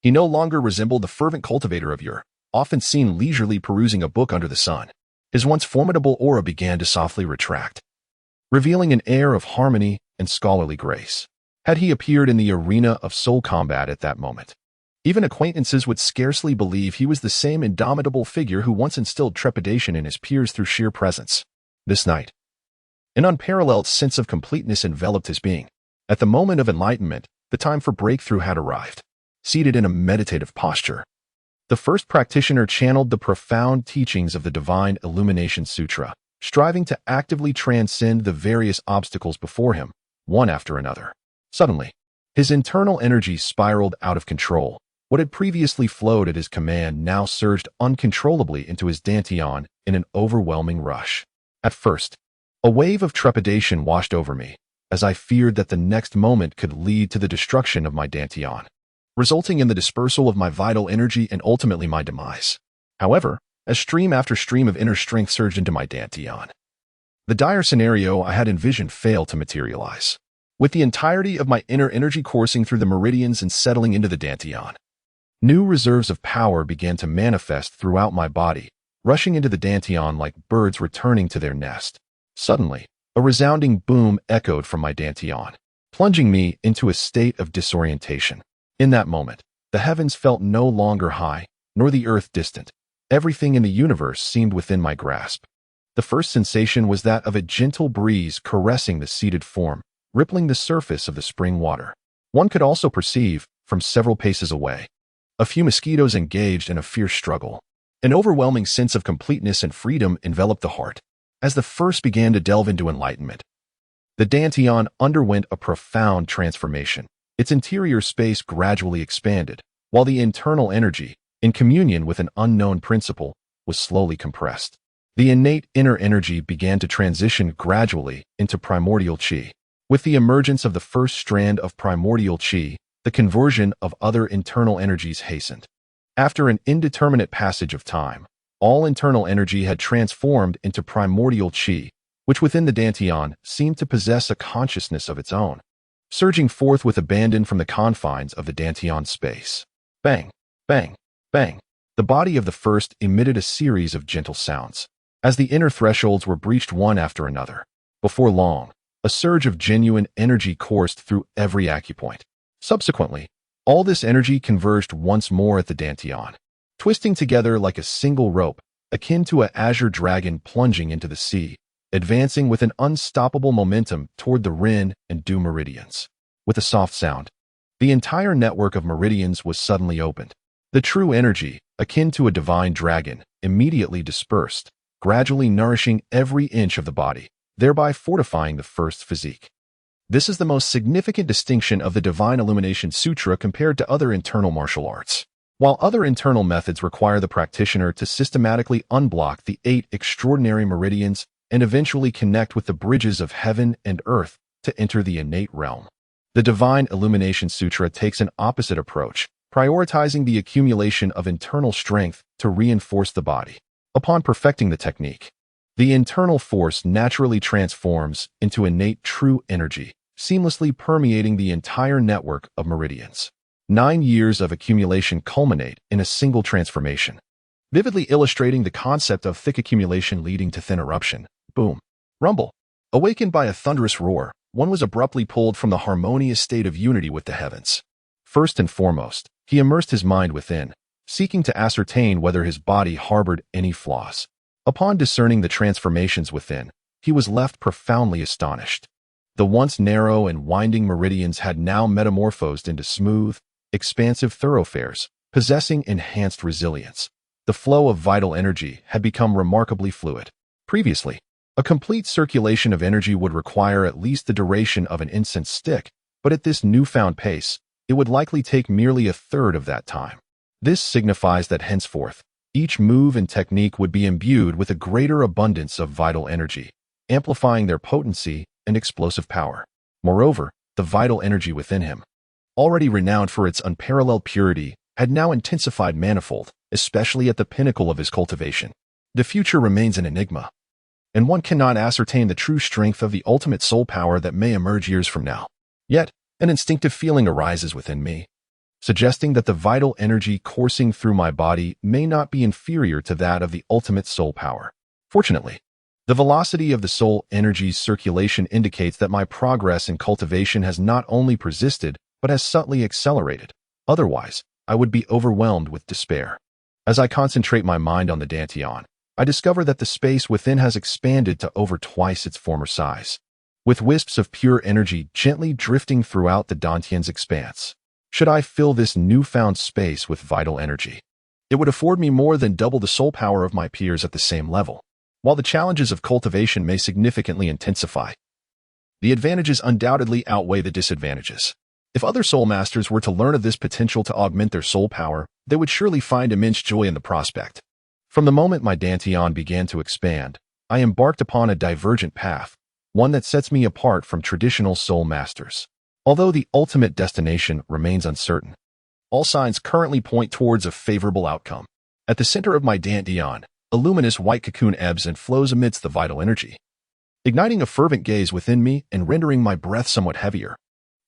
He no longer resembled the fervent cultivator of yore, often seen leisurely perusing a book under the sun. His once formidable aura began to softly retract, revealing an air of harmony and scholarly grace. Had he appeared in the arena of soul combat at that moment, even acquaintances would scarcely believe he was the same indomitable figure who once instilled trepidation in his peers through sheer presence. This night, an unparalleled sense of completeness enveloped his being. At the moment of enlightenment, the time for breakthrough had arrived. Seated in a meditative posture, the first practitioner channeled the profound teachings of the Divine Illumination Sutra, striving to actively transcend the various obstacles before him, one after another. Suddenly, his internal energy spiraled out of control. What had previously flowed at his command now surged uncontrollably into his dantian in an overwhelming rush. At first, a wave of trepidation washed over me, as I feared that the next moment could lead to the destruction of my dantian, resulting in the dispersal of my vital energy and ultimately my demise. However, as stream after stream of inner strength surged into my dantian, the dire scenario I had envisioned failed to materialize. With the entirety of my inner energy coursing through the meridians and settling into the dantian, new reserves of power began to manifest throughout my body, rushing into the dantian like birds returning to their nest. Suddenly, a resounding boom echoed from my dantian, plunging me into a state of disorientation. In that moment, the heavens felt no longer high, nor the earth distant. Everything in the universe seemed within my grasp. The first sensation was that of a gentle breeze caressing the seated form, rippling the surface of the spring water. One could also perceive, from several paces away, a few mosquitoes engaged in a fierce struggle. An overwhelming sense of completeness and freedom enveloped the heart. As the first began to delve into enlightenment, the dantian underwent a profound transformation. Its interior space gradually expanded, while the internal energy, in communion with an unknown principle, was slowly compressed. The innate inner energy began to transition gradually into primordial qi. With the emergence of the first strand of primordial qi, the conversion of other internal energies hastened. After an indeterminate passage of time, All internal energy had transformed into primordial qi, which within the dantian seemed to possess a consciousness of its own, surging forth with abandon from the confines of the dantian space. Bang, bang, bang. The body of the first emitted a series of gentle sounds, as the inner thresholds were breached one after another. Before long, a surge of genuine energy coursed through every acupoint. Subsequently, all this energy converged once more at the dantian, twisting together like a single rope, akin to an azure dragon plunging into the sea, advancing with an unstoppable momentum toward the Rin and Du meridians. With a soft sound, the entire network of meridians was suddenly opened. The true energy, akin to a divine dragon, immediately dispersed, gradually nourishing every inch of the body, thereby fortifying the first physique. This is the most significant distinction of the Divine Illumination Sutra compared to other internal martial arts. While other internal methods require the practitioner to systematically unblock the 8 extraordinary meridians and eventually connect with the bridges of heaven and earth to enter the innate realm, the Divine Illumination Sutra takes an opposite approach, prioritizing the accumulation of internal strength to reinforce the body. Upon perfecting the technique, the internal force naturally transforms into innate true energy, seamlessly permeating the entire network of meridians. 9 years of accumulation culminate in a single transformation, vividly illustrating the concept of thick accumulation leading to thin eruption. Boom. Rumble. Awakened by a thunderous roar, one was abruptly pulled from the harmonious state of unity with the heavens. First and foremost, he immersed his mind within, seeking to ascertain whether his body harbored any flaws. Upon discerning the transformations within, he was left profoundly astonished. The once narrow and winding meridians had now metamorphosed into smooth, expansive thoroughfares, possessing enhanced resilience. The flow of vital energy had become remarkably fluid. Previously, a complete circulation of energy would require at least the duration of an incense stick, but at this newfound pace, it would likely take merely a third of that time. This signifies that henceforth, each move and technique would be imbued with a greater abundance of vital energy, amplifying their potency and explosive power. Moreover, the vital energy within him, already renowned for its unparalleled purity, had now intensified manifold, especially at the pinnacle of his cultivation. The future remains an enigma, and one cannot ascertain the true strength of the ultimate soul power that may emerge years from now. Yet, an instinctive feeling arises within me, suggesting that the vital energy coursing through my body may not be inferior to that of the ultimate soul power. Fortunately, the velocity of the soul energy's circulation indicates that my progress in cultivation has not only persisted, but has subtly accelerated. Otherwise, I would be overwhelmed with despair. As I concentrate my mind on the dantian, I discover that the space within has expanded to over twice its former size, with wisps of pure energy gently drifting throughout the dantian's expanse. Should I fill this newfound space with vital energy, it would afford me more than double the soul power of my peers at the same level. While the challenges of cultivation may significantly intensify, the advantages undoubtedly outweigh the disadvantages. If other soul masters were to learn of this potential to augment their soul power, they would surely find immense joy in the prospect. From the moment my dantian began to expand, I embarked upon a divergent path, one that sets me apart from traditional soul masters. Although the ultimate destination remains uncertain, all signs currently point towards a favorable outcome. At the center of my dantian, a luminous white cocoon ebbs and flows amidst the vital energy, igniting a fervent gaze within me and rendering my breath somewhat heavier.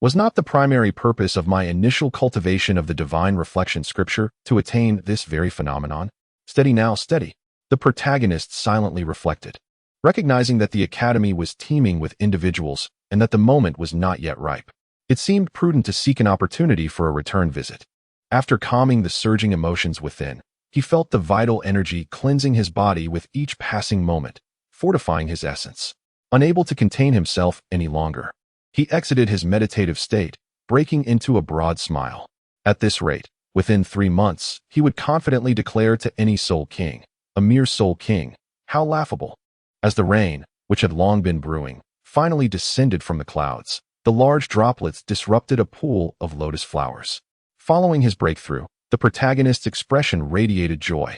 Was not the primary purpose of my initial cultivation of the divine reflection scripture to attain this very phenomenon? Steady now, steady, the protagonist silently reflected, recognizing that the academy was teeming with individuals and that the moment was not yet ripe. It seemed prudent to seek an opportunity for a return visit. After calming the surging emotions within, he felt the vital energy cleansing his body with each passing moment, fortifying his essence. Unable to contain himself any longer, he exited his meditative state, breaking into a broad smile. At this rate, within 3 months, he would confidently declare to any soul king, a mere soul king, how laughable. As the rain, which had long been brewing, finally descended from the clouds, the large droplets disrupted a pool of lotus flowers. Following his breakthrough, the protagonist's expression radiated joy.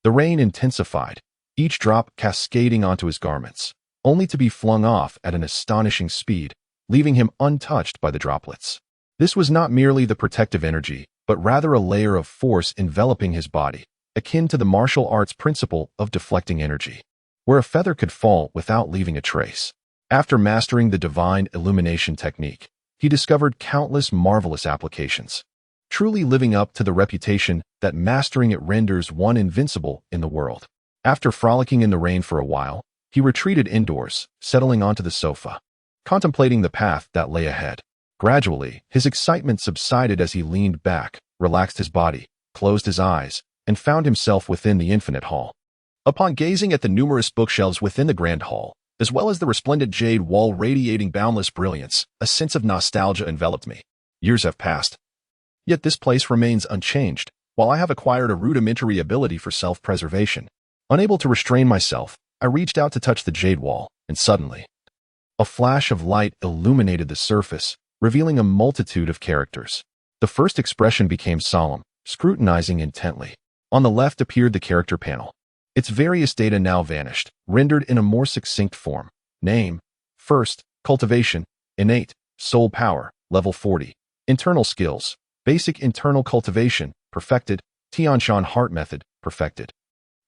The rain intensified, each drop cascading onto his garments, only to be flung off at an astonishing speed, leaving him untouched by the droplets. This was not merely the protective energy, but rather a layer of force enveloping his body, akin to the martial arts principle of deflecting energy, where a feather could fall without leaving a trace. After mastering the divine illumination technique, he discovered countless marvelous applications, truly living up to the reputation that mastering it renders one invincible in the world. After frolicking in the rain for a while, he retreated indoors, settling onto the sofa, contemplating the path that lay ahead. Gradually, his excitement subsided as he leaned back, relaxed his body, closed his eyes, and found himself within the infinite hall. Upon gazing at the numerous bookshelves within the grand hall, as well as the resplendent jade wall radiating boundless brilliance, a sense of nostalgia enveloped me. Years have passed, yet this place remains unchanged, while I have acquired a rudimentary ability for self-preservation. Unable to restrain myself, I reached out to touch the jade wall, and suddenly, a flash of light illuminated the surface, revealing a multitude of characters. The first expression became solemn, scrutinizing intently. On the left appeared the character panel. Its various data now vanished, rendered in a more succinct form. Name: first, cultivation, innate, soul power, level 40. Internal skills: basic internal cultivation, perfected. Tianshan heart method, perfected.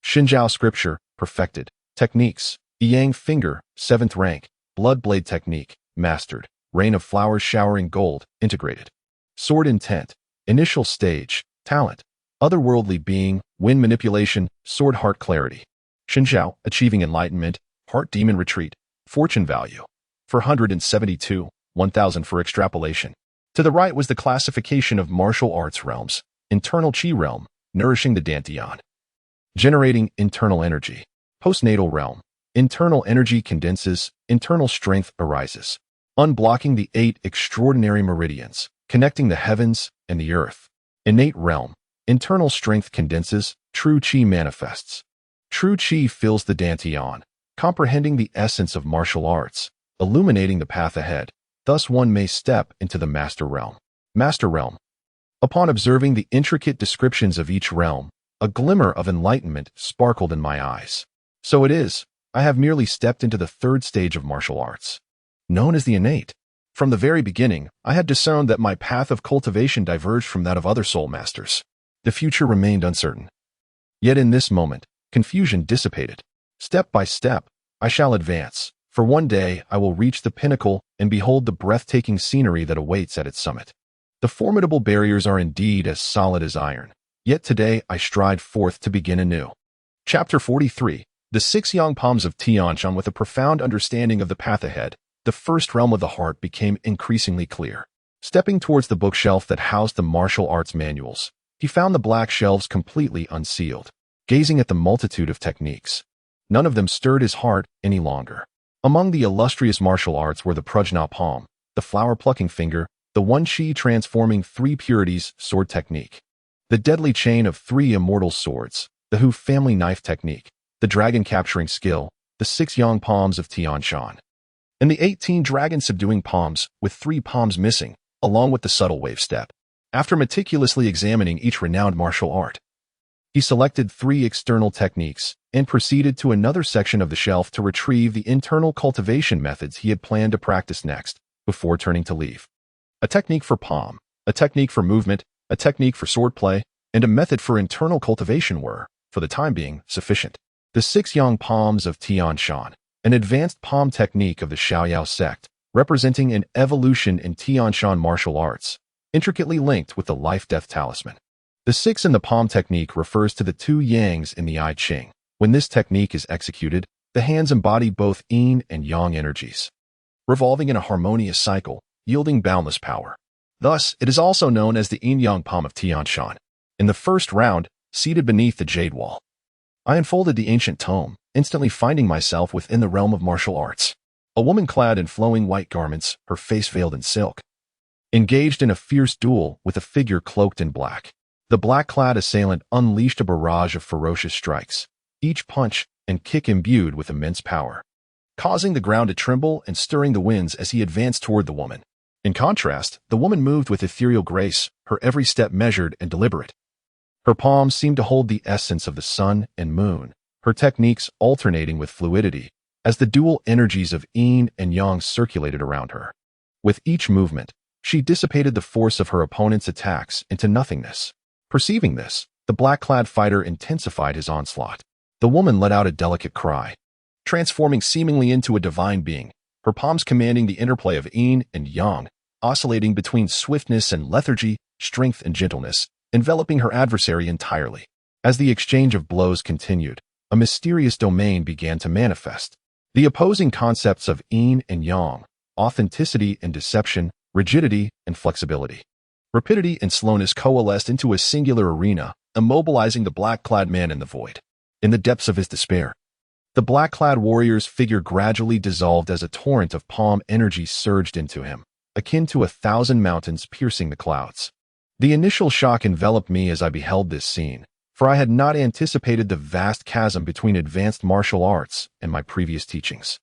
Xinjiao scripture, perfected. Techniques: Yang finger, 7th rank. Blood blade technique, mastered. Rain of flowers showering gold, integrated. Sword intent, initial stage, talent. Otherworldly being, wind manipulation, sword heart clarity. Xinjiao, achieving enlightenment, heart demon retreat. Fortune value: 472, 1000 for extrapolation. To the right was the classification of martial arts realms. Internal chi realm, nourishing the dantian, generating internal energy. Postnatal realm, internal energy condenses, internal strength arises, unblocking the 8 extraordinary meridians, connecting the heavens and the earth. Innate realm, internal strength condenses, true chi manifests. True chi fills the dantian, comprehending the essence of martial arts, illuminating the path ahead. Thus one may step into the master realm. Master realm. Upon observing the intricate descriptions of each realm, a glimmer of enlightenment sparkled in my eyes. So it is, I have merely stepped into the 3rd stage of martial arts, known as the innate. From the very beginning, I had discerned that my path of cultivation diverged from that of other soul masters. The future remained uncertain. Yet in this moment, confusion dissipated. Step by step, I shall advance, for one day I will reach the pinnacle and behold the breathtaking scenery that awaits at its summit. The formidable barriers are indeed as solid as iron, yet today I stride forth to begin anew. Chapter 43. The 6 Yang Palms of Tianshan. With a profound understanding of the path ahead, the first realm of the heart became increasingly clear. Stepping towards the bookshelf that housed the martial arts manuals, he found the black shelves completely unsealed. Gazing at the multitude of techniques, none of them stirred his heart any longer. Among the illustrious martial arts were the prajna palm, the flower-plucking finger, the one chi transforming 3 purities sword technique, the deadly chain of 3 immortal swords, the Hu family knife technique, the dragon capturing skill, the 6 Yang Palms of Tianshan, and the 18 dragon subduing palms with 3 palms missing, along with the subtle wave step. After meticulously examining each renowned martial art, he selected 3 external techniques and proceeded to another section of the shelf to retrieve the internal cultivation methods he had planned to practice next, before turning to leave. A technique for palm, a technique for movement, a technique for swordplay, and a method for internal cultivation were, for the time being, sufficient. The 6 Yang Palms of Tianshan, an advanced palm technique of the Shaoyao sect, representing an evolution in Tianshan martial arts, intricately linked with the life-death talisman. The 6 in the palm technique refers to the 2 yangs in the I Ching. When this technique is executed, the hands embody both yin and yang energies, revolving in a harmonious cycle, yielding boundless power. Thus, it is also known as the yin-yang palm of Tianshan. In the first round, seated beneath the jade wall, I unfolded the ancient tome, instantly finding myself within the realm of martial arts. A woman clad in flowing white garments, her face veiled in silk, engaged in a fierce duel with a figure cloaked in black. The black-clad assailant unleashed a barrage of ferocious strikes, each punch and kick imbued with immense power, causing the ground to tremble and stirring the winds as he advanced toward the woman. In contrast, the woman moved with ethereal grace, her every step measured and deliberate. Her palms seemed to hold the essence of the sun and moon, her techniques alternating with fluidity, as the dual energies of yin and yang circulated around her. With each movement, she dissipated the force of her opponent's attacks into nothingness. Perceiving this, The black-clad fighter intensified his onslaught. The woman let out a delicate cry, transforming seemingly into a divine being, her palms commanding the interplay of yin and yang, oscillating between swiftness and lethargy, strength and gentleness, enveloping her adversary entirely. As the exchange of blows continued, a mysterious domain began to manifest. The opposing concepts of yin and yang, authenticity and deception, rigidity and flexibility, rapidity and slowness coalesced into a singular arena, immobilizing the black-clad man in the void. In the depths of his despair, the black-clad warrior's figure gradually dissolved as a torrent of palm energy surged into him, akin to 1,000 mountains piercing the clouds. The initial shock enveloped me as I beheld this scene, for I had not anticipated the vast chasm between advanced martial arts and my previous teachings.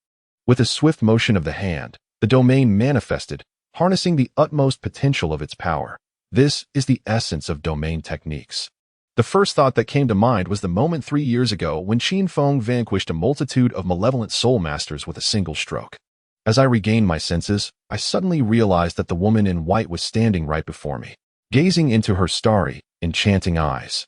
With a swift motion of the hand, the domain manifested, harnessing the utmost potential of its power. This is the essence of domain techniques. The first thought that came to mind was the moment 3 years ago when Qin Feng vanquished a multitude of malevolent soul masters with a single stroke. As I regained my senses, I suddenly realized that the woman in white was standing right before me, gazing into her starry, enchanting eyes.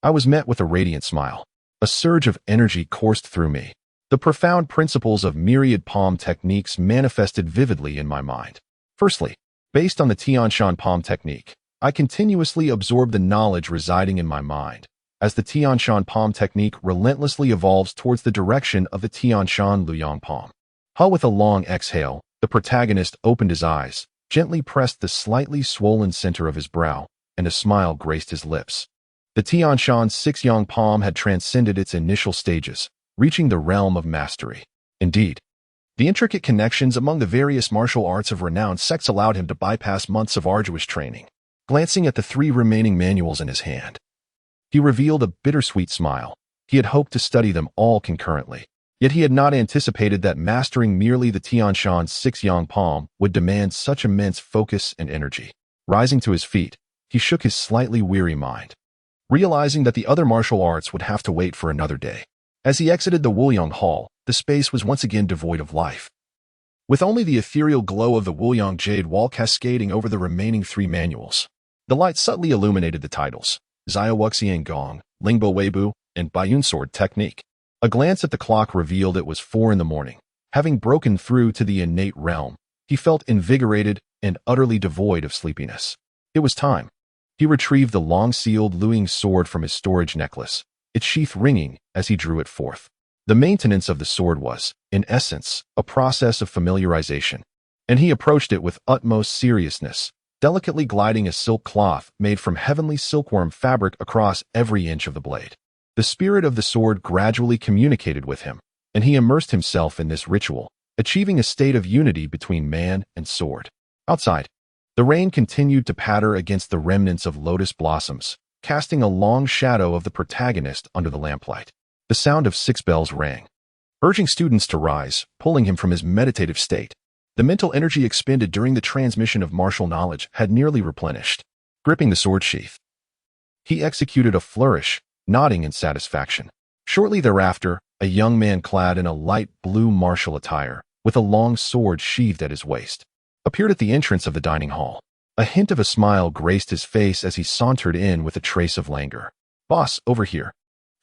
I was met with a radiant smile. A surge of energy coursed through me. The profound principles of myriad palm techniques manifested vividly in my mind. Firstly, based on the Tianshan palm technique, I continuously absorb the knowledge residing in my mind, as the Tianshan palm technique relentlessly evolves towards the direction of the Tianshan Luyang palm. With a long exhale, the protagonist opened his eyes, gently pressed the slightly swollen center of his brow, and a smile graced his lips. The Tianshan Six-Yang palm had transcended its initial stages, reaching the realm of mastery. Indeed, the intricate connections among the various martial arts of renowned sects allowed him to bypass months of arduous training. Glancing at the 3 remaining manuals in his hand, he revealed a bittersweet smile. He had hoped to study them all concurrently, yet he had not anticipated that mastering merely the Tianshan Six-Yang palm would demand such immense focus and energy. Rising to his feet, he shook his slightly weary mind, realizing that the other martial arts would have to wait for another day. As he exited the Wuliang Hall, the space was once again devoid of life, with only the ethereal glow of the Wuliang Jade Wall cascading over the remaining 3 manuals. The light subtly illuminated the titles, Xiaowuxian Gong, Lingbo Weibu, and Baiyun Sword Technique. A glance at the clock revealed it was 4 in the morning. Having broken through to the innate realm, he felt invigorated and utterly devoid of sleepiness. It was time. He retrieved the long-sealed Luing sword from his storage necklace, its sheath ringing as he drew it forth. The maintenance of the sword was, in essence, a process of familiarization, and he approached it with utmost seriousness, delicately gliding a silk cloth made from heavenly silkworm fabric across every inch of the blade. The spirit of the sword gradually communicated with him, and he immersed himself in this ritual, achieving a state of unity between man and sword. Outside, the rain continued to patter against the remnants of lotus blossoms, casting a long shadow of the protagonist under the lamplight. The sound of 6 bells rang, urging students to rise, pulling him from his meditative state. The mental energy expended during the transmission of martial knowledge had nearly replenished. Gripping the sword sheath, he executed a flourish, nodding in satisfaction. Shortly thereafter, a young man clad in a light blue martial attire, with a long sword sheathed at his waist, appeared at the entrance of the dining hall. A hint of a smile graced his face as he sauntered in with a trace of languor. "Boss, over here,"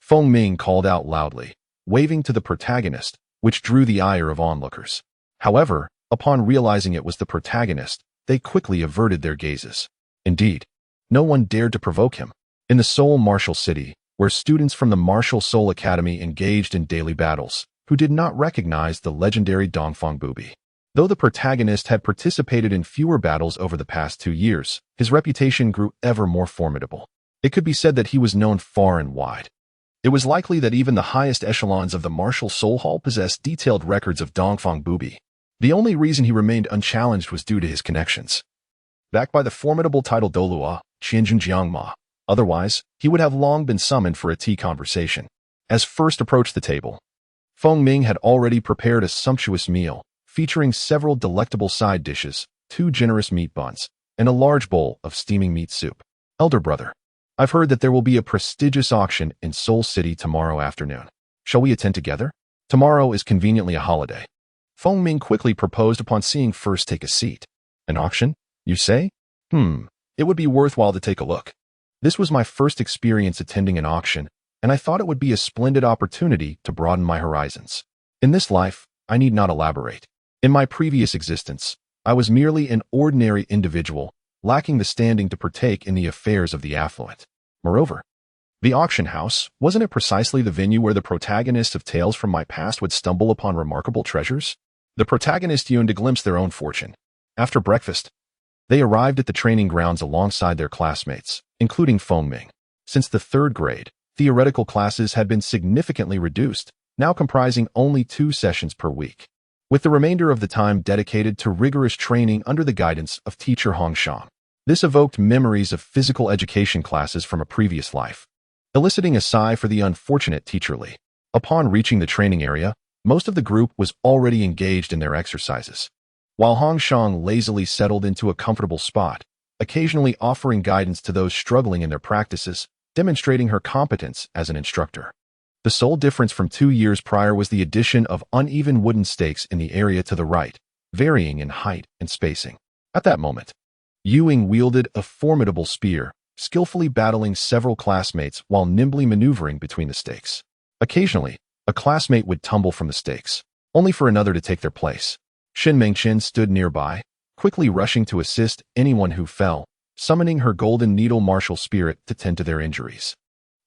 Feng Ming called out loudly, waving to the protagonist, which drew the ire of onlookers. However, upon realizing it was the protagonist, they quickly averted their gazes. Indeed, no one dared to provoke him. In the Seoul Martial City, where students from the Martial Soul Academy engaged in daily battles, who did not recognize the legendary Dongfang Bubi. Though the protagonist had participated in fewer battles over the past 2 years, his reputation grew ever more formidable. It could be said that he was known far and wide. It was likely that even the highest echelons of the Martial Soul Hall possessed detailed records of Dongfang Bubi. The only reason he remained unchallenged was due to his connections. Backed by the formidable title Douluo, Qianjun Jiangma. Otherwise, he would have long been summoned for a tea conversation. As first approached the table, Feng Ming had already prepared a sumptuous meal, featuring several delectable side dishes, 2 generous meat buns, and a large bowl of steaming meat soup. "Elder brother, I've heard that there will be a prestigious auction in Seoul City tomorrow afternoon. Shall we attend together? Tomorrow is conveniently a holiday." Feng Ming quickly proposed upon seeing first take a seat. "An auction, you say? It would be worthwhile to take a look." This was my first experience attending an auction, and I thought it would be a splendid opportunity to broaden my horizons. In this life, I need not elaborate. In my previous existence, I was merely an ordinary individual, lacking the standing to partake in the affairs of the affluent. Moreover, the auction house, wasn't it precisely the venue where the protagonists of tales from my past would stumble upon remarkable treasures? The protagonists yearned to glimpse their own fortune. After breakfast, they arrived at the training grounds alongside their classmates, including Feng Ming. Since the third grade, theoretical classes had been significantly reduced, now comprising only 2 sessions per week, with the remainder of the time dedicated to rigorous training under the guidance of teacher Hong Shang. This evoked memories of physical education classes from a previous life, eliciting a sigh for the unfortunate teacher Li. Upon reaching the training area, most of the group was already engaged in their exercises, while Hong Shang lazily settled into a comfortable spot, occasionally offering guidance to those struggling in their practices, demonstrating her competence as an instructor. The sole difference from 2 years prior was the addition of uneven wooden stakes in the area to the right, varying in height and spacing. At that moment, Ewing wielded a formidable spear, skillfully battling several classmates while nimbly maneuvering between the stakes. Occasionally, a classmate would tumble from the stakes, only for another to take their place. Shin Mengqian stood nearby, quickly rushing to assist anyone who fell, summoning her golden needle martial spirit to tend to their injuries.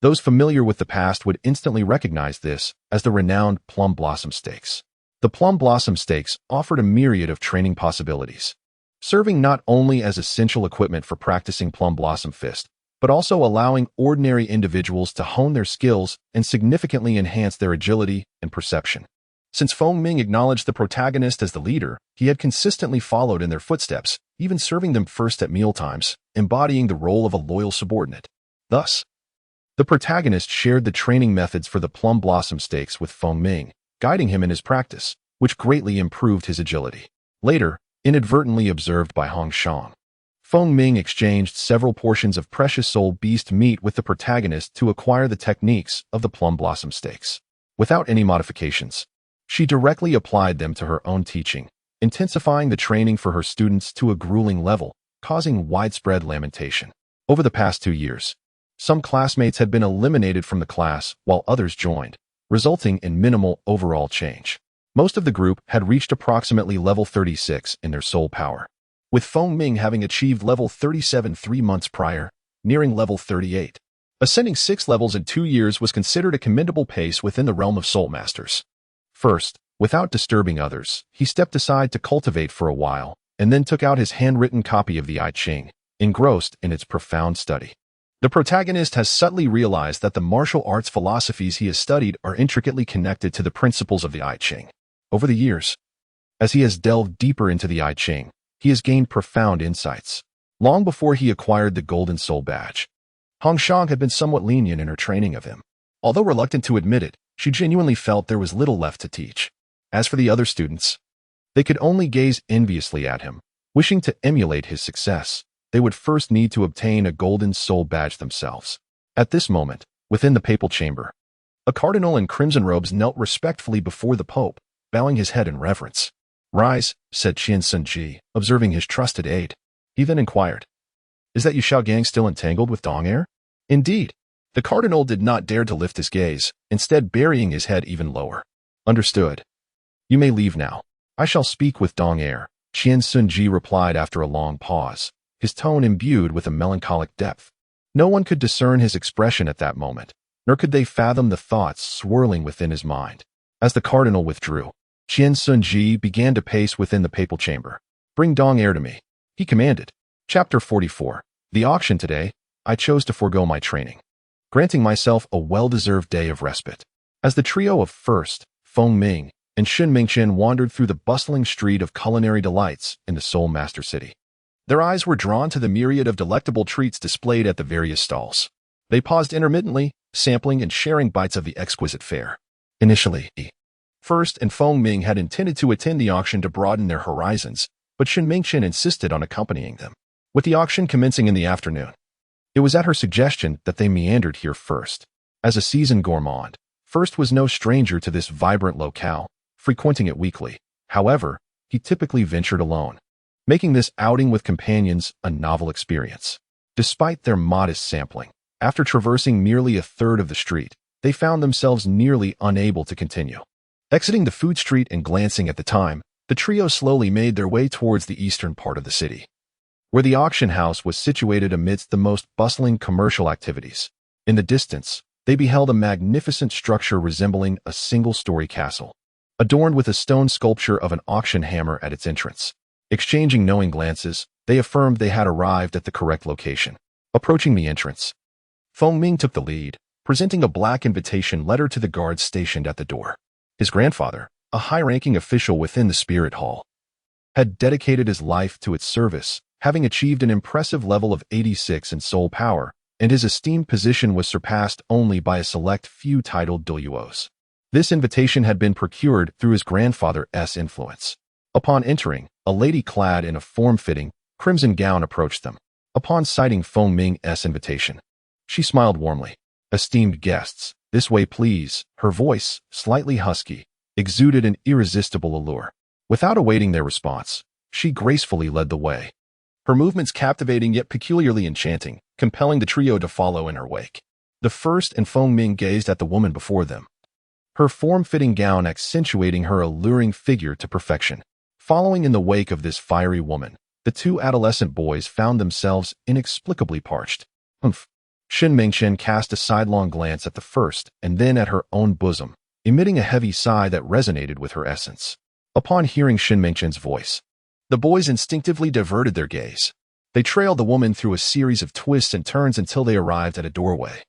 Those familiar with the past would instantly recognize this as the renowned Plum Blossom Stakes. The Plum Blossom Stakes offered a myriad of training possibilities, serving not only as essential equipment for practicing Plum Blossom Fist, but also allowing ordinary individuals to hone their skills and significantly enhance their agility and perception. Since Feng Ming acknowledged the protagonist as the leader, he had consistently followed in their footsteps, even serving them first at mealtimes, embodying the role of a loyal subordinate. Thus, the protagonist shared the training methods for the Plum Blossom Stakes with Feng Ming, guiding him in his practice, which greatly improved his agility. Later, inadvertently observed by Hong Shang, Feng Ming exchanged several portions of precious soul beast meat with the protagonist to acquire the techniques of the Plum Blossom Stakes. Without any modifications, she directly applied them to her own teaching, intensifying the training for her students to a grueling level, causing widespread lamentation. Over the past 2 years, some classmates had been eliminated from the class while others joined, resulting in minimal overall change. Most of the group had reached approximately level 36 in their soul power, with Feng Ming having achieved level 37 3 months prior, nearing level 38. Ascending 6 levels in 2 years was considered a commendable pace within the realm of soul masters. First, without disturbing others, he stepped aside to cultivate for a while, and then took out his handwritten copy of the I Ching, engrossed in its profound study. The protagonist has subtly realized that the martial arts philosophies he has studied are intricately connected to the principles of the I Ching. Over the years, as he has delved deeper into the I Ching, he has gained profound insights. Long before he acquired the Golden Soul Badge, Hong Shang had been somewhat lenient in her training of him. Although reluctant to admit it, she genuinely felt there was little left to teach. As for the other students, they could only gaze enviously at him. Wishing to emulate his success, they would first need to obtain a Golden Soul Badge themselves. At this moment, within the papal chamber, a cardinal in crimson robes knelt respectfully before the Pope, bowing his head in reverence. "Rise," said Qian Sunji, observing his trusted aide. He then inquired, "Is that Yu Xiaogang still entangled with Dong Air?" "Indeed." The cardinal did not dare to lift his gaze, instead burying his head even lower. "Understood. You may leave now. I shall speak with Dong Air," Qian Sunji replied after a long pause, his tone imbued with a melancholic depth. No one could discern his expression at that moment, nor could they fathom the thoughts swirling within his mind. As the cardinal withdrew, Qian Sunji began to pace within the papal chamber. "Bring Dong Air to me," he commanded. Chapter 44. The auction today, I chose to forego my training, granting myself a well-deserved day of respite. As the trio of First, Feng Ming, and Shin Mingqian wandered through the bustling street of culinary delights in the Soul Master City, their eyes were drawn to the myriad of delectable treats displayed at the various stalls. They paused intermittently, sampling and sharing bites of the exquisite fare. Initially, First and Feng Ming had intended to attend the auction to broaden their horizons, but Shin Mingqian insisted on accompanying them. With the auction commencing in the afternoon, it was at her suggestion that they meandered here first. As a seasoned gourmand, First was no stranger to this vibrant locale, frequenting it weekly. However, he typically ventured alone, making this outing with companions a novel experience. Despite their modest sampling, after traversing merely a third of the street, they found themselves nearly unable to continue. Exiting the food street and glancing at the time, the trio slowly made their way towards the eastern part of the city, where the auction house was situated amidst the most bustling commercial activities. In the distance, they beheld a magnificent structure resembling a single-story castle, adorned with a stone sculpture of an auction hammer at its entrance. Exchanging knowing glances, they affirmed they had arrived at the correct location. Approaching the entrance, Feng Ming took the lead, presenting a black invitation letter to the guards stationed at the door. His grandfather, a high-ranking official within the spirit hall, had dedicated his life to its service, having achieved an impressive level of 86 in soul power, and his esteemed position was surpassed only by a select few titled Douluos. This invitation had been procured through his grandfather's influence. Upon entering, a lady clad in a form-fitting, crimson gown approached them. Upon sighting Feng Ming's invitation, she smiled warmly. "Esteemed guests, this way please." Her voice, slightly husky, exuded an irresistible allure. Without awaiting their response, she gracefully led the way, her movements captivating yet peculiarly enchanting, compelling the trio to follow in her wake. The first and Feng Ming gazed at the woman before them, her form-fitting gown accentuating her alluring figure to perfection. Following in the wake of this fiery woman, the two adolescent boys found themselves inexplicably parched. Humph. Shin Mingchen cast a sidelong glance at the first and then at her own bosom, emitting a heavy sigh that resonated with her essence. Upon hearing Shin Mingchen's voice, the boys instinctively diverted their gaze. They trailed the woman through a series of twists and turns until they arrived at a doorway,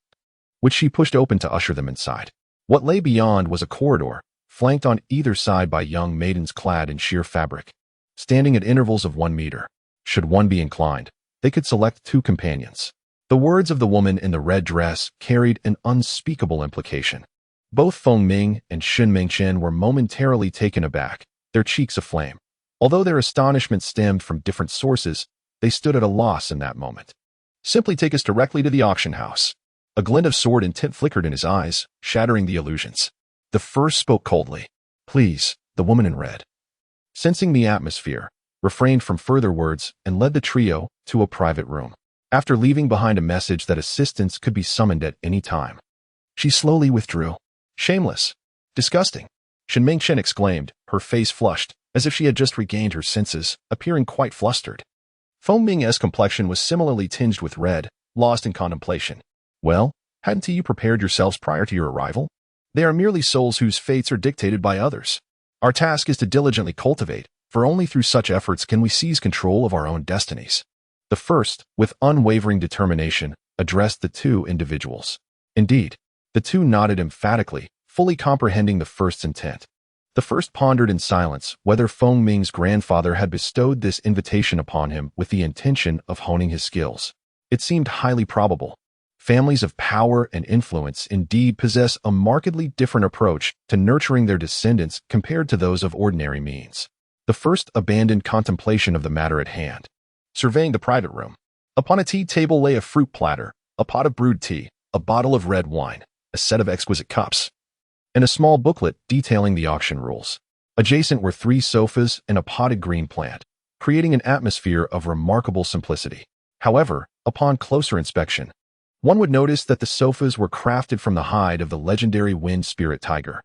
which she pushed open to usher them inside. What lay beyond was a corridor, flanked on either side by young maidens clad in sheer fabric, standing at intervals of 1 meter. Should one be inclined, they could select 2 companions. The words of the woman in the red dress carried an unspeakable implication. Both Feng Ming and Shin Mingchen were momentarily taken aback, their cheeks aflame. Although their astonishment stemmed from different sources, they stood at a loss in that moment. "Simply take us directly to the auction house." A glint of sword intent flickered in his eyes, shattering the illusions. The first spoke coldly. "Please," the woman in red, sensing the atmosphere, refrained from further words and led the trio to a private room. After leaving behind a message that assistance could be summoned at any time, she slowly withdrew. "Shameless. Disgusting," Shin Mingchen exclaimed, her face flushed, as if she had just regained her senses, appearing quite flustered. Feng Ming's complexion was similarly tinged with red, lost in contemplation. "Well, hadn't you prepared yourselves prior to your arrival? They are merely souls whose fates are dictated by others. Our task is to diligently cultivate, for only through such efforts can we seize control of our own destinies." The first, with unwavering determination, addressed the 2 individuals. Indeed, the 2 nodded emphatically, fully comprehending the first's intent. The first pondered in silence whether Feng Ming's grandfather had bestowed this invitation upon him with the intention of honing his skills. It seemed highly probable. Families of power and influence indeed possess a markedly different approach to nurturing their descendants compared to those of ordinary means. The first abandoned contemplation of the matter at hand, surveying the private room. Upon a tea table lay a fruit platter, a pot of brewed tea, a bottle of red wine, a set of exquisite cups, and a small booklet detailing the auction rules. Adjacent were 3 sofas and a potted green plant, creating an atmosphere of remarkable simplicity. However, upon closer inspection, one would notice that the sofas were crafted from the hide of the legendary wind spirit tiger.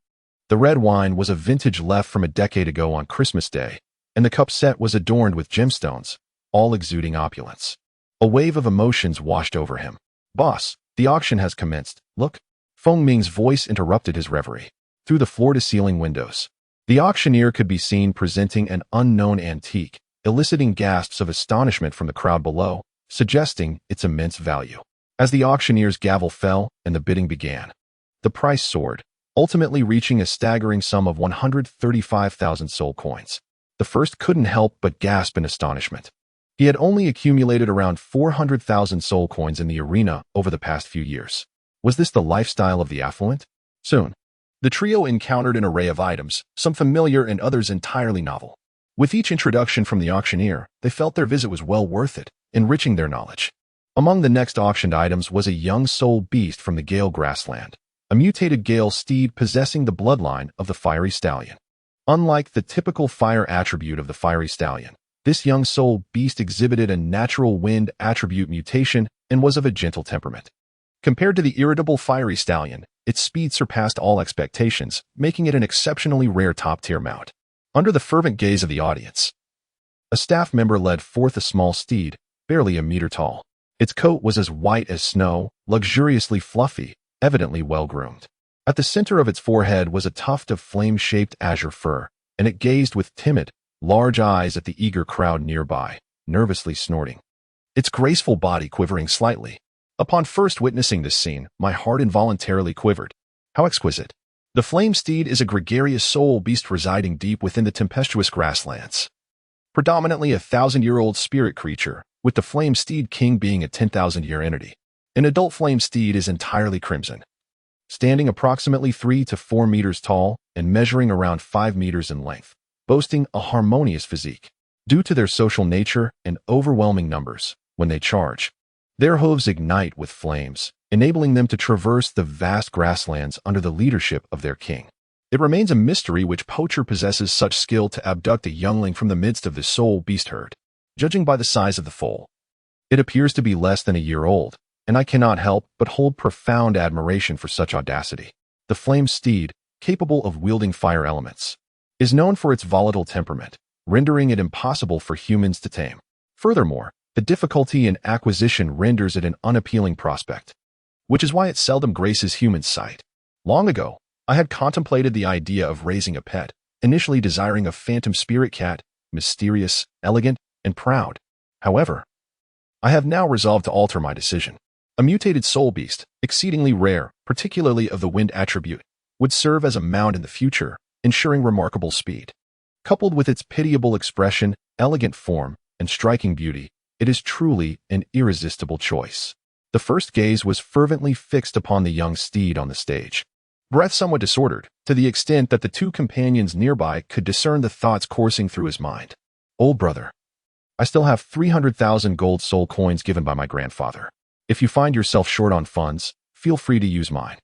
The red wine was a vintage left from a decade ago on Christmas Day, and the cup set was adorned with gemstones, all exuding opulence. A wave of emotions washed over him. "Boss, the auction has commenced. Look." Feng Ming's voice interrupted his reverie. Through the floor-to-ceiling windows, the auctioneer could be seen presenting an unknown antique, eliciting gasps of astonishment from the crowd below, suggesting its immense value. As the auctioneer's gavel fell and the bidding began, the price soared, ultimately reaching a staggering sum of 135,000 soul coins. The first couldn't help but gasp in astonishment. He had only accumulated around 400,000 soul coins in the arena over the past few years. Was this the lifestyle of the affluent? Soon, the trio encountered an array of items, some familiar and others entirely novel. With each introduction from the auctioneer, they felt their visit was well worth it, enriching their knowledge. Among the next auctioned items was a young soul beast from the Gale grassland, a mutated Gale steed possessing the bloodline of the fiery stallion. Unlike the typical fire attribute of the fiery stallion, This young soul beast exhibited a natural wind attribute mutation and was of a gentle temperament. Compared to the irritable fiery stallion, its speed surpassed all expectations, making it an exceptionally rare top-tier mount. Under the fervent gaze of the audience, a staff member led forth a small steed, barely a meter tall. Its coat was as white as snow, luxuriously fluffy, evidently well-groomed. At the center of its forehead was a tuft of flame-shaped azure fur, and it gazed with timid, large eyes at the eager crowd nearby, nervously snorting, its graceful body quivering slightly. Upon first witnessing this scene, my heart involuntarily quivered. How exquisite! The flame steed is a gregarious soul beast residing deep within the tempestuous grasslands. Predominantly a 1,000-year-old spirit creature, with the flame steed king being a 10,000-year entity. An adult flame steed is entirely crimson, standing approximately 3 to 4 meters tall and measuring around 5 meters in length, boasting a harmonious physique. Due to their social nature and overwhelming numbers, when they charge, their hooves ignite with flames, enabling them to traverse the vast grasslands under the leadership of their king. It remains a mystery which poacher possesses such skill to abduct a youngling from the midst of the soul beast herd. Judging by the size of the foal, it appears to be less than a year old, and I cannot help but hold profound admiration for such audacity. The flame steed, capable of wielding fire elements, is known for its volatile temperament, rendering it impossible for humans to tame. Furthermore, the difficulty in acquisition renders it an unappealing prospect, which is why it seldom graces human sight. Long ago, I had contemplated the idea of raising a pet, initially desiring a phantom spirit cat, mysterious, elegant, and proud. However, I have now resolved to alter my decision. A mutated soul beast, exceedingly rare, particularly of the wind attribute, would serve as a mount in the future, ensuring remarkable speed. Coupled with its pitiable expression, elegant form, and striking beauty, it is truly an irresistible choice. The first gaze was fervently fixed upon the young steed on the stage, breath somewhat disordered, to the extent that the two companions nearby could discern the thoughts coursing through his mind. Old brother, I still have 300,000 gold soul coins given by my grandfather. If you find yourself short on funds, feel free to use mine.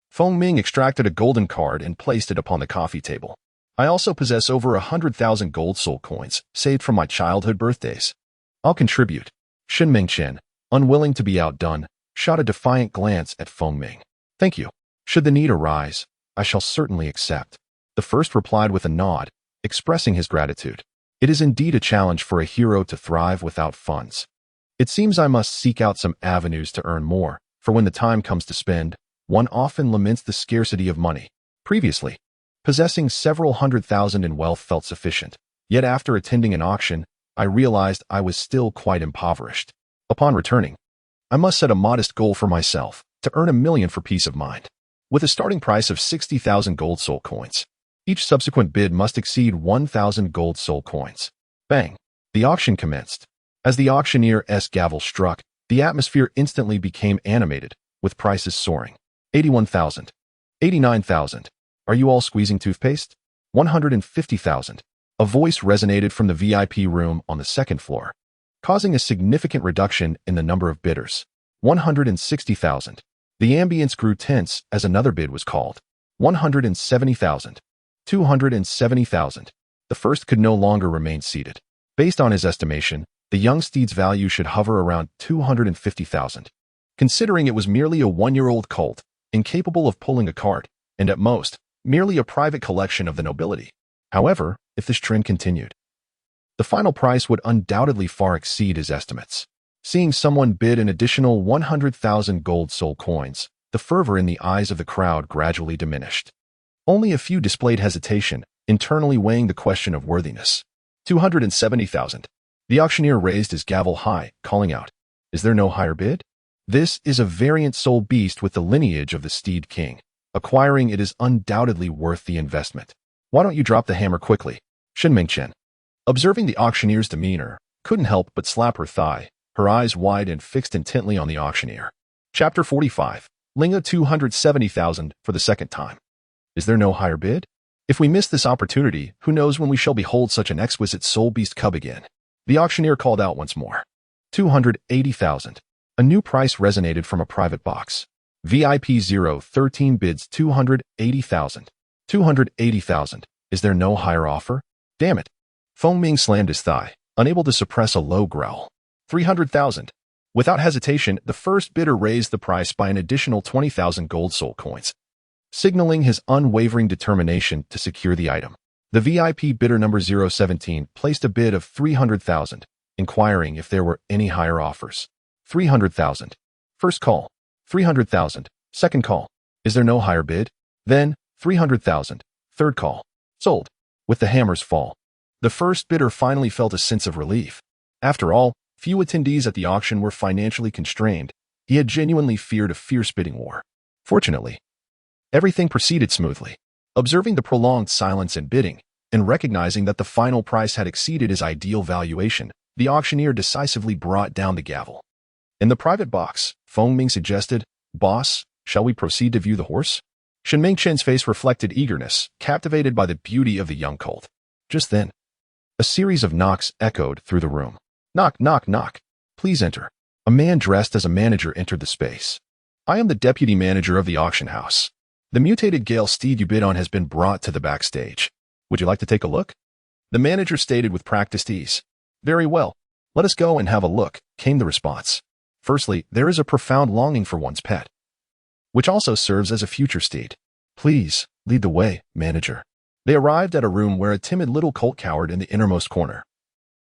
Feng Ming extracted a golden card and placed it upon the coffee table. I also possess over 100,000 gold soul coins, saved from my childhood birthdays. I'll contribute. Shen Mingchen, unwilling to be outdone, shot a defiant glance at Feng Ming. Thank you. Should the need arise, I shall certainly accept. The first replied with a nod, expressing his gratitude. It is indeed a challenge for a hero to thrive without funds. It seems I must seek out some avenues to earn more, for when the time comes to spend, one often laments the scarcity of money. Previously, possessing several 100,000 in wealth felt sufficient, yet after attending an auction, I realized I was still quite impoverished. Upon returning, I must set a modest goal for myself, to earn 1 million for peace of mind. With a starting price of 60,000 gold soul coins, each subsequent bid must exceed 1,000 gold soul coins. Bang! The auction commenced. As the auctioneer's gavel struck, the atmosphere instantly became animated, with prices soaring. 81,000. 89,000. Are you all squeezing toothpaste? 150,000. A voice resonated from the VIP room on the second floor, causing a significant reduction in the number of bidders. 160,000. The ambience grew tense as another bid was called. 170,000. 270,000. The first could no longer remain seated. Based on his estimation, the young steed's value should hover around 250,000. Considering it was merely a 1-year-old colt, incapable of pulling a cart, and at most, merely a private collection of the nobility. However, if this trend continued, the final price would undoubtedly far exceed his estimates. Seeing someone bid an additional 100,000 gold soul coins, the fervor in the eyes of the crowd gradually diminished. Only a few displayed hesitation, internally weighing the question of worthiness. 270,000. The auctioneer raised his gavel high, calling out, "Is there no higher bid?" This is a variant soul beast with the lineage of the Steed King. Acquiring it is undoubtedly worth the investment. Why don't you drop the hammer quickly? Shen Mingchen, observing the auctioneer's demeanor, couldn't help but slap her thigh, her eyes wide and fixed intently on the auctioneer. Chapter 45. Linga 270,000 for the second time. Is there no higher bid? If we miss this opportunity, who knows when we shall behold such an exquisite soul beast cub again? The auctioneer called out once more. 280,000. A new price resonated from a private box. VIP 013 bids 280,000. 280,000. Is there no higher offer? Damn it. Feng Ming slammed his thigh, unable to suppress a low growl. 300,000. Without hesitation, the first bidder raised the price by an additional 20,000 gold soul coins, signaling his unwavering determination to secure the item. The VIP bidder number 017 placed a bid of 300,000, inquiring if there were any higher offers. 300,000. First call. 300,000. Second call. Is there no higher bid? Then, 300,000. Third call. Sold. With the hammer's fall, the first bidder finally felt a sense of relief. After all, few attendees at the auction were financially constrained. He had genuinely feared a fierce bidding war. Fortunately, everything proceeded smoothly. Observing the prolonged silence and bidding, and recognizing that the final price had exceeded his ideal valuation, the auctioneer decisively brought down the gavel. In the private box, Feng Ming suggested, "Boss, shall we proceed to view the horse?" Shen Mingchen's face reflected eagerness, captivated by the beauty of the young colt. Just then, a series of knocks echoed through the room. "Knock, knock, knock. Please enter." A man dressed as a manager entered the space. "I am the deputy manager of the auction house. The mutated Gale steed you bid on has been brought to the backstage. Would you like to take a look?" The manager stated with practiced ease. "Very well. Let us go and have a look," came the response. "Firstly, there is a profound longing for one's pet, which also serves as a future steed. Please, lead the way, manager." They arrived at a room where a timid little colt cowered in the innermost corner,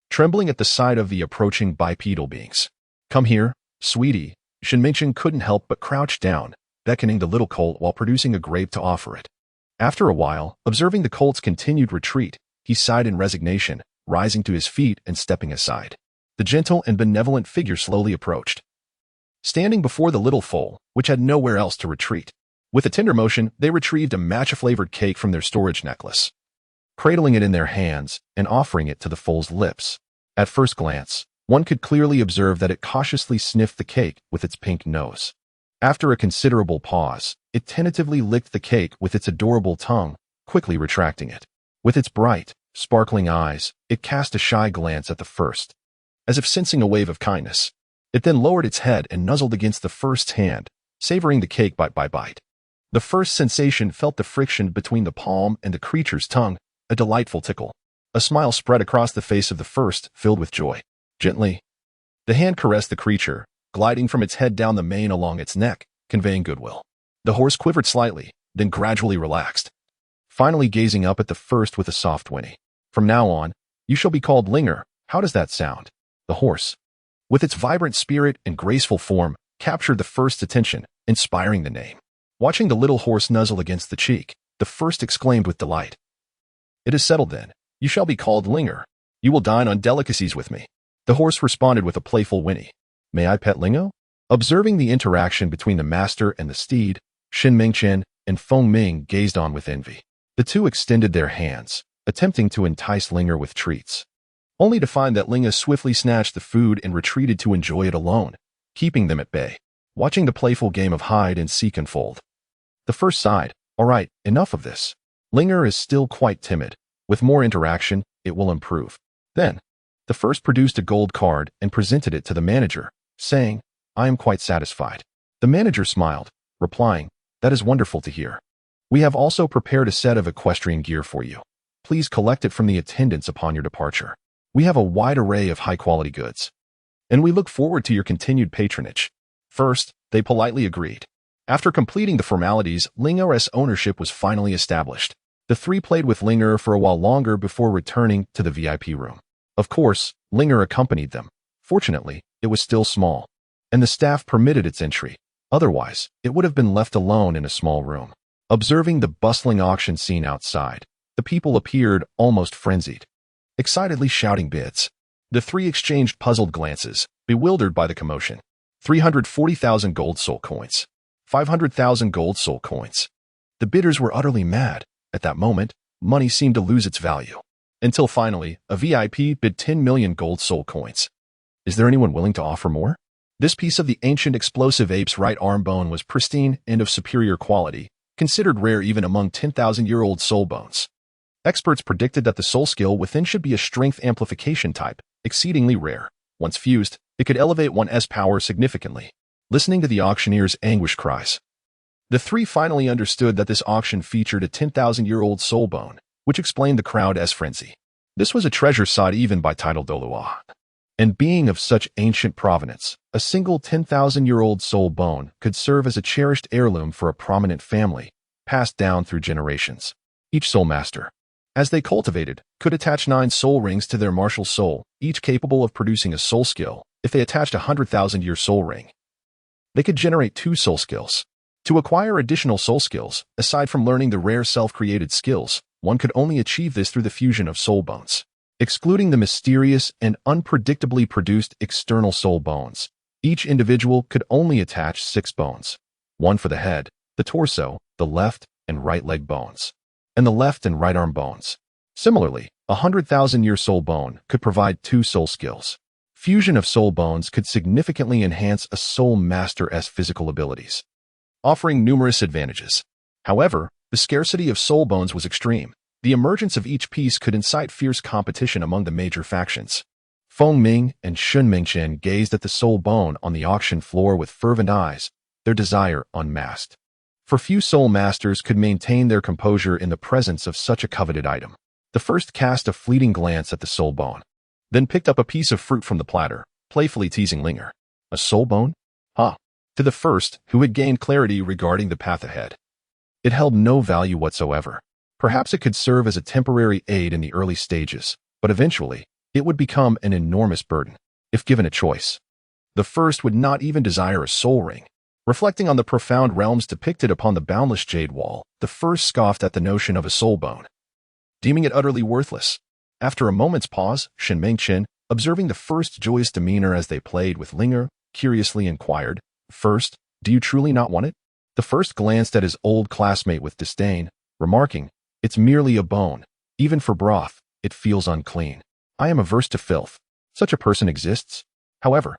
trembling at the sight of the approaching bipedal beings. "Come here, sweetie." Shen Mingchen couldn't help but crouch down, beckoning the little colt while producing a grape to offer it. After a while, observing the colt's continued retreat, he sighed in resignation, rising to his feet and stepping aside. The gentle and benevolent figure slowly approached, standing before the little foal, which had nowhere else to retreat. With a tender motion, they retrieved a matcha-flavored cake from their storage necklace, cradling it in their hands and offering it to the foal's lips. At first glance, one could clearly observe that it cautiously sniffed the cake with its pink nose. After a considerable pause, it tentatively licked the cake with its adorable tongue, quickly retracting it. With its bright, sparkling eyes, it cast a shy glance at the first, as if sensing a wave of kindness. It then lowered its head and nuzzled against the first's hand, savoring the cake bite by bite. The first sensation felt the friction between the palm and the creature's tongue, a delightful tickle. A smile spread across the face of the first, filled with joy. Gently, the hand caressed the creature, gliding from its head down the mane along its neck, conveying goodwill. The horse quivered slightly, then gradually relaxed, finally gazing up at the first with a soft whinny. "From now on, you shall be called Linger. How does that sound?" The horse, with its vibrant spirit and graceful form, captured the first's attention, inspiring the name. Watching the little horse nuzzle against the cheek, the first exclaimed with delight, "It is settled then. You shall be called Linger. You will dine on delicacies with me." The horse responded with a playful whinny. "May I pet Lingo?" Observing the interaction between the master and the steed, Shen Mingchen and Feng Ming gazed on with envy. The two extended their hands, attempting to entice Linger with treats, only to find that Linga swiftly snatched the food and retreated to enjoy it alone, keeping them at bay. Watching the playful game of hide and seek unfold, the first sighed, "All right, enough of this. Linger is still quite timid. With more interaction, it will improve." Then, the first produced a gold card and presented it to the manager, saying, "I am quite satisfied." The manager smiled, replying, "That is wonderful to hear. We have also prepared a set of equestrian gear for you. Please collect it from the attendants upon your departure. We have a wide array of high-quality goods, and we look forward to your continued patronage." First, they politely agreed. After completing the formalities, Linger's ownership was finally established. The three played with Linger for a while longer before returning to the VIP room. Of course, Linger accompanied them. Fortunately, it was still small, and the staff permitted its entry. Otherwise, it would have been left alone in a small room. Observing the bustling auction scene outside, the people appeared almost frenzied, excitedly shouting bids. The three exchanged puzzled glances, bewildered by the commotion. 340,000 gold soul coins. 500,000 gold soul coins. The bidders were utterly mad. At that moment, money seemed to lose its value. Until finally, a VIP bid 10 million gold soul coins. Is there anyone willing to offer more? This piece of the ancient explosive ape's right arm bone was pristine and of superior quality, considered rare even among 10,000-year-old soul bones. Experts predicted that the soul skill within should be a strength amplification type, exceedingly rare. Once fused, it could elevate one's power significantly. Listening to the auctioneer's anguish cries, the three finally understood that this auction featured a 10,000-year-old soul bone, which explained the crowd's frenzy. This was a treasure sought even by titled Douluo. And being of such ancient provenance, a single 10,000-year-old soul bone could serve as a cherished heirloom for a prominent family, passed down through generations. Each soul master, as they cultivated, could attach 9 soul rings to their martial soul, each capable of producing a soul skill. If they attached a 100,000-year soul ring, they could generate 2 soul skills. To acquire additional soul skills, aside from learning the rare self-created skills, one could only achieve this through the fusion of soul bones. Excluding the mysterious and unpredictably produced external soul bones, each individual could only attach 6 bones. 1 for the head, the torso, the left and right leg bones, and the left and right arm bones. Similarly, a 100,000-year soul bone could provide 2 soul skills. Fusion of soul bones could significantly enhance a soul master's physical abilities, offering numerous advantages. However, the scarcity of soul bones was extreme. The emergence of each piece could incite fierce competition among the major factions. Feng Ming and Shun Mingchen gazed at the soul bone on the auction floor with fervent eyes, their desire unmasked. For few soul masters could maintain their composure in the presence of such a coveted item. The first cast a fleeting glance at the soul bone, then picked up a piece of fruit from the platter, playfully teasing Linger. A soul bone? Huh. To the first, who had gained clarity regarding the path ahead, it held no value whatsoever. Perhaps it could serve as a temporary aid in the early stages, but eventually, it would become an enormous burden, if given a choice. The first would not even desire a soul ring. Reflecting on the profound realms depicted upon the boundless jade wall, the first scoffed at the notion of a soul bone, deeming it utterly worthless. After a moment's pause, Shen Mingchen, observing the first joyous demeanor as they played with Linger, curiously inquired, "First, do you truly not want it?" The first glanced at his old classmate with disdain, remarking, "It's merely a bone. Even for broth, it feels unclean. I am averse to filth. Such a person exists." However,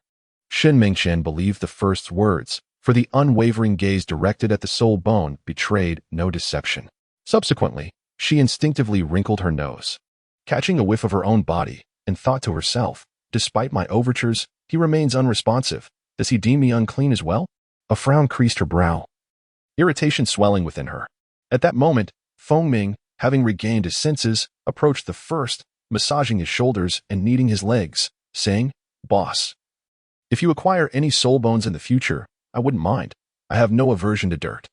Shen Mingchen believed the first's words, for the unwavering gaze directed at the soul bone betrayed no deception. Subsequently, she instinctively wrinkled her nose, catching a whiff of her own body, and thought to herself, "Despite my overtures, he remains unresponsive. Does he deem me unclean as well?" A frown creased her brow, irritation swelling within her. At that moment, Feng Ming, having regained his senses, approached the first, massaging his shoulders and kneading his legs, saying, "Boss, if you acquire any soul bones in the future, I wouldn't mind. I have no aversion to dirt."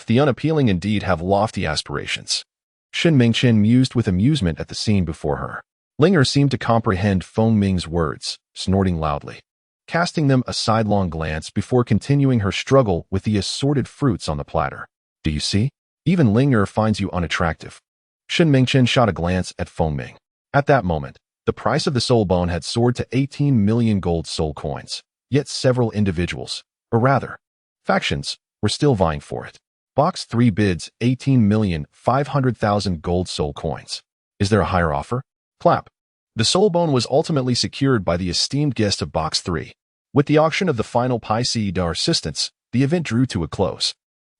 The unappealing indeed have lofty aspirations. Shen Mingchen mused with amusement at the scene before her. Linger seemed to comprehend Feng Ming's words, snorting loudly, casting them a sidelong glance before continuing her struggle with the assorted fruits on the platter. "Do you see? Even Linger finds you unattractive." Shen Mingchen shot a glance at Feng Ming. At that moment, the price of the soul bone had soared to 18 million gold soul coins, yet several individuals, or rather, factions, were still vying for it. Box 3 bids 18,500,000 gold soul coins. Is there a higher offer? Clap. The soul bone was ultimately secured by the esteemed guest of Box 3. With the auction of the final Pi-Dar assistance, the event drew to a close.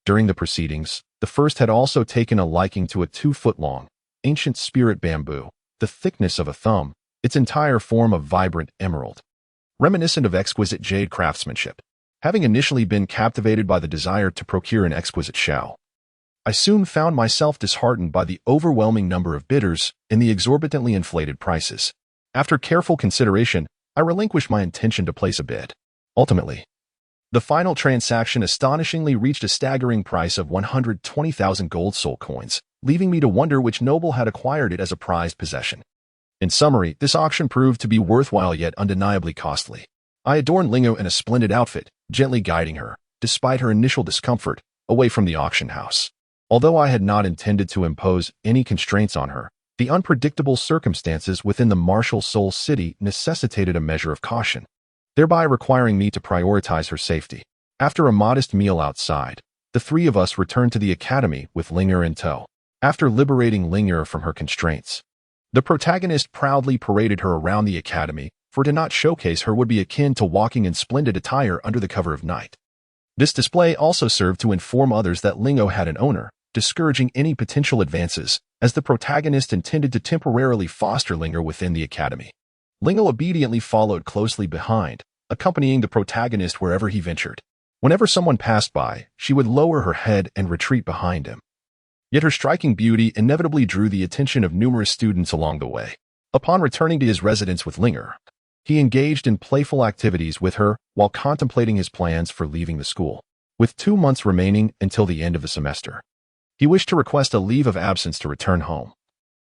During the proceedings, the first had also taken a liking to a 2-foot-long, ancient spirit bamboo, the thickness of a thumb, its entire form of vibrant emerald, reminiscent of exquisite jade craftsmanship. Having initially been captivated by the desire to procure an exquisite shell, I soon found myself disheartened by the overwhelming number of bidders and the exorbitantly inflated prices. After careful consideration, I relinquished my intention to place a bid. Ultimately, the final transaction astonishingly reached a staggering price of 120,000 gold soul coins, leaving me to wonder which noble had acquired it as a prized possession. In summary, this auction proved to be worthwhile yet undeniably costly. I adorned Lingo in a splendid outfit, gently guiding her, despite her initial discomfort, away from the auction house. Although I had not intended to impose any constraints on her, the unpredictable circumstances within the martial soul city necessitated a measure of caution, thereby requiring me to prioritize her safety. After a modest meal outside, the 3 of us returned to the academy with Linger in tow. After liberating Linger from her constraints, the protagonist proudly paraded her around the academy, for to not showcase her would be akin to walking in splendid attire under the cover of night. This display also served to inform others that Lingo had an owner, discouraging any potential advances, as the protagonist intended to temporarily foster Linger within the academy. Lingo obediently followed closely behind, accompanying the protagonist wherever he ventured. Whenever someone passed by, she would lower her head and retreat behind him. Yet her striking beauty inevitably drew the attention of numerous students along the way. Upon returning to his residence with Linger, he engaged in playful activities with her while contemplating his plans for leaving the school. With 2 months remaining until the end of the semester, he wished to request a leave of absence to return home.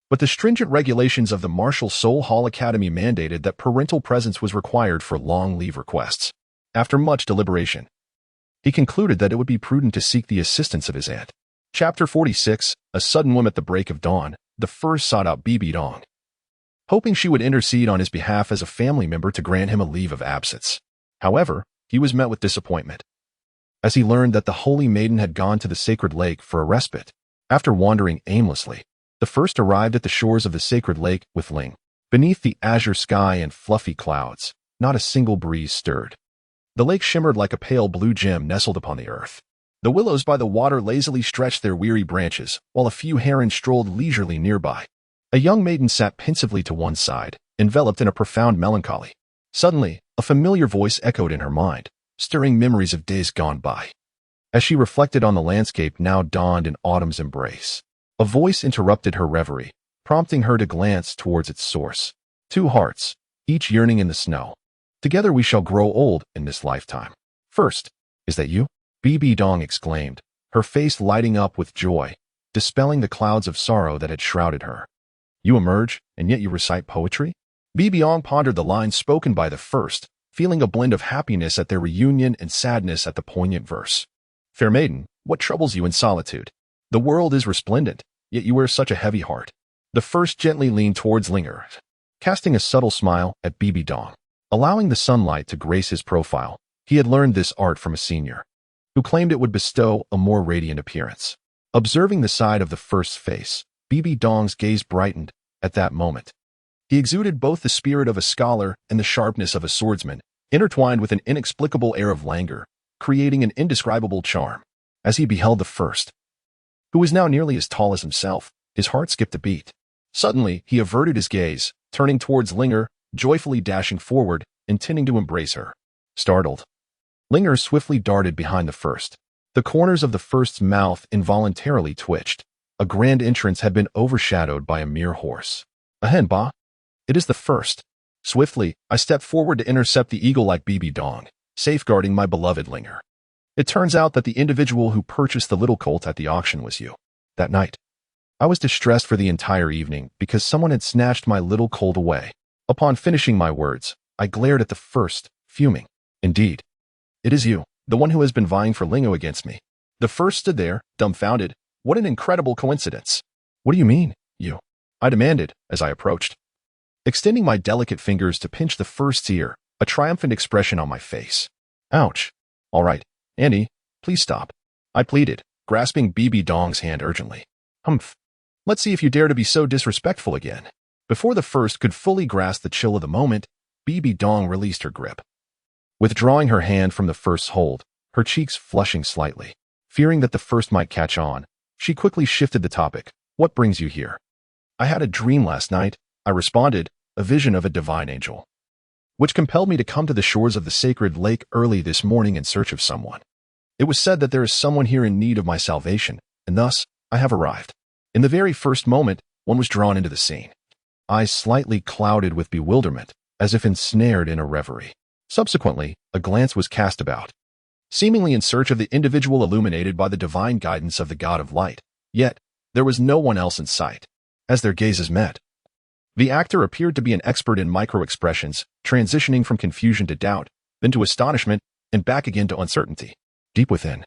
But the stringent regulations of the Martial Soul Hall Academy mandated that parental presence was required for long leave requests. After much deliberation, he concluded that it would be prudent to seek the assistance of his aunt. Chapter 46, A Sudden Whim at the Break of Dawn. The first sought out Bibi Dong, hoping she would intercede on his behalf as a family member to grant him a leave of absence. However, he was met with disappointment, as he learned that the holy maiden had gone to the sacred lake for a respite. After wandering aimlessly, the first arrived at the shores of the sacred lake with Ling. Beneath the azure sky and fluffy clouds, not a single breeze stirred. The lake shimmered like a pale blue gem nestled upon the earth. The willows by the water lazily stretched their weary branches, while a few herons strolled leisurely nearby. A young maiden sat pensively to one side, enveloped in a profound melancholy. Suddenly, a familiar voice echoed in her mind, stirring memories of days gone by. As she reflected on the landscape now dawned in autumn's embrace, a voice interrupted her reverie, prompting her to glance towards its source. 2 hearts, each yearning in the snow. Together we shall grow old in this lifetime. First, is that you? Bibi Dong exclaimed, her face lighting up with joy, dispelling the clouds of sorrow that had shrouded her. You emerge, and yet you recite poetry? Bibi Dong pondered the lines spoken by the first, feeling a blend of happiness at their reunion and sadness at the poignant verse. Fair maiden, what troubles you in solitude? The world is resplendent, yet you wear such a heavy heart. The first gently leaned towards Linger, casting a subtle smile at Bibi Dong. Allowing the sunlight to grace his profile, he had learned this art from a senior, who claimed it would bestow a more radiant appearance. Observing the side of the first's face, Bibi Dong's gaze brightened at that moment. He exuded both the spirit of a scholar and the sharpness of a swordsman, intertwined with an inexplicable air of languor, creating an indescribable charm. As he beheld the first, who was now nearly as tall as himself, his heart skipped a beat. Suddenly, he averted his gaze, turning towards Linger, joyfully dashing forward, intending to embrace her. Startled, Linger swiftly darted behind the first. The corners of the first's mouth involuntarily twitched. A grand entrance had been overshadowed by a mere horse. Ahen ba? It is the first. Swiftly, I stepped forward to intercept the eagle-like Bibi Dong, safeguarding my beloved Linger. It turns out that the individual who purchased the little colt at the auction was you. That night, I was distressed for the entire evening because someone had snatched my little colt away. Upon finishing my words, I glared at the first, fuming. Indeed, it is you, the one who has been vying for Lingo against me. The first stood there, dumbfounded. What an incredible coincidence. What do you mean, you? I demanded, as I approached, extending my delicate fingers to pinch the first's ear, a triumphant expression on my face. Ouch. All right, Andy, please stop. I pleaded, grasping Bibi Dong's hand urgently. Humph. Let's see if you dare to be so disrespectful again. Before the first could fully grasp the chill of the moment, Bibi Dong released her grip. Withdrawing her hand from the first's hold, her cheeks flushing slightly. Fearing that the first might catch on, she quickly shifted the topic. What brings you here? I had a dream last night, I responded, a vision of a divine angel, which compelled me to come to the shores of the sacred lake early this morning in search of someone. It was said that there is someone here in need of my salvation, and thus, I have arrived. In the very first moment, one was drawn into the scene. Eyes slightly clouded with bewilderment, as if ensnared in a reverie. Subsequently, a glance was cast about, seemingly in search of the individual illuminated by the divine guidance of the God of Light. Yet, there was no one else in sight. As their gazes met, the actor appeared to be an expert in micro-expressions, transitioning from confusion to doubt, then to astonishment, and back again to uncertainty. Deep within,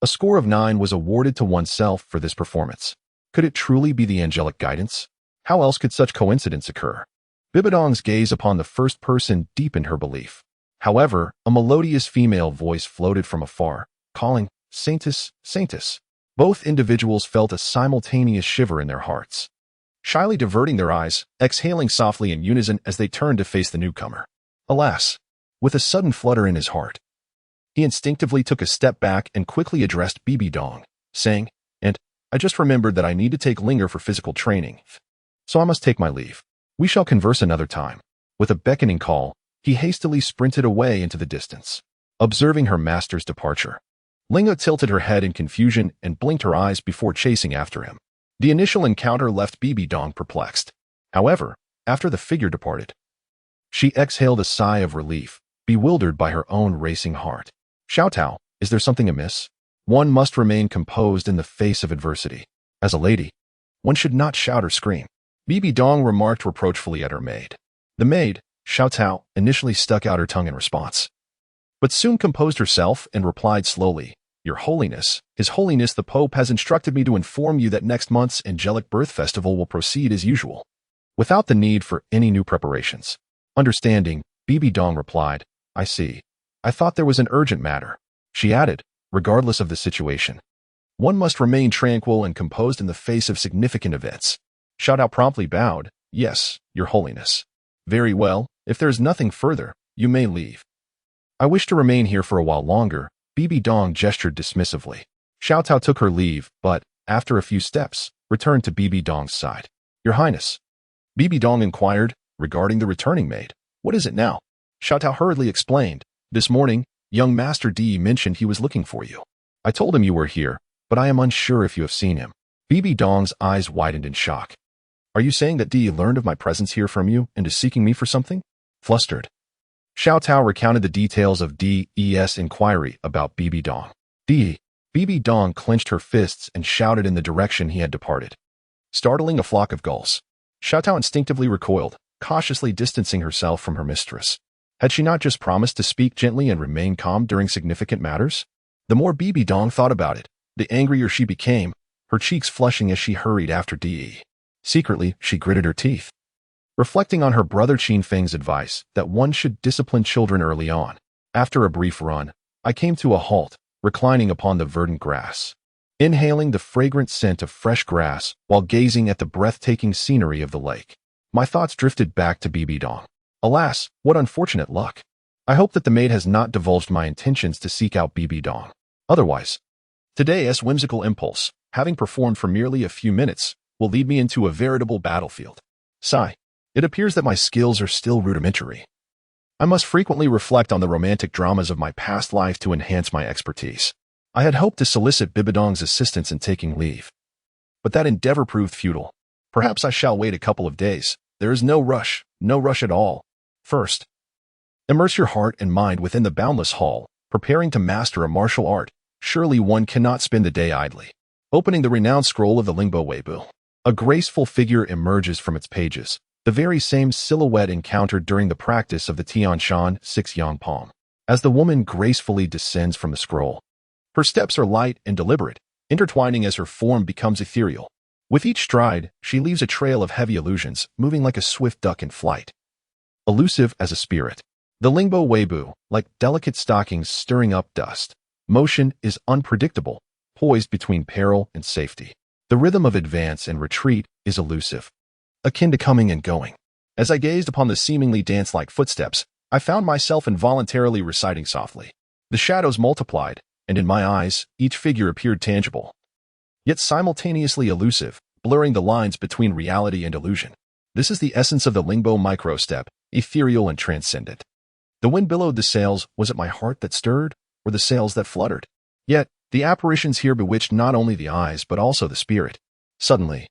a score of 9 was awarded to oneself for this performance. Could it truly be the angelic guidance? How else could such coincidence occur? Bibidong's gaze upon the first person deepened her belief. However, a melodious female voice floated from afar, calling, Saintus, Saintus. Both individuals felt a simultaneous shiver in their hearts, shyly diverting their eyes, exhaling softly in unison as they turned to face the newcomer. Alas, with a sudden flutter in his heart, he instinctively took a step back and quickly addressed Bibi Dong, saying, And I just remembered that I need to take Linger for physical training, so I must take my leave. We shall converse another time. With a beckoning call, he hastily sprinted away into the distance. Observing her master's departure, Lingo tilted her head in confusion and blinked her eyes before chasing after him. The initial encounter left Bibi Dong perplexed. However, after the figure departed. She exhaled a sigh of relief, bewildered by her own racing heart. Xiaotao, is there something amiss? One must remain composed in the face of adversity. As a lady, one should not shout or scream. Bibi Dong remarked reproachfully at her maid. The maid, Xiaotao, initially stuck out her tongue in response, but soon composed herself and replied slowly, Your Holiness, His Holiness the Pope has instructed me to inform you that next month's angelic birth festival will proceed as usual, without the need for any new preparations. Understanding, Bibi Dong replied, I see. I thought there was an urgent matter. She added, regardless of the situation, one must remain tranquil and composed in the face of significant events. Xiaotao promptly bowed, Yes, Your Holiness. Very well, if there is nothing further, you may leave. I wish to remain here for a while longer, Bibi Dong gestured dismissively. Xiaotao took her leave, but, after a few steps, returned to Bibi Dong's side. Your Highness. Bibi Dong inquired, regarding the returning maid. What is it now? Xiaotao hurriedly explained. This morning, young Master Di mentioned he was looking for you. I told him you were here, but I am unsure if you have seen him. Bibi Dong's eyes widened in shock. Are you saying that Di learned of my presence here from you and is seeking me for something? Flustered, Xiaotao recounted the details of Di's inquiry about Bibi Dong. Bibi Dong clenched her fists and shouted in the direction he had departed, startling a flock of gulls. Xiaotao instinctively recoiled, cautiously distancing herself from her mistress. Had she not just promised to speak gently and remain calm during significant matters? The more Bibi Dong thought about it, the angrier she became, her cheeks flushing as she hurried after Di. Secretly, she gritted her teeth, reflecting on her brother Qin Feng's advice that one should discipline children early on. After a brief run, I came to a halt, reclining upon the verdant grass, inhaling the fragrant scent of fresh grass while gazing at the breathtaking scenery of the lake. My thoughts drifted back to Bibi Dong. Alas, what unfortunate luck. I hope that the maid has not divulged my intentions to seek out Bibi Dong. Otherwise, today's whimsical impulse, having performed for merely a few minutes, will lead me into a veritable battlefield. Sigh. It appears that my skills are still rudimentary. I must frequently reflect on the romantic dramas of my past life to enhance my expertise. I had hoped to solicit Bibi Dong's assistance in taking leave, but that endeavor proved futile. Perhaps I shall wait a couple of days. There is no rush at all. First, immerse your heart and mind within the boundless hall, preparing to master a martial art. Surely one cannot spend the day idly. Opening the renowned scroll of the Lingbo Weibo, a graceful figure emerges from its pages, the very same silhouette encountered during the practice of the Tianshan 6 Yang Palm. As the woman gracefully descends from the scroll, her steps are light and deliberate, intertwining as her form becomes ethereal. With each stride, she leaves a trail of heavy illusions, moving like a swift duck in flight. Elusive as a spirit, the Lingbo Weibo, like delicate stockings stirring up dust. Motion is unpredictable, poised between peril and safety. The rhythm of advance and retreat is elusive, akin to coming and going. As I gazed upon the seemingly dance-like footsteps, I found myself involuntarily reciting softly. The shadows multiplied, and in my eyes, each figure appeared tangible, yet simultaneously elusive, blurring the lines between reality and illusion. This is the essence of the Lingbo micro-step, ethereal and transcendent. The wind billowed the sails. Was it my heart that stirred, or the sails that fluttered? Yet, the apparitions here bewitched not only the eyes but also the spirit. Suddenly,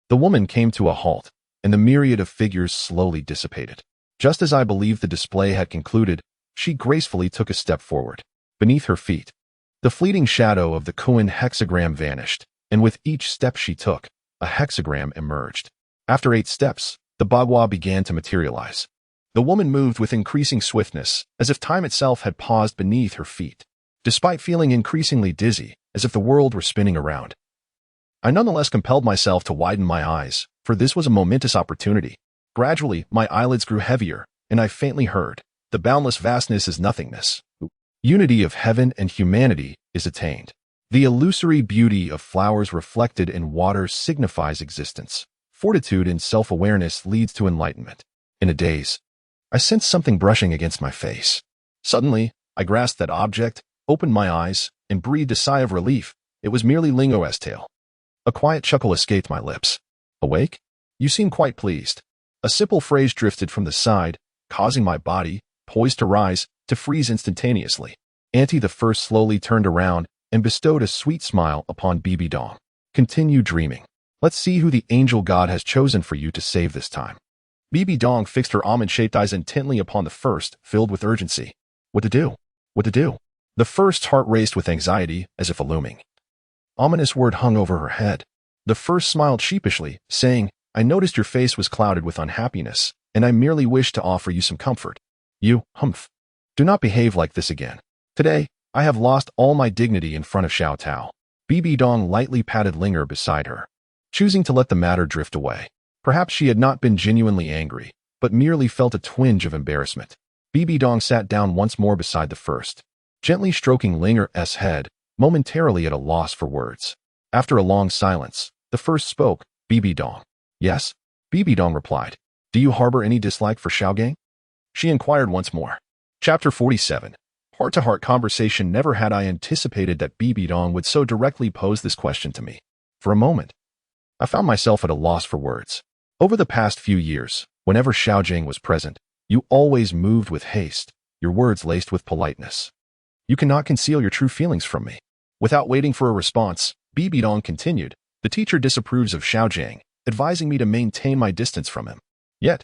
the woman came to a halt, and the myriad of figures slowly dissipated. Just as I believed the display had concluded, she gracefully took a step forward. Beneath her feet, the fleeting shadow of the Kuan hexagram vanished, and with each step she took, a hexagram emerged. After 8 steps, the bagua began to materialize. The woman moved with increasing swiftness, as if time itself had paused beneath her feet. Despite feeling increasingly dizzy, as if the world were spinning around, I nonetheless compelled myself to widen my eyes, for this was a momentous opportunity. Gradually, my eyelids grew heavier, and I faintly heard, the boundless vastness is nothingness. Unity of heaven and humanity is attained. The illusory beauty of flowers reflected in water signifies existence. Fortitude and self-awareness leads to enlightenment. In a daze, I sensed something brushing against my face. Suddenly, I grasped that object, opened my eyes, and breathed a sigh of relief. It was merely Lingo's tail. A quiet chuckle escaped my lips. Awake? You seem quite pleased. A simple phrase drifted from the side, causing my body, poised to rise, to freeze instantaneously. Auntie the First slowly turned around and bestowed a sweet smile upon Bibi Dong. Continue dreaming. Let's see who the angel God has chosen for you to save this time. Bibi Dong fixed her almond-shaped eyes intently upon the first, filled with urgency. What to do? What to do? The first's heart raced with anxiety, as if a looming ominous word hung over her head. The first smiled sheepishly, saying, I noticed your face was clouded with unhappiness, and I merely wished to offer you some comfort. You, humph. Do not behave like this again. Today, I have lost all my dignity in front of Xiao Tao. Bibi Dong lightly patted Linger beside her, choosing to let the matter drift away. Perhaps she had not been genuinely angry, but merely felt a twinge of embarrassment. Bibi Dong sat down once more beside the first, gently stroking Linger's head, momentarily at a loss for words. After a long silence, the first spoke, Bibi Dong. Yes? Bibi Dong replied. Do you harbor any dislike for Xiaogang? She inquired once more. Chapter 47. Heart-to-heart conversation. Never had I anticipated that Bibi Dong would so directly pose this question to me. For a moment, I found myself at a loss for words. Over the past few years, whenever Xiaogang was present, you always moved with haste, your words laced with politeness. You cannot conceal your true feelings from me. Without waiting for a response, Bibi Dong continued, the teacher disapproves of Xiaogang, advising me to maintain my distance from him. Yet.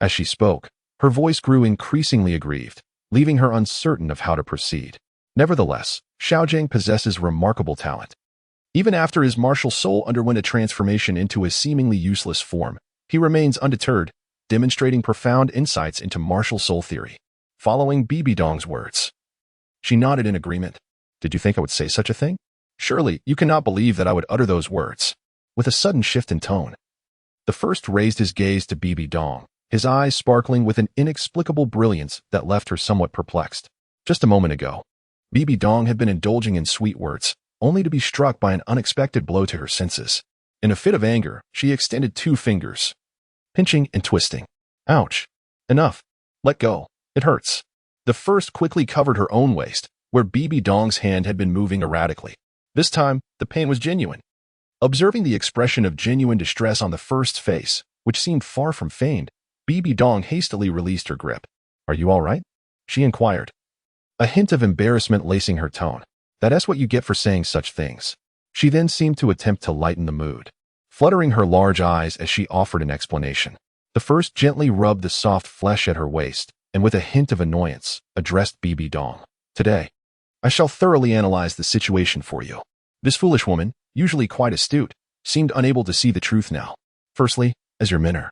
As she spoke, her voice grew increasingly aggrieved, leaving her uncertain of how to proceed. Nevertheless, Xiaogang possesses remarkable talent. Even after his martial soul underwent a transformation into a seemingly useless form, he remains undeterred, demonstrating profound insights into martial soul theory. Following Bibi Dong's words, she nodded in agreement. Did you think I would say such a thing? Surely, you cannot believe that I would utter those words. With a sudden shift in tone, the first raised his gaze to Bibi Dong, his eyes sparkling with an inexplicable brilliance that left her somewhat perplexed. Just a moment ago, Bibi Dong had been indulging in sweet words, only to be struck by an unexpected blow to her senses. In a fit of anger, she extended 2 fingers, pinching and twisting. Ouch. Enough. Let go. It hurts. The first quickly covered her own waist, where Bibi Dong's hand had been moving erratically. This time, the pain was genuine. Observing the expression of genuine distress on the first's face, which seemed far from feigned, Bibi Dong hastily released her grip. Are you all right? She inquired, a hint of embarrassment lacing her tone. That's what you get for saying such things. She then seemed to attempt to lighten the mood, fluttering her large eyes as she offered an explanation. The first gently rubbed the soft flesh at her waist, and with a hint of annoyance, addressed Bibi Dong. Today, I shall thoroughly analyze the situation for you. This foolish woman, usually quite astute, seemed unable to see the truth now. Firstly, as your mentor,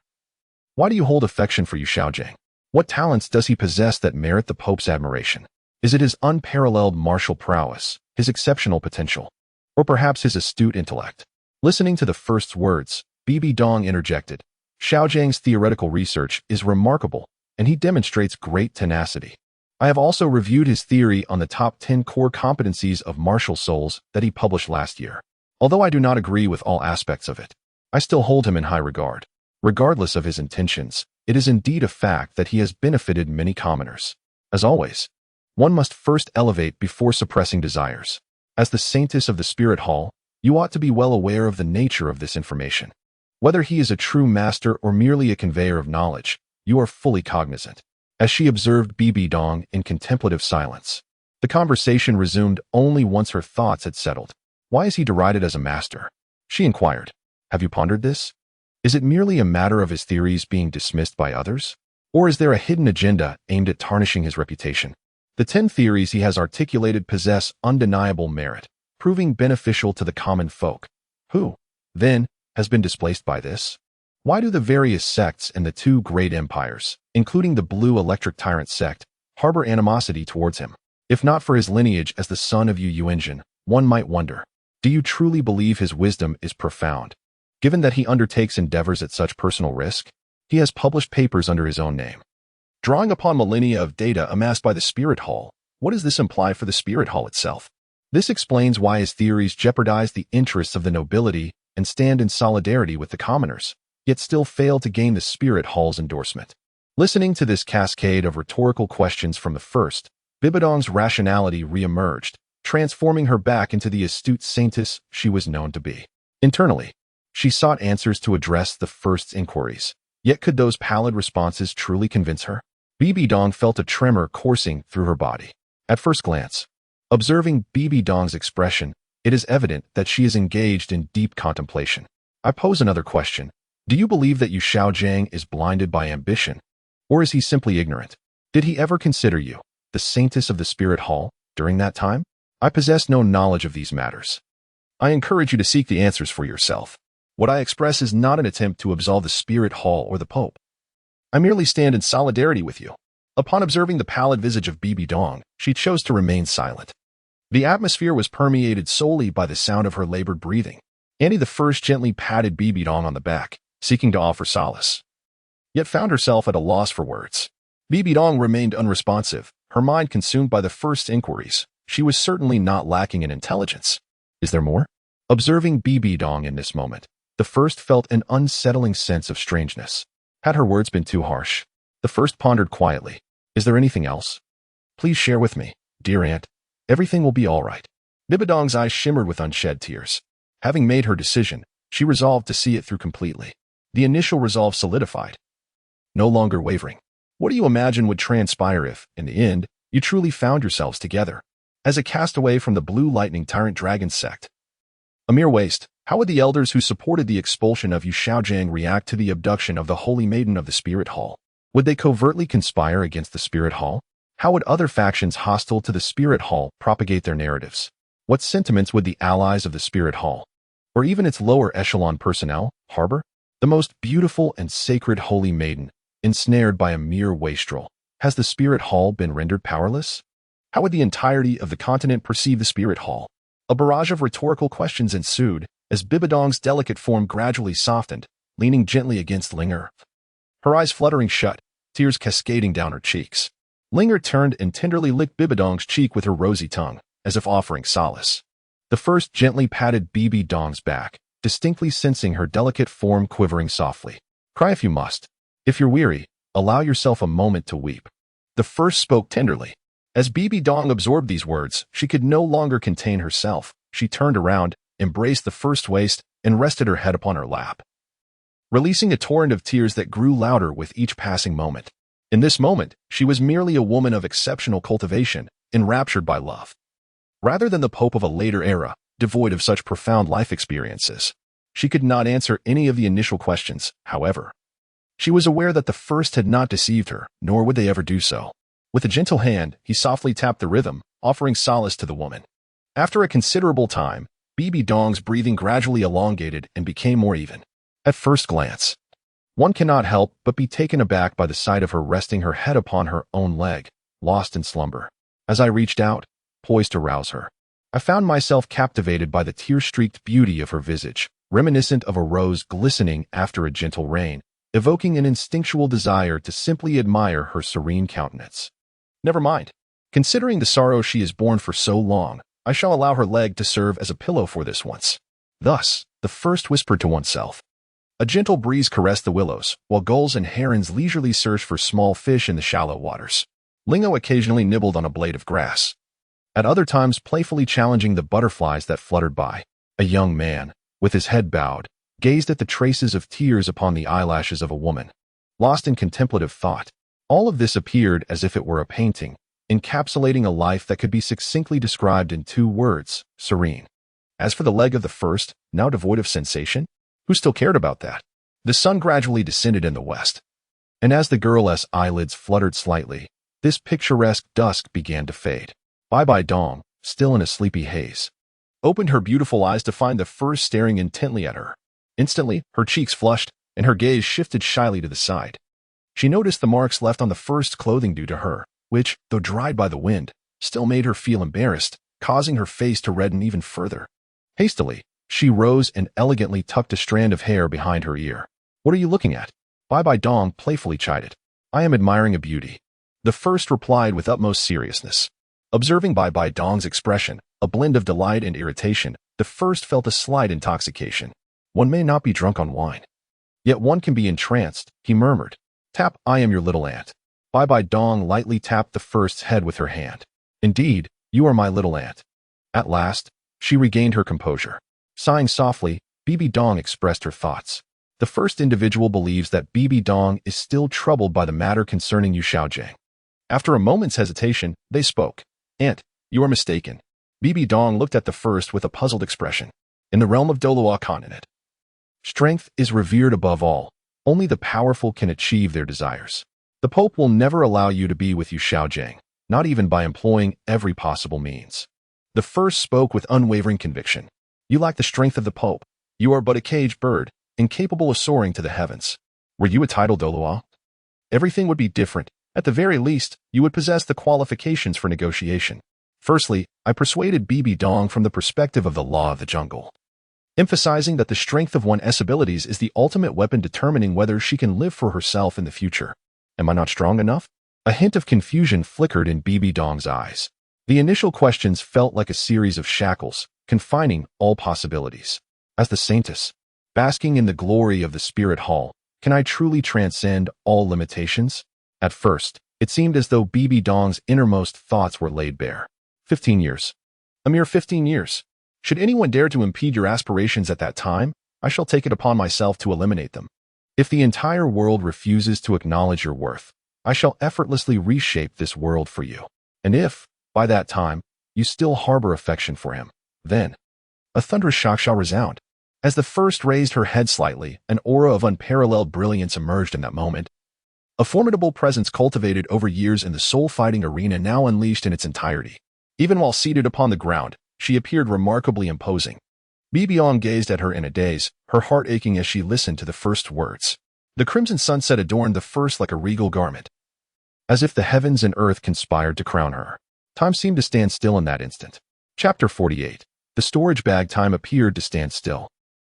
why do you hold affection for Yu Xiaogang? What talents does he possess that merit the Pope's admiration? Is it his unparalleled martial prowess, his exceptional potential, or perhaps his astute intellect? Listening to the first's words, Bibi Dong interjected, Xiaojiang's theoretical research is remarkable, and he demonstrates great tenacity. I have also reviewed his theory on the top 10 core competencies of martial souls that he published last year. Although I do not agree with all aspects of it, I still hold him in high regard. Regardless of his intentions, it is indeed a fact that he has benefited many commoners. As always, one must first elevate before suppressing desires. As the saintess of the Spirit Hall, you ought to be well aware of the nature of this information. Whether he is a true master or merely a conveyor of knowledge, you are fully cognizant. As she observed Bibi Dong in contemplative silence, the conversation resumed only once her thoughts had settled. Why is he derided as a master? She inquired. Have you pondered this? Is it merely a matter of his theories being dismissed by others? Or is there a hidden agenda aimed at tarnishing his reputation? The 10 theories he has articulated possess undeniable merit, proving beneficial to the common folk. Who, then, has been displaced by this? Why do the various sects and the 2 great empires, including the Blue Electric Tyrant sect, harbor animosity towards him? If not for his lineage as the son of Yu Yuanjin, one might wonder, do you truly believe his wisdom is profound? Given that he undertakes endeavors at such personal risk, he has published papers under his own name. Drawing upon millennia of data amassed by the Spirit Hall, what does this imply for the Spirit Hall itself? This explains why his theories jeopardize the interests of the nobility and stand in solidarity with the commoners, yet still fail to gain the Spirit Hall's endorsement. Listening to this cascade of rhetorical questions from the first, Bibi Dong's rationality re-emerged, transforming her back into the astute saintess she was known to be. Internally, she sought answers to address the first's inquiries, yet could those pallid responses truly convince her? Bibi Dong felt a tremor coursing through her body. At first glance, observing Bibi Dong's expression, it is evident that she is engaged in deep contemplation. I pose another question. Do you believe that Yu Xiaojiang is blinded by ambition? Or is he simply ignorant? Did he ever consider you, the saintess of the spirit hall, during that time? I possess no knowledge of these matters. I encourage you to seek the answers for yourself. What I express is not an attempt to absolve the spirit hall or the Pope. I merely stand in solidarity with you. Upon observing the pallid visage of Bibi Dong, she chose to remain silent. The atmosphere was permeated solely by the sound of her labored breathing. Annie the First gently patted Bibi Dong on the back, seeking to offer solace, yet found herself at a loss for words. Bibi Dong remained unresponsive, her mind consumed by the first inquiries. She was certainly not lacking in intelligence. Is there more? Observing Bibi Dong in this moment, the first felt an unsettling sense of strangeness. Had her words been too harsh? The first pondered quietly. Is there anything else? Please share with me, dear aunt. Everything will be all right. Bibi Dong's eyes shimmered with unshed tears. Having made her decision, she resolved to see it through completely. The initial resolve solidified, no longer wavering. What do you imagine would transpire if, in the end, you truly found yourselves together? As a castaway from the Blue Lightning Tyrant Dragon sect. A mere waste, how would the elders who supported the expulsion of Yu Xiaojiang react to the abduction of the Holy Maiden of the Spirit Hall? Would they covertly conspire against the Spirit Hall? How would other factions hostile to the Spirit Hall propagate their narratives? What sentiments would the allies of the Spirit Hall, or even its lower echelon personnel, harbor? The most beautiful and sacred Holy Maiden, ensnared by a mere wastrel. Has the Spirit Hall been rendered powerless? How would the entirety of the continent perceive the Spirit Hall? A barrage of rhetorical questions ensued as Bibi Dong's delicate form gradually softened, leaning gently against Linger. Her eyes fluttering shut, tears cascading down her cheeks. Linger turned and tenderly licked Bibi Dong's cheek with her rosy tongue, as if offering solace. The first gently patted Bibi Dong's back, distinctly sensing her delicate form quivering softly. Cry if you must. If you're weary, allow yourself a moment to weep. The first spoke tenderly. As Bibi Dong absorbed these words, she could no longer contain herself. She turned around, embraced the first waist, and rested her head upon her lap, releasing a torrent of tears that grew louder with each passing moment. In this moment, she was merely a woman of exceptional cultivation, enraptured by love, rather than the Pope of a later era, devoid of such profound life experiences. She could not answer any of the initial questions, however. She was aware that the first had not deceived her, nor would they ever do so. With a gentle hand, he softly tapped the rhythm, offering solace to the woman. After a considerable time, Bibi Dong's breathing gradually elongated and became more even. At first glance, one cannot help but be taken aback by the sight of her resting her head upon her own leg, lost in slumber. As I reached out, poised to rouse her, I found myself captivated by the tear-streaked beauty of her visage, reminiscent of a rose glistening after a gentle rain, evoking an instinctual desire to simply admire her serene countenance. Never mind. Considering the sorrow she has borne for so long, I shall allow her leg to serve as a pillow for this once. Thus, the first whispered to oneself. A gentle breeze caressed the willows, while gulls and herons leisurely searched for small fish in the shallow waters. Lingo occasionally nibbled on a blade of grass, at other times playfully challenging the butterflies that fluttered by. A young man, with his head bowed, gazed at the traces of tears upon the eyelashes of a woman, lost in contemplative thought. All of this appeared as if it were a painting, encapsulating a life that could be succinctly described in 2 words, serene. As for the leg of the first, now devoid of sensation, who still cared about that? The sun gradually descended in the west, and as the girl's eyelids fluttered slightly, this picturesque dusk began to fade. Bibi Dong, still in a sleepy haze, opened her beautiful eyes to find the first staring intently at her. Instantly, her cheeks flushed, and her gaze shifted shyly to the side. She noticed the marks left on the first's clothing due to her, which, though dried by the wind, still made her feel embarrassed, causing her face to redden even further. Hastily, she rose and elegantly tucked a strand of hair behind her ear. What are you looking at? Bibi Dong playfully chided. I am admiring a beauty. The first replied with utmost seriousness. Observing Bibi Dong's expression, a blend of delight and irritation, the first felt a slight intoxication. One may not be drunk on wine, yet one can be entranced, he murmured. Tap, I am your little aunt. Bibi Dong lightly tapped the first's head with her hand. Indeed, you are my little aunt. At last, she regained her composure. Sighing softly, Bibi Dong expressed her thoughts. The first individual believes that Bibi Dong is still troubled by the matter concerning Yu Xiaojiang. After a moment's hesitation, they spoke. Aunt, you are mistaken. Bibi Dong looked at the first with a puzzled expression. In the realm of Douluo continent, Strength is revered above all. Only the powerful can achieve their desires. The Pope will never allow you to be with you, Xiaojing, not even by employing every possible means. The first spoke with unwavering conviction. You lack the strength of the Pope. You are but a caged bird, incapable of soaring to the heavens. Were you a title Douluo? Everything would be different. At the very least, you would possess the qualifications for negotiation. Firstly, I persuaded Bibi Dong from the perspective of the law of the jungle, emphasizing that the strength of one's abilities is the ultimate weapon determining whether she can live for herself in the future. Am I not strong enough? A hint of confusion flickered in Bibi Dong's eyes. The initial questions felt like a series of shackles, confining all possibilities. As the saintess, basking in the glory of the spirit hall, can I truly transcend all limitations? At first, it seemed as though Bibi Dong's innermost thoughts were laid bare. 15 years. A mere 15 years. Should anyone dare to impede your aspirations at that time, I shall take it upon myself to eliminate them. If the entire world refuses to acknowledge your worth, I shall effortlessly reshape this world for you. And if, by that time, you still harbor affection for him, then a thunderous shock shall resound. As the first raised her head slightly, an aura of unparalleled brilliance emerged in that moment. A formidable presence cultivated over years in the soul-fighting arena now unleashed in its entirety. Even while seated upon the ground, she appeared remarkably imposing. Bibiong gazed at her in a daze, her heart aching as she listened to the first words. The crimson sunset adorned the first like a regal garment. As if the heavens and earth conspired to crown her. Time seemed to stand still in that instant. Chapter 48. The storage bag. Time appeared to stand still.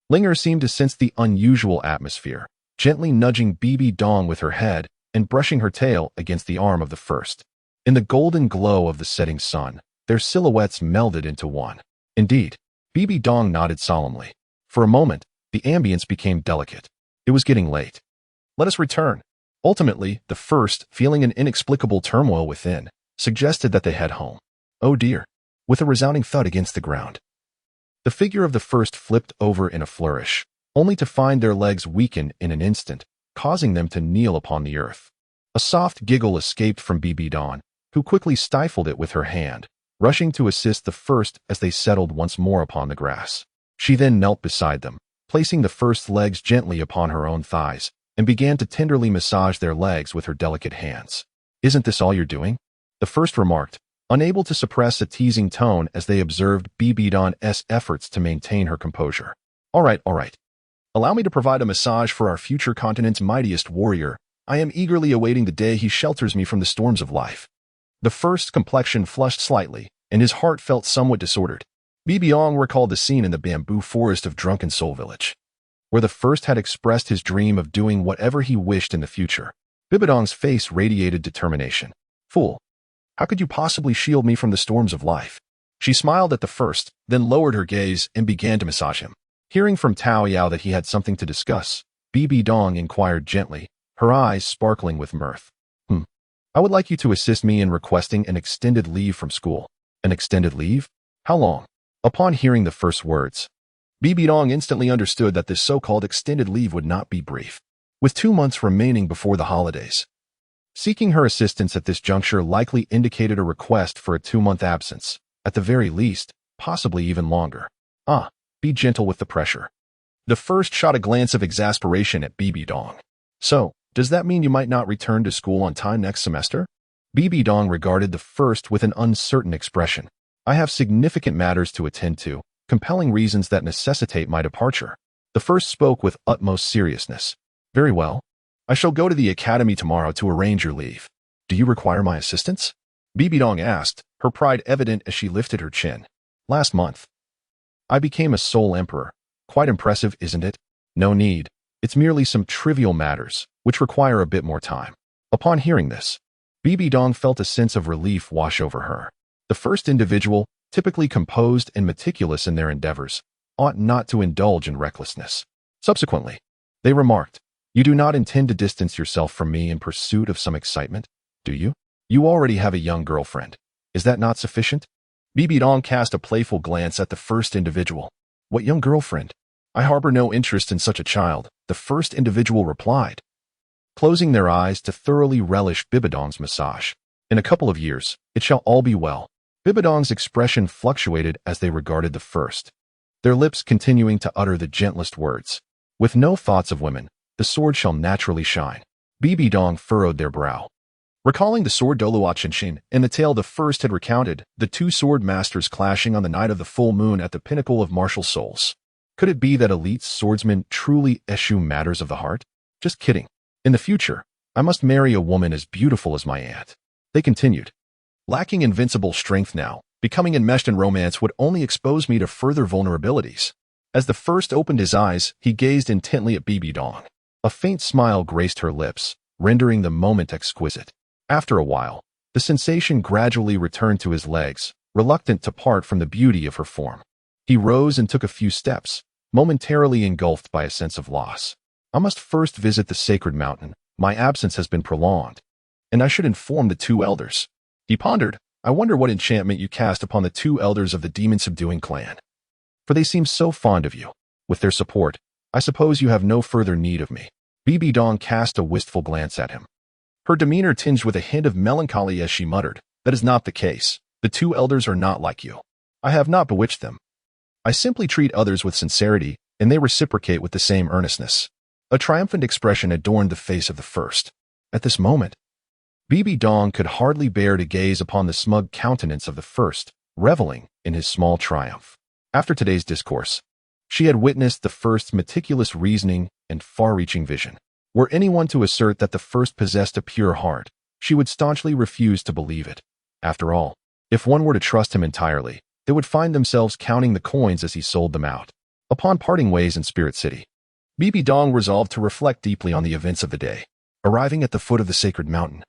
Linger seemed to sense the unusual atmosphere, gently nudging Bibi Dong with her head and brushing her tail against the arm of the first. In the golden glow of the setting sun, their silhouettes melded into one. Indeed, Bibi Dong nodded solemnly. For a moment, the ambience became delicate. It was getting late. Let us return. Ultimately, the first, feeling an inexplicable turmoil within, suggested that they head home. Oh dear. With a resounding thud against the ground. The figure of the first flipped over in a flourish, only to find their legs weaken in an instant, causing them to kneel upon the earth. A soft giggle escaped from Bibi Dong, who quickly stifled it with her hand, rushing to assist the first as they settled once more upon the grass. She then knelt beside them, placing the first's legs gently upon her own thighs, and began to tenderly massage their legs with her delicate hands. Isn't this all you're doing? The first remarked, unable to suppress a teasing tone as they observed Bibi Dong's efforts to maintain her composure. All right. Allow me to provide a massage for our future continent's mightiest warrior. I am eagerly awaiting the day he shelters me from the storms of life. The first's complexion flushed slightly, and his heart felt somewhat disordered. Bibiong recalled the scene in the bamboo forest of Drunken Soul Village, where the first had expressed his dream of doing whatever he wished in the future. Bibidong's face radiated determination. Fool! How could you possibly shield me from the storms of life? She smiled at the first, then lowered her gaze and began to massage him. Hearing from Tao Yao that he had something to discuss, Bibi Dong inquired gently, her eyes sparkling with mirth. I would like you to assist me in requesting an extended leave from school. An extended leave? How long? Upon hearing the first words, Bibi Dong instantly understood that this so-called extended leave would not be brief. With 2 months remaining before the holidays, seeking her assistance at this juncture likely indicated a request for a 2-month absence, at the very least, possibly even longer. Be gentle with the pressure. The first shot a glance of exasperation at Bibi Dong. So, does that mean you might not return to school on time next semester? Bibi Dong regarded the first with an uncertain expression. I have significant matters to attend to, compelling reasons that necessitate my departure. The first spoke with utmost seriousness. Very well. I shall go to the academy tomorrow to arrange your leave. Do you require my assistance? Bibi Dong asked, her pride evident as she lifted her chin. Last month, I became a Soul Emperor. Quite impressive, isn't it? No need. It's merely some trivial matters, which require a bit more time. Upon hearing this, Bibi Dong felt a sense of relief wash over her. The first individual, typically composed and meticulous in their endeavors, ought not to indulge in recklessness. Subsequently, they remarked, you do not intend to distance yourself from me in pursuit of some excitement, do you? You already have a young girlfriend. Is that not sufficient? Bibi Dong cast a playful glance at the first individual. What young girlfriend? I harbor no interest in such a child, the first individual replied, closing their eyes to thoroughly relish Bibidong's massage. In a couple of years, it shall all be well. Bibidong's expression fluctuated as they regarded the first, their lips continuing to utter the gentlest words. With no thoughts of women, the sword shall naturally shine. Bibi Dong furrowed their brow. Recalling the sword Douluo Qinshin and the tale the first had recounted, the two sword masters clashing on the night of the full moon at the pinnacle of martial souls. Could it be that elite swordsmen truly eschew matters of the heart? Just kidding. In the future, I must marry a woman as beautiful as my aunt. They continued. Lacking invincible strength now, becoming enmeshed in romance would only expose me to further vulnerabilities. As the first opened his eyes, he gazed intently at Bibi Dong. A faint smile graced her lips, rendering the moment exquisite. After a while, the sensation gradually returned to his legs, reluctant to part from the beauty of her form. He rose and took a few steps, momentarily engulfed by a sense of loss. I must first visit the sacred mountain. My absence has been prolonged, and I should inform the two elders. He pondered. I wonder what enchantment you cast upon the two elders of the demon-subduing clan. For they seem so fond of you. With their support, I suppose you have no further need of me. Bibi Dong cast a wistful glance at him. Her demeanor tinged with a hint of melancholy as she muttered, That is not the case. The two elders are not like you. I have not bewitched them. I simply treat others with sincerity, and they reciprocate with the same earnestness. A triumphant expression adorned the face of the first. At this moment, Bibi Dong could hardly bear to gaze upon the smug countenance of the first, reveling in his small triumph. After today's discourse, she had witnessed the first's meticulous reasoning and far-reaching vision. Were anyone to assert that the first possessed a pure heart, she would staunchly refuse to believe it. After all, if one were to trust him entirely, they would find themselves counting the coins as he sold them out. Upon parting ways in Spirit City, Bibi Dong resolved to reflect deeply on the events of the day. Arriving at the foot of the sacred mountain,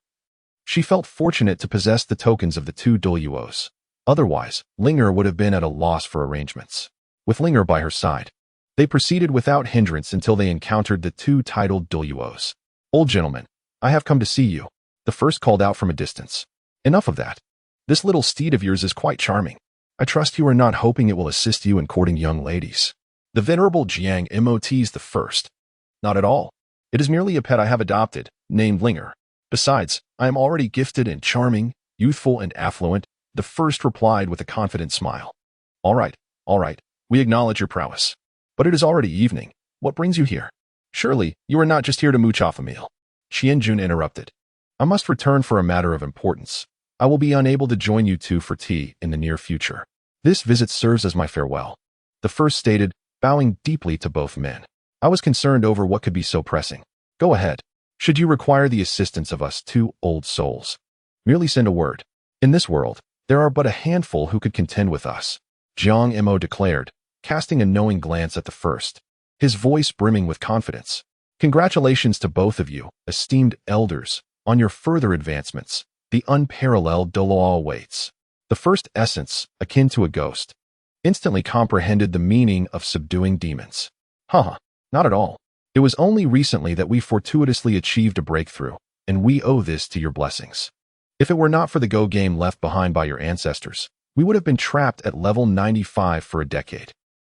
she felt fortunate to possess the tokens of the two Douluos. Otherwise, Linger would have been at a loss for arrangements. With Linger by her side, they proceeded without hindrance until they encountered the two titled Douluos. Old gentleman, I have come to see you. The first called out from a distance. Enough of that. This little steed of yours is quite charming. I trust you are not hoping it will assist you in courting young ladies. The venerable Jiang Mo teased the first. Not at all. It is merely a pet I have adopted, named Linger. Besides, I am already gifted and charming, youthful and affluent, the first replied with a confident smile. All right, we acknowledge your prowess. But it is already evening. What brings you here? Surely, you are not just here to mooch off a meal. Qianjun interrupted. I must return for a matter of importance. I will be unable to join you two for tea in the near future. This visit serves as my farewell. The first stated, bowing deeply to both men. I was concerned over what could be so pressing. Go ahead. Should you require the assistance of us two old souls, merely send a word. In this world, there are but a handful who could contend with us, Jiang Mo declared, casting a knowing glance at the first, his voice brimming with confidence. Congratulations to both of you, esteemed elders, on your further advancements. The unparalleled Douluo awaits. The first essence, akin to a ghost, instantly comprehended the meaning of subduing demons. Not at all. It was only recently that we fortuitously achieved a breakthrough, and we owe this to your blessings. If it were not for the Go game left behind by your ancestors, we would have been trapped at level 95 for a decade.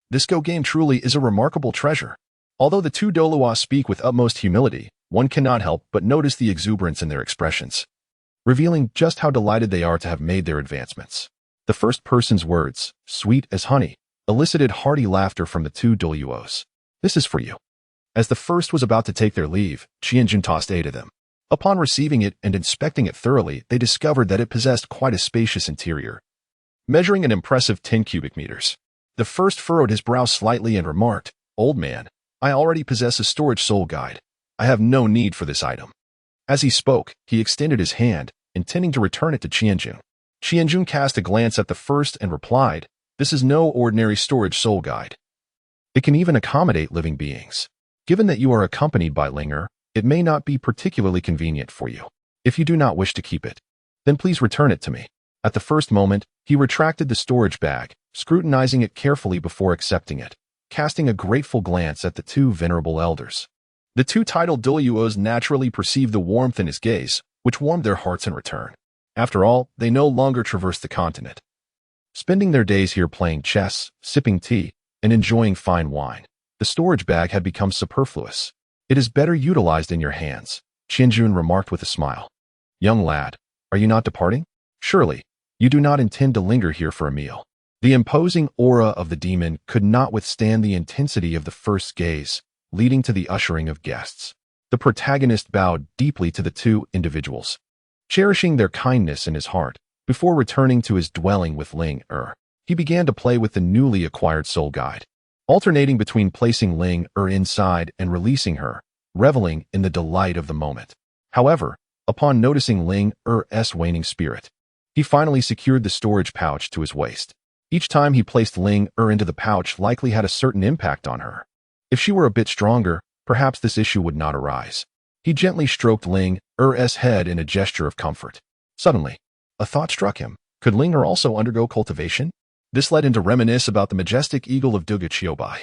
This Go game truly is a remarkable treasure. Although the two Douluo speak with utmost humility, one cannot help but notice the exuberance in their expressions, revealing just how delighted they are to have made their advancements. The first person's words, sweet as honey, elicited hearty laughter from the two Douluos. This is for you. As the first was about to take their leave, Qianjun tossed A to them. Upon receiving it and inspecting it thoroughly, they discovered that it possessed quite a spacious interior, measuring an impressive 10 cubic meters. The first furrowed his brow slightly and remarked, Old man, I already possess a storage soul guide. I have no need for this item. As he spoke, he extended his hand, intending to return it to Qianjun. Qianjun cast a glance at the first and replied, This is no ordinary storage soul guide. It can even accommodate living beings. Given that you are accompanied by Linger, it may not be particularly convenient for you. If you do not wish to keep it, then please return it to me. At the first moment, he retracted the storage bag, scrutinizing it carefully before accepting it, casting a grateful glance at the two venerable elders. The two titled Douluos naturally perceived the warmth in his gaze, which warmed their hearts in return. After all, they no longer traversed the continent, spending their days here playing chess, sipping tea, and enjoying fine wine. The storage bag had become superfluous. It is better utilized in your hands, Qianjun remarked with a smile. Young lad, are you not departing? Surely, you do not intend to linger here for a meal. The imposing aura of the demon could not withstand the intensity of the first gaze, leading to the ushering of guests. The protagonist bowed deeply to the two individuals, cherishing their kindness in his heart. Before returning to his dwelling with Ling he began to play with the newly acquired soul guide, alternating between placing Ling inside and releasing her, reveling in the delight of the moment. However, upon noticing Ling's waning spirit, he finally secured the storage pouch to his waist. Each time he placed Ling into the pouch likely had a certain impact on her. If she were a bit stronger, perhaps this issue would not arise. He gently stroked Ling's head in a gesture of comfort. Suddenly, a thought struck him. Could Ling also undergo cultivation? This led him to reminisce about the majestic eagle of Duga Qiubai,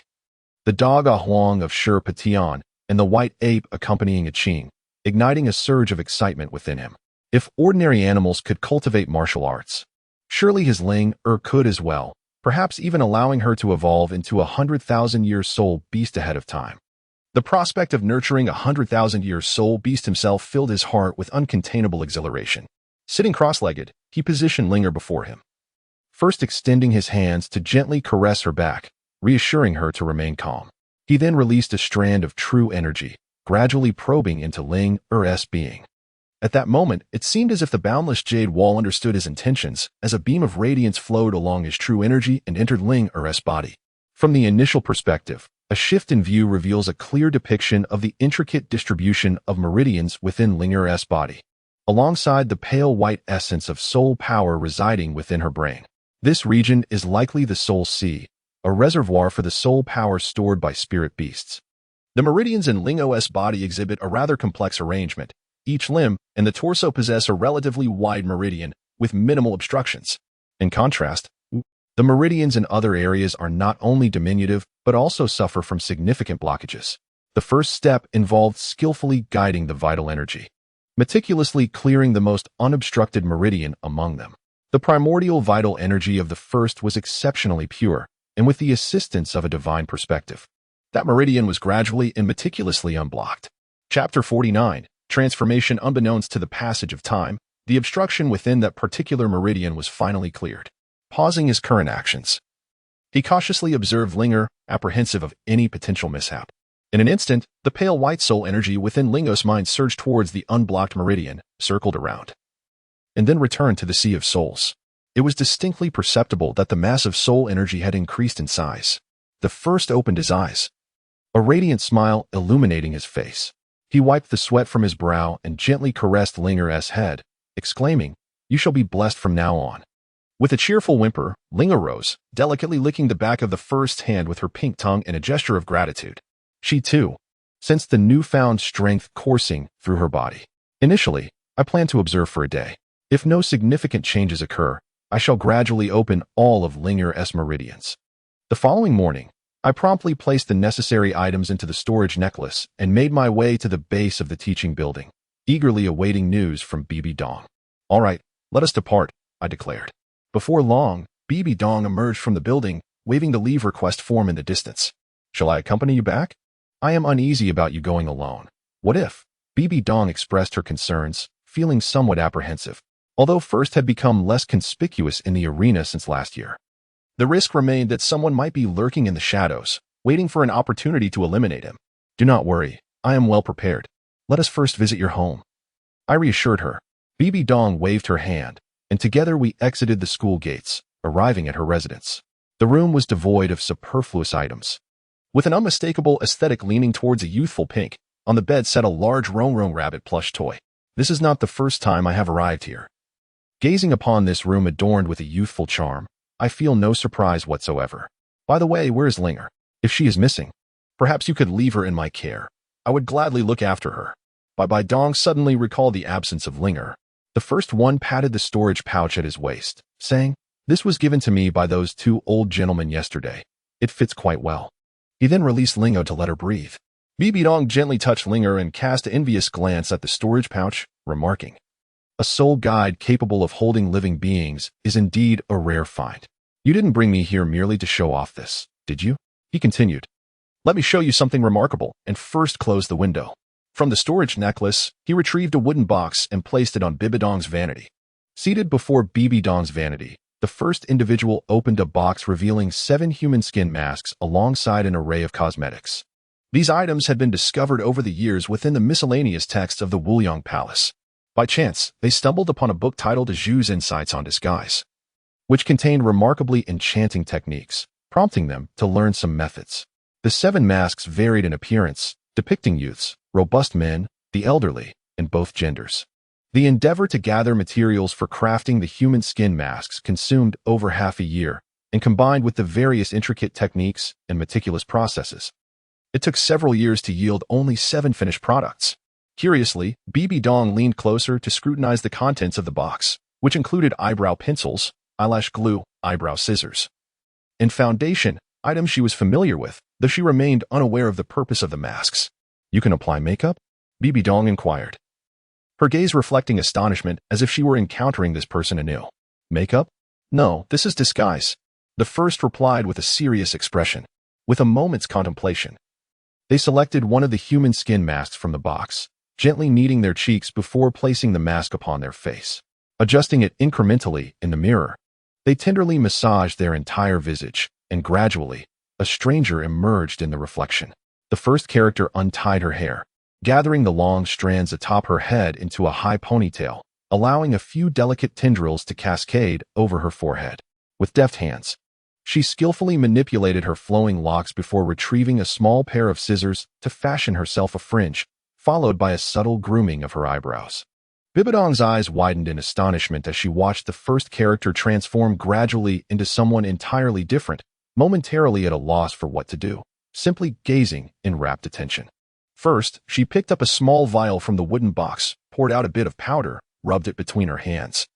the dog Huang of Shi Patian, and the white ape accompanying a Qing, igniting a surge of excitement within him. If ordinary animals could cultivate martial arts, surely his Ling could as well, perhaps even allowing her to evolve into a 100,000-year soul beast ahead of time. The prospect of nurturing a 100,000-year soul beast himself filled his heart with uncontainable exhilaration. Sitting cross-legged, he positioned Ling before him, first extending his hands to gently caress her back, reassuring her to remain calm. He then released a strand of true energy, gradually probing into Ling's being. At that moment, it seemed as if the boundless jade wall understood his intentions, as a beam of radiance flowed along his true energy and entered Ling's body. From the initial perspective, a shift in view reveals a clear depiction of the intricate distribution of meridians within Ling's body, alongside the pale white essence of soul power residing within her brain. This region is likely the soul sea, a reservoir for the soul power stored by spirit beasts. The meridians in Ling's body exhibit a rather complex arrangement. Each limb and the torso possess a relatively wide meridian with minimal obstructions. In contrast, the meridians in other areas are not only diminutive but also suffer from significant blockages. The first step involved skillfully guiding the vital energy, meticulously clearing the most unobstructed meridian among them. The primordial vital energy of the first was exceptionally pure, and with the assistance of a divine perspective, that meridian was gradually and meticulously unblocked. Chapter 49, Transformation. Unbeknownst to the passage of time, the obstruction within that particular meridian was finally cleared. Pausing his current actions, he cautiously observed Ling, apprehensive of any potential mishap. In an instant, the pale white soul energy within Ling's mind surged towards the unblocked meridian, circled around, and then returned to the Sea of Souls. It was distinctly perceptible that the massive soul energy had increased in size. The first opened his eyes, a radiant smile illuminating his face. He wiped the sweat from his brow and gently caressed Ling's head, exclaiming, "You shall be blessed from now on." With a cheerful whimper, Ling arose, delicately licking the back of the first hand with her pink tongue in a gesture of gratitude. She, too, sensed the newfound strength coursing through her body. "Initially, I plan to observe for a day. If no significant changes occur, I shall gradually open all of Ling's meridians." The following morning, I promptly placed the necessary items into the storage necklace and made my way to the base of the teaching building, eagerly awaiting news from Bibi Dong. "All right, let us depart," I declared. Before long, Bibi Dong emerged from the building, waving the leave request form in the distance. "Shall I accompany you back? I am uneasy about you going alone. What if?" Bibi Dong expressed her concerns, feeling somewhat apprehensive, although First had become less conspicuous in the arena since last year. The risk remained that someone might be lurking in the shadows, waiting for an opportunity to eliminate him. "Do not worry, I am well prepared. Let us first visit your home," I reassured her. Bibi Dong waved her hand, and together we exited the school gates, arriving at her residence. The room was devoid of superfluous items. With an unmistakable aesthetic leaning towards a youthful pink, on the bed sat a large Rong rabbit plush toy. This is not the first time I have arrived here. Gazing upon this room adorned with a youthful charm, I feel no surprise whatsoever. By the way, where is Ling? If she is missing, perhaps you could leave her in my care. I would gladly look after her. Bai Dong suddenly recalled the absence of Ling. The first one patted the storage pouch at his waist, saying, "This was given to me by those two old gentlemen yesterday. It fits quite well." He then released Ling to let her breathe. Bibi Dong gently touched Ling and cast an envious glance at the storage pouch, remarking, "A soul guide capable of holding living beings is indeed a rare find. You didn't bring me here merely to show off this, did you?" He continued, "Let me show you something remarkable," and first closed the window. From the storage necklace, he retrieved a wooden box and placed it on Bibi Dong's vanity. Seated before Bibi Dong's vanity, the first individual opened a box revealing 7 human skin masks alongside an array of cosmetics. These items had been discovered over the years within the miscellaneous texts of the Wuliang Palace. By chance, they stumbled upon a book titled Zhu's Insights on Disguise, which contained remarkably enchanting techniques, prompting them to learn some methods. The 7 masks varied in appearance, depicting youths, robust men, the elderly, and both genders. The endeavor to gather materials for crafting the human skin masks consumed over half a year, and combined with the various intricate techniques and meticulous processes, it took several years to yield only 7 finished products. Curiously, Bibi Dong leaned closer to scrutinize the contents of the box, which included eyebrow pencils, eyelash glue, eyebrow scissors, and foundation, items she was familiar with, though she remained unaware of the purpose of the masks. "You can apply makeup?" Bibi Dong inquired, her gaze reflecting astonishment as if she were encountering this person anew. "Makeup? No, this is disguise," the first replied with a serious expression. With a moment's contemplation, they selected one of the human skin masks from the box, gently kneading their cheeks before placing the mask upon their face. Adjusting it incrementally in the mirror, they tenderly massaged their entire visage, and gradually, a stranger emerged in the reflection. The first character untied her hair, gathering the long strands atop her head into a high ponytail, allowing a few delicate tendrils to cascade over her forehead. With deft hands, she skillfully manipulated her flowing locks before retrieving a small pair of scissors to fashion herself a fringe, followed by a subtle grooming of her eyebrows. Bibidong's eyes widened in astonishment as she watched the first character transform gradually into someone entirely different, momentarily at a loss for what to do, simply gazing in rapt attention. First, she picked up a small vial from the wooden box, poured out a bit of powder, rubbed it between her hands,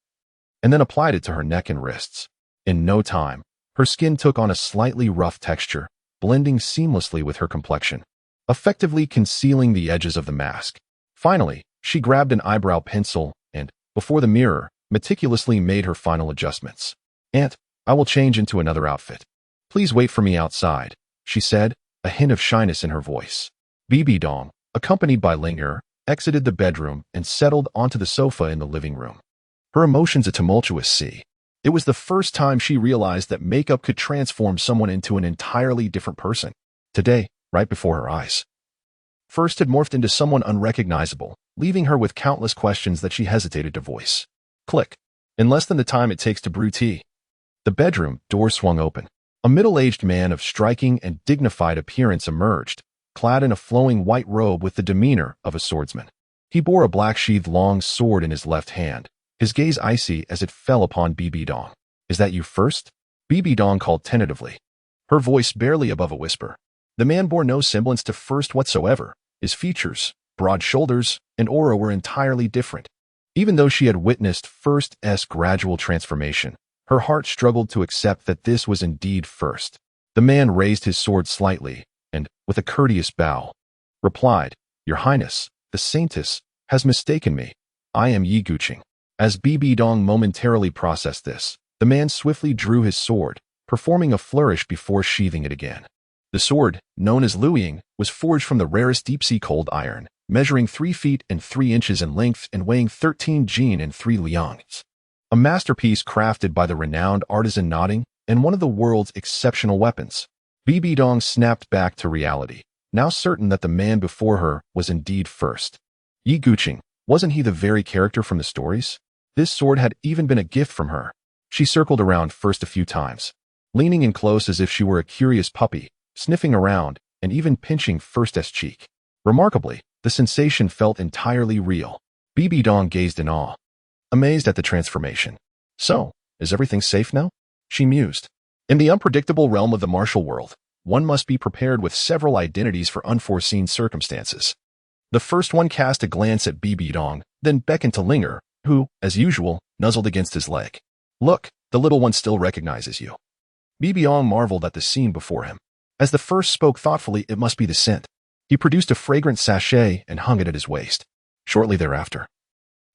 and then applied it to her neck and wrists. In no time, her skin took on a slightly rough texture, blending seamlessly with her complexion, effectively concealing the edges of the mask. Finally, she grabbed an eyebrow pencil and, before the mirror, meticulously made her final adjustments. "Aunt, I will change into another outfit. Please wait for me outside," she said, a hint of shyness in her voice. Bibi Dong, accompanied by Linger, exited the bedroom and settled onto the sofa in the living room. Her emotions a tumultuous sea. It was the first time she realized that makeup could transform someone into an entirely different person. Today, right before her eyes, first had morphed into someone unrecognizable, leaving her with countless questions that she hesitated to voice. Click. In less than the time it takes to brew tea, the bedroom door swung open. A middle-aged man of striking and dignified appearance emerged, clad in a flowing white robe with the demeanor of a swordsman. He bore a black-sheathed long sword in his left hand, his gaze icy as it fell upon Bibi Dong. "Is that you first?" Bibi Dong called tentatively, her voice barely above a whisper. The man bore no semblance to first whatsoever. His features, broad shoulders, and aura were entirely different. Even though she had witnessed First's gradual transformation, her heart struggled to accept that this was indeed first. The man raised his sword slightly, and, with a courteous bow, replied, "Your Highness, the Saintess, has mistaken me. I am Yi Guqing." As Bibi Dong momentarily processed this, the man swiftly drew his sword, performing a flourish before sheathing it again. The sword, known as Luiying, was forged from the rarest deep-sea cold iron, measuring 3 feet and 3 inches in length and weighing 13 jin and 3 liangs. A masterpiece crafted by the renowned artisan Nodding and one of the world's exceptional weapons. Bibi Dong snapped back to reality, now certain that the man before her was indeed first. Yi Guqing, wasn't he the very character from the stories? This sword had even been a gift from her. She circled around first a few times, leaning in close as if she were a curious puppy, sniffing around and even pinching First's cheek. Remarkably, the sensation felt entirely real. Bibi Dong gazed in awe, amazed at the transformation. "So, is everything safe now?" she mused. In the unpredictable realm of the martial world, one must be prepared with several identities for unforeseen circumstances. The first one cast a glance at Bibi Dong, then beckoned to Linger, who, as usual, nuzzled against his leg. "Look, the little one still recognizes you." Bibi Dong marveled at the scene before him. As the first spoke thoughtfully, it must be the scent. He produced a fragrant sachet and hung it at his waist. Shortly thereafter,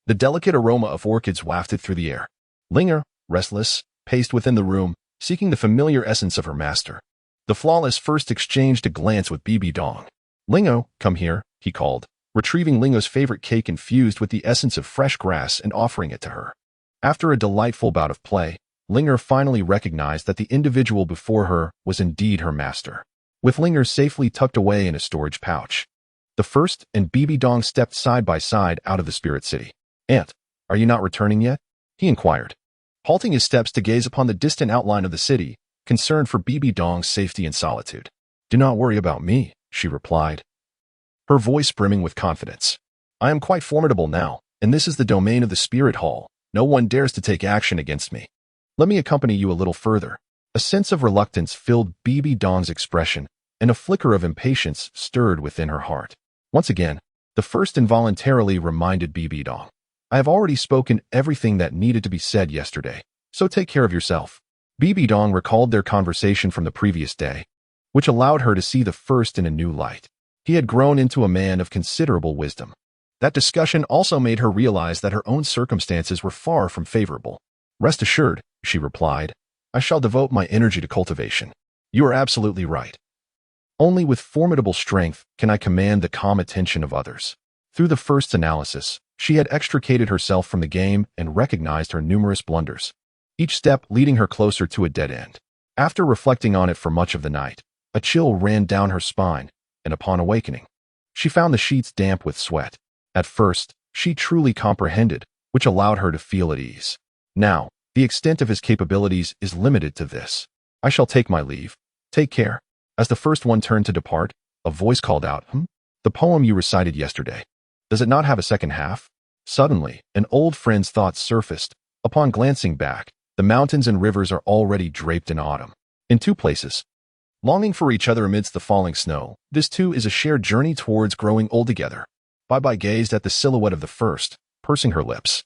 the delicate aroma of orchids wafted through the air. Linger, restless, paced within the room, seeking the familiar essence of her master. The flawless first exchanged a glance with Bibi Dong. "Lingo, come here," he called, retrieving Lingo's favorite cake infused with the essence of fresh grass and offering it to her. After a delightful bout of play, Linger finally recognized that the individual before her was indeed her master. with Linger safely tucked away in a storage pouch. The first and Bibi Dong stepped side by side out of the spirit city. "Aunt, are you not returning yet?" he inquired, halting his steps to gaze upon the distant outline of the city, concerned for Bibi Dong's safety and solitude. "Do not worry about me," she replied, her voice brimming with confidence. "I am quite formidable now, and this is the domain of the spirit hall. No one dares to take action against me. Let me accompany you a little further." A sense of reluctance filled Bibi Dong's expression, and a flicker of impatience stirred within her heart. Once again, the first involuntarily reminded Bibi Dong, "I have already spoken everything that needed to be said yesterday, so take care of yourself." Bibi Dong recalled their conversation from the previous day, which allowed her to see the first in a new light. He had grown into a man of considerable wisdom. That discussion also made her realize that her own circumstances were far from favorable. "Rest assured," she replied, "I shall devote my energy to cultivation." "You are absolutely right. Only with formidable strength can I command the calm attention of others." Through the first analysis, she had extricated herself from the game and recognized her numerous blunders, each step leading her closer to a dead end. After reflecting on it for much of the night, a chill ran down her spine, and upon awakening, she found the sheets damp with sweat. At first, she truly comprehended, which allowed her to feel at ease. Now, the extent of his capabilities is limited to this. "I shall take my leave. Take care." As the first one turned to depart, a voice called out, "The poem you recited yesterday, does it not have a second half?" Suddenly, an old friend's thoughts surfaced. Upon glancing back, the mountains and rivers are already draped in autumn. In two places, longing for each other amidst the falling snow, this too is a shared journey towards growing old together. Bibi gazed at the silhouette of the first, pursing her lips.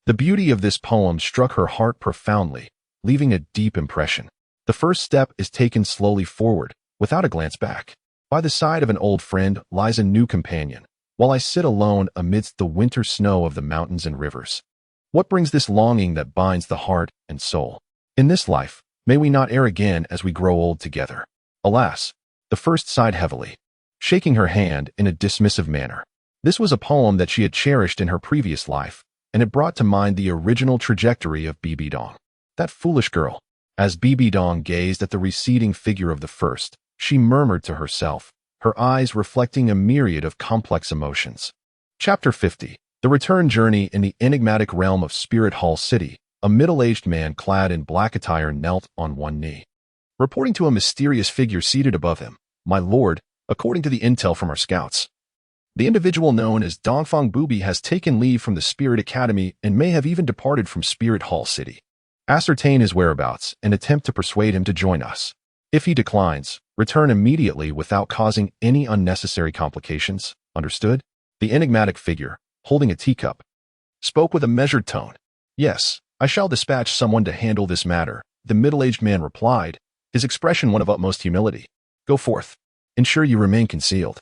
The beauty of this poem struck her heart profoundly, leaving a deep impression. The first step is taken slowly forward, without a glance back. By the side of an old friend lies a new companion, while I sit alone amidst the winter snow of the mountains and rivers. What brings this longing that binds the heart and soul? In this life, may we not err again as we grow old together. Alas, the first sighed heavily, shaking her hand in a dismissive manner. This was a poem that she had cherished in her previous life, and it brought to mind the original trajectory of Bibi Dong. That foolish girl. As Bibi Dong gazed at the receding figure of the first, she murmured to herself, her eyes reflecting a myriad of complex emotions. Chapter 50. The Return Journey. In the enigmatic realm of Spirit Hall City, a middle-aged man clad in black attire knelt on one knee, reporting to a mysterious figure seated above him, "My lord, according to the intel from our scouts, the individual known as Dongfang Bubi has taken leave from the Spirit Academy and may have even departed from Spirit Hall City. Ascertain his whereabouts and attempt to persuade him to join us. If he declines, return immediately without causing any unnecessary complications. Understood?" The enigmatic figure, holding a teacup, spoke with a measured tone. "Yes, I shall dispatch someone to handle this matter," the middle-aged man replied, his expression one of utmost humility. "Go forth. Ensure you remain concealed,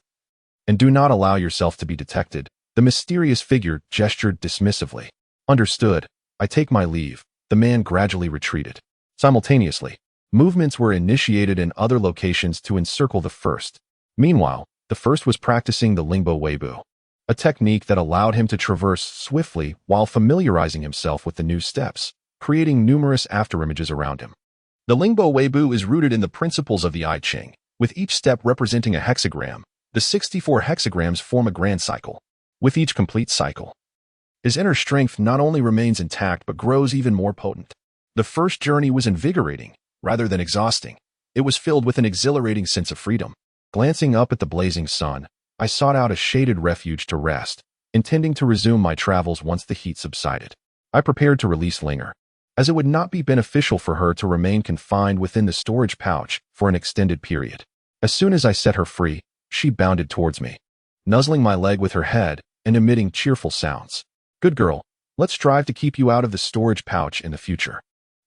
and do not allow yourself to be detected." The mysterious figure gestured dismissively. "Understood. I take my leave." The man gradually retreated. Simultaneously, movements were initiated in other locations to encircle the first. Meanwhile, the first was practicing the Lingbo Weibo, a technique that allowed him to traverse swiftly while familiarizing himself with the new steps, creating numerous afterimages around him. The Lingbo Weibo is rooted in the principles of the I Ching, with each step representing a hexagram. The 64 hexagrams form a grand cycle. With each complete cycle, his inner strength not only remains intact but grows even more potent. The first journey was invigorating, rather than exhausting. It was filled with an exhilarating sense of freedom. Glancing up at the blazing sun, I sought out a shaded refuge to rest, intending to resume my travels once the heat subsided. I prepared to release Linger, as it would not be beneficial for her to remain confined within the storage pouch for an extended period. As soon as I set her free, she bounded towards me, nuzzling my leg with her head and emitting cheerful sounds. "Good girl, let's strive to keep you out of the storage pouch in the future."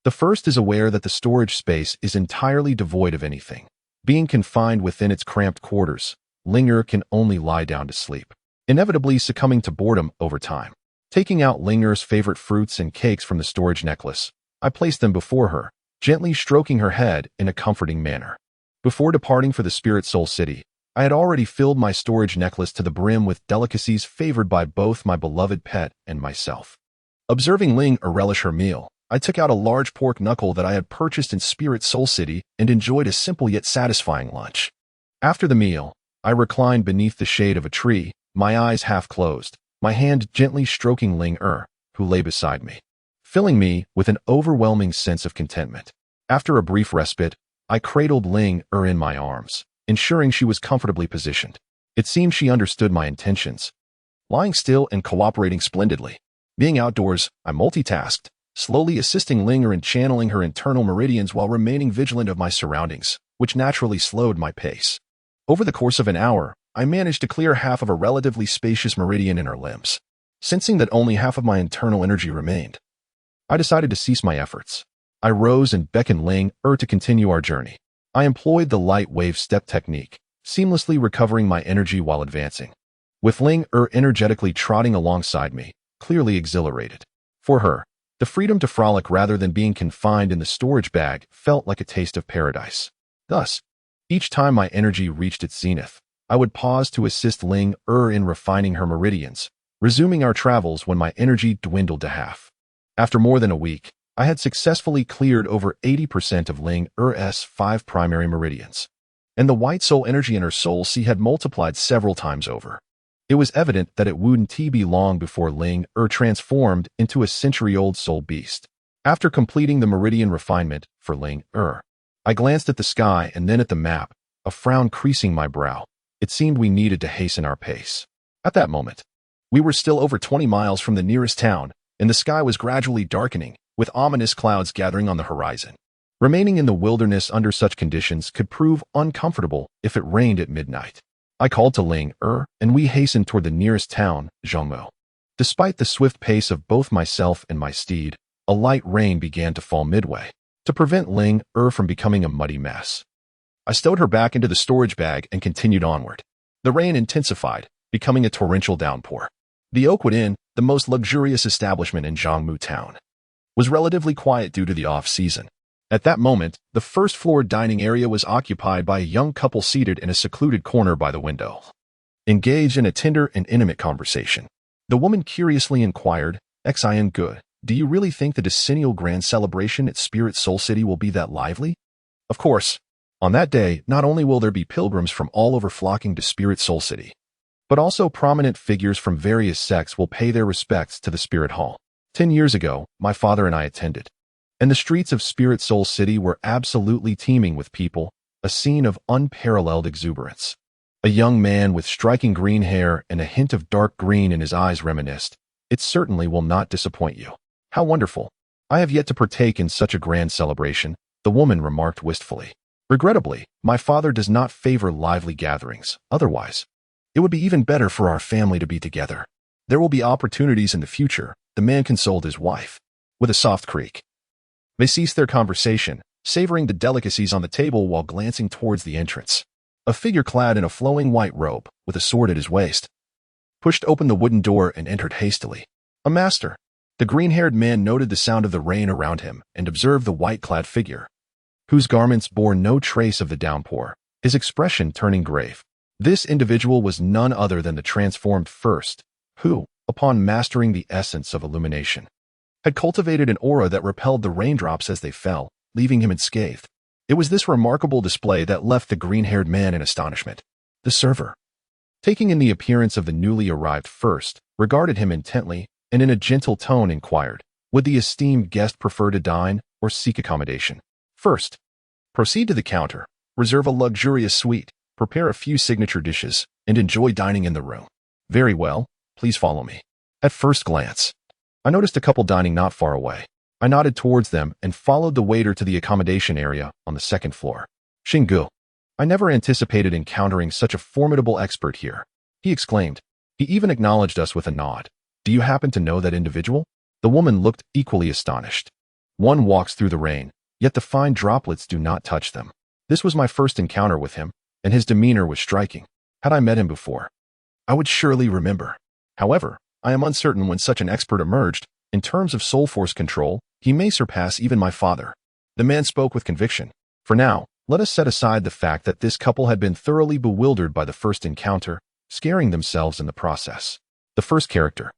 The first is aware that the storage space is entirely devoid of anything. Being confined within its cramped quarters, Linger can only lie down to sleep, inevitably succumbing to boredom over time. Taking out Linger's favorite fruits and cakes from the storage necklace, I placed them before her, gently stroking her head in a comforting manner. Before departing for the Spirit Soul City, I had already filled my storage necklace to the brim with delicacies favored by both my beloved pet and myself. Observing Ling relish her meal, I took out a large pork knuckle that I had purchased in Spirit Soul City and enjoyed a simple yet satisfying lunch. After the meal, I reclined beneath the shade of a tree, my eyes half closed, my hand gently stroking Ling who lay beside me, filling me with an overwhelming sense of contentment. After a brief respite, I cradled Ling in my arms, ensuring she was comfortably positioned. It seemed she understood my intentions, lying still and cooperating splendidly. Being outdoors, I multitasked, slowly assisting Ling in channeling her internal meridians while remaining vigilant of my surroundings, which naturally slowed my pace. Over the course of an hour, I managed to clear half of a relatively spacious meridian in her limbs. Sensing that only half of my internal energy remained, I decided to cease my efforts. I rose and beckoned Ling to continue our journey. I employed the light wave step technique, seamlessly recovering my energy while advancing. With Ling energetically trotting alongside me, clearly exhilarated. For her, the freedom to frolic rather than being confined in the storage bag felt like a taste of paradise. Thus, each time my energy reached its zenith, I would pause to assist Ling in refining her meridians, resuming our travels when my energy dwindled to half. After more than a week, I had successfully cleared over 80% of Ling 5 primary meridians, and the white soul energy in her soul C had multiplied several times over. It was evident that it wouldn't be long before Ling transformed into a century-old soul beast. After completing the meridian refinement for Ling I glanced at the sky and then at the map, a frown creasing my brow. It seemed we needed to hasten our pace. At that moment, we were still over 20 miles from the nearest town, and the sky was gradually darkening, with ominous clouds gathering on the horizon. Remaining in the wilderness under such conditions could prove uncomfortable if it rained at midnight. I called to Ling and we hastened toward the nearest town, Zhongmo. Despite the swift pace of both myself and my steed, a light rain began to fall midway, to prevent Ling from becoming a muddy mess. I stowed her back into the storage bag and continued onward. The rain intensified, becoming a torrential downpour. The Oakwood Inn, the most luxurious establishment in Zhongmu town, was relatively quiet due to the off-season. At that moment, the first-floor dining area was occupied by a young couple seated in a secluded corner by the window, engaged in a tender and intimate conversation. The woman curiously inquired, "Xin good, do you really think the decennial grand celebration at Spirit Soul City will be that lively?" Of course, on that day, not only will there be pilgrims from all over flocking to Spirit Soul City, but also prominent figures from various sects will pay their respects to the Spirit Hall. 10 years ago, my father and I attended, and the streets of Spirit Soul City were absolutely teeming with people, a scene of unparalleled exuberance. A young man with striking green hair and a hint of dark green in his eyes reminisced, "It certainly will not disappoint you." "How wonderful. I have yet to partake in such a grand celebration," the woman remarked wistfully. "Regrettably, my father does not favor lively gatherings. Otherwise, it would be even better for our family to be together. There will be opportunities in the future," the man consoled his wife. With a soft creak, they ceased their conversation, savoring the delicacies on the table while glancing towards the entrance. A figure clad in a flowing white robe, with a sword at his waist, pushed open the wooden door and entered hastily. A master. The green-haired man noted the sound of the rain around him and observed the white-clad figure, whose garments bore no trace of the downpour, his expression turning grave. This individual was none other than the transformed first, who, upon mastering the essence of illumination, had cultivated an aura that repelled the raindrops as they fell, leaving him unscathed. It was this remarkable display that left the green-haired man in astonishment. The server, taking in the appearance of the newly arrived first, regarded him intently and in a gentle tone inquired, would the esteemed guest prefer to dine or seek accommodation? "First, proceed to the counter, reserve a luxurious suite, prepare a few signature dishes, and enjoy dining in the room." "Very well, please follow me." At first glance, I noticed a couple dining not far away. I nodded towards them and followed the waiter to the accommodation area on the second floor. "Xingu, I never anticipated encountering such a formidable expert here," he exclaimed. He even acknowledged us with a nod. "Do you happen to know that individual?" The woman looked equally astonished. "One walks through the rain, yet the fine droplets do not touch them." This was my first encounter with him, and his demeanor was striking. Had I met him before, I would surely remember. However, I am uncertain when such an expert emerged. In terms of soul force control, he may surpass even my father. The man spoke with conviction. For now, let us set aside the fact that this couple had been thoroughly bewildered by the first encounter, scaring themselves in the process. The first character,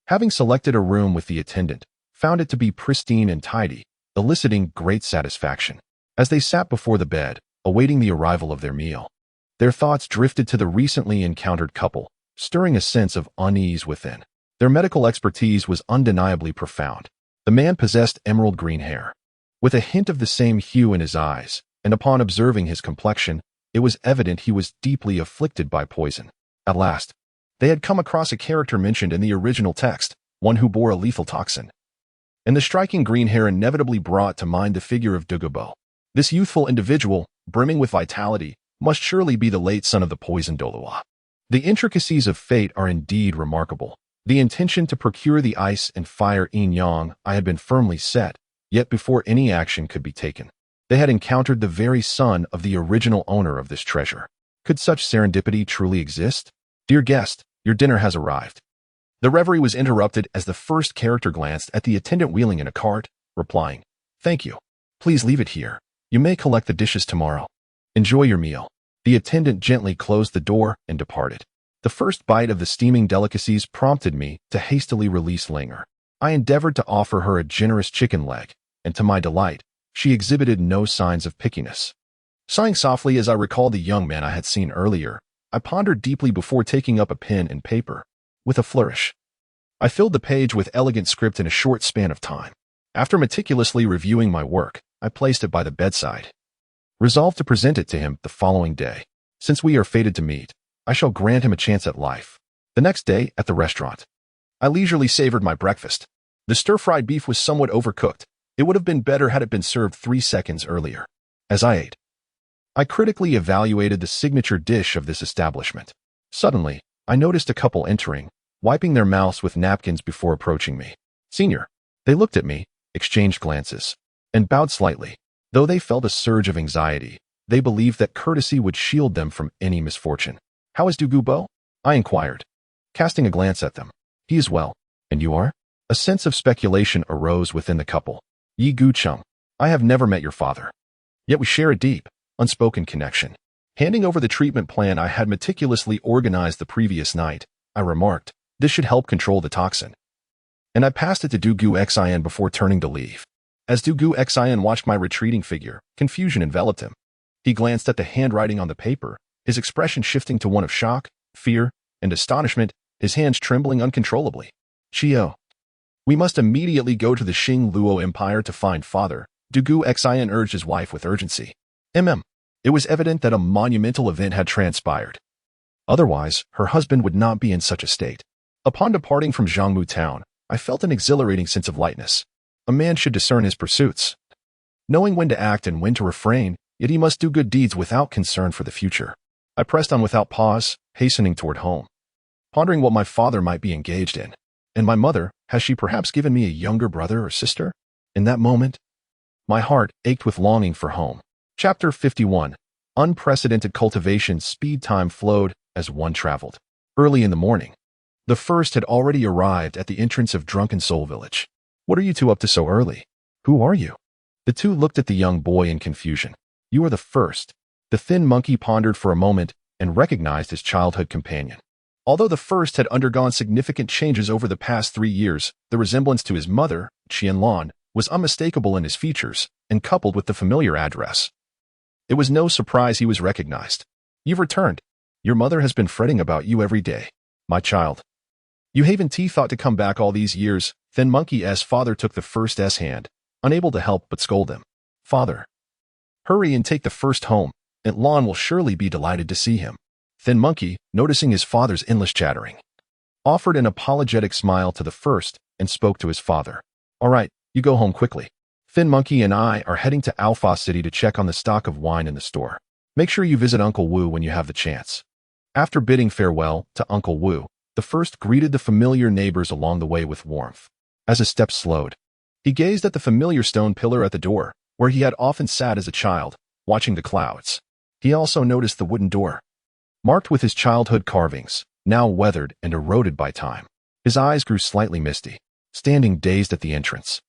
having selected a room with the attendant, found it to be pristine and tidy, eliciting great satisfaction. As they sat before the bed, awaiting the arrival of their meal, their thoughts drifted to the recently encountered couple, stirring a sense of unease within. Their medical expertise was undeniably profound. The man possessed emerald green hair, with a hint of the same hue in his eyes, and upon observing his complexion, it was evident he was deeply afflicted by poison. At last, they had come across a character mentioned in the original text, one who bore a lethal toxin. And the striking green hair inevitably brought to mind the figure of Douluo. This youthful individual, brimming with vitality, must surely be the late son of the poisoned Douluo. The intricacies of fate are indeed remarkable. The intention to procure the ice and fire yin-yang I had been firmly set, yet before any action could be taken, they had encountered the very son of the original owner of this treasure. Could such serendipity truly exist? Dear guest, your dinner has arrived. The reverie was interrupted as the first character glanced at the attendant wheeling in a cart, replying, "Thank you. Please leave it here. You may collect the dishes tomorrow. Enjoy your meal." The attendant gently closed the door and departed. The first bite of the steaming delicacies prompted me to hastily release languor. I endeavored to offer her a generous chicken leg, and to my delight, she exhibited no signs of pickiness. Sighing softly as I recalled the young man I had seen earlier, I pondered deeply before taking up a pen and paper. With a flourish, I filled the page with elegant script in a short span of time. After meticulously reviewing my work, I placed it by the bedside, resolved to present it to him the following day. Since we are fated to meet, I shall grant him a chance at life. The next day, at the restaurant, I leisurely savored my breakfast. The stir-fried beef was somewhat overcooked. It would have been better had it been served 3 seconds earlier. As I ate, I critically evaluated the signature dish of this establishment. Suddenly, I noticed a couple entering, wiping their mouths with napkins before approaching me. "Senior." They looked at me, exchanged glances, and bowed slightly. Though they felt a surge of anxiety, they believed that courtesy would shield them from any misfortune. "How is Douluo?" I inquired, casting a glance at them. "He is well. And you are?" A sense of speculation arose within the couple. "Yi Gu-chung. I have never met your father. Yet we share a deep, unspoken connection." Handing over the treatment plan I had meticulously organized the previous night, I remarked, "This should help control the toxin." And I passed it to Douluo before turning to leave. As Douluo watched my retreating figure, confusion enveloped him. He glanced at the handwriting on the paper, his expression shifting to one of shock, fear, and astonishment, his hands trembling uncontrollably. "Chio. We must immediately go to the Xing Luo Empire to find father," Douluo urged his wife with urgency. It was evident that a monumental event had transpired. Otherwise, her husband would not be in such a state. Upon departing from Zhangmu town, I felt an exhilarating sense of lightness. A man should discern his pursuits, knowing when to act and when to refrain, yet he must do good deeds without concern for the future. I pressed on without pause, hastening toward home, pondering what my father might be engaged in. And my mother, has she perhaps given me a younger brother or sister? In that moment, my heart ached with longing for home. Chapter 51. Unprecedented cultivation. Speed. Time flowed as one traveled. Early in the morning, the first had already arrived at the entrance of Drunken Soul Village. "What are you two up to so early? Who are you?" The two looked at the young boy in confusion. "You are the first." The thin monkey pondered for a moment and recognized his childhood companion. Although the first had undergone significant changes over the past 3 years, the resemblance to his mother, Qianlan, was unmistakable in his features, and coupled with the familiar address, it was no surprise he was recognized. "You've returned. Your mother has been fretting about you every day, my child. You haven't thought to come back all these years." Thin Monkey's father took the first's hand, unable to help but scold him. "Father, hurry and take the first home. Aunt Lon will surely be delighted to see him." Thin Monkey, noticing his father's endless chattering, offered an apologetic smile to the first and spoke to his father. "All right, you go home quickly. Thin Monkey and I are heading to Alpha City to check on the stock of wine in the store. Make sure you visit Uncle Wu when you have the chance." After bidding farewell to Uncle Wu, the first greeted the familiar neighbors along the way with warmth. As his steps slowed, he gazed at the familiar stone pillar at the door, where he had often sat as a child, watching the clouds. He also noticed the wooden door, marked with his childhood carvings, now weathered and eroded by time. His eyes grew slightly misty, standing dazed at the entrance.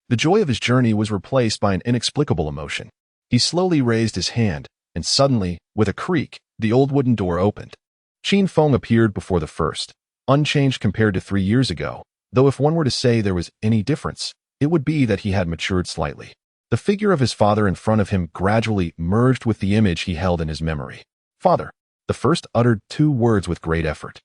The joy of his journey was replaced by an inexplicable emotion. He slowly raised his hand, and suddenly, with a creak, the old wooden door opened. Qin Feng appeared before the first, unchanged compared to 3 years ago, though if one were to say there was any difference, it would be that he had matured slightly. The figure of his father in front of him gradually merged with the image he held in his memory. Father. The first uttered 2 words with great effort.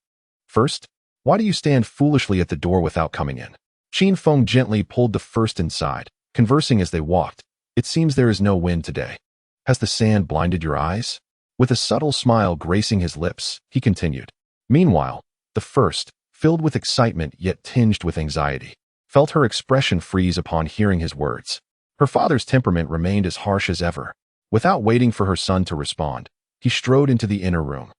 First, why do you stand foolishly at the door without coming in? Qin Feng gently pulled the first inside, conversing as they walked. It seems there is no wind today. Has the sand blinded your eyes? With a subtle smile gracing his lips, he continued. Meanwhile, the first, filled with excitement yet tinged with anxiety, felt her expression freeze upon hearing his words. Her father's temperament remained as harsh as ever. Without waiting for her son to respond, he strode into the inner room,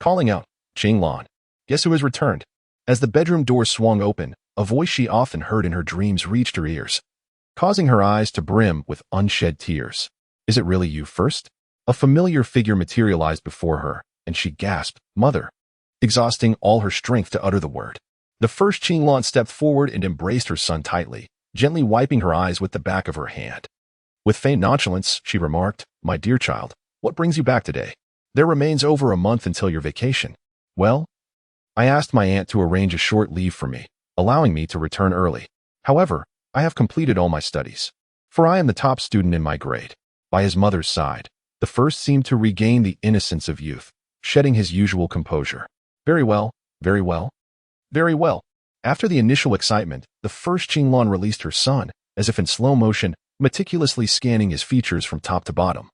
calling out, Qinglan, guess who has returned? As the bedroom door swung open, a voice she often heard in her dreams reached her ears, causing her eyes to brim with unshed tears. Is it really you first? A familiar figure materialized before her, and she gasped, Mother, exhausting all her strength to utter the word. The first Qinglan stepped forward and embraced her son tightly, gently wiping her eyes with the back of her hand. With faint nonchalance, she remarked, My dear child, what brings you back today? There remains over a month until your vacation. Well, I asked my aunt to arrange a short leave for me, allowing me to return early. However, I have completed all my studies, for I am the top student in my grade. By his mother's side, the first seemed to regain the innocence of youth, shedding his usual composure. Very well, very well, very well. After the initial excitement, the first Qinglan released her son, as if in slow motion, meticulously scanning his features from top to bottom,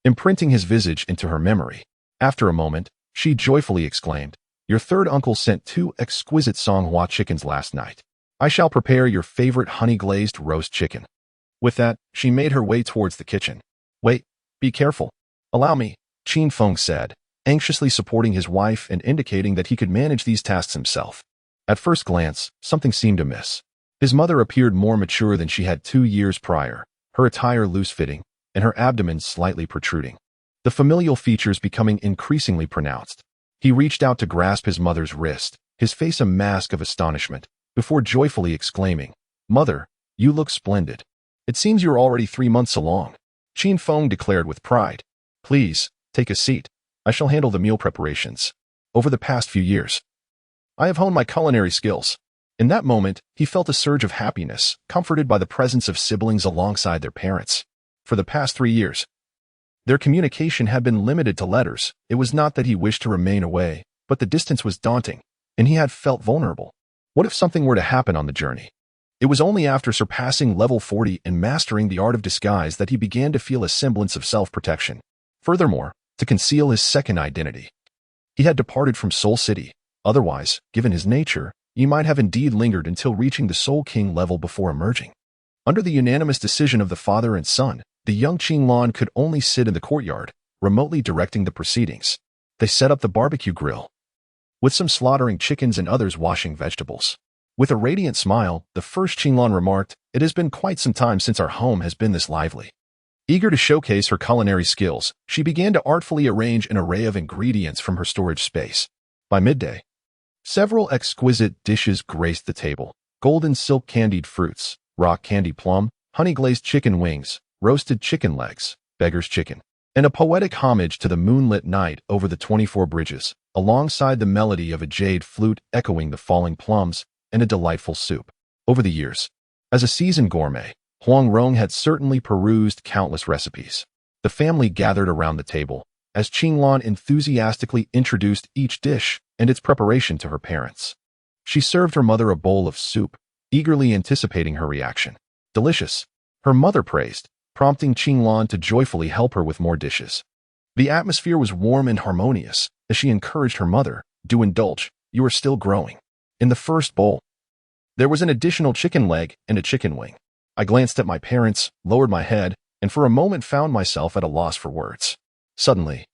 imprinting his visage into her memory. After a moment, she joyfully exclaimed, Your third uncle sent 2 exquisite Songhua chickens last night. I shall prepare your favorite honey-glazed roast chicken. With that, she made her way towards the kitchen. Wait, be careful. Allow me, Qin Feng said, anxiously supporting his wife and indicating that he could manage these tasks himself. At first glance, something seemed amiss. His mother appeared more mature than she had 2 years prior, her attire loose-fitting, and her abdomen slightly protruding, the familial features becoming increasingly pronounced. He reached out to grasp his mother's wrist, his face a mask of astonishment, before joyfully exclaiming, Mother, you look splendid. It seems you are already 3 months along, Qin Feng declared with pride. Please, take a seat. I shall handle the meal preparations. Over the past few years, I have honed my culinary skills. In that moment, he felt a surge of happiness, comforted by the presence of siblings alongside their parents. For the past 3 years, their communication had been limited to letters. It was not that he wished to remain away, but the distance was daunting, and he had felt vulnerable. What if something were to happen on the journey? It was only after surpassing level 40 and mastering the art of disguise that he began to feel a semblance of self-protection. Furthermore, to conceal his second identity, he had departed from Soul City. Otherwise, given his nature, he might have indeed lingered until reaching the Soul King level before emerging. Under the unanimous decision of the father and son, the young Qinglan could only sit in the courtyard, remotely directing the proceedings. They set up the barbecue grill, with some slaughtering chickens and others washing vegetables. With a radiant smile, the first Qinglan remarked, It has been quite some time since our home has been this lively. Eager to showcase her culinary skills, she began to artfully arrange an array of ingredients from her storage space. By midday, several exquisite dishes graced the table. Golden silk candied fruits, rock candy plum, honey-glazed chicken wings, roasted chicken legs, beggar's chicken, and a poetic homage to the moonlit night over the 24 bridges, alongside the melody of a jade flute echoing the falling plums, and a delightful soup. Over the years, as a seasoned gourmet, Huang Rong had certainly perused countless recipes. The family gathered around the table, as Qinglan enthusiastically introduced each dish and its preparation to her parents. She served her mother a bowl of soup, eagerly anticipating her reaction. Delicious, her mother praised, prompting Qinglan to joyfully help her with more dishes. The atmosphere was warm and harmonious, as she encouraged her mother, Do indulge, you are still growing. In the first bowl, there was an additional chicken leg and a chicken wing. I glanced at my parents, lowered my head, and for a moment found myself at a loss for words. Suddenly,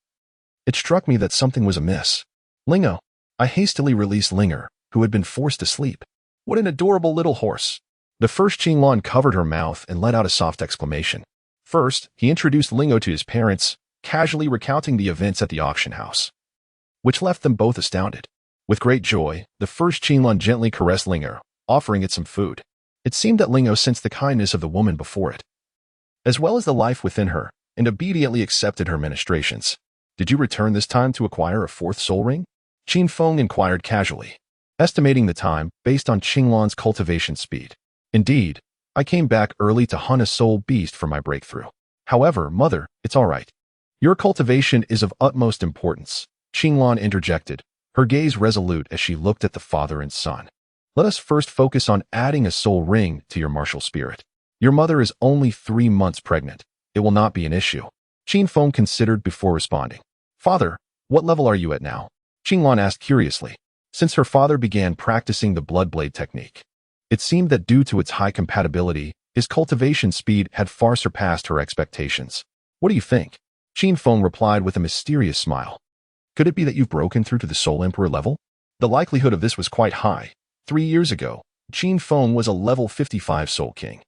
it struck me that something was amiss. Lingo. I hastily released Linger, who had been forced to sleep. What an adorable little horse. The first Qinglan covered her mouth and let out a soft exclamation. First, he introduced Lingo to his parents, casually recounting the events at the auction house, which left them both astounded. With great joy, the first Qinglan gently caressed Lingo, offering it some food. It seemed that Lingo sensed the kindness of the woman before it, as well as the life within her, and obediently accepted her ministrations. Did you return this time to acquire a 4th soul ring? Qin Feng inquired casually, estimating the time based on Qinglan's cultivation speed. Indeed, I came back early to hunt a soul beast for my breakthrough. However, mother, it's all right. Your cultivation is of utmost importance, Qinglan interjected, her gaze resolute as she looked at the father and son. Let us first focus on adding a soul ring to your martial spirit. Your mother is only 3 months pregnant. It will not be an issue. Qin Feng considered before responding. Father, what level are you at now? Qinglan asked curiously. Since her father began practicing the blood blade technique, it seemed that due to its high compatibility, his cultivation speed had far surpassed her expectations. What do you think? Qin Feng replied with a mysterious smile. Could it be that you've broken through to the Soul Emperor level? The likelihood of this was quite high. 3 years ago, Qin Feng was a level 55 Soul King.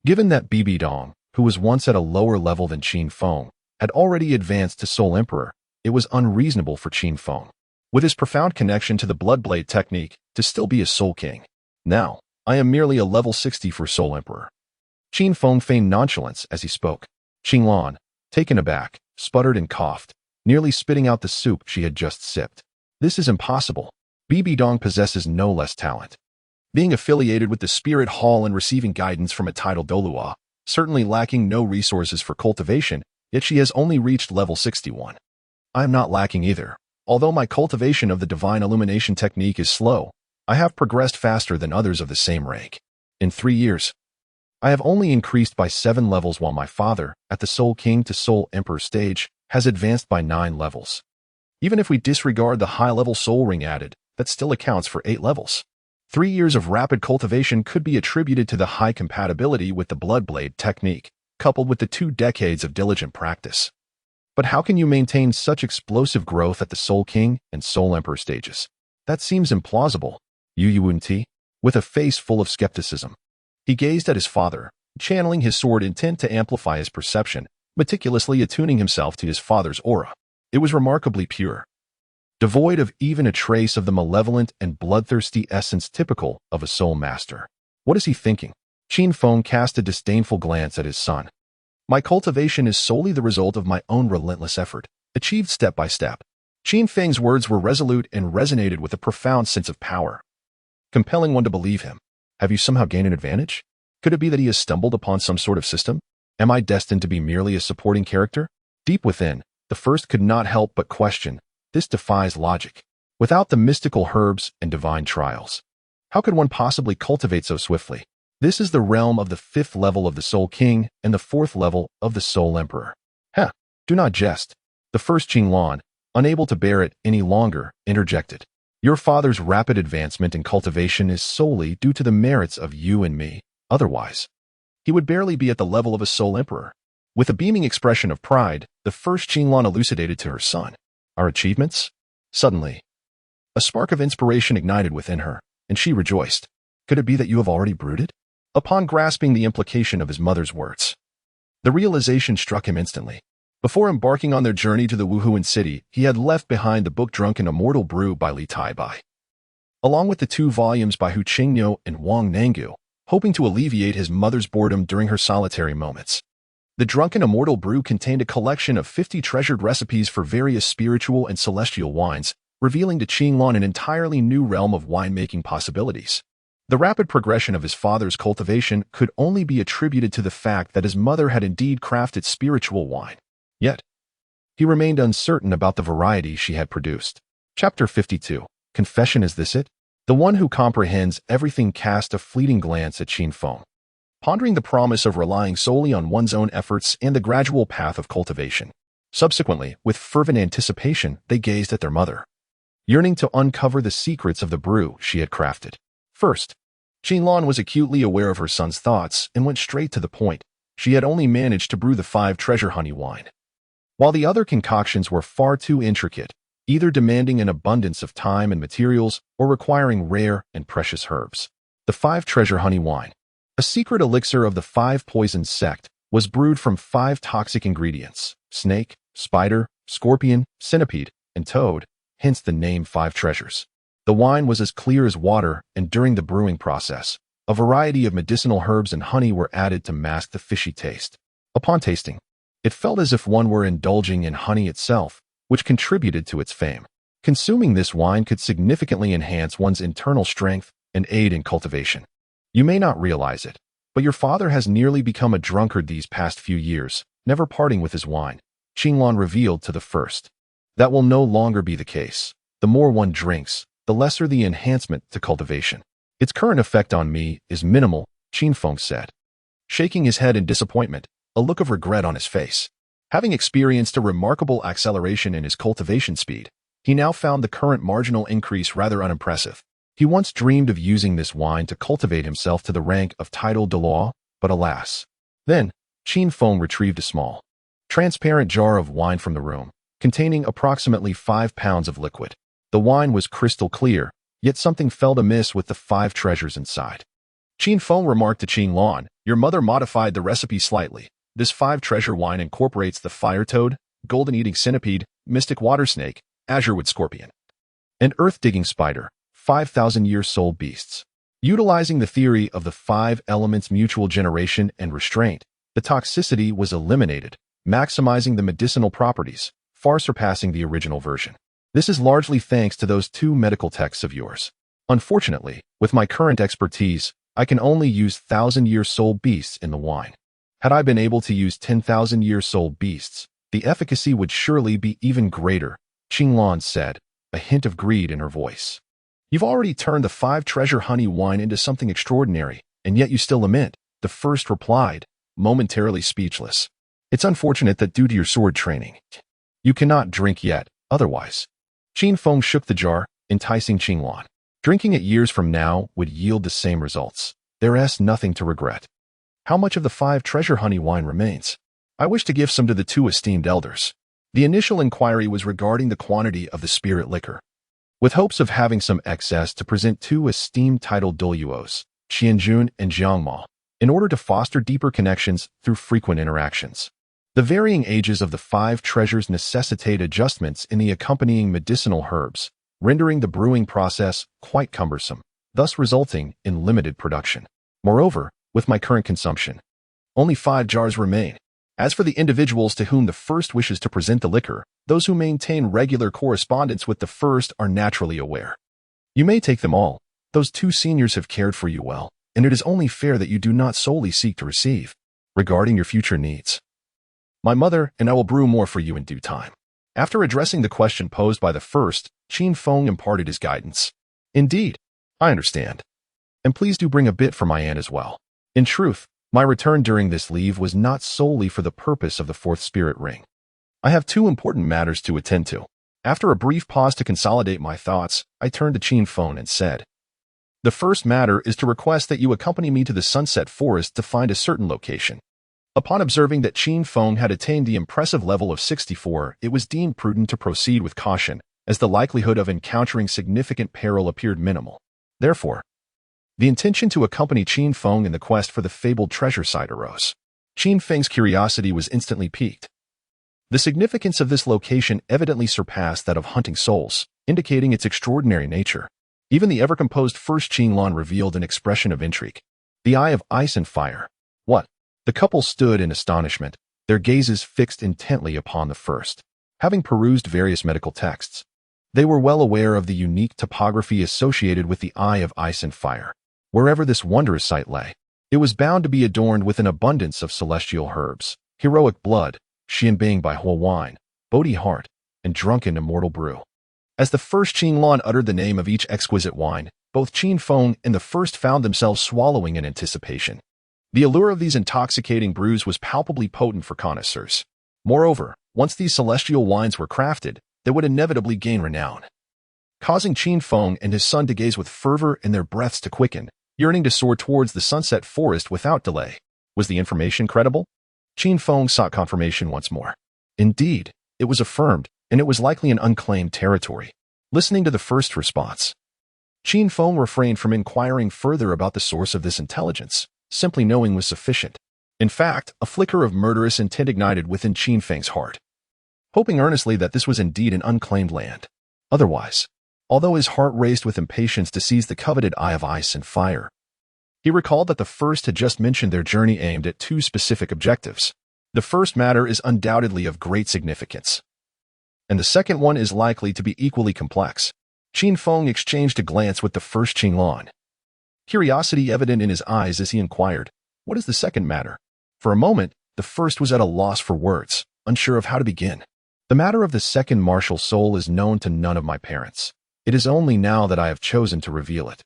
Given that Bibi Dong, who was once at a lower level than Qin Feng, had already advanced to Soul Emperor, it was unreasonable for Qin Feng, with his profound connection to the blood blade technique, to still be a Soul King. Now, I am merely a level 60 for Soul Emperor. Qin Feng feigned nonchalance as he spoke. Qinglan, taken aback, sputtered and coughed, nearly spitting out the soup she had just sipped. This is impossible. Bibi Dong possesses no less talent. Being affiliated with the Spirit Hall and receiving guidance from a titled Douluo, certainly lacking no resources for cultivation, yet she has only reached level 61. I am not lacking either. Although my cultivation of the divine illumination technique is slow, I have progressed faster than others of the same rank. In 3 years, I have only increased by 7 levels while my father, at the Soul King to Soul Emperor stage, has advanced by 9 levels. Even if we disregard the high-level soul ring added, that still accounts for 8 levels. 3 years of rapid cultivation could be attributed to the high compatibility with the blood blade technique, coupled with the 2 decades of diligent practice. But how can you maintain such explosive growth at the Soul King and Soul Emperor stages? That seems implausible. Yu Yuan-Ti, with a face full of skepticism. He gazed at his father, channeling his sword intent to amplify his perception, meticulously attuning himself to his father's aura. It was remarkably pure, devoid of even a trace of the malevolent and bloodthirsty essence typical of a soul master. What is he thinking? Qin Feng cast a disdainful glance at his son. My cultivation is solely the result of my own relentless effort, achieved step by step. Qin Feng's words were resolute and resonated with a profound sense of power, compelling one to believe him. Have you somehow gained an advantage? Could it be that he has stumbled upon some sort of system? Am I destined to be merely a supporting character? Deep within, the first could not help but question, this defies logic. Without the mystical herbs and divine trials, how could one possibly cultivate so swiftly? This is the realm of the 5th level of the Soul King and the 4th level of the Soul Emperor. Do not jest. The first Qinglan, unable to bear it any longer, interjected. Your father's rapid advancement in cultivation is solely due to the merits of you and me. Otherwise, he would barely be at the level of a Soul Emperor. With a beaming expression of pride, the first Qinglan elucidated to her son. Our achievements? Suddenly, a spark of inspiration ignited within her, and she rejoiced. Could it be that you have already brooded? Upon grasping the implication of his mother's words, the realization struck him instantly. Before embarking on their journey to the Wuhuan city, he had left behind the book Drunken Immortal Brew by Li Taibai, along with the 2 volumes by Hu Qingniu and Wang Nangu, hoping to alleviate his mother's boredom during her solitary moments. The Drunken Immortal Brew contained a collection of 50 treasured recipes for various spiritual and celestial wines, revealing to Qinglan an entirely new realm of winemaking possibilities. The rapid progression of his father's cultivation could only be attributed to the fact that his mother had indeed crafted spiritual wine. Yet, he remained uncertain about the variety she had produced. Chapter 52. Confession. Is this it? The one who comprehends everything cast a fleeting glance at Qin Feng, pondering the promise of relying solely on one's own efforts and the gradual path of cultivation. Subsequently, with fervent anticipation, they gazed at their mother, yearning to uncover the secrets of the brew she had crafted. First, Qinlan was acutely aware of her son's thoughts and went straight to the point. She had only managed to brew the 5 treasure honey wine, while the other concoctions were far too intricate, either demanding an abundance of time and materials or requiring rare and precious herbs. The 5 treasure honey wine, a secret elixir of the 5 poison sect, was brewed from 5 toxic ingredients: snake, spider, scorpion, centipede, and toad, hence the name 5 treasures. The wine was as clear as water, and during the brewing process, a variety of medicinal herbs and honey were added to mask the fishy taste. Upon tasting, it felt as if one were indulging in honey itself, which contributed to its fame. Consuming this wine could significantly enhance one's internal strength and aid in cultivation. You may not realize it, but But your father has nearly become a drunkard these past few years, never parting with his wine, Qinglong revealed to the first. That will no longer be the case. The more one drinks, the lesser the enhancement to cultivation. Its current effect on me is minimal, Qinfeng said, shaking his head in disappointment, a look of regret on his face. Having experienced a remarkable acceleration in his cultivation speed, he now found the current marginal increase rather unimpressive. He once dreamed of using this wine to cultivate himself to the rank of title Douluo, but alas. Then, Qinfeng retrieved a small, transparent jar of wine from the room, containing approximately 5 pounds of liquid. The wine was crystal clear, yet something felt amiss with the 5 treasures inside. Qinfeng remarked to Qinglong, "Your mother modified the recipe slightly. This 5-treasure wine incorporates the fire toad, golden-eating centipede, mystic water snake, azurewood scorpion, and earth-digging spider, 5,000-year soul beasts. Utilizing the theory of the 5 elements mutual generation and restraint, the toxicity was eliminated, maximizing the medicinal properties, far surpassing the original version. This is largely thanks to those 2 medical texts of yours. Unfortunately, with my current expertise, I can only use 1,000-year soul beasts in the wine. Had I been able to use 10,000-year soul beasts, the efficacy would surely be even greater," Qinglong said, a hint of greed in her voice. "You've already turned the 5-treasure honey wine into something extraordinary, and yet you still lament," the first replied, momentarily speechless. "It's unfortunate that due to your sword training, you cannot drink yet, otherwise." Qinfeng shook the jar, enticing Qinglong. Drinking it years from now would yield the same results. There is nothing to regret. How much of the 5-treasure honey wine remains? I wish to give some to the 2 esteemed elders. The initial inquiry was regarding the quantity of the spirit liquor, with hopes of having some excess to present 2 esteemed titled Douluos, Qianjun and Jiangma, in order to foster deeper connections through frequent interactions. The varying ages of the 5 treasures necessitate adjustments in the accompanying medicinal herbs, rendering the brewing process quite cumbersome, thus resulting in limited production. Moreover, with my current consumption, only 5 jars remain. As for the individuals to whom the first wishes to present the liquor, those who maintain regular correspondence with the first are naturally aware. You may take them all. Those 2 seniors have cared for you well, and it is only fair that you do not solely seek to receive. Regarding your future needs, my mother and I will brew more for you in due time." After addressing the question posed by the first, Qinfeng imparted his guidance. "Indeed, I understand. And please do bring a bit for my aunt as well. In truth, my return during this leave was not solely for the purpose of the 4th spirit ring. I have 2 important matters to attend to." After a brief pause to consolidate my thoughts, I turned to Qinfeng and said, "The first matter is to request that you accompany me to the Sunset Forest to find a certain location." Upon observing that Qinfeng had attained the impressive level of 64, it was deemed prudent to proceed with caution, as the likelihood of encountering significant peril appeared minimal. Therefore, the intention to accompany Qinfeng in the quest for the fabled treasure site arose. Qinfeng's curiosity was instantly piqued. The significance of this location evidently surpassed that of hunting souls, indicating its extraordinary nature. Even the ever-composed first Qinglong revealed an expression of intrigue. The eye of ice and fire. What? The couple stood in astonishment, their gazes fixed intently upon the first. Having perused various medical texts, they were well aware of the unique topography associated with the eye of ice and fire. Wherever this wondrous site lay, it was bound to be adorned with an abundance of celestial herbs, heroic blood, xianbing by whole wine, Bodhi heart, and drunken immortal brew. As the first Qinglong uttered the name of each exquisite wine, both Qinfeng and the first found themselves swallowing in anticipation. The allure of these intoxicating brews was palpably potent for connoisseurs. Moreover, once these celestial wines were crafted, they would inevitably gain renown, causing Qinfeng and his son to gaze with fervor and their breaths to quicken, yearning to soar towards the Sunset Forest without delay. Was the information credible? Qinfeng sought confirmation once more. Indeed, it was affirmed, and it was likely an unclaimed territory. Listening to the first response, Qinfeng refrained from inquiring further about the source of this intelligence. Simply knowing was sufficient. In fact, a flicker of murderous intent ignited within Qinfeng's heart, hoping earnestly that this was indeed an unclaimed land. Otherwise, although his heart raced with impatience to seize the coveted eye of ice and fire, he recalled that the first had just mentioned their journey aimed at 2 specific objectives. The first matter is undoubtedly of great significance, and the second one is likely to be equally complex. Qinfeng exchanged a glance with the first Qinglong, curiosity evident in his eyes as he inquired, What does the second matter? For a moment, the first was at a loss for words, unsure of how to begin. The matter of the second martial soul is known to none of my parents. It is only now that I have chosen to reveal it.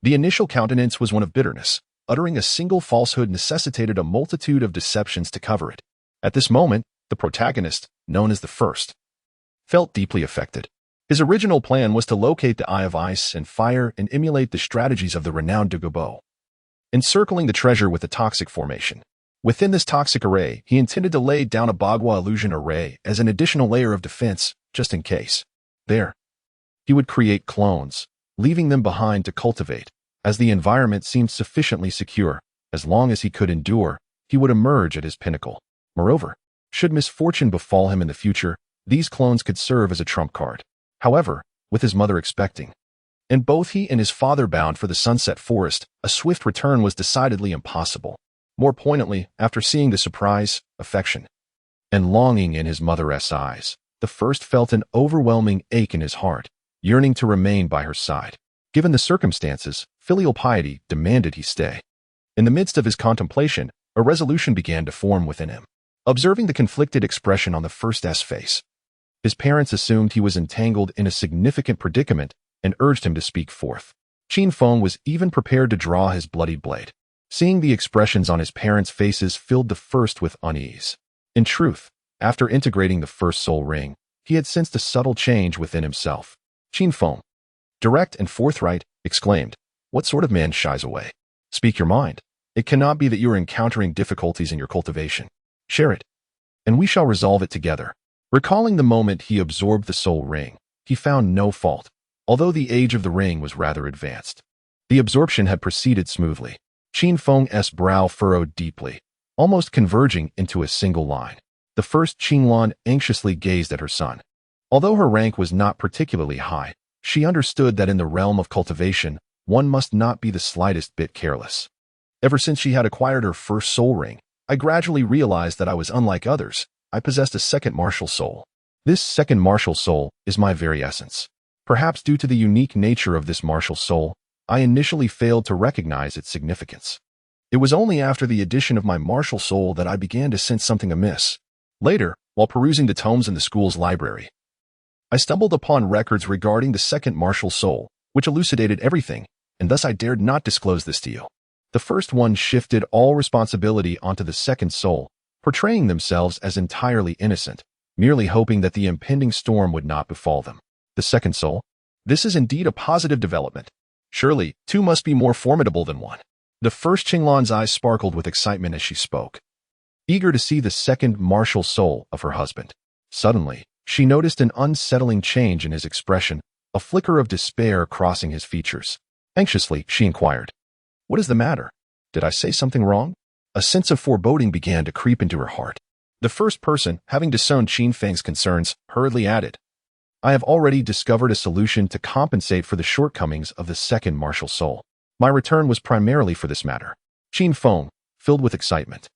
The initial countenance was one of bitterness. Uttering a single falsehood necessitated a multitude of deceptions to cover it. At this moment, the protagonist, known as the first, felt deeply affected. His original plan was to locate the Eye of Ice and Fire and emulate the strategies of the renowned Douluo, encircling the treasure with a toxic formation. Within this toxic array, he intended to lay down a Bagua illusion array as an additional layer of defense, just in case. There, he would create clones, leaving them behind to cultivate. As the environment seemed sufficiently secure, as long as he could endure, he would emerge at his pinnacle. Moreover, should misfortune befall him in the future, these clones could serve as a trump card. However, with his mother expecting, and both he and his father bound for the Sunset Forest, a swift return was decidedly impossible. More poignantly, after seeing the surprise, affection, and longing in his mother's eyes, the first felt an overwhelming ache in his heart, yearning to remain by her side. Given the circumstances, filial piety demanded he stay. In the midst of his contemplation, a resolution began to form within him. Observing the conflicted expression on the first's face, his parents assumed he was entangled in a significant predicament and urged him to speak forth. Qin Feng was even prepared to draw his bloodied blade. Seeing the expressions on his parents' faces filled the first with unease. In truth, after integrating the first soul ring, he had sensed a subtle change within himself. Qin Feng, direct and forthright, exclaimed, "What sort of man shies away? Speak your mind. It cannot be that you are encountering difficulties in your cultivation. Share it, and we shall resolve it together." Recalling the moment he absorbed the soul ring, he found no fault, although the age of the ring was rather advanced. The absorption had proceeded smoothly. Qin Feng's brow furrowed deeply, almost converging into a single line. The first Qinlan anxiously gazed at her son. Although her rank was not particularly high, she understood that in the realm of cultivation, one must not be the slightest bit careless. Ever since she had acquired her first soul ring, I gradually realized that I was unlike others. I possessed a second martial soul. This second martial soul is my very essence. Perhaps due to the unique nature of this martial soul, I initially failed to recognize its significance. It was only after the addition of my martial soul that I began to sense something amiss. Later, while perusing the tomes in the school's library, I stumbled upon records regarding the second martial soul, which elucidated everything, and thus I dared not disclose this to you. The first one shifted all responsibility onto the second soul, portraying themselves as entirely innocent, merely hoping that the impending storm would not befall them. The second soul? This is indeed a positive development. Surely, two must be more formidable than one. The first Qinglan's eyes sparkled with excitement as she spoke, eager to see the second martial soul of her husband. Suddenly, she noticed an unsettling change in his expression, a flicker of despair crossing his features. Anxiously, she inquired, "What is the matter? Did I say something wrong?" A sense of foreboding began to creep into her heart. The first person, having disowned Qin Feng's concerns, hurriedly added, "I have already discovered a solution to compensate for the shortcomings of the second martial soul. My return was primarily for this matter." Qin Feng, filled with excitement,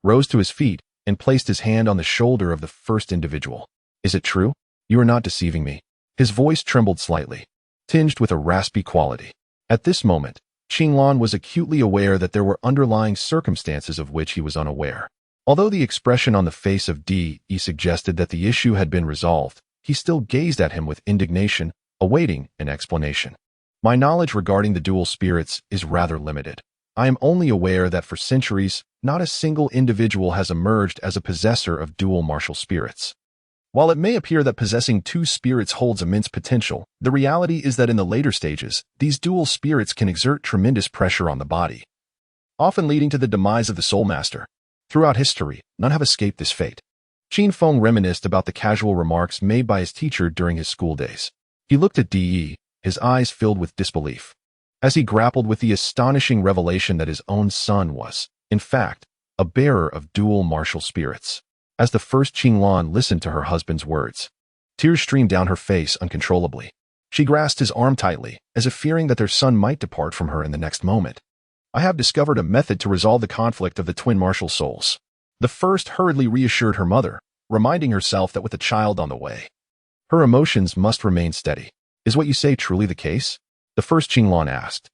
rose to his feet and placed his hand on the shoulder of the first individual. "Is it true? You are not deceiving me." His voice trembled slightly, tinged with a raspy quality. At this moment, Qinglan was acutely aware that there were underlying circumstances of which he was unaware. Although the expression on the face of D.E. suggested that the issue had been resolved, he still gazed at him with indignation, awaiting an explanation. "My knowledge regarding the dual spirits is rather limited. I am only aware that for centuries, not a single individual has emerged as a possessor of dual martial spirits. While it may appear that possessing two spirits holds immense potential, the reality is that in the later stages, these dual spirits can exert tremendous pressure on the body, often leading to the demise of the soul master. Throughout history, none have escaped this fate." Qin Feng reminisced about the casual remarks made by his teacher during his school days. He looked at D.E., his eyes filled with disbelief, as he grappled with the astonishing revelation that his own son was, in fact, a bearer of dual martial spirits. As the first Qinglan listened to her husband's words, tears streamed down her face uncontrollably. She grasped his arm tightly, as if fearing that their son might depart from her in the next moment. "I have discovered a method to resolve the conflict of the twin martial souls." The first hurriedly reassured her mother, reminding herself that with a child on the way, her emotions must remain steady. "Is what you say truly the case?" the first Qinglan asked.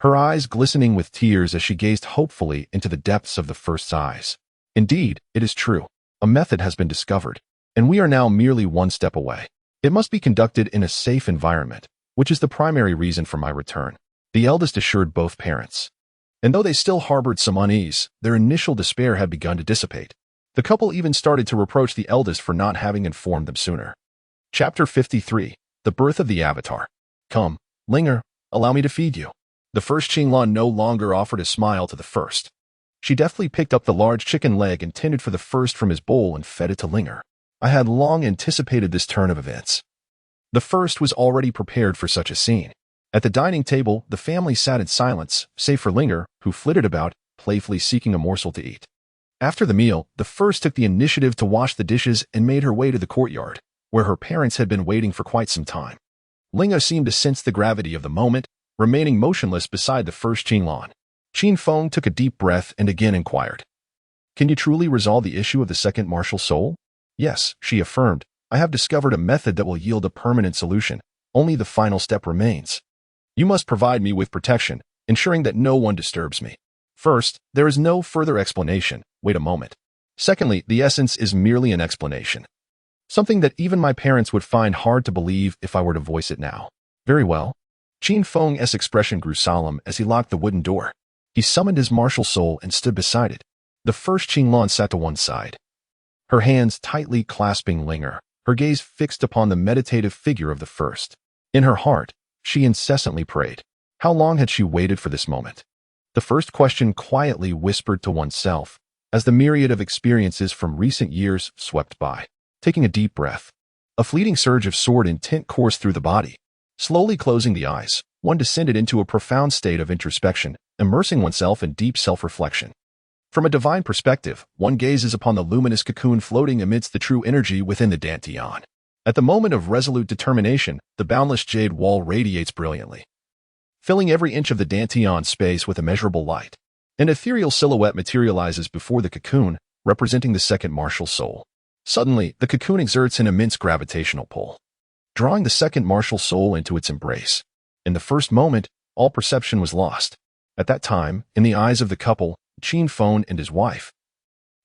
her eyes glistening with tears as she gazed hopefully into the depths of the first's eyes. Indeed, it is true. A method has been discovered, and we are now merely one step away. It must be conducted in a safe environment, which is the primary reason for my return, the eldest assured both parents. And though they still harbored some unease, their initial despair had begun to dissipate. The couple even started to reproach the eldest for not having informed them sooner. Chapter 53. The Birth of the Avatar. Come, Linger, allow me to feed you. The first Qinglan no longer offered a smile to the first. She deftly picked up the large chicken leg intended for the first from his bowl and fed it to Linger. I had long anticipated this turn of events. The first was already prepared for such a scene. At the dining table, the family sat in silence, save for Linger, who flitted about, playfully seeking a morsel to eat. After the meal, the first took the initiative to wash the dishes and made her way to the courtyard, where her parents had been waiting for quite some time. Linga seemed to sense the gravity of the moment, remaining motionless beside the first Qinglan. Qin Feng took a deep breath and again inquired, "Can you truly resolve the issue of the second martial soul?" "Yes," she affirmed. "I have discovered a method that will yield a permanent solution. Only the final step remains. You must provide me with protection, ensuring that no one disturbs me. First, there is no further explanation. Wait a moment. Secondly, the essence is merely an explanation. Something that even my parents would find hard to believe if I were to voice it now." "Very well." Qin Feng's expression grew solemn as he locked the wooden door. He summoned his martial soul and stood beside it. The first Qinglan sat to one side, her hands tightly clasping Linger, her gaze fixed upon the meditative figure of the first. In her heart, she incessantly prayed. How long had she waited for this moment? The first question quietly whispered to oneself as the myriad of experiences from recent years swept by. Taking a deep breath, a fleeting surge of sword intent coursed through the body. Slowly closing the eyes, one descended into a profound state of introspection, immersing oneself in deep self-reflection. From a divine perspective, one gazes upon the luminous cocoon floating amidst the true energy within the dantian. At the moment of resolute determination, the boundless jade wall radiates brilliantly, filling every inch of the dantian space with immeasurable light. An ethereal silhouette materializes before the cocoon, representing the second martial soul. Suddenly, the cocoon exerts an immense gravitational pull, drawing the second martial soul into its embrace. In the first moment, all perception was lost. At that time, in the eyes of the couple, Qin Feng and his wife,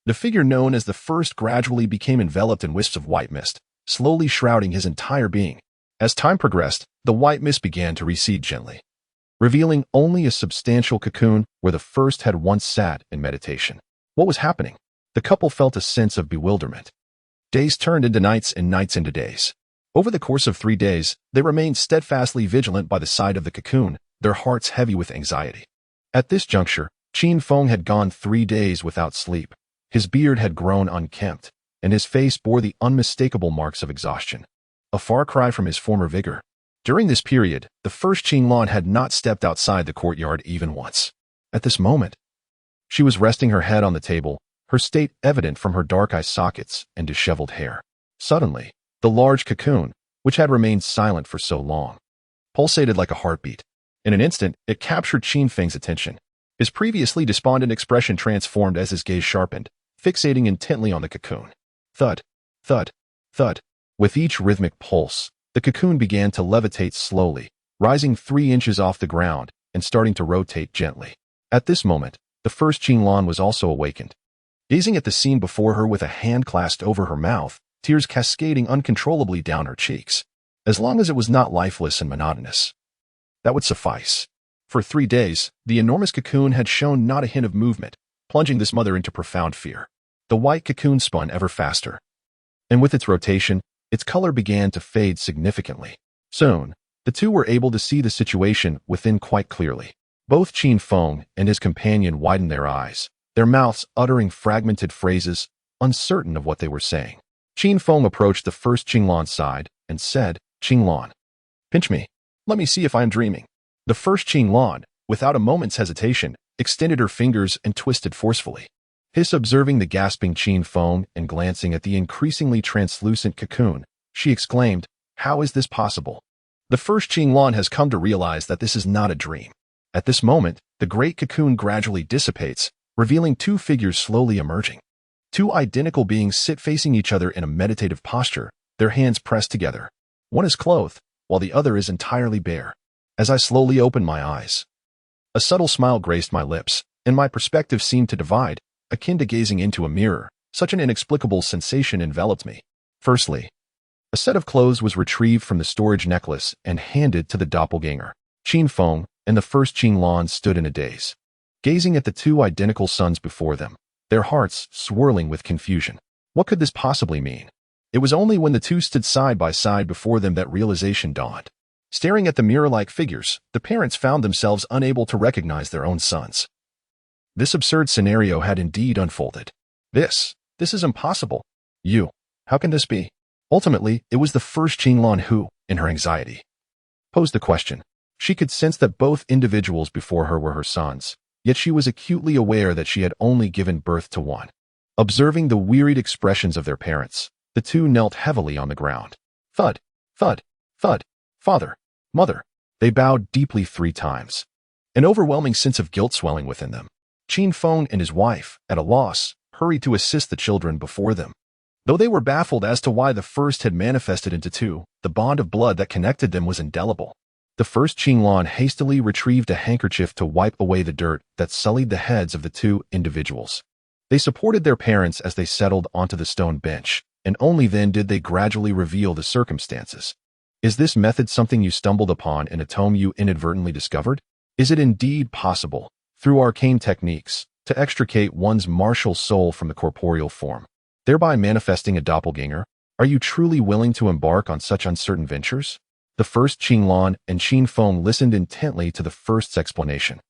the figure known as the first gradually became enveloped in wisps of white mist, slowly shrouding his entire being. As time progressed, the white mist began to recede gently, revealing only a substantial cocoon where the first had once sat in meditation. What was happening? The couple felt a sense of bewilderment. Days turned into nights and nights into days. Over the course of 3 days, they remained steadfastly vigilant by the side of the cocoon, their hearts heavy with anxiety. At this juncture, Qin Feng had gone 3 days without sleep. His beard had grown unkempt, and his face bore the unmistakable marks of exhaustion, a far cry from his former vigor. During this period, the first Qinglan had not stepped outside the courtyard even once. At this moment, she was resting her head on the table, her state evident from her dark eye sockets and disheveled hair. Suddenly, the large cocoon, which had remained silent for so long, pulsated like a heartbeat. In an instant, it captured Qin Feng's attention. His previously despondent expression transformed as his gaze sharpened, fixating intently on the cocoon. Thud, thud, thud. With each rhythmic pulse, the cocoon began to levitate slowly, rising 3 inches off the ground and starting to rotate gently. At this moment, the first Qinglan was also awakened. Gazing at the scene before her with a hand clasped over her mouth, tears cascading uncontrollably down her cheeks. As long as it was not lifeless and monotonous, that would suffice. For 3 days, the enormous cocoon had shown not a hint of movement, plunging this mother into profound fear. The white cocoon spun ever faster, and with its rotation, its color began to fade significantly. Soon, the two were able to see the situation within quite clearly. Both Qin Feng and his companion widened their eyes, their mouths uttering fragmented phrases, uncertain of what they were saying. Qin Feng approached the first Qinglan's side and said, "Qinglan, pinch me. Let me see if I am dreaming." The first Qinglan, without a moment's hesitation, extended her fingers and twisted forcefully. His observing the gasping Qin Feng and glancing at the increasingly translucent cocoon, she exclaimed, "How is this possible?" The first Qinglan has come to realize that this is not a dream. At this moment, the great cocoon gradually dissipates, revealing 2 figures slowly emerging. 2 identical beings sit facing each other in a meditative posture, their hands pressed together. One is clothed, while the other is entirely bare. As I slowly opened my eyes, A subtle smile graced my lips, and my perspective seemed to divide, akin to gazing into a mirror. Such an inexplicable sensation enveloped me. Firstly, a set of clothes was retrieved from the storage necklace and handed to the doppelganger. Qin Feng and the first Qing Lan stood in a daze, gazing at the two identical sons before them, their hearts swirling with confusion. What could this possibly mean? It was only when the two stood side by side before them that realization dawned. Staring at the mirror-like figures, the parents found themselves unable to recognize their own sons. This absurd scenario had indeed unfolded. This is impossible. How can this be? Ultimately, it was the first Qinglan who, in her anxiety, posed the question. She could sense that both individuals before her were her sons, yet she was acutely aware that she had only given birth to one. Observing the wearied expressions of their parents, the two knelt heavily on the ground. Thud, thud, thud, father, mother. They bowed deeply 3 times. An overwhelming sense of guilt swelling within them. Qin Feng and his wife, at a loss, hurried to assist the children before them. Though they were baffled as to why the first had manifested into two, the bond of blood that connected them was indelible. The first Qinglan hastily retrieved a handkerchief to wipe away the dirt that sullied the heads of the two individuals. They supported their parents as they settled onto the stone bench, and only then did they gradually reveal the circumstances. Is this method something you stumbled upon in a tome you inadvertently discovered? Is it indeed possible, through arcane techniques, to extricate one's martial soul from the corporeal form, thereby manifesting a doppelganger? Are you truly willing to embark on such uncertain ventures? The first Qinglan and Qin Feng listened intently to the first's explanation,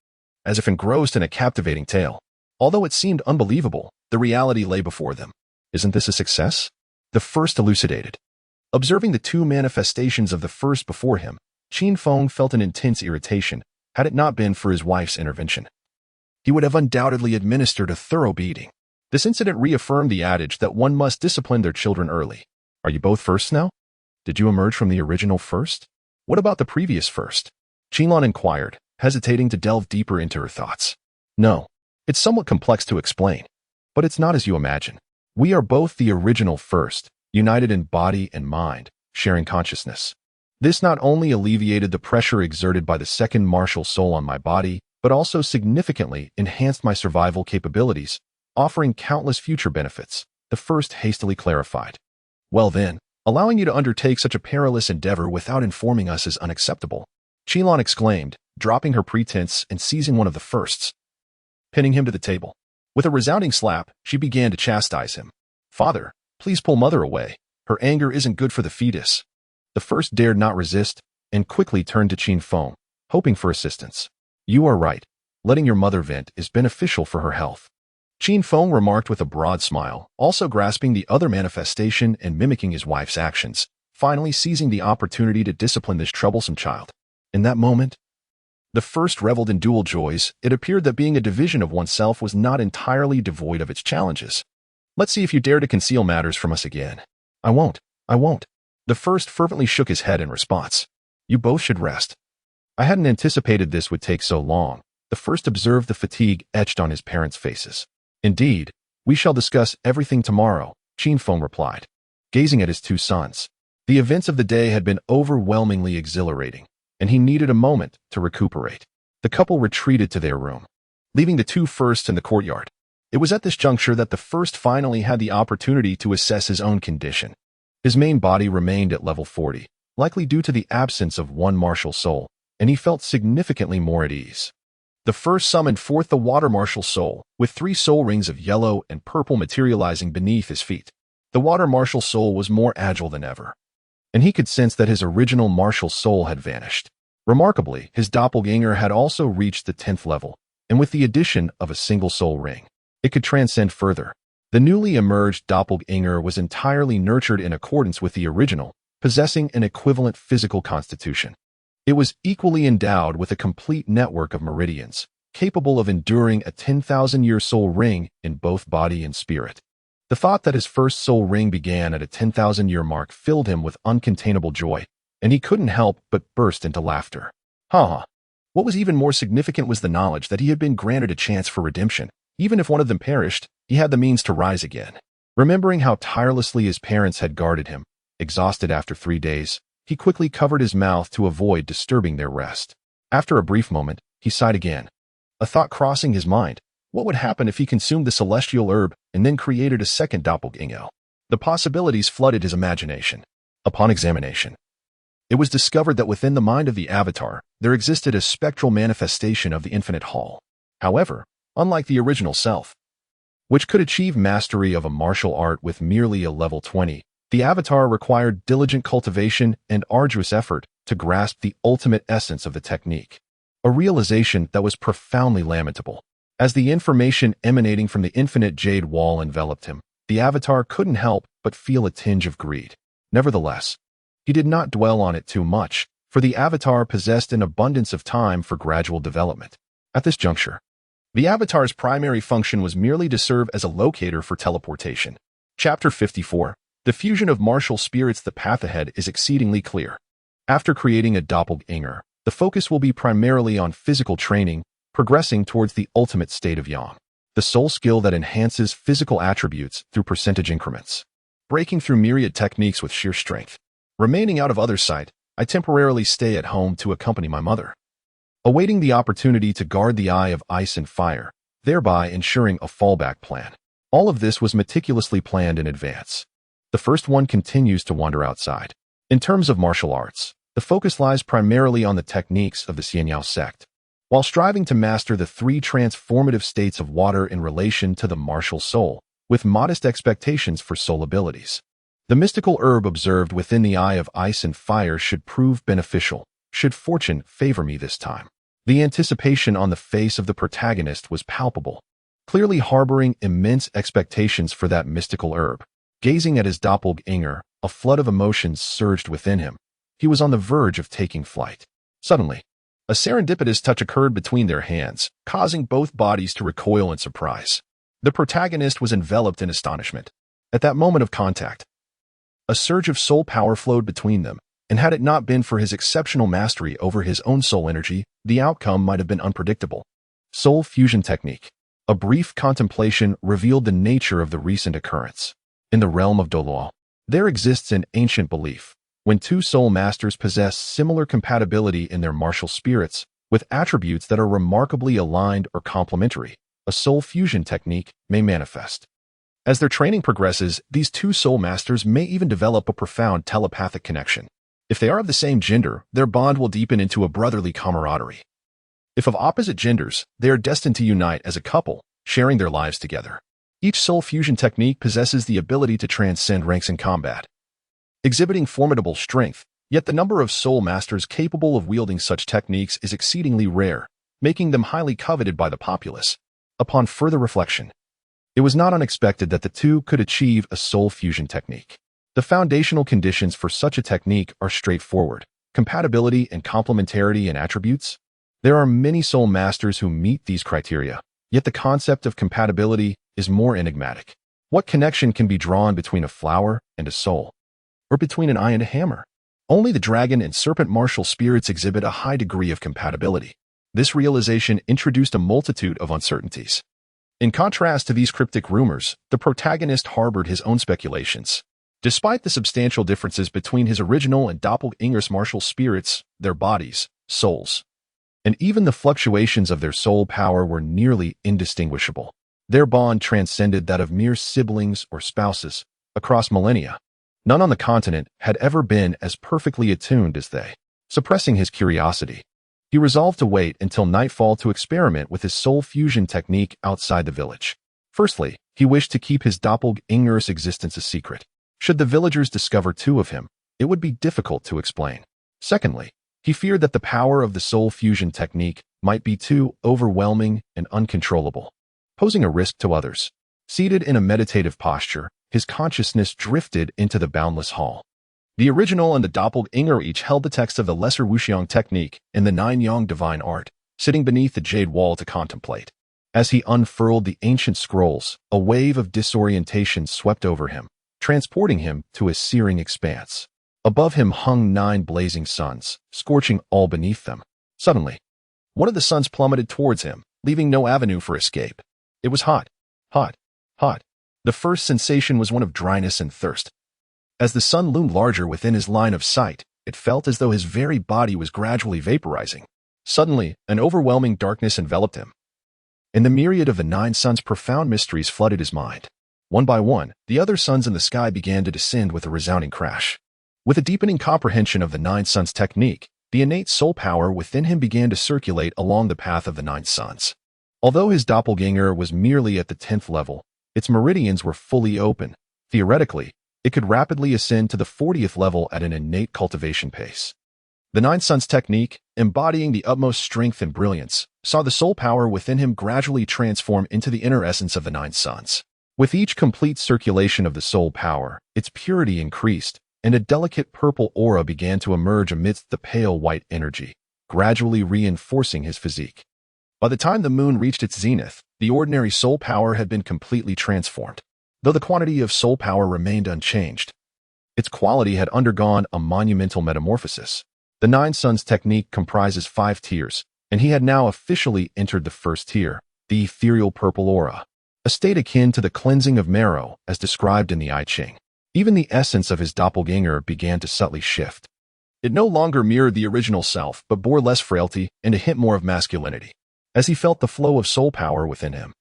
as if engrossed in a captivating tale. Although it seemed unbelievable, the reality lay before them. Isn't this a success? The first elucidated. Observing the two manifestations of the first before him, Qin Feng felt an intense irritation. Had it not been for his wife's intervention, he would have undoubtedly administered a thorough beating. This incident reaffirmed the adage that one must discipline their children early. Are you both firsts now? Did you emerge from the original first? What about the previous first? Qinlan inquired, hesitating to delve deeper into her thoughts. No, it's somewhat complex to explain, but it's not as you imagine. We are both the original first, united in body and mind, sharing consciousness. This not only alleviated the pressure exerted by the second martial soul on my body, but also significantly enhanced my survival capabilities, offering countless future benefits, the first hastily clarified. Well then, allowing you to undertake such a perilous endeavor without informing us is unacceptable, Qinlan exclaimed, dropping her pretense and seizing one of the firsts, pinning him to the table. With a resounding slap, she began to chastise him. Father, please pull mother away. Her anger isn't good for the fetus. The first dared not resist and quickly turned to Qin Feng, hoping for assistance. You are right. Letting your mother vent is beneficial for her health, Qin Feng remarked with a broad smile, also grasping the other manifestation and mimicking his wife's actions, finally seizing the opportunity to discipline this troublesome child. In that moment, the first reveled in dual joys. It appeared that being a division of oneself was not entirely devoid of its challenges. Let's see if you dare to conceal matters from us again. I won't. The first fervently shook his head in response. You both should rest. I hadn't anticipated this would take so long. The first observed the fatigue etched on his parents' faces. Indeed, we shall discuss everything tomorrow, Qin Feng replied, gazing at his two sons. The events of the day had been overwhelmingly exhilarating, and he needed a moment to recuperate. The couple retreated to their room, leaving the two firsts in the courtyard. It was at this juncture that the first finally had the opportunity to assess his own condition. His main body remained at level 40, likely due to the absence of one martial soul, and he felt significantly more at ease. The first summoned forth the water martial soul, with 3 soul rings of yellow and purple materializing beneath his feet. The water martial soul was more agile than ever, and he could sense that his original martial soul had vanished. Remarkably, his doppelganger had also reached the 10th level, and with the addition of a single soul ring, it could transcend further. The newly emerged doppelganger was entirely nurtured in accordance with the original, possessing an equivalent physical constitution. It was equally endowed with a complete network of meridians, capable of enduring a 10,000-year soul ring in both body and spirit. The thought that his first soul ring began at a 10,000-year mark filled him with uncontainable joy, and he couldn't help but burst into laughter. What was even more significant was the knowledge that he had been granted a chance for redemption. Even if one of them perished, he had the means to rise again. Remembering how tirelessly his parents had guarded him, exhausted after 3 days, he quickly covered his mouth to avoid disturbing their rest. After a brief moment, he sighed again. A thought crossing his mind. What would happen if he consumed the celestial herb and then created a second doppelganger? The possibilities flooded his imagination. Upon examination, it was discovered that within the mind of the avatar, there existed a spectral manifestation of the infinite Hall. However, unlike the original self, which could achieve mastery of a martial art with merely a level 20, the avatar required diligent cultivation and arduous effort to grasp the ultimate essence of the technique. A realization that was profoundly lamentable. As the information emanating from the infinite jade wall enveloped him, the avatar couldn't help but feel a tinge of greed. Nevertheless, he did not dwell on it too much, for the avatar possessed an abundance of time for gradual development. At this juncture, the avatar's primary function was merely to serve as a locator for teleportation. Chapter 54. The fusion of martial spirits. The path ahead is exceedingly clear. After creating a doppelganger, the focus will be primarily on physical training, progressing towards the ultimate state of yang, the soul skill that enhances physical attributes through percentage increments. Breaking through myriad techniques with sheer strength. Remaining out of others' sight, I temporarily stay at home to accompany my mother, awaiting the opportunity to guard the eye of ice and fire, thereby ensuring a fallback plan. All of this was meticulously planned in advance. The first one continues to wander outside. In terms of martial arts, the focus lies primarily on the techniques of the Xianyao sect, while striving to master the 3 transformative states of water in relation to the martial soul, with modest expectations for soul abilities. The mystical herb observed within the eye of ice and fire should prove beneficial, should fortune favor me this time. The anticipation on the face of the protagonist was palpable, clearly harboring immense expectations for that mystical herb. Gazing at his doppelganger, a flood of emotions surged within him. He was on the verge of taking flight. Suddenly, a serendipitous touch occurred between their hands, causing both bodies to recoil in surprise. The protagonist was enveloped in astonishment. At that moment of contact, a surge of soul power flowed between them, and had it not been for his exceptional mastery over his own soul energy, the outcome might have been unpredictable. Soul fusion technique. A brief contemplation revealed the nature of the recent occurrence. In the realm of Douluo, there exists an ancient belief. When 2 soul masters possess similar compatibility in their martial spirits, with attributes that are remarkably aligned or complementary, a soul fusion technique may manifest. As their training progresses, these 2 soul masters may even develop a profound telepathic connection. If they are of the same gender, their bond will deepen into a brotherly camaraderie. If of opposite genders, they are destined to unite as a couple, sharing their lives together. Each soul fusion technique possesses the ability to transcend ranks in combat, exhibiting formidable strength, yet the number of soul masters capable of wielding such techniques is exceedingly rare, making them highly coveted by the populace. Upon further reflection, it was not unexpected that the 2 could achieve a soul fusion technique. The foundational conditions for such a technique are straightforward: compatibility and complementarity in attributes. There are many soul masters who meet these criteria, yet the concept of compatibility is more enigmatic. What connection can be drawn between a flower and a soul? Or between an eye and a hammer? Only the dragon and serpent martial spirits exhibit a high degree of compatibility. This realization introduced a multitude of uncertainties. In contrast to these cryptic rumors, the protagonist harbored his own speculations. Despite the substantial differences between his original and doppelganger's martial spirits, their bodies, souls, and even the fluctuations of their soul power were nearly indistinguishable. Their bond transcended that of mere siblings or spouses. Across millennia, none on the continent had ever been as perfectly attuned as they. Suppressing his curiosity, he resolved to wait until nightfall to experiment with his soul fusion technique outside the village. Firstly, he wished to keep his doppelganger's existence a secret. Should the villagers discover 2 of him, it would be difficult to explain. Secondly, he feared that the power of the soul fusion technique might be too overwhelming and uncontrollable, posing a risk to others. Seated in a meditative posture, his consciousness drifted into the boundless hall. The original and the doppelganger each held the text of the lesser wuxiang technique and the 9 yang divine art, sitting beneath the jade wall to contemplate. As he unfurled the ancient scrolls, a wave of disorientation swept over him, transporting him to a searing expanse. Above him hung 9 blazing suns, scorching all beneath them. Suddenly, one of the suns plummeted towards him, leaving no avenue for escape. It was hot, hot, hot. The first sensation was one of dryness and thirst. As the sun loomed larger within his line of sight, it felt as though his very body was gradually vaporizing. Suddenly, an overwhelming darkness enveloped him. and the myriad of the 9 suns' profound mysteries flooded his mind. One by one, the other suns in the sky began to descend with a resounding crash. With a deepening comprehension of the 9 suns' technique, the innate soul power within him began to circulate along the path of the 9 suns. Although his doppelganger was merely at the 10th level, its meridians were fully open. Theoretically, it could rapidly ascend to the 40th level at an innate cultivation pace. The 9 suns' technique, embodying the utmost strength and brilliance, saw the soul power within him gradually transform into the inner essence of the 9 suns. With each complete circulation of the soul power, its purity increased, and a delicate purple aura began to emerge amidst the pale white energy, gradually reinforcing his physique. By the time the moon reached its zenith, the ordinary soul power had been completely transformed. Though the quantity of soul power remained unchanged, its quality had undergone a monumental metamorphosis. The 9 suns' technique comprises 5 tiers, and he had now officially entered the first tier, the ethereal purple aura, a state akin to the cleansing of marrow as described in the I Ching. Even the essence of his doppelganger began to subtly shift. It no longer mirrored the original self, but bore less frailty and a hint more of masculinity. As he felt the flow of soul power within him,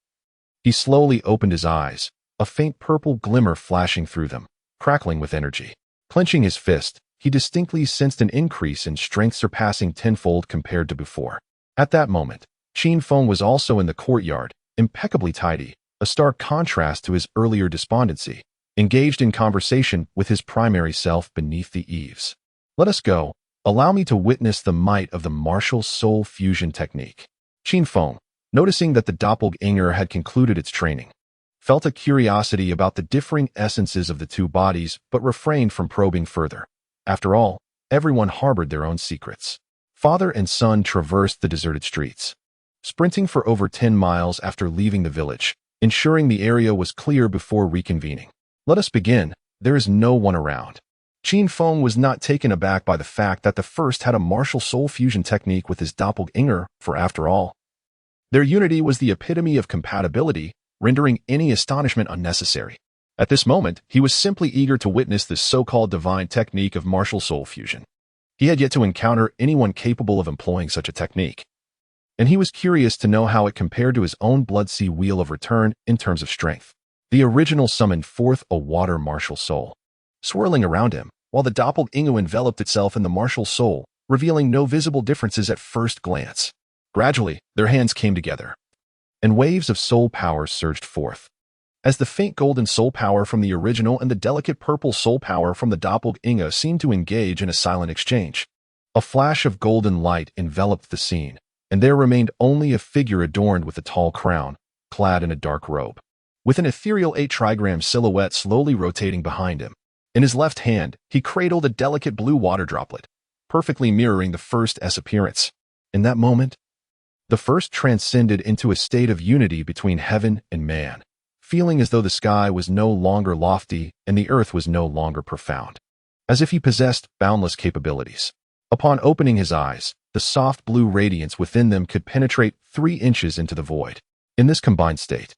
he slowly opened his eyes, a faint purple glimmer flashing through them, crackling with energy. Clenching his fist, he distinctly sensed an increase in strength surpassing tenfold compared to before. At that moment, Qin Feng was also in the courtyard, impeccably tidy, a stark contrast to his earlier despondency, engaged in conversation with his primary self beneath the eaves. Let us go. Allow me to witness the might of the martial soul fusion technique. Qin Feng, noticing that the doppelganger had concluded its training, felt a curiosity about the differing essences of the two bodies but refrained from probing further. After all, everyone harbored their own secrets. Father and son traversed the deserted streets, sprinting for over 10 miles after leaving the village, ensuring the area was clear before reconvening. Let us begin. There is no one around. Qin Feng was not taken aback by the fact that the first had a martial soul fusion technique with his doppelganger, for after all, their unity was the epitome of compatibility, rendering any astonishment unnecessary. At this moment, he was simply eager to witness this so-called divine technique of martial soul fusion. He had yet to encounter anyone capable of employing such a technique, and he was curious to know how it compared to his own blood-sea wheel of return in terms of strength. The original summoned forth a water martial soul, swirling around him, while the doppelganger enveloped itself in the martial soul, revealing no visible differences at first glance. Gradually, their hands came together, and waves of soul power surged forth. As the faint golden soul power from the original and the delicate purple soul power from the doppelganger seemed to engage in a silent exchange, a flash of golden light enveloped the scene, and there remained only a figure adorned with a tall crown, clad in a dark robe, with an ethereal 8-trigram silhouette slowly rotating behind him. In his left hand, he cradled a delicate blue water droplet, perfectly mirroring the first's appearance. In that moment, the first transcended into a state of unity between heaven and man, feeling as though the sky was no longer lofty and the earth was no longer profound, as if he possessed boundless capabilities. Upon opening his eyes, the soft blue radiance within them could penetrate 3 inches into the void. In this combined state,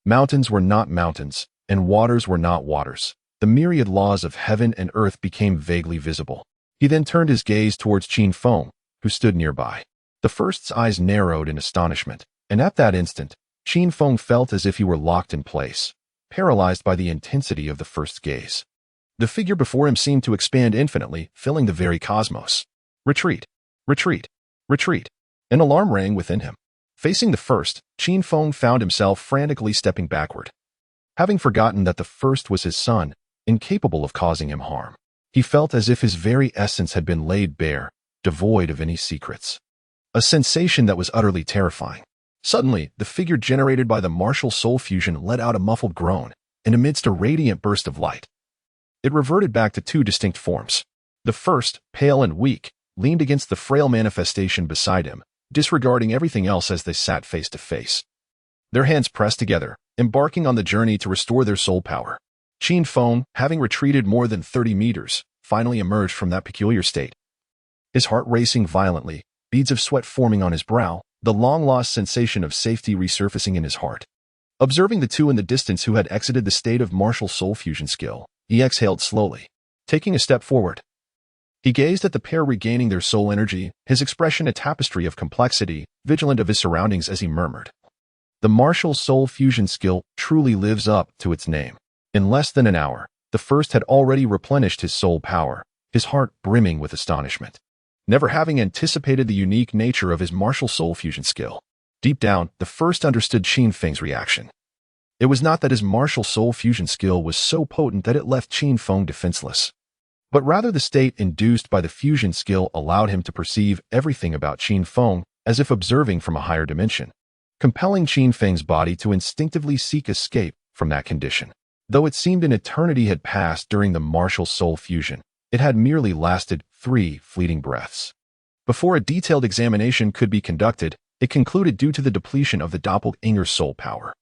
mountains were not mountains, and waters were not waters. The myriad laws of heaven and earth became vaguely visible. He then turned his gaze towards Qin Feng, who stood nearby. The first's eyes narrowed in astonishment, and at that instant, Qin Feng felt as if he were locked in place, paralyzed by the intensity of the first's gaze. The figure before him seemed to expand infinitely, filling the very cosmos. Retreat! Retreat! Retreat! An alarm rang within him. Facing the first, Qin Feng found himself frantically stepping backward, having forgotten that the first was his son, incapable of causing him harm. He felt as if his very essence had been laid bare, devoid of any secrets. A sensation that was utterly terrifying. Suddenly, the figure generated by the martial soul fusion let out a muffled groan, and amidst a radiant burst of light, it reverted back to 2 distinct forms. The first, pale and weak, leaned against the frail manifestation beside him, disregarding everything else as they sat face to face, their hands pressed together, embarking on the journey to restore their soul power. Qin Feng, having retreated more than 30 meters, finally emerged from that peculiar state, his heart racing violently, beads of sweat forming on his brow, the long-lost sensation of safety resurfacing in his heart. Observing the two in the distance who had exited the state of martial soul fusion skill, he exhaled slowly. Taking a step forward, he gazed at the pair regaining their soul energy, his expression a tapestry of complexity, vigilant of his surroundings as he murmured, The martial soul fusion skill truly lives up to its name. In less than an hour, the first had already replenished his soul power, his heart brimming with astonishment. Never having anticipated the unique nature of his martial soul fusion skill. Deep down, the first understood Qin Feng's reaction. It was not that his martial soul fusion skill was so potent that it left Qin Feng defenseless, but rather the state induced by the fusion skill allowed him to perceive everything about Qin Feng as if observing from a higher dimension, compelling Qin Feng's body to instinctively seek escape from that condition. Though it seemed an eternity had passed during the martial soul fusion, it had merely lasted 3 fleeting breaths. Before a detailed examination could be conducted, it concluded due to the depletion of the doppelganger's soul power.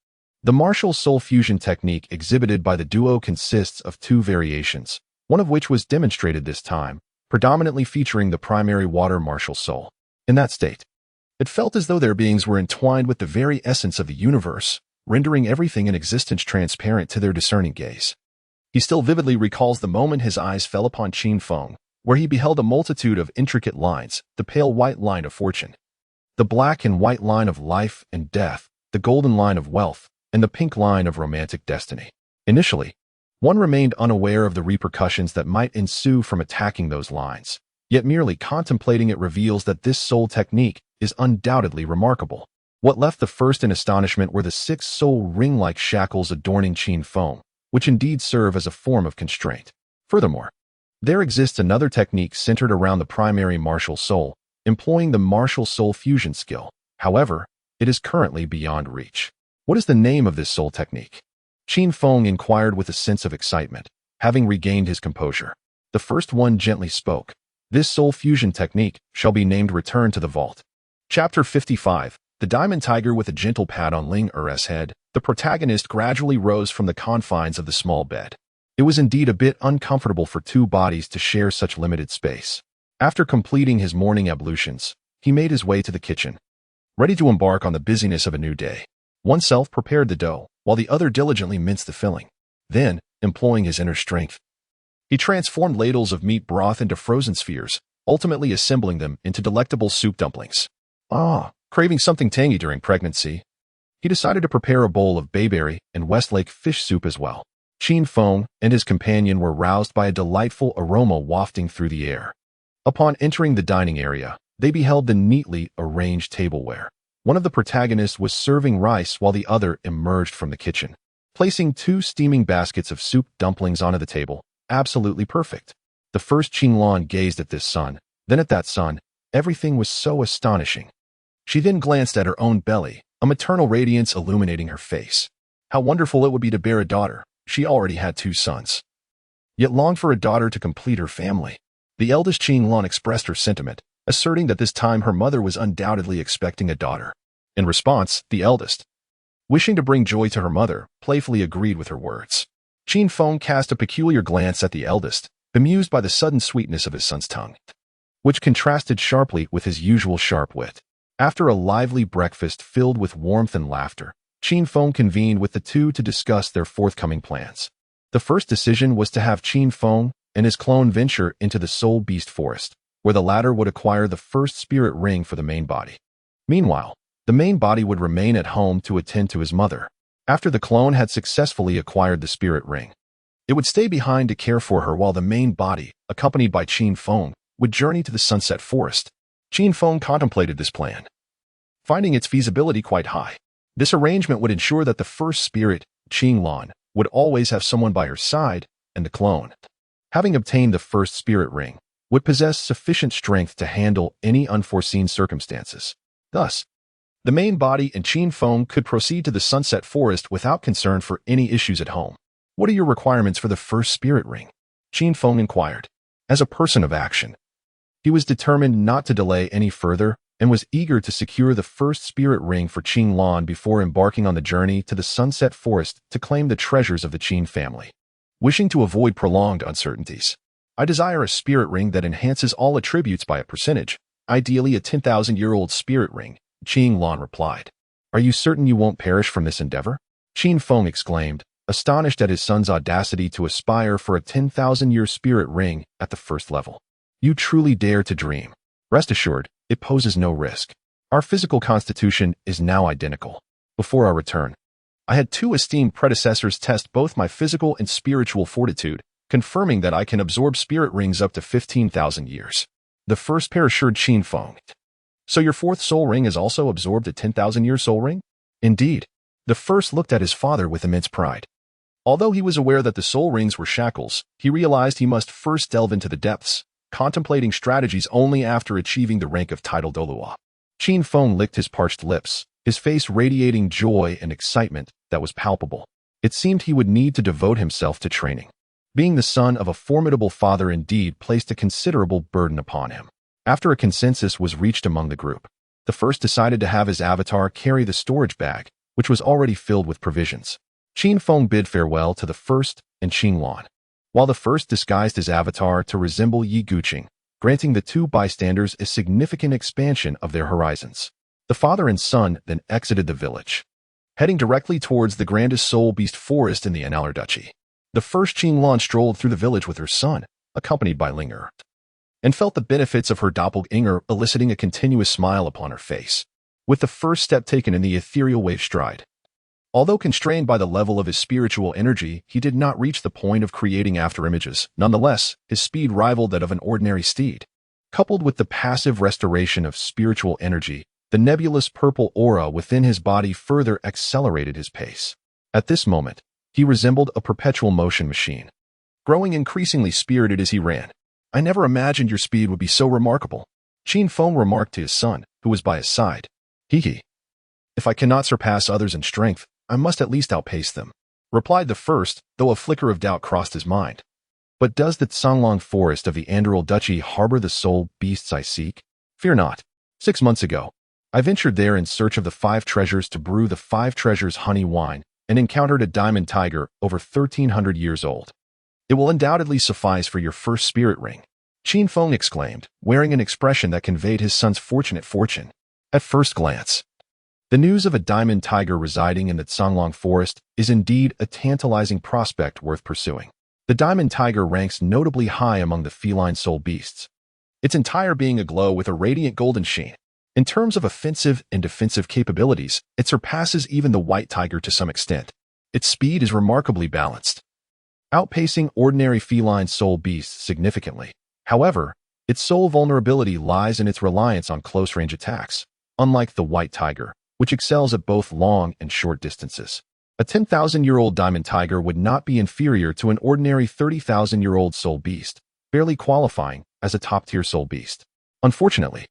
The martial soul fusion technique exhibited by the duo consists of 2 variations, one of which was demonstrated this time, predominantly featuring the primary water martial soul. In that state, it felt as though their beings were entwined with the very essence of the universe, rendering everything in existence transparent to their discerning gaze. He still vividly recalls the moment his eyes fell upon Qin Feng, where he beheld a multitude of intricate lines, the pale white line of fortune, the black and white line of life and death, the golden line of wealth, and the pink line of romantic destiny. Initially, one remained unaware of the repercussions that might ensue from attacking those lines, yet merely contemplating it reveals that this soul technique is undoubtedly remarkable. What left the first in astonishment were the 6 soul ring-like shackles adorning Qin Feng, which indeed serve as a form of constraint. Furthermore, there exists another technique centered around the primary martial soul, employing the martial soul fusion skill. However, it is currently beyond reach. What is the name of this soul technique? Qin Feng inquired with a sense of excitement, having regained his composure. The first one gently spoke. This soul fusion technique shall be named Return to the Vault. Chapter 55. The Diamond Tiger with a gentle pat on Ling Er's head, the protagonist gradually rose from the confines of the small bed. It was indeed a bit uncomfortable for 2 bodies to share such limited space. After completing his morning ablutions, he made his way to the kitchen, ready to embark on the busyness of a new day. One self prepared the dough, while the other diligently minced the filling. Then, employing his inner strength, he transformed ladles of meat broth into frozen spheres, ultimately assembling them into delectable soup dumplings. Craving something tangy during pregnancy, he decided to prepare a bowl of bayberry and Westlake fish soup as well. Qin Feng and his companion were roused by a delightful aroma wafting through the air. Upon entering the dining area, they beheld the neatly arranged tableware. One of the protagonists was serving rice while the other emerged from the kitchen, placing 2 steaming baskets of soup dumplings onto the table. Absolutely perfect. The first Qinlan gazed at this son, then at that son. Everything was so astonishing. She then glanced at her own belly, a maternal radiance illuminating her face. How wonderful it would be to bear a daughter. She already had 2 sons, yet longed for a daughter to complete her family. The eldest Qinlan expressed her sentiment, asserting that this time her mother was undoubtedly expecting a daughter. In response, the eldest, wishing to bring joy to her mother, playfully agreed with her words. Qin Feng cast a peculiar glance at the eldest, bemused by the sudden sweetness of his son's tongue, which contrasted sharply with his usual sharp wit. After a lively breakfast filled with warmth and laughter, Qin Feng convened with the 2 to discuss their forthcoming plans. The first decision was to have Qin Feng and his clone venture into the Soul Beast Forest, where the latter would acquire the first spirit ring for the main body. Meanwhile, the main body would remain at home to attend to his mother. After the clone had successfully acquired the spirit ring, it would stay behind to care for her while the main body, accompanied by Qin Feng, would journey to the Sunset Forest. Qin Feng contemplated this plan, finding its feasibility quite high. This arrangement would ensure that the first spirit, Qinglan, would always have someone by her side, and the clone, having obtained the first spirit ring, would possess sufficient strength to handle any unforeseen circumstances. Thus, the main body and Qin Feng could proceed to the Sunset Forest without concern for any issues at home. What are your requirements for the first spirit ring? Qin Feng inquired. As a person of action, he was determined not to delay any further and was eager to secure the first spirit ring for Qinglan before embarking on the journey to the Sunset Forest to claim the treasures of the Qin family. Wishing to avoid prolonged uncertainties, I desire a spirit ring that enhances all attributes by a percentage, ideally a 10,000-year-old spirit ring, Qinglan replied. Are you certain you won't perish from this endeavor? Qin Feng exclaimed, astonished at his son's audacity to aspire for a 10,000-year spirit ring at the first level. You truly dare to dream. Rest assured, it poses no risk. Our physical constitution is now identical. Before our return, I had two esteemed predecessors test both my physical and spiritual fortitude, confirming that I can absorb spirit rings up to 15,000 years. The first pair assured Qin Feng. So your fourth soul ring has also absorbed a 10,000-year soul ring? Indeed. The first looked at his father with immense pride. Although he was aware that the soul rings were shackles, he realized he must first delve into the depths, contemplating strategies only after achieving the rank of title Douluo. Qin Feng licked his parched lips, his face radiating joy and excitement that was palpable. It seemed he would need to devote himself to training. Being the son of a formidable father indeed placed a considerable burden upon him. After a consensus was reached among the group, the first decided to have his avatar carry the storage bag, which was already filled with provisions. Qin Feng bid farewell to the first and Qinglan, while the first disguised his avatar to resemble Yi Guqing, granting the two bystanders a significant expansion of their horizons. The father and son then exited the village, heading directly towards the grandest soul beast forest in the Annaler Duchy. The first Qinglan strolled through the village with her son, accompanied by Linger, and felt the benefits of her doppelganger eliciting a continuous smile upon her face, with the first step taken in the ethereal wave stride. Although constrained by the level of his spiritual energy, he did not reach the point of creating afterimages. Nonetheless, his speed rivaled that of an ordinary steed. Coupled with the passive restoration of spiritual energy, the nebulous purple aura within his body further accelerated his pace. At this moment, he resembled a perpetual motion machine, growing increasingly spirited as he ran. I never imagined your speed would be so remarkable, Qin Feng remarked to his son, who was by his side. Hee. If I cannot surpass others in strength, I must at least outpace them, replied the first, though a flicker of doubt crossed his mind. But does the Songlong forest of the Andaral Duchy harbor the soul beasts I seek? Fear not. 6 months ago, I ventured there in search of the 5 treasures to brew the 5 treasures honey wine and encountered a diamond tiger over 1,300 years old. It will undoubtedly suffice for your first spirit ring, Qin Feng exclaimed, wearing an expression that conveyed his son's fortunate fortune. At first glance, the news of a diamond tiger residing in the Songlong forest is indeed a tantalizing prospect worth pursuing. The diamond tiger ranks notably high among the feline soul beasts, its entire being aglow with a radiant golden sheen. In terms of offensive and defensive capabilities, it surpasses even the white tiger to some extent. Its speed is remarkably balanced, outpacing ordinary feline soul beasts significantly. However, its sole vulnerability lies in its reliance on close-range attacks, unlike the white tiger, which excels at both long and short distances. A 10,000-year-old diamond tiger would not be inferior to an ordinary 30,000-year-old soul beast, barely qualifying as a top-tier soul beast. Unfortunately,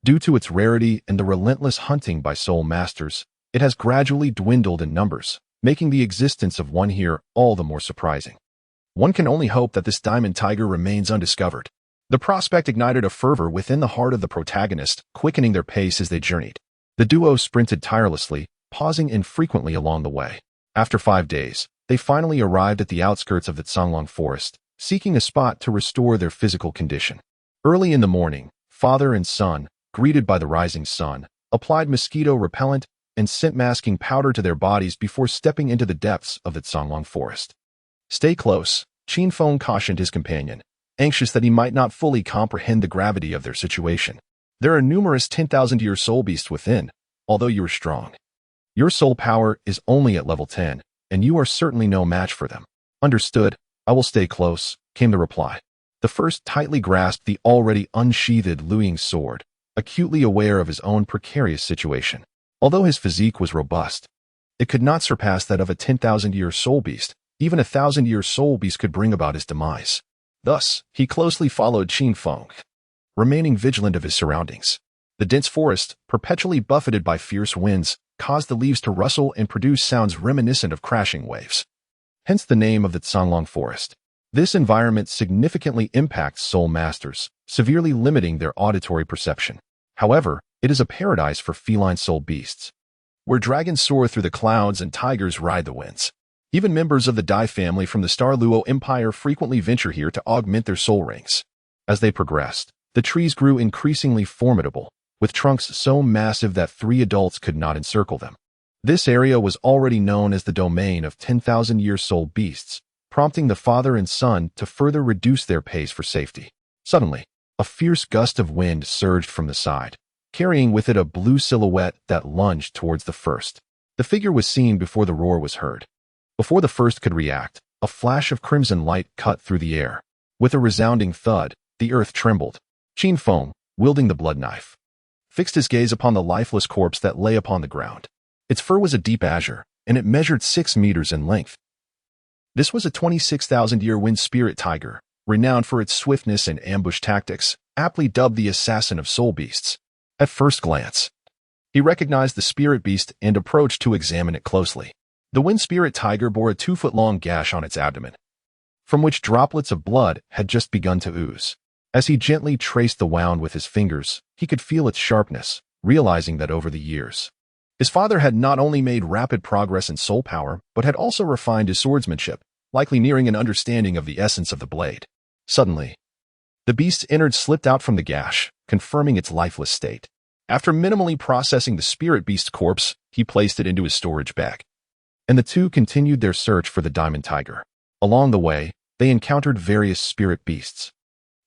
due to its rarity and the relentless hunting by soul masters, it has gradually dwindled in numbers, making the existence of one here all the more surprising. One can only hope that this diamond tiger remains undiscovered. The prospect ignited a fervor within the heart of the protagonist, quickening their pace as they journeyed. The duo sprinted tirelessly, pausing infrequently along the way. After 5 days, they finally arrived at the outskirts of the Songlong forest, seeking a spot to restore their physical condition. Early in the morning, father and son, greeted by the rising sun, applied mosquito repellent and scent-masking powder to their bodies before stepping into the depths of the Songlong forest. Stay close, Qin Feng cautioned his companion, anxious that he might not fully comprehend the gravity of their situation. There are numerous 10,000-year soul beasts within, although you are strong. Your soul power is only at level 10, and you are certainly no match for them. Understood, I will stay close, came the reply. The first tightly grasped the already unsheathed Luoying sword, acutely aware of his own precarious situation. Although his physique was robust, it could not surpass that of a 10,000-year soul beast. Even a 1,000-year soul beast could bring about his demise. Thus, he closely followed Qin Feng, remaining vigilant of his surroundings. The dense forest, perpetually buffeted by fierce winds, caused the leaves to rustle and produce sounds reminiscent of crashing waves. Hence the name of the Songlong forest. This environment significantly impacts soul masters, severely limiting their auditory perception. However, it is a paradise for feline soul beasts, where dragons soar through the clouds and tigers ride the winds. Even members of the Dai family from the Star Luo Empire frequently venture here to augment their soul rings. As they progressed, the trees grew increasingly formidable, with trunks so massive that 3 adults could not encircle them. This area was already known as the domain of 10,000-year soul beasts, prompting the father and son to further reduce their pace for safety. Suddenly, a fierce gust of wind surged from the side, carrying with it a blue silhouette that lunged towards the first. The figure was seen before the roar was heard. Before the first could react, a flash of crimson light cut through the air. With a resounding thud, the earth trembled. Qin Feng, wielding the blood knife, fixed his gaze upon the lifeless corpse that lay upon the ground. Its fur was a deep azure, and it measured 6 meters in length. This was a 26,000-year wind spirit tiger, renowned for its swiftness and ambush tactics, aptly dubbed the assassin of soul beasts. At first glance, he recognized the spirit beast and approached to examine it closely. The wind spirit tiger bore a 2-foot-long gash on its abdomen, from which droplets of blood had just begun to ooze. As he gently traced the wound with his fingers, he could feel its sharpness, realizing that over the years, his father had not only made rapid progress in soul power, but had also refined his swordsmanship, likely nearing an understanding of the essence of the blade. Suddenly, the beast's innards slipped out from the gash, confirming its lifeless state. After minimally processing the spirit beast's corpse, he placed it into his storage bag, and the two continued their search for the diamond tiger. Along the way, they encountered various spirit beasts.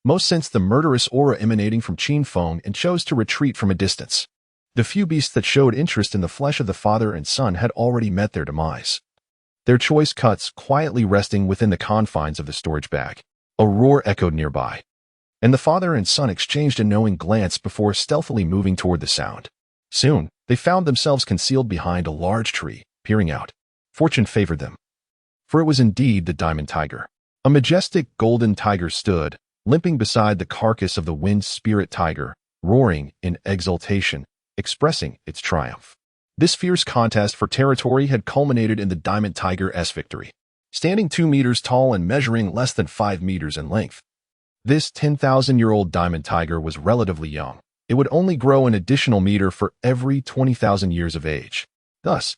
Most sensed the murderous aura emanating from Qin Feng and chose to retreat from a distance. The few beasts that showed interest in the flesh of the father and son had already met their demise, their choice cuts quietly resting within the confines of the storage bag. A roar echoed nearby, and the father and son exchanged a knowing glance before stealthily moving toward the sound. Soon, they found themselves concealed behind a large tree, peering out. Fortune favored them, for it was indeed the diamond tiger. A majestic golden tiger stood, limping beside the carcass of the wind spirit tiger, roaring in exultation, expressing its triumph. This fierce contest for territory had culminated in the diamond tiger's victory. Standing 2 meters tall and measuring less than 5 meters in length, this 10,000-year-old diamond tiger was relatively young. It would only grow an additional meter for every 20,000 years of age. Thus,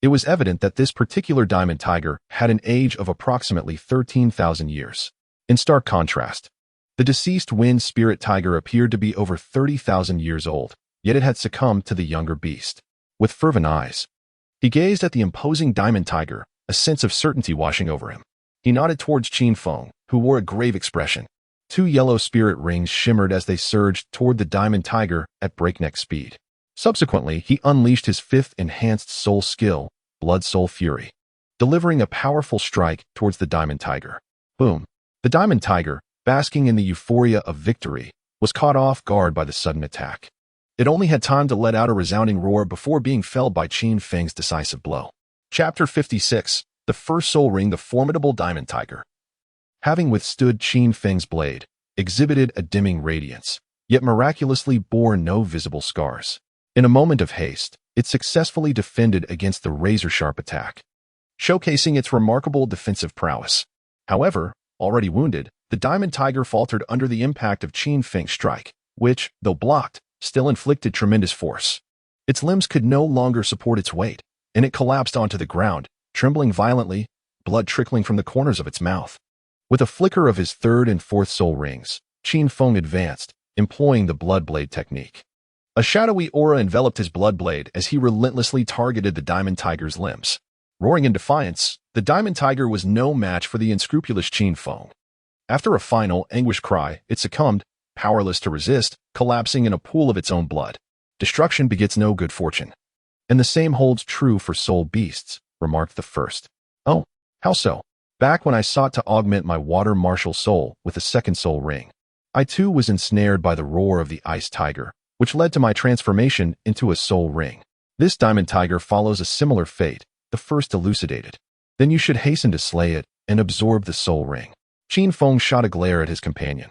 it was evident that this particular diamond tiger had an age of approximately 13,000 years. In stark contrast, the deceased wind spirit tiger appeared to be over 30,000 years old, yet it had succumbed to the younger beast. With fervent eyes, he gazed at the imposing diamond tiger, a sense of certainty washing over him. He nodded towards Qin Feng, who wore a grave expression. 2 yellow spirit rings shimmered as they surged toward the diamond tiger at breakneck speed. Subsequently, he unleashed his 5th enhanced soul skill, Blood Soul Fury, delivering a powerful strike towards the diamond tiger. Boom! The diamond tiger, basking in the euphoria of victory, was caught off guard by the sudden attack. It only had time to let out a resounding roar before being felled by Qin Feng's decisive blow. Chapter 56. The First Soul Ring. The formidable diamond tiger, having withstood Qin Feng's blade, exhibited a dimming radiance, yet miraculously bore no visible scars. In a moment of haste, it successfully defended against the razor-sharp attack, showcasing its remarkable defensive prowess. However, already wounded, the diamond tiger faltered under the impact of Qin Feng's strike, which, though blocked, still inflicted tremendous force. Its limbs could no longer support its weight, and it collapsed onto the ground, trembling violently, blood trickling from the corners of its mouth. With a flicker of his 3rd and 4th soul rings, Qin Feng advanced, employing the blood blade technique. A shadowy aura enveloped his blood blade as he relentlessly targeted the diamond tiger's limbs. Roaring in defiance, the diamond tiger was no match for the unscrupulous Qin Feng. After a final, anguished cry, it succumbed, powerless to resist, collapsing in a pool of its own blood. Destruction begets no good fortune. And the same holds true for soul beasts, remarked the first. Oh, how so? Back when I sought to augment my water martial soul with a 2nd soul ring, I too was ensnared by the roar of the ice tiger, which led to my transformation into a soul ring. This diamond tiger follows a similar fate, the first elucidated. Then you should hasten to slay it and absorb the soul ring. Qin Feng shot a glare at his companion,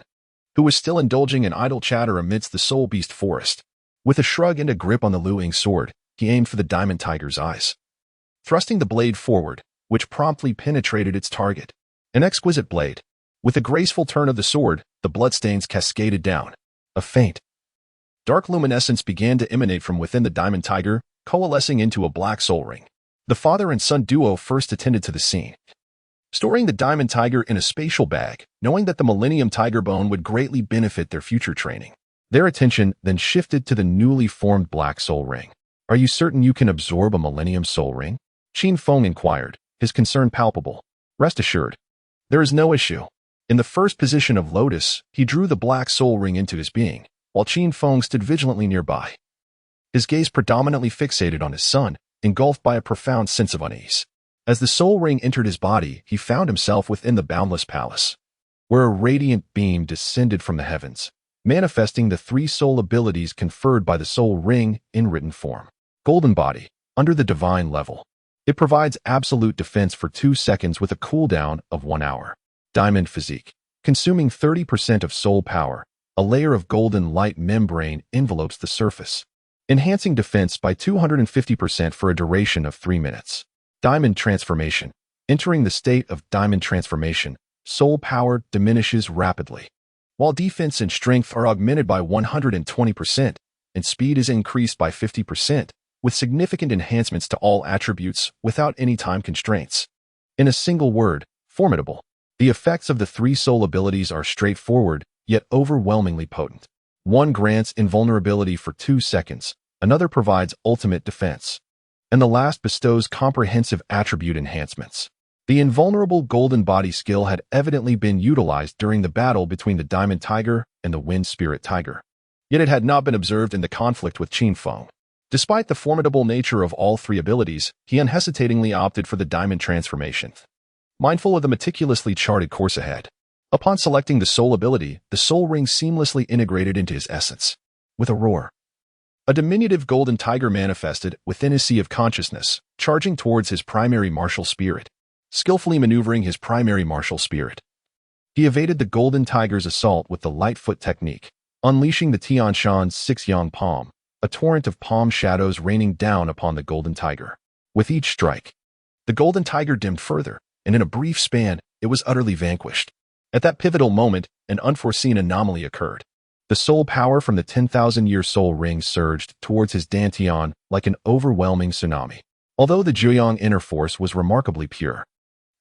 who was still indulging in idle chatter amidst the soul beast forest. With a shrug and a grip on the Luing sword, he aimed for the diamond tiger's eyes, thrusting the blade forward, which promptly penetrated its target. An exquisite blade. With a graceful turn of the sword, the bloodstains cascaded down. A faint, dark luminescence began to emanate from within the diamond tiger, coalescing into a black soul ring. The father and son duo first attended to the scene, storing the diamond tiger in a spatial bag, knowing that the Millennium Tiger Bone would greatly benefit their future training. Their attention then shifted to the newly formed black soul ring. Are you certain you can absorb a Millennium Soul Ring? Qin Feng inquired, his concern palpable. Rest assured, there is no issue. In the first position of lotus, he drew the black soul ring into his being, while Qin Feng stood vigilantly nearby, his gaze predominantly fixated on his son, engulfed by a profound sense of unease. As the soul ring entered his body, he found himself within the boundless palace, where a radiant beam descended from the heavens, manifesting the three soul abilities conferred by the soul ring in written form. Golden body, under the divine level. It provides absolute defense for 2 seconds with a cooldown of 1 hour. Diamond physique, consuming 30% of soul power. A layer of golden light membrane envelopes the surface, enhancing defense by 250% for a duration of 3 minutes. Diamond transformation. Entering the state of diamond transformation, soul power diminishes rapidly, while defense and strength are augmented by 120%, and speed is increased by 50%, with significant enhancements to all attributes without any time constraints. In a single word, formidable. The effects of the three soul abilities are straightforward, yet overwhelmingly potent. One grants invulnerability for 2 seconds, another provides ultimate defense, and the last bestows comprehensive attribute enhancements. The invulnerable golden body skill had evidently been utilized during the battle between the Diamond Tiger and the Wind Spirit Tiger, yet it had not been observed in the conflict with Qin Feng. Despite the formidable nature of all three abilities, he unhesitatingly opted for the diamond transformation, mindful of the meticulously charted course ahead. Upon selecting the soul ability, the soul ring seamlessly integrated into his essence. With a roar, a diminutive golden tiger manifested within his sea of consciousness, charging towards his primary martial spirit. Skillfully maneuvering his primary martial spirit, he evaded the golden tiger's assault with the Lightfoot technique, unleashing the Tianshan's Six-Yang Palm, a torrent of palm shadows raining down upon the golden tiger. With each strike, the golden tiger dimmed further, and in a brief span, it was utterly vanquished. At that pivotal moment, an unforeseen anomaly occurred. The soul power from the 10,000-year soul ring surged towards his dantian like an overwhelming tsunami. Although the Zhuyang inner force was remarkably pure,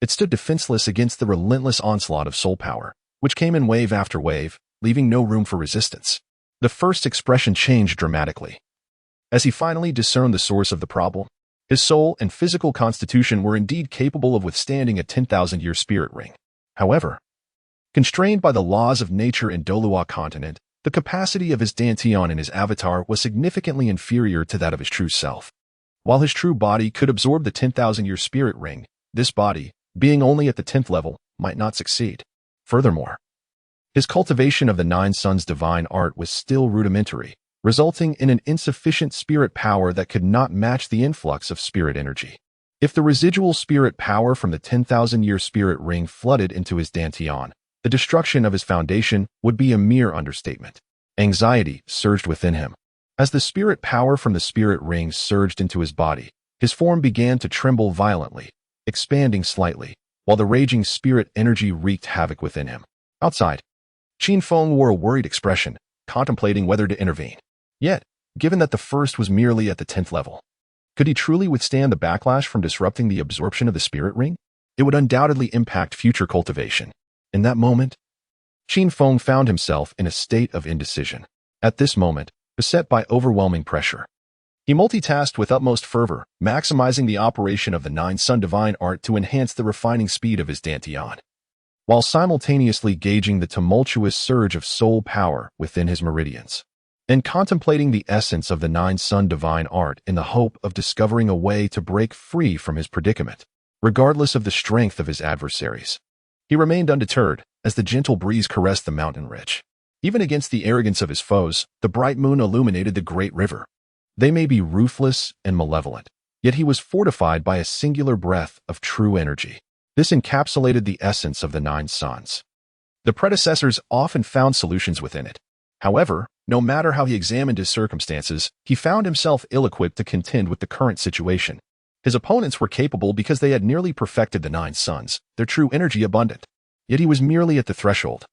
it stood defenseless against the relentless onslaught of soul power, which came in wave after wave, leaving no room for resistance. The first expression changed dramatically. As he finally discerned the source of the problem, his soul and physical constitution were indeed capable of withstanding a 10,000-year spirit ring. However, constrained by the laws of nature in Douluo continent, the capacity of his dantian in his avatar was significantly inferior to that of his true self. While his true body could absorb the 10,000-year spirit ring, this body, being only at the 10th level, might not succeed. Furthermore, his cultivation of the Nine Suns' divine art was still rudimentary, resulting in an insufficient spirit power that could not match the influx of spirit energy. If the residual spirit power from the 10,000-year spirit ring flooded into his dantian, the destruction of his foundation would be a mere understatement. Anxiety surged within him. As the spirit power from the spirit ring surged into his body, his form began to tremble violently, expanding slightly, while the raging spirit energy wreaked havoc within him. Outside, Qin Feng wore a worried expression, contemplating whether to intervene. Yet, given that the first was merely at the 10th level, could he truly withstand the backlash from disrupting the absorption of the spirit ring? It would undoubtedly impact future cultivation. In that moment, Qin Feng found himself in a state of indecision. At this moment, beset by overwhelming pressure, he multitasked with utmost fervor, maximizing the operation of the Nine Sun divine art to enhance the refining speed of his dantian, while simultaneously gauging the tumultuous surge of soul power within his meridians, and contemplating the essence of the Nine Sun divine art in the hope of discovering a way to break free from his predicament, regardless of the strength of his adversaries. He remained undeterred as the gentle breeze caressed the mountain ridge. Even against the arrogance of his foes, the bright moon illuminated the great river. They may be ruthless and malevolent, yet he was fortified by a singular breath of true energy. This encapsulated the essence of the Nine Suns. The predecessors often found solutions within it. However, no matter how he examined his circumstances, he found himself ill-equipped to contend with the current situation. His opponents were capable because they had nearly perfected the Nine Suns, their true energy abundant. Yet he was merely at the threshold.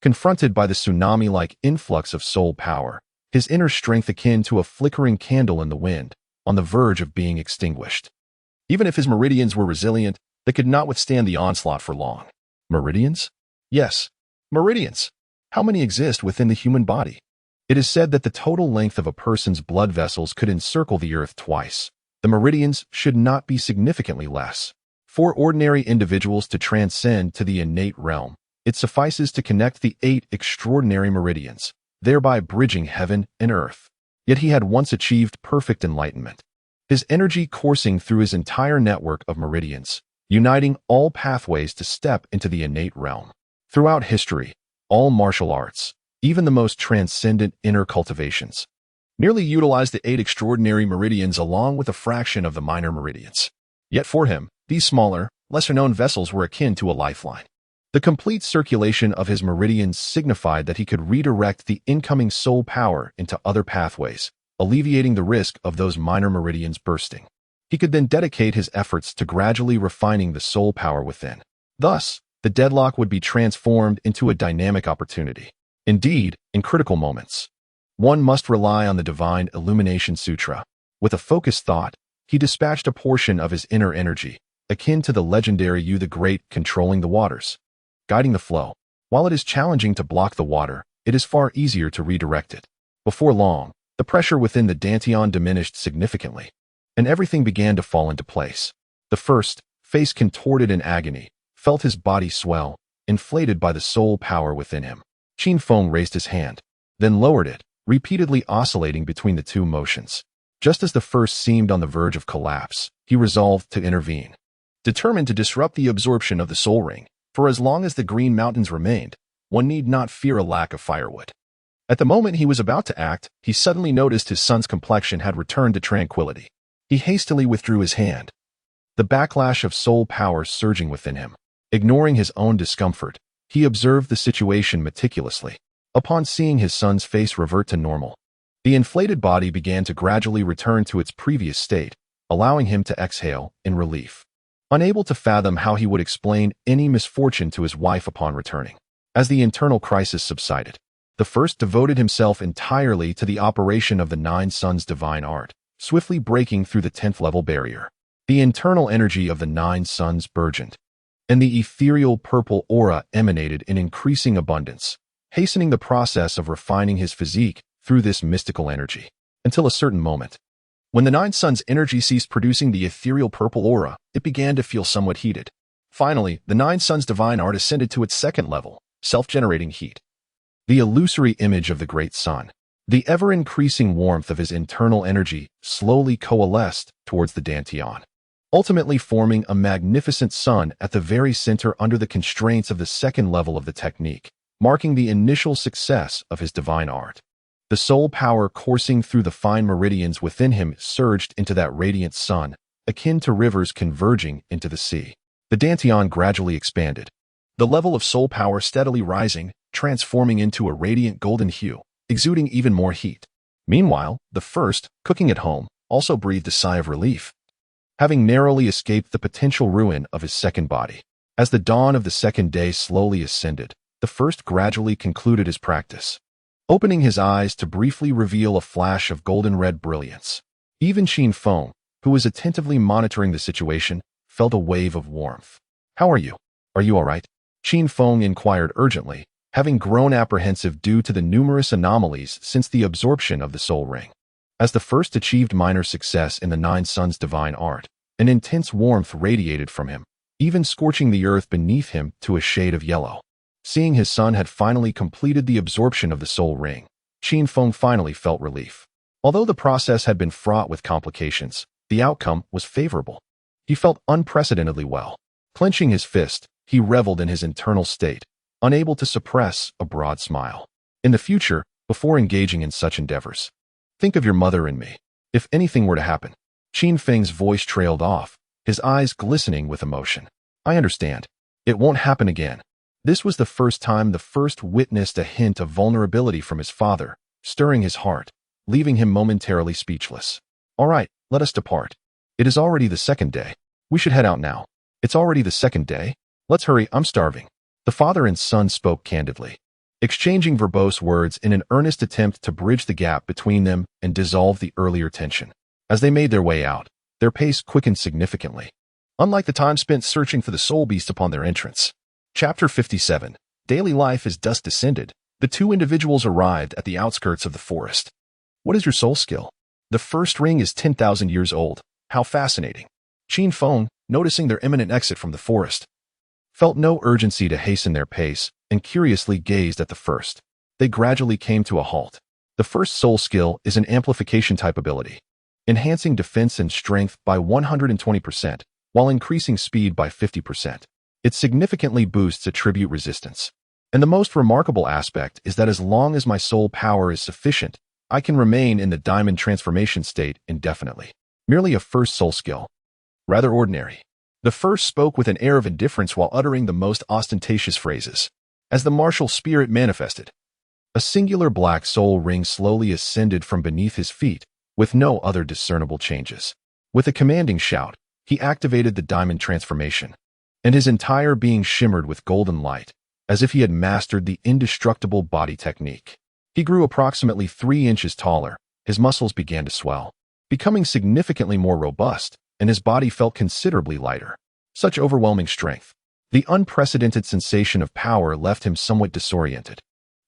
Confronted by the tsunami-like influx of soul power, his inner strength akin to a flickering candle in the wind, on the verge of being extinguished. Even if his meridians were resilient, they could not withstand the onslaught for long. Meridians? Yes, meridians. How many exist within the human body? It is said that the total length of a person's blood vessels could encircle the earth twice. The meridians should not be significantly less. For ordinary individuals to transcend to the innate realm, it suffices to connect the 8 extraordinary meridians, thereby bridging heaven and earth. Yet he had once achieved perfect enlightenment. his energy coursing through his entire network of meridians, uniting all pathways to step into the innate realm. Throughout history, all martial arts, even the most transcendent inner cultivations, merely utilized the 8 extraordinary meridians along with a fraction of the minor meridians. Yet for him, these smaller, lesser-known vessels were akin to a lifeline. The complete circulation of his meridians signified that he could redirect the incoming soul power into other pathways, alleviating the risk of those minor meridians bursting. He could then dedicate his efforts to gradually refining the soul power within. Thus, the deadlock would be transformed into a dynamic opportunity. Indeed, in critical moments, one must rely on the Divine Illumination Sutra. With a focused thought, he dispatched a portion of his inner energy, akin to the legendary Yu the Great controlling the waters, guiding the flow. While it is challenging to block the water, it is far easier to redirect it. Before long, the pressure within the Dantian diminished significantly, and everything began to fall into place. The first, face contorted in agony, felt his body swell, inflated by the soul power within him. Qin Feng raised his hand, then lowered it, repeatedly oscillating between the two motions. Just as the first seemed on the verge of collapse, he resolved to intervene. Determined to disrupt the absorption of the soul ring, for as long as the Green Mountains remained, one need not fear a lack of firewood. At the moment he was about to act, he suddenly noticed his son's complexion had returned to tranquility. He hastily withdrew his hand, the backlash of soul power surging within him. Ignoring his own discomfort, he observed the situation meticulously. Upon seeing his son's face revert to normal, the inflated body began to gradually return to its previous state, allowing him to exhale in relief. Unable to fathom how he would explain any misfortune to his wife upon returning. As the internal crisis subsided, the first devoted himself entirely to the operation of the 9 Suns' divine art, swiftly breaking through the 10th level barrier. The internal energy of the 9 Suns burgeoned, and the ethereal purple aura emanated in increasing abundance, hastening the process of refining his physique through this mystical energy. Until a certain moment, when the 9 Suns' energy ceased producing the ethereal purple aura, it began to feel somewhat heated. Finally, the 9 Suns' divine art ascended to its 2nd level, self-generating heat. The illusory image of the great sun, the ever-increasing warmth of his internal energy, slowly coalesced towards the Dantian, ultimately forming a magnificent sun at the very center under the constraints of the 2nd level of the technique, marking the initial success of his divine art. The soul power coursing through the fine meridians within him surged into that radiant sun, akin to rivers converging into the sea. The Dantian gradually expanded, the level of soul power steadily rising, transforming into a radiant golden hue, exuding even more heat. Meanwhile, the first, cooking at home, also breathed a sigh of relief, having narrowly escaped the potential ruin of his 2nd body. As the dawn of the 2nd day slowly ascended, the first gradually concluded his practice, opening his eyes to briefly reveal a flash of golden-red brilliance. Even Qin Feng, who was attentively monitoring the situation, felt a wave of warmth. "How are you? Are you all right?" Qin Feng inquired urgently, having grown apprehensive due to the numerous anomalies since the absorption of the soul ring. As the first achieved minor success in the 9 Suns' divine art, an intense warmth radiated from him, even scorching the earth beneath him to a shade of yellow. Seeing his son had finally completed the absorption of the soul ring, Qin Feng finally felt relief. Although the process had been fraught with complications, the outcome was favorable. He felt unprecedentedly well. Clenching his fist, he reveled in his internal state, unable to suppress a broad smile. In the future, before engaging in such endeavors, think of your mother and me. If anything were to happen. Qin Feng's voice trailed off, his eyes glistening with emotion. I understand. It won't happen again. This was the first time the first witnessed a hint of vulnerability from his father, stirring his heart, leaving him momentarily speechless. All right, let us depart. It is already the 2nd day. We should head out now. It's already the 2nd day? Let's hurry, I'm starving. The father and son spoke candidly, exchanging verbose words in an earnest attempt to bridge the gap between them and dissolve the earlier tension. As they made their way out, their pace quickened significantly, unlike the time spent searching for the soul beast upon their entrance. Chapter 57. Daily life as dusk descended, the 2 individuals arrived at the outskirts of the forest. What is your soul skill? The first ring is 10,000 years old. How fascinating. Qin Feng, noticing their imminent exit from the forest, felt no urgency to hasten their pace and curiously gazed at the first. They gradually came to a halt. The first soul skill is an amplification type ability. enhancing defense and strength by 120%, while increasing speed by 50%. It significantly boosts attribute resistance. And the most remarkable aspect is that as long as my soul power is sufficient, I can remain in the diamond transformation state indefinitely. Merely a first soul skill. Rather ordinary. The first spoke with an air of indifference while uttering the most ostentatious phrases. As the martial spirit manifested, a singular black soul ring slowly ascended from beneath his feet, with no other discernible changes. With a commanding shout, he activated the diamond transformation, and his entire being shimmered with golden light, as if he had mastered the indestructible body technique. He grew approximately 3 inches taller, his muscles began to swell, becoming significantly more robust, and his body felt considerably lighter. Such overwhelming strength. The unprecedented sensation of power left him somewhat disoriented,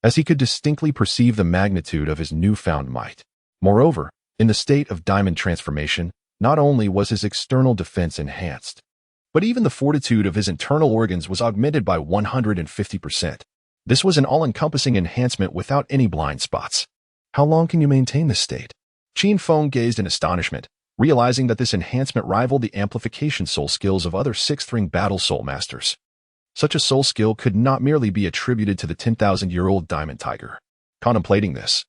as he could distinctly perceive the magnitude of his newfound might. Moreover, in the state of diamond transformation, not only was his external defense enhanced, but even the fortitude of his internal organs was augmented by 150%. This was an all-encompassing enhancement without any blind spots. How long can you maintain this state? Qin Feng gazed in astonishment, realizing that this enhancement rivaled the amplification soul skills of other sixth-ring battle soul masters. Such a soul skill could not merely be attributed to the 10,000-year-old diamond tiger. Contemplating this,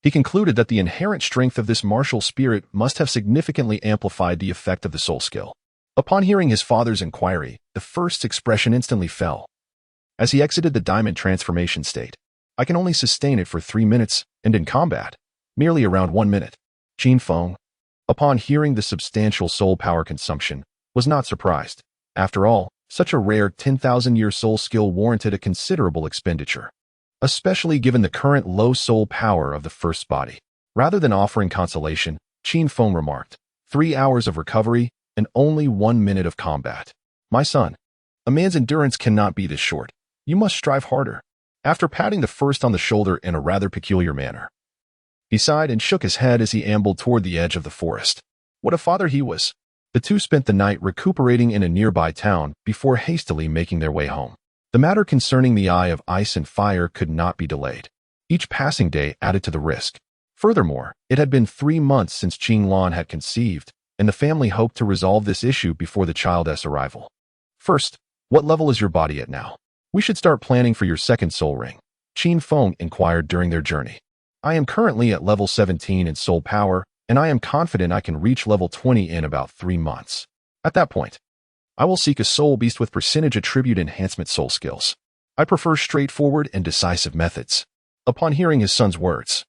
he concluded that the inherent strength of this martial spirit must have significantly amplified the effect of the soul skill. Upon hearing his father's inquiry, the first's expression instantly fell. As he exited the diamond transformation state, I can only sustain it for 3 minutes, and in combat, merely around 1 minute. Qin Feng, upon hearing the substantial soul power consumption, was not surprised. After all, such a rare 10,000-year soul skill warranted a considerable expenditure, especially given the current low soul power of the first body. Rather than offering consolation, Qin Feng remarked, 3 hours of recovery and only 1 minute of combat. My son, a man's endurance cannot be this short. You must strive harder. After patting the first on the shoulder in a rather peculiar manner, he sighed and shook his head as he ambled toward the edge of the forest. What a father he was! The two spent the night recuperating in a nearby town before hastily making their way home. The matter concerning the Eye of Ice and Fire could not be delayed. Each passing day added to the risk. Furthermore, it had been 3 months since Qing Lan had conceived, and the family hoped to resolve this issue before the child's arrival. First, what level is your body at now? We should start planning for your second soul ring, Qin Feng inquired during their journey. I am currently at level 17 in soul power, and I am confident I can reach level 20 in about 3 months. At that point, I will seek a soul beast with percentage attribute enhancement soul skills. I prefer straightforward and decisive methods. Upon hearing his son's words,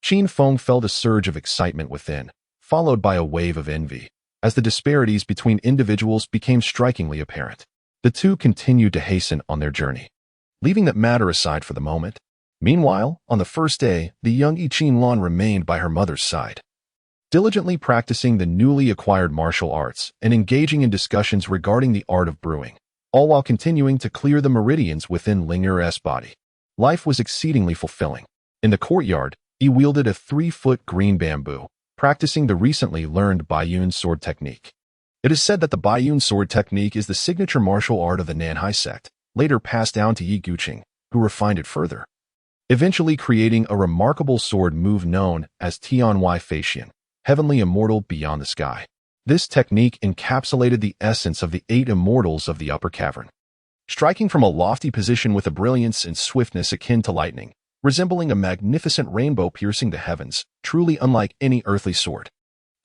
Qin Feng felt a surge of excitement within, followed by a wave of envy, as the disparities between individuals became strikingly apparent. The two continued to hasten on their journey, leaving that matter aside for the moment. Meanwhile, on the first day, the young Qin Lan remained by her mother's side, diligently practicing the newly acquired martial arts and engaging in discussions regarding the art of brewing, all while continuing to clear the meridians within Ling'er's body. Life was exceedingly fulfilling. In the courtyard, he wielded a 3-foot green bamboo, practicing the recently learned Baiyun sword technique. It is said that the Baiyun sword technique is the signature martial art of the Nanhai sect, later passed down to Yi Guqing, who refined it further, eventually creating a remarkable sword move known as Tianwei, heavenly immortal beyond the sky. This technique encapsulated the essence of the 8 immortals of the upper cavern, striking from a lofty position with a brilliance and swiftness akin to lightning, resembling a magnificent rainbow piercing the heavens, truly unlike any earthly sword.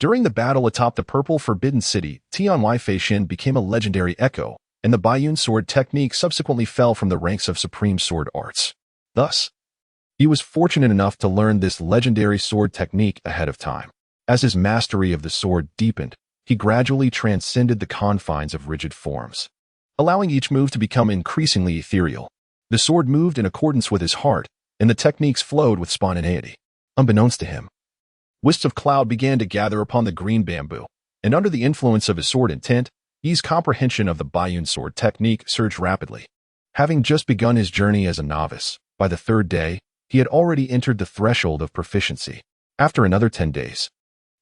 During the battle atop the purple Forbidden City, Tianwei became a legendary echo, and the Baiyun sword technique subsequently fell from the ranks of supreme sword arts. Thus, he was fortunate enough to learn this legendary sword technique ahead of time. As his mastery of the sword deepened, he gradually transcended the confines of rigid forms, allowing each move to become increasingly ethereal. The sword moved in accordance with his heart, and the techniques flowed with spontaneity. Unbeknownst to him, wisps of cloud began to gather upon the green bamboo, and under the influence of his sword intent, Yi's comprehension of the Baiyun sword technique surged rapidly. Having just begun his journey as a novice, by the 3rd day, he had already entered the threshold of proficiency. After another 10 days,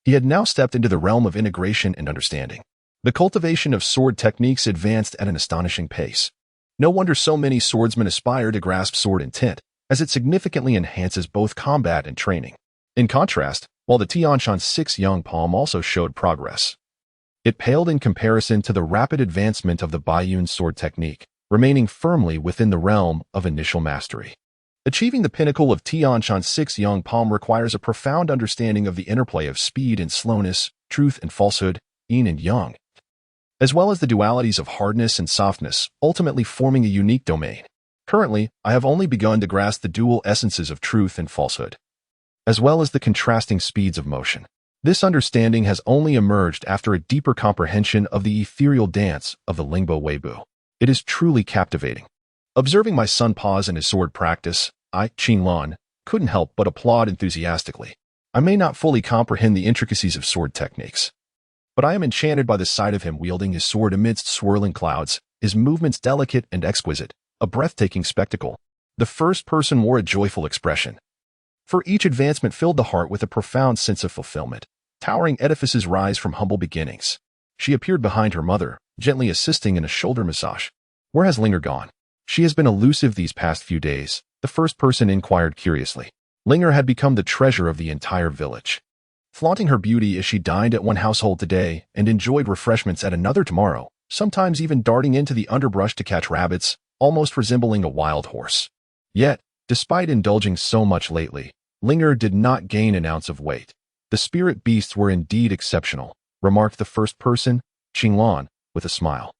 he had now stepped into the realm of integration and understanding. The cultivation of sword techniques advanced at an astonishing pace. No wonder so many swordsmen aspire to grasp sword intent, as it significantly enhances both combat and training. In contrast, while the Tianshan's 6 young palm also showed progress. It paled in comparison to the rapid advancement of the Baiyun sword technique, remaining firmly within the realm of initial mastery. Achieving the pinnacle of Tianshan's 6 young palm requires a profound understanding of the interplay of speed and slowness, truth and falsehood, yin and yang, as well as the dualities of hardness and softness, ultimately forming a unique domain. Currently, I have only begun to grasp the dual essences of truth and falsehood, as well as the contrasting speeds of motion. This understanding has only emerged after a deeper comprehension of the ethereal dance of the Lingbo Weibo. It is truly captivating. Observing my son pause in his sword practice, I, Qinglan, couldn't help but applaud enthusiastically. I may not fully comprehend the intricacies of sword techniques, but I am enchanted by the sight of him wielding his sword amidst swirling clouds, his movements delicate and exquisite, a breathtaking spectacle. The first person wore a joyful expression, for each advancement filled the heart with a profound sense of fulfillment. Towering edifices rise from humble beginnings. She appeared behind her mother, gently assisting in a shoulder massage. Where has Linger gone? She has been elusive these past few days, the first person inquired curiously. Linger had become the treasure of the entire village, flaunting her beauty as she dined at one household today and enjoyed refreshments at another tomorrow, sometimes even darting into the underbrush to catch rabbits, almost resembling a wild horse. Yet, despite indulging so much lately, Linger did not gain an ounce of weight. The spirit beasts were indeed exceptional, remarked the first person, Qinglan, with a smile.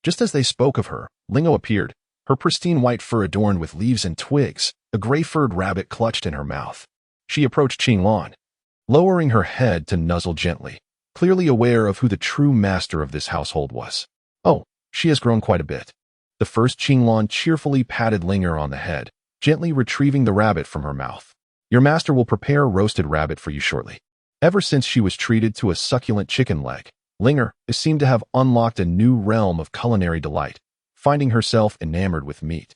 Just as they spoke of her, Lingo appeared, her pristine white fur adorned with leaves and twigs, a gray-furred rabbit clutched in her mouth. She approached Qinglan, lowering her head to nuzzle gently, clearly aware of who the true master of this household was. Oh, she has grown quite a bit. The first Qinglan cheerfully patted Linger on the head, gently retrieving the rabbit from her mouth. Your master will prepare a roasted rabbit for you shortly. Ever since she was treated to a succulent chicken leg, Linger seemed to have unlocked a new realm of culinary delight, finding herself enamored with meat,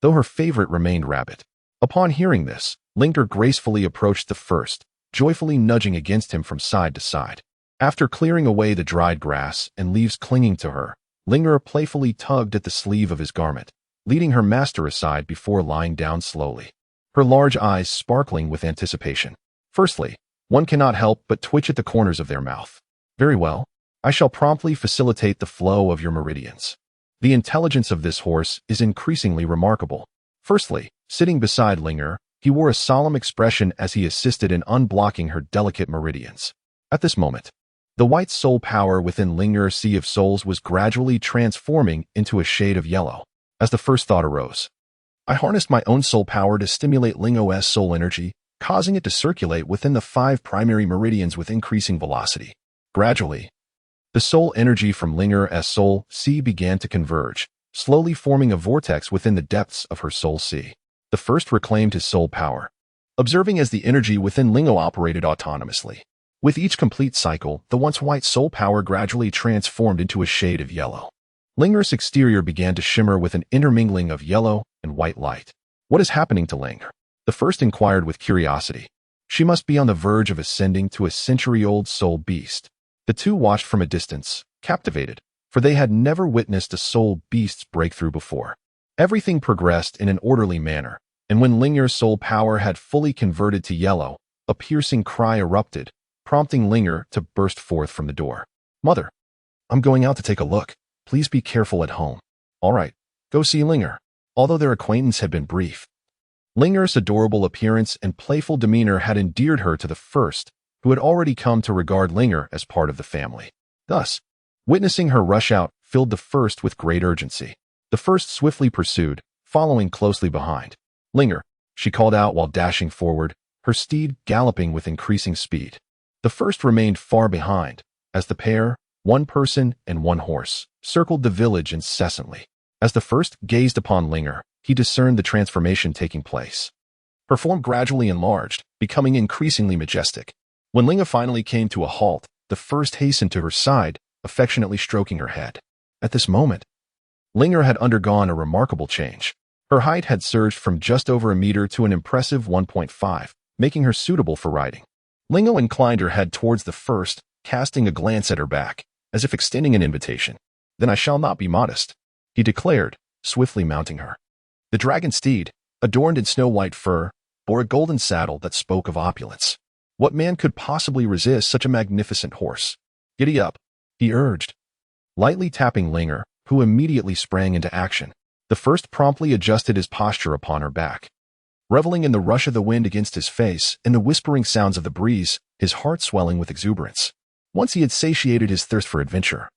though her favorite remained rabbit. Upon hearing this, Linger gracefully approached the first, joyfully nudging against him from side to side. After clearing away the dried grass and leaves clinging to her, Linger playfully tugged at the sleeve of his garment, leading her master aside before lying down slowly, her large eyes sparkling with anticipation. Firstly, one cannot help but twitch at the corners of their mouth. Very well, I shall promptly facilitate the flow of your meridians. The intelligence of this horse is increasingly remarkable. Firstly, sitting beside Linger, he wore a solemn expression as he assisted in unblocking her delicate meridians. At this moment, the white soul power within Linger's sea of souls was gradually transforming into a shade of yellow. As the first thought arose, I harnessed my own soul power to stimulate Lingo's soul energy, causing it to circulate within the 5 primary meridians with increasing velocity. Gradually, the soul energy from Linger's soul sea began to converge, slowly forming a vortex within the depths of her soul sea. The first reclaimed his soul power, observing as the energy within Lingo operated autonomously. With each complete cycle, the once white soul power gradually transformed into a shade of yellow. Linger's exterior began to shimmer with an intermingling of yellow and white light. What is happening to Linger? The first inquired with curiosity. She must be on the verge of ascending to a century-old soul beast. The two watched from a distance, captivated, for they had never witnessed a soul beast's breakthrough before. Everything progressed in an orderly manner, and when Linger's soul power had fully converted to yellow, a piercing cry erupted, prompting Linger to burst forth from the door. Mother, I'm going out to take a look. Please be careful at home. All right, go see Linger. Although their acquaintance had been brief, Linger's adorable appearance and playful demeanor had endeared her to the first, who had already come to regard Linger as part of the family. Thus, witnessing her rush out filled the first with great urgency. The first swiftly pursued, following closely behind. Linger, she called out while dashing forward, her steed galloping with increasing speed. The first remained far behind, as the pair, one person and one horse, circled the village incessantly. As the first gazed upon Linger, he discerned the transformation taking place. Her form gradually enlarged, becoming increasingly majestic. When Linger finally came to a halt, the first hastened to her side, affectionately stroking her head. At this moment, Linger had undergone a remarkable change. Her height had surged from just over a meter to an impressive 1.5, making her suitable for riding. Lingo inclined her head towards the first, casting a glance at her back, as if extending an invitation. Then I shall not be modest, he declared, swiftly mounting her. The dragon steed, adorned in snow-white fur, bore a golden saddle that spoke of opulence. What man could possibly resist such a magnificent horse? Giddy up, he urged, lightly tapping Linger, who immediately sprang into action. The first promptly adjusted his posture upon her back. Reveling in the rush of the wind against his face and the whispering sounds of the breeze, his heart swelling with exuberance. Once he had satiated his thirst for adventure,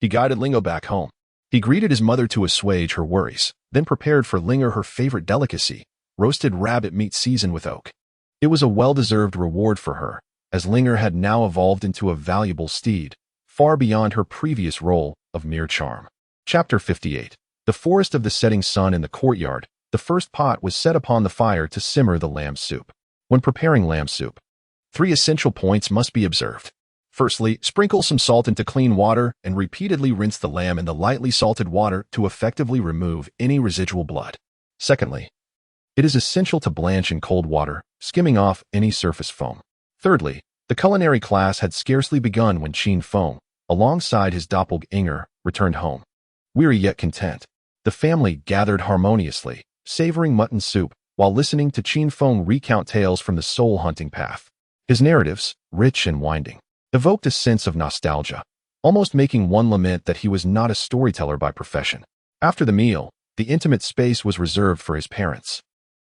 he guided Lingo back home. He greeted his mother to assuage her worries, then prepared for Linger her favorite delicacy, roasted rabbit meat seasoned with oak. It was a well-deserved reward for her, as Linger had now evolved into a valuable steed, far beyond her previous role of mere charm. Chapter 58. The forest of the setting sun in the courtyard. The first pot was set upon the fire to simmer the lamb soup. When preparing lamb soup, 3 essential points must be observed. Firstly, sprinkle some salt into clean water and repeatedly rinse the lamb in the lightly salted water to effectively remove any residual blood. Secondly, it is essential to blanch in cold water, skimming off any surface foam. Thirdly, the culinary class had scarcely begun when Qin Feng, alongside his doppelganger, returned home. Weary yet content, the family gathered harmoniously, savoring mutton soup, while listening to Qin Feng recount tales from the soul-hunting path. His narratives, rich and winding, evoked a sense of nostalgia, almost making one lament that he was not a storyteller by profession. After the meal, the intimate space was reserved for his parents,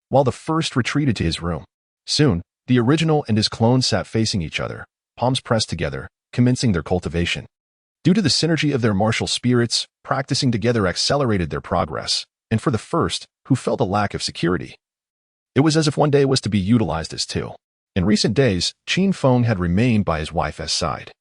while the first retreated to his room. Soon, the original and his clone sat facing each other, palms pressed together, commencing their cultivation. Due to the synergy of their martial spirits, practicing together accelerated their progress, and for the first, who felt a lack of security, it was as if one day was to be utilized as two. In recent days, Qin Feng had remained by his wife's side,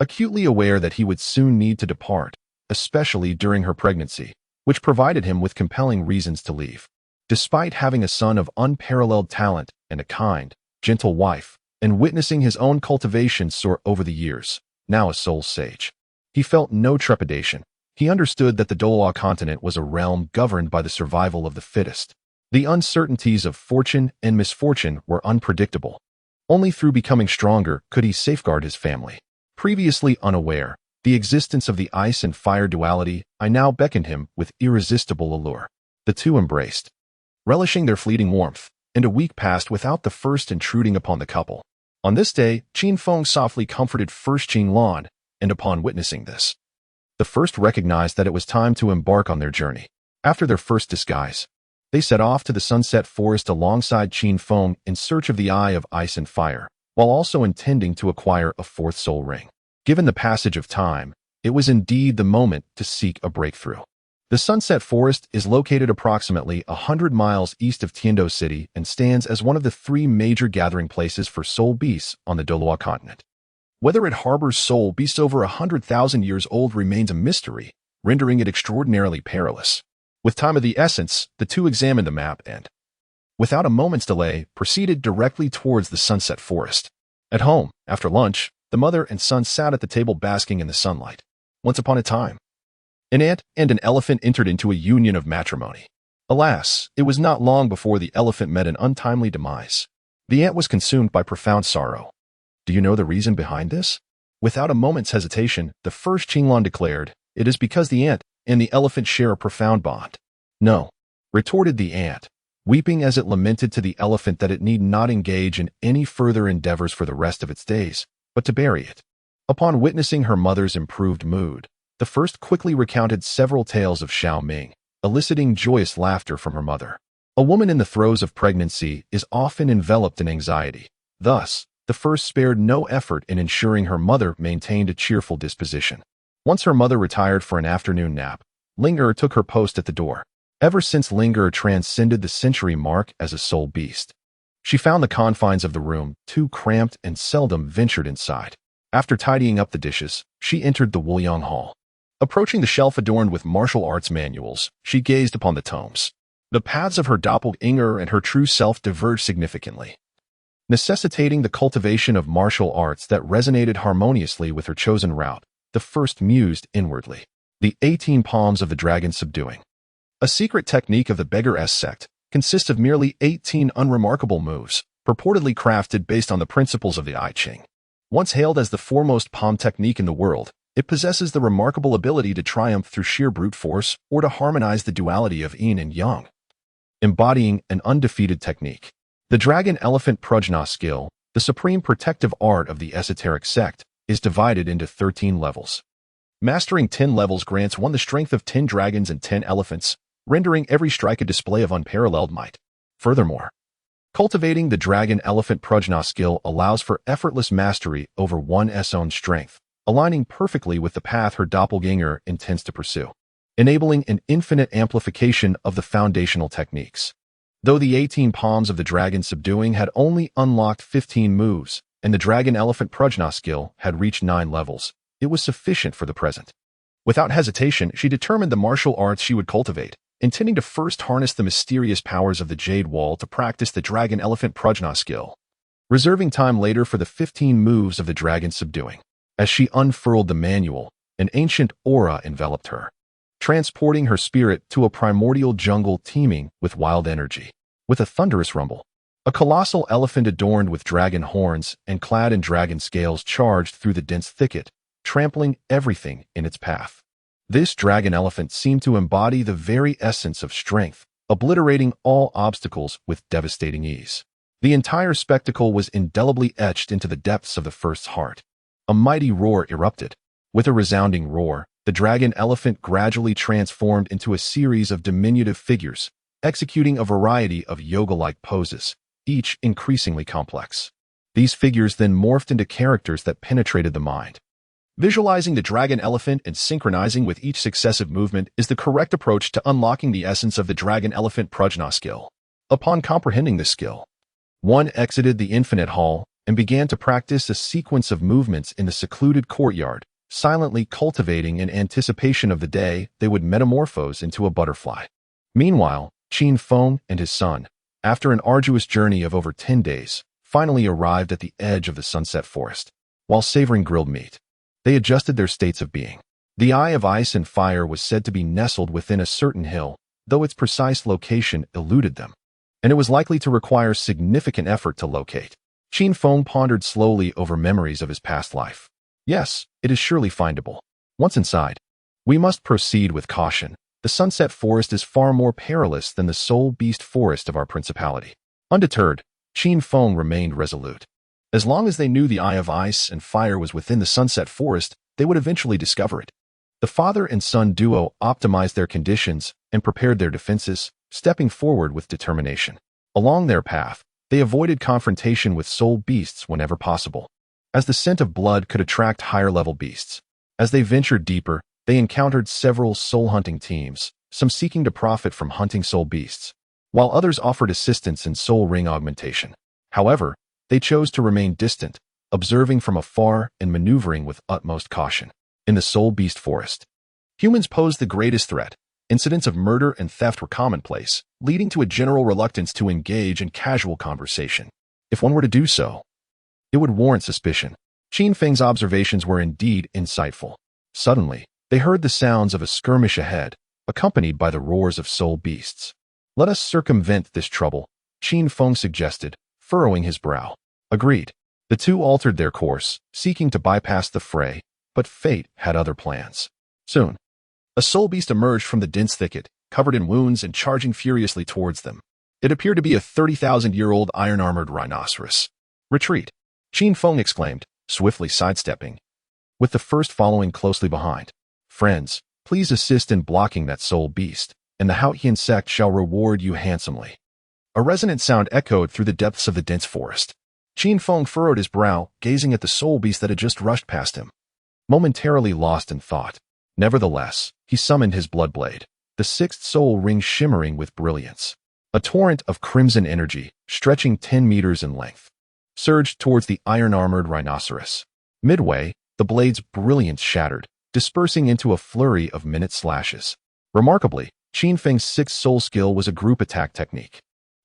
acutely aware that he would soon need to depart, especially during her pregnancy, which provided him with compelling reasons to leave. Despite having a son of unparalleled talent and a kind, gentle wife, and witnessing his own cultivation soar over the years, now a soul sage, he felt no trepidation. He understood that the Douluo continent was a realm governed by the survival of the fittest. The uncertainties of fortune and misfortune were unpredictable. Only through becoming stronger could he safeguard his family. Previously unaware, the existence of the ice and fire duality, I now beckoned him with irresistible allure. The two embraced, relishing their fleeting warmth, and a week passed without the first intruding upon the couple. On this day, Qin Feng softly comforted first Qin Lan, and upon witnessing this, the first recognized that it was time to embark on their journey. After their first disguise, they set off to the sunset forest alongside Qin Feng in search of the Eye of Ice and Fire, while also intending to acquire a 4th soul ring. Given the passage of time, it was indeed the moment to seek a breakthrough. The Sunset Forest is located approximately 100 miles east of Tiando City and stands as one of the 3 major gathering places for soul beasts on the Douluo continent. Whether it harbors soul beasts over 100,000 years old remains a mystery, rendering it extraordinarily perilous. With time of the essence, the two examined the map and, without a moment's delay, proceeded directly towards the Sunset Forest. At home, after lunch, the mother and son sat at the table basking in the sunlight. Once upon a time, an ant and an elephant entered into a union of matrimony. Alas, it was not long before the elephant met an untimely demise. The ant was consumed by profound sorrow. Do you know the reason behind this? Without a moment's hesitation, the first Qinglan declared, "It is because the ant and the elephant share a profound bond." "No," retorted the ant, weeping as it lamented to the elephant that it need not engage in any further endeavors for the rest of its days, but to bury it. Upon witnessing her mother's improved mood, the first quickly recounted several tales of Xiao Ming, eliciting joyous laughter from her mother. A woman in the throes of pregnancy is often enveloped in anxiety. Thus, the first spared no effort in ensuring her mother maintained a cheerful disposition. Once her mother retired for an afternoon nap, Linger took her post at the door. Ever since Linger transcended the century mark as a soul beast, she found the confines of the room too cramped and seldom ventured inside. After tidying up the dishes, she entered the Wuliang Hall. Approaching the shelf adorned with martial arts manuals, she gazed upon the tomes. The paths of her doppelganger and her true self diverged significantly, necessitating the cultivation of martial arts that resonated harmoniously with her chosen route. The first mused inwardly. The 18 palms of the dragon subduing. A secret technique of the Beggar S sect consists of merely 18 unremarkable moves, purportedly crafted based on the principles of the I Ching. Once hailed as the foremost palm technique in the world, it possesses the remarkable ability to triumph through sheer brute force or to harmonize the duality of yin and yang, embodying an undefeated technique. The Dragon Elephant Prajna skill, The supreme protective art of the esoteric sect is divided into 13 levels. Mastering 10 levels grants one the strength of 10 dragons and 10 elephants, rendering every strike a display of unparalleled might. Furthermore, cultivating the dragon-elephant prajna skill allows for effortless mastery over one's own strength, aligning perfectly with the path her doppelganger intends to pursue, enabling an infinite amplification of the foundational techniques. Though the 18 palms of the dragon subduing had only unlocked 15 moves, and the dragon-elephant prajna skill had reached 9 levels, it was sufficient for the present. Without hesitation, she determined the martial arts she would cultivate, intending to first harness the mysterious powers of the Jade Wall to practice the dragon-elephant prajna skill, reserving time later for the 15 moves of the dragon subduing. As she unfurled the manual, an ancient aura enveloped her, transporting her spirit to a primordial jungle teeming with wild energy. With a thunderous rumble, a colossal elephant adorned with dragon horns and clad in dragon scales charged through the dense thicket, trampling everything in its path. This dragon elephant seemed to embody the very essence of strength, obliterating all obstacles with devastating ease. The entire spectacle was indelibly etched into the depths of the first's heart. A mighty roar erupted. With a resounding roar, the dragon elephant gradually transformed into a series of diminutive figures, executing a variety of yoga-like poses, each increasingly complex. These figures then morphed into characters that penetrated the mind. Visualizing the dragon elephant and synchronizing with each successive movement is the correct approach to unlocking the essence of the dragon elephant prajna skill. Upon comprehending this skill, one exited the infinite hall and began to practice a sequence of movements in the secluded courtyard, silently cultivating in anticipation of the day they would metamorphose into a butterfly. Meanwhile, Qin Feng and his son, after an arduous journey of over 10 days, finally arrived at the edge of the sunset forest. While savoring grilled meat, they adjusted their states of being. The Eye of Ice and Fire was said to be nestled within a certain hill, though its precise location eluded them, and it was likely to require significant effort to locate. Qin Feng pondered slowly over memories of his past life. Yes, it is surely findable. Once inside, we must proceed with caution. The sunset forest is far more perilous than the soul beast forest of our principality. Undeterred, Qin Feng remained resolute. As long as they knew the Eye of Ice and Fire was within the sunset forest, they would eventually discover it. The father and son duo optimized their conditions and prepared their defenses, stepping forward with determination. Along their path, they avoided confrontation with soul beasts whenever possible, as the scent of blood could attract higher-level beasts. As they ventured deeper, they encountered several soul-hunting teams, some seeking to profit from hunting soul beasts, while others offered assistance in soul ring augmentation. However, they chose to remain distant, observing from afar and maneuvering with utmost caution. In the soul beast forest, humans posed the greatest threat. Incidents of murder and theft were commonplace, leading to a general reluctance to engage in casual conversation. If one were to do so, it would warrant suspicion. Qin Feng's observations were indeed insightful. Suddenly, they heard the sounds of a skirmish ahead, accompanied by the roars of soul beasts. Let us circumvent this trouble, Qin Feng suggested, furrowing his brow. Agreed. The two altered their course, seeking to bypass the fray, but fate had other plans. Soon, a soul beast emerged from the dense thicket, covered in wounds and charging furiously towards them. It appeared to be a 30,000-year-old iron-armored rhinoceros. Retreat, Qin Feng exclaimed, swiftly sidestepping, with the first following closely behind. Friends, please assist in blocking that soul beast, and the Haotian sect shall reward you handsomely. A resonant sound echoed through the depths of the dense forest. Qin Feng furrowed his brow, gazing at the soul beast that had just rushed past him, momentarily lost in thought. Nevertheless, he summoned his bloodblade, the sixth soul ring shimmering with brilliance. A torrent of crimson energy, stretching 10 meters in length, surged towards the iron-armored rhinoceros. Midway, the blade's brilliance shattered, dispersing into a flurry of minute slashes. Remarkably, Qin Feng's sixth soul skill was a group attack technique.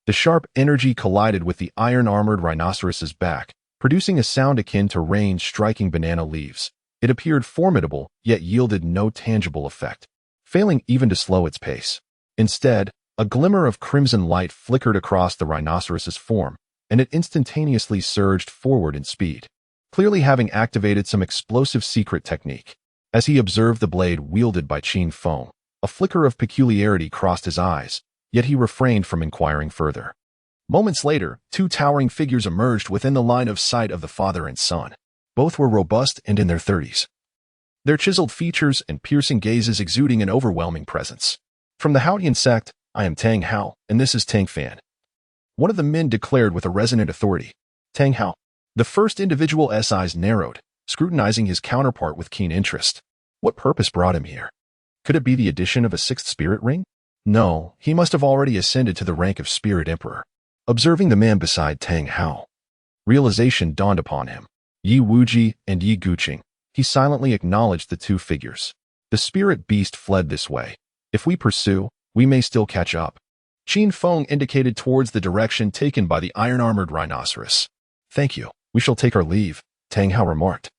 The sharp energy collided with the iron-armored rhinoceros's back, producing a sound akin to rain striking banana leaves. It appeared formidable, yet yielded no tangible effect, failing even to slow its pace. Instead, a glimmer of crimson light flickered across the rhinoceros's form, and it instantaneously surged forward in speed, clearly having activated some explosive secret technique. As he observed the blade wielded by Qin Feng, a flicker of peculiarity crossed his eyes, yet he refrained from inquiring further. Moments later, two towering figures emerged within the line of sight of the father and son. Both were robust and in their 30s. Their chiseled features and piercing gazes exuding an overwhelming presence. From the Haotian sect, I am Tang Hao, and this is Tang Fan. One of the men declared with a resonant authority. Tang Hao. The first individual's eyes narrowed, scrutinizing his counterpart with keen interest. What purpose brought him here? Could it be the addition of a sixth spirit ring? No, he must have already ascended to the rank of spirit emperor. Observing the man beside Tang Hao, realization dawned upon him. Yi Wuji and Yi Guqing. He silently acknowledged the two figures. The spirit beast fled this way. If we pursue, we may still catch up. Qin Feng indicated towards the direction taken by the iron-armored rhinoceros. Thank you. We shall take our leave, Tang Hao remarked.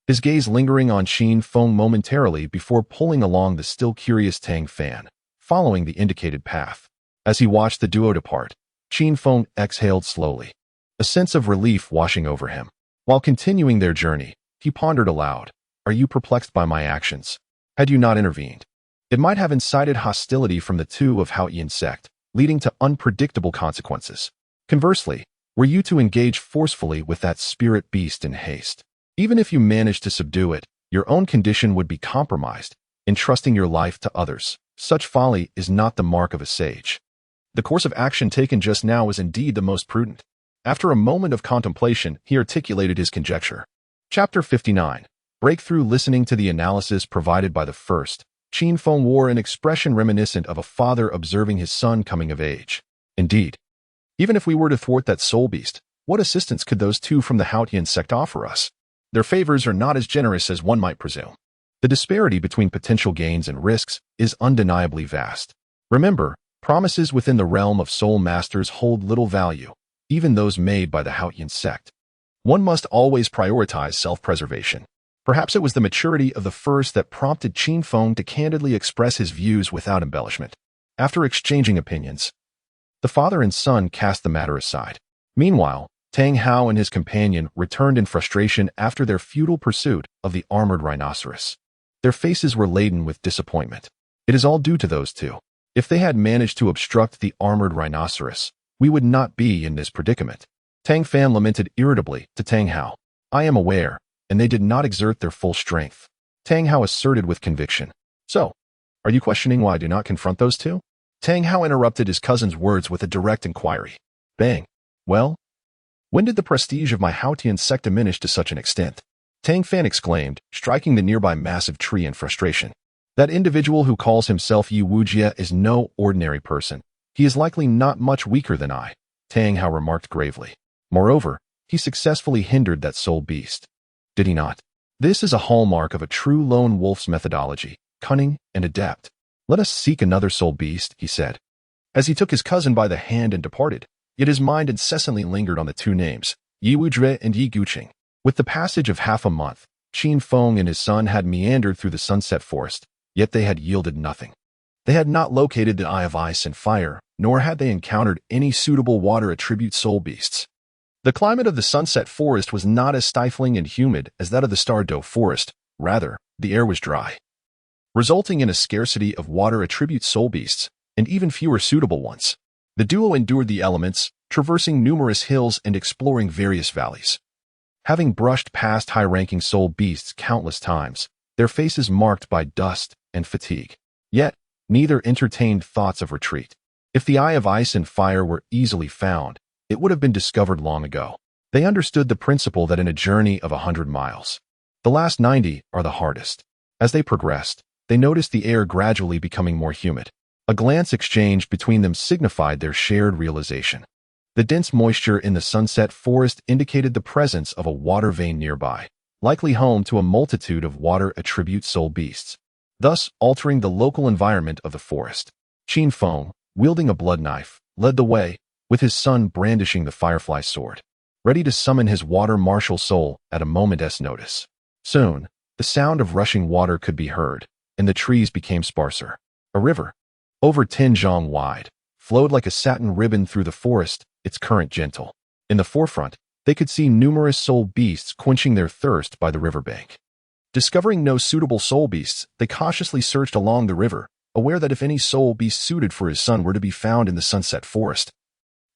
His gaze lingering on Qin Feng momentarily before pulling along the still curious Tang Fan, following the indicated path. As he watched the duo depart, Qin Feng exhaled slowly, a sense of relief washing over him. While continuing their journey, he pondered aloud, "Are you perplexed by my actions? Had you not intervened, it might have incited hostility from the two of Haotian sect, leading to unpredictable consequences. Conversely, were you to engage forcefully with that spirit beast in haste, even if you managed to subdue it, your own condition would be compromised, entrusting your life to others. Such folly is not the mark of a sage." The course of action taken just now was indeed the most prudent. After a moment of contemplation, he articulated his conjecture. Chapter 59. Breakthrough. Listening to the analysis provided by the first, Qin Feng wore an expression reminiscent of a father observing his son coming of age. Indeed, even if we were to thwart that soul beast, what assistance could those two from the Haotian sect offer us? Their favors are not as generous as one might presume. The disparity between potential gains and risks is undeniably vast. Remember, promises within the realm of soul masters hold little value, even those made by the Haotian sect. One must always prioritize self-preservation. Perhaps it was the maturity of the first that prompted Qin Feng to candidly express his views without embellishment. After exchanging opinions, the father and son cast the matter aside. Meanwhile, Tang Hao and his companion returned in frustration after their futile pursuit of the armored rhinoceros. Their faces were laden with disappointment. It is all due to those two. If they had managed to obstruct the armored rhinoceros, we would not be in this predicament. Tang Fan lamented irritably to Tang Hao. I am aware, and they did not exert their full strength. Tang Hao asserted with conviction. So, are you questioning why I do not confront those two? Tang Hao interrupted his cousin's words with a direct inquiry. Bang. Well, when did the prestige of my Haotian sect diminish to such an extent? Tang Fan exclaimed, striking the nearby massive tree in frustration. That individual who calls himself Yi Wujia is no ordinary person. He is likely not much weaker than I, Tang Hao remarked gravely. Moreover, he successfully hindered that soul beast. Did he not? This is a hallmark of a true lone wolf's methodology, cunning and adept. Let us seek another soul beast, he said. As he took his cousin by the hand and departed, yet his mind incessantly lingered on the two names, Yi Wudre and Yi Guqing. With the passage of half a month, Qin Feng and his son had meandered through the sunset forest, yet they had yielded nothing. They had not located the Eye of Ice and Fire, nor had they encountered any suitable water attribute soul beasts. The climate of the sunset forest was not as stifling and humid as that of the Stardow forest. Rather, the air was dry, resulting in a scarcity of water attribute soul beasts, and even fewer suitable ones. The duo endured the elements, traversing numerous hills and exploring various valleys. Having brushed past high-ranking soul beasts countless times, their faces marked by dust and fatigue. Yet, neither entertained thoughts of retreat. If the Eye of Ice and Fire were easily found, it would have been discovered long ago. They understood the principle that in a journey of 100 miles, the last 90 are the hardest. As they progressed, they noticed the air gradually becoming more humid. A glance exchanged between them signified their shared realization. The dense moisture in the sunset forest indicated the presence of a water vein nearby, likely home to a multitude of water attribute soul beasts, thus altering the local environment of the forest. Qin Feng, wielding a blood knife, led the way, with his son brandishing the firefly sword, ready to summon his water martial soul at a moment's notice. Soon, the sound of rushing water could be heard, and the trees became sparser. A river, over 10 zhang wide, flowed like a satin ribbon through the forest, its current gentle. In the forefront, they could see numerous soul beasts quenching their thirst by the riverbank. Discovering no suitable soul beasts, they cautiously searched along the river, aware that if any soul beast suited for his son were to be found in the sunset forest,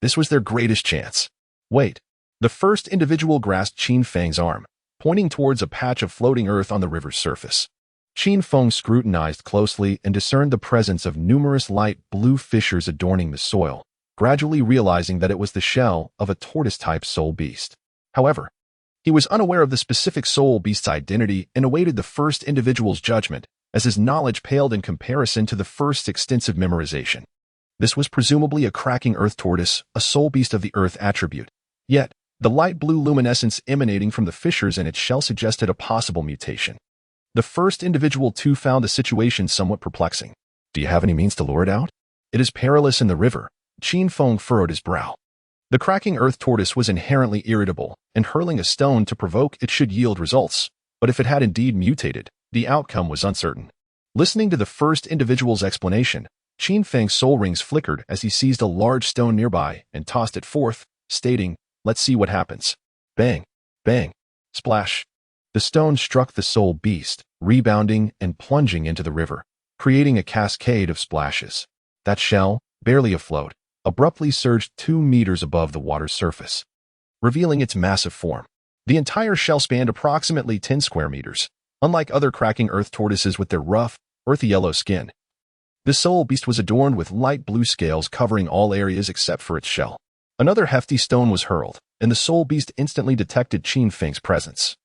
This was their greatest chance. Wait. The first individual grasped Qin Feng's arm, pointing towards a patch of floating earth on the river's surface. Qin Feng scrutinized closely and discerned the presence of numerous light blue fissures adorning the soil, gradually realizing that it was the shell of a tortoise-type soul beast. However, he was unaware of the specific soul beast's identity and awaited the first individual's judgment, as his knowledge paled in comparison to the first's extensive memorization. This was presumably a cracking earth tortoise, a soul beast of the earth attribute. Yet, the light blue luminescence emanating from the fissures in its shell suggested a possible mutation. The first individual too found the situation somewhat perplexing. Do you have any means to lure it out? It is perilous in the river. Qin Feng furrowed his brow. The cracking earth tortoise was inherently irritable, and hurling a stone to provoke it should yield results, but if it had indeed mutated, the outcome was uncertain. Listening to the first individual's explanation, Qin Feng's soul rings flickered as he seized a large stone nearby and tossed it forth, stating, "Let's see what happens." Bang! Bang! Splash! The stone struck the soul beast, rebounding and plunging into the river, creating a cascade of splashes. That shell, barely afloat, abruptly surged 2 meters above the water's surface, revealing its massive form. The entire shell spanned approximately 10 square meters. Unlike other cracking earth tortoises with their rough, earthy yellow skin, the soul beast was adorned with light blue scales covering all areas except for its shell. Another hefty stone was hurled, and the soul beast instantly detected Qin Feng's presence,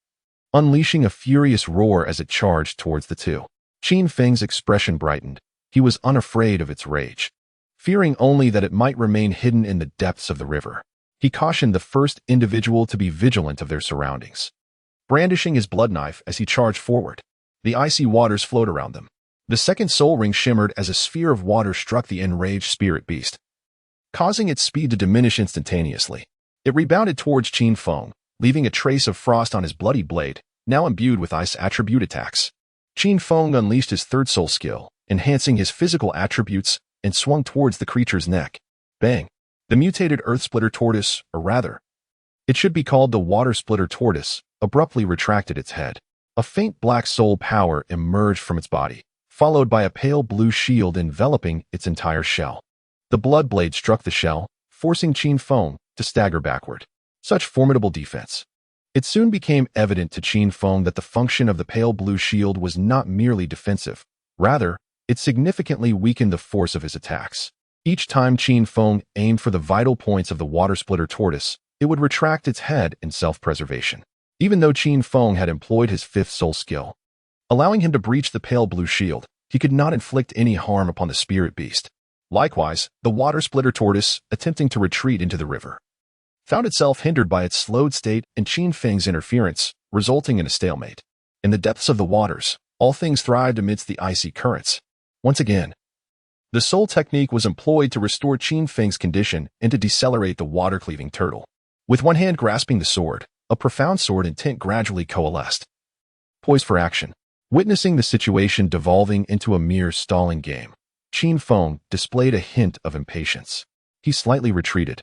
unleashing a furious roar as it charged towards the two. Qin Feng's expression brightened. He was unafraid of its rage, fearing only that it might remain hidden in the depths of the river. He cautioned the first individual to be vigilant of their surroundings, brandishing his blood knife as he charged forward. The icy waters flowed around them. The second soul ring shimmered as a sphere of water struck the enraged spirit beast, causing its speed to diminish instantaneously. It rebounded towards Qin Feng, leaving a trace of frost on his bloody blade, now imbued with ice attribute attacks. Qin Feng unleashed his third soul skill, enhancing his physical attributes, and swung towards the creature's neck. Bang! The mutated earth splitter tortoise, or rather, it should be called the water splitter tortoise, abruptly retracted its head. A faint black soul power emerged from its body, followed by a pale blue shield enveloping its entire shell. The blood blade struck the shell, forcing Qin Feng to stagger backward. Such formidable defense. It soon became evident to Qin Feng that the function of the pale blue shield was not merely defensive. Rather, it significantly weakened the force of his attacks. Each time Qin Feng aimed for the vital points of the water splitter tortoise, it would retract its head in self-preservation. Even though Qin Feng had employed his fifth soul skill, allowing him to breach the pale blue shield, he could not inflict any harm upon the spirit beast. Likewise, the water splitter tortoise, attempting to retreat into the river, found itself hindered by its slowed state and Qin Feng's interference, resulting in a stalemate. In the depths of the waters, all things thrived amidst the icy currents. Once again, the soul technique was employed to restore Qin Feng's condition and to decelerate the water-cleaving turtle. With one hand grasping the sword, a profound sword intent gradually coalesced, poised for action. Witnessing the situation devolving into a mere stalling game, Qin Feng displayed a hint of impatience. He slightly retreated,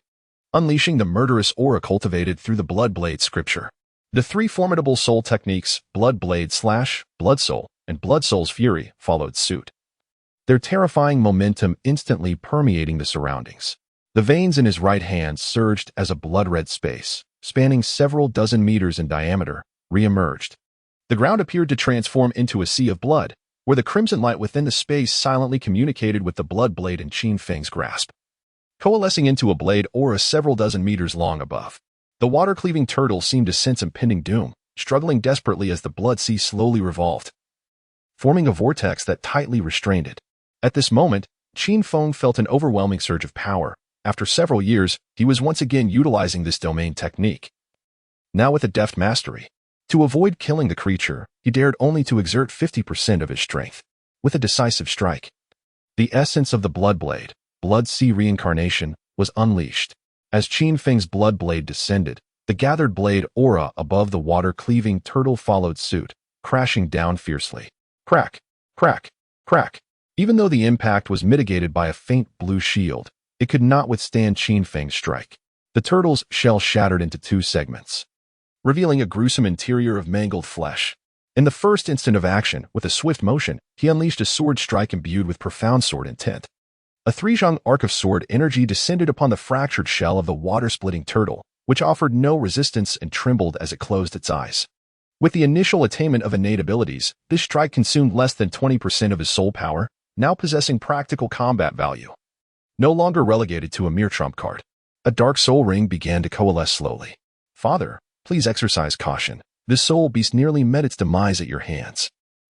unleashing the murderous aura cultivated through the Blood Blade scripture. The three formidable soul techniques, Blood Blade / Blood Soul, and Blood Soul's Fury, followed suit, their terrifying momentum instantly permeating the surroundings. The veins in his right hand surged as a blood-red space, spanning several dozen meters in diameter, re-emerged. The ground appeared to transform into a sea of blood, where the crimson light within the space silently communicated with the blood blade in Qin Feng's grasp, coalescing into a blade aura several dozen meters long above. The water-cleaving turtle seemed to sense impending doom, struggling desperately as the blood sea slowly revolved, forming a vortex that tightly restrained it. At this moment, Qin Feng felt an overwhelming surge of power. After several years, he was once again utilizing this domain technique, now with a deft mastery. To avoid killing the creature, he dared only to exert 50% of his strength. With a decisive strike, the essence of the blood blade, blood sea reincarnation, was unleashed. As Qin Feng's blood blade descended, the gathered blade aura above the water-cleaving turtle followed suit, crashing down fiercely. Crack, crack, crack. Even though the impact was mitigated by a faint blue shield, it could not withstand Qin Feng's strike. The turtle's shell shattered into 2 segments, revealing a gruesome interior of mangled flesh. In the first instant of action, with a swift motion, he unleashed a sword strike imbued with profound sword intent. A three-zhang arc of sword energy descended upon the fractured shell of the water-splitting turtle, which offered no resistance and trembled as it closed its eyes. With the initial attainment of innate abilities, this strike consumed less than 20% of his soul power, now possessing practical combat value. No longer relegated to a mere trump card, a dark soul ring began to coalesce slowly. Father, please exercise caution. This soul beast nearly met its demise at your hands.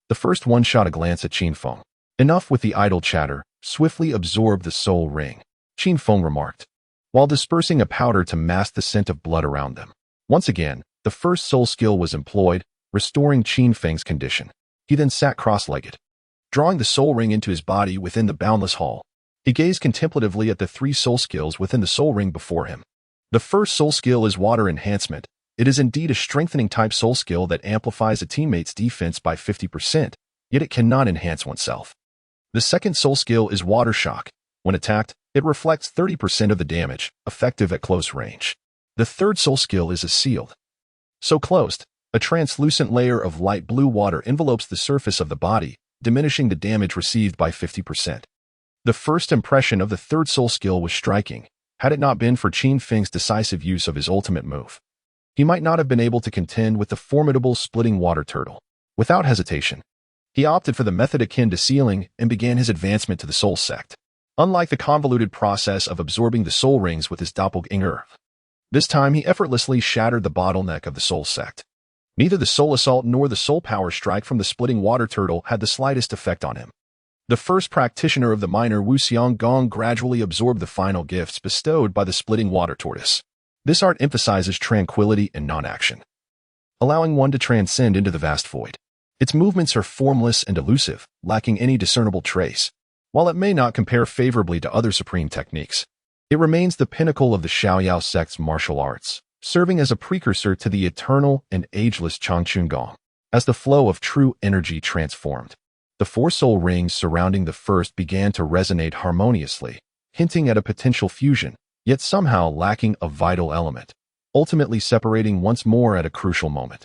The first one shot a glance at Qin Feng. Enough with the idle chatter, swiftly absorbed the soul ring, Qin Feng remarked, while dispersing a powder to mask the scent of blood around them. Once again, the first soul skill was employed, restoring Qin Feng's condition. He then sat cross-legged, drawing the soul ring into his body within the boundless hall. He gazed contemplatively at the three soul skills within the soul ring before him. The first soul skill is water enhancement. It is indeed a strengthening type soul skill that amplifies a teammate's defense by 50%, yet it cannot enhance oneself. The second soul skill is water shock. When attacked, it reflects 30% of the damage, effective at close range. The third soul skill is a sealed. So closed, a translucent layer of light blue water envelopes the surface of the body, diminishing the damage received by 50%. The first impression of the third soul skill was striking, had it not been for Qin Feng's decisive use of his ultimate move. He might not have been able to contend with the formidable splitting water turtle. Without hesitation, he opted for the method akin to sealing and began his advancement to the soul sect. Unlike the convoluted process of absorbing the soul rings with his doppelganger, this time he effortlessly shattered the bottleneck of the soul sect. Neither the soul assault nor the soul power strike from the splitting water turtle had the slightest effect on him. The first practitioner of the minor Wu Xianggong gradually absorbed the final gifts bestowed by the splitting water tortoise. This art emphasizes tranquility and non-action, allowing one to transcend into the vast void. Its movements are formless and elusive, lacking any discernible trace. While it may not compare favorably to other supreme techniques, it remains the pinnacle of the Shaoyao sect's martial arts, serving as a precursor to the eternal and ageless Changchun Gong. As the flow of true energy transformed, the four soul rings surrounding the first began to resonate harmoniously, hinting at a potential fusion, yet somehow lacking a vital element, ultimately separating once more at a crucial moment.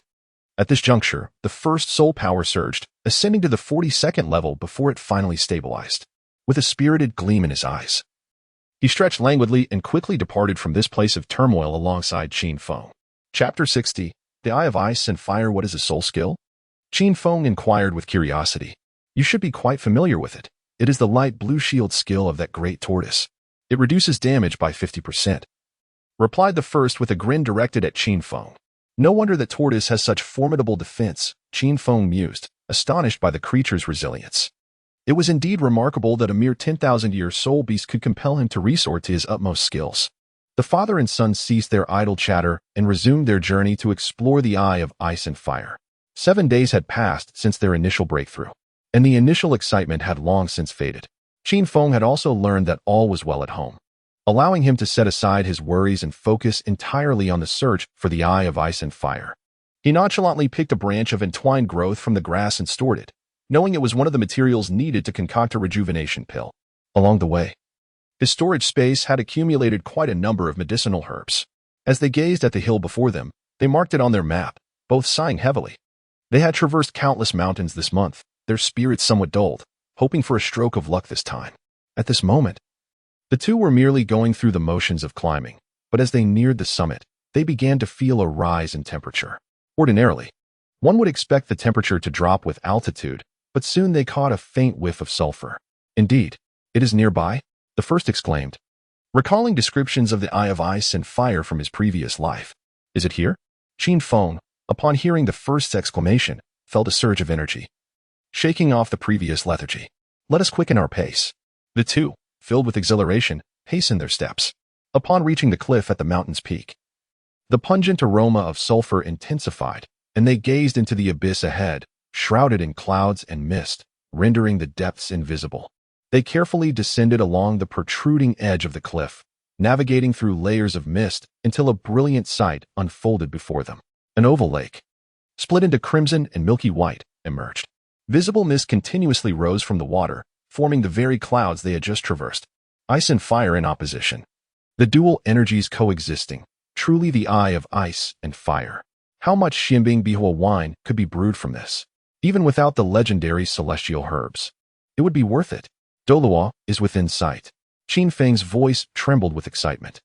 At this juncture, the first soul power surged, ascending to the 42nd level before it finally stabilized. With a spirited gleam in his eyes, he stretched languidly and quickly departed from this place of turmoil alongside Qin Feng. Chapter 60, The Eye of Ice and Fire. What is a soul skill? Qin Feng inquired with curiosity. You should be quite familiar with it. It is the light blue shield skill of that great tortoise. It reduces damage by 50%. Replied the first with a grin directed at Qin Feng. No wonder that tortoise has such formidable defense, Qin Feng mused, astonished by the creature's resilience. It was indeed remarkable that a mere 10,000-year soul beast could compel him to resort to his utmost skills. The father and son ceased their idle chatter and resumed their journey to explore the Eye of Ice and Fire. 7 days had passed since their initial breakthrough, and the initial excitement had long since faded. Qin Feng had also learned that all was well at home, allowing him to set aside his worries and focus entirely on the search for the Eye of Ice and Fire. He nonchalantly picked a branch of entwined growth from the grass and stored it, knowing it was one of the materials needed to concoct a rejuvenation pill. Along the way, his storage space had accumulated quite a number of medicinal herbs. As they gazed at the hill before them, they marked it on their map, both sighing heavily. They had traversed countless mountains this month, their spirits somewhat dulled, hoping for a stroke of luck this time. At this moment, the two were merely going through the motions of climbing, but as they neared the summit, they began to feel a rise in temperature. Ordinarily, one would expect the temperature to drop with altitude, but soon they caught a faint whiff of sulfur. Indeed, it is nearby, the first exclaimed, recalling descriptions of the Eye of Ice and Fire from his previous life. Is it here? Qin Feng, upon hearing the first's exclamation, felt a surge of energy, shaking off the previous lethargy. Let us quicken our pace. The two, filled with exhilaration, hastened their steps. Upon reaching the cliff at the mountain's peak, the pungent aroma of sulfur intensified, and they gazed into the abyss ahead, shrouded in clouds and mist, rendering the depths invisible. They carefully descended along the protruding edge of the cliff, navigating through layers of mist until a brilliant sight unfolded before them. An oval lake, split into crimson and milky white, emerged. Visible mist continuously rose from the water, forming the very clouds they had just traversed. Ice and fire in opposition, the dual energies coexisting, truly the Eye of Ice and Fire. How much Xianbing Bihua wine could be brewed from this? Even without the legendary celestial herbs, it would be worth it. Douluo is within sight. Qin Feng's voice trembled with excitement.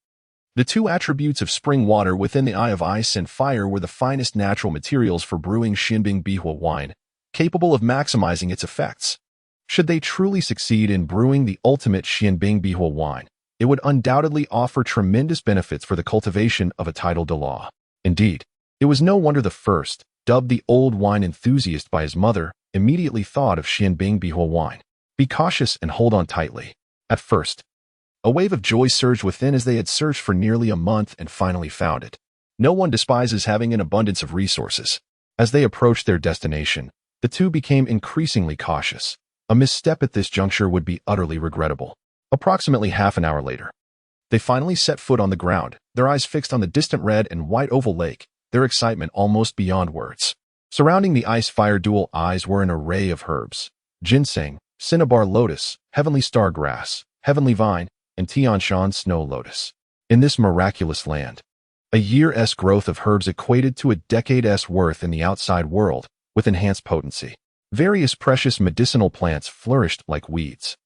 The two attributes of spring water within the eye of ice and fire were the finest natural materials for brewing Xinbing Bihua wine, capable of maximizing its effects. Should they truly succeed in brewing the ultimate Xinbing Bihua wine, it would undoubtedly offer tremendous benefits for the cultivation of a titled Douluo. Indeed, it was no wonder the first, dubbed the old wine enthusiast by his mother, immediately thought of Xinbing Bihua wine. Be cautious and hold on tightly. At first, a wave of joy surged within as they had searched for nearly a month and finally found it. No one despises having an abundance of resources. As they approached their destination, the two became increasingly cautious. A misstep at this juncture would be utterly regrettable. Approximately half an hour later, they finally set foot on the ground, their eyes fixed on the distant red and white oval lake, their excitement almost beyond words. Surrounding the ice-fire dual eyes were an array of herbs: ginseng, cinnabar lotus, heavenly star grass, heavenly vine, and Tianshan snow lotus. In this miraculous land, a year's growth of herbs equated to a decade's worth in the outside world, with enhanced potency. Various precious medicinal plants flourished like weeds,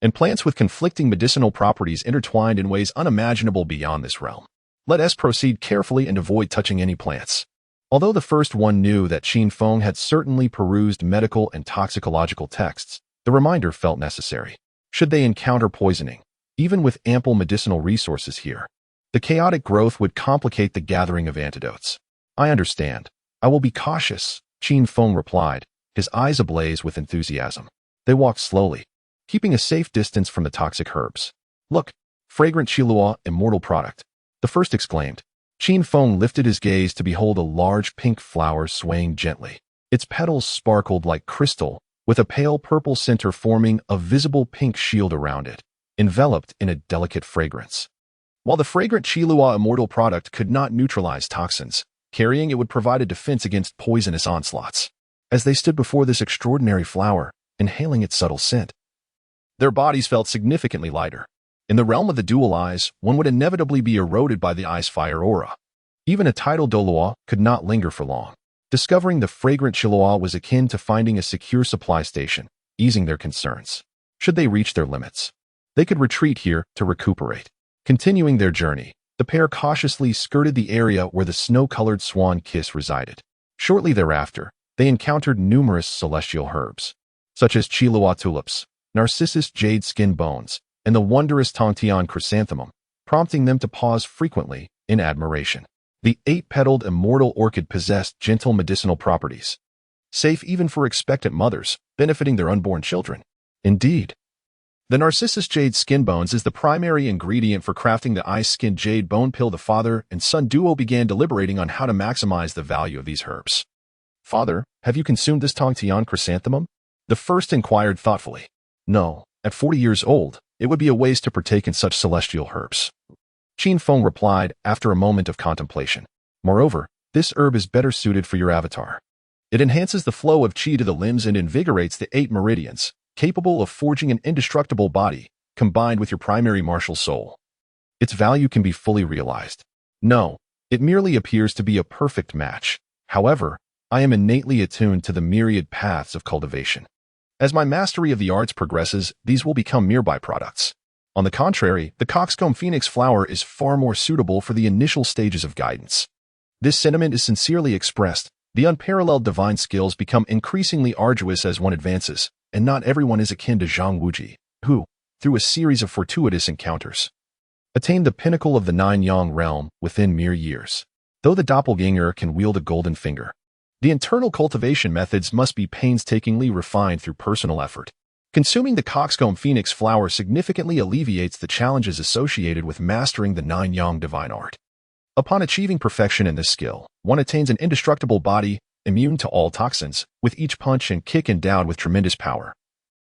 and plants with conflicting medicinal properties intertwined in ways unimaginable beyond this realm. Let us proceed carefully and avoid touching any plants. Although the first one knew that Qin Feng had certainly perused medical and toxicological texts, the reminder felt necessary. Should they encounter poisoning, even with ample medicinal resources here, the chaotic growth would complicate the gathering of antidotes. I understand. I will be cautious, Qin Feng replied, his eyes ablaze with enthusiasm. They walked slowly, keeping a safe distance from the toxic herbs. Look, fragrant Douluo, immortal product, the first exclaimed. Qin Feng lifted his gaze to behold a large pink flower swaying gently. Its petals sparkled like crystal, with a pale purple center forming a visible pink shield around it, enveloped in a delicate fragrance. While the fragrant Douluo immortal product could not neutralize toxins, carrying it would provide a defense against poisonous onslaughts. As they stood before this extraordinary flower, inhaling its subtle scent, their bodies felt significantly lighter. In the realm of the dual eyes, one would inevitably be eroded by the ice-fire aura. Even a titled Douluo could not linger for long. Discovering the fragrant Douluo was akin to finding a secure supply station, easing their concerns. Should they reach their limits, they could retreat here to recuperate. Continuing their journey, the pair cautiously skirted the area where the snow-colored swan kiss resided. Shortly thereafter, they encountered numerous celestial herbs, such as Douluo tulips, narcissus jade skin bones, and the wondrous Tongtian chrysanthemum, prompting them to pause frequently in admiration. The 8-petaled immortal orchid possessed gentle medicinal properties, safe even for expectant mothers, benefiting their unborn children. Indeed, the narcissus jade skin bones is the primary ingredient for crafting the ice skin jade bone pill. The father and son duo began deliberating on how to maximize the value of these herbs. Father, have you consumed this Tongtian chrysanthemum? The first inquired thoughtfully. No, at 40 years old, it would be a waste to partake in such celestial herbs, Qin Feng replied after a moment of contemplation. Moreover, this herb is better suited for your avatar. It enhances the flow of qi to the limbs and invigorates the 8 meridians, capable of forging an indestructible body, combined with your primary martial soul. Its value can be fully realized. No, it merely appears to be a perfect match. However, I am innately attuned to the myriad paths of cultivation. As my mastery of the arts progresses, these will become mere byproducts. On the contrary, the coxcomb phoenix flower is far more suitable for the initial stages of guidance. This sentiment is sincerely expressed. The unparalleled divine skills become increasingly arduous as one advances, and not everyone is akin to Zhang Wuji, who, through a series of fortuitous encounters, attained the pinnacle of the 9-yang realm within mere years. Though the doppelganger can wield a golden finger, the internal cultivation methods must be painstakingly refined through personal effort. Consuming the coxcomb phoenix flower significantly alleviates the challenges associated with mastering the 9-yang divine art. Upon achieving perfection in this skill, one attains an indestructible body, immune to all toxins, with each punch and kick endowed with tremendous power,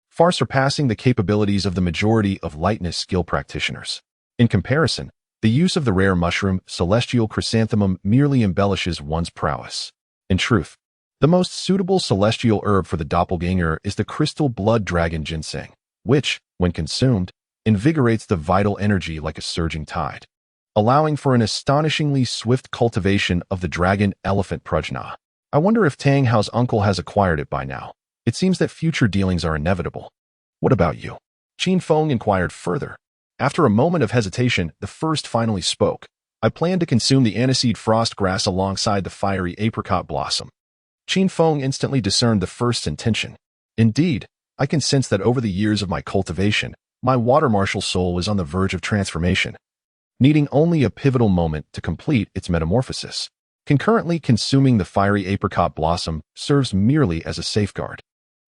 far surpassing the capabilities of the majority of lightness skill practitioners. In comparison, the use of the rare mushroom, celestial chrysanthemum, merely embellishes one's prowess. In truth, the most suitable celestial herb for the doppelganger is the crystal blood dragon ginseng, which, when consumed, invigorates the vital energy like a surging tide, allowing for an astonishingly swift cultivation of the dragon elephant prajna. I wonder if Tang Hao's uncle has acquired it by now. It seems that future dealings are inevitable. What about you? Qin Feng inquired further. After a moment of hesitation, the first finally spoke. I plan to consume the aniseed frost grass alongside the fiery apricot blossom. Qin Feng instantly discerned the first's intention. Indeed, I can sense that over the years of my cultivation, my water martial soul is on the verge of transformation, needing only a pivotal moment to complete its metamorphosis. Concurrently consuming the fiery apricot blossom serves merely as a safeguard,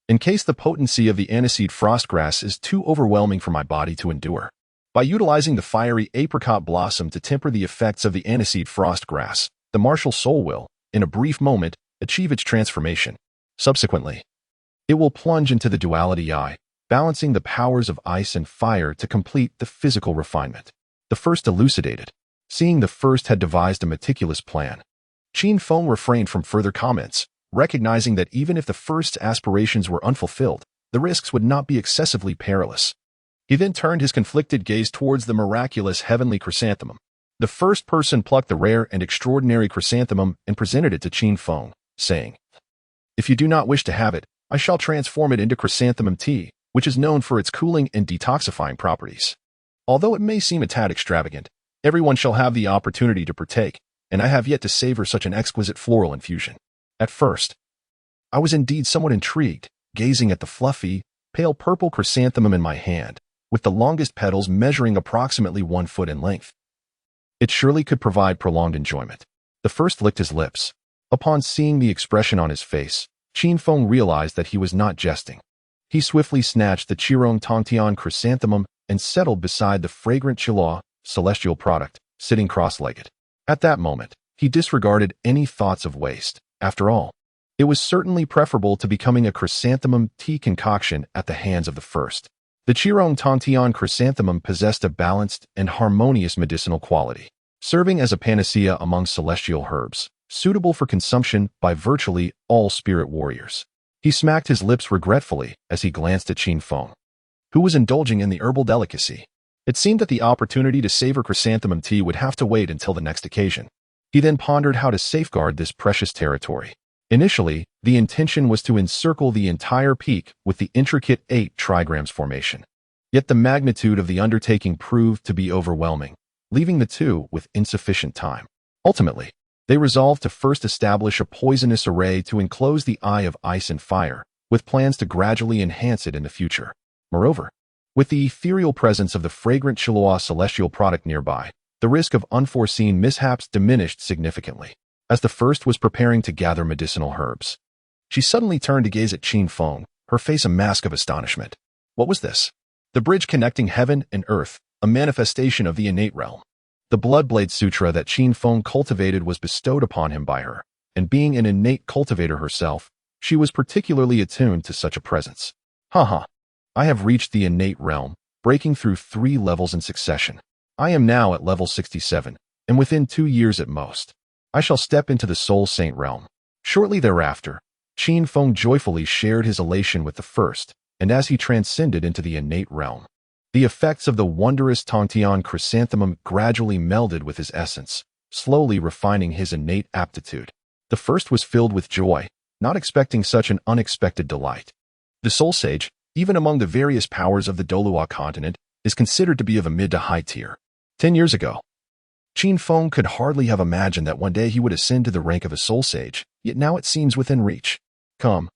in case the potency of the aniseed frostgrass is too overwhelming for my body to endure. By utilizing the fiery apricot blossom to temper the effects of the aniseed frostgrass, the martial soul will, in a brief moment, achieve its transformation. Subsequently, it will plunge into the duality I, balancing the powers of ice and fire to complete the physical refinement. The first elucidated. Seeing the first had devised a meticulous plan, Qin Feng refrained from further comments, recognizing that even if the first's aspirations were unfulfilled, the risks would not be excessively perilous. He then turned his conflicted gaze towards the miraculous heavenly chrysanthemum. The first person plucked the rare and extraordinary chrysanthemum and presented it to Qin Feng, saying, "If you do not wish to have it, I shall transform it into chrysanthemum tea, which is known for its cooling and detoxifying properties. Although it may seem a tad extravagant, everyone shall have the opportunity to partake, and I have yet to savor such an exquisite floral infusion." At first, I was indeed somewhat intrigued, gazing at the fluffy, pale purple chrysanthemum in my hand, with the longest petals measuring approximately 1 foot in length. It surely could provide prolonged enjoyment. The first licked his lips. Upon seeing the expression on his face, Qin Feng realized that he was not jesting. He swiftly snatched the Qirong Tongtian chrysanthemum and settled beside the fragrant Qilua, celestial product, sitting cross-legged. At that moment, he disregarded any thoughts of waste. After all, it was certainly preferable to becoming a chrysanthemum tea concoction at the hands of the first. The Qirong Tongtian chrysanthemum possessed a balanced and harmonious medicinal quality, serving as a panacea among celestial herbs, suitable for consumption by virtually all spirit warriors. He smacked his lips regretfully as he glanced at Qin Feng, who was indulging in the herbal delicacy. It seemed that the opportunity to savor chrysanthemum tea would have to wait until the next occasion. He then pondered how to safeguard this precious territory. Initially, the intention was to encircle the entire peak with the intricate 8 trigrams formation. Yet the magnitude of the undertaking proved to be overwhelming, leaving the two with insufficient time. Ultimately, they resolved to first establish a poisonous array to enclose the eye of ice and fire, with plans to gradually enhance it in the future. Moreover, with the ethereal presence of the fragrant Qilua celestial product nearby, the risk of unforeseen mishaps diminished significantly. As the first was preparing to gather medicinal herbs, she suddenly turned to gaze at Qin Feng, her face a mask of astonishment. What was this? The bridge connecting heaven and earth, a manifestation of the innate realm. The Bloodblade Sutra that Qin Feng cultivated was bestowed upon him by her, and being an innate cultivator herself, she was particularly attuned to such a presence. Haha, I have reached the innate realm, breaking through 3 levels in succession. I am now at level 67, and within 2 years at most, I shall step into the Soul Saint realm. Shortly thereafter, Qin Feng joyfully shared his elation with the first, and as he transcended into the innate realm, the effects of the wondrous Tongtian chrysanthemum gradually melded with his essence, slowly refining his innate aptitude. The first was filled with joy, not expecting such an unexpected delight. The Soul Sage, even among the various powers of the Douluo continent, is considered to be of a mid to high tier. 10 years ago, Qin Feng could hardly have imagined that one day he would ascend to the rank of a soul sage, yet now it seems within reach. Come,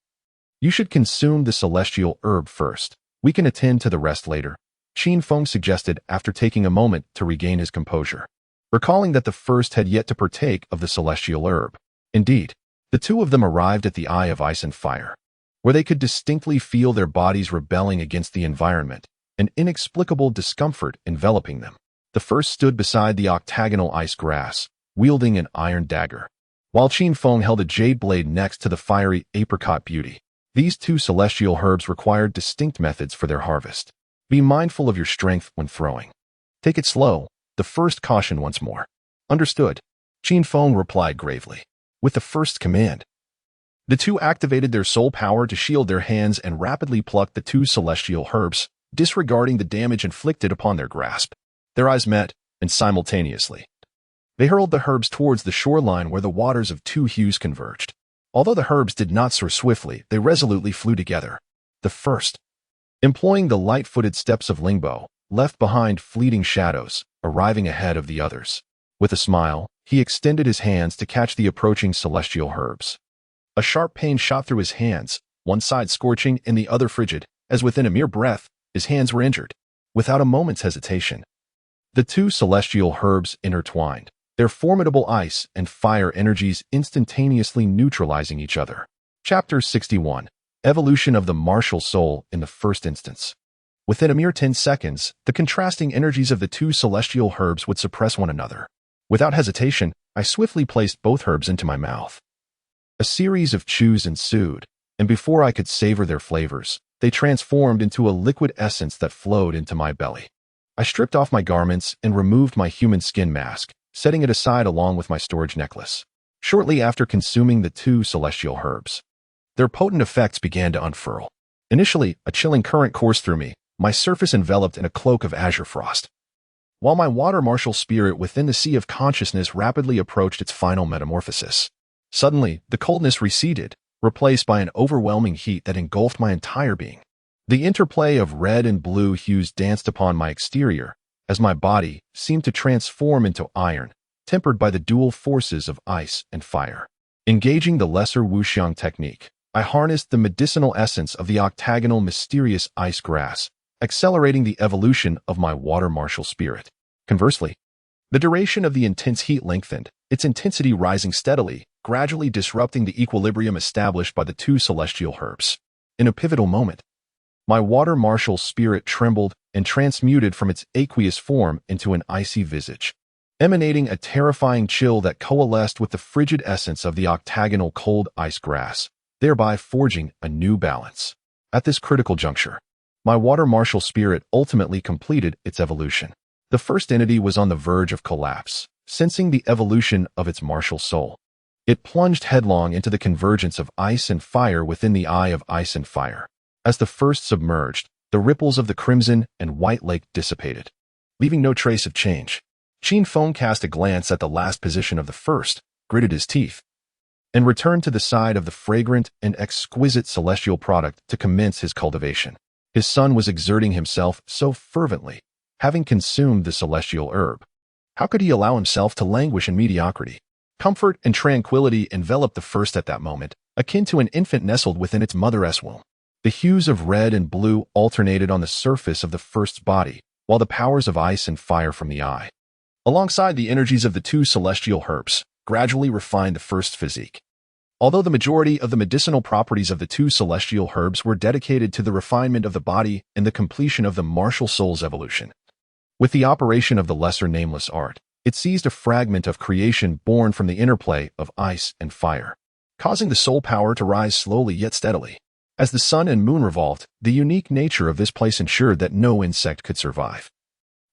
you should consume the celestial herb first. We can attend to the rest later, Qin Feng suggested after taking a moment to regain his composure, recalling that the first had yet to partake of the celestial herb. Indeed, the two of them arrived at the Eye of Ice and Fire, where they could distinctly feel their bodies rebelling against the environment, an inexplicable discomfort enveloping them. The first stood beside the octagonal ice grass, wielding an iron dagger, while Qin Feng held a jade blade next to the fiery apricot beauty. These two celestial herbs required distinct methods for their harvest. Be mindful of your strength when throwing. Take it slow, the first cautioned once more. Understood, Qin Feng replied gravely. With the first command, the two activated their soul power to shield their hands and rapidly plucked the 2 celestial herbs, disregarding the damage inflicted upon their grasp. Their eyes met, and simultaneously, they hurled the herbs towards the shoreline where the waters of 2 hues converged. Although the herbs did not soar swiftly, they resolutely flew together. The first, employing the light-footed steps of Lingbo, left behind fleeting shadows, arriving ahead of the others. With a smile, he extended his hands to catch the approaching celestial herbs. A sharp pain shot through his hands, one side scorching and the other frigid, as within a mere breath, his hands were injured. Without a moment's hesitation, the two celestial herbs intertwined, their formidable ice and fire energies instantaneously neutralizing each other. Chapter 61. Evolution of the martial soul in the first instance. Within a mere 10 seconds, the contrasting energies of the two celestial herbs would suppress one another. Without hesitation, I swiftly placed both herbs into my mouth. A series of chews ensued, and before I could savor their flavors, they transformed into a liquid essence that flowed into my belly. I stripped off my garments and removed my human skin mask, setting it aside along with my storage necklace. Shortly after consuming the two celestial herbs, their potent effects began to unfurl. Initially, a chilling current coursed through me, my surface enveloped in a cloak of azure frost. While my water martial spirit within the sea of consciousness rapidly approached its final metamorphosis. Suddenly, the coldness receded, replaced by an overwhelming heat that engulfed my entire being. The interplay of red and blue hues danced upon my exterior, as my body seemed to transform into iron, tempered by the dual forces of ice and fire. Engaging the lesser wuxiang technique, I harnessed the medicinal essence of the octagonal mysterious ice grass, accelerating the evolution of my water martial spirit. Conversely, the duration of the intense heat lengthened, its intensity rising steadily, gradually disrupting the equilibrium established by the two celestial herbs. In a pivotal moment, my water martial spirit trembled and transmuted from its aqueous form into an icy visage, emanating a terrifying chill that coalesced with the frigid essence of the octagonal cold ice grass, thereby forging a new balance. At this critical juncture, my water martial spirit ultimately completed its evolution. The first entity was on the verge of collapse, sensing the evolution of its martial soul. It plunged headlong into the convergence of ice and fire within the eye of ice and fire. As the first submerged, the ripples of the crimson and white lake dissipated, leaving no trace of change. Qin Feng cast a glance at the last position of the first, gritted his teeth, and returned to the side of the fragrant and exquisite celestial product to commence his cultivation. His son was exerting himself so fervently, having consumed the celestial herb. How could he allow himself to languish in mediocrity? Comfort and tranquility enveloped the first at that moment, akin to an infant nestled within its mother's womb. The hues of red and blue alternated on the surface of the first's body, while the powers of ice and fire from the eye, alongside the energies of the two celestial herbs, gradually refined the first physique. Although the majority of the medicinal properties of the two celestial herbs were dedicated to the refinement of the body and the completion of the martial soul's evolution, with the operation of the lesser nameless art, it seized a fragment of creation born from the interplay of ice and fire, causing the soul power to rise slowly yet steadily. As the sun and moon revolved, the unique nature of this place ensured that no insect could survive.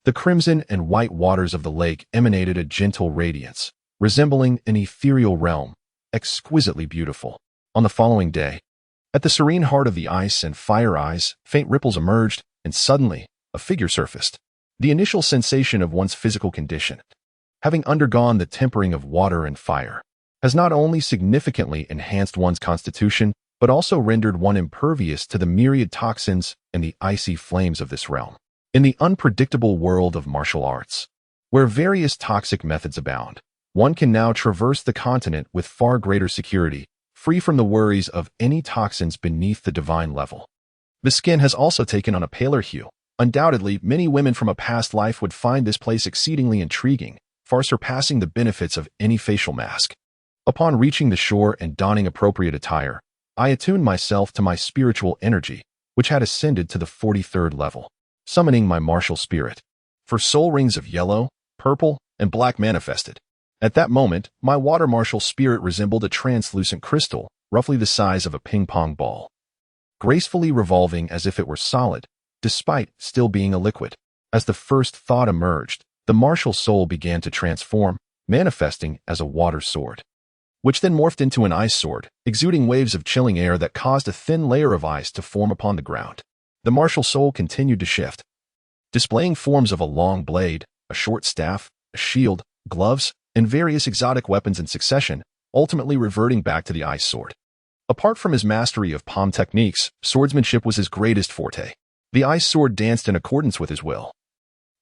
The crimson and white waters of the lake emanated a gentle radiance, resembling an ethereal realm, exquisitely beautiful. On the following day, at the serene heart of the ice and fire eyes, faint ripples emerged, and suddenly, a figure surfaced. The initial sensation of one's physical condition, having undergone the tempering of water and fire, has not only significantly enhanced one's constitution, but also rendered one impervious to the myriad toxins and the icy flames of this realm. In the unpredictable world of martial arts, where various toxic methods abound, one can now traverse the continent with far greater security, free from the worries of any toxins beneath the divine level. The skin has also taken on a paler hue. Undoubtedly, many women from a past life would find this place exceedingly intriguing, far surpassing the benefits of any facial mask. Upon reaching the shore and donning appropriate attire, I attuned myself to my spiritual energy, which had ascended to the 43rd level, summoning my martial spirit. For soul rings of yellow, purple, and black manifested. At that moment, my water martial spirit resembled a translucent crystal, roughly the size of a ping-pong ball, gracefully revolving as if it were solid, despite still being a liquid. As the first thought emerged, the martial soul began to transform, manifesting as a water sword, which then morphed into an ice sword, exuding waves of chilling air that caused a thin layer of ice to form upon the ground. The martial soul continued to shift, displaying forms of a long blade, a short staff, a shield, gloves, and various exotic weapons in succession, ultimately reverting back to the ice sword. Apart from his mastery of palm techniques, swordsmanship was his greatest forte. The ice sword danced in accordance with his will,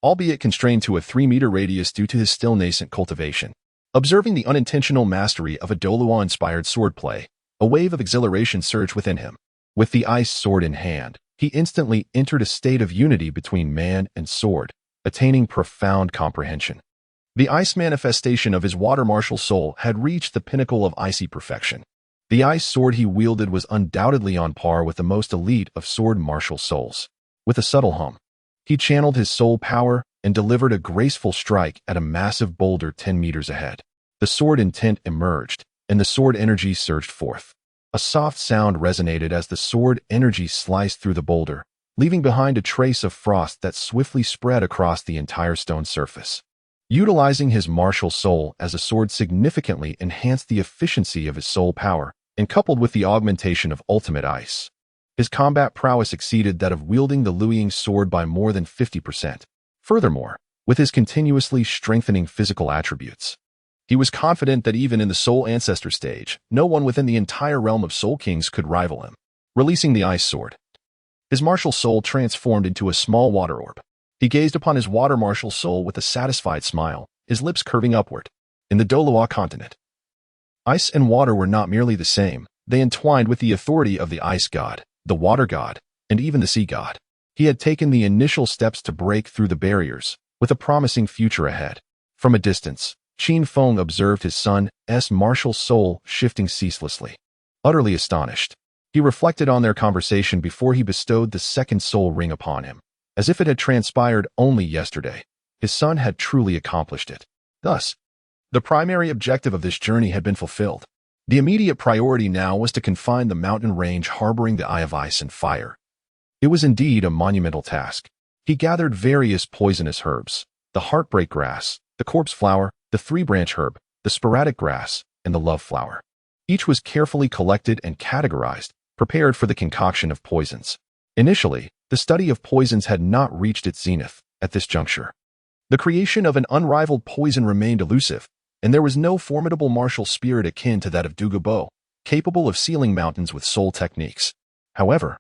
albeit constrained to a 3-meter radius due to his still nascent cultivation. Observing the unintentional mastery of a Douluo-inspired swordplay, a wave of exhilaration surged within him. With the ice sword in hand, he instantly entered a state of unity between man and sword, attaining profound comprehension. The ice manifestation of his water martial soul had reached the pinnacle of icy perfection. The ice sword he wielded was undoubtedly on par with the most elite of sword martial souls. With a subtle hum, he channeled his soul power and delivered a graceful strike at a massive boulder 10 meters ahead. The sword intent emerged, and the sword energy surged forth. A soft sound resonated as the sword energy sliced through the boulder, leaving behind a trace of frost that swiftly spread across the entire stone surface. Utilizing his martial soul as a sword significantly enhanced the efficiency of his soul power, and coupled with the augmentation of ultimate ice, his combat prowess exceeded that of wielding the Luiying sword by more than 50%. Furthermore, with his continuously strengthening physical attributes, he was confident that even in the Soul Ancestor stage, no one within the entire realm of Soul Kings could rival him. Releasing the ice sword, his martial soul transformed into a small water orb. He gazed upon his water martial soul with a satisfied smile, his lips curving upward. In the Douluo continent, ice and water were not merely the same, they entwined with the authority of the ice god, the water god, and even the sea god. He had taken the initial steps to break through the barriers, with a promising future ahead. From a distance, Qin Feng observed his son's martial soul shifting ceaselessly. Utterly astonished, he reflected on their conversation before he bestowed the second soul ring upon him. As if it had transpired only yesterday, his son had truly accomplished it. Thus, the primary objective of this journey had been fulfilled. The immediate priority now was to confine the mountain range harboring the Eye of Ice and Fire. It was indeed a monumental task. He gathered various poisonous herbs, the heartbreak grass, the corpse flower, the 3-branch herb, the sporadic grass, and the love flower. Each was carefully collected and categorized, prepared for the concoction of poisons. Initially, the study of poisons had not reached its zenith at this juncture. The creation of an unrivaled poison remained elusive, and there was no formidable martial spirit akin to that of Douluo, capable of sealing mountains with soul techniques. However,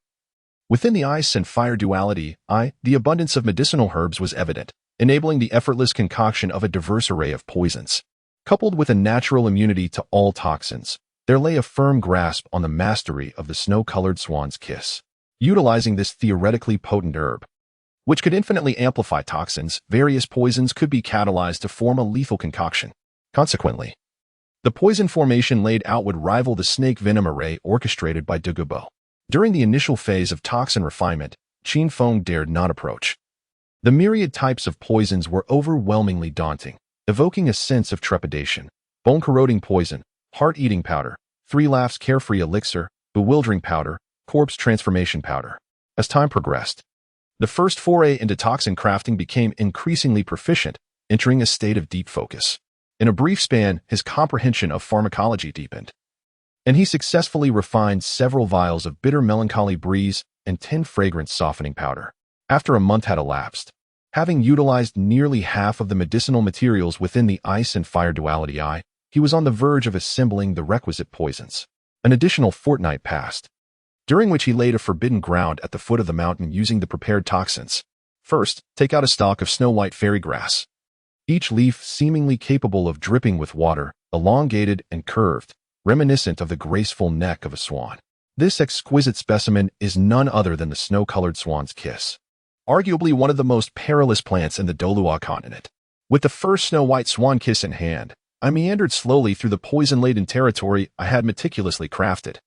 within the ice and fire duality, the abundance of medicinal herbs was evident, enabling the effortless concoction of a diverse array of poisons. Coupled with a natural immunity to all toxins, there lay a firm grasp on the mastery of the snow-colored swan's kiss. Utilizing this theoretically potent herb, which could infinitely amplify toxins, various poisons could be catalyzed to form a lethal concoction. Consequently, the poison formation laid out would rival the snake venom array orchestrated by Douluo. During the initial phase of toxin refinement, Qin Feng dared not approach. The myriad types of poisons were overwhelmingly daunting, evoking a sense of trepidation. Bone-corroding poison, heart-eating powder, 3 laughs carefree elixir, bewildering powder, corpse transformation powder. As time progressed, the first foray into toxin crafting became increasingly proficient, entering a state of deep focus. In a brief span, his comprehension of pharmacology deepened, and he successfully refined several vials of bitter melancholy breeze and 10 fragrance softening powder. After a month had elapsed, having utilized nearly half of the medicinal materials within the ice and fire duality he was on the verge of assembling the requisite poisons. An additional fortnight passed, during which he laid a forbidden ground at the foot of the mountain using the prepared toxins. First, take out a stalk of snow-white fairy grass, each leaf seemingly capable of dripping with water, elongated and curved, reminiscent of the graceful neck of a swan. This exquisite specimen is none other than the snow-colored swan's kiss, arguably one of the most perilous plants in the Douluo continent. With the first snow-white swan kiss in hand, I meandered slowly through the poison-laden territory I had meticulously crafted.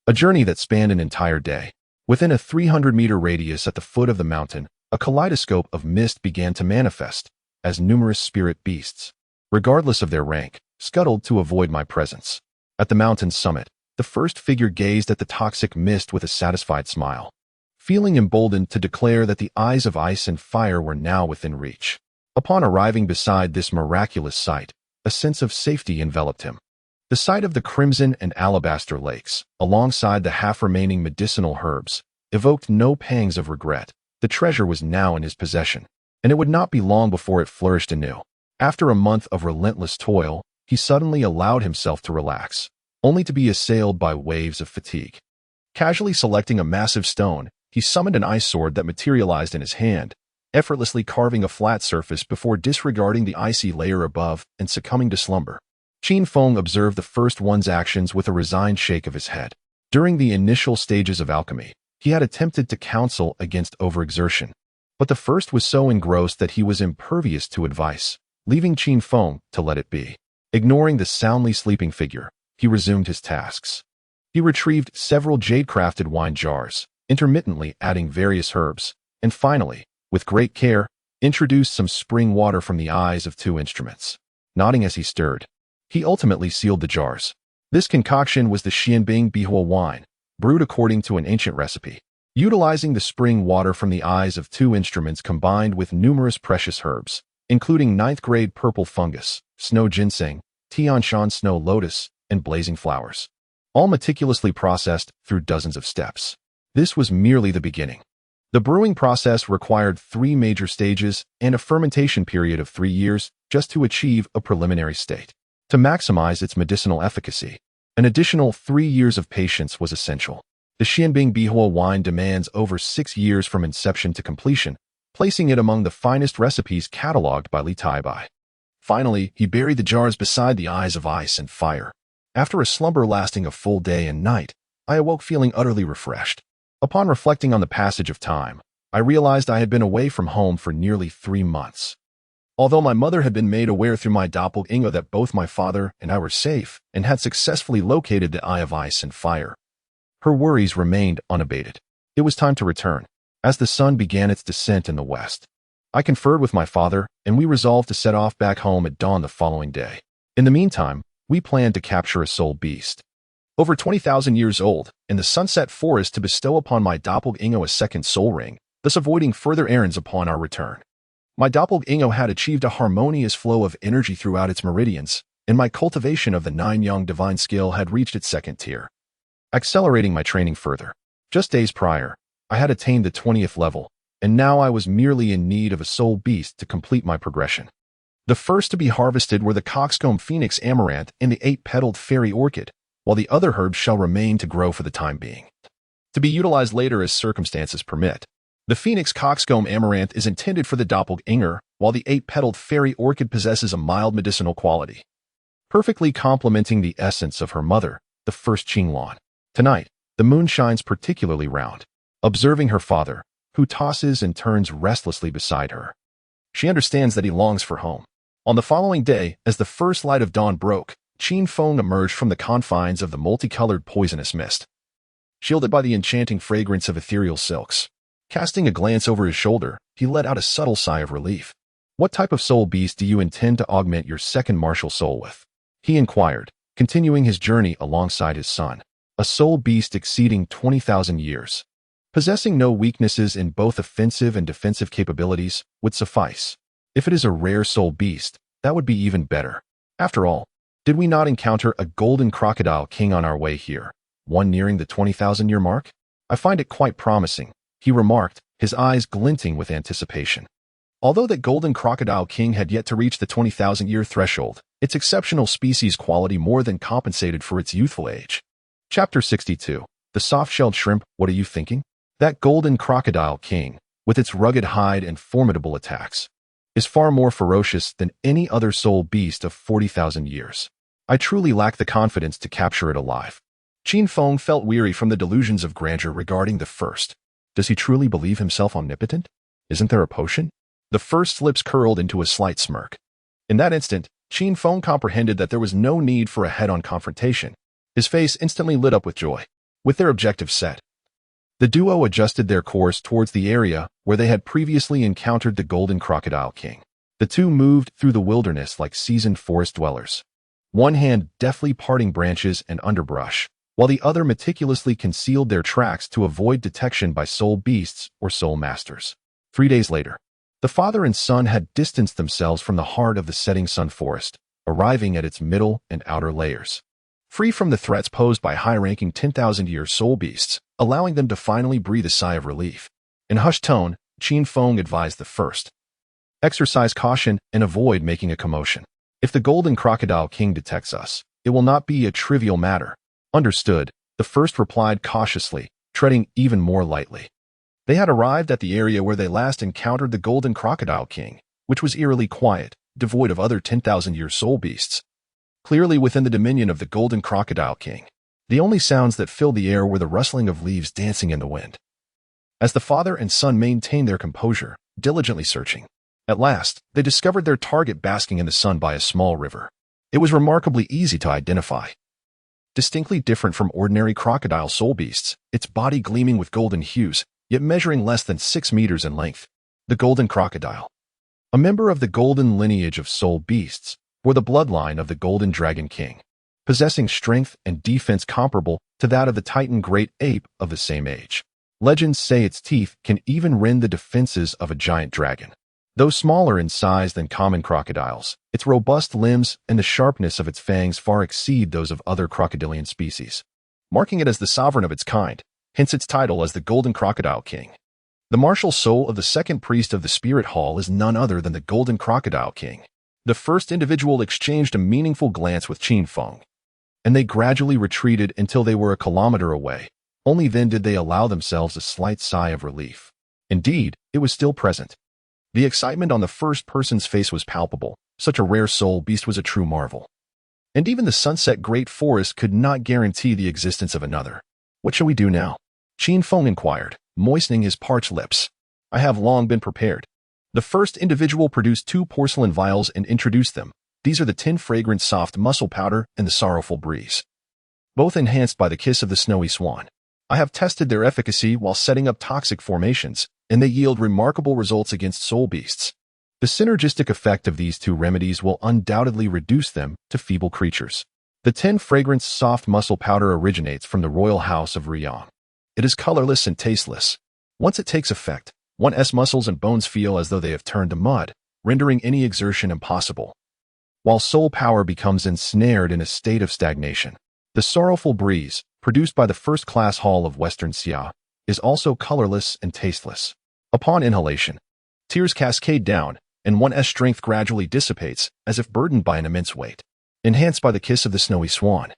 A journey that spanned an entire day. Within a 300-meter radius at the foot of the mountain, a kaleidoscope of mist began to manifest, as numerous spirit beasts, regardless of their rank, scuttled to avoid my presence. At the mountain's summit, the first figure gazed at the toxic mist with a satisfied smile, feeling emboldened to declare that the eyes of ice and fire were now within reach. Upon arriving beside this miraculous sight, a sense of safety enveloped him. The sight of the crimson and alabaster lakes, alongside the half-remaining medicinal herbs, evoked no pangs of regret. The treasure was now in his possession, and it would not be long before it flourished anew. After a month of relentless toil, he suddenly allowed himself to relax, only to be assailed by waves of fatigue. Casually selecting a massive stone, he summoned an ice sword that materialized in his hand, effortlessly carving a flat surface before disregarding the icy layer above and succumbing to slumber. Qin Feng observed the first one's actions with a resigned shake of his head. During the initial stages of alchemy, he had attempted to counsel against overexertion, but the first was so engrossed that he was impervious to advice, leaving Qin Feng to let it be. Ignoring the soundly sleeping figure, he resumed his tasks. He retrieved several jade-crafted wine jars, intermittently adding various herbs, and finally, with great care, introduced some spring water from the eyes of 2 instruments. Nodding as he stirred, he ultimately sealed the jars. This concoction was the Xianbing Bihua wine, brewed according to an ancient recipe, utilizing the spring water from the eyes of 2 instruments combined with numerous precious herbs, including 9th-grade purple fungus, snow ginseng, Tianshan snow lotus, and blazing flowers, all meticulously processed through dozens of steps. This was merely the beginning. The brewing process required 3 major stages and a fermentation period of 3 years just to achieve a preliminary state. To maximize its medicinal efficacy, an additional 3 years of patience was essential. The Xianbing Bihua wine demands over 6 years from inception to completion, placing it among the finest recipes cataloged by Li Taibai. Finally, he buried the jars beside the eyes of ice and fire. After a slumber lasting a full day and night, I awoke feeling utterly refreshed. Upon reflecting on the passage of time, I realized I had been away from home for nearly 3 months. Although my mother had been made aware through my doppelganger that both my father and I were safe and had successfully located the Eye of Ice and Fire, her worries remained unabated. It was time to return. As the sun began its descent in the west, I conferred with my father, and we resolved to set off back home at dawn the following day. In the meantime, we planned to capture a soul beast, over 20,000 years old, in the sunset forest to bestow upon my doppelganger a second soul ring, thus avoiding further errands upon our return. My doppelganger had achieved a harmonious flow of energy throughout its meridians, and my cultivation of the 9 Yang divine skill had reached its 2nd tier. Accelerating my training further, just days prior, I had attained the 20th level, and now I was merely in need of a soul beast to complete my progression. The first to be harvested were the coxcomb phoenix amaranth and the 8-petaled fairy orchid, while the other herbs shall remain to grow for the time being, to be utilized later as circumstances permit. The phoenix coxcomb amaranth is intended for the doppelganger, while the 8-petaled fairy orchid possesses a mild medicinal quality, perfectly complementing the essence of her mother, the first Qinglan. Tonight, the moon shines particularly round, observing her father, who tosses and turns restlessly beside her. She understands that he longs for home. On the following day, as the first light of dawn broke, Qin Feng emerged from the confines of the multicolored poisonous mist, shielded by the enchanting fragrance of ethereal silks. Casting a glance over his shoulder, he let out a subtle sigh of relief. "What type of soul beast do you intend to augment your second martial soul with?" he inquired, continuing his journey alongside his son. "A soul beast exceeding 20,000 years, possessing no weaknesses in both offensive and defensive capabilities, would suffice. If it is a rare soul beast, that would be even better. After all, did we not encounter a golden crocodile king on our way here, one nearing the 20,000-year mark? I find it quite promising," he remarked, his eyes glinting with anticipation. Although that golden crocodile king had yet to reach the 20,000-year threshold, its exceptional species quality more than compensated for its youthful age. Chapter 62. The Soft-Shelled Shrimp. What are you thinking? That golden crocodile king, with its rugged hide and formidable attacks, is far more ferocious than any other soul beast of 40,000 years. I truly lack the confidence to capture it alive. Qin Feng felt weary from the delusions of grandeur regarding the first. Does he truly believe himself omnipotent? Isn't there a potion? The first's lips curled into a slight smirk. In that instant, Qin Feng comprehended that there was no need for a head-on confrontation. His face instantly lit up with joy. With their objective set, the duo adjusted their course towards the area where they had previously encountered the golden crocodile king. The two moved through the wilderness like seasoned forest dwellers, one hand deftly parting branches and underbrush, while the other meticulously concealed their tracks to avoid detection by soul beasts or soul masters. 3 days later, the father and son had distanced themselves from the heart of the setting sun forest, arriving at its middle and outer layers, free from the threats posed by high-ranking 10,000-year soul beasts, allowing them to finally breathe a sigh of relief. In a hushed tone, Qin Feng advised the first, "Exercise caution and avoid making a commotion. If the golden crocodile king detects us, it will not be a trivial matter." "Understood," the first replied cautiously, treading even more lightly. They had arrived at the area where they last encountered the Golden Crocodile King, which was eerily quiet, devoid of other 10,000-year soul beasts. Clearly within the dominion of the Golden Crocodile King, the only sounds that filled the air were the rustling of leaves dancing in the wind. As the father and son maintained their composure, diligently searching, at last, they discovered their target basking in the sun by a small river. It was remarkably easy to identify. Distinctly different from ordinary crocodile soul beasts, its body gleaming with golden hues, yet measuring less than 6 meters in length. The golden crocodile, a member of the golden lineage of soul beasts, bore the bloodline of the Golden Dragon King, possessing strength and defense comparable to that of the Titan great ape of the same age. Legends say its teeth can even rend the defenses of a giant dragon. Though smaller in size than common crocodiles, its robust limbs and the sharpness of its fangs far exceed those of other crocodilian species, marking it as the sovereign of its kind, hence its title as the Golden Crocodile King. The martial soul of the second priest of the Spirit Hall is none other than the Golden Crocodile King. The first individual exchanged a meaningful glance with Qin Feng, and they gradually retreated until they were a kilometer away. Only then did they allow themselves a slight sigh of relief. Indeed, it was still present. The excitement on the first person's face was palpable. Such a rare soul beast was a true marvel. And even the sunset great forest could not guarantee the existence of another. What shall we do now? Qin Feng inquired, moistening his parched lips. I have long been prepared. The first individual produced 2 porcelain vials and introduced them. These are the 10 fragrant soft muscle powder and the sorrowful breeze, both enhanced by the kiss of the snowy swan. I have tested their efficacy while setting up toxic formations, and they yield remarkable results against soul beasts. The synergistic effect of these 2 remedies will undoubtedly reduce them to feeble creatures. The 10 fragrance soft muscle powder originates from the royal house of Riyang. It is colorless and tasteless. Once it takes effect, one's muscles and bones feel as though they have turned to mud, rendering any exertion impossible, while soul power becomes ensnared in a state of stagnation. The sorrowful breeze, produced by the first-class hall of Western Xia, is also colorless and tasteless. Upon inhalation, tears cascade down, and one's strength gradually dissipates, as if burdened by an immense weight. Enhanced by the kiss of the snowy swan,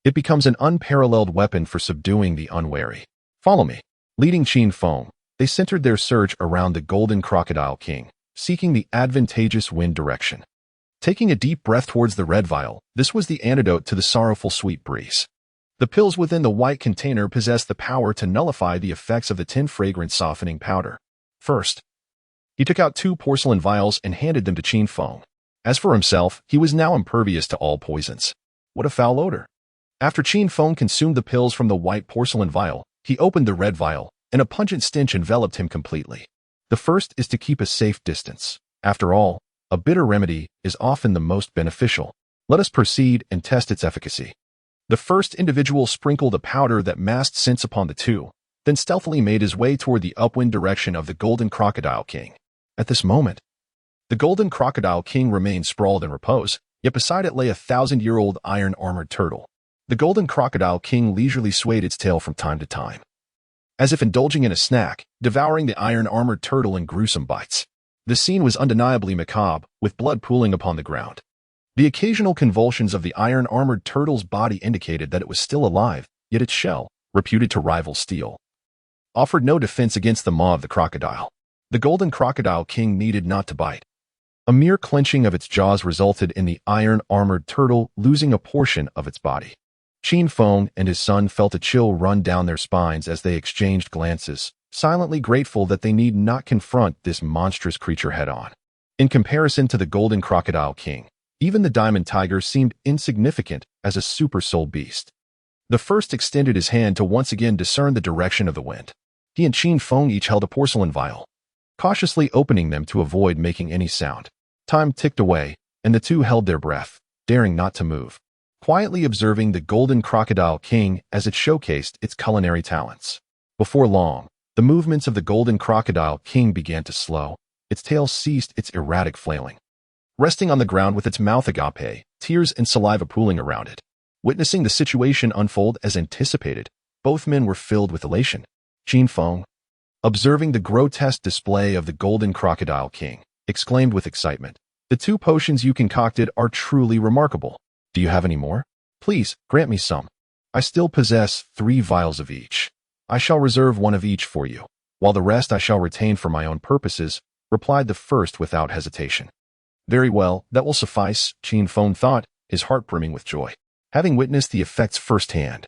it becomes an unparalleled weapon for subduing the unwary. Follow me. Leading Qin Feng, they centered their search around the Golden Crocodile King, seeking the advantageous wind direction. Taking a deep breath towards the red vial, this was the antidote to the sorrowful sweet breeze. The pills within the white container possessed the power to nullify the effects of the 10 fragrant softening powder. First, he took out 2 porcelain vials and handed them to Qin Feng. As for himself, he was now impervious to all poisons. What a foul odor! After Qin Feng consumed the pills from the white porcelain vial, he opened the red vial, and a pungent stench enveloped him completely. The first is to keep a safe distance. After all, a bitter remedy is often the most beneficial. Let us proceed and test its efficacy. The first individual sprinkled a powder that masked scents upon the 2, then stealthily made his way toward the upwind direction of the Golden Crocodile King. At this moment, the Golden Crocodile King remained sprawled in repose, yet beside it lay a 1,000-year-old iron-armored turtle. The Golden Crocodile King leisurely swayed its tail from time to time, as if indulging in a snack, devouring the iron-armored turtle in gruesome bites. The scene was undeniably macabre, with blood pooling upon the ground. The occasional convulsions of the iron-armored turtle's body indicated that it was still alive, yet its shell, reputed to rival steel, offered no defense against the maw of the crocodile. The Golden Crocodile King needed not to bite. A mere clenching of its jaws resulted in the iron-armored turtle losing a portion of its body. Qin Feng and his son felt a chill run down their spines as they exchanged glances, silently grateful that they need not confront this monstrous creature head-on. In comparison to the Golden Crocodile King, even the Diamond Tiger seemed insignificant as a super soul beast. The first extended his hand to once again discern the direction of the wind. He and Qin Feng each held a porcelain vial, cautiously opening them to avoid making any sound. Time ticked away, and the 2 held their breath, daring not to move, quietly observing the Golden Crocodile King as it showcased its culinary talents. Before long, the movements of the Golden Crocodile King began to slow. Its tail ceased its erratic flailing, resting on the ground with its mouth agape, tears and saliva pooling around it. Witnessing the situation unfold as anticipated, both men were filled with elation. Qin Feng, observing the grotesque display of the Golden Crocodile King, exclaimed with excitement, "The 2 potions you concocted are truly remarkable. Do you have any more? Please, grant me some. I still possess 3 vials of each. I shall reserve 1 of each for you." while the rest I shall retain for my own purposes, replied the first without hesitation. Very well, that will suffice, Qin Feng thought, his heart brimming with joy. Having witnessed the effects firsthand,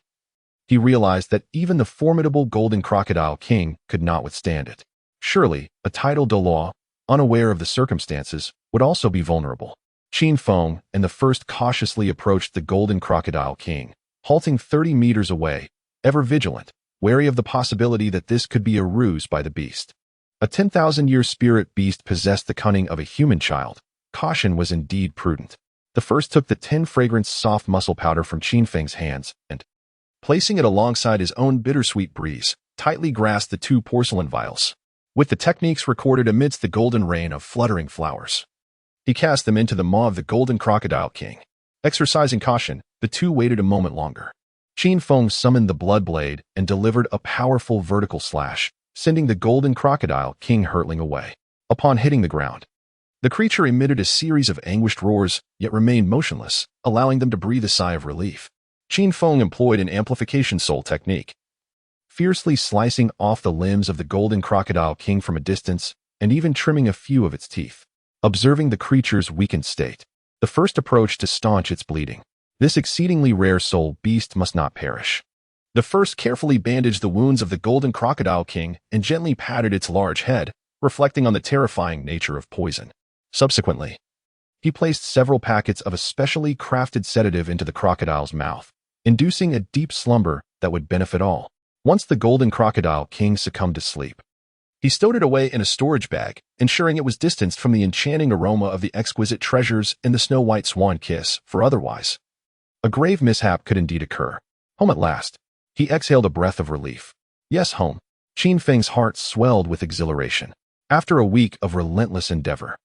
he realized that even the formidable golden crocodile king could not withstand it. Surely, a titled Douluo, unaware of the circumstances, would also be vulnerable. Qin Feng and the first cautiously approached the golden crocodile king, halting 30 meters away, ever vigilant, wary of the possibility that this could be a ruse by the beast. A 10,000-year spirit beast possessed the cunning of a human child. Caution was indeed prudent. The first took the 10 fragrance soft muscle powder from Qin Feng's hands and, placing it alongside his own bittersweet breeze, tightly grasped the 2 porcelain vials. With the techniques recorded amidst the golden rain of fluttering flowers, he cast them into the maw of the golden crocodile king. Exercising caution, the 2 waited a moment longer. Qin Feng summoned the blood blade and delivered a powerful vertical slash, sending the golden crocodile king hurtling away. Upon hitting the ground, the creature emitted a series of anguished roars, yet remained motionless, allowing them to breathe a sigh of relief. Qin Feng employed an amplification soul technique, fiercely slicing off the limbs of the golden crocodile king from a distance, and even trimming a few of its teeth. Observing the creature's weakened state, the first approached to staunch its bleeding. This exceedingly rare soul beast must not perish. The first carefully bandaged the wounds of the golden crocodile king and gently patted its large head, reflecting on the terrifying nature of poison. Subsequently, he placed several packets of a specially crafted sedative into the crocodile's mouth, inducing a deep slumber that would benefit all. Once the golden crocodile king succumbed to sleep, he stowed it away in a storage bag, ensuring it was distanced from the enchanting aroma of the exquisite treasures and the snow-white swan kiss, for otherwise, a grave mishap could indeed occur. Home at last. He exhaled a breath of relief. Yes, home. Qin Feng's heart swelled with exhilaration. After a week of relentless endeavor,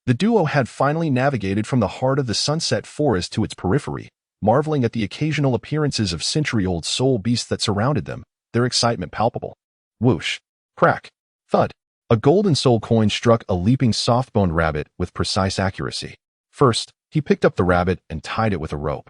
the duo had finally navigated from the heart of the sunset forest to its periphery, marveling at the occasional appearances of century-old soul beasts that surrounded them, their excitement palpable. Whoosh. Crack. Thud. A golden soul coin struck a leaping soft-boned rabbit with precise accuracy. First, he picked up the rabbit and tied it with a rope,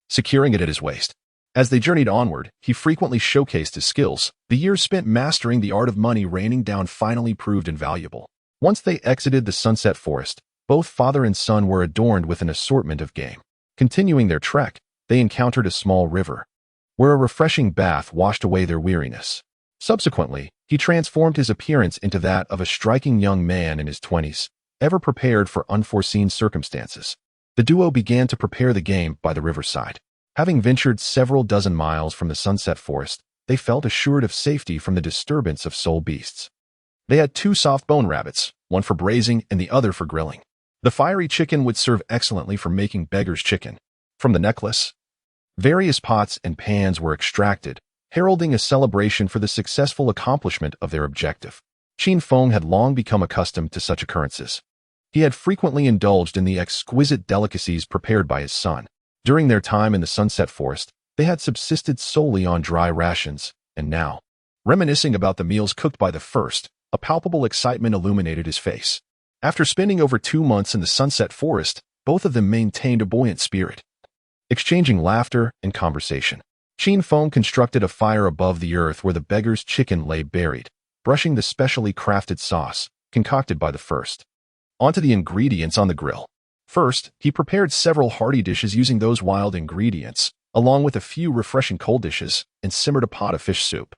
securing it at his waist. As they journeyed onward, he frequently showcased his skills. The years spent mastering the art of money raining down finally proved invaluable. Once they exited the sunset forest, both father and son were adorned with an assortment of game. Continuing their trek, they encountered a small river, where a refreshing bath washed away their weariness. Subsequently, he transformed his appearance into that of a striking young man in his 20s, ever prepared for unforeseen circumstances. The duo began to prepare the game by the riverside. Having ventured several dozen miles from the sunset forest, they felt assured of safety from the disturbance of soul beasts. They had 2 soft-bone rabbits, one for braising and the other for grilling. The fiery chicken would serve excellently for making beggar's chicken. From the necklace, various pots and pans were extracted, heralding a celebration for the successful accomplishment of their objective. Qin Feng had long become accustomed to such occurrences. He had frequently indulged in the exquisite delicacies prepared by his son. During their time in the sunset forest, they had subsisted solely on dry rations, and now, reminiscing about the meals cooked by the first, a palpable excitement illuminated his face. After spending over 2 months in the sunset forest, both of them maintained a buoyant spirit, exchanging laughter and conversation. Qin Feng constructed a fire above the earth where the beggar's chicken lay buried, brushing the specially crafted sauce, concocted by the first, onto the ingredients on the grill. First, he prepared several hearty dishes using those wild ingredients, along with a few refreshing cold dishes, and simmered a pot of fish soup,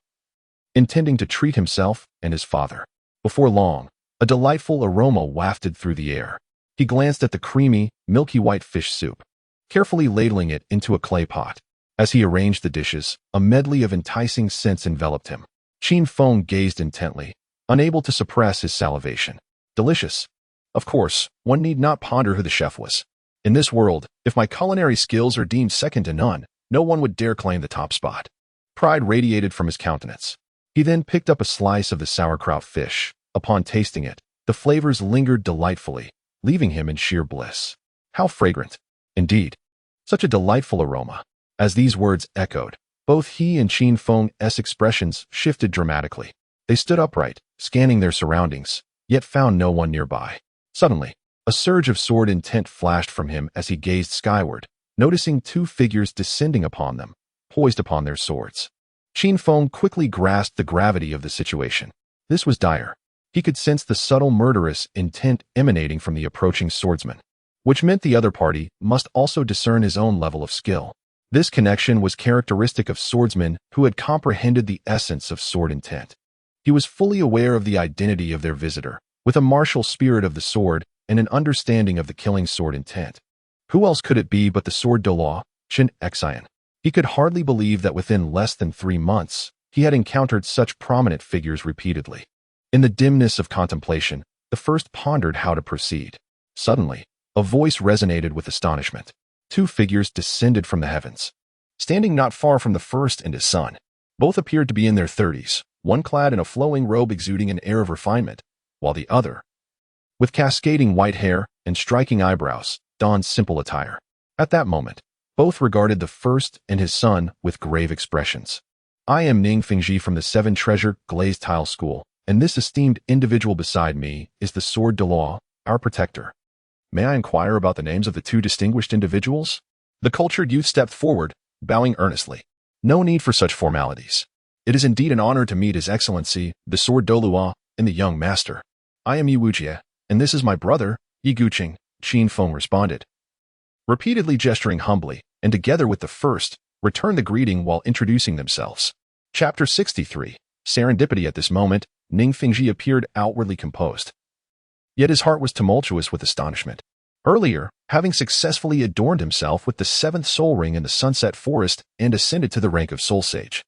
intending to treat himself and his father. Before long, a delightful aroma wafted through the air. He glanced at the creamy, milky white fish soup, carefully ladling it into a clay pot. As he arranged the dishes, a medley of enticing scents enveloped him. Qin Feng gazed intently, unable to suppress his salivation. Delicious. Of course, one need not ponder who the chef was. In this world, if my culinary skills are deemed second to none, no one would dare claim the top spot. Pride radiated from his countenance. He then picked up a slice of the sauerkraut fish. Upon tasting it, the flavors lingered delightfully, leaving him in sheer bliss. How fragrant. Indeed, such a delightful aroma. As these words echoed, both he and Qin Feng's expressions shifted dramatically. They stood upright, scanning their surroundings, yet found no one nearby. Suddenly, a surge of sword intent flashed from him as he gazed skyward, noticing 2 figures descending upon them, poised upon their swords. Qin Feng quickly grasped the gravity of the situation. This was dire. He could sense the subtle murderous intent emanating from the approaching swordsman, which meant the other party must also discern his own level of skill. This connection was characteristic of swordsmen who had comprehended the essence of sword intent. He was fully aware of the identity of their visitor, with a martial spirit of the sword and an understanding of the killing sword intent. Who else could it be but the sword Douluo, Chin Xian? He could hardly believe that within less than 3 months, he had encountered such prominent figures repeatedly. In the dimness of contemplation, the first pondered how to proceed. Suddenly, a voice resonated with astonishment. 2 figures descended from the heavens. Standing not far from the first and his son, both appeared to be in their 30s, one clad in a flowing robe exuding an air of refinement, while the other, with cascading white hair and striking eyebrows, donned simple attire. At that moment, both regarded the first and his son with grave expressions. I am Ning Fengji from the 7 Treasure Glazed Tile School, and this esteemed individual beside me is the sword Douluo, our protector. May I inquire about the names of the 2 distinguished individuals? The cultured youth stepped forward, bowing earnestly. No need for such formalities. It is indeed an honor to meet His Excellency, the sword Douluo, and the young master. I am Yi Wujie, and this is my brother, Yi Guqing, Qin Feng responded, repeatedly gesturing humbly, and together with the first, returned the greeting while introducing themselves. Chapter 63. Serendipity. At this moment, Ning Fengji appeared outwardly composed. Yet his heart was tumultuous with astonishment. Earlier, having successfully adorned himself with the 7th soul ring in the Sunset Forest and ascended to the rank of soul sage,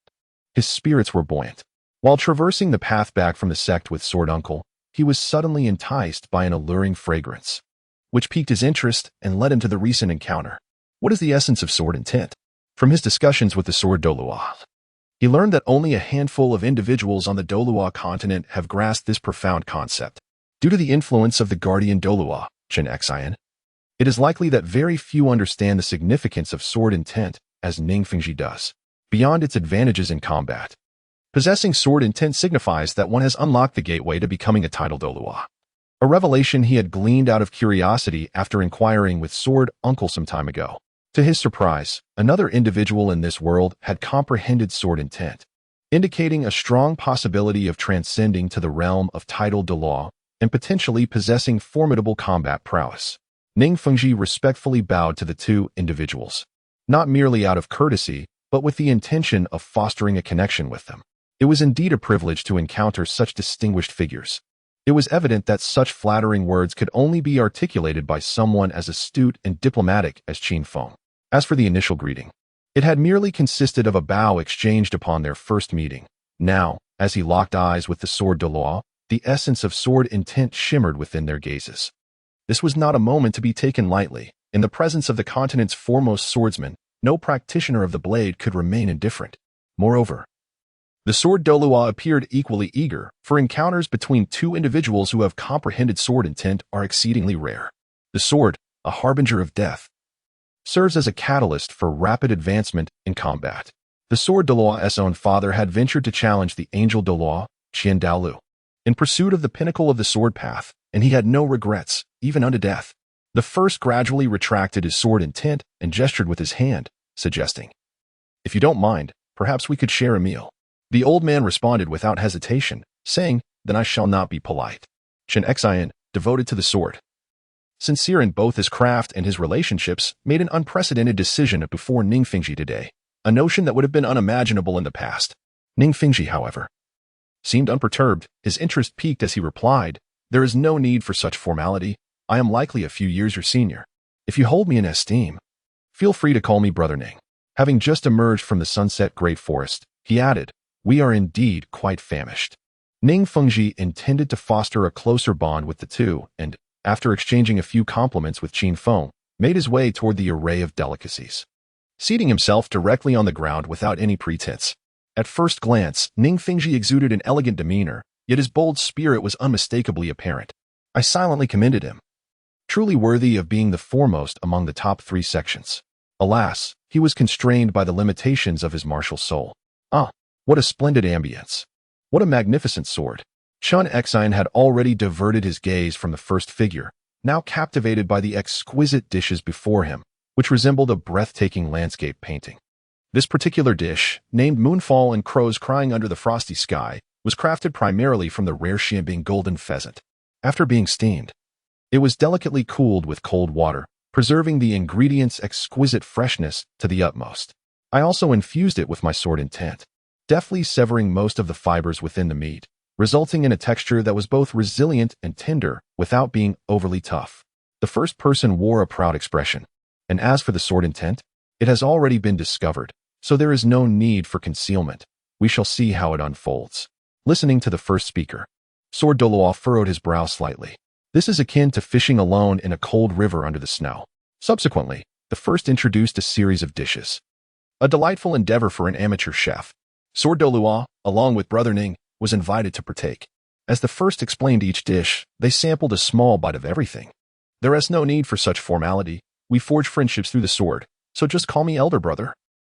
his spirits were buoyant. While traversing the path back from the sect with Sword Uncle, he was suddenly enticed by an alluring fragrance, which piqued his interest and led him to the recent encounter. What is the essence of sword intent? From his discussions with the sword Douluo, he learned that only a handful of individuals on the Douluo continent have grasped this profound concept. Due to the influence of the guardian Douluo, Chin Xian, it is likely that very few understand the significance of sword intent as Ning Fengji does. Beyond its advantages in combat, possessing sword intent signifies that one has unlocked the gateway to becoming a title Douluo. A revelation he had gleaned out of curiosity after inquiring with Sword Uncle some time ago. To his surprise, another individual in this world had comprehended sword intent, indicating a strong possibility of transcending to the realm of title Douluo and potentially possessing formidable combat prowess. Ning Fengji respectfully bowed to the 2 individuals, not merely out of courtesy, but with the intention of fostering a connection with them. It was indeed a privilege to encounter such distinguished figures. It was evident that such flattering words could only be articulated by someone as astute and diplomatic as Qin Feng. As for the initial greeting, it had merely consisted of a bow exchanged upon their first meeting. Now, as he locked eyes with the sword Douluo, the essence of sword intent shimmered within their gazes. This was not a moment to be taken lightly. In the presence of the continent's foremost swordsman, no practitioner of the blade could remain indifferent. Moreover, the sword Douluo appeared equally eager, for encounters between 2 individuals who have comprehended sword intent are exceedingly rare. The sword, a harbinger of death, serves as a catalyst for rapid advancement in combat. The sword Douluo's own father had ventured to challenge the angel Douluo, Qian Douluo, in pursuit of the pinnacle of the sword path, and he had no regrets, even unto death. The first gradually retracted his sword intent and gestured with his hand, suggesting, "If you don't mind, perhaps we could share a meal." The old man responded without hesitation, saying, "Then I shall not be polite." Chin Xian, devoted to the sword, sincere in both his craft and his relationships, made an unprecedented decision before Ning Fengji today, a notion that would have been unimaginable in the past. Ning Fengji, however, seemed unperturbed. His interest piqued as he replied, "There is no need for such formality. I am likely a few years your senior. If you hold me in esteem, feel free to call me Brother Ning." Having just emerged from the sunset great forest, he added, "We are indeed quite famished." Ning Fengji intended to foster a closer bond with the 2, and, after exchanging a few compliments with Qin Feng, made his way toward the array of delicacies, seating himself directly on the ground without any pretense. At first glance, Ning Fengji exuded an elegant demeanor, yet his bold spirit was unmistakably apparent. I silently commended him, truly worthy of being the foremost among the top 3 sections. Alas, he was constrained by the limitations of his martial soul. Ah, what a splendid ambience! What a magnificent sword! Chin Xian had already diverted his gaze from the first figure, now captivated by the exquisite dishes before him, which resembled a breathtaking landscape painting. This particular dish, named Moonfall and Crows Crying Under the Frosty Sky, was crafted primarily from the rare shimmering golden pheasant. After being steamed, it was delicately cooled with cold water, preserving the ingredient's exquisite freshness to the utmost. I also infused it with my sword intent, deftly severing most of the fibers within the meat, resulting in a texture that was both resilient and tender without being overly tough. The first person wore a proud expression, and as for the sword intent, it has already been discovered, so there is no need for concealment. We shall see how it unfolds. Listening to the first speaker, Sword Douluo furrowed his brow slightly. This is akin to fishing alone in a cold river under the snow. Subsequently, the first introduced a series of dishes. A delightful endeavor for an amateur chef. Sword Douluo, along with Brother Ning, was invited to partake. As the first explained each dish, they sampled a small bite of everything. There is no need for such formality. We forge friendships through the sword, so just call me elder brother.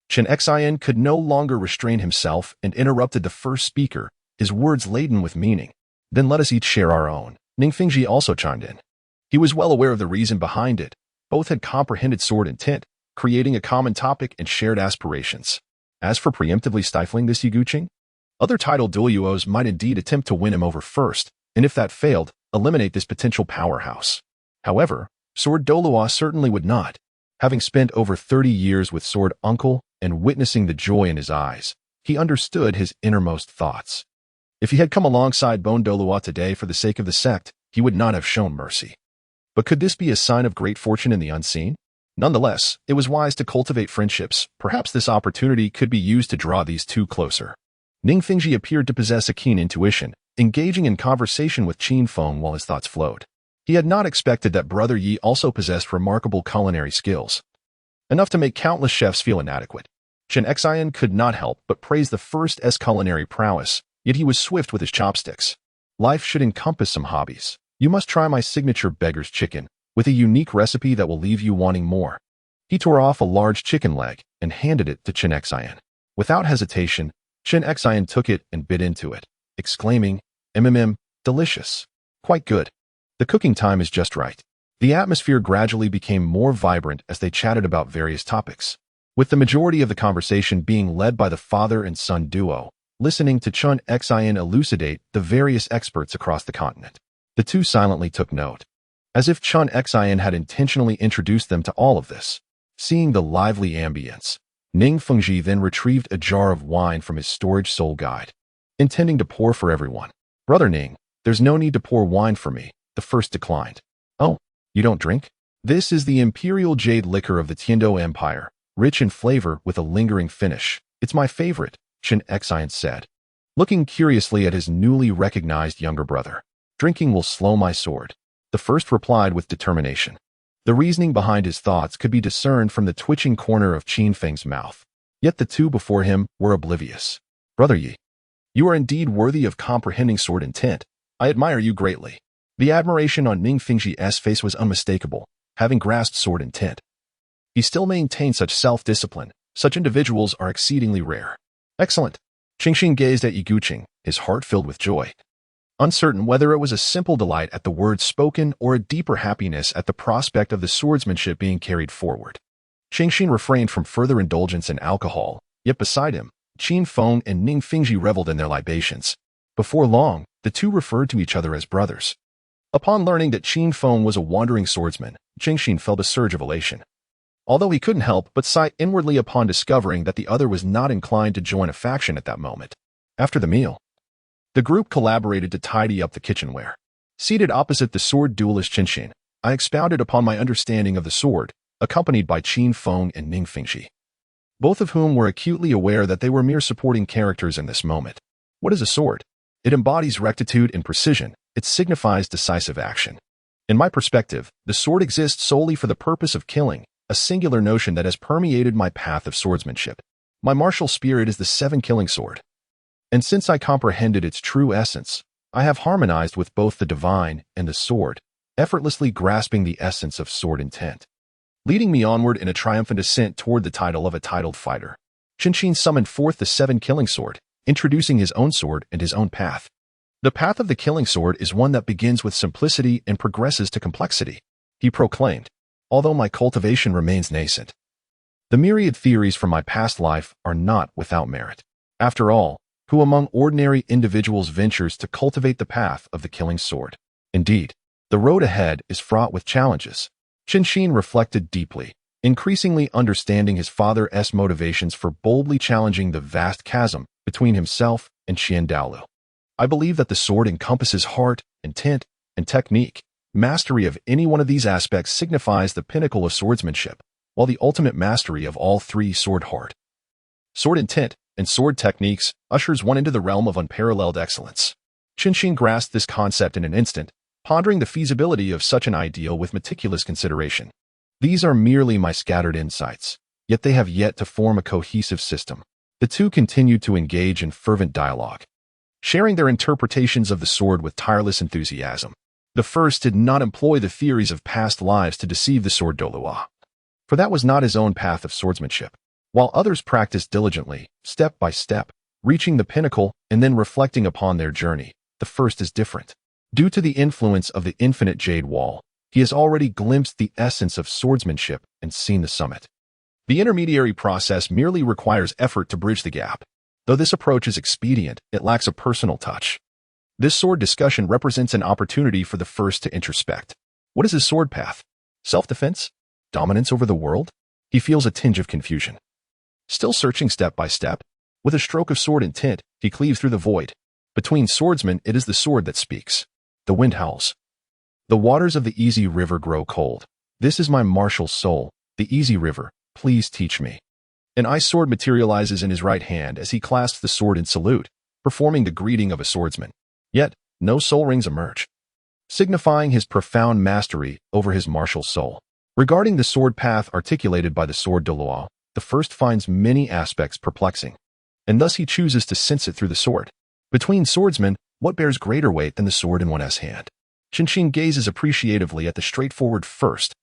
Chen Xian could no longer restrain himself and interrupted the first speaker, his words laden with meaning. Then let us each share our own. Ning Fingji also chimed in. He was well aware of the reason behind it. Both had comprehended sword intent, creating a common topic and shared aspirations. As for preemptively stifling this Yiguqing, other titled Douluos might indeed attempt to win him over first, and if that failed, eliminate this potential powerhouse. However, Sword Douluo certainly would not. Having spent over 30 years with Sword Uncle and witnessing the joy in his eyes, he understood his innermost thoughts. If he had come alongside Bone Douluo today for the sake of the sect, he would not have shown mercy. But could this be a sign of great fortune in the unseen? Nonetheless, it was wise to cultivate friendships. Perhaps this opportunity could be used to draw these two closer. Ning Fingji appeared to possess a keen intuition, engaging in conversation with Qin Feng while his thoughts flowed. He had not expected that Brother Yi also possessed remarkable culinary skills, enough to make countless chefs feel inadequate. Chen Xian could not help but praise the first's culinary prowess, yet he was swift with his chopsticks. Life should encompass some hobbies. You must try my signature beggar's chicken, with a unique recipe that will leave you wanting more. He tore off a large chicken leg and handed it to Chen Xian. Without hesitation, Chen Xian took it and bit into it, exclaiming, delicious. Quite good. The cooking time is just right. The atmosphere gradually became more vibrant as they chatted about various topics, with the majority of the conversation being led by the father and son duo, listening to Chen Xian elucidate the various experts across the continent. The two silently took note, as if Chen Xian had intentionally introduced them to all of this. Seeing the lively ambience, Ning Fengji then retrieved a jar of wine from his storage soul guide, intending to pour for everyone. Brother Ning, there's no need to pour wine for me, the first declined. Oh, you don't drink? This is the imperial jade liquor of the Tiando Empire, rich in flavor with a lingering finish. It's my favorite, Chen Xian said, looking curiously at his newly recognized younger brother. Drinking will slow my sword, the first replied with determination. The reasoning behind his thoughts could be discerned from the twitching corner of Qin Feng's mouth. Yet the two before him were oblivious. Brother Yi, you are indeed worthy of comprehending sword intent. I admire you greatly. The admiration on Ning Fingji's face was unmistakable, having grasped sword intent. He still maintained such self-discipline. Such individuals are exceedingly rare. Excellent. Qingxin gazed at Yiguqing, his heart filled with joy, uncertain whether it was a simple delight at the words spoken or a deeper happiness at the prospect of the swordsmanship being carried forward. Qingxin refrained from further indulgence in alcohol, yet beside him, Qin Feng and Ning Fingji reveled in their libations. Before long, the two referred to each other as brothers. Upon learning that Qin Feng was a wandering swordsman, Qingxin felt a surge of elation, although he couldn't help but sigh inwardly upon discovering that the other was not inclined to join a faction at that moment. After the meal, the group collaborated to tidy up the kitchenware. Seated opposite the sword duelist Qingxin, I expounded upon my understanding of the sword, accompanied by Qin Feng and Ning Fingji, both of whom were acutely aware that they were mere supporting characters in this moment. What is a sword? It embodies rectitude and precision. It signifies decisive action. In my perspective, the sword exists solely for the purpose of killing, a singular notion that has permeated my path of swordsmanship. My martial spirit is the seven-killing sword. And since I comprehended its true essence, I have harmonized with both the divine and the sword, effortlessly grasping the essence of sword intent, leading me onward in a triumphant ascent toward the title of a titled fighter. Qingxin summoned forth the seven-killing sword, introducing his own sword and his own path. The path of the killing sword is one that begins with simplicity and progresses to complexity, he proclaimed, although my cultivation remains nascent. The myriad theories from my past life are not without merit. After all, who among ordinary individuals ventures to cultivate the path of the killing sword. Indeed, the road ahead is fraught with challenges. Qin reflected deeply, increasingly understanding his father's motivations for boldly challenging the vast chasm between himself and Douluo. I believe that the sword encompasses heart, intent, and technique. Mastery of any one of these aspects signifies the pinnacle of swordsmanship, while the ultimate mastery of all three, sword heart, sword intent, and sword techniques, ushers one into the realm of unparalleled excellence. Qin grasped this concept in an instant, pondering the feasibility of such an ideal with meticulous consideration. These are merely my scattered insights, yet they have yet to form a cohesive system. The two continued to engage in fervent dialogue, sharing their interpretations of the sword with tireless enthusiasm. The first did not employ the theories of past lives to deceive the sword Douluo, for that was not his own path of swordsmanship, while others practiced diligently, step by step, reaching the pinnacle and then reflecting upon their journey. The first is different. Due to the influence of the infinite jade wall, he has already glimpsed the essence of swordsmanship and seen the summit. The intermediary process merely requires effort to bridge the gap. Though this approach is expedient, it lacks a personal touch. This sword discussion represents an opportunity for the first to introspect. What is his sword path? Self-defense? Dominance over the world? He feels a tinge of confusion. Still searching step by step, with a stroke of sword intent, he cleaves through the void. Between swordsmen, it is the sword that speaks. The wind howls. The waters of the easy river grow cold. This is my martial soul, the easy river, please teach me. An ice sword materializes in his right hand as he clasps the sword in salute, performing the greeting of a swordsman. Yet, no soul rings emerge, signifying his profound mastery over his martial soul. Regarding the sword path articulated by the sword Douluo, the first finds many aspects perplexing, and thus he chooses to sense it through the sword. Between swordsmen, what bears greater weight than the sword in one's hand? Qin gazes appreciatively at the straightforward first.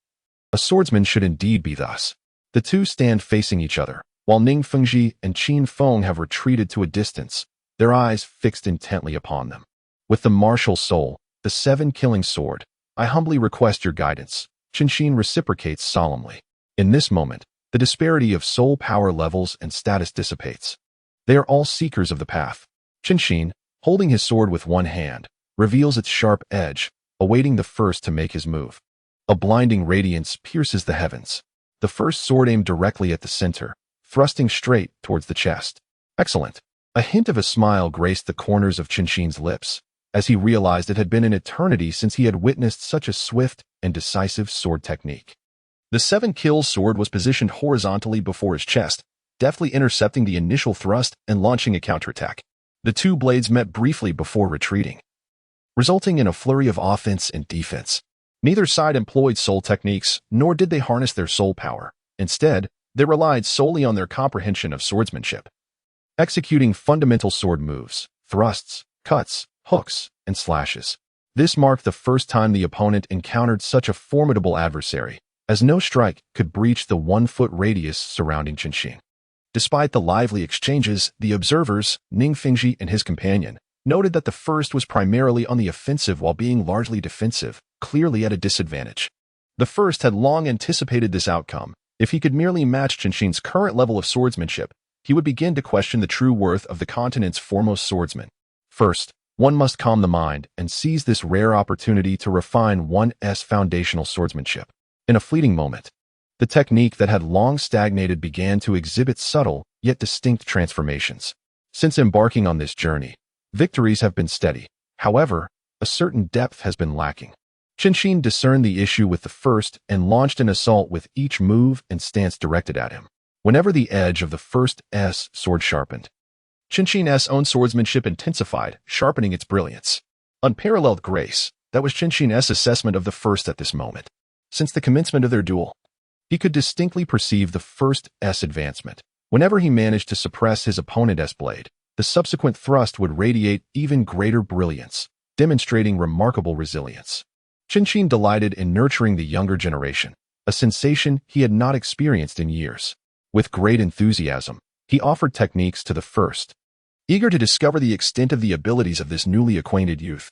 A swordsman should indeed be thus. The two stand facing each other, while Ning Fengji and Qin Feng have retreated to a distance, their eyes fixed intently upon them. With the martial soul, the seven-killing sword, I humbly request your guidance, Qin reciprocates solemnly. In this moment, the disparity of soul power levels and status dissipates. They are all seekers of the path. Qin, holding his sword with one hand, reveals its sharp edge, awaiting the first to make his move. A blinding radiance pierces the heavens. The first sword aimed directly at the center, thrusting straight towards the chest. Excellent. A hint of a smile graced the corners of Qin's lips, as he realized it had been an eternity since he had witnessed such a swift and decisive sword technique. The seven-kill sword was positioned horizontally before his chest, deftly intercepting the initial thrust and launching a counterattack. The two blades met briefly before retreating, resulting in a flurry of offense and defense. Neither side employed soul techniques, nor did they harness their soul power. Instead, they relied solely on their comprehension of swordsmanship, executing fundamental sword moves, thrusts, cuts, hooks, and slashes. This marked the first time the opponent encountered such a formidable adversary, as no strike could breach the 1-foot radius surrounding Qin. Despite the lively exchanges, the observers, Ning Fengji and his companion, noted that the first was primarily on the offensive while being largely defensive, clearly at a disadvantage. The first had long anticipated this outcome. If he could merely match Qin's current level of swordsmanship, he would begin to question the true worth of the continent's foremost swordsman. First, one must calm the mind and seize this rare opportunity to refine one's foundational swordsmanship. In a fleeting moment, the technique that had long stagnated began to exhibit subtle, yet distinct transformations. Since embarking on this journey, victories have been steady. However, a certain depth has been lacking. Qin discerned the issue with the first and launched an assault with each move and stance directed at him. Whenever the edge of the first's sword sharpened, Qin's own swordsmanship intensified, sharpening its brilliance. Unparalleled grace, that was Qin's assessment of the first at this moment. Since the commencement of their duel, he could distinctly perceive the first's advancement. Whenever he managed to suppress his opponent's blade, the subsequent thrust would radiate even greater brilliance, demonstrating remarkable resilience. Qin delighted in nurturing the younger generation, a sensation he had not experienced in years. With great enthusiasm, he offered techniques to the first, eager to discover the extent of the abilities of this newly acquainted youth.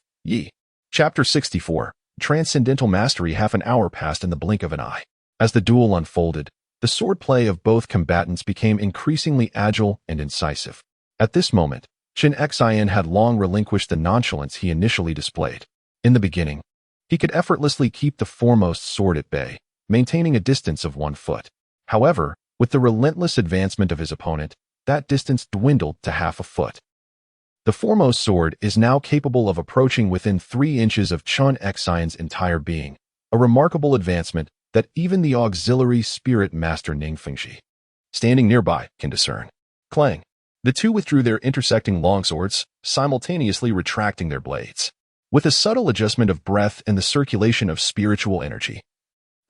Chapter 64. Transcendental Mastery. Half an hour passed in the blink of an eye. As the duel unfolded, the swordplay of both combatants became increasingly agile and incisive. At this moment, Qin Xin had long relinquished the nonchalance he initially displayed. In the beginning, he could effortlessly keep the foremost sword at bay, maintaining a distance of 1 foot. However, with the relentless advancement of his opponent, that distance dwindled to half a foot. The foremost sword is now capable of approaching within 3 inches of Qin Xin's entire being, a remarkable advancement that even the auxiliary spirit master Ning Fengxi, standing nearby, can discern. Clang. The two withdrew their intersecting longswords, simultaneously retracting their blades. With a subtle adjustment of breath and the circulation of spiritual energy,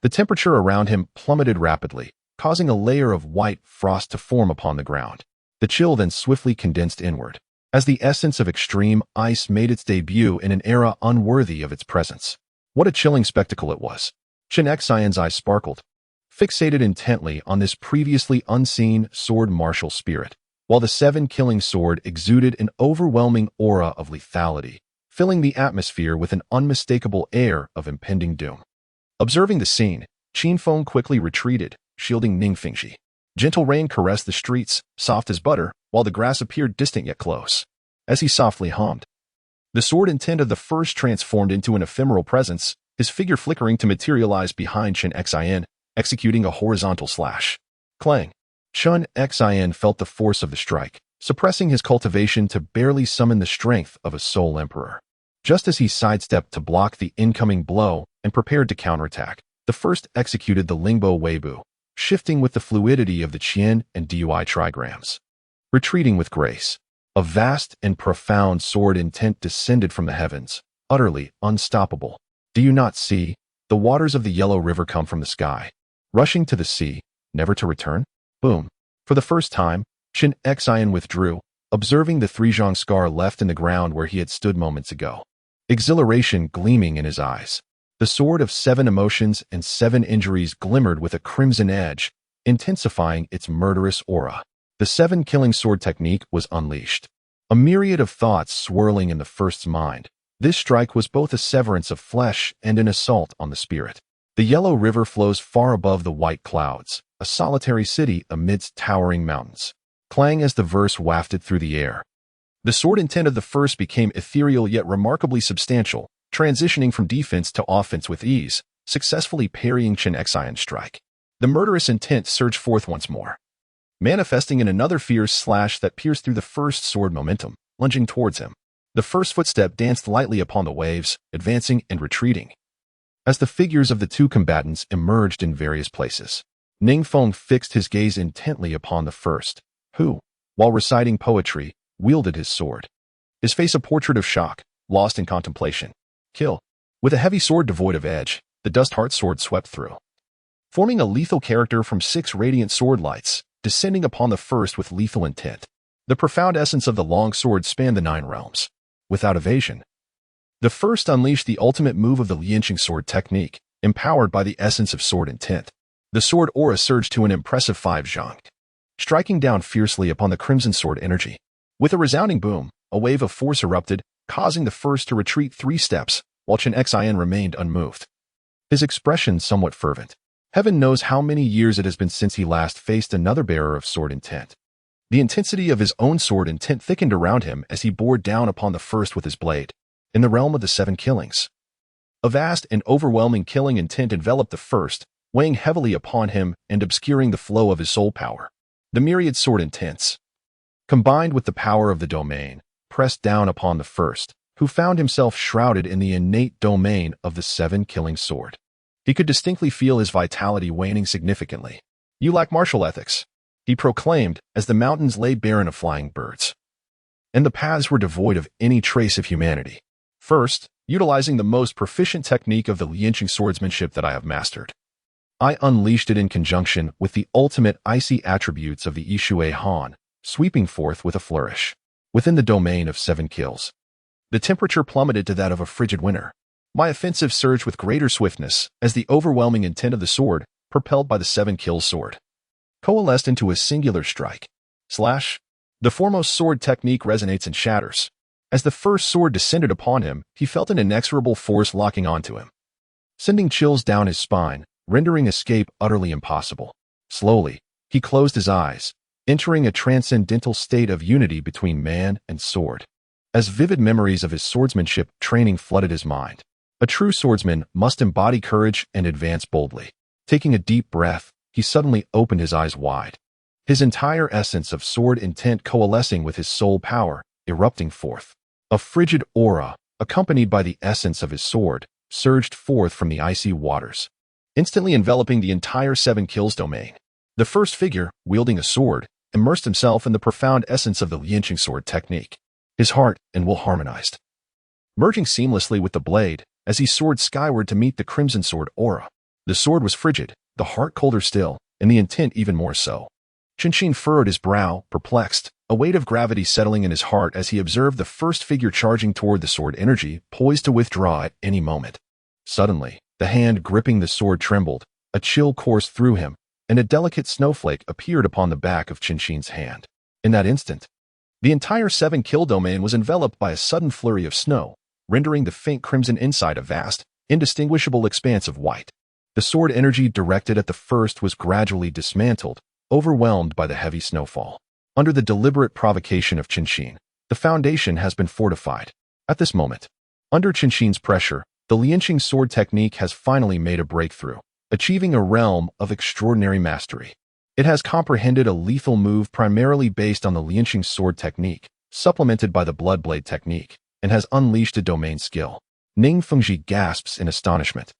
the temperature around him plummeted rapidly, causing a layer of white frost to form upon the ground. The chill then swiftly condensed inward, as the essence of extreme ice made its debut in an era unworthy of its presence. What a chilling spectacle it was. Qin Xin's eyes sparkled, fixated intently on this previously unseen sword martial spirit, while the 7-killing sword exuded an overwhelming aura of lethality, filling the atmosphere with an unmistakable air of impending doom. Observing the scene, Qin Feng quickly retreated, shielding Ning Fengxi. Gentle rain caressed the streets, soft as butter, while the grass appeared distant yet close. As he softly hummed, the sword intent of the first transformed into an ephemeral presence, his figure flickering to materialize behind Qin Xin, executing a horizontal slash. Clang. Qin Xin felt the force of the strike, suppressing his cultivation to barely summon the strength of a soul emperor. Just as he sidestepped to block the incoming blow and prepared to counterattack, the first executed the Lingbo Weibu, shifting with the fluidity of the Qian and Dui trigrams. Retreating with grace, a vast and profound sword intent descended from the heavens, utterly unstoppable. Do you not see? The waters of the Yellow River come from the sky, rushing to the sea, never to return? Boom. For the first time, Qin Xin withdrew, observing the 3-zhang scar left in the ground where he had stood moments ago. Exhilaration gleaming in his eyes. The sword of 7 emotions and 7 injuries glimmered with a crimson edge, intensifying its murderous aura. The 7-killing sword technique was unleashed. A myriad of thoughts swirling in the first's mind. This strike was both a severance of flesh and an assault on the spirit. The Yellow River flows far above the white clouds, a solitary city amidst towering mountains. Clang as the verse wafted through the air. The sword intent of the first became ethereal yet remarkably substantial, transitioning from defense to offense with ease, successfully parrying Qin Xin's strike. The murderous intent surged forth once more, manifesting in another fierce slash that pierced through the first sword momentum, lunging towards him. The first footstep danced lightly upon the waves, advancing and retreating. As the figures of the two combatants emerged in various places, Ning Feng fixed his gaze intently upon the first, who, while reciting poetry, wielded his sword. His face a portrait of shock, lost in contemplation. Kill. With a heavy sword devoid of edge, the dust heart sword swept through, forming a lethal character from 6 radiant sword lights, descending upon the first with lethal intent. The profound essence of the long sword spanned the 9 realms. Without evasion, the first unleashed the ultimate move of the Lianqing sword technique, empowered by the essence of sword intent. The sword aura surged to an impressive 5 zhang, striking down fiercely upon the crimson sword energy. With a resounding boom, a wave of force erupted, causing the first to retreat 3 steps, while Qin Xin remained unmoved. His expression somewhat fervent. Heaven knows how many years it has been since he last faced another bearer of sword intent. The intensity of his own sword intent thickened around him as he bore down upon the first with his blade. In the realm of the 7 killings, a vast and overwhelming killing intent enveloped the first, weighing heavily upon him and obscuring the flow of his soul power. The myriad sword intents, combined with the power of the domain, pressed down upon the first, who found himself shrouded in the innate domain of the 7-killing sword. He could distinctly feel his vitality waning significantly. "You lack martial ethics," he proclaimed as the mountains lay barren of flying birds, and the paths were devoid of any trace of humanity. "First, utilizing the most proficient technique of the Lianqing swordsmanship that I have mastered, I unleashed it in conjunction with the ultimate icy attributes of the Yishui Han, sweeping forth with a flourish. Within the domain of 7 kills, the temperature plummeted to that of a frigid winter. My offensive surged with greater swiftness as the overwhelming intent of the sword, propelled by the 7-kill sword, coalesced into a singular strike. Slash. The foremost sword technique resonates and shatters. As the first sword descended upon him, he felt an inexorable force locking onto him, sending chills down his spine, rendering escape utterly impossible. Slowly, he closed his eyes, entering a transcendental state of unity between man and sword. As vivid memories of his swordsmanship training flooded his mind, a true swordsman must embody courage and advance boldly. Taking a deep breath, he suddenly opened his eyes wide. His entire essence of sword intent coalescing with his soul power, erupting forth. A frigid aura, accompanied by the essence of his sword, surged forth from the icy waters, instantly enveloping the entire 7 kills domain. The first figure, wielding a sword, immersed himself in the profound essence of the Lianqing sword technique. His heart and will harmonized, merging seamlessly with the blade as he soared skyward to meet the crimson sword aura. The sword was frigid, the heart colder still, and the intent even more so. Qianxin furrowed his brow, perplexed, a weight of gravity settling in his heart as he observed the first figure charging toward the sword energy, poised to withdraw at any moment. Suddenly, the hand gripping the sword trembled, a chill coursed through him, and a delicate snowflake appeared upon the back of Qianxin's hand. In that instant, the entire 7 kill domain was enveloped by a sudden flurry of snow, rendering the faint crimson inside a vast, indistinguishable expanse of white. The sword energy directed at the first was gradually dismantled, overwhelmed by the heavy snowfall. Under the deliberate provocation of Qianxin, the foundation has been fortified. At this moment, under Qianxin's pressure, the Lianqing sword technique has finally made a breakthrough, achieving a realm of extraordinary mastery. It has comprehended a lethal move primarily based on the Lianqing sword technique, supplemented by the blood blade technique, and has unleashed a domain skill. Ning Fengji gasps in astonishment.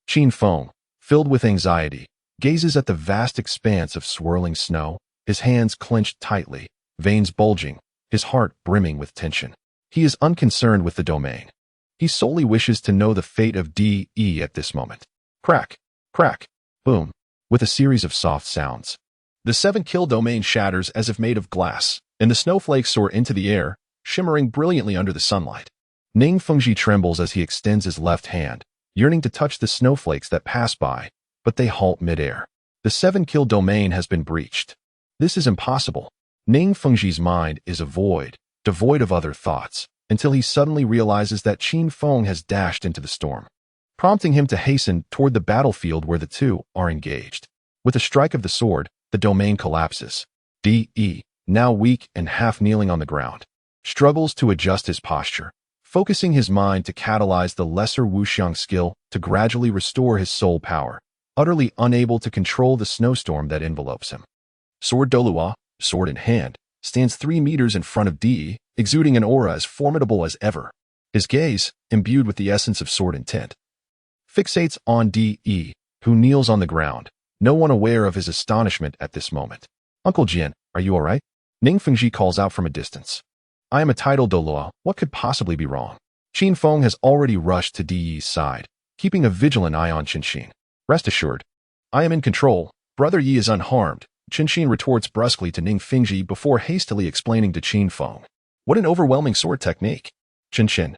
Qin Feng, filled with anxiety, gazes at the vast expanse of swirling snow, his hands clenched tightly, veins bulging, his heart brimming with tension. He is unconcerned with the domain. He solely wishes to know the fate of DE at this moment. Crack, crack, boom, with a series of soft sounds. The 7 kill domain shatters as if made of glass, and the snowflakes soar into the air, shimmering brilliantly under the sunlight. Ning Fengji trembles as he extends his left hand, yearning to touch the snowflakes that pass by, but they halt midair. The 7 kill domain has been breached. This is impossible. Ning Fengji's mind is a void, devoid of other thoughts, until he suddenly realizes that Qin Feng has dashed into the storm, prompting him to hasten toward the battlefield where the two are engaged. With a strike of the sword, the domain collapses. DE, now weak and half kneeling on the ground, struggles to adjust his posture, focusing his mind to catalyze the lesser wuxiang skill to gradually restore his soul power, utterly unable to control the snowstorm that envelopes him. Sword Douluo, sword in hand, stands 3 meters in front of DE, exuding an aura as formidable as ever. His gaze, imbued with the essence of sword intent, fixates on DE, who kneels on the ground, no one aware of his astonishment at this moment. Uncle Jian, are you all right? Ning Fengji calls out from a distance. I am a titled Douluo, what could possibly be wrong? Qin Feng has already rushed to DE's side, keeping a vigilant eye on Qianxin. Rest assured, I am in control, Brother Yi is unharmed, Qianxin retorts brusquely to Ning Fengji before hastily explaining to Qin Feng. What an overwhelming sword technique. Qianxin,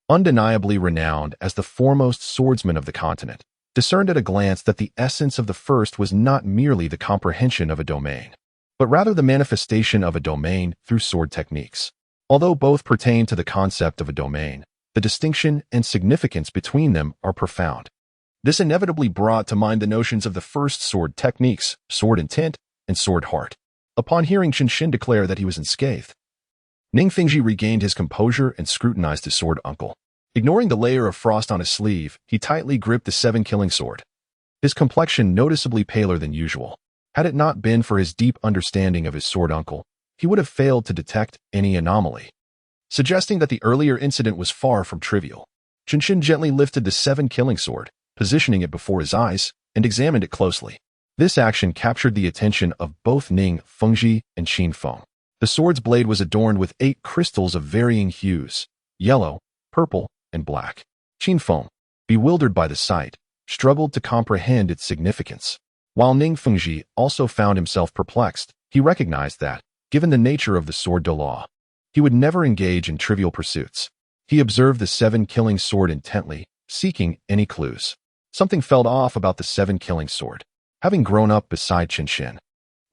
undeniably renowned as the foremost swordsman of the continent, discerned at a glance that the essence of the first was not merely the comprehension of a domain, but rather the manifestation of a domain through sword techniques. Although both pertain to the concept of a domain, the distinction and significance between them are profound. This inevitably brought to mind the notions of the first sword techniques, sword intent, and sword heart. Upon hearing Qianxin declare that he was unscathed, Ning Fengji regained his composure and scrutinized his sword uncle. Ignoring the layer of frost on his sleeve, he tightly gripped the 7-killing sword, his complexion noticeably paler than usual. Had it not been for his deep understanding of his sword uncle, he would have failed to detect any anomaly, suggesting that the earlier incident was far from trivial. Qianxin gently lifted the 7-killing sword, positioning it before his eyes, and examined it closely. This action captured the attention of both Ning Fengji and Qin Feng. The sword's blade was adorned with 8 crystals of varying hues, yellow, purple, and black. Qin Feng, bewildered by the sight, struggled to comprehend its significance. While Ning Fengji also found himself perplexed, he recognized that, given the nature of the sword Douluo, he would never engage in trivial pursuits. He observed the 7-killing sword intently, seeking any clues. Something felt off about the 7-killing sword. Having grown up beside Qianxin,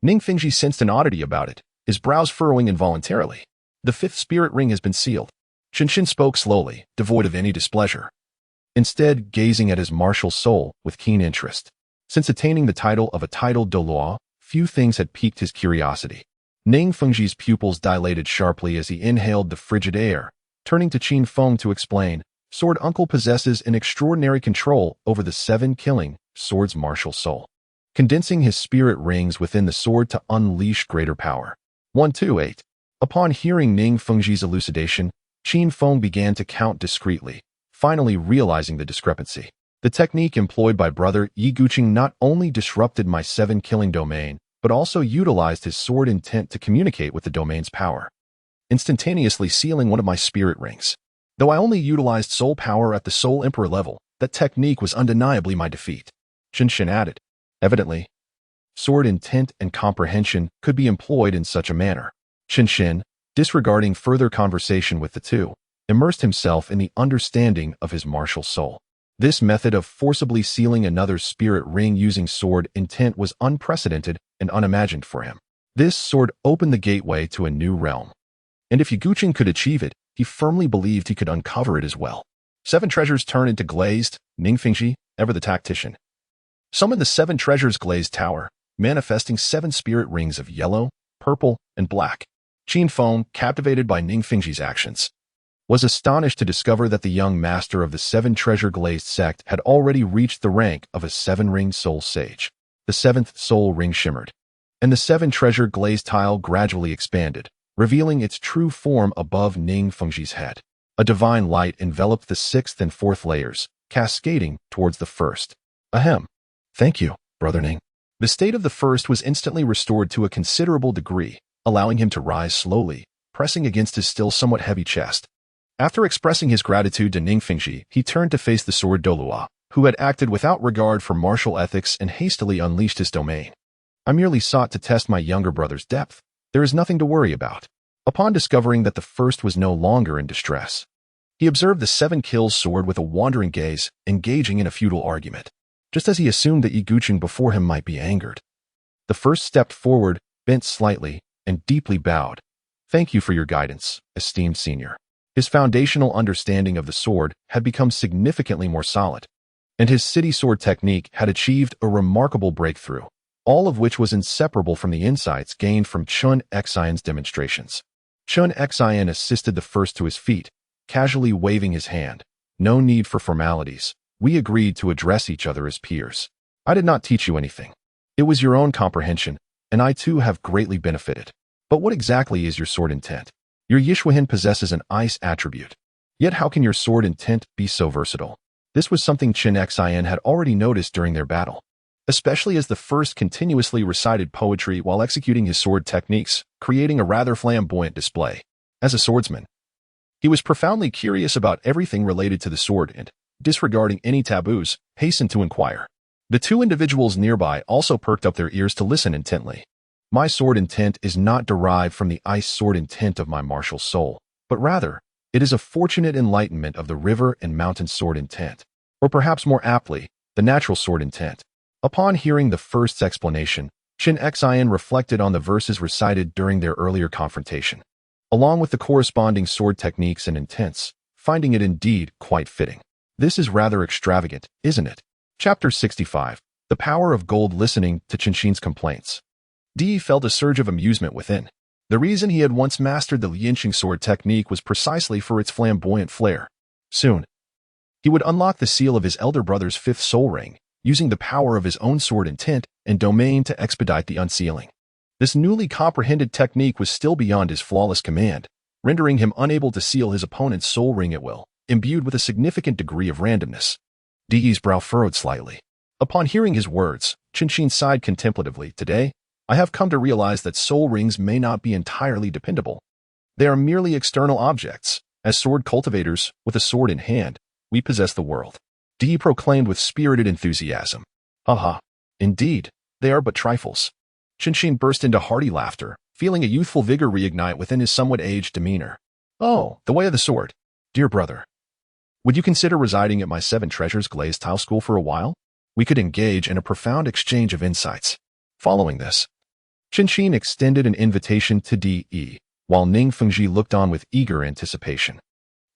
Ning Fengji sensed an oddity about it, his brows furrowing involuntarily. The 5th spirit ring has been sealed. Qianxin spoke slowly, devoid of any displeasure, instead gazing at his martial soul with keen interest. Since attaining the title of a titled Douluo, few things had piqued his curiosity. Ning Fengji's pupils dilated sharply as he inhaled the frigid air, turning to Qin Feng to explain, Sword Uncle possesses an extraordinary control over the seven killing sword's martial soul, condensing his spirit rings within the sword to unleash greater power. 128. Upon hearing Ning Fengji's elucidation, Qin Feng began to count discreetly, finally realizing the discrepancy. The technique employed by brother Yi Guqing not only disrupted my seven killing domain, but also utilized his sword intent to communicate with the domain's power, instantaneously sealing one of my spirit rings. Though I only utilized soul power at the Soul Emperor level, that technique was undeniably my defeat. Shin added. Evidently, sword intent and comprehension could be employed in such a manner. Shin, disregarding further conversation with the two, immersed himself in the understanding of his martial soul. This method of forcibly sealing another's spirit ring using sword intent was unprecedented and unimagined for him. This sword opened the gateway to a new realm. And if Guqing could achieve it, he firmly believed he could uncover it as well. Seven treasures turn into glazed, Ning Fengji, ever the tactician. Summon the seven treasures glazed tower, manifesting seven spirit rings of yellow, purple, and black. Qin Feng, captivated by Ning Fengji's actions, was astonished to discover that the young master of the seven treasure glazed sect had already reached the rank of a seven-ringed soul sage. The seventh soul ring shimmered, and the seven treasure glazed tile gradually expanded, revealing its true form above Ning Fengji's head. A divine light enveloped the sixth and fourth layers, cascading towards the first. Ahem. Thank you, Brother Ning. The state of the first was instantly restored to a considerable degree, allowing him to rise slowly, pressing against his still somewhat heavy chest. After expressing his gratitude to Ning Fengji, he turned to face the sword Douluo, who had acted without regard for martial ethics and hastily unleashed his domain. I merely sought to test my younger brother's depth. There is nothing to worry about. Upon discovering that the first was no longer in distress, he observed the seven kills sword with a wandering gaze, engaging in a futile argument. Just as he assumed that Yi Guqing before him might be angered, the first stepped forward, bent slightly, and deeply bowed. Thank you for your guidance, esteemed senior. His foundational understanding of the sword had become significantly more solid, and his city sword technique had achieved a remarkable breakthrough, all of which was inseparable from the insights gained from Chun Xian's demonstrations. Chun Xian assisted the first to his feet, casually waving his hand. No need for formalities. We agreed to address each other as peers. I did not teach you anything. It was your own comprehension, and I too have greatly benefited. But what exactly is your sword intent? Your Yishuahin possesses an ice attribute. Yet how can your sword intent be so versatile? This was something Chun Xian had already noticed during their battle, especially as the first continuously recited poetry while executing his sword techniques, creating a rather flamboyant display. As a swordsman, he was profoundly curious about everything related to the sword and, disregarding any taboos, hastened to inquire. The two individuals nearby also perked up their ears to listen intently. My sword intent is not derived from the ice sword intent of my martial soul, but rather, it is a fortunate enlightenment of the river and mountain sword intent, or perhaps more aptly, the natural sword intent. Upon hearing the first's explanation, Chun Xian reflected on the verses recited during their earlier confrontation, along with the corresponding sword techniques and intents, finding it indeed quite fitting. This is rather extravagant, isn't it? Chapter 65. The Power of Gold. Listening to Qinshin's complaints, Di felt a surge of amusement within. The reason he had once mastered the Lianqing sword technique was precisely for its flamboyant flair. Soon, he would unlock the seal of his elder brother's fifth soul ring, using the power of his own sword intent and domain to expedite the unsealing. This newly comprehended technique was still beyond his flawless command, rendering him unable to seal his opponent's soul ring at will, imbued with a significant degree of randomness. Di's brow furrowed slightly. Upon hearing his words, Qinshin sighed contemplatively. Today, I have come to realize that soul rings may not be entirely dependable. They are merely external objects. As sword cultivators, with a sword in hand, we possess the world. Di proclaimed with spirited enthusiasm. Haha, indeed, they are but trifles. Qinshin burst into hearty laughter, feeling a youthful vigor reignite within his somewhat aged demeanor. Oh, the way of the sword. Dear brother, would you consider residing at my Seven Treasures glazed tile school for a while? We could engage in a profound exchange of insights. Following this, Qinshin extended an invitation to Di, while Ning Fengji looked on with eager anticipation.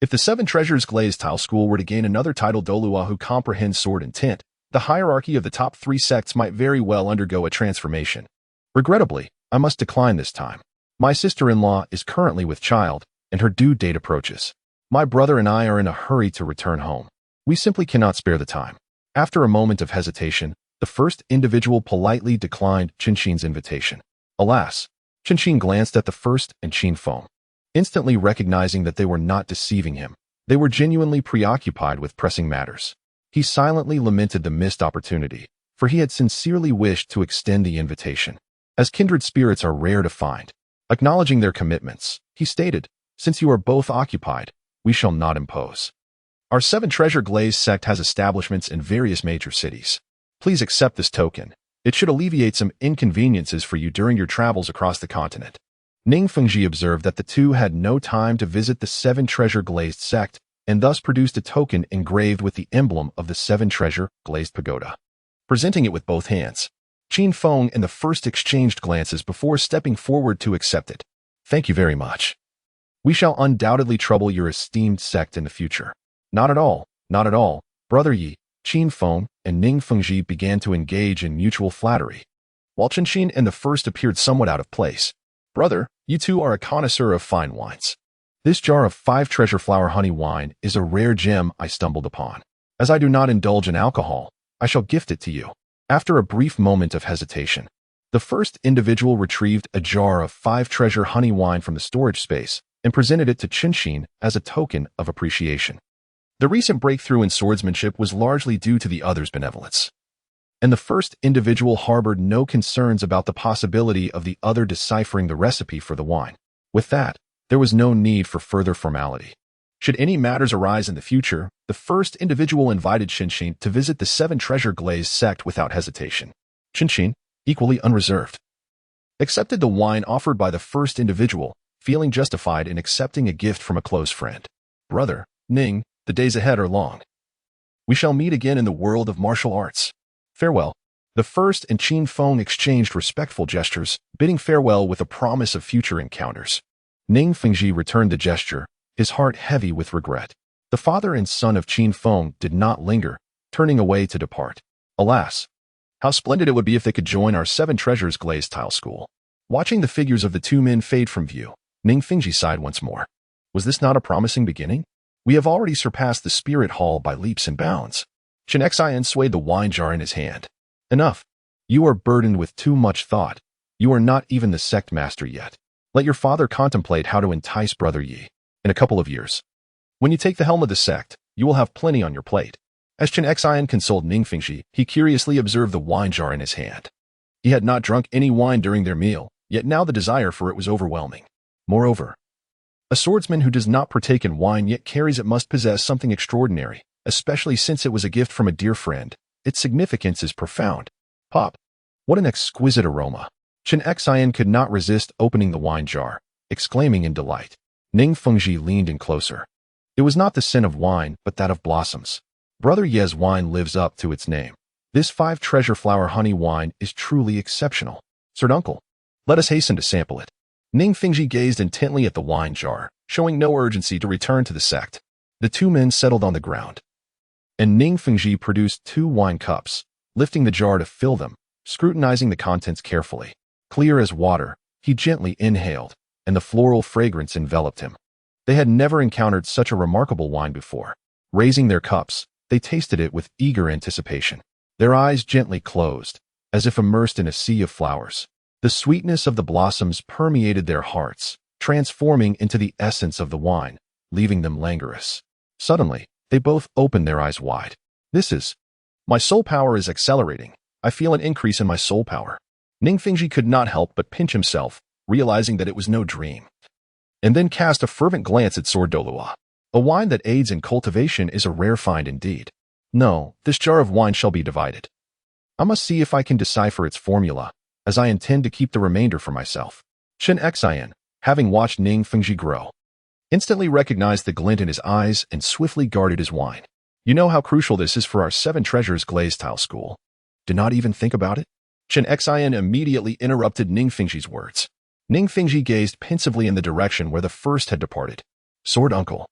If the Seven Treasures glazed tile school were to gain another title Douluo who comprehends sword intent, the hierarchy of the top three sects might very well undergo a transformation. Regrettably, I must decline this time. My sister-in-law is currently with child, and her due date approaches. My brother and I are in a hurry to return home. We simply cannot spare the time. After a moment of hesitation, the first individual politely declined Qinshin's invitation. Alas, Qinshin glanced at the first and Qin Feng, instantly recognizing that they were not deceiving him. They were genuinely preoccupied with pressing matters. He silently lamented the missed opportunity, for he had sincerely wished to extend the invitation, as kindred spirits are rare to find. Acknowledging their commitments, he stated, "Since you are both occupied, we shall not impose. Our Seven Treasure Glazed sect has establishments in various major cities. Please accept this token. It should alleviate some inconveniences for you during your travels across the continent." Ning Fengji observed that the two had no time to visit the Seven Treasure Glazed sect, and thus produced a token engraved with the emblem of the Seven Treasure Glazed Pagoda. Presenting it with both hands, Qin Feng and the first exchanged glances before stepping forward to accept it. "Thank you very much. We shall undoubtedly trouble your esteemed sect in the future." Not at all, not at all, Brother Yi." Qin Feng and Ning Fengji began to engage in mutual flattery, while Qinshin and the first appeared somewhat out of place. "Brother, you two are a connoisseur of fine wines. This jar of 5 treasure flower honey wine is a rare gem I stumbled upon. As I do not indulge in alcohol, I shall gift it to you." After a brief moment of hesitation, the first individual retrieved a jar of 5 treasure honey wine from the storage space and presented it to Qinshin as a token of appreciation. The recent breakthrough in swordsmanship was largely due to the other's benevolence, and the first individual harbored no concerns about the possibility of the other deciphering the recipe for the wine. With that, there was no need for further formality. Should any matters arise in the future, the first individual invited Qinshin to visit the Seven Treasure Glazed sect without hesitation. Qinshin, equally unreserved, accepted the wine offered by the first individual, feeling justified in accepting a gift from a close friend. "Brother, Ning, the days ahead are long. We shall meet again in the world of martial arts. Farewell." The first and Qin Feng exchanged respectful gestures, bidding farewell with a promise of future encounters. Ning Fengji returned the gesture, his heart heavy with regret. The father and son of Qin Feng did not linger, turning away to depart. Alas, how splendid it would be if they could join our Seven Treasures Glazed Tile School. Watching the figures of the two men fade from view, Ning Fengji sighed once more. Was this not a promising beginning? We have already surpassed the spirit hall by leaps and bounds. Chen Xian swayed the wine jar in his hand. "Enough. You are burdened with too much thought. You are not even the sect master yet. Let your father contemplate how to entice Brother Yi. In a couple of years, when you take the helm of the sect, you will have plenty on your plate." As Chen Xian consoled Ning Fengji, he curiously observed the wine jar in his hand. He had not drunk any wine during their meal, yet now the desire for it was overwhelming. Moreover, a swordsman who does not partake in wine yet carries it must possess something extraordinary, especially since it was a gift from a dear friend. Its significance is profound. Pop! What an exquisite aroma! Chen Xian could not resist opening the wine jar, exclaiming in delight. Ning Fengji leaned in closer. It was not the scent of wine, but that of blossoms. Brother Ye's wine lives up to its name. This 5 treasure flower honey wine is truly exceptional. Sir Uncle, let us hasten to sample it. Ning Fengji gazed intently at the wine jar, showing no urgency to return to the sect. The two men settled on the ground, and Ning Fengji produced 2 wine cups, lifting the jar to fill them, scrutinizing the contents carefully. Clear as water, he gently inhaled, and the floral fragrance enveloped him. They had never encountered such a remarkable wine before. Raising their cups, they tasted it with eager anticipation. Their eyes gently closed, as if immersed in a sea of flowers. The sweetness of the blossoms permeated their hearts, transforming into the essence of the wine, leaving them languorous. Suddenly, they both opened their eyes wide. "This is... My soul power is accelerating. I feel an increase in my soul power." Ning Fengji could not help but pinch himself, realizing that it was no dream, and then cast a fervent glance at Sword Douluo. A wine that aids in cultivation is a rare find indeed. "No, this jar of wine shall be divided. I must see if I can decipher its formula, as I intend to keep the remainder for myself." Chen Xian, having watched Ning Fengji grow, instantly recognized the glint in his eyes and swiftly guarded his wine. "You know how crucial this is for our Seven Treasures Glazed Tile School. Do not even think about it." Chen Xian immediately interrupted Ning Fengji's words. Ning Fengji gazed pensively in the direction where the first had departed. "Sword Uncle,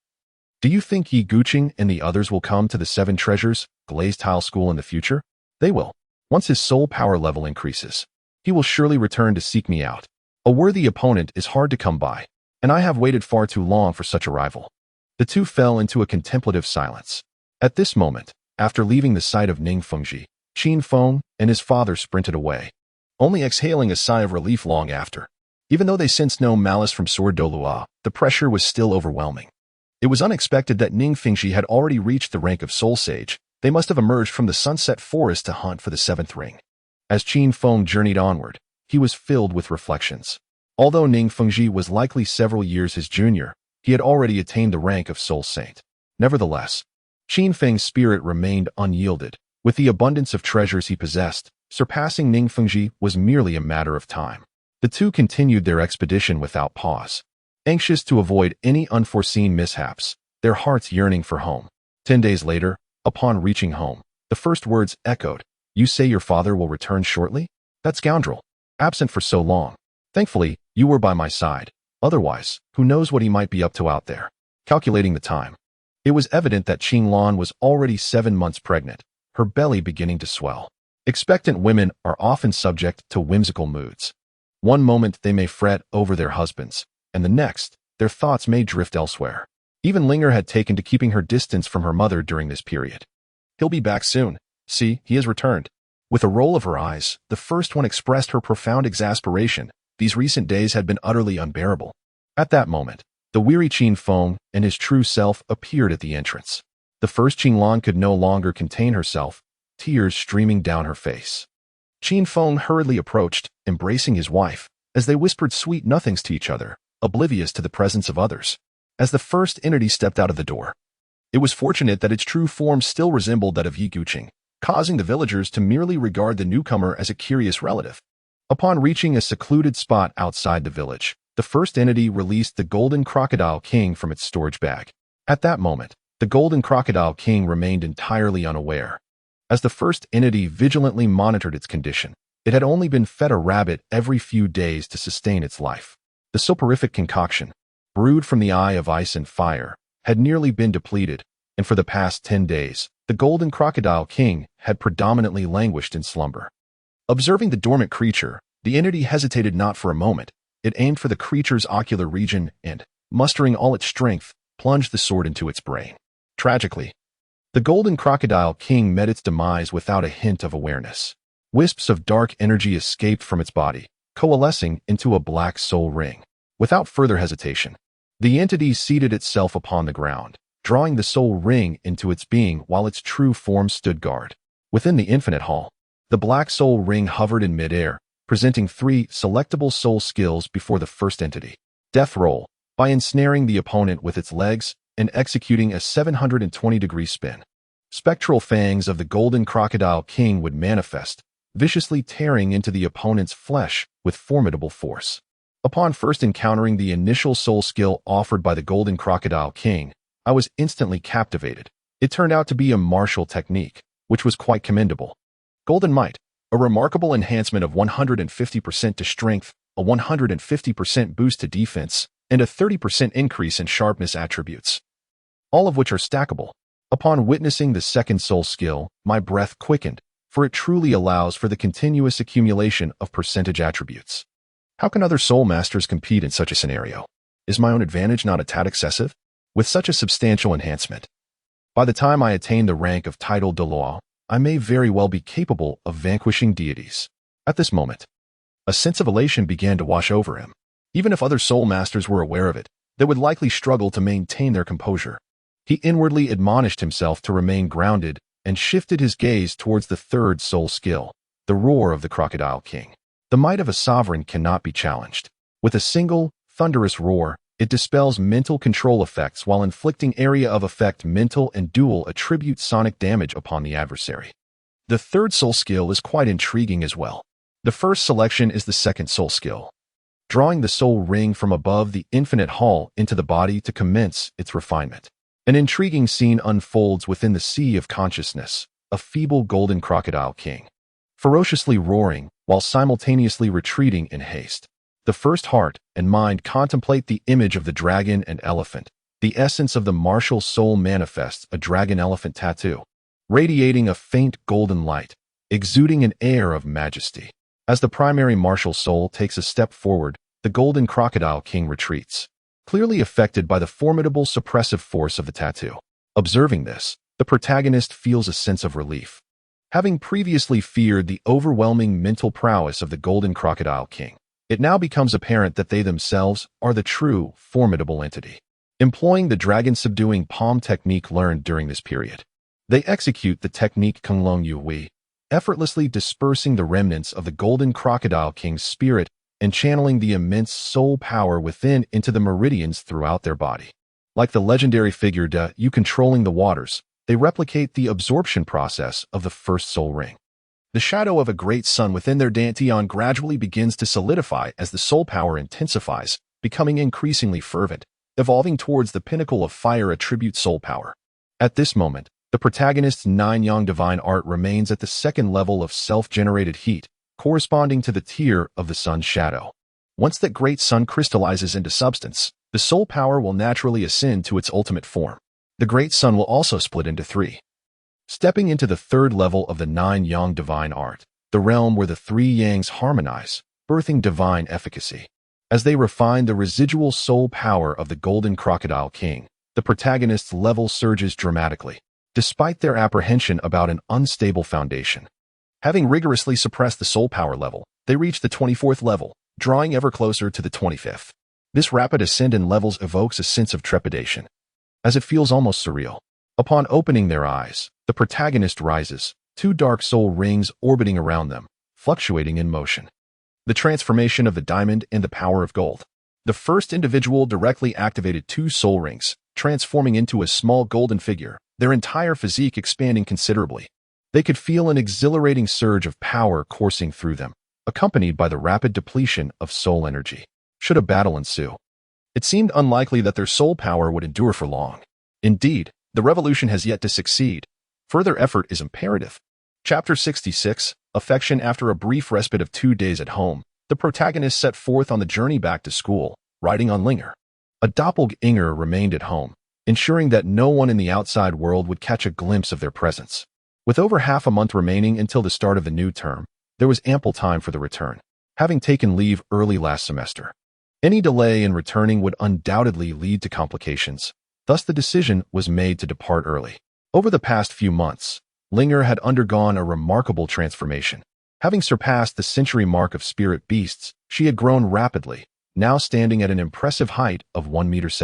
do you think Yi Guqing and the others will come to the Seven Treasures Glazed Tile School in the future?" "They will. Once his soul power level increases, he will surely return to seek me out. A worthy opponent is hard to come by, and I have waited far too long for such a rival. The two fell into a contemplative silence. At this moment, after leaving the sight of Ning Fengji, Qin Feng and his father sprinted away, only exhaling a sigh of relief long after. Even though they sensed no malice from sword Douluo, the pressure was still overwhelming. It was unexpected that Ning Fengji had already reached the rank of Soul Sage. They must have emerged from the sunset forest to hunt for the seventh ring. As Qin Feng journeyed onward, he was filled with reflections. Although Ning Fengji was likely several years his junior, he had already attained the rank of Soul Saint. Nevertheless, Qin Feng's spirit remained unyielded. With the abundance of treasures he possessed, surpassing Ning Fengji was merely a matter of time. The two continued their expedition without pause, anxious to avoid any unforeseen mishaps, their hearts yearning for home. 10 days later, upon reaching home, the first words echoed, "You say your father will return shortly? That scoundrel, absent for so long. Thankfully, you were by my side. Otherwise, who knows what he might be up to out there." Calculating the time, it was evident that Qinglan was already 7 months pregnant, her belly beginning to swell. Expectant women are often subject to whimsical moods. One moment they may fret over their husbands, and the next, their thoughts may drift elsewhere. Even Linger had taken to keeping her distance from her mother during this period. "He'll be back soon. See, he has returned." With a roll of her eyes, the first one expressed her profound exasperation. These recent days had been utterly unbearable. At that moment, the weary Qin Feng and his true self appeared at the entrance. The first Qinglan could no longer contain herself, tears streaming down her face. Qin Feng hurriedly approached, embracing his wife, as they whispered sweet nothings to each other, oblivious to the presence of others. As the first entity stepped out of the door, it was fortunate that its true form still resembled that of Yi Guqing, causing the villagers to merely regard the newcomer as a curious relative. Upon reaching a secluded spot outside the village, the first entity released the golden crocodile king from its storage bag. At that moment, the golden crocodile king remained entirely unaware. As the first entity vigilantly monitored its condition, it had only been fed a rabbit every few days to sustain its life. The soporific concoction, brewed from the eye of ice and fire, had nearly been depleted, and for the past 10 days, the golden crocodile king had predominantly languished in slumber. Observing the dormant creature, the entity hesitated not for a moment. It aimed for the creature's ocular region and, mustering all its strength, plunged the sword into its brain. Tragically, the golden crocodile king met its demise without a hint of awareness. Wisps of dark energy escaped from its body, coalescing into a black soul ring. Without further hesitation, the entity seated itself upon the ground, drawing the soul ring into its being while its true form stood guard. Within the infinite hall, the black soul ring hovered in midair, presenting 3 selectable soul skills before the first entity. Death roll, by ensnaring the opponent with its legs and executing a 720-degree spin. Spectral fangs of the golden crocodile king would manifest, viciously tearing into the opponent's flesh with formidable force. Upon first encountering the initial soul skill offered by the golden crocodile king, I was instantly captivated. It turned out to be a martial technique, which was quite commendable. Golden Might, a remarkable enhancement of 150% to strength, a 150% boost to defense, and a 30% increase in sharpness attributes, all of which are stackable. Upon witnessing the second soul skill, my breath quickened, for it truly allows for the continuous accumulation of percentage attributes. How can other soul masters compete in such a scenario? Is my own advantage not a tad excessive? With such a substantial enhancement, by the time I attain the rank of title Douluo, I may very well be capable of vanquishing deities. At this moment, a sense of elation began to wash over him. Even if other soul masters were aware of it, they would likely struggle to maintain their composure. He inwardly admonished himself to remain grounded and shifted his gaze towards the third soul skill, the roar of the crocodile king. The might of a sovereign cannot be challenged. With a single, thunderous roar, it dispels mental control effects while inflicting area of effect mental and dual attribute sonic damage upon the adversary. The third soul skill is quite intriguing as well. The first selection is the second soul skill, drawing the soul ring from above the infinite hall into the body to commence its refinement. An intriguing scene unfolds within the sea of consciousness, a feeble golden crocodile king, ferociously roaring while simultaneously retreating in haste. The first heart and mind contemplate the image of the dragon and elephant. The essence of the martial soul manifests a dragon-elephant tattoo, radiating a faint golden light, exuding an air of majesty. As the primary martial soul takes a step forward, the golden crocodile king retreats, clearly affected by the formidable suppressive force of the tattoo. Observing this, the protagonist feels a sense of relief. Having previously feared the overwhelming mental prowess of the golden crocodile king, it now becomes apparent that they themselves are the true, formidable entity. Employing the dragon-subduing palm technique learned during this period, they execute the technique Kunlong Yui, effortlessly dispersing the remnants of the golden crocodile king's spirit and channeling the immense soul power within into the meridians throughout their body. Like the legendary figure Du controlling the waters, they replicate the absorption process of the first soul ring. The shadow of a great sun within their dantian gradually begins to solidify as the soul power intensifies, becoming increasingly fervent, evolving towards the pinnacle of fire attribute soul power. At this moment, the protagonist's 9-yang divine art remains at the second level of self-generated heat, corresponding to the tier of the sun's shadow. Once that great sun crystallizes into substance, the soul power will naturally ascend to its ultimate form. The great sun will also split into 3. Stepping into the third level of the 9-yang divine art, the realm where the 3 yangs harmonize, birthing divine efficacy. As they refine the residual soul power of the golden crocodile king, the protagonist's level surges dramatically, despite their apprehension about an unstable foundation. Having rigorously suppressed the soul power level, they reach the 24th level, drawing ever closer to the 25th. This rapid ascent in levels evokes a sense of trepidation, as it feels almost surreal. Upon opening their eyes, the protagonist rises, 2 dark soul rings orbiting around them, fluctuating in motion. The transformation of the diamond and the power of gold. The first individual directly activated 2 soul rings, transforming into a small golden figure, their entire physique expanding considerably. They could feel an exhilarating surge of power coursing through them, accompanied by the rapid depletion of soul energy. Should a battle ensue, it seemed unlikely that their soul power would endure for long. Indeed, the revolution has yet to succeed. Further effort is imperative. Chapter 66, Affection. After a brief respite of 2 days at home, the protagonist set forth on the journey back to school, riding on Linger. A doppelganger remained at home, ensuring that no one in the outside world would catch a glimpse of their presence. With over half a month remaining until the start of the new term, there was ample time for the return, having taken leave early last semester. Any delay in returning would undoubtedly lead to complications, thus the decision was made to depart early. Over the past few months, Linger had undergone a remarkable transformation. Having surpassed the century mark of spirit beasts, she had grown rapidly, now standing at an impressive height of 1.70 meters.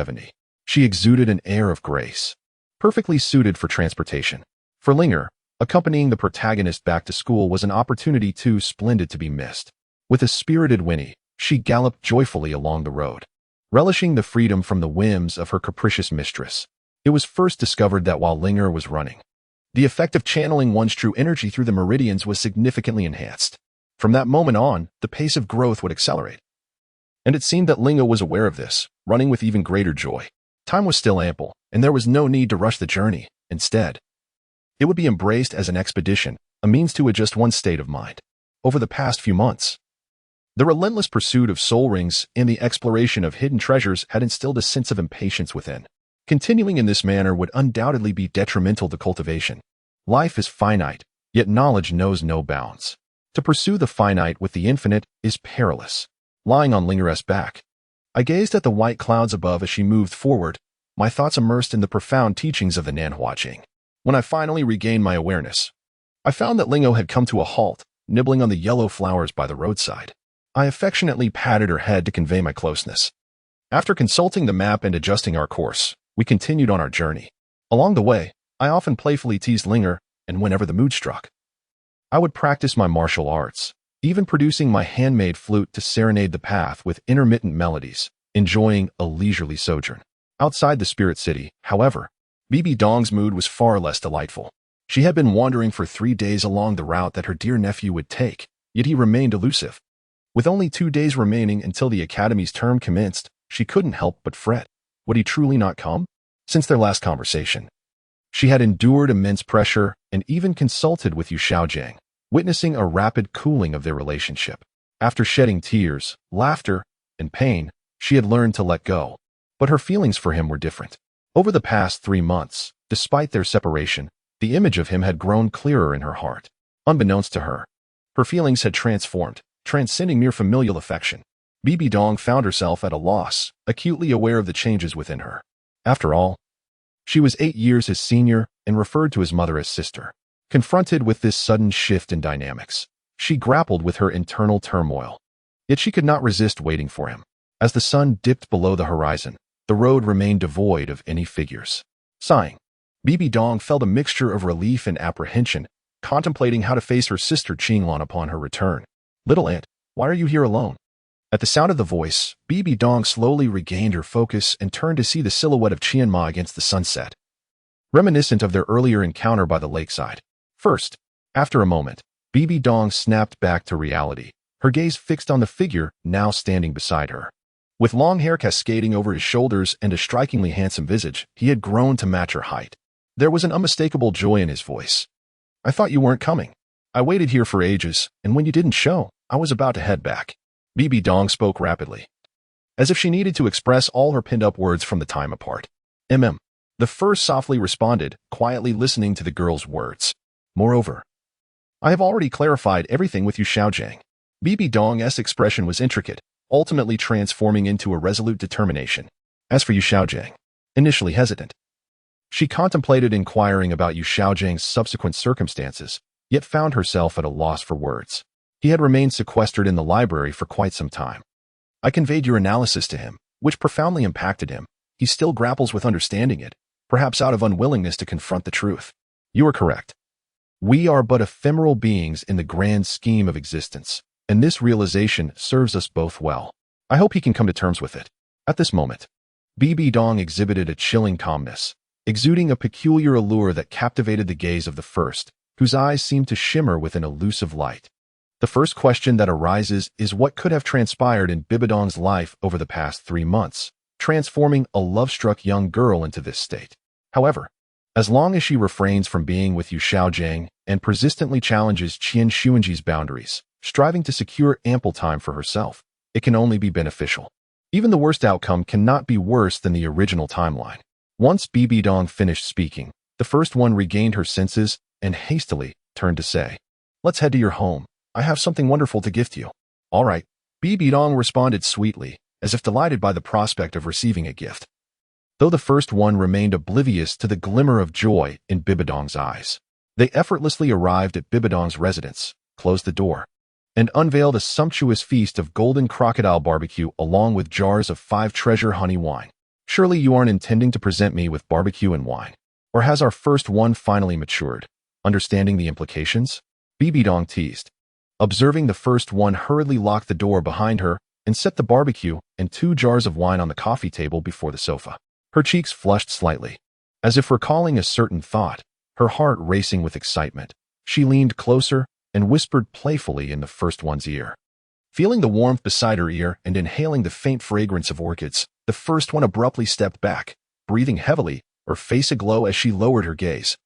She exuded an air of grace, perfectly suited for transportation. For Linger, accompanying the protagonist back to school was an opportunity too splendid to be missed. With a spirited whinny, she galloped joyfully along the road, relishing the freedom from the whims of her capricious mistress. It was first discovered that while Linger was running, the effect of channeling one's true energy through the meridians was significantly enhanced. From that moment on, the pace of growth would accelerate. And it seemed that Linger was aware of this, running with even greater joy. Time was still ample, and there was no need to rush the journey. Instead, it would be embraced as an expedition, a means to adjust one's state of mind. Over the past few months, the relentless pursuit of soul rings and the exploration of hidden treasures had instilled a sense of impatience within. Continuing in this manner would undoubtedly be detrimental to cultivation. Life is finite, yet knowledge knows no bounds. To pursue the finite with the infinite is perilous. Lying on Linger's back, I gazed at the white clouds above as she moved forward, my thoughts immersed in the profound teachings of the Nanhua Jing. When I finally regained my awareness, I found that Lingo had come to a halt, nibbling on the yellow flowers by the roadside. I affectionately patted her head to convey my closeness. After consulting the map and adjusting our course, we continued on our journey. Along the way, I often playfully teased Linger, and whenever the mood struck, I would practice my martial arts, even producing my handmade flute to serenade the path with intermittent melodies, enjoying a leisurely sojourn. Outside the spirit city, however, Bibi Dong's mood was far less delightful. She had been wandering for 3 days along the route that her dear nephew would take, yet he remained elusive. With only 2 days remaining until the academy's term commenced, she couldn't help but fret. Would he truly not come? Since their last conversation, she had endured immense pressure and even consulted with Yu Xiaojiang, witnessing a rapid cooling of their relationship. After shedding tears, laughter, and pain, she had learned to let go. But her feelings for him were different. Over the past 3 months, despite their separation, the image of him had grown clearer in her heart. Unbeknownst to her, her feelings had transformed, transcending mere familial affection. Bibi Dong found herself at a loss, acutely aware of the changes within her. After all, she was 8 years his senior and referred to his mother as sister. Confronted with this sudden shift in dynamics, she grappled with her internal turmoil. Yet she could not resist waiting for him. As the sun dipped below the horizon, the road remained devoid of any figures. Sighing, Bibi Dong felt a mixture of relief and apprehension, contemplating how to face her sister Qinglan upon her return. "Little aunt, why are you here alone?" At the sound of the voice, Bibi Dong slowly regained her focus and turned to see the silhouette of Qianma against the sunset, reminiscent of their earlier encounter by the lakeside. First, after a moment, Bibi Dong snapped back to reality, her gaze fixed on the figure now standing beside her. With long hair cascading over his shoulders and a strikingly handsome visage, he had grown to match her height. There was an unmistakable joy in his voice. "I thought you weren't coming. I waited here for ages, and when you didn't show, I was about to head back." Bibi Dong spoke rapidly, as if she needed to express all her pinned-up words from the time apart. The first softly responded, quietly listening to the girl's words. "Moreover, I have already clarified everything with you, Xiaojiang." Bibi Dong's expression was intricate, ultimately transforming into a resolute determination. As for Yu Xiaojiang, initially hesitant, she contemplated inquiring about Yu Xiaojiang's subsequent circumstances, yet found herself at a loss for words. He had remained sequestered in the library for quite some time. "I conveyed your analysis to him, which profoundly impacted him. He still grapples with understanding it, perhaps out of unwillingness to confront the truth. You are correct. We are but ephemeral beings in the grand scheme of existence, and this realization serves us both well. I hope he can come to terms with it." At this moment, Bibi Dong exhibited a chilling calmness, exuding a peculiar allure that captivated the gaze of the first, whose eyes seemed to shimmer with an elusive light. The first question that arises is what could have transpired in Bibi Dong's life over the past 3 months, transforming a love-struck young girl into this state. However, as long as she refrains from being with Yu Xiaojiang and persistently challenges Qian Xuanji's boundaries, striving to secure ample time for herself, it can only be beneficial. Even the worst outcome cannot be worse than the original timeline. Once Bibi Dong finished speaking, the first one regained her senses and hastily turned to say, "Let's head to your home. I have something wonderful to gift you." "All right," Bibi Dong responded sweetly, as if delighted by the prospect of receiving a gift. Though the first one remained oblivious to the glimmer of joy in Bibi Dong's eyes, they effortlessly arrived at Bibi Dong's residence, closed the door, and unveiled a sumptuous feast of golden crocodile barbecue along with jars of 5 treasure honey wine. "Surely you aren't intending to present me with barbecue and wine? Or has our first one finally matured, understanding the implications?" Bibi Dong teased. Observing the first one hurriedly lock the door behind her and set the barbecue and 2 jars of wine on the coffee table before the sofa. Her cheeks flushed slightly, as if recalling a certain thought, her heart racing with excitement. She leaned closer and whispered playfully in the first one's ear. Feeling the warmth beside her ear and inhaling the faint fragrance of orchids, the first one abruptly stepped back, breathing heavily, her face aglow as she lowered her gaze,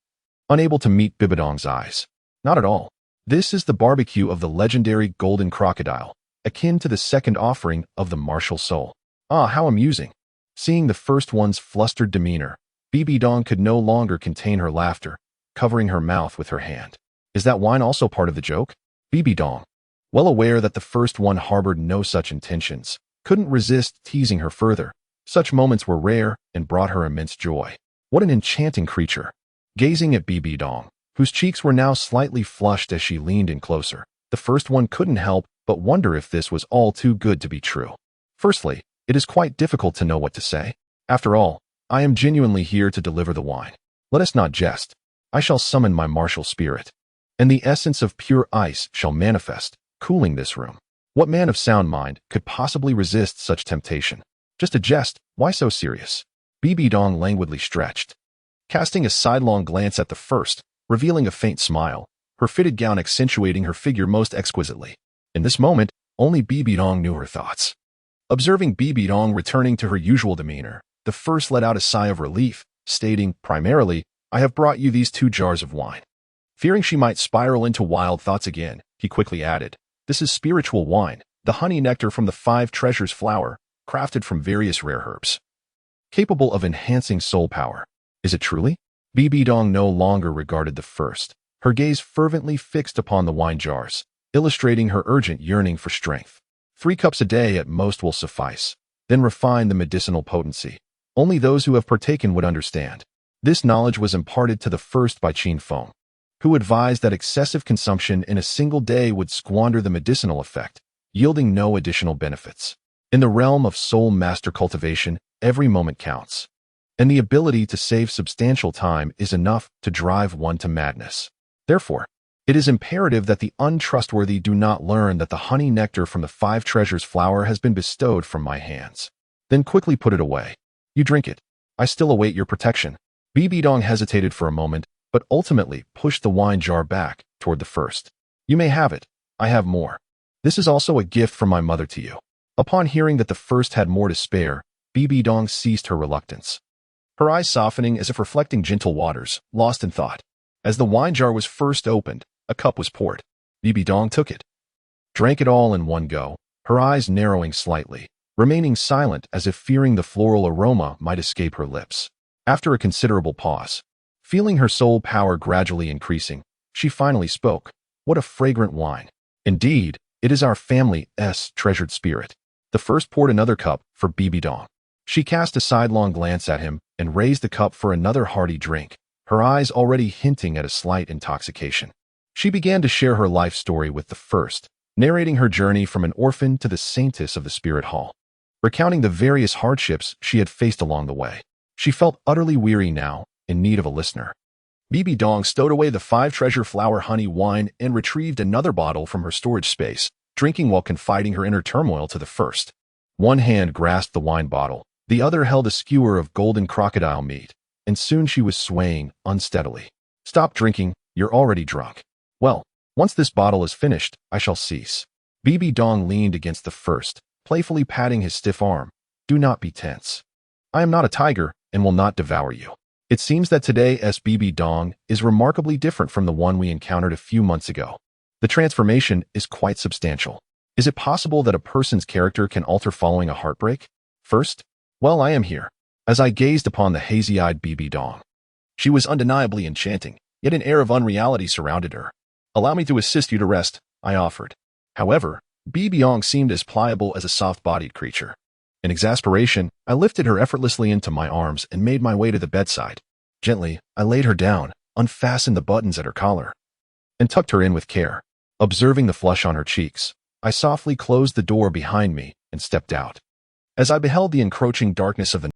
unable to meet Bibi Dong's eyes. "Not at all. This is the barbecue of the legendary golden crocodile, akin to the second offering of the martial soul." "Ah, how amusing." Seeing the first one's flustered demeanor, Bibi Dong could no longer contain her laughter, covering her mouth with her hand. "Is that wine also part of the joke?" Bibi Dong, well aware that the first one harbored no such intentions, couldn't resist teasing her further. Such moments were rare and brought her immense joy. What an enchanting creature. Gazing at Bibi Dong, whose cheeks were now slightly flushed as she leaned in closer, the first one couldn't help but wonder if this was all too good to be true. Firstly, it is quite difficult to know what to say. After all, I am genuinely here to deliver the wine. Let us not jest. I shall summon my martial spirit, and the essence of pure ice shall manifest, cooling this room. What man of sound mind could possibly resist such temptation? Just a jest, why so serious? Bibi Dong languidly stretched, casting a sidelong glance at the first, revealing a faint smile, her fitted gown accentuating her figure most exquisitely. In this moment, only Bibi Dong knew her thoughts. Observing Bibi Dong returning to her usual demeanor, the first let out a sigh of relief, stating, "Primarily, I have brought you these 2 jars of wine." Fearing she might spiral into wild thoughts again, he quickly added, "This is spiritual wine, the honey nectar from the 5 treasures flower, crafted from various rare herbs, capable of enhancing soul power." "Is it truly?" Bibi Dong no longer regarded the first, her gaze fervently fixed upon the wine jars, illustrating her urgent yearning for strength. 3 cups a day at most will suffice. Then refine the medicinal potency. Only those who have partaken would understand. This knowledge was imparted to the first by Qin Feng, who advised that excessive consumption in a single day would squander the medicinal effect, yielding no additional benefits. In the realm of soul master cultivation, every moment counts, and the ability to save substantial time is enough to drive one to madness. Therefore, it is imperative that the untrustworthy do not learn that the honey nectar from the 5 treasures flower has been bestowed from my hands. Then quickly put it away. You drink it. I still await your protection. Bibi Dong hesitated for a moment, but ultimately pushed the wine jar back toward the first. You may have it. I have more. This is also a gift from my mother to you. Upon hearing that the first had more to spare, Bibi Dong ceased her reluctance, her eyes softening as if reflecting gentle waters, lost in thought. As the wine jar was first opened, a cup was poured. Bibi Dong took it, drank it all in one go, her eyes narrowing slightly, remaining silent as if fearing the floral aroma might escape her lips. After a considerable pause, feeling her soul power gradually increasing, she finally spoke. What a fragrant wine. Indeed, it is our family's treasured spirit. The first poured another cup for Bibi Dong. She cast a sidelong glance at him and raised the cup for another hearty drink, her eyes already hinting at a slight intoxication. She began to share her life story with the first, narrating her journey from an orphan to the saintess of the spirit hall, recounting the various hardships she had faced along the way. She felt utterly weary now, in need of a listener. Bibi Dong stowed away the 5 treasure flower honey wine and retrieved another bottle from her storage space, drinking while confiding her inner turmoil to the first. One hand grasped the wine bottle, the other held a skewer of golden crocodile meat, and soon she was swaying unsteadily. Stop drinking, you're already drunk. Well, once this bottle is finished, I shall cease. Bibi Dong leaned against the first, playfully patting his stiff arm. Do not be tense. I am not a tiger and will not devour you. It seems that today's Bibi Dong is remarkably different from the one we encountered a few months ago. The transformation is quite substantial. Is it possible that a person's character can alter following a heartbreak? First, well, I am here. As I gazed upon the hazy-eyed Bibi Dong, she was undeniably enchanting, yet an air of unreality surrounded her. Allow me to assist you to rest, I offered. However, Bibi Dong seemed as pliable as a soft-bodied creature. In exasperation, I lifted her effortlessly into my arms and made my way to the bedside. Gently, I laid her down, unfastened the buttons at her collar, and tucked her in with care. Observing the flush on her cheeks, I softly closed the door behind me and stepped out. As I beheld the encroaching darkness of the